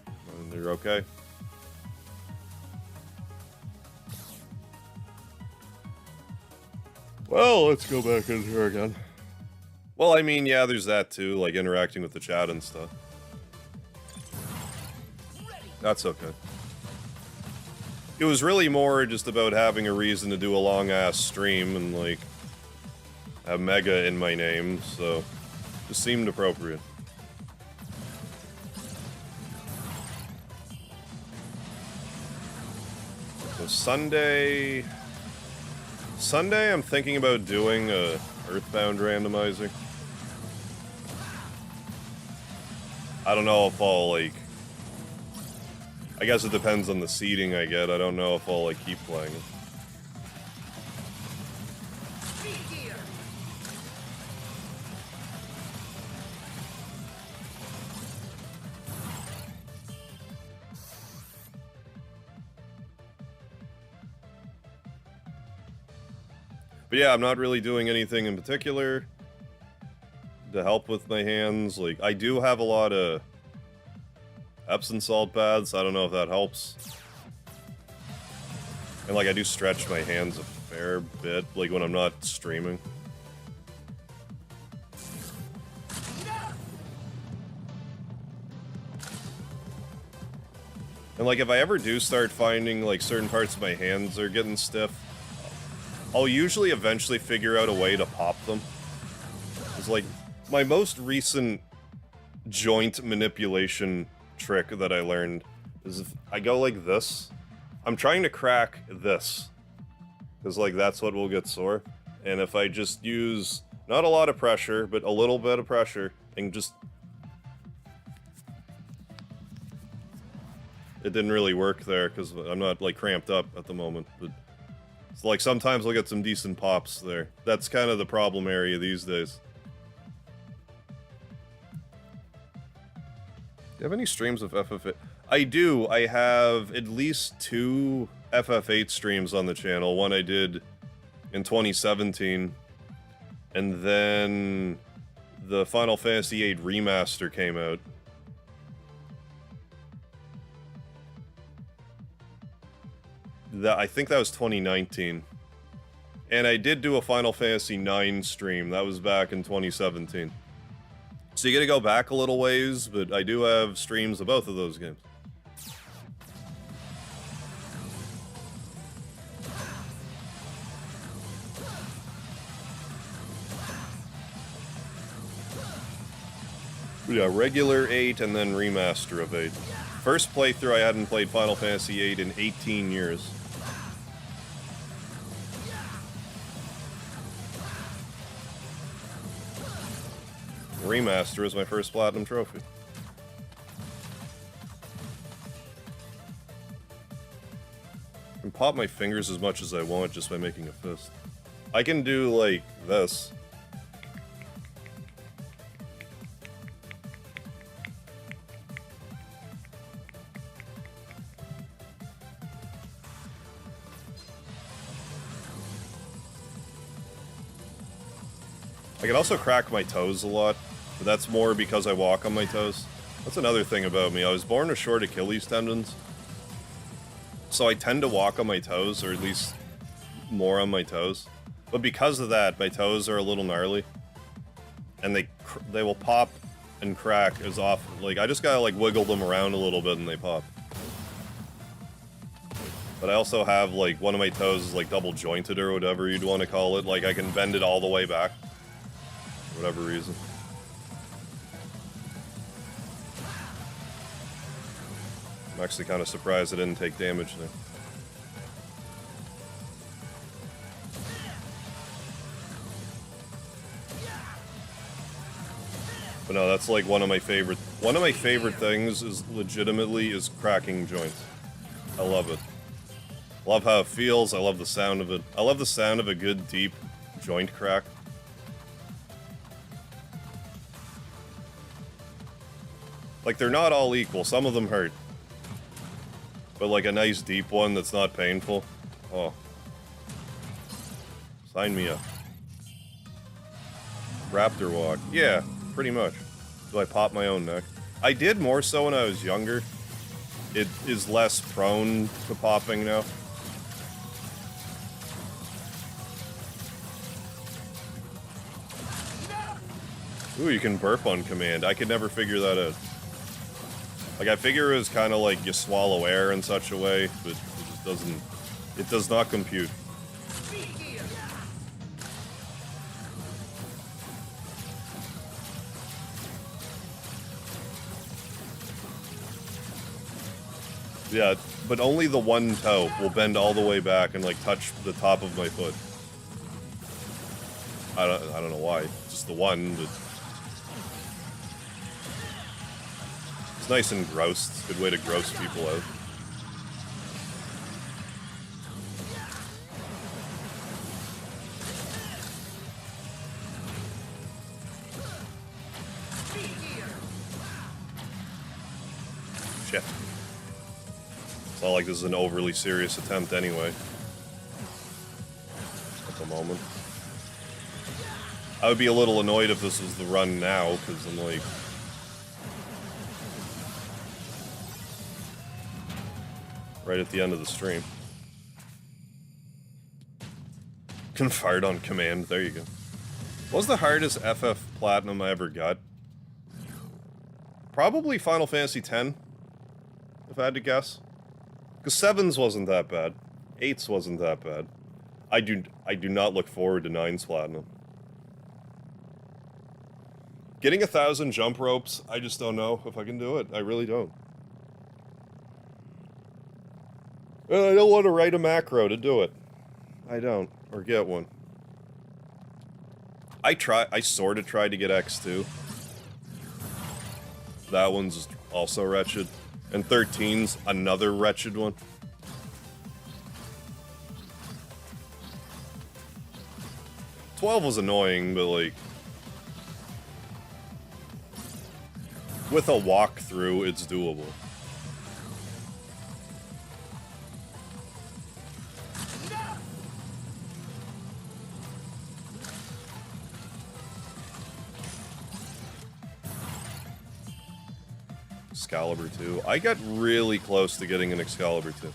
[SPEAKER 1] and they're okay. Well, let's go back in here again. Well, I mean, yeah, there's that too, like interacting with the chat and stuff. That's okay. It was really more just about having a reason to do a long-ass stream and, like, have Mega in my name, so just seemed appropriate. So Sunday... Sunday, I'm thinking about doing a Earthbound randomizer. I don't know if I'll, like... I guess it depends on the seeding I get. I don't know if I'll, like, keep playing it. But yeah, I'm not really doing anything in particular to help with my hands. Like, I do have a lot of Epsom salt baths. I don't know if that helps. And, like, I do stretch my hands a fair bit, like, when I'm not streaming. And, like, if I ever do start finding, like, certain parts of my hands are getting stiff, I'll usually eventually figure out a way to pop them. It's like, my most recent joint manipulation trick that I learned is if I go like this, I'm trying to crack this. Because, like, that's what will get sore. And if I just use, not a lot of pressure, but a little bit of pressure, and just... It didn't really work there, because I'm not, like, cramped up at the moment, but... So, like, sometimes I'll get some decent pops there. That's kind of the problem area these days. Do you have any streams of FF8? I do. I have at least 2 FF8 streams on the channel. One I did in 2017. And then the Final Fantasy VIII Remaster came out. I think that was 2019. And I did do a Final Fantasy IX stream. That was back in 2017. So you gotta go back a little ways, but I do have streams of both of those games. Yeah, regular 8 and then remaster of 8. First playthrough I hadn't played Final Fantasy VIII in 18 years. Remaster is my first platinum trophy. I can pop my fingers as much as I want just by making a fist. I can do, like, this. I can also crack my toes a lot, but that's more because I walk on my toes. That's another thing about me. I was born with short Achilles tendons, so I tend to walk on my toes, or at least more on my toes. But because of that, my toes are a little gnarly, and they will pop and crack as often. Like, I just gotta, like, wiggle them around a little bit and they pop. But I also have, like, one of my toes is, like, double jointed or whatever you'd want to call it. Like, I can bend it all the way back. For whatever reason. I'm actually kind of surprised I didn't take damage there. But no, that's like one of my favorite things is legitimately cracking joints. I love it. Love how it feels, I love the sound of it. I love the sound of a good deep joint crack. Like, they're not all equal, some of them hurt. But like a nice deep one that's not painful. Oh. Sign me up. Raptor walk. Yeah, pretty much. Do I pop my own neck? I did more so when I was younger. It is less prone to popping now. Ooh, you can burp on command. I could never figure that out. Like, I figure it was kind of like you swallow air in such a way, but it just doesn't... It does not compute. Yeah, but only the one toe will bend all the way back and, like, touch the top of my foot. I don't know why. Just the one, but it's nice and gross. It's a good way to gross people out. Shit. It's not like this is an overly serious attempt anyway. At the moment. I would be a little annoyed if this was the run now, because I'm like... right at the end of the stream. Fired on command, there you go. What was the hardest FF Platinum I ever got? Probably Final Fantasy X, if I had to guess. Because 7's wasn't that bad. 8's wasn't that bad. I do not look forward to 9's Platinum. Getting 1,000 jump ropes, I just don't know if I can do it. I really don't. And I don't want to write a macro to do it. I don't. Or get one. I sort of tried to get X2. That one's also wretched. And 13's another wretched one. '12 was annoying, but like... with a walkthrough, it's doable. Excalibur 2. I got really close to getting an Excalibur 2.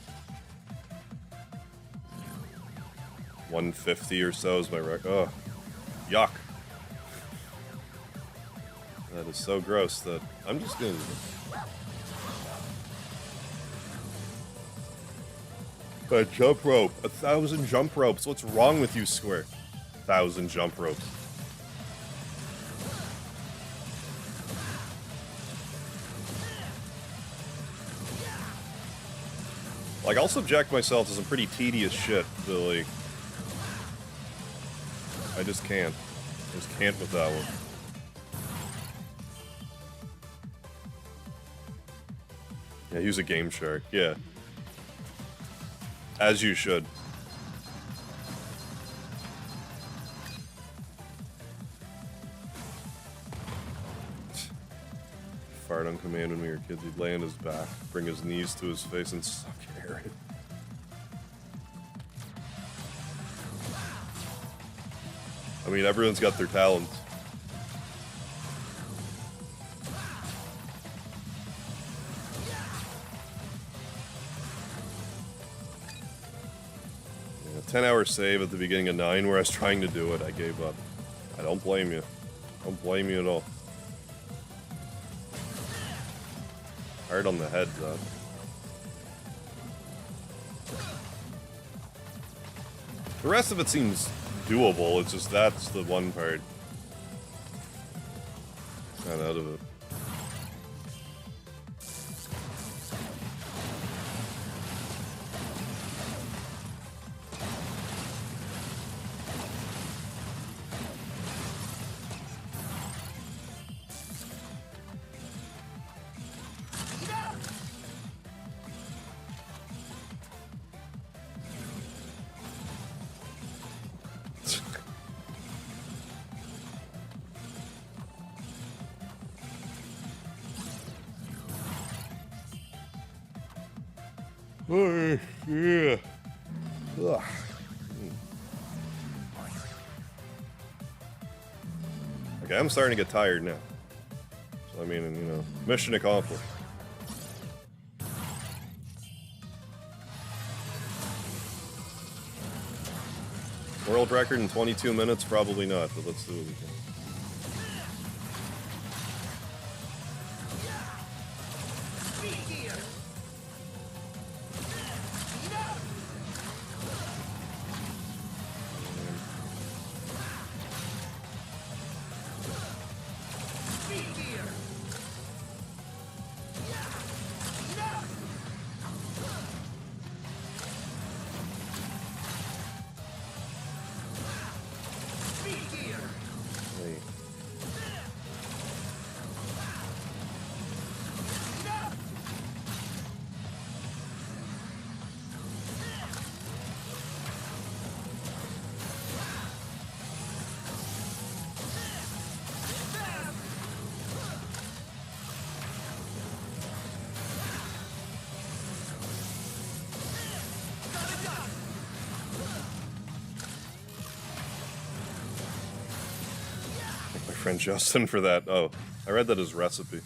[SPEAKER 1] 150 or so is my record. Oh, yuck. That is so gross that I'm just gonna... A jump rope. 1,000 jump ropes. What's wrong with you, Square? 1,000 jump ropes. Like, I'll subject myself to some pretty tedious shit, but, like... I just can't. I just can't with that one. Yeah, use a Game Shark, yeah. As you should. Fart on command when we were kids. He'd lay on his back, bring his knees to his face, and suck air. I mean, everyone's got their talents. Yeah, 10-hour save at the beginning of 9 where I was trying to do it. I gave up. I don't blame you. I don't blame you at all. Hard on the head, though. The rest of it seems doable, it's just that's the one part. Not out of it. Yeah. Ugh. Okay, I'm starting to get tired now. So I mean, you know, mission accomplished. World record in 22 minutes? Probably not, but let's do what we can. friend Justin for that. Oh, I read that as recipe.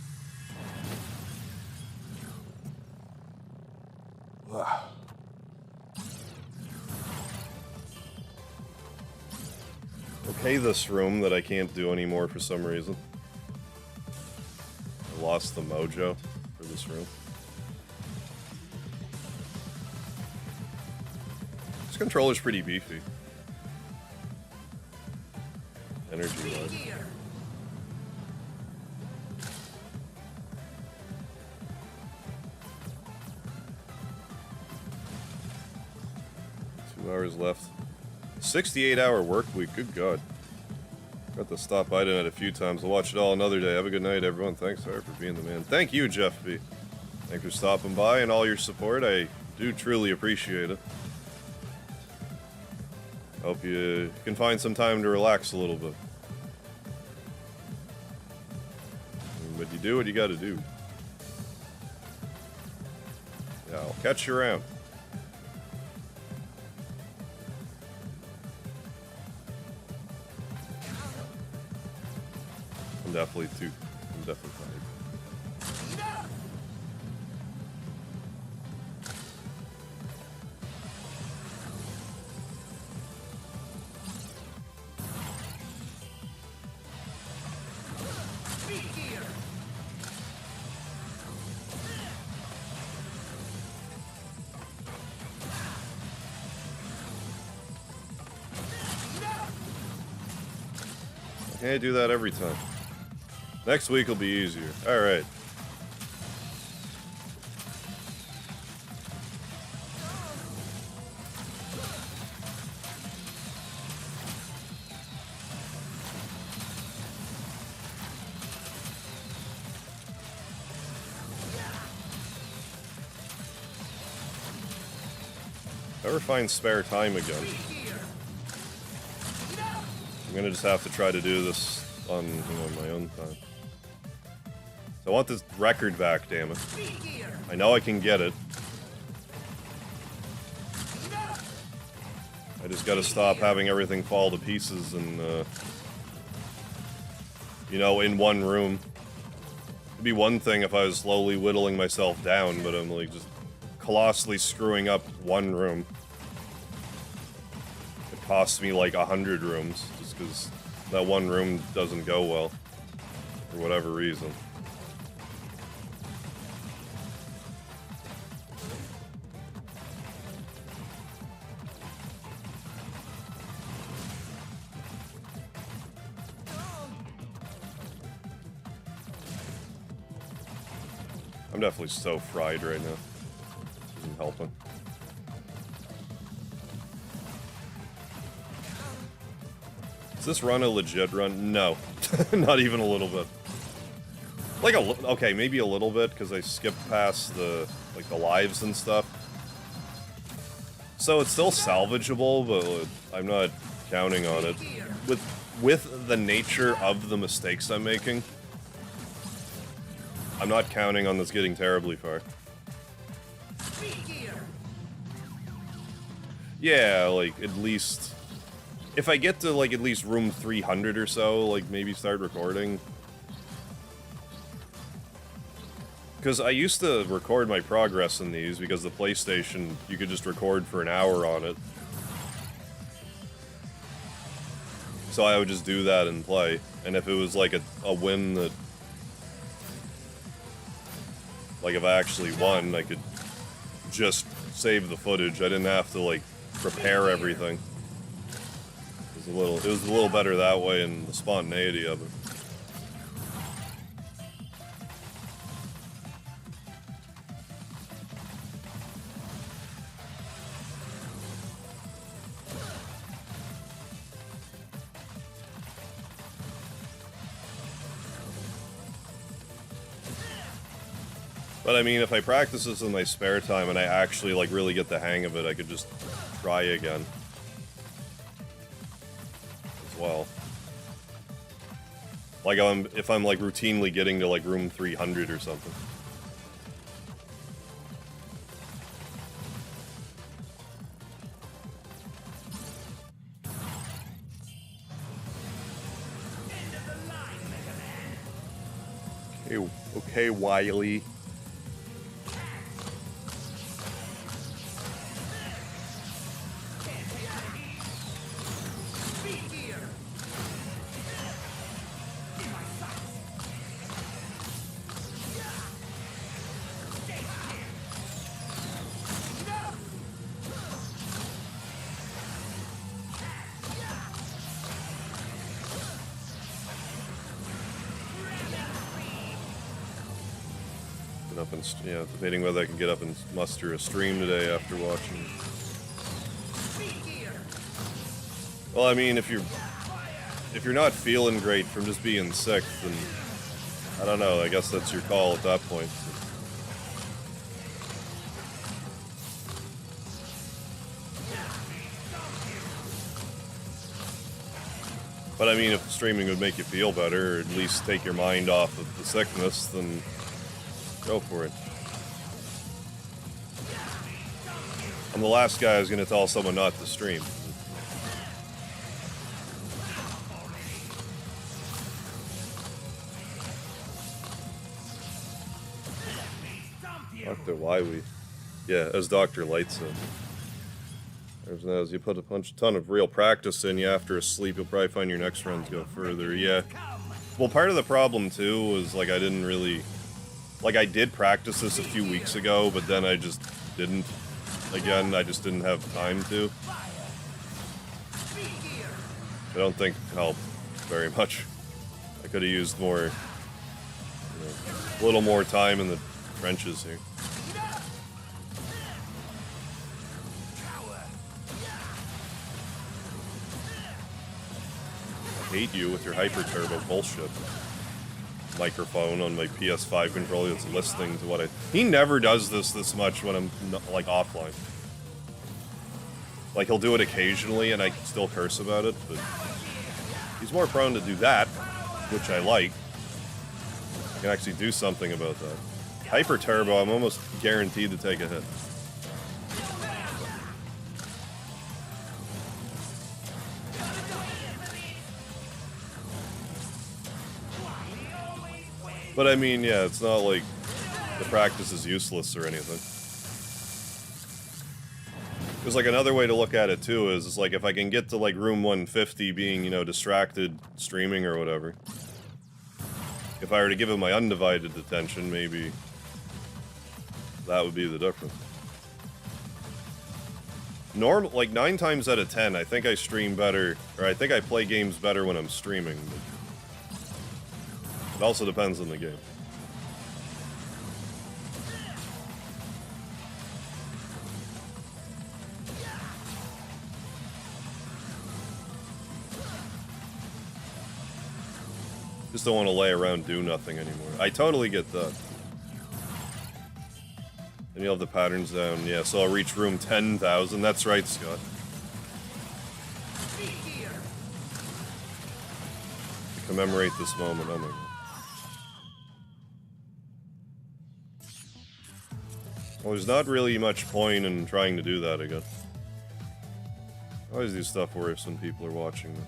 [SPEAKER 1] Okay, this room that I can't do anymore for some reason. I lost the mojo for this room. This controller's pretty beefy. Energy-wise. 2 hours left. 68-hour work week, good god. Got to stop by tonight a few times. I'll watch it all another day. Have a good night, everyone. Thanks, sorry for being the man. Thank you, Jeff B. Thanks for stopping by and all your support. I do truly appreciate it. Hope you can find some time to relax a little bit. But you do what you gotta do. Yeah, I'll catch you around. I'm definitely tired. I can't do that every time. Next week will be easier. Alright. Never find spare time again. I'm gonna just have to try to do this on my own time. So I want this record back, damn it. I know I can get it. I just gotta stop having everything fall to pieces and, you know, in one room. It'd be one thing if I was slowly whittling myself down, but I'm like just colossally screwing up one room. It costs me like 100 rooms, just because that one room doesn't go well. For whatever reason. I'm definitely so fried right now. Isn't helping. Is this run a legit run? No. Not even a little bit. Like okay, maybe a little bit, because I skipped past the, like, the lives and stuff. So it's still salvageable, but I'm not counting on it. With the nature of the mistakes I'm making, I'm not counting on this getting terribly far. Yeah, like, at least... If I get to, like, at least room 300 or so, like, maybe start recording. Because I used to record my progress in these, because the PlayStation, you could just record for an hour on it. So I would just do that and play. And if it was, like, a win that... Like, if I actually won, I could just save the footage. I didn't have to, like, prepare everything. It was a little better that way, and the spontaneity of it. But I mean, if I practice this in my spare time and I actually, like, really get the hang of it, I could just try again. As well. Like, if I'm, like, routinely getting to, like, room 300 or something. Okay, Wiley. Up and yeah, debating whether I can get up and muster a stream today after watching. Well, I mean, if you're not feeling great from just being sick, then I don't know. I guess that's your call at that point. But I mean, if streaming would make you feel better, or at least take your mind off of the sickness, then go for it. I'm the last guy who's gonna tell someone not to stream. Dr. Wiley. Yeah, as Dr. Light said. As you put a ton of real practice in, you after a sleep, you'll probably find your next runs go further. Yeah. Well, part of the problem too was like I didn't really. Like, I did practice this a few weeks ago, but then I just didn't. Again, I just didn't have time to. I don't think it helped very much. I could have used more, a little more time in the trenches here. I hate you with your hyper turbo bullshit. Microphone on my PS5 controller that's listening to what I... He never does this much when I'm, like, offline. Like, he'll do it occasionally, and I still curse about it, but... He's more prone to do that, which I like. I can actually do something about that. Hyper Turbo, I'm almost guaranteed to take a hit. But I mean, yeah, it's not like the practice is useless or anything. Because, like, another way to look at it, too, is like, if I can get to, like, room 150 being, distracted streaming or whatever. If I were to give it my undivided attention, maybe that would be the difference. Like, 9 times out of 10, I think I stream better, or I think I play games better when I'm streaming. It also depends on the game. Just don't want to lay around do nothing anymore. I totally get that. And you'll have the patterns down. Yeah, so I'll reach room 10,000. That's right, Scott. To commemorate this moment. Oh my god. Well, there's not really much point in trying to do that again. I always do stuff where if some people are watching me.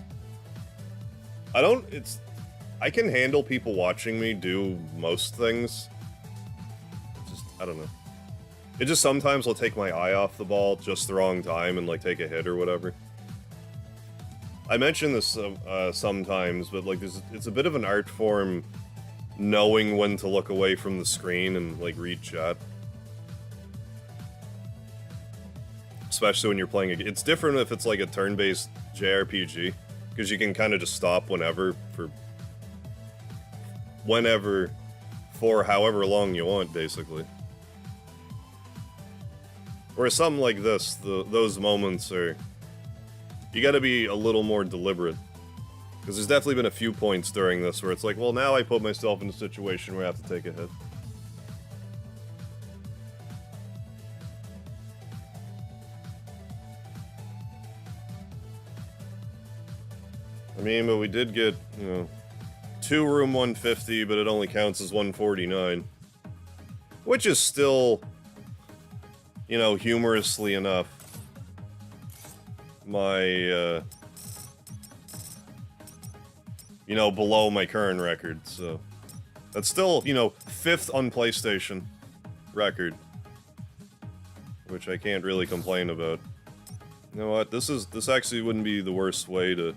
[SPEAKER 1] I can handle people watching me do most things. I don't know. It just sometimes I'll take my eye off the ball just the wrong time and, like, take a hit or whatever. I mention this sometimes, but, like, it's a bit of an art form knowing when to look away from the screen and, like, read chat. Especially when you're playing a game. It's different if it's, like, a turn-based JRPG, because you can kind of just stop whenever for however long you want, basically. Whereas something like this, those moments are... You gotta be a little more deliberate. Because there's definitely been a few points during this where it's like, well, now I put myself in a situation where I have to take a hit. I mean, but we did get, 2 room 150, but it only counts as 149. Which is still, humorously enough, my, below my current record, so... That's still, you know, 5th on PlayStation record. Which I can't really complain about. You know what, this actually wouldn't be the worst way to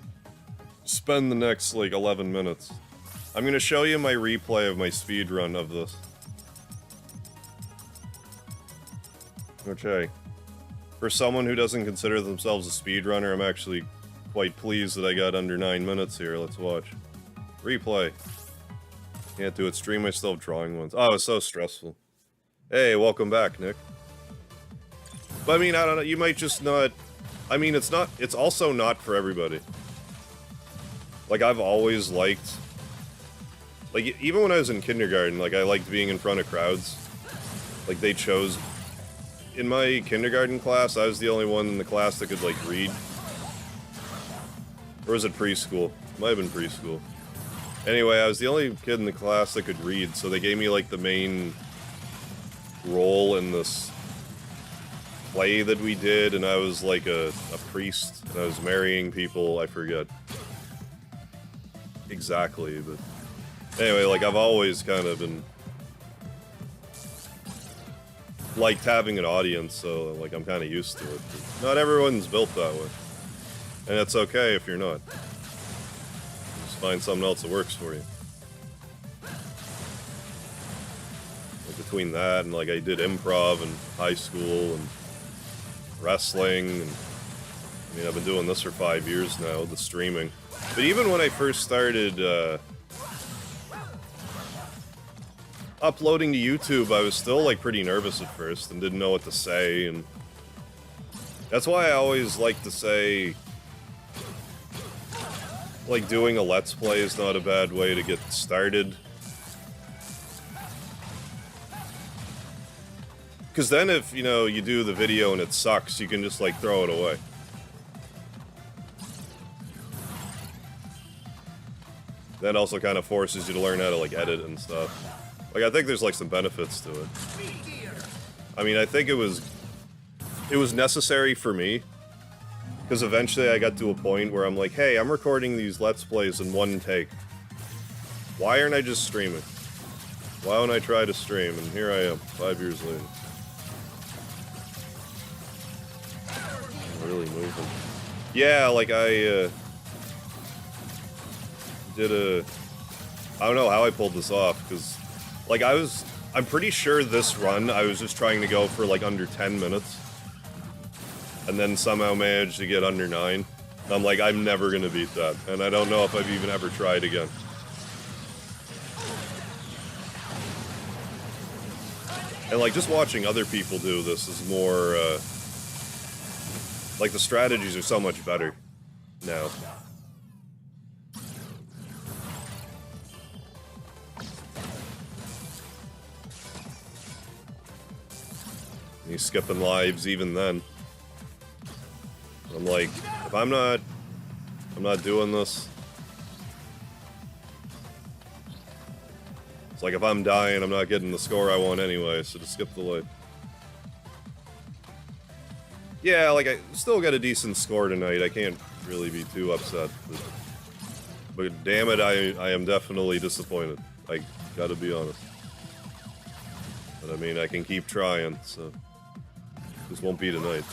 [SPEAKER 1] spend the next, like, 11 minutes. I'm gonna show you my replay of my speedrun of this. Okay. For someone who doesn't consider themselves a speedrunner, I'm actually quite pleased that I got under 9 minutes here. Let's watch. Replay. Can't do it. Stream myself drawing ones. Oh, it's so stressful. Hey, welcome back, Nick. But I mean, I don't know, you might just not... I mean, it's also not for everybody. Like, I've always liked... Like, even when I was in kindergarten, like, I liked being in front of crowds. Like, they chose... In my kindergarten class, I was the only one in the class that could, like, read. Or was it preschool? Might have been preschool. Anyway, I was the only kid in the class that could read, so they gave me, like, the main role in this play that we did, and I was, like, a priest, and I was marrying people, I forget exactly, but... Anyway, like, I've always kind of been... liked having an audience, so, like, I'm kind of used to it. Not everyone's built that way. And it's okay if you're not. Just find something else that works for you. Like, between that and, like, I did improv in high school and wrestling, and I mean, I've been doing this for 5 years now, the streaming. But even when I first started, uploading to YouTube, I was still, like, pretty nervous at first and didn't know what to say, and that's why I always like to say, like, doing a Let's Play is not a bad way to get started. Because then if, you know, you do the video and it sucks, you can just, like, throw it away. That also kind of forces you to learn how to, like, edit and stuff. Like, I think there's, like, some benefits to it. I mean, I think it was necessary for me. Because eventually I got to a point where I'm like, hey, I'm recording these Let's Plays in one take. Why aren't I just streaming? Why don't I try to stream? And here I am, 5 years later. I'm really moving. Yeah, like, I, did a... I don't know how I pulled this off, because... Like, I'm pretty sure this run, I was just trying to go for, like, under 10 minutes. And then somehow managed to get under 9. And I'm like, I'm never gonna beat that. And I don't know if I've even ever tried again. And, like, just watching other people do this is more, like, the strategies are so much better now. He's skipping lives even then. I'm like, if I'm not doing this. It's like if I'm dying, I'm not getting the score I want anyway, so just skip the life. Yeah, like, I still got a decent score tonight. I can't really be too upset. But damn it, I am definitely disappointed. I gotta be honest. But I mean, I can keep trying, so... This won't be tonight.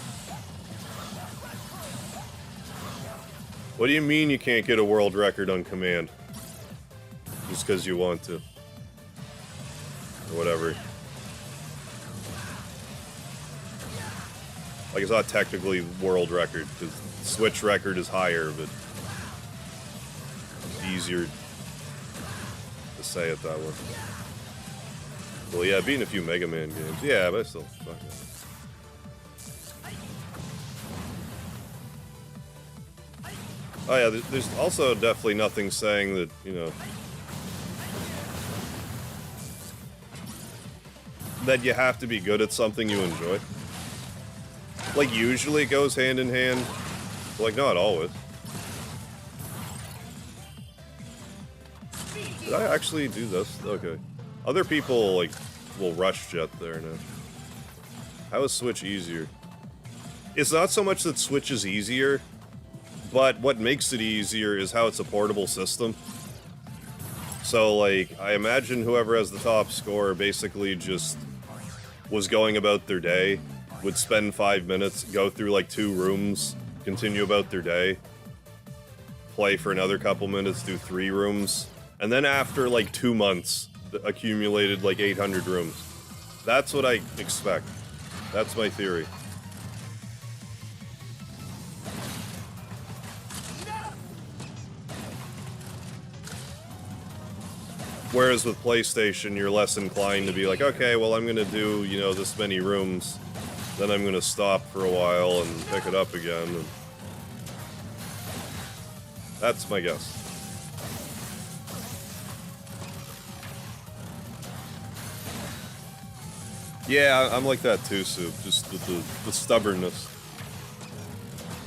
[SPEAKER 1] What do you mean you can't get a world record on command? Just because you want to. Or whatever. Like, it's not technically world record, because Switch record is higher, but... It's easier to say it that way. Well, yeah, beating a few MegaMan games. Yeah, but I still... Fuck it. Oh yeah, there's also definitely nothing saying that, you know, that you have to be good at something you enjoy. Like, usually it goes hand in hand, but, like, not always. Did I actually do this? Okay. Other people, like, will rush jet there now. How is Switch easier? It's not so much that Switch is easier, but what makes it easier is how it's a portable system. So, like, I imagine whoever has the top score basically just was going about their day, would spend 5 minutes, go through, like, 2 rooms, continue about their day, play for another couple minutes, do 3 rooms, and then after, like, 2 months, accumulated, like, 800 rooms. That's what I expect. That's my theory. Whereas with PlayStation, you're less inclined to be like, okay, well, I'm gonna do, you know, this many rooms, then I'm gonna stop for a while and pick it up again. And that's my guess. Yeah, I'm like that too, Soup. Just the stubbornness.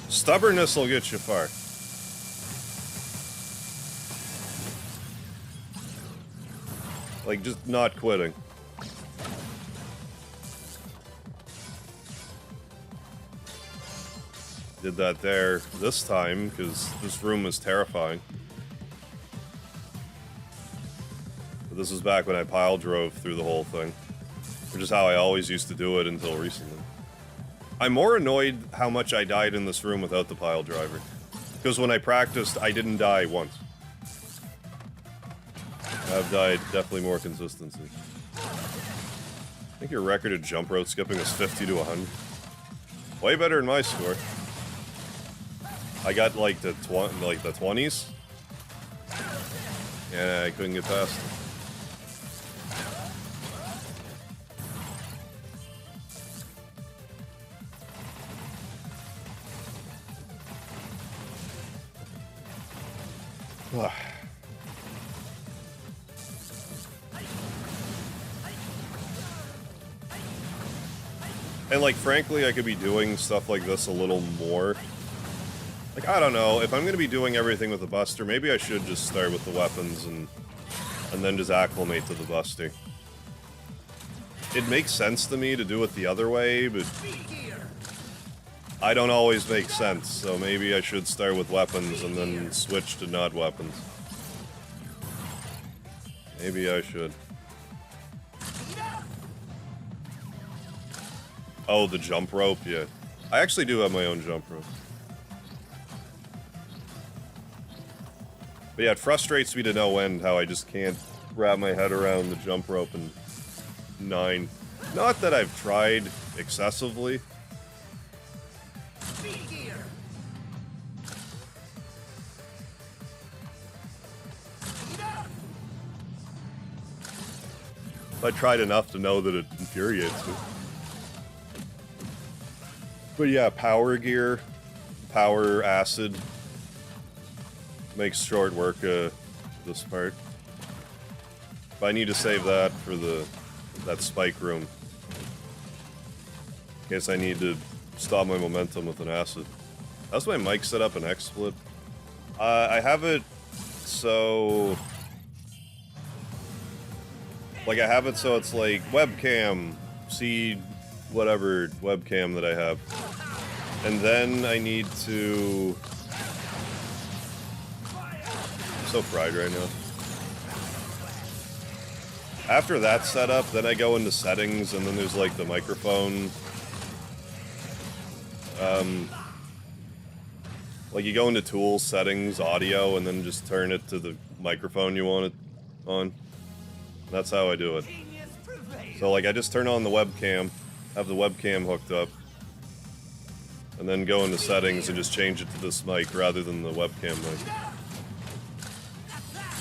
[SPEAKER 1] Stubbornness will get you far. Like, just not quitting. Did that there this time, because this room was terrifying. But this was back when I pile drove through the whole thing. Which is how I always used to do it until recently. I'm more annoyed how much I died in this room without the pile driver. Because when I practiced, I didn't die once. I've died definitely more consistency. I think your record of jump rope skipping is 50 to 100. Way better than my score. I got like the 20s. Yeah, I couldn't get past it. And, like, frankly, I could be doing stuff like this a little more. Like, I don't know, if I'm gonna be doing everything with the Buster, maybe I should just start with the weapons and then just acclimate to the Buster. It makes sense to me to do it the other way, but I don't always make sense, so maybe I should start with weapons and then switch to not weapons. Maybe I should. Oh, the jump rope? Yeah. I actually do have my own jump rope. But yeah, it frustrates me to no end how I just can't wrap my head around the jump rope in 9. Not that I've tried excessively. I tried enough to know that it infuriates me. But yeah, power gear, power acid makes short work of this part. But I need to save that for that spike room. In case I need to stop my momentum with an acid. How's my mic set up in XSplit? I have it so... Like, I have it so it's like webcam, see whatever webcam that I have. And then I need to... I'm so fried right now. After that's set up, then I go into settings, and then there's like the microphone. Like you go into tools, settings, audio, and then just turn it to the microphone you want it on. That's how I do it. So like I just turn on the webcam, have the webcam hooked up, and then go into settings and just change it to this mic rather than the webcam mic.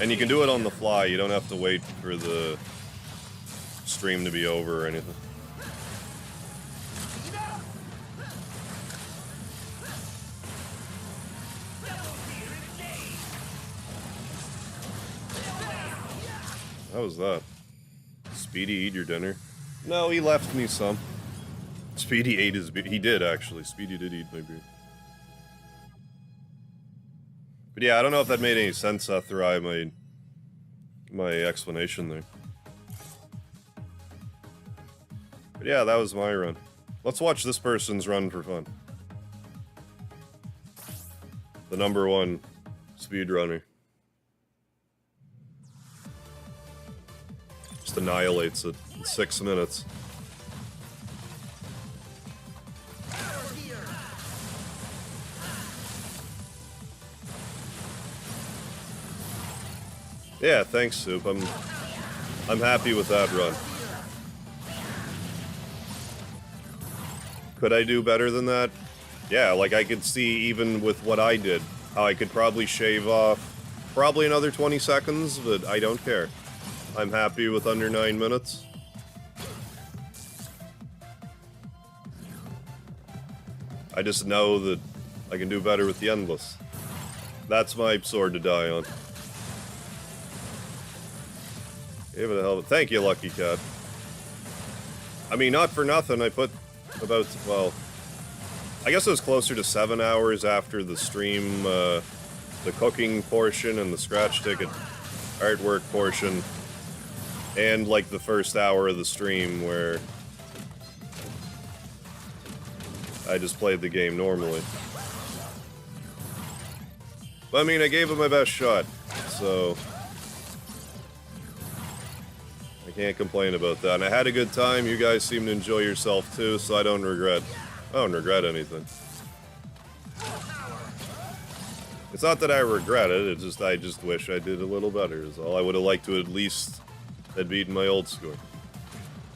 [SPEAKER 1] And you can do it on the fly, you don't have to wait for the stream to be over or anything. How was that? Speedy, eat your dinner. No, he left me some. Speedy ate his beer. He did, actually. Speedy did eat my beer. But yeah, I don't know if that made any sense after I made my explanation there. But yeah, that was my run. Let's watch this person's run for fun. The #1 speedrunner. just annihilates it in 6 minutes. Yeah, thanks, Soup. I'm happy with that run. Could I do better than that? Yeah, like I could see even with what I did, how I could probably shave off probably another 20 seconds, but I don't care. I'm happy with under 9 minutes. I just know that I can do better with the Endless. That's my sword to die on. Give it a hell of a... Thank you, Lucky Cat. I mean, not for nothing, I put about, well... I guess it was closer to 7 hours after the stream, the cooking portion and the scratch ticket artwork portion. And, like, the first hour of the stream where... I just played the game normally. But, I mean, I gave it my best shot, so... I can't complain about that. And I had a good time. You guys seem to enjoy yourself too, so I don't regret anything. It's not that I regret it, it's just I just wish I did a little better is all. I would have liked to at least have beaten my old score.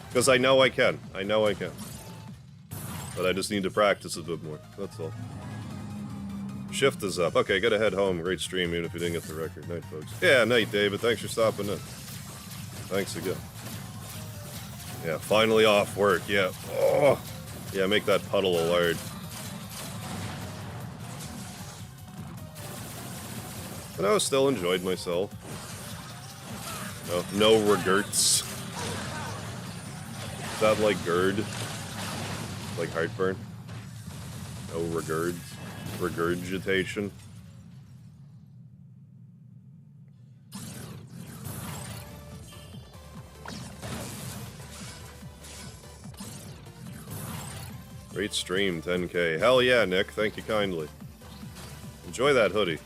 [SPEAKER 1] Because I know I can. I know I can. But I just need to practice a bit more. That's all. Shift is up. Okay, gotta head home. Great stream, even if you didn't get the record. Night, folks. Yeah, night, David. Thanks for stopping in. Thanks again. Yeah, finally off work. Yeah. Oh. Yeah, make that puddle a lard. But I still enjoyed myself. No regrets. Is that like GERD? Like heartburn? No regrets. Regurgitation. Great stream, 10K. Hell yeah, Nick. Thank you kindly. Enjoy that hoodie.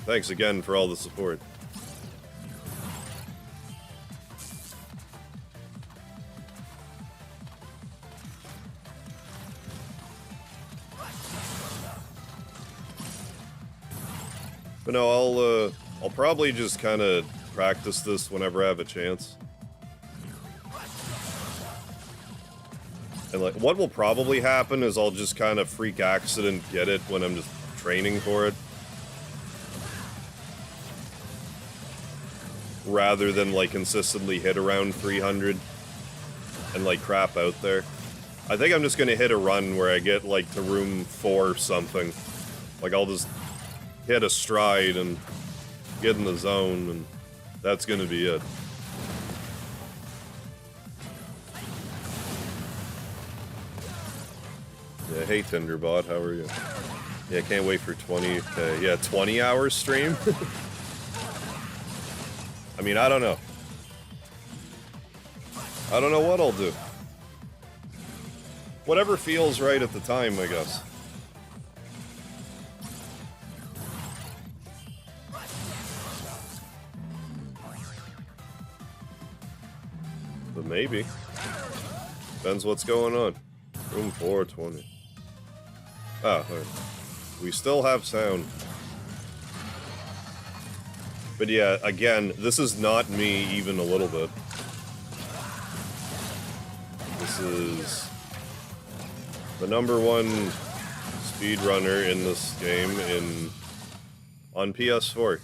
[SPEAKER 1] Thanks again for all the support. But no, I'll probably just kind of practice this whenever I have a chance. And like, what will probably happen is I'll just kind of freak accident get it when I'm just training for it. Rather than like consistently hit around 300 and like crap out there. I think I'm just gonna hit a run where I get like to room 4 or something. Like I'll just hit a stride and get in the zone, and that's gonna be it. Yeah, hey Tinderbot, how are you? Yeah, can't wait for 20K. Yeah, 20 hours stream? I mean, I don't know. I don't know what I'll do. Whatever feels right at the time, I guess. But maybe. Depends what's going on. Room 420. Ah, right. We still have sound. But yeah, again, this is not me even a little bit. This is the #1 speedrunner in this game on PS4.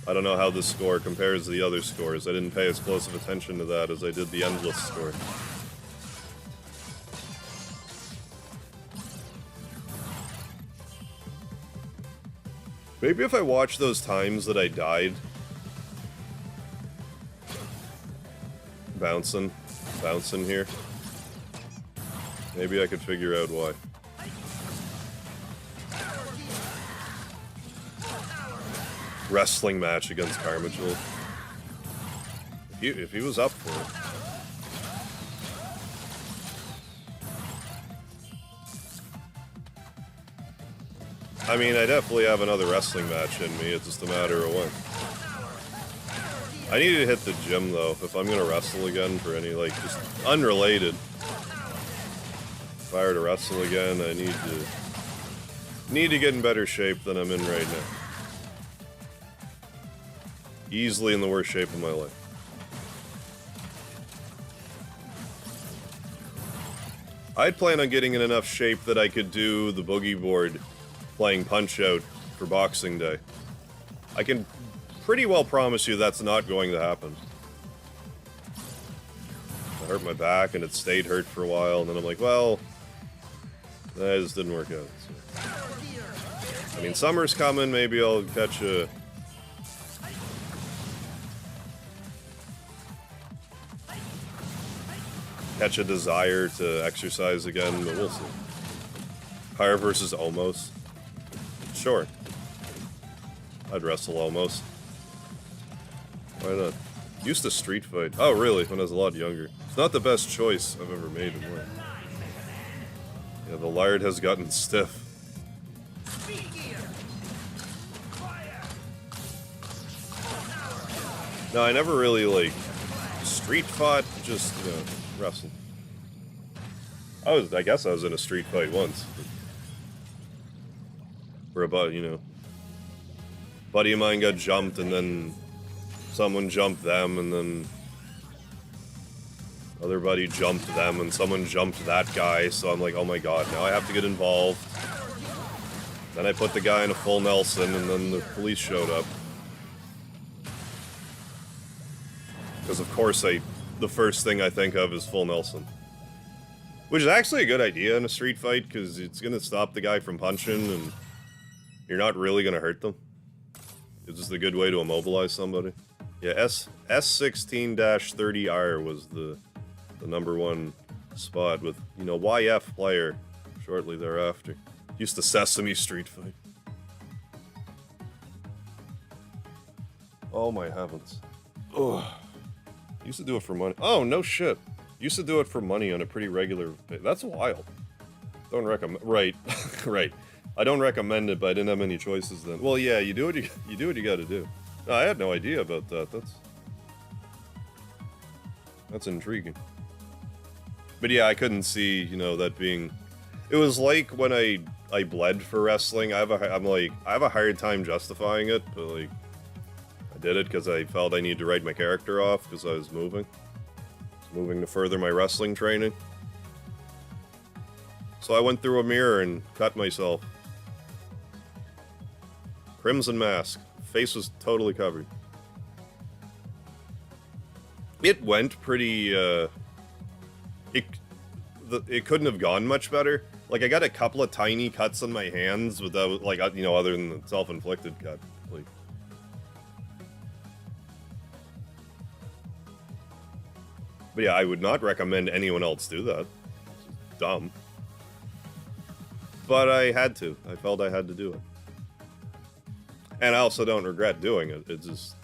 [SPEAKER 1] I don't know how this score compares to the other scores. I didn't pay as close of attention to that as I did the Endless score. Maybe if I watch those times that I died. Bouncing here. Maybe I could figure out why. Wrestling match against Carmagel. If he was up for it. I mean, I definitely have another wrestling match in me, it's just a matter of when. I need to hit the gym though if I'm gonna wrestle again for any like just unrelated. If I were to wrestle again, I need to get in better shape than I'm in right now. Easily in the worst shape of my life. I'd plan on getting in enough shape that I could do the boogie board playing Punch-Out for Boxing Day. I can pretty well promise you that's not going to happen. I hurt my back and it stayed hurt for a while, and then I'm like, well, that just didn't work out. So. I mean, summer's coming, maybe I'll catch a... catch a desire to exercise again, but we'll see. Pyre versus Omos. Sure. I'd wrestle Omos. Why not? Used to street fight. Oh, really? When I was a lot younger. It's not the best choice I've ever made in life. Yeah, the lard has gotten stiff. No, I never really, like, street fought, just, you know, wrestled. I guess I was in a street fight once. Where about, you know, buddy of mine got jumped and then someone jumped them and then other buddy jumped them and someone jumped that guy, so I'm like, oh my god, now I have to get involved. Then I put the guy in a full Nelson and then the police showed up. Because of course the first thing I think of is full Nelson. Which is actually a good idea in a street fight, because it's going to stop the guy from punching, and you're not really going to hurt them. It's just a good way to immobilize somebody. Yeah, S16-30R was the #1 spot with, you know, YF player shortly thereafter. Used to Sesame Street fight. Oh my heavens. Ugh. Used to do it for money. Oh, no shit. Used to do it for money on a pretty regular basis. That's wild. Don't recommend. Right, right. I don't recommend it, but I didn't have any choices then. Well, yeah, you do what you got to do. No, I had no idea about that. That's intriguing. But yeah, I couldn't see, you know, that being. It was like when I bled for wrestling. I have a hard time justifying it, but like. I did it because I felt I needed to write my character off because I was moving. To further my wrestling training. So I went through a mirror and cut myself. Crimson mask. Face was totally covered. It went pretty, it couldn't have gone much better. Like, I got a couple of tiny cuts on my hands, but that was, like, you know, other than the self-inflicted cut. Like, but yeah, I would not recommend anyone else do that. It's dumb. But I had to. I felt I had to do it. And I also don't regret doing it. It's just,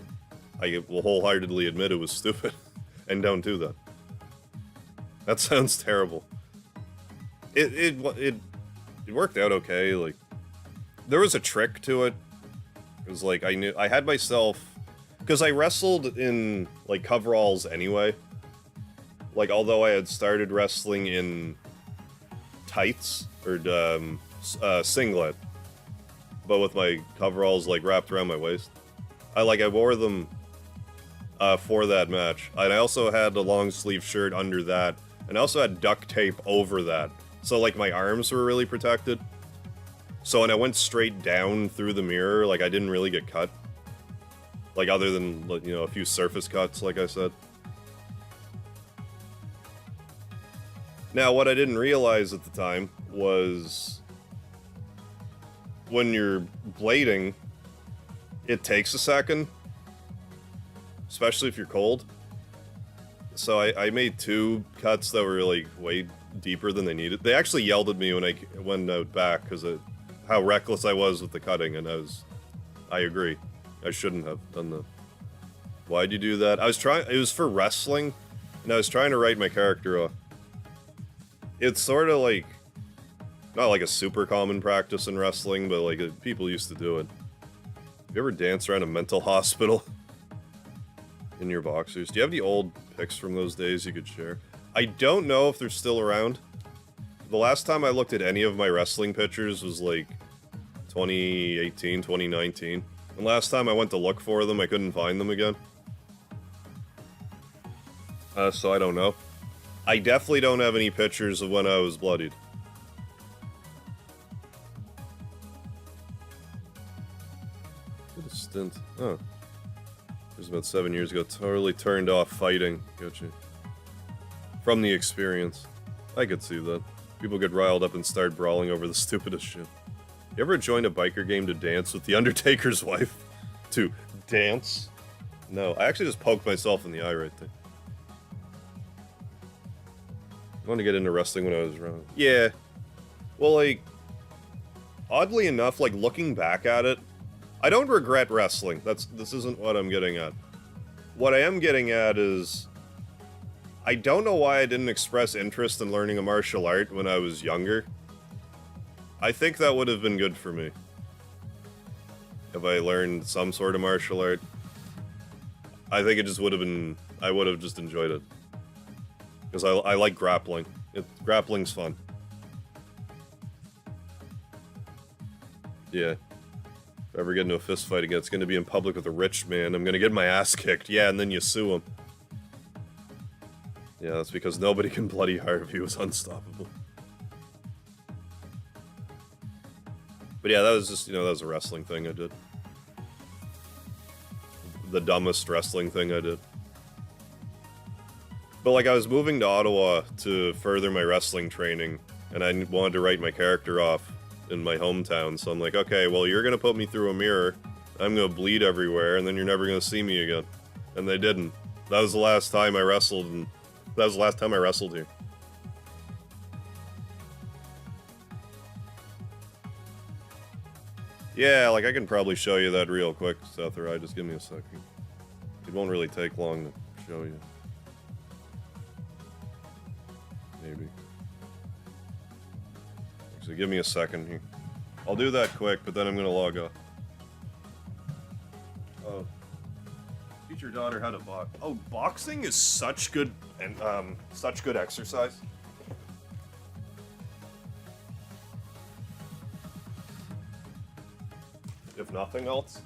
[SPEAKER 1] I will wholeheartedly admit it was stupid. And don't do that. That sounds terrible. It worked out okay. Like, there was a trick to it. It was like, I had myself, because I wrestled in, like, coveralls anyway. Like, although I had started wrestling in tights, or singlet, but with my coveralls, like, wrapped around my waist. I wore them for that match. And I also had a long sleeve shirt under that, and I also had duct tape over that. So, like, my arms were really protected. So when I went straight down through the mirror, like, I didn't really get cut. Like, other than, you know, a few surface cuts, like I said. Now, what I didn't realize at the time was when you're blading, it takes a second, especially if you're cold. So I made 2 cuts that were like way deeper than they needed. They actually yelled at me when I went out back because of how reckless I was with the cutting, and I agree. I shouldn't have done that. Why'd you do that? It was for wrestling, and I was trying to write my character off. It's sort of like, not like a super common practice in wrestling, but like people used to do it. Have you ever danced around a mental hospital? in your boxers. Do you have any old pics from those days you could share? I don't know if they're still around. The last time I looked at any of my wrestling pictures was like 2018, 2019. And last time I went to look for them, I couldn't find them again. So I don't know. I definitely don't have any pictures of when I was bloodied. Did a stint. Oh. It was about 7 years ago. Totally turned off fighting. Gotcha. From the experience. I could see that. People get riled up and start brawling over the stupidest shit. You ever joined a biker game to dance with the Undertaker's wife? To dance? No, I actually just poked myself in the eye right there. I wanted to get into wrestling when I was wrong. Yeah. Well, like, oddly enough, like, looking back at it, I don't regret wrestling. This isn't what I'm getting at. What I am getting at is, I don't know why I didn't express interest in learning a martial art when I was younger. I think that would have been good for me. If I learned some sort of martial art. I think it just would have been, I would have just enjoyed it. Because I like grappling. Grappling's fun. Yeah. If I ever get into a fist fight again, it's gonna be in public with a rich man. I'm gonna get my ass kicked. Yeah, and then you sue him. Yeah, that's because nobody can bloody Harvey was unstoppable. But yeah, that was just, you know, that was a wrestling thing I did. The dumbest wrestling thing I did. But like, I was moving to Ottawa to further my wrestling training, and I wanted to write my character off in my hometown, so I'm like, okay, well, you're gonna put me through a mirror, I'm gonna bleed everywhere, and then you're never gonna see me again. And they didn't. That was the last time I wrestled, and that was the last time I wrestled here. Yeah, like, I can probably show you that real quick, Seth, or just give me a second. It won't really take long to show you. Maybe. Actually, give me a second here. I'll do that quick, but then I'm gonna log off. Oh. Teach your daughter how to box. Oh, boxing is such good and such good exercise. If nothing else.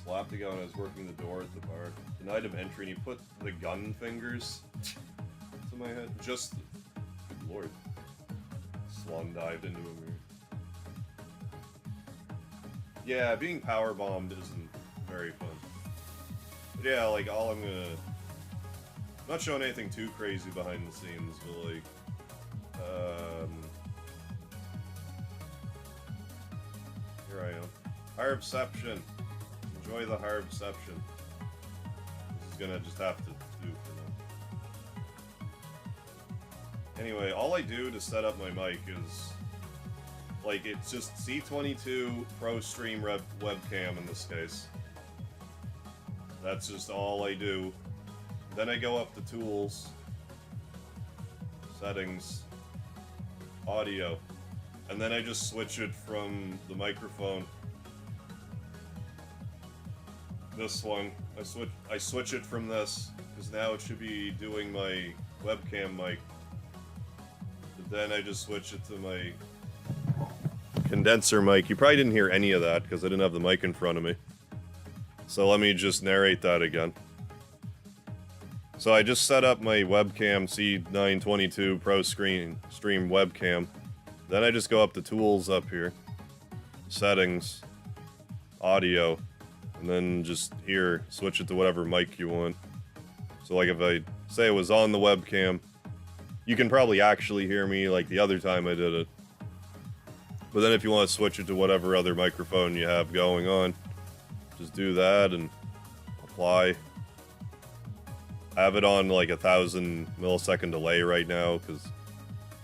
[SPEAKER 1] Slapped the guy when I was working the door at the bar. Denied him entry, and he put the gun fingers to my head. Just, good lord. Slung dived into a mirror. Yeah, being power bombed isn't very fun. But yeah, like, all I'm gonna... I'm not showing anything too crazy behind the scenes, but like... Here I am. Harbception. Enjoy the harbception. This is gonna just have to do for now. Anyway, all I do to set up my mic is... Like, it's just C22 Pro Stream webcam in this case. That's just all I do. Then I go up to Tools, Settings, Audio, and then I just switch it from the microphone. This one, I switch it from this, because now it should be doing my webcam mic. But then I just switch it to my condenser mic. You probably didn't hear any of that, because I didn't have the mic in front of me. So let me just narrate that again. So I just set up my webcam C922 Pro Stream webcam. Then I just go up to Tools up here, Settings, Audio, and then just here, switch it to whatever mic you want. So like if I say it was on the webcam, you can probably actually hear me like the other time I did it. But then if you want to switch it to whatever other microphone you have going on, just do that and apply. I have it on like 1,000 millisecond delay right now because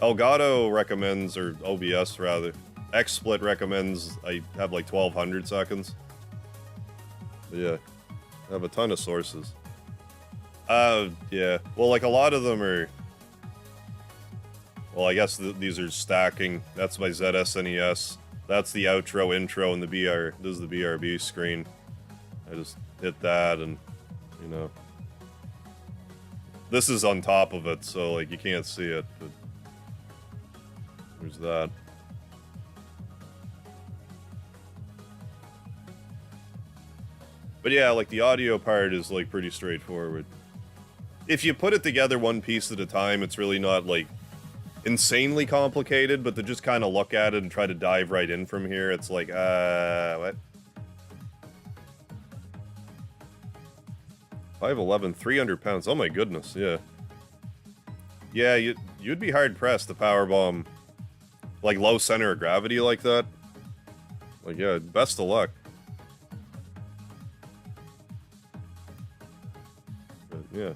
[SPEAKER 1] Elgato recommends, or OBS rather, XSplit recommends I have like 1,200 seconds. But yeah, I have a ton of sources. Yeah. Well, like a lot of them are... Well, I guess these are stacking. That's my ZSNES. That's the outro, intro, and the BR. This is the BRB screen. I just hit that, and you know, this is on top of it, so like you can't see it. But there's that. But yeah, like the audio part is like pretty straightforward. If you put it together one piece at a time, it's really not like insanely complicated, but to just kind of look at it and try to dive right in from here, it's like, what? 5'11", 300 pounds. Oh my goodness, yeah. Yeah, you'd be hard-pressed to powerbomb, like, low center of gravity like that. Like, yeah, best of luck. But, yeah.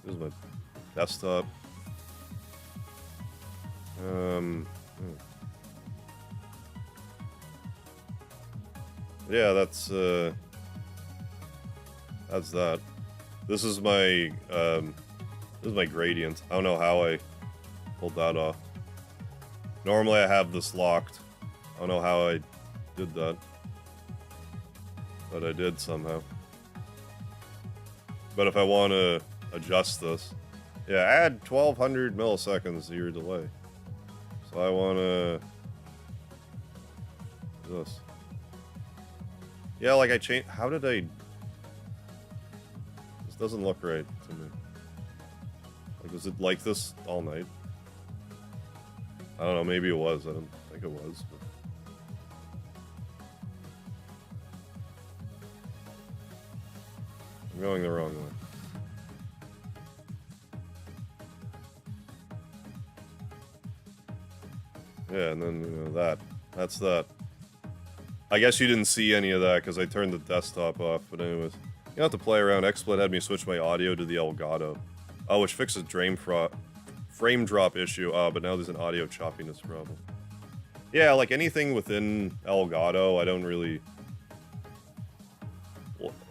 [SPEAKER 1] Here's my desktop. Yeah, that's that. This is my gradient. I don't know how I pulled that off. Normally I have this locked. I don't know how I did that. But I did somehow. But if I want to adjust this, yeah, add 1200 milliseconds to your delay. So I want to do this. Yeah, like I changed. How did I? This doesn't look right to me. Like, was it like this all night? I don't know. Maybe it was. I don't think it was. But... I'm going the wrong way. Yeah, and then, you know, that's that. I guess you didn't see any of that because I turned the desktop off, but anyways. You have to play around. XSplit had me switch my audio to the Elgato. Oh, which fixes frame drop issue. But now there's an audio choppiness problem. Yeah, like anything within Elgato, I don't really...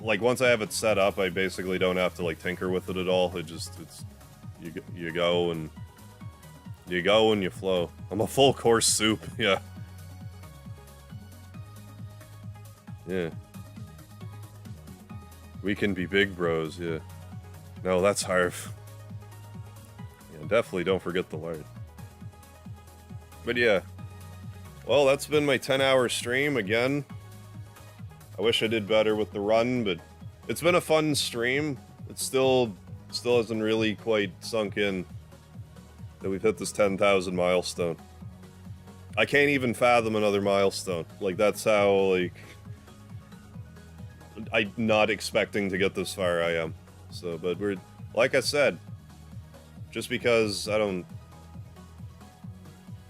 [SPEAKER 1] Like, once I have it set up, I basically don't have to, like, tinker with it at all. It's... You go and... You go and you flow. I'm a full course soup, yeah. Yeah. We can be big bros, yeah. No, that's Harv. Yeah, definitely don't forget the light. But yeah. Well, that's been my 10-hour stream again. I wish I did better with the run, but it's been a fun stream. It still hasn't really quite sunk in that we've hit this 10,000 milestone. I can't even fathom another milestone. Like, that's how, like... I'm not expecting to get this far, I am. So, but we're... Like I said, just because I don't...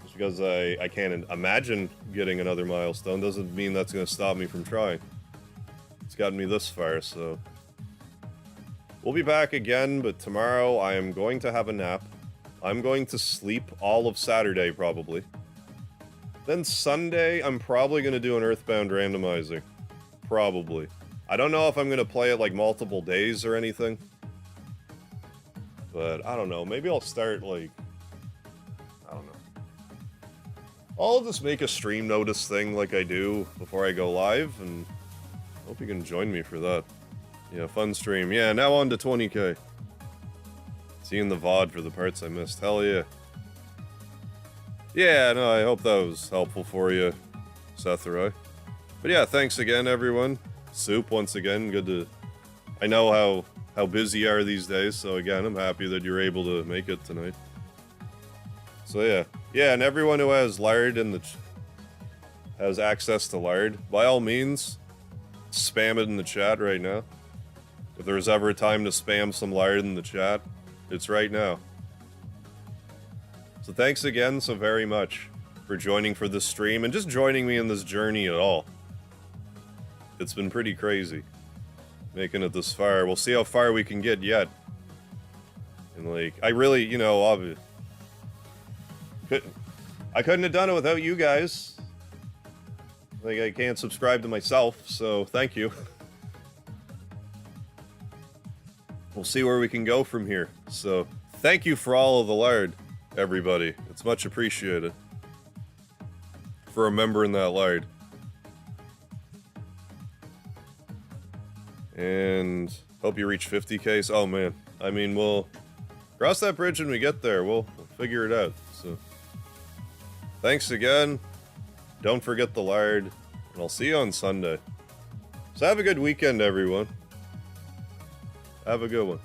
[SPEAKER 1] Just because I can't imagine getting another milestone doesn't mean that's going to stop me from trying. It's gotten me this far, so... We'll be back again, but tomorrow I am going to have a nap. I'm going to sleep all of Saturday, probably. Then Sunday, I'm probably going to do an Earthbound randomizer. Probably. I don't know if I'm going to play it, like, multiple days or anything. But, I don't know. Maybe I'll start, like... I don't know. I'll just make a stream notice thing like I do before I go live, and hope you can join me for that. Yeah, fun stream. Yeah, now on to 20k. Seeing the VOD for the parts I missed. Hell yeah. Yeah, no, I hope that was helpful for you, Sethurai. But yeah, thanks again, everyone. Soup, once again, good to... I know how busy you are these days, so again, I'm happy that you're able to make it tonight. So yeah. Yeah, and everyone who has lard in the... has access to lard, by all means, spam it in the chat right now. If there's ever a time to spam some lard in the chat, it's right now. So thanks again so very much for joining for this stream and just joining me in this journey at all. It's been pretty crazy making it this far. We'll see how far we can get yet. And like, I really, you know, I couldn't have done it without you guys. Like, I can't subscribe to myself, so thank you. We'll see where we can go from here. So, thank you for all of the lard. everybody. It's much appreciated for remembering that lard. And hope you reach 50K. Oh man, I mean, we'll cross that bridge when we get there. We'll figure it out. So, thanks again. Don't forget the lard, and I'll see you on Sunday. So have a good weekend, everyone. Have a good one.